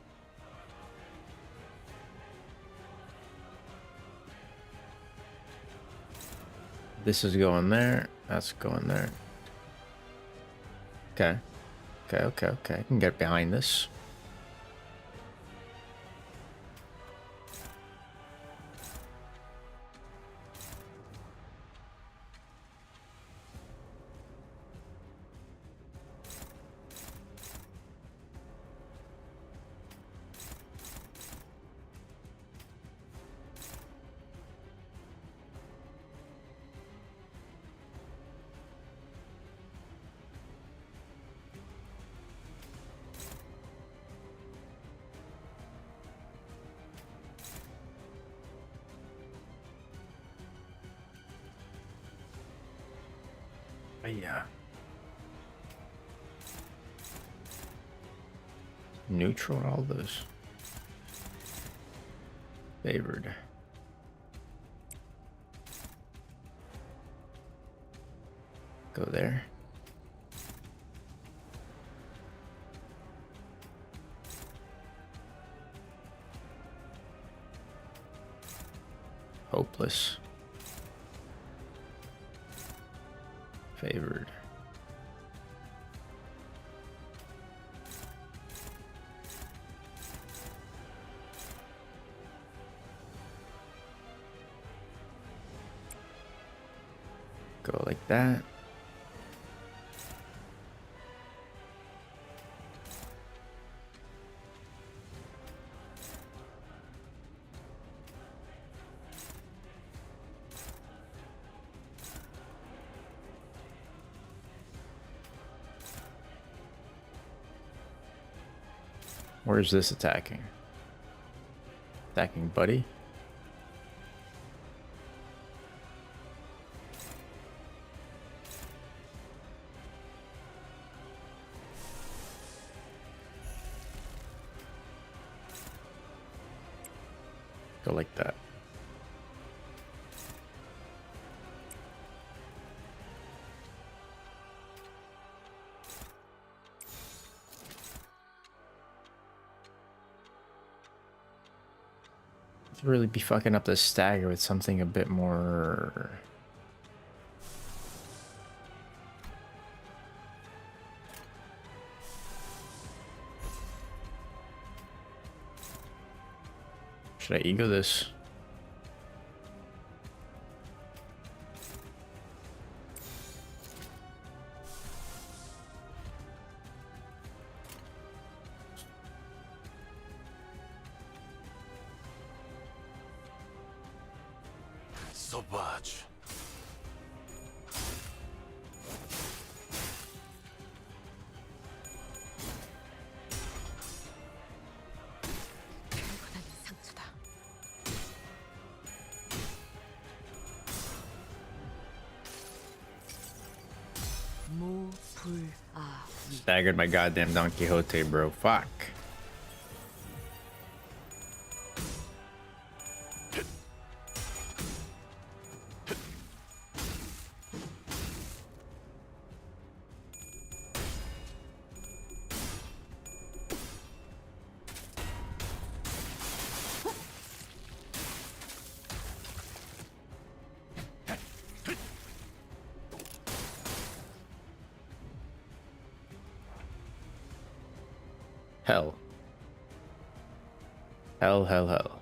This is going there. That's going there. Okay. Okay. I can get behind this. Yeah. Neutral, all those. Favored. Go there. Hopeless. Favored. Go like that. Where's this attacking? Attacking Buddy? Go like that. Really be fucking up the stagger with something a bit more. Should I ego this? Sauvage. Staggered my goddamn Don Quixote, bro. Fuck. Hell. Hell.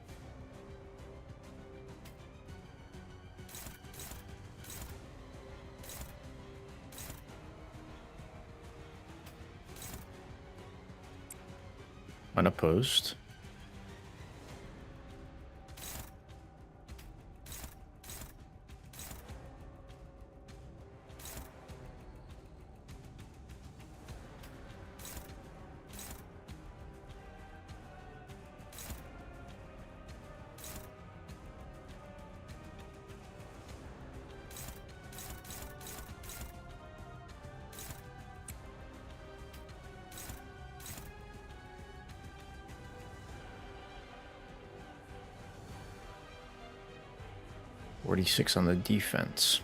Unopposed. 46 on the defense.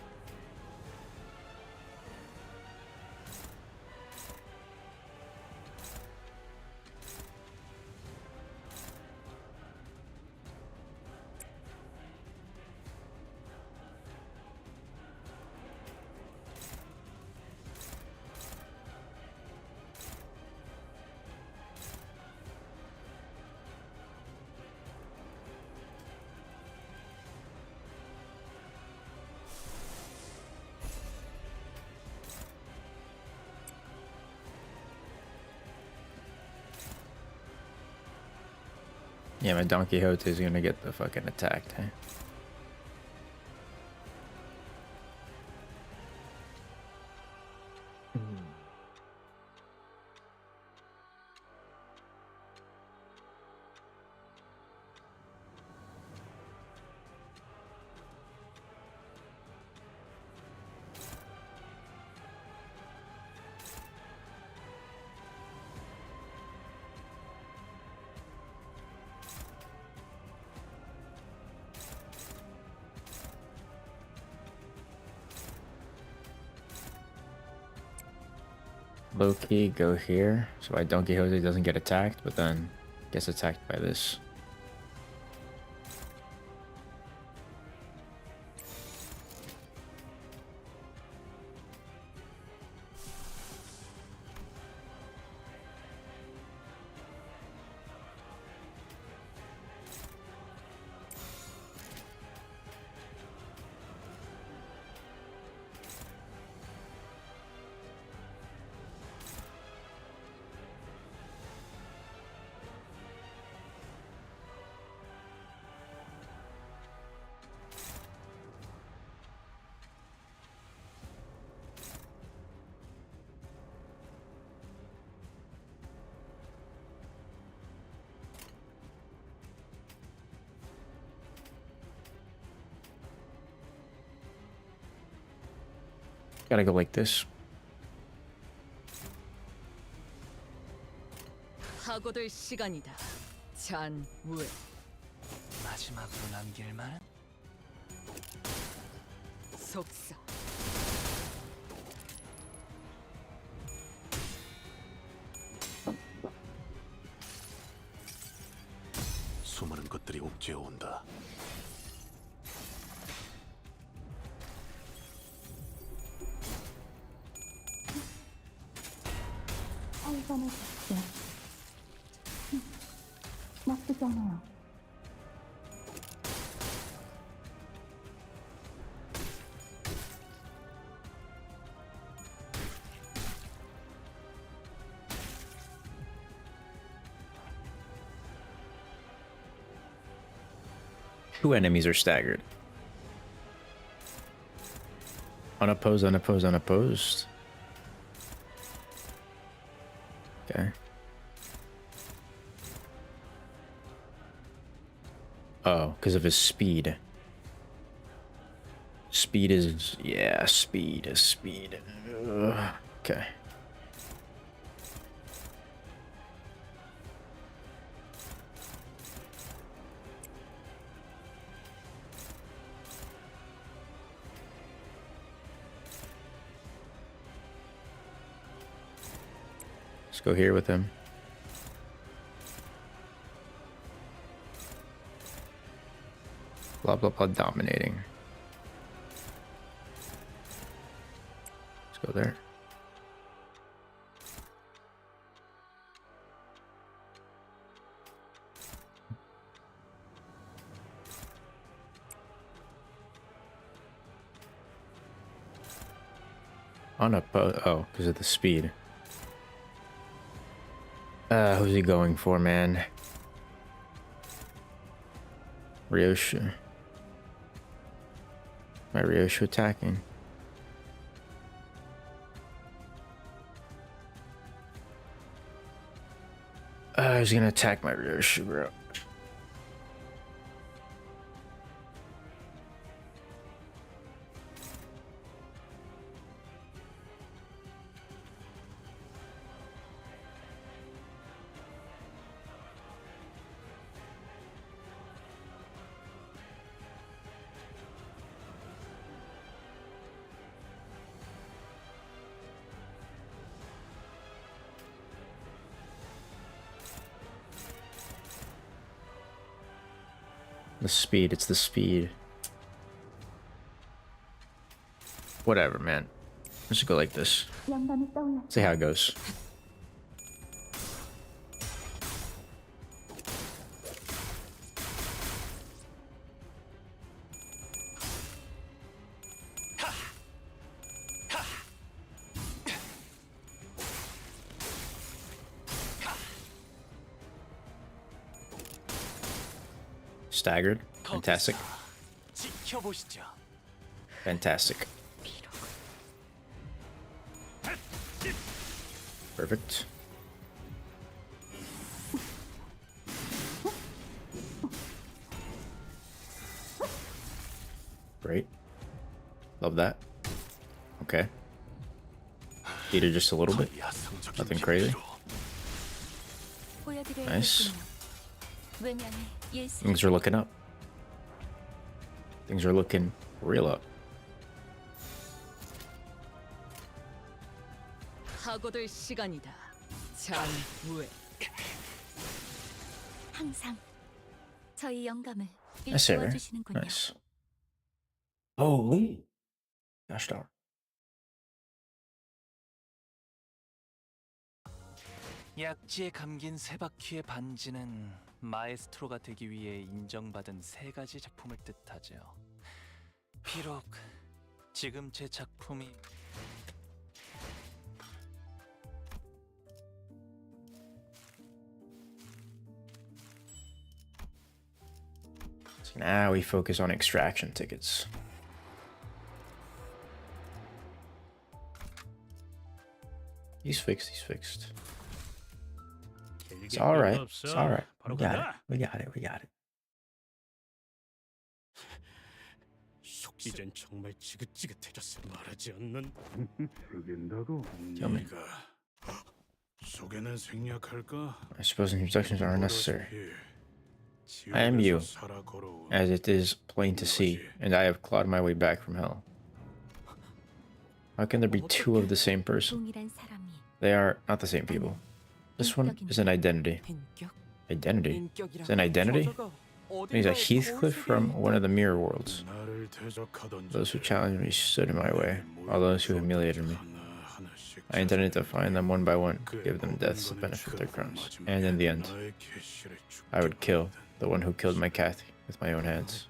Yeah, my Don Quixote is gonna get the fucking attacked, hey? Low key, go here, so my Don Quixote doesn't get attacked, but then gets attacked by this. Gotta go like this. 파고들 시간이다. 잔우에. 마지막으로 남길 말은? 속사. 수많은 것들이 옥죄어 온다. 살산을 줬죠. 나쁘지 않아요. Two enemies are staggered. Unopposed, unopposed, unopposed. Okay. Oh, because of his speed. Speed is... yeah, speed is speed. Ugh. Okay. Let's go here with him. Blah, blah, blah, dominating. Let's go there. Unopposed. Oh, because of the speed. Who's he going for, man? Ryoshu. My Ryoshu attacking. He's gonna attack my Ryoshu, bro. The speed, it's the speed. Whatever, man. Let's just go like this. 영감이 떠올랐다. See how it goes. Staggered. Fantastic. 지켜보시죠. Fantastic. Perfect. Great. Love that. Okay. Eat it just a little bit. Nothing crazy. Nice. Things are looking up. Things are looking real up. 하고들 시간이다. 장부에. 항상 저희 영감을 Nice hair. 일깨워주시는군요. Nice. Holy. Gosh darn. 약지에 감긴 세 바퀴의 반지는 마에스트로가 되기 위해 인정받은 세 가지 작품을 뜻하죠. 비록 지금 제 작품이 So now we focus on extraction tickets. He's fixed, he's fixed. It's alright, it's alright. We got it, we got it, we got it. 이젠 정말 지긋지긋해졌어. 말하지 않는. 속인다고? Kill me. 속에는 생략할까? I suppose instructions are unnecessary. I am you, as it is plain to see, and I have clawed my way back from hell. How can there be two of the same person? 동일한 사람이 They are not the same people. This one is an identity. Identity? It's an identity? He's a Heathcliff from one of the mirror worlds. Those who challenged me stood in my way, all those who humiliated me. I intended to find them one by one, give them deaths to benefit their crimes, and in the end, I would kill the one who killed my Kathy with my own hands.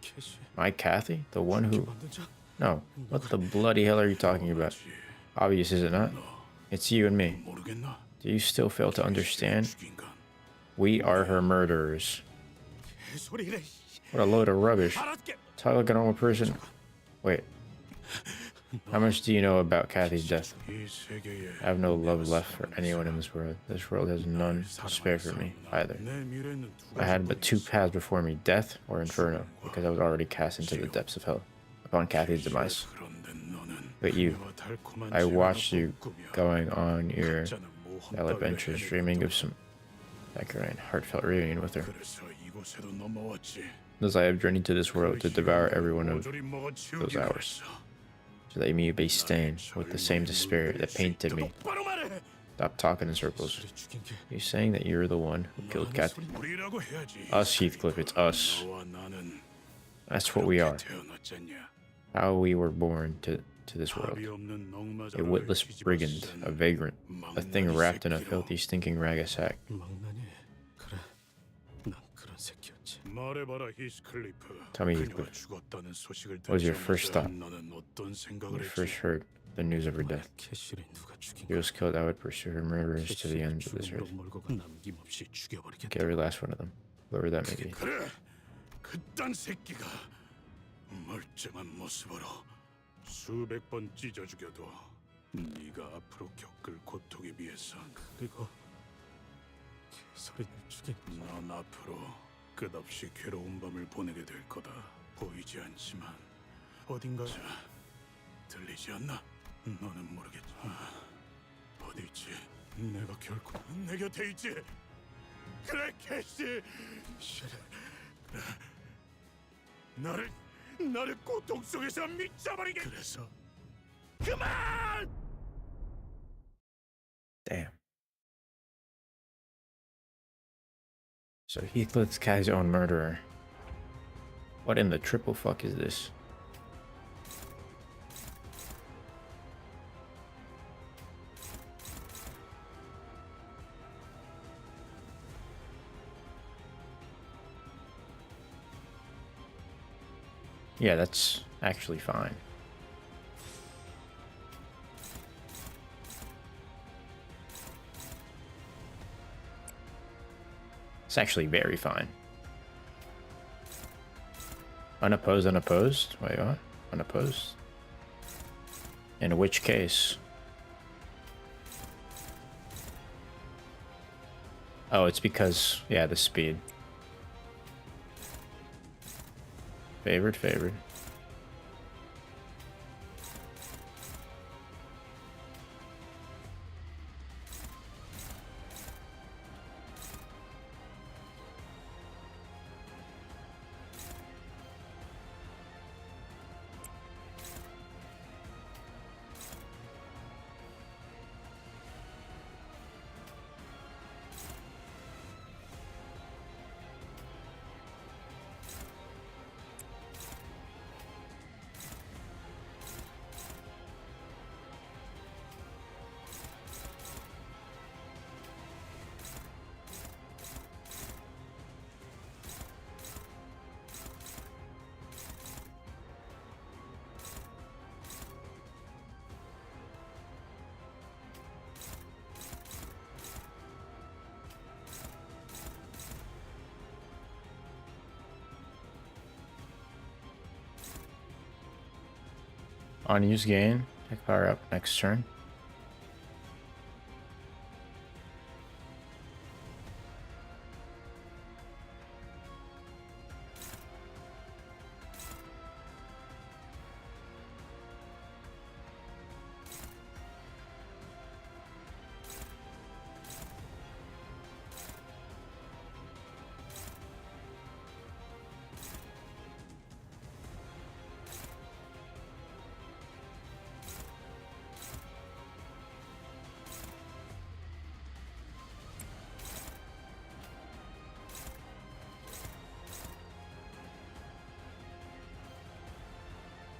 My Kathy? The one who... No, what the bloody hell are you talking about? Obvious, is it not? It's you and me. Do you still fail to understand? We are her murderers. What a load of rubbish. Talk like a normal person. Wait. How much do you know about Kathy's death? I have no love left for anyone in this world. This world has none to spare for me, either. I had but two paths before me, death or inferno, because I was already cast into the depths of hell, upon Kathy's demise. But you, I watched you going on your adventures, dreaming of some saccharine, heartfelt reunion with her. Thus I have journeyed to this world to devour every one of those hours, so that you may be stained with the same despair that painted me. Stop talking in circles. You're saying that you're the one who killed Kathy? Us, Heathcliff, it's us. That's what we are. How we were born to this world. A witless brigand, a vagrant, a thing wrapped in a filthy, stinking rag of sack. Tell me, Heathcliff, what was your first thought when you first heard the news of her death? If he was killed, I would pursue her murderers to the ends of this earth. Get every last one of them, whoever that may be. 그딴 새끼가 멀쩡한 모습으로 수백 번 찢어 죽여도 네가 앞으로 겪을 고통에 비해서 그리고 개소리를 죽인 넌 앞으로 끝없이 괴로운 밤을 보내게 될 거다. 보이지 않지만 어딘가 들리지 않나? 너는 모르겠지. 어디 있지? 내가 결코 내 곁에 있지. 그래, 캐시. 나를 고통 속에서 미쳐버리게. 그래서 그만. Damn. So Heathcliff's Kathy's own murderer. What in the triple fuck is this? Yeah, that's actually fine. It's actually very fine. Unopposed, unopposed? Wait, what? Unopposed? In which case? Oh, it's because, yeah, the speed. Favored, favored. Unused gain. Take power up next turn.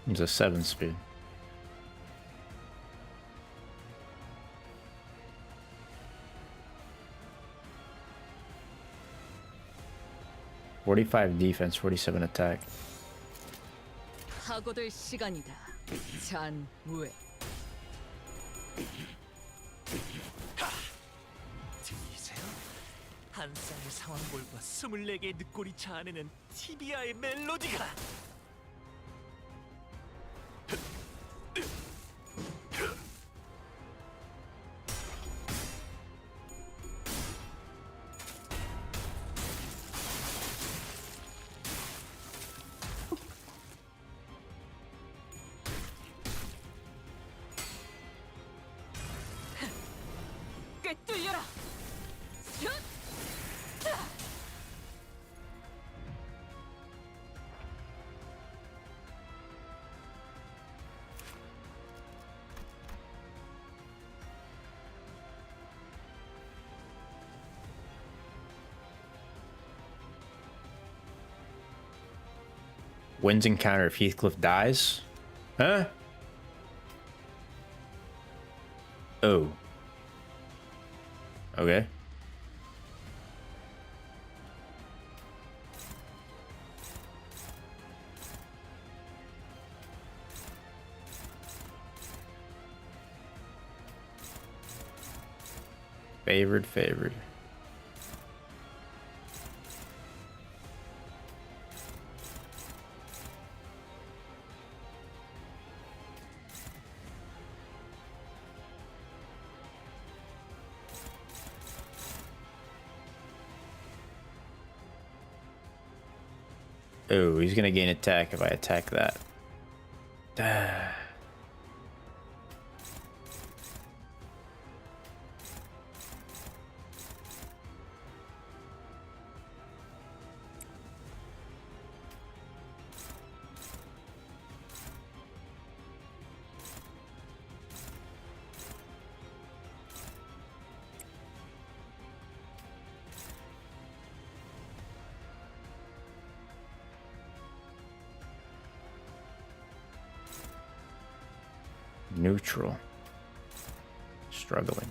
It's a 7 speed. (45) defense, 47 attack. 파고들 시간이다. 잔외. 들리세요? 한 쌍의 상황볼과 24개의 늑골이 자아내는 티비아의 멜로디가 뚫려라. Wins encounter if Heathcliff dies? Huh? Oh. Okay. Favored, favored. Oh, he's gonna gain attack if I attack that. Neutral. Struggling.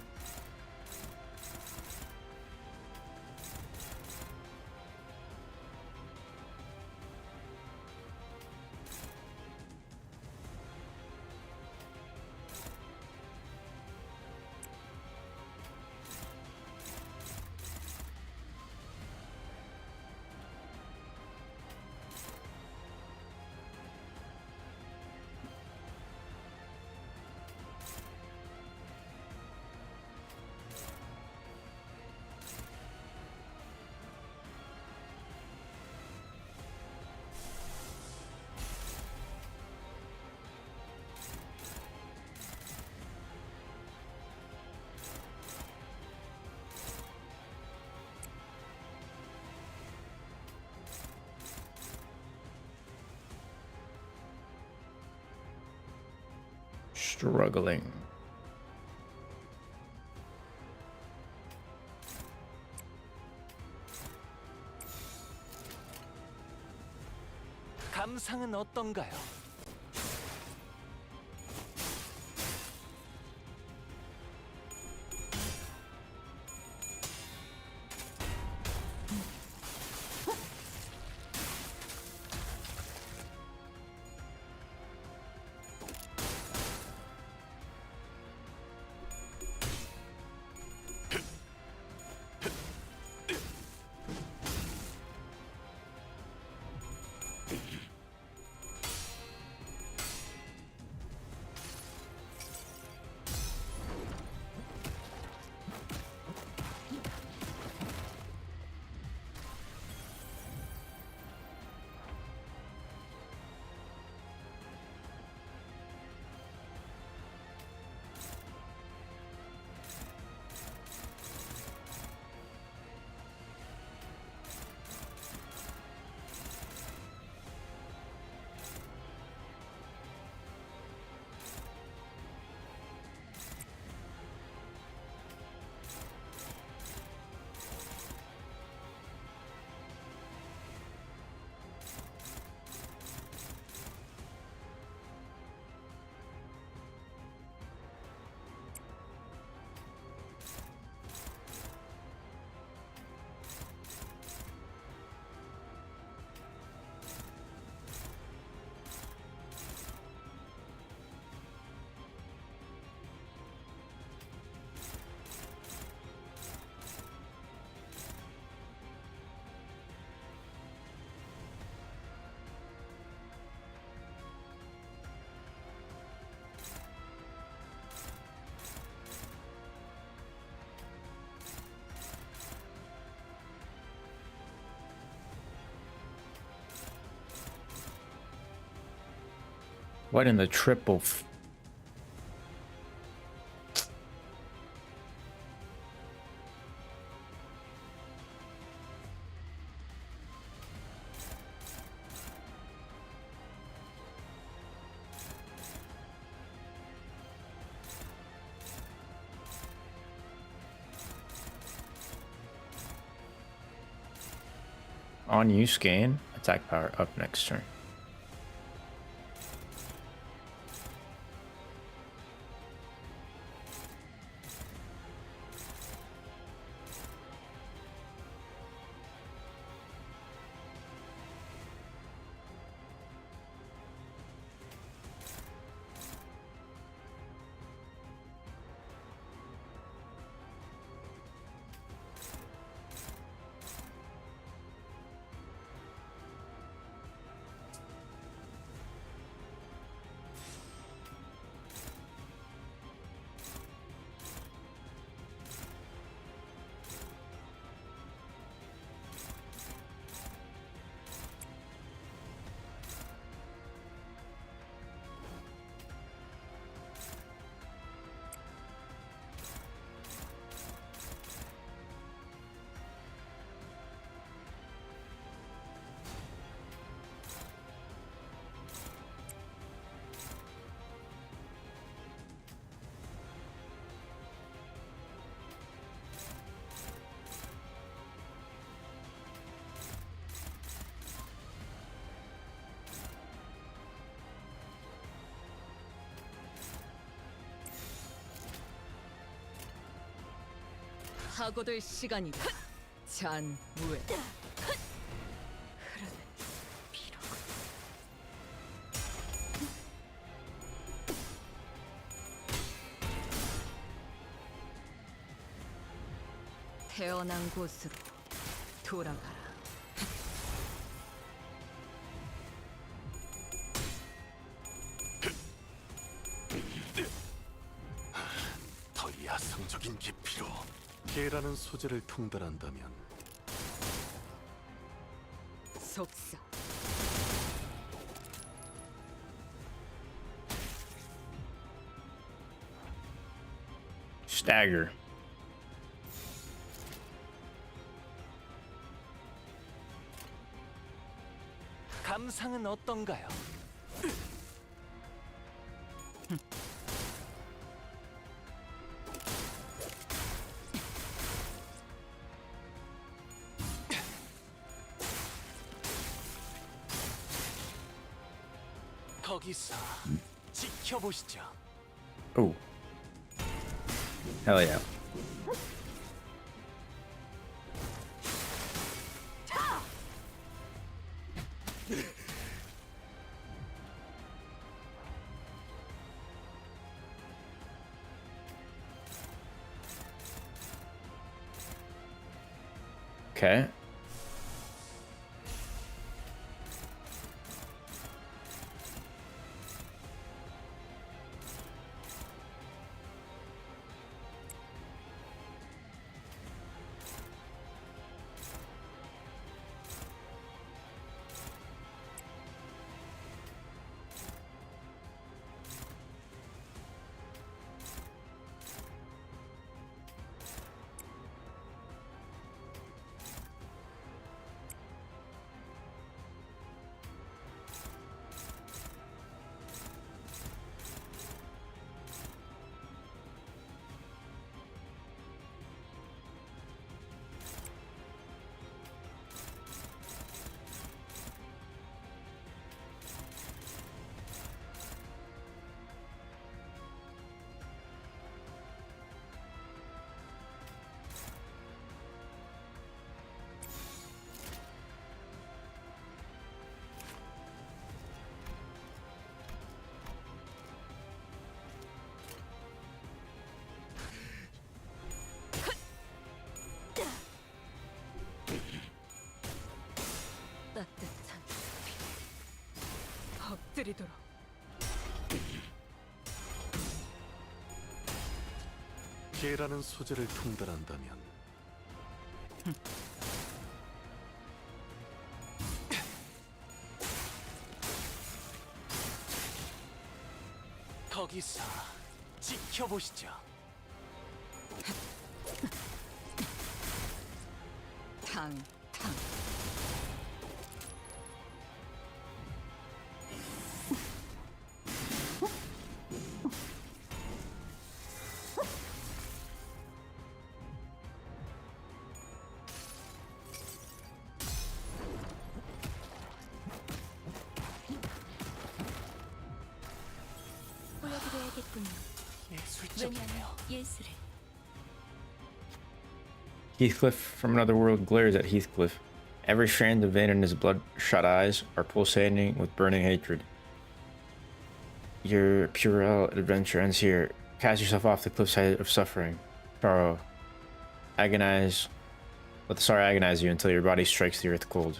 Struggling. 감상은 어떤가요? What in the triple? On use gain, attack power up next turn. 파고들 시간이다. 잔무에 태어난 곳으로 돌아가라. 더 야성적인 깊이로 개라는 소재를 통달한다면 속삭. Stagger. 감상은 어떤가요? 거기서 지켜보시죠. Oh. Hell yeah. Okay. 따뜻한 엎드리도록. 개라는 소재를 통달한다면 거기서 지켜보시죠. 탕탕. 보여드려야겠군요. 예술적이네요. 예술을. Heathcliff from another world glares at Heathcliff. Every strand of vein in his bloodshot eyes are pulsating with burning hatred. Your puerile adventure ends here. Cast yourself off the cliffside of suffering. Sorrow. Agonize. Let the sorrow agonize you until your body strikes the earth cold.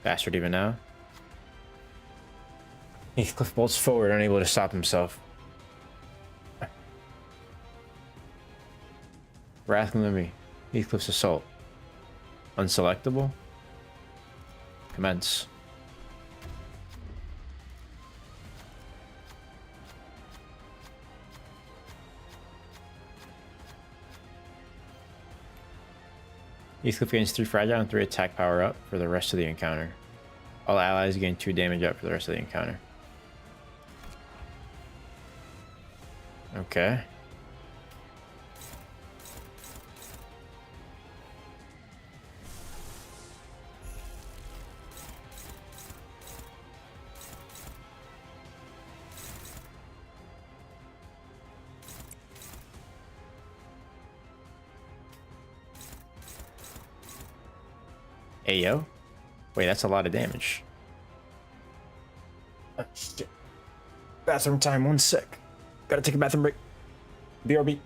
Bastard even now. Heathcliff bolts forward, unable to stop himself. Wrath and Libby. Heathcliff's assault. Unselectable? Commence. Heathcliff gains 3 fragile and 3 attack power up for the rest of the encounter. All allies gain 2 damage up for the rest of the encounter. Okay. Ayo. Wait, that's a lot of damage. Oh, shit. Bathroom time, 1 sec. Gotta take a bathroom break. BRB.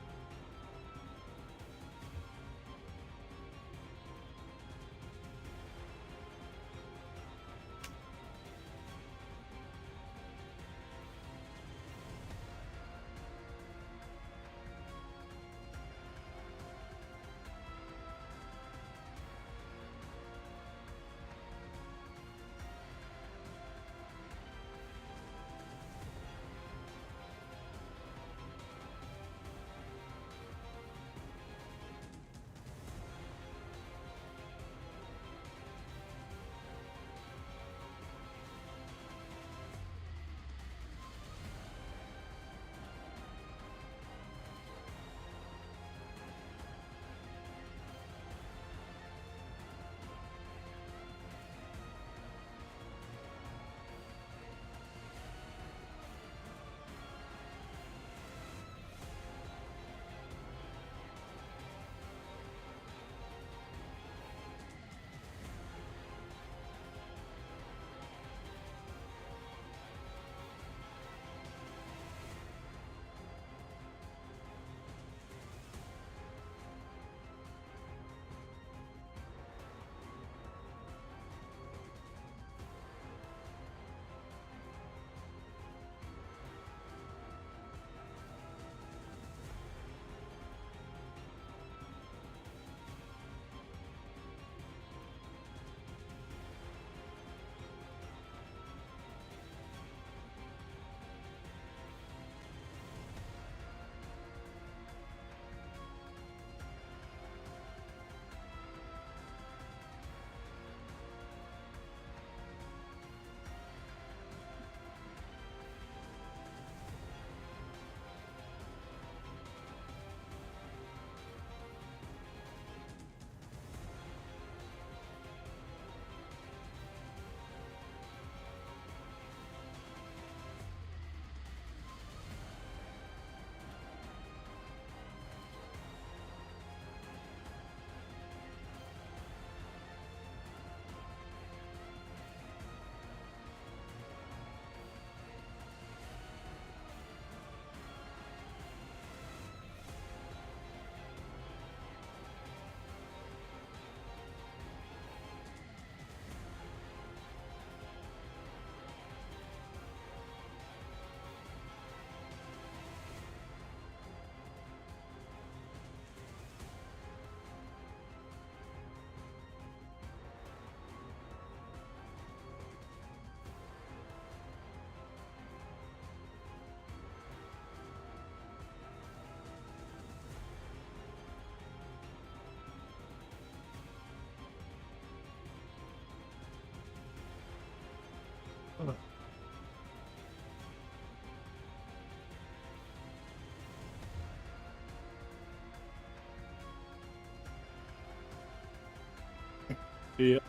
Yo.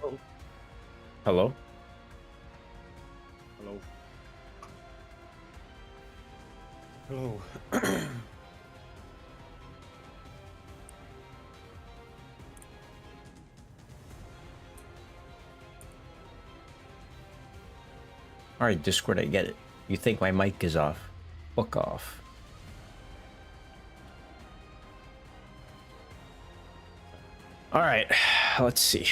Hello? Hello. Hello. Alright, Discord, I get it. You think my mic is off. Fuck off. Alright, let's see.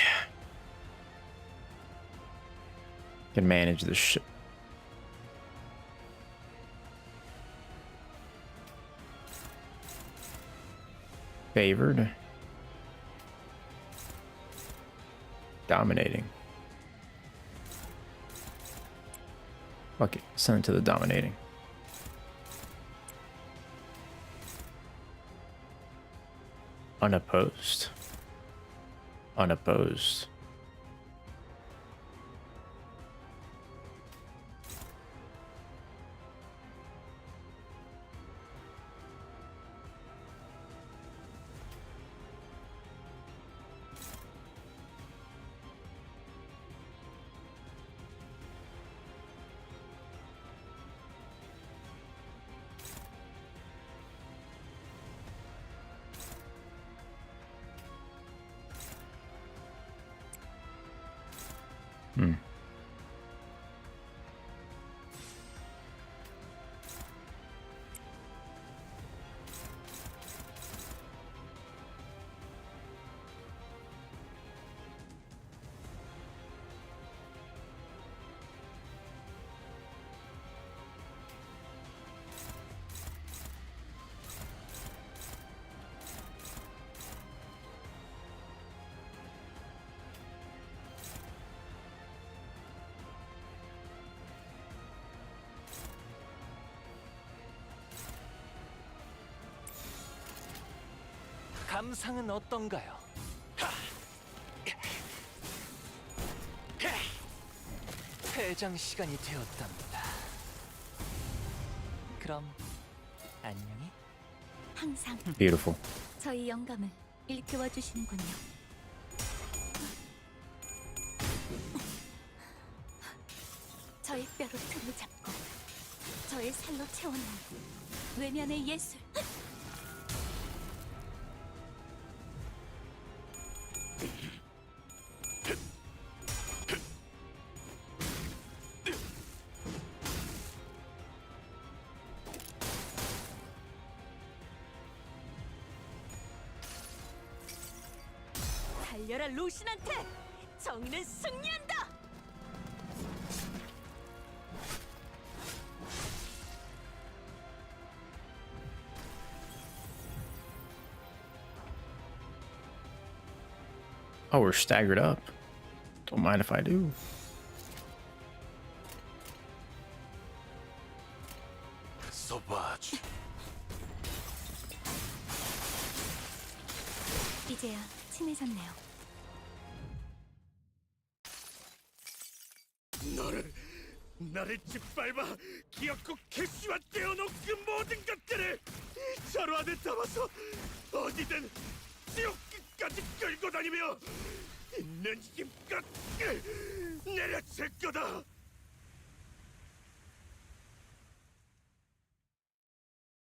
Can manage this shit. Favored. Dominating. Fuck it, send it to the dominating. Unopposed. Unopposed. 감상은 어떤가요? 퇴장 시간이 되었답니다. 그럼 안녕히. 항상 Beautiful. 저희 영감을 일깨워 주시는군요. 저의 뼈로 틈을 잡고 저의 살로 채워놓은 외면의 예술. 달려라 루신한테! 정의는 승리한다! Oh, we're staggered up. Don't mind if I do. 소바지. 이제야 친해졌네요. 나를 짓밟아 기어코 캐시와 떼어놓은 그 모든 것들을 이 자루 안에 담아서 어디든 지옥 끝까지 끌고 다니며 있는 힘껏 내려칠 거다.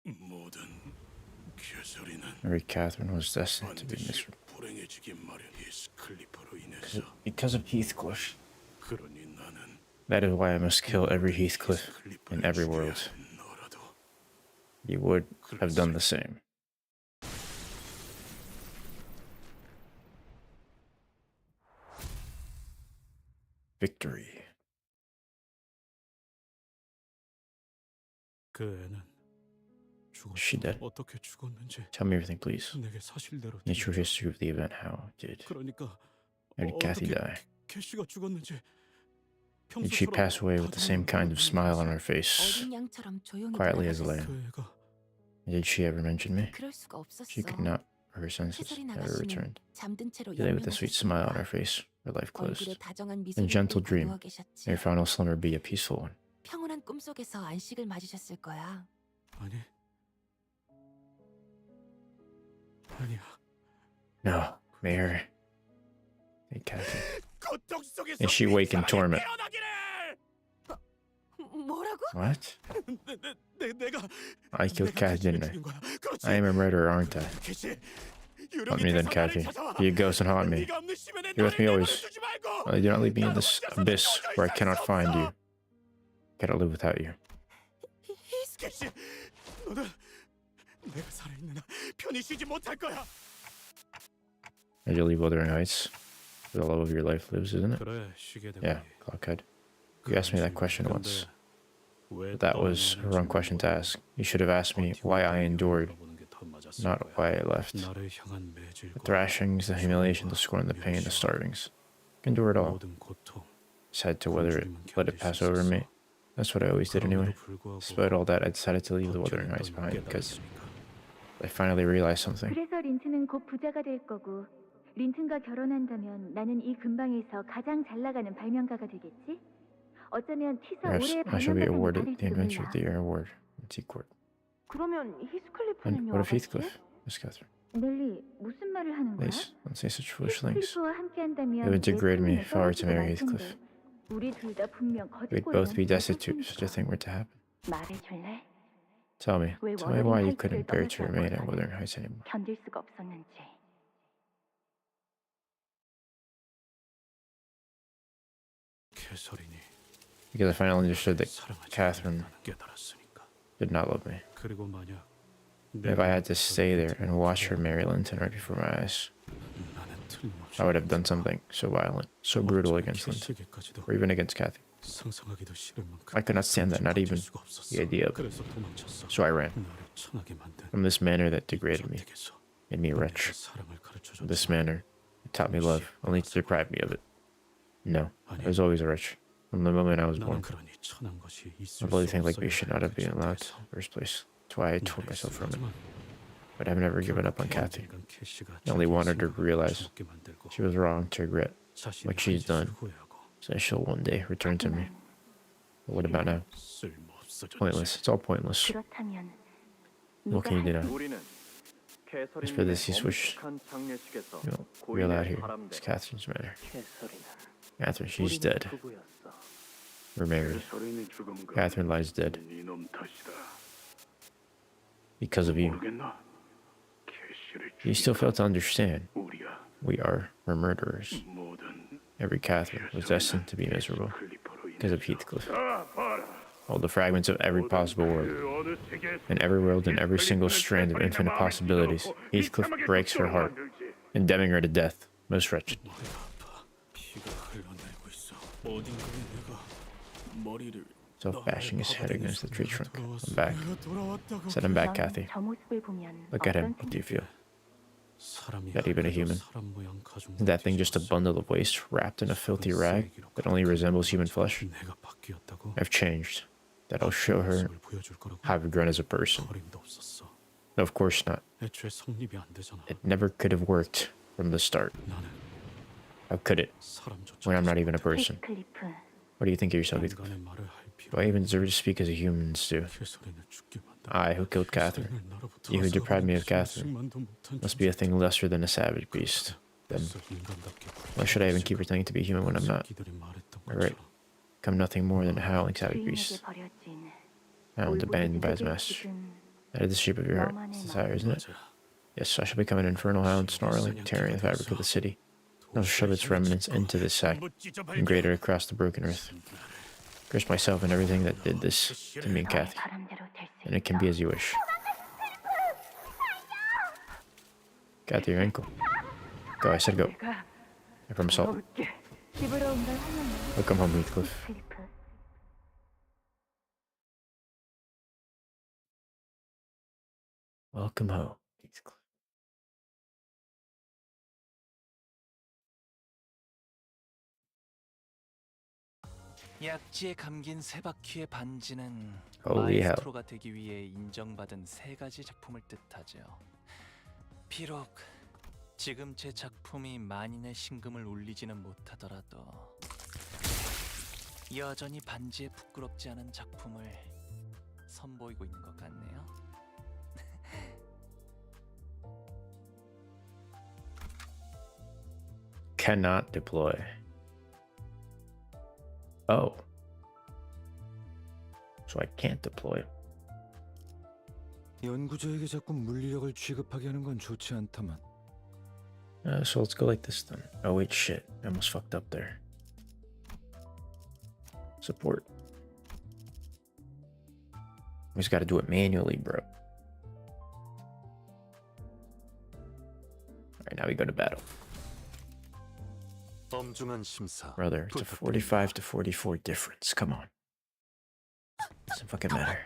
모든 개소리는 Mary Catherine was destined to be miserable 불행해지기 마련. 히스클리프로 인해서. because of Heathcliff. 그러니 나는 That is why I must kill every Heathcliff in every world. You would have done the same. Victory. 그 애는 She dead? 어떻게 죽었는지 Tell me everything, please. 내게 사실대로 The true history of the event. How did 그러니까 Kathy die? 캐시가 죽었는지 Did she pass away with the same kind of smile on her face, 어린 양처럼 조용히 quietly as a 돌아가셨어. lamb? Did she ever mention me? 그럴 수가 없었어. She could not. Her senses 캐서린 never 아가씨는 returned. 잠든 채로 She lay with a sweet smile on her 연명하셨으니까 face, her life closed. 얼굴에 다정한 In 미소를 gentle 띠고 dream, 누워 계셨지. may your final slumber be a peaceful one. 평온한 꿈속에서 안식을 맞으셨을 거야. 아니 아니야. No, may her. Hey, Kathy. 고통 속에서 Is she wake in torment? 뭐라고? What? 내가 I killed Kathy, didn't I? I am a murderer, aren't I? Haunt me then, Kathy. Be a ghost and haunt me. You're with me always. Only do not leave me in this abyss where I cannot find you. Cannot live without you. 캐시, 너는 내가 살아있는 한 편히 쉬지 못할 거야. As you leave Wuthering Heights, where the love of your life lives, isn't it? 그래, 쉬게 되고. Yeah, Clockhead. You asked me that question once. But that was a wrong question to ask. You should have asked me why I endured, not why I left. The thrashings, the humiliation, the scorn, the pain, the starvings. I can endure it all. Decided to weather it, let it pass over me. That's what I always did anyway. Despite all that, I decided to leave the Wuthering Heights behind because I finally realized something. 그래서 린트는 곧 부자가 될 거고 린튼과 결혼한다면 나는 이 근방에서 가장 잘 나가는 발명가가 되겠지? 어쩌면 티사 Perhaps 올해의 I shall be 발명가상을 awarded 받을지도 the Adventure of 몰라. the Year award in T-Court. 그러면 And 히스클리프는요, what of 아가씨? Heathcliff, Miss Catherine? 넬리, 무슨 말을 하는 거야? Please, don't say such foolish things. 히스클리프와 함께한다면 It would degrade me 내 if I were to 떨어지고 marry 말 텐데. Heathcliff. 우리 둘 다 분명 We'd both be destitute if such a thing were to happen. 말해줄래? Tell me 왜 why you 워더링 couldn't 하이츠를 bear to 떠나지 remain at 않고서는 Wuthering Heights anymore. 견딜 수가 없었는지. Because I finally understood that Catherine did not love me. If I had to stay there and watch her marry Linton right before my eyes, I would have done something so violent, so brutal against Linton, or even against Kathy. I could not stand that, not even the idea of it. So I ran from this manor that degraded me, made me wretch. From this manor, it taught me love, only to deprive me of it. No, I was always a wretch, from the moment I was born. I really think like we should not have been allowed in the first place. That's why I tore myself from it. But I've never given up on Kathy. I only wanted her to realize she was wrong to regret what she's done, so she'll one day return to me. But what about now? Pointless. It's all pointless. What can you do now? As for this, he switched. You know, real out here. It's Catherine's matter. Catherine, she's dead. We're married. Catherine lies dead. Because of you. You still fail to understand. We are her murderers. Every Catherine was destined to be miserable because of Heathcliff. All the fragments of every possible world. In every world and every single strand of infinite possibilities, Heathcliff breaks her heart, condemning her to death, most wretched. Self-bashing his head against the tree trunk. I'm back. Said I'm back, Kathy. Look at him. What do you feel? That even a human? Is that thing just a bundle of waste wrapped in a filthy rag that only resembles human flesh? I've changed. That I'll show her how I've grown as a person. No, of course not. It never could have worked from the start. How could it? When I'm not even a person. What do you think of yourself, Heathcliff? Do I even deserve to speak as a humans do? I, who killed Catherine. You who deprived me of Catherine. Must be a thing lesser than a savage beast. Then, why should I even keep pretending to be human when I'm not? Alright. Become nothing more than a howling savage beast. Hound abandoned by his master. That is the shape of your heart. It's desire, isn't it? Yes, I shall become an infernal hound, snarling, tearing the fabric of the city. I'll shove its remnants into this sack and grate it across the broken earth. Curse myself and everything that did this to me and Kathy. And it can be as you wish. Kathy, your ankle. Go, I said go. I'm from Salt. Welcome home, Heathcliff. Welcome home, Heathcliff. 약지에 감긴 세 바퀴의 반지는 Holy hell. 마에스트로가 되기 위해 인정받은 세 가지 작품을 뜻하죠. 비록 지금 제 작품이 만인의 신금을 울리지는 못하더라도 여전히 반지에 부끄럽지 않은 작품을 선보이고 있는 것 같네요. Cannot deploy. Oh. So I can't deploy. 연구자에게 자꾸 물리력을 취급하게 하는 건 좋지 않다만. So let's go like this then. Oh wait, shit. I almost fucked up there. Support. We just gotta do it manually, bro. Alright, now we go to battle. Brother, it's a 45 to 44 difference. Come on. Doesn't fucking matter.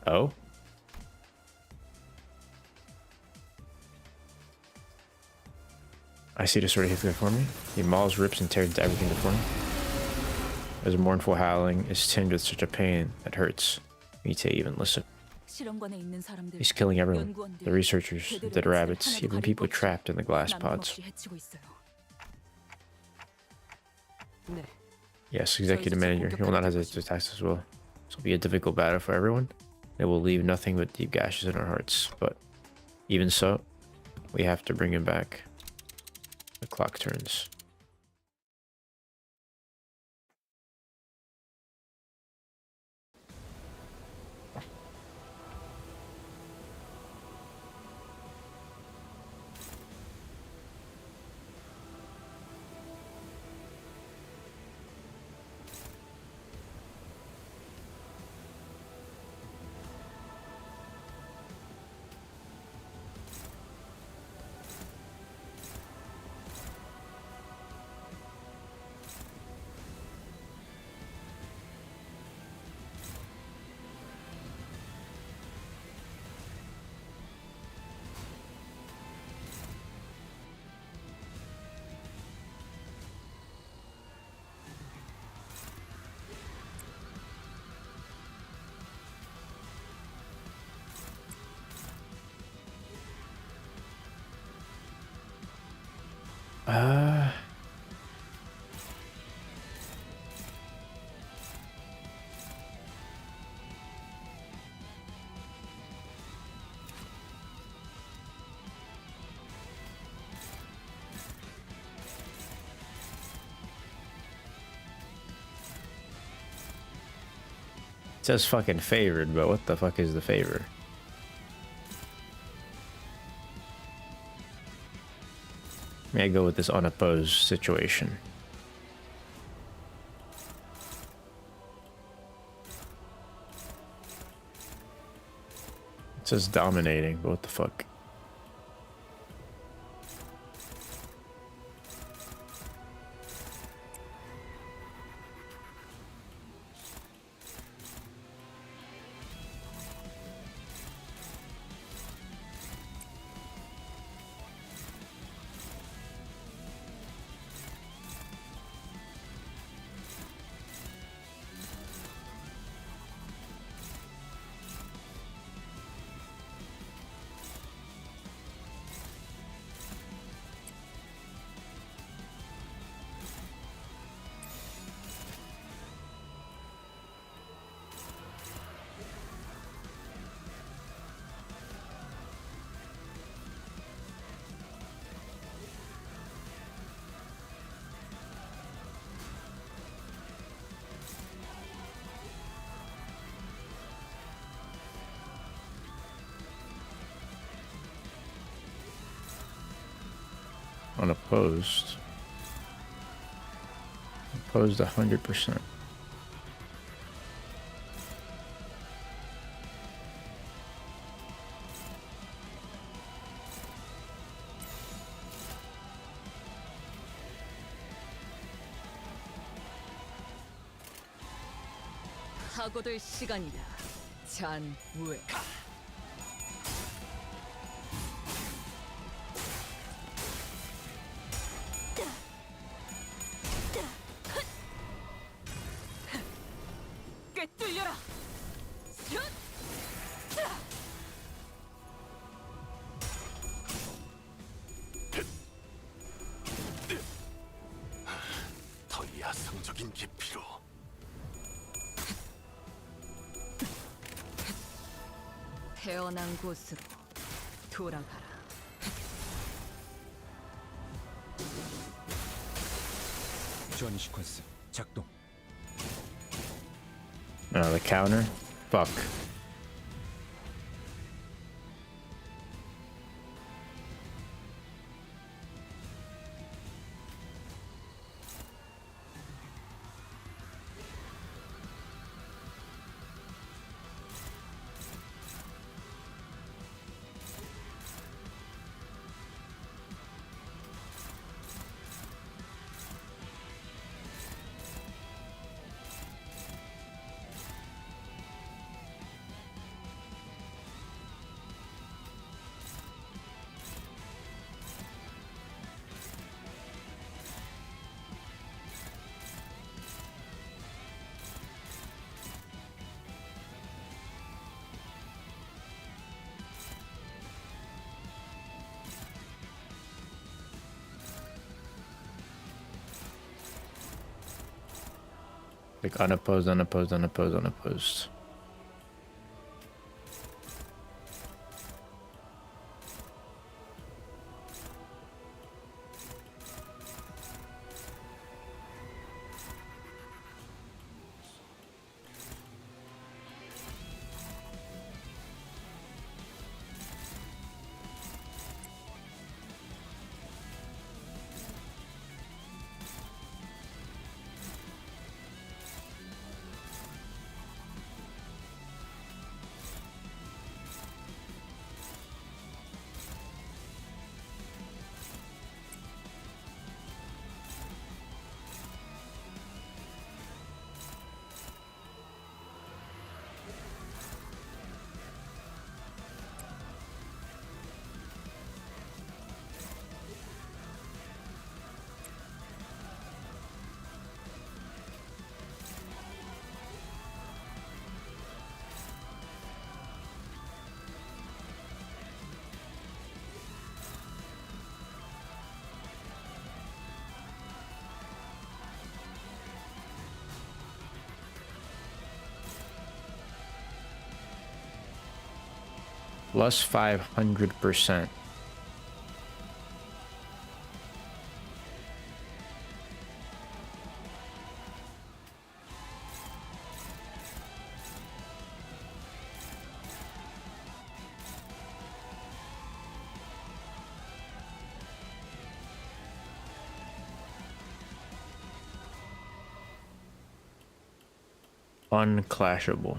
Oh? I see the sword of Heathcliff for me. He mauls, rips, and tears into everything before him. His mournful howling is tinged with such a pain that hurts me to even listen. He's killing everyone. The researchers, the dead rabbits, even people trapped in the glass pods. Yes, Executive Manager, he will not hesitate to attack us as well. This will be a difficult battle for everyone. It will leave nothing but deep gashes in our hearts. But even so, we have to bring him back. The clock turns. It says fucking favored, but what the fuck is the favor? May I go with this unopposed situation? It says dominating, but what the fuck? Unopposed. Opposed 100%. 하고들 시간이다. 잔우에. 꿰뚫려라. 더 야성적인 깊이로. 태어난 곳으로 돌아가라. 지원 시퀀스 작동. The counter? Fuck. Like unopposed, unopposed, unopposed, unopposed. plus 500%. Unclashable.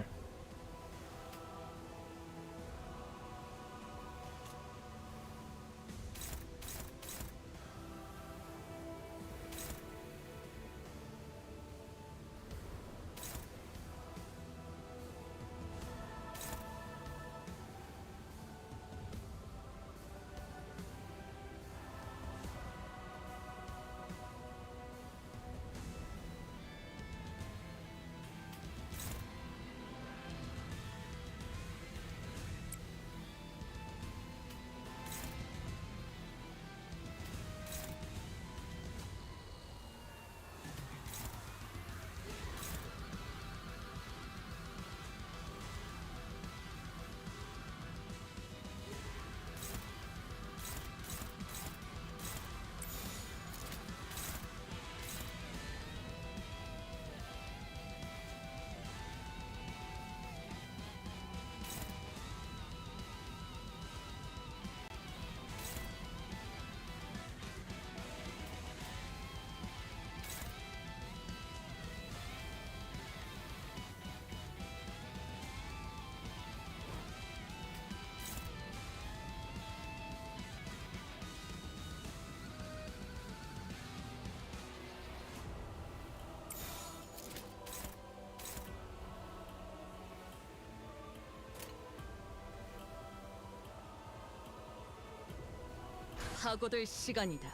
파고들 시간이다.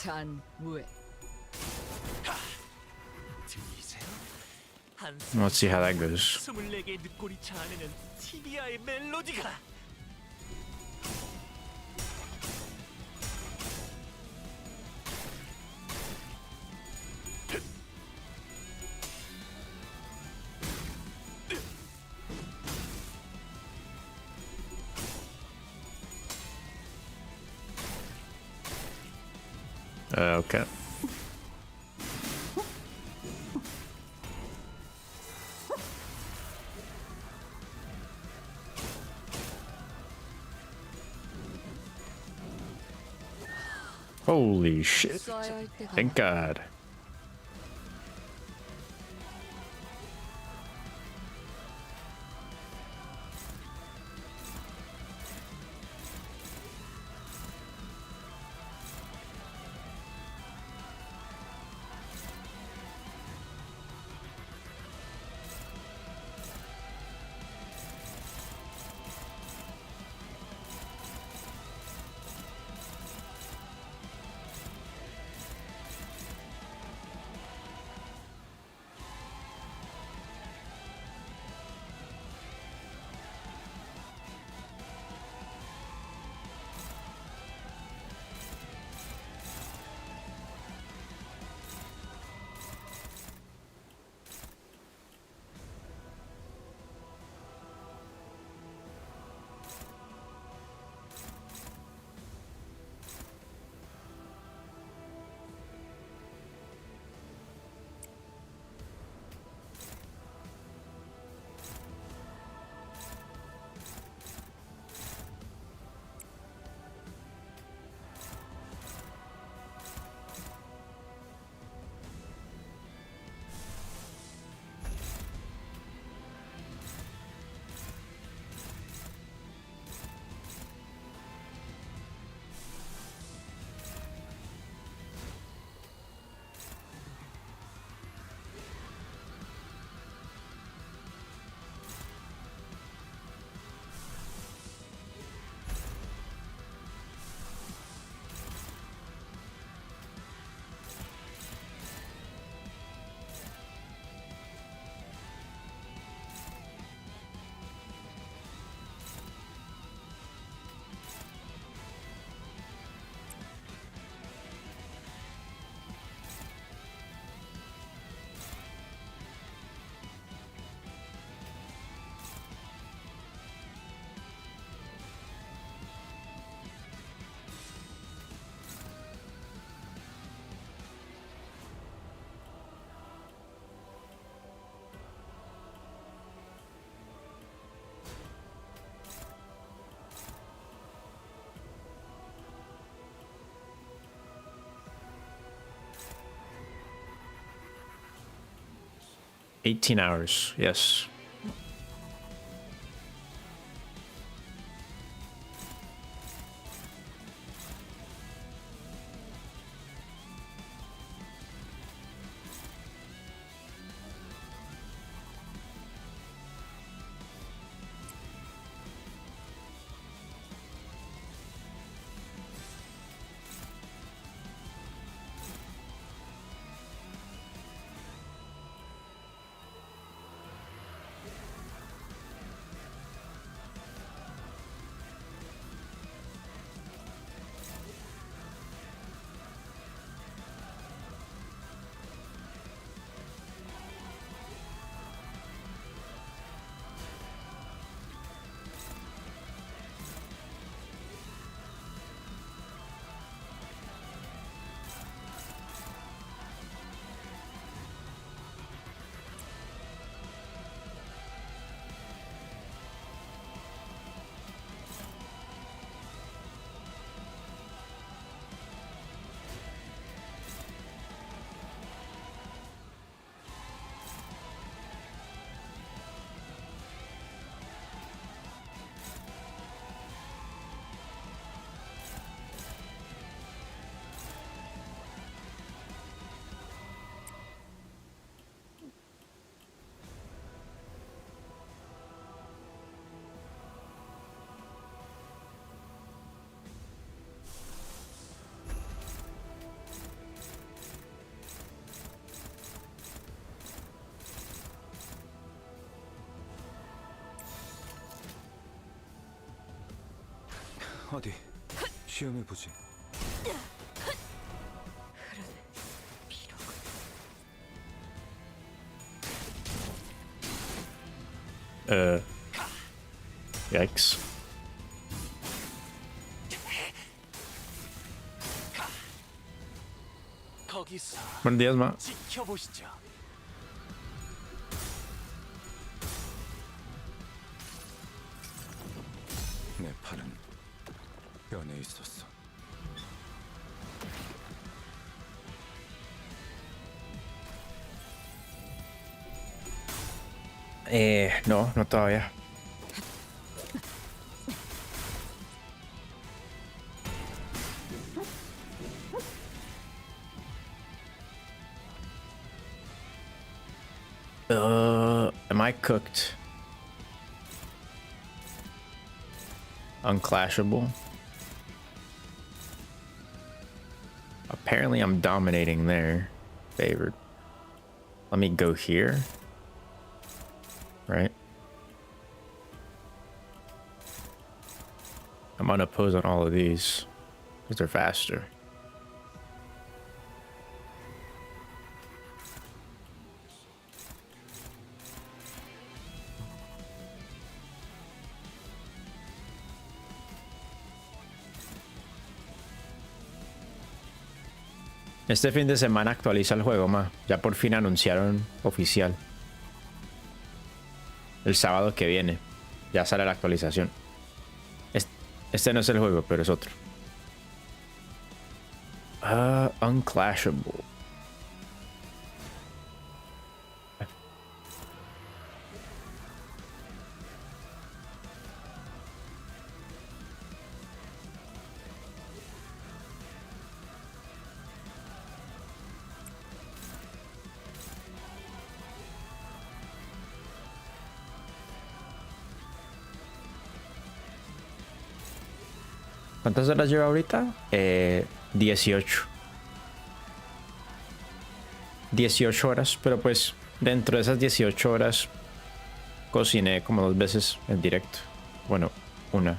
잔무에. 들리세요? 한 Let's see how that goes. 24개의 늑골이 자아내는 티비아의 멜로디가 Okay. Holy shit. Thank God. 18 hours, yes. 어디 시험해 보지. Yikes. 거기서 Buenos días, ma. 지켜보시죠. 내 팔은 변해 있었어. No, no todavía. Am I cooked? Unclashable. Apparently I'm dominating there. Favored. Let me go here. Right? I'm unopposed on all of these because they're faster. Este fin de semana actualiza el juego, ma. Ya por fin anunciaron oficial. El sábado que viene. Ya sale la actualización. Este no es el juego, pero es otro. Unclashable. ¿Cuántas horas lleva ahorita? 18. 18 horas, pero pues dentro de esas 18 horas cociné como 2 veces en directo. Bueno, una.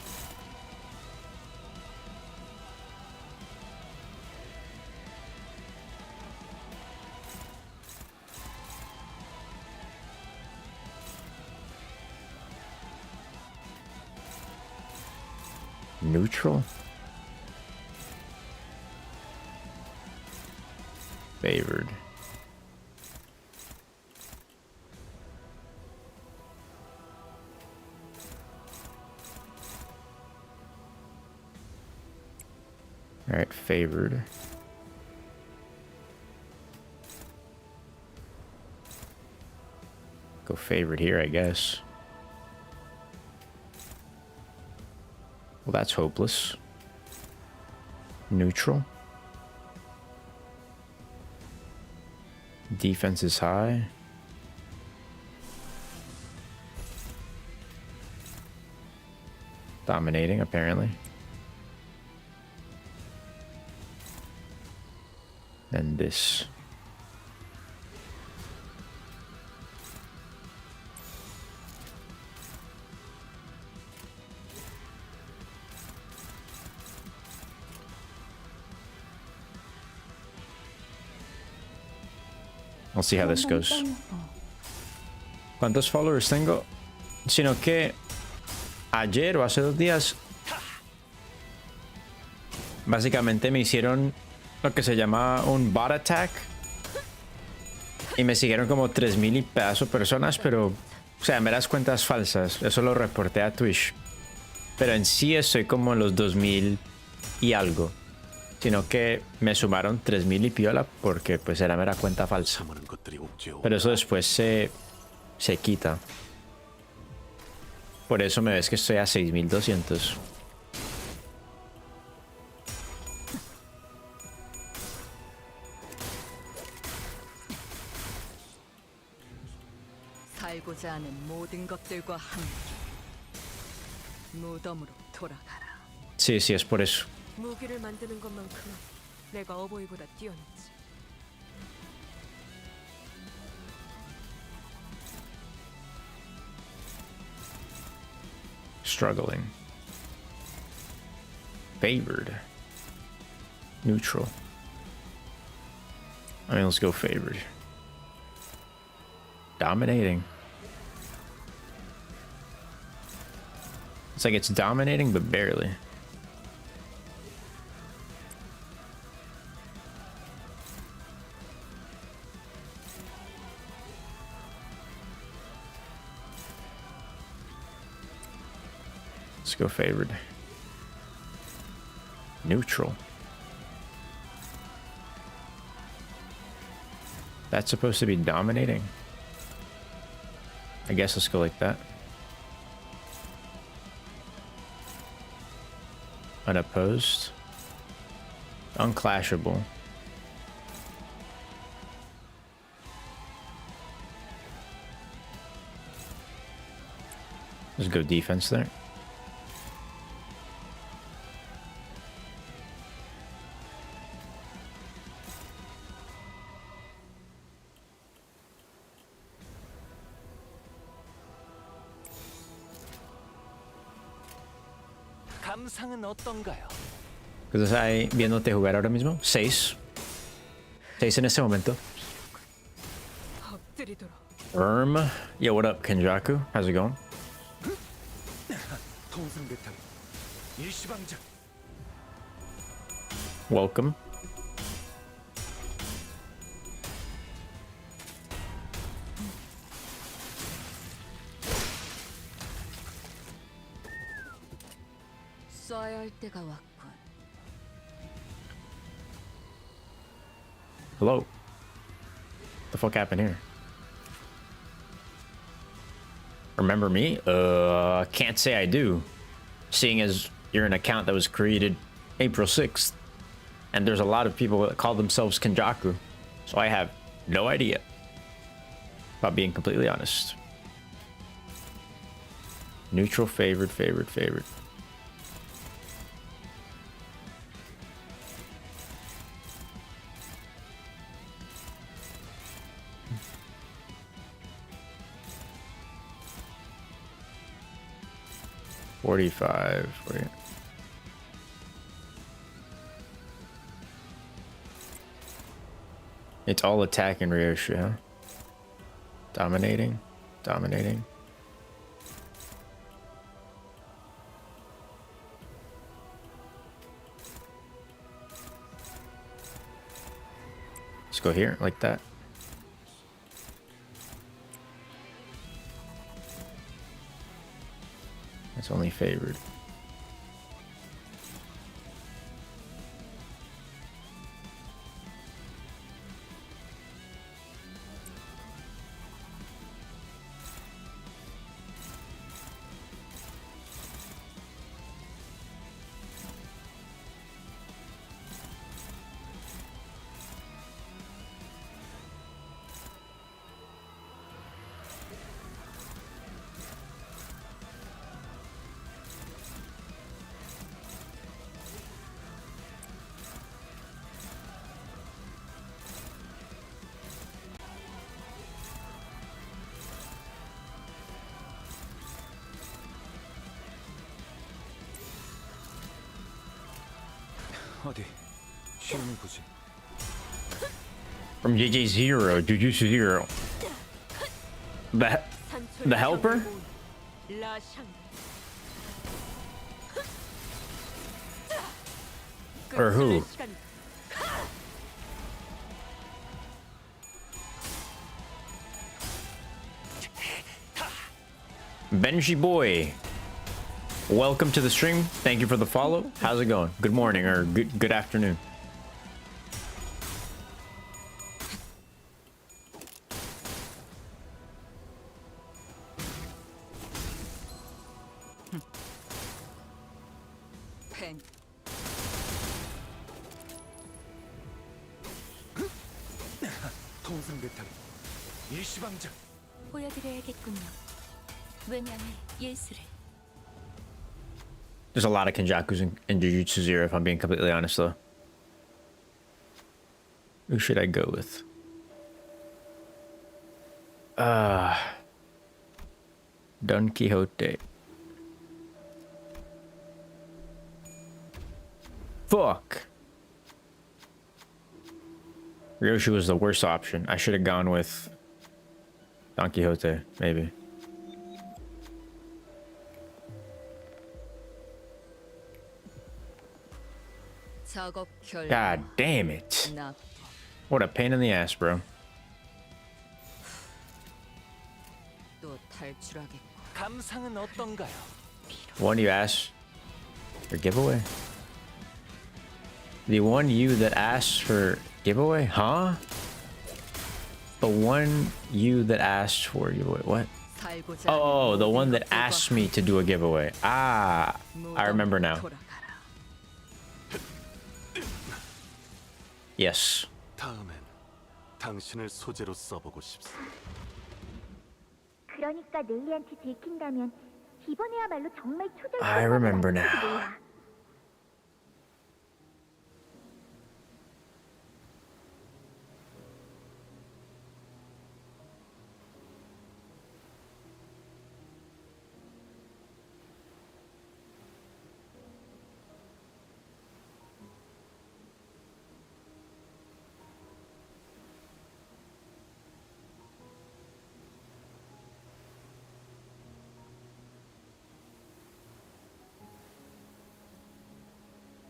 Neutral. Favored. All right, favored. Go favorite here, I guess. Well, that's hopeless. Neutral. Defense is high. Dominating, apparently. And this. I'll see how this goes. ¿Cuántos followers tengo? Sino que ayer o hace 2 días básicamente me hicieron lo que se llama un bot attack y me siguieron como 3000 y pedazo personas, pero o sea, meras cuentas falsas. Eso lo reporté a Twitch, pero en sí estoy como en los 2000 y algo, sino que me sumaron 3000 y piola porque pues era mera cuenta falsa, pero eso después se quita. Por eso me ves que estoy a 6200. 살고자 하는 모든 것들과 함께 무덤으로 돌아가라. Sí, sí, es por eso. 무기를 만드는 것만큼은 내가 어버이보다 뛰어났지. Struggling. Favored. Neutral. I mean, let's go favored. Dominating. It's like it's dominating, but barely. Let's go favored. Neutral. That's supposed to be dominating. I guess let's go like that. Unopposed. Unclashable. Let's go defense there. 감상은 어떤가요? ¿Qué estás ahí viéndote jugar ahora mismo? 6. 6 en este momento. Yo, what up, Kenjaku? How's it going? Welcome. 써야 할 때가 왔군. Hello. What the fuck happened here? Remember me? Can't say I do. Seeing as you're an account that was created April 6th. And there's a lot of people that call themselves Kenjaku. So I have no idea. If I'm being completely honest. Neutral, favored, favored, favored. $45. It's all attacking Ryoshu, huh? Dominating. Dominating. Let's go here, like that. It's only favored. 어디 시험을 보지. From JJ Zero, Jujutsu Zero. The helper? Or who? Benji boy, welcome to the stream. Thank you for the follow. How's it going? Good morning or good afternoon. 펜. 통승대탕 일시방장. 보여드려야겠군요. 외면의 예술을. There's a lot of Kenjakus in Jujutsu Zero, if I'm being completely honest, though. Who should I go with? Don Quixote. Fuck. Ryoshu was the worst option. I should have gone with Don Quixote, maybe. God damn it. What a pain in the ass, bro. 감상은 어떤가요? One you asked for giveaway? The one you that asked for giveaway? Huh? The one you that asked for giveaway? What? Oh, the one that asked me to do a giveaway. Ah, I remember now. Yes. 다음엔 당신을 소재로 써보고 싶습니다. 그러니까 넬리한테 들킨다면 이번에야말로 정말 초절. I remember now.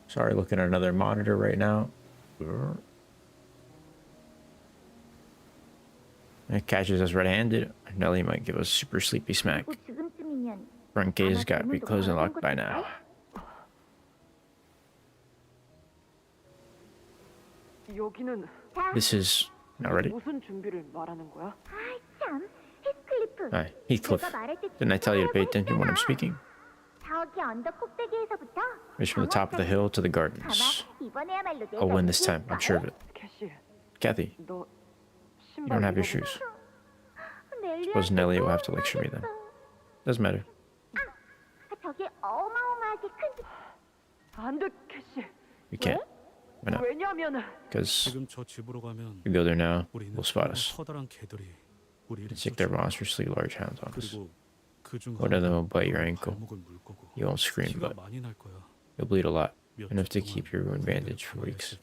Sorry, looking at another monitor right now. It catches us red-handed. Nelly might give us a super sleepy smack. Front gate has got to be closed and locked by now. 여기는 This is not ready. 무슨 준비를 말하는 거야? 참, 히스클리프. Hi, Heathcliff. Didn't I tell you to pay attention when I'm speaking? 저기 언덕 꼭대기에서부터. Reach from the top of the hill to the gardens. 이번에야말로 내가 I'll win this time. I'm sure of it. Kathy, you don't have your shoes. Suppose Nelly will have to lecture me then. Doesn't matter. 저기 어마어마하게 큰. 안 돼, 캐시. We can't. Why not? 왜냐면 Because 지금 저 집으로 가면 we go there now, 우리는 we'll spot us. 커다란 개들이 우리를 They stick their monstrously large hands on us. 그리고 그중 One of them will bite your ankle. 발목을 물 거고 You won't scream, 피가 but 많이 날 거야. you'll bleed a lot. Enough to keep your wound bandaged for weeks.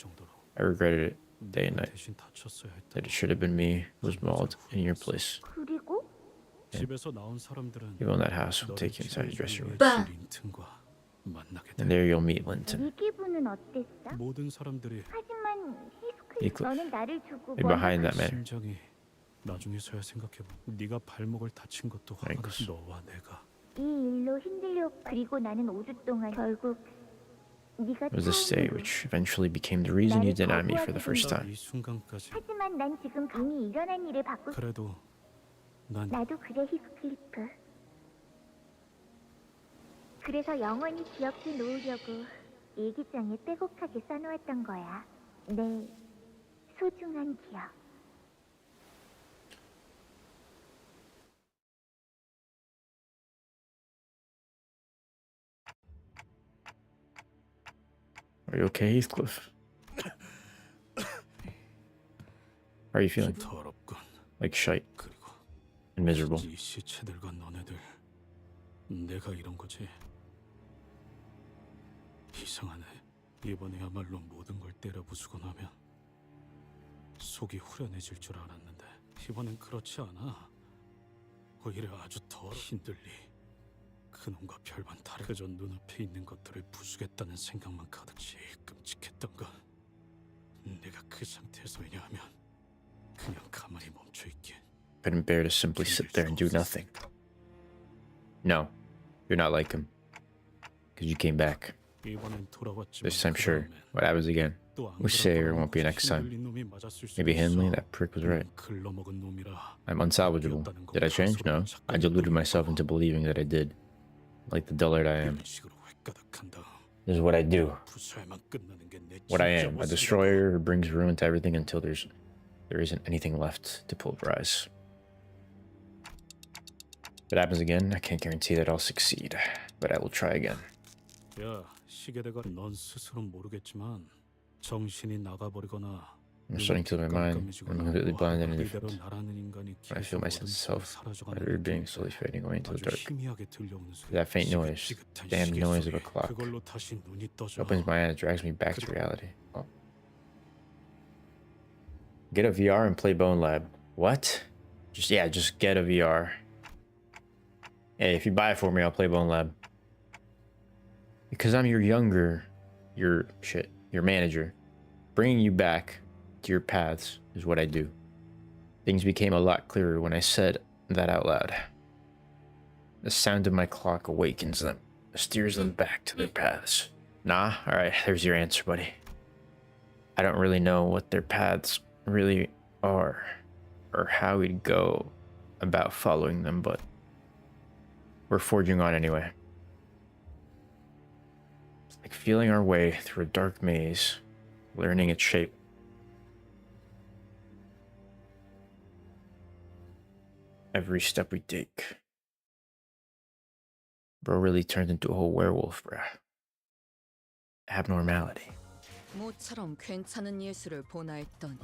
I regretted it day and night. 대신 다쳤어야 했다. That it should have been me who was mauled in your place. 그리고 집에서 나온 사람들은 People in that house will take you inside the dressing room. 린튼과 만나게 돼. And there you'll meet Linton. 네 기분은 어땠어? 모든 사람들이 하지만 히스클리프, Heathcliff. 너는 나를 두고 You're behind that man. 심장이 나중에서야 생각해봐. 네가 발목을 다친 것도 Thanks. 너와 내가. 이 일로 힘들려. 그리고 나는 5주 동안 결국 네가 It was this day which eventually became the reason you denied me for the first time. 이 순간까지. 하지만 난 지금 이미 일어난 일을 바꾸고. 그래도 난 나도 그래, 히스클리프. 그래서 영원히 기억해 놓으려고 일기장에 빼곡하게 써놓았던 거야. 내 소중한 기억. Are you okay, Heathcliff? How are you feeling? 더럽군. Like shite. 그리고 And miserable. 이 시체들과 너네들 내가 이런 거지. 이상하네. 이번에야말로 모든 걸 때려 부수고 나면 속이 후련해질 줄 알았는데 이번엔 그렇지 않아. 오히려 아주 더 힘들리. 그놈과 별반 다르. 그저 눈앞에 있는 것들을 부수겠다는 생각만 가득. 제일 끔찍했던 건 내가 그 상태에서 왜냐하면 그냥 가만히 멈춰 있기엔. Couldn't bear to simply sit there and do nothing. No, you're not like him. Because you came back. This time, sure. What happens again? We say there won't be next time. Maybe Henley, that prick, was right. I'm unsalvageable. Did I change? No. I deluded myself into believing that I did. Like the dullard I am. This is what I do. What I am. A destroyer who brings ruin to everything until there isn't anything left to pulverize. If it happens again, I can't guarantee that I'll succeed. But I will try again. 야, 시계대가 넌 스스로 모르겠지만 정신이 나가버리거나 I'm starting to lose my mind. I'm completely blind and indifferent. When I feel my sense of self, my rear being slowly fading away into the dark. That faint noise, damn noise of a clock, opens my eye and drags me back to reality. Oh. Get a VR and play Bone Lab. What? Just get a VR. Hey, if you buy it for me, I'll play Bone Lab. Because I'm your manager. Bringing you back to your paths is what I do. Things became a lot clearer when I said that out loud. The sound of my clock awakens them, steers them back to their paths. Nah? Alright, there's your answer, buddy. I don't really know what their paths really are, or how we'd go about following them, but we're forging on anyway. It's like feeling our way through a dark maze, learning its shape. Every step we take. Bro really turned into a whole werewolf, bruh. Abnormality. Who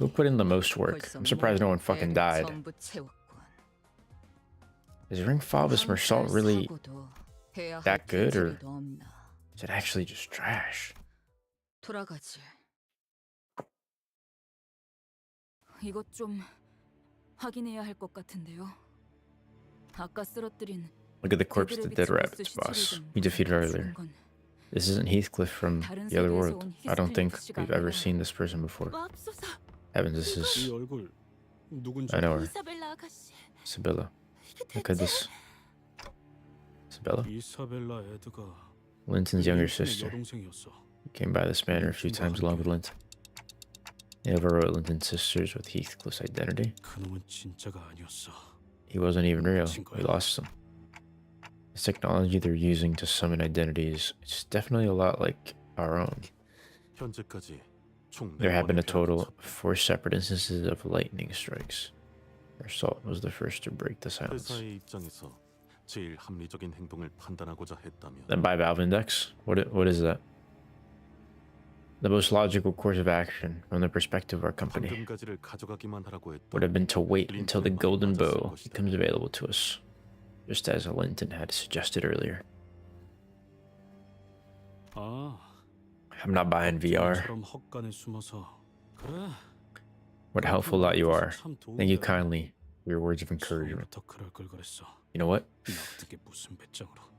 put in the most work? I'm surprised no one fucking died. Is Ring Phobos Meursault really that good, or is it actually just trash? 이것 좀 확인해야 할 것 같은데요. 아까 쓰러뜨린 Look at the corpse of the dead rabbits, boss. You defeated earlier. This isn't Heathcliff from the other world. I don't think we've ever seen this person before. Heavens, this is... I know her. Sibylla. Look at this. Sibylla? Linton's younger sister. He came by this manor a few times along with Linton. They overwrote Linton's sisters with Heathcliff's identity. He wasn't even real. We lost him. This technology they're using to summon identities, it's definitely a lot like our own. There have been a total of 4 separate instances of lightning strikes. Meursault was the first to break the silence. Then by valve index? What is that? The most logical course of action from the perspective of our company would have been to wait until the golden bow becomes available to us, just as Linton had suggested earlier. I'm not buying VR. What a helpful lot you are. Thank you kindly for your words of encouragement. You know what?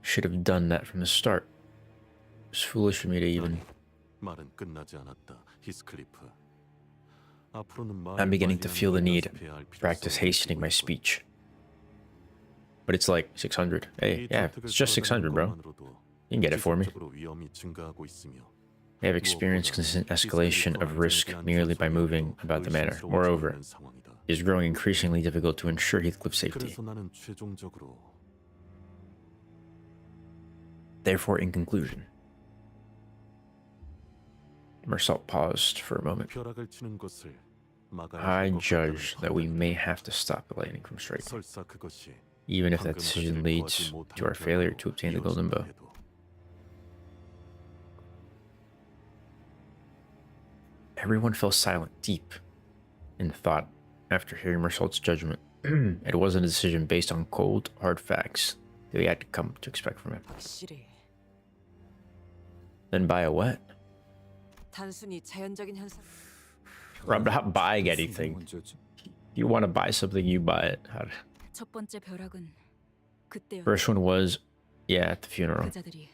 Should have done that from the start. It was foolish for me to even... I'm beginning to feel the need to practice hastening my speech. But it's like 600. Hey, yeah, it's just 600, bro. You can get it for me. I have experienced consistent escalation of risk merely by moving about the manor. Moreover, it is growing increasingly difficult to ensure Heathcliff's safety. Therefore, in conclusion, Meursault paused for a moment. I judge that we may have to stop the lightning from striking, even if that decision leads to our failure to obtain the golden bow. Everyone fell silent, deep in thought after hearing Meursault's judgment. It wasn't a decision based on cold, hard facts that we had to come to expect from him. Then by a what? 단순히 자연적인 현상. I'm not buying anything. You want to buy something, you buy it. 첫 번째 벼락은 그때였다. First one was, yeah, at the funeral. 그자들이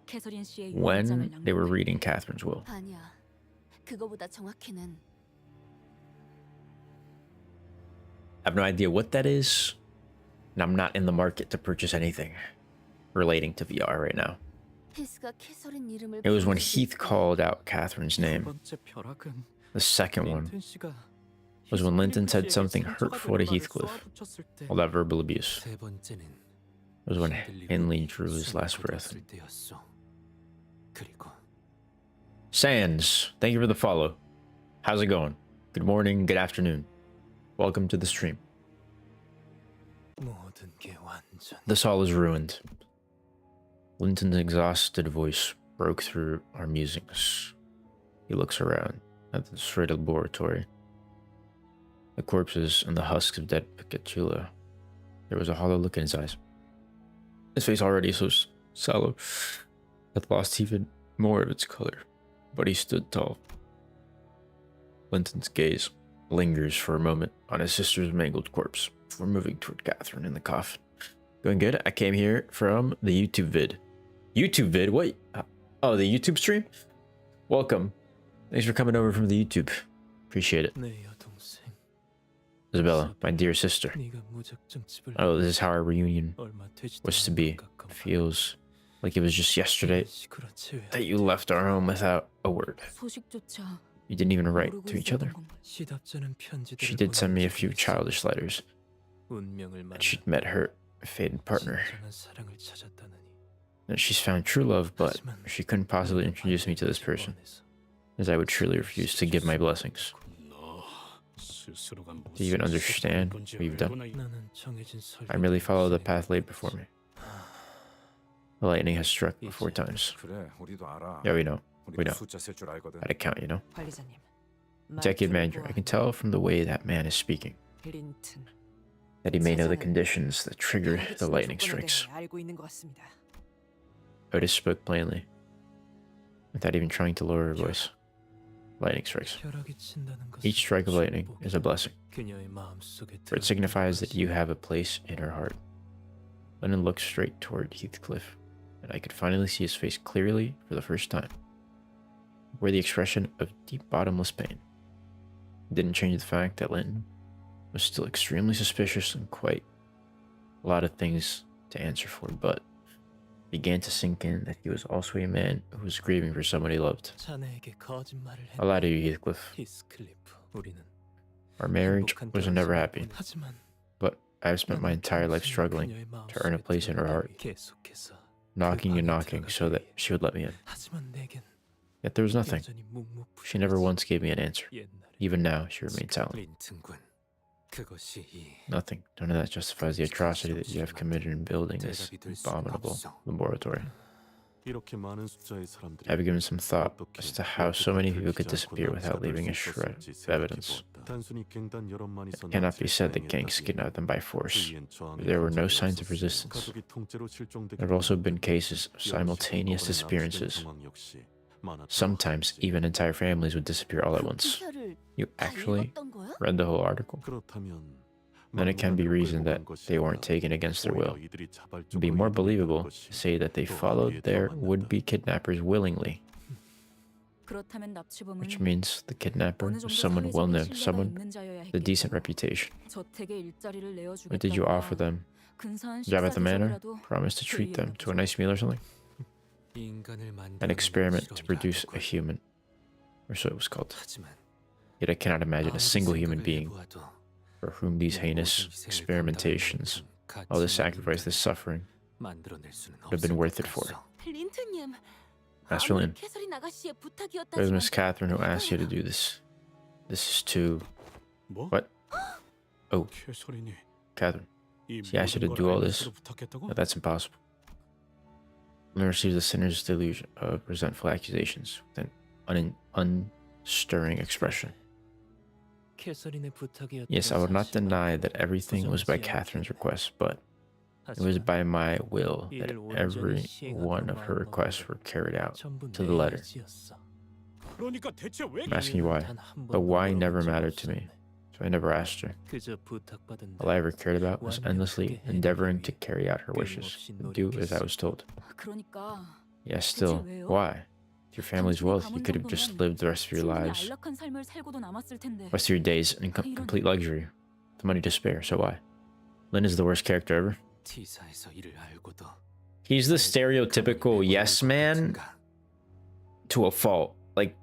캐서린 씨의 When 유언장을 they were reading Catherine's will. 아니야. 그거보다 정확히는 I have no idea what that is, and I'm not in the market to purchase anything relating to VR right now. 히스가 캐서린 이름을 It was when Heath called out Catherine's name. The second one was when Linton said something hurtful to Heathcliff. All that verbal abuse. It was when Henley drew his last breath. Sands, thank you for the follow. How's it going? Good morning, good afternoon. Welcome to the stream. This hall is ruined. Linton's exhausted voice broke through our musings. He looks around at the destroyed laboratory. The corpses and the husks of dead Picatula. There was a hollow look in his eyes. His face already so sallow had lost even more of its color, but he stood tall. Linton's gaze lingers for a moment on his sister's mangled corpse before moving toward Catherine in the coffin. Going good? I came here from the YouTube vid. YouTube vid? What? Oh, the YouTube stream? Welcome. Thanks for coming over from the YouTube. Appreciate it. Isabella, my dear sister. Oh, this is how our reunion was to be. It feels like it was just yesterday that you left our home without a word. You didn't even write to each other. She did send me a few childish letters. That she'd met her fated partner. That she's found true love, but she couldn't possibly introduce me to this person, as I would surely refuse to give my blessings. Do you even understand what you've done? I merely follow the path laid before me. The lightning has struck 4 times. Yeah, we know. We know. How to count, you know? Executive manager, I can tell from the way that man is speaking that he may know the conditions that trigger the lightning strikes. Outis spoke plainly, without even trying to lower her voice. Lightning strikes. Each strike of lightning is a blessing, for it signifies that you have a place in her heart. Lennon looked straight toward Heathcliff, and I could finally see his face clearly for the first time, where the expression of deep bottomless pain. It didn't change the fact that Linton was still extremely suspicious and quite a lot of things to answer for, but it began to sink in that he was also a man who was grieving for someone he loved. I'll lie to you, Heathcliff. Our marriage was never happy, but I've spent my entire life struggling to earn a place in her heart, knocking and knocking so that she would let me in. Yet there was nothing. She never once gave me an answer. Even now, she remained silent. Nothing. None of that justifies the atrocity that you have committed in building this abominable laboratory. I've given some thought as to how so many people could disappear without leaving a shred of evidence. It cannot be said that gangs kidnapped them by force. There were no signs of resistance. There have also been cases of simultaneous disappearances. Sometimes even entire families would disappear all at once. You actually read the whole article? Then it can be reasoned that they weren't taken against their will. It would be more believable to say that they followed their would-be kidnappers willingly. Which means the kidnapper was someone well-known, someone with a decent reputation. What did you offer them? Job at the manor? Promise to treat them to a nice meal or something? An experiment to produce a human, or so it was called. Yet I cannot imagine a single human being for whom these heinous experimentations, all this sacrifice, this suffering, would have been worth it for. Master Lin, it was Miss Catherine who asked you to do this. This is too... What? Oh, Catherine. She asked you to do all this? No, that's impossible. Lin receives the sinner's delusion of resentful accusations with an unstirring expression. Yes, I would not deny that everything was by Catherine's request, but it was by my will that every one of her requests were carried out to the letter. 그러니까 대체 왜? I'm asking you why. But why never mattered to me. So I never asked her. All I ever cared about was endlessly endeavoring to carry out her wishes, and do as I was told. 그러니까 Yes, still, why? With your family's wealth, you could have just lived the rest of your lives, 안락한 삶을 살고도 남았을 텐데. rest of your days in complete luxury, the money to spare, so why? Lynn is the worst character ever. He's the stereotypical yes man to a fault. Like,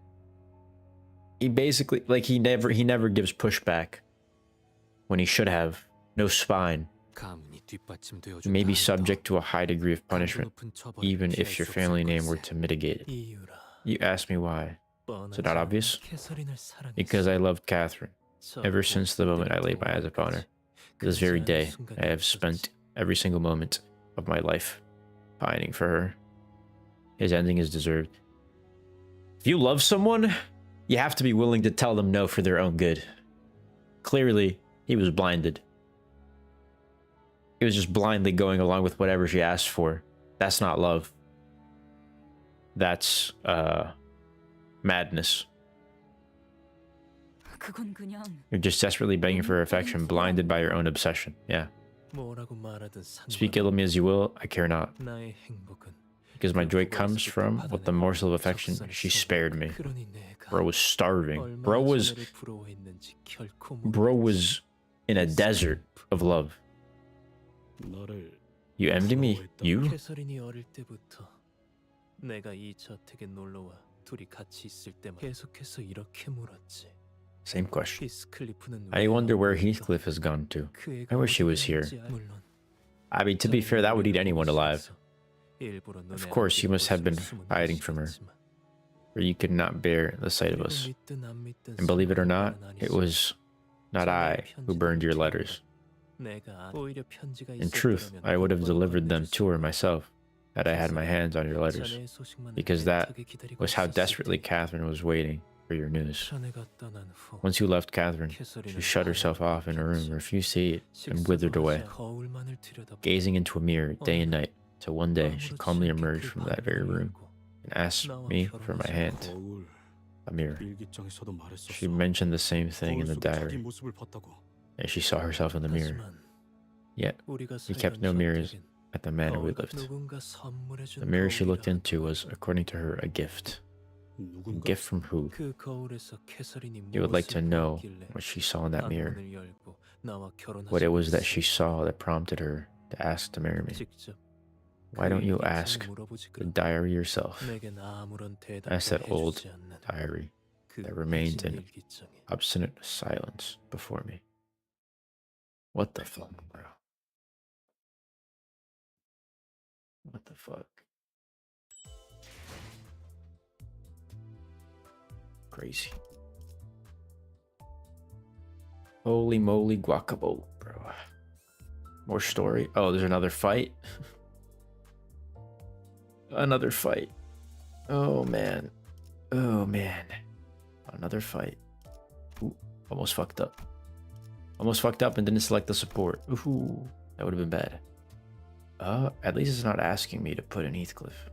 he basically, like, he never gives pushback when he should have. No spine. You may be subject to a high degree of punishment, even if your family name were to mitigate it. You ask me why. Is it not obvious? Because I loved Catherine. Ever since the moment I laid my eyes upon her. This very day, I have spent every single moment of my life pining for her. His ending is deserved. If you love someone, you have to be willing to tell them no for their own good. Clearly, he was blinded. He was just blindly going along with whatever she asked for. That's not love. That's, madness. You're just desperately begging for her affection, blinded by your own obsession. Yeah. Speak ill of me as you will, I care not. Because my joy comes from what the morsel of affection she spared me. Bro was starving. Bro was in a desert of love. You envy me? You? Same question. I wonder where Heathcliff has gone to. I wish he was here. I mean, to be fair, that would eat anyone alive. Of course, you must have been hiding from her, for you could not bear the sight of us. And believe it or not, it was not I who burned your letters. In truth, I would have delivered them to her myself, had I had my hands on your letters, because that was how desperately Catherine was waiting for your news. Once you left Catherine, she shut herself off in her room, refused to eat, and withered away, gazing into a mirror day and night, till one day she calmly emerged from that very room and asked me for my hand. A mirror. She mentioned the same thing in the diary, and she saw herself in the mirror. Yet, we kept no mirrors at the manor we lived. The mirror she looked into was, according to her, a gift. A gift from who? You would like to know what she saw in that mirror. What it was that she saw that prompted her to ask to marry me. Why don't you ask the diary yourself? Ask that old diary that remained in obstinate silence before me. What the fuck, bro? What the fuck? Crazy. Holy moly guacamole, bro. More story. Oh, there's another fight. Another fight. Oh man. Oh man. Another fight. Ooh, almost fucked up. Almost fucked up and didn't select the support. Ooh, that would have been bad. At least it's not asking me to put in Heathcliff.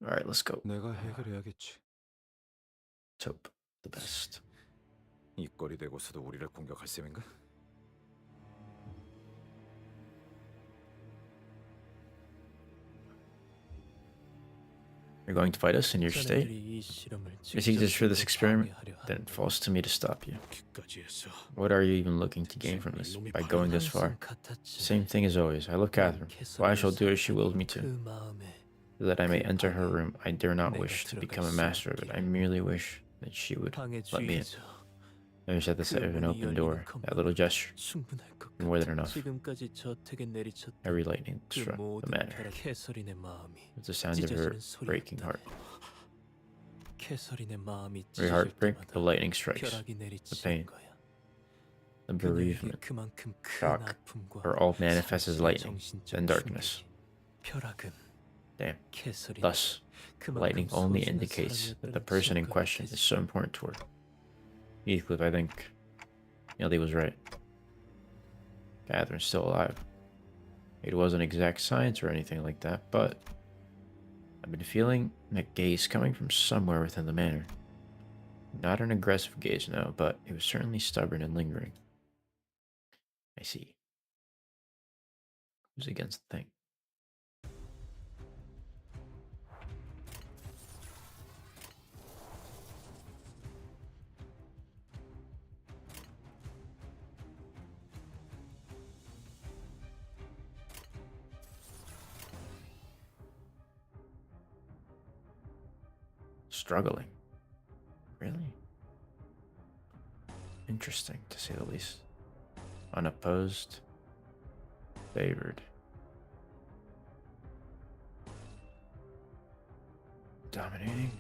Alright, let's go. Let's hope the best. 이 꼴이 되고서도 우리를 공격할 셈인가? You're going to fight us in your state? You seek this for this experiment? Then it falls to me to stop you. What are you even looking to gain from this by going this far? Same thing as always. I love Catherine, so I shall do as she wills me to. So that I may enter her room, I dare not wish to become a master of it. I merely wish that she would let me in. Notice at the sight of an open door, that little gesture, more than enough. Every lightning struck the manor, with the sound of her breaking heart. Every heartbreak, the lightning strikes, the pain, the bereavement, shock, are all manifest as lightning, then darkness. Damn. Thus, lightning only indicates that the person in question is so important to her. Heathcliff, I think, he was right. Catherine's still alive. It wasn't exact science or anything like that, but I've been feeling a gaze coming from somewhere within the manor. Not an aggressive gaze, no, but it was certainly stubborn and lingering. I see. Who's against the thing? Struggling. Really? Interesting, to say the least. Unopposed. Favored. Dominating.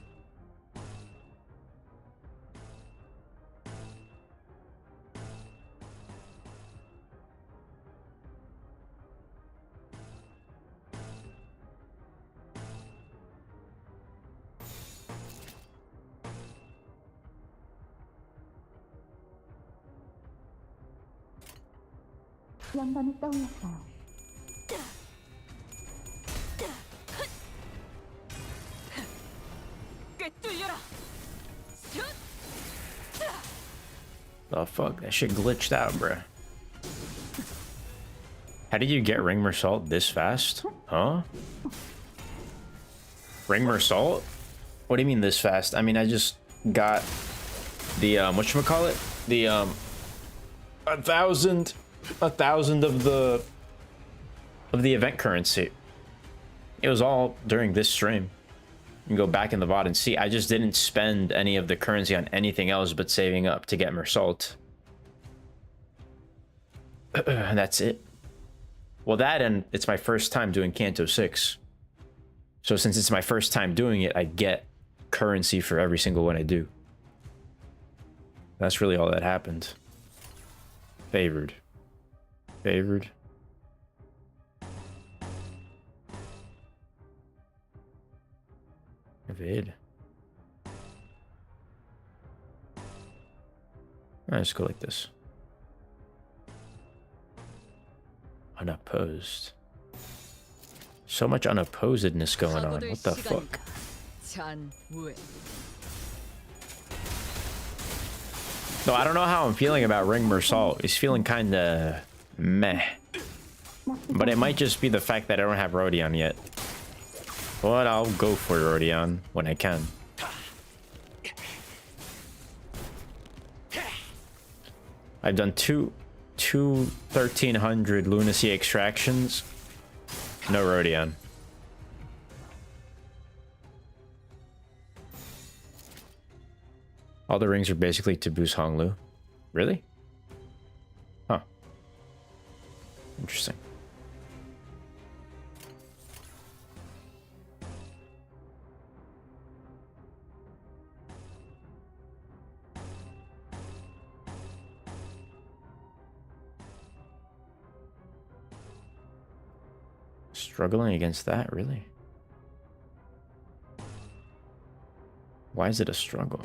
영감이 떠올랐어요. The fuck? That shit glitched out, bruh. How did you get ring Meursault this fast? Huh? Ring Meursault? What do you mean this fast? I mean, I just got the, whatchamacallit? The, 1,000 of the event currency. It was all during this stream. You can go back in the VOD and see. I just didn't spend any of the currency on anything else but saving up to get Meursault. And that's it. Well, that, and it's my first time doing Canto 6. So since it's my first time doing it, I get currency for every single one I do. That's really all that happened. Favored. Favored. Evade. Let's go like this. Unopposed. So much unopposedness going on. What the fuck? No, I don't know how I'm feeling about Ring Meursault. He's feeling kinda meh. But it might just be the fact that I don't have Rodion yet. But I'll go for Rodion when I can. I've done two 1300 lunacy extractions. No Rodion. All the rings are basically to boost Honglu. Really? Huh. Interesting. Struggling against that, really? Why is it a struggle?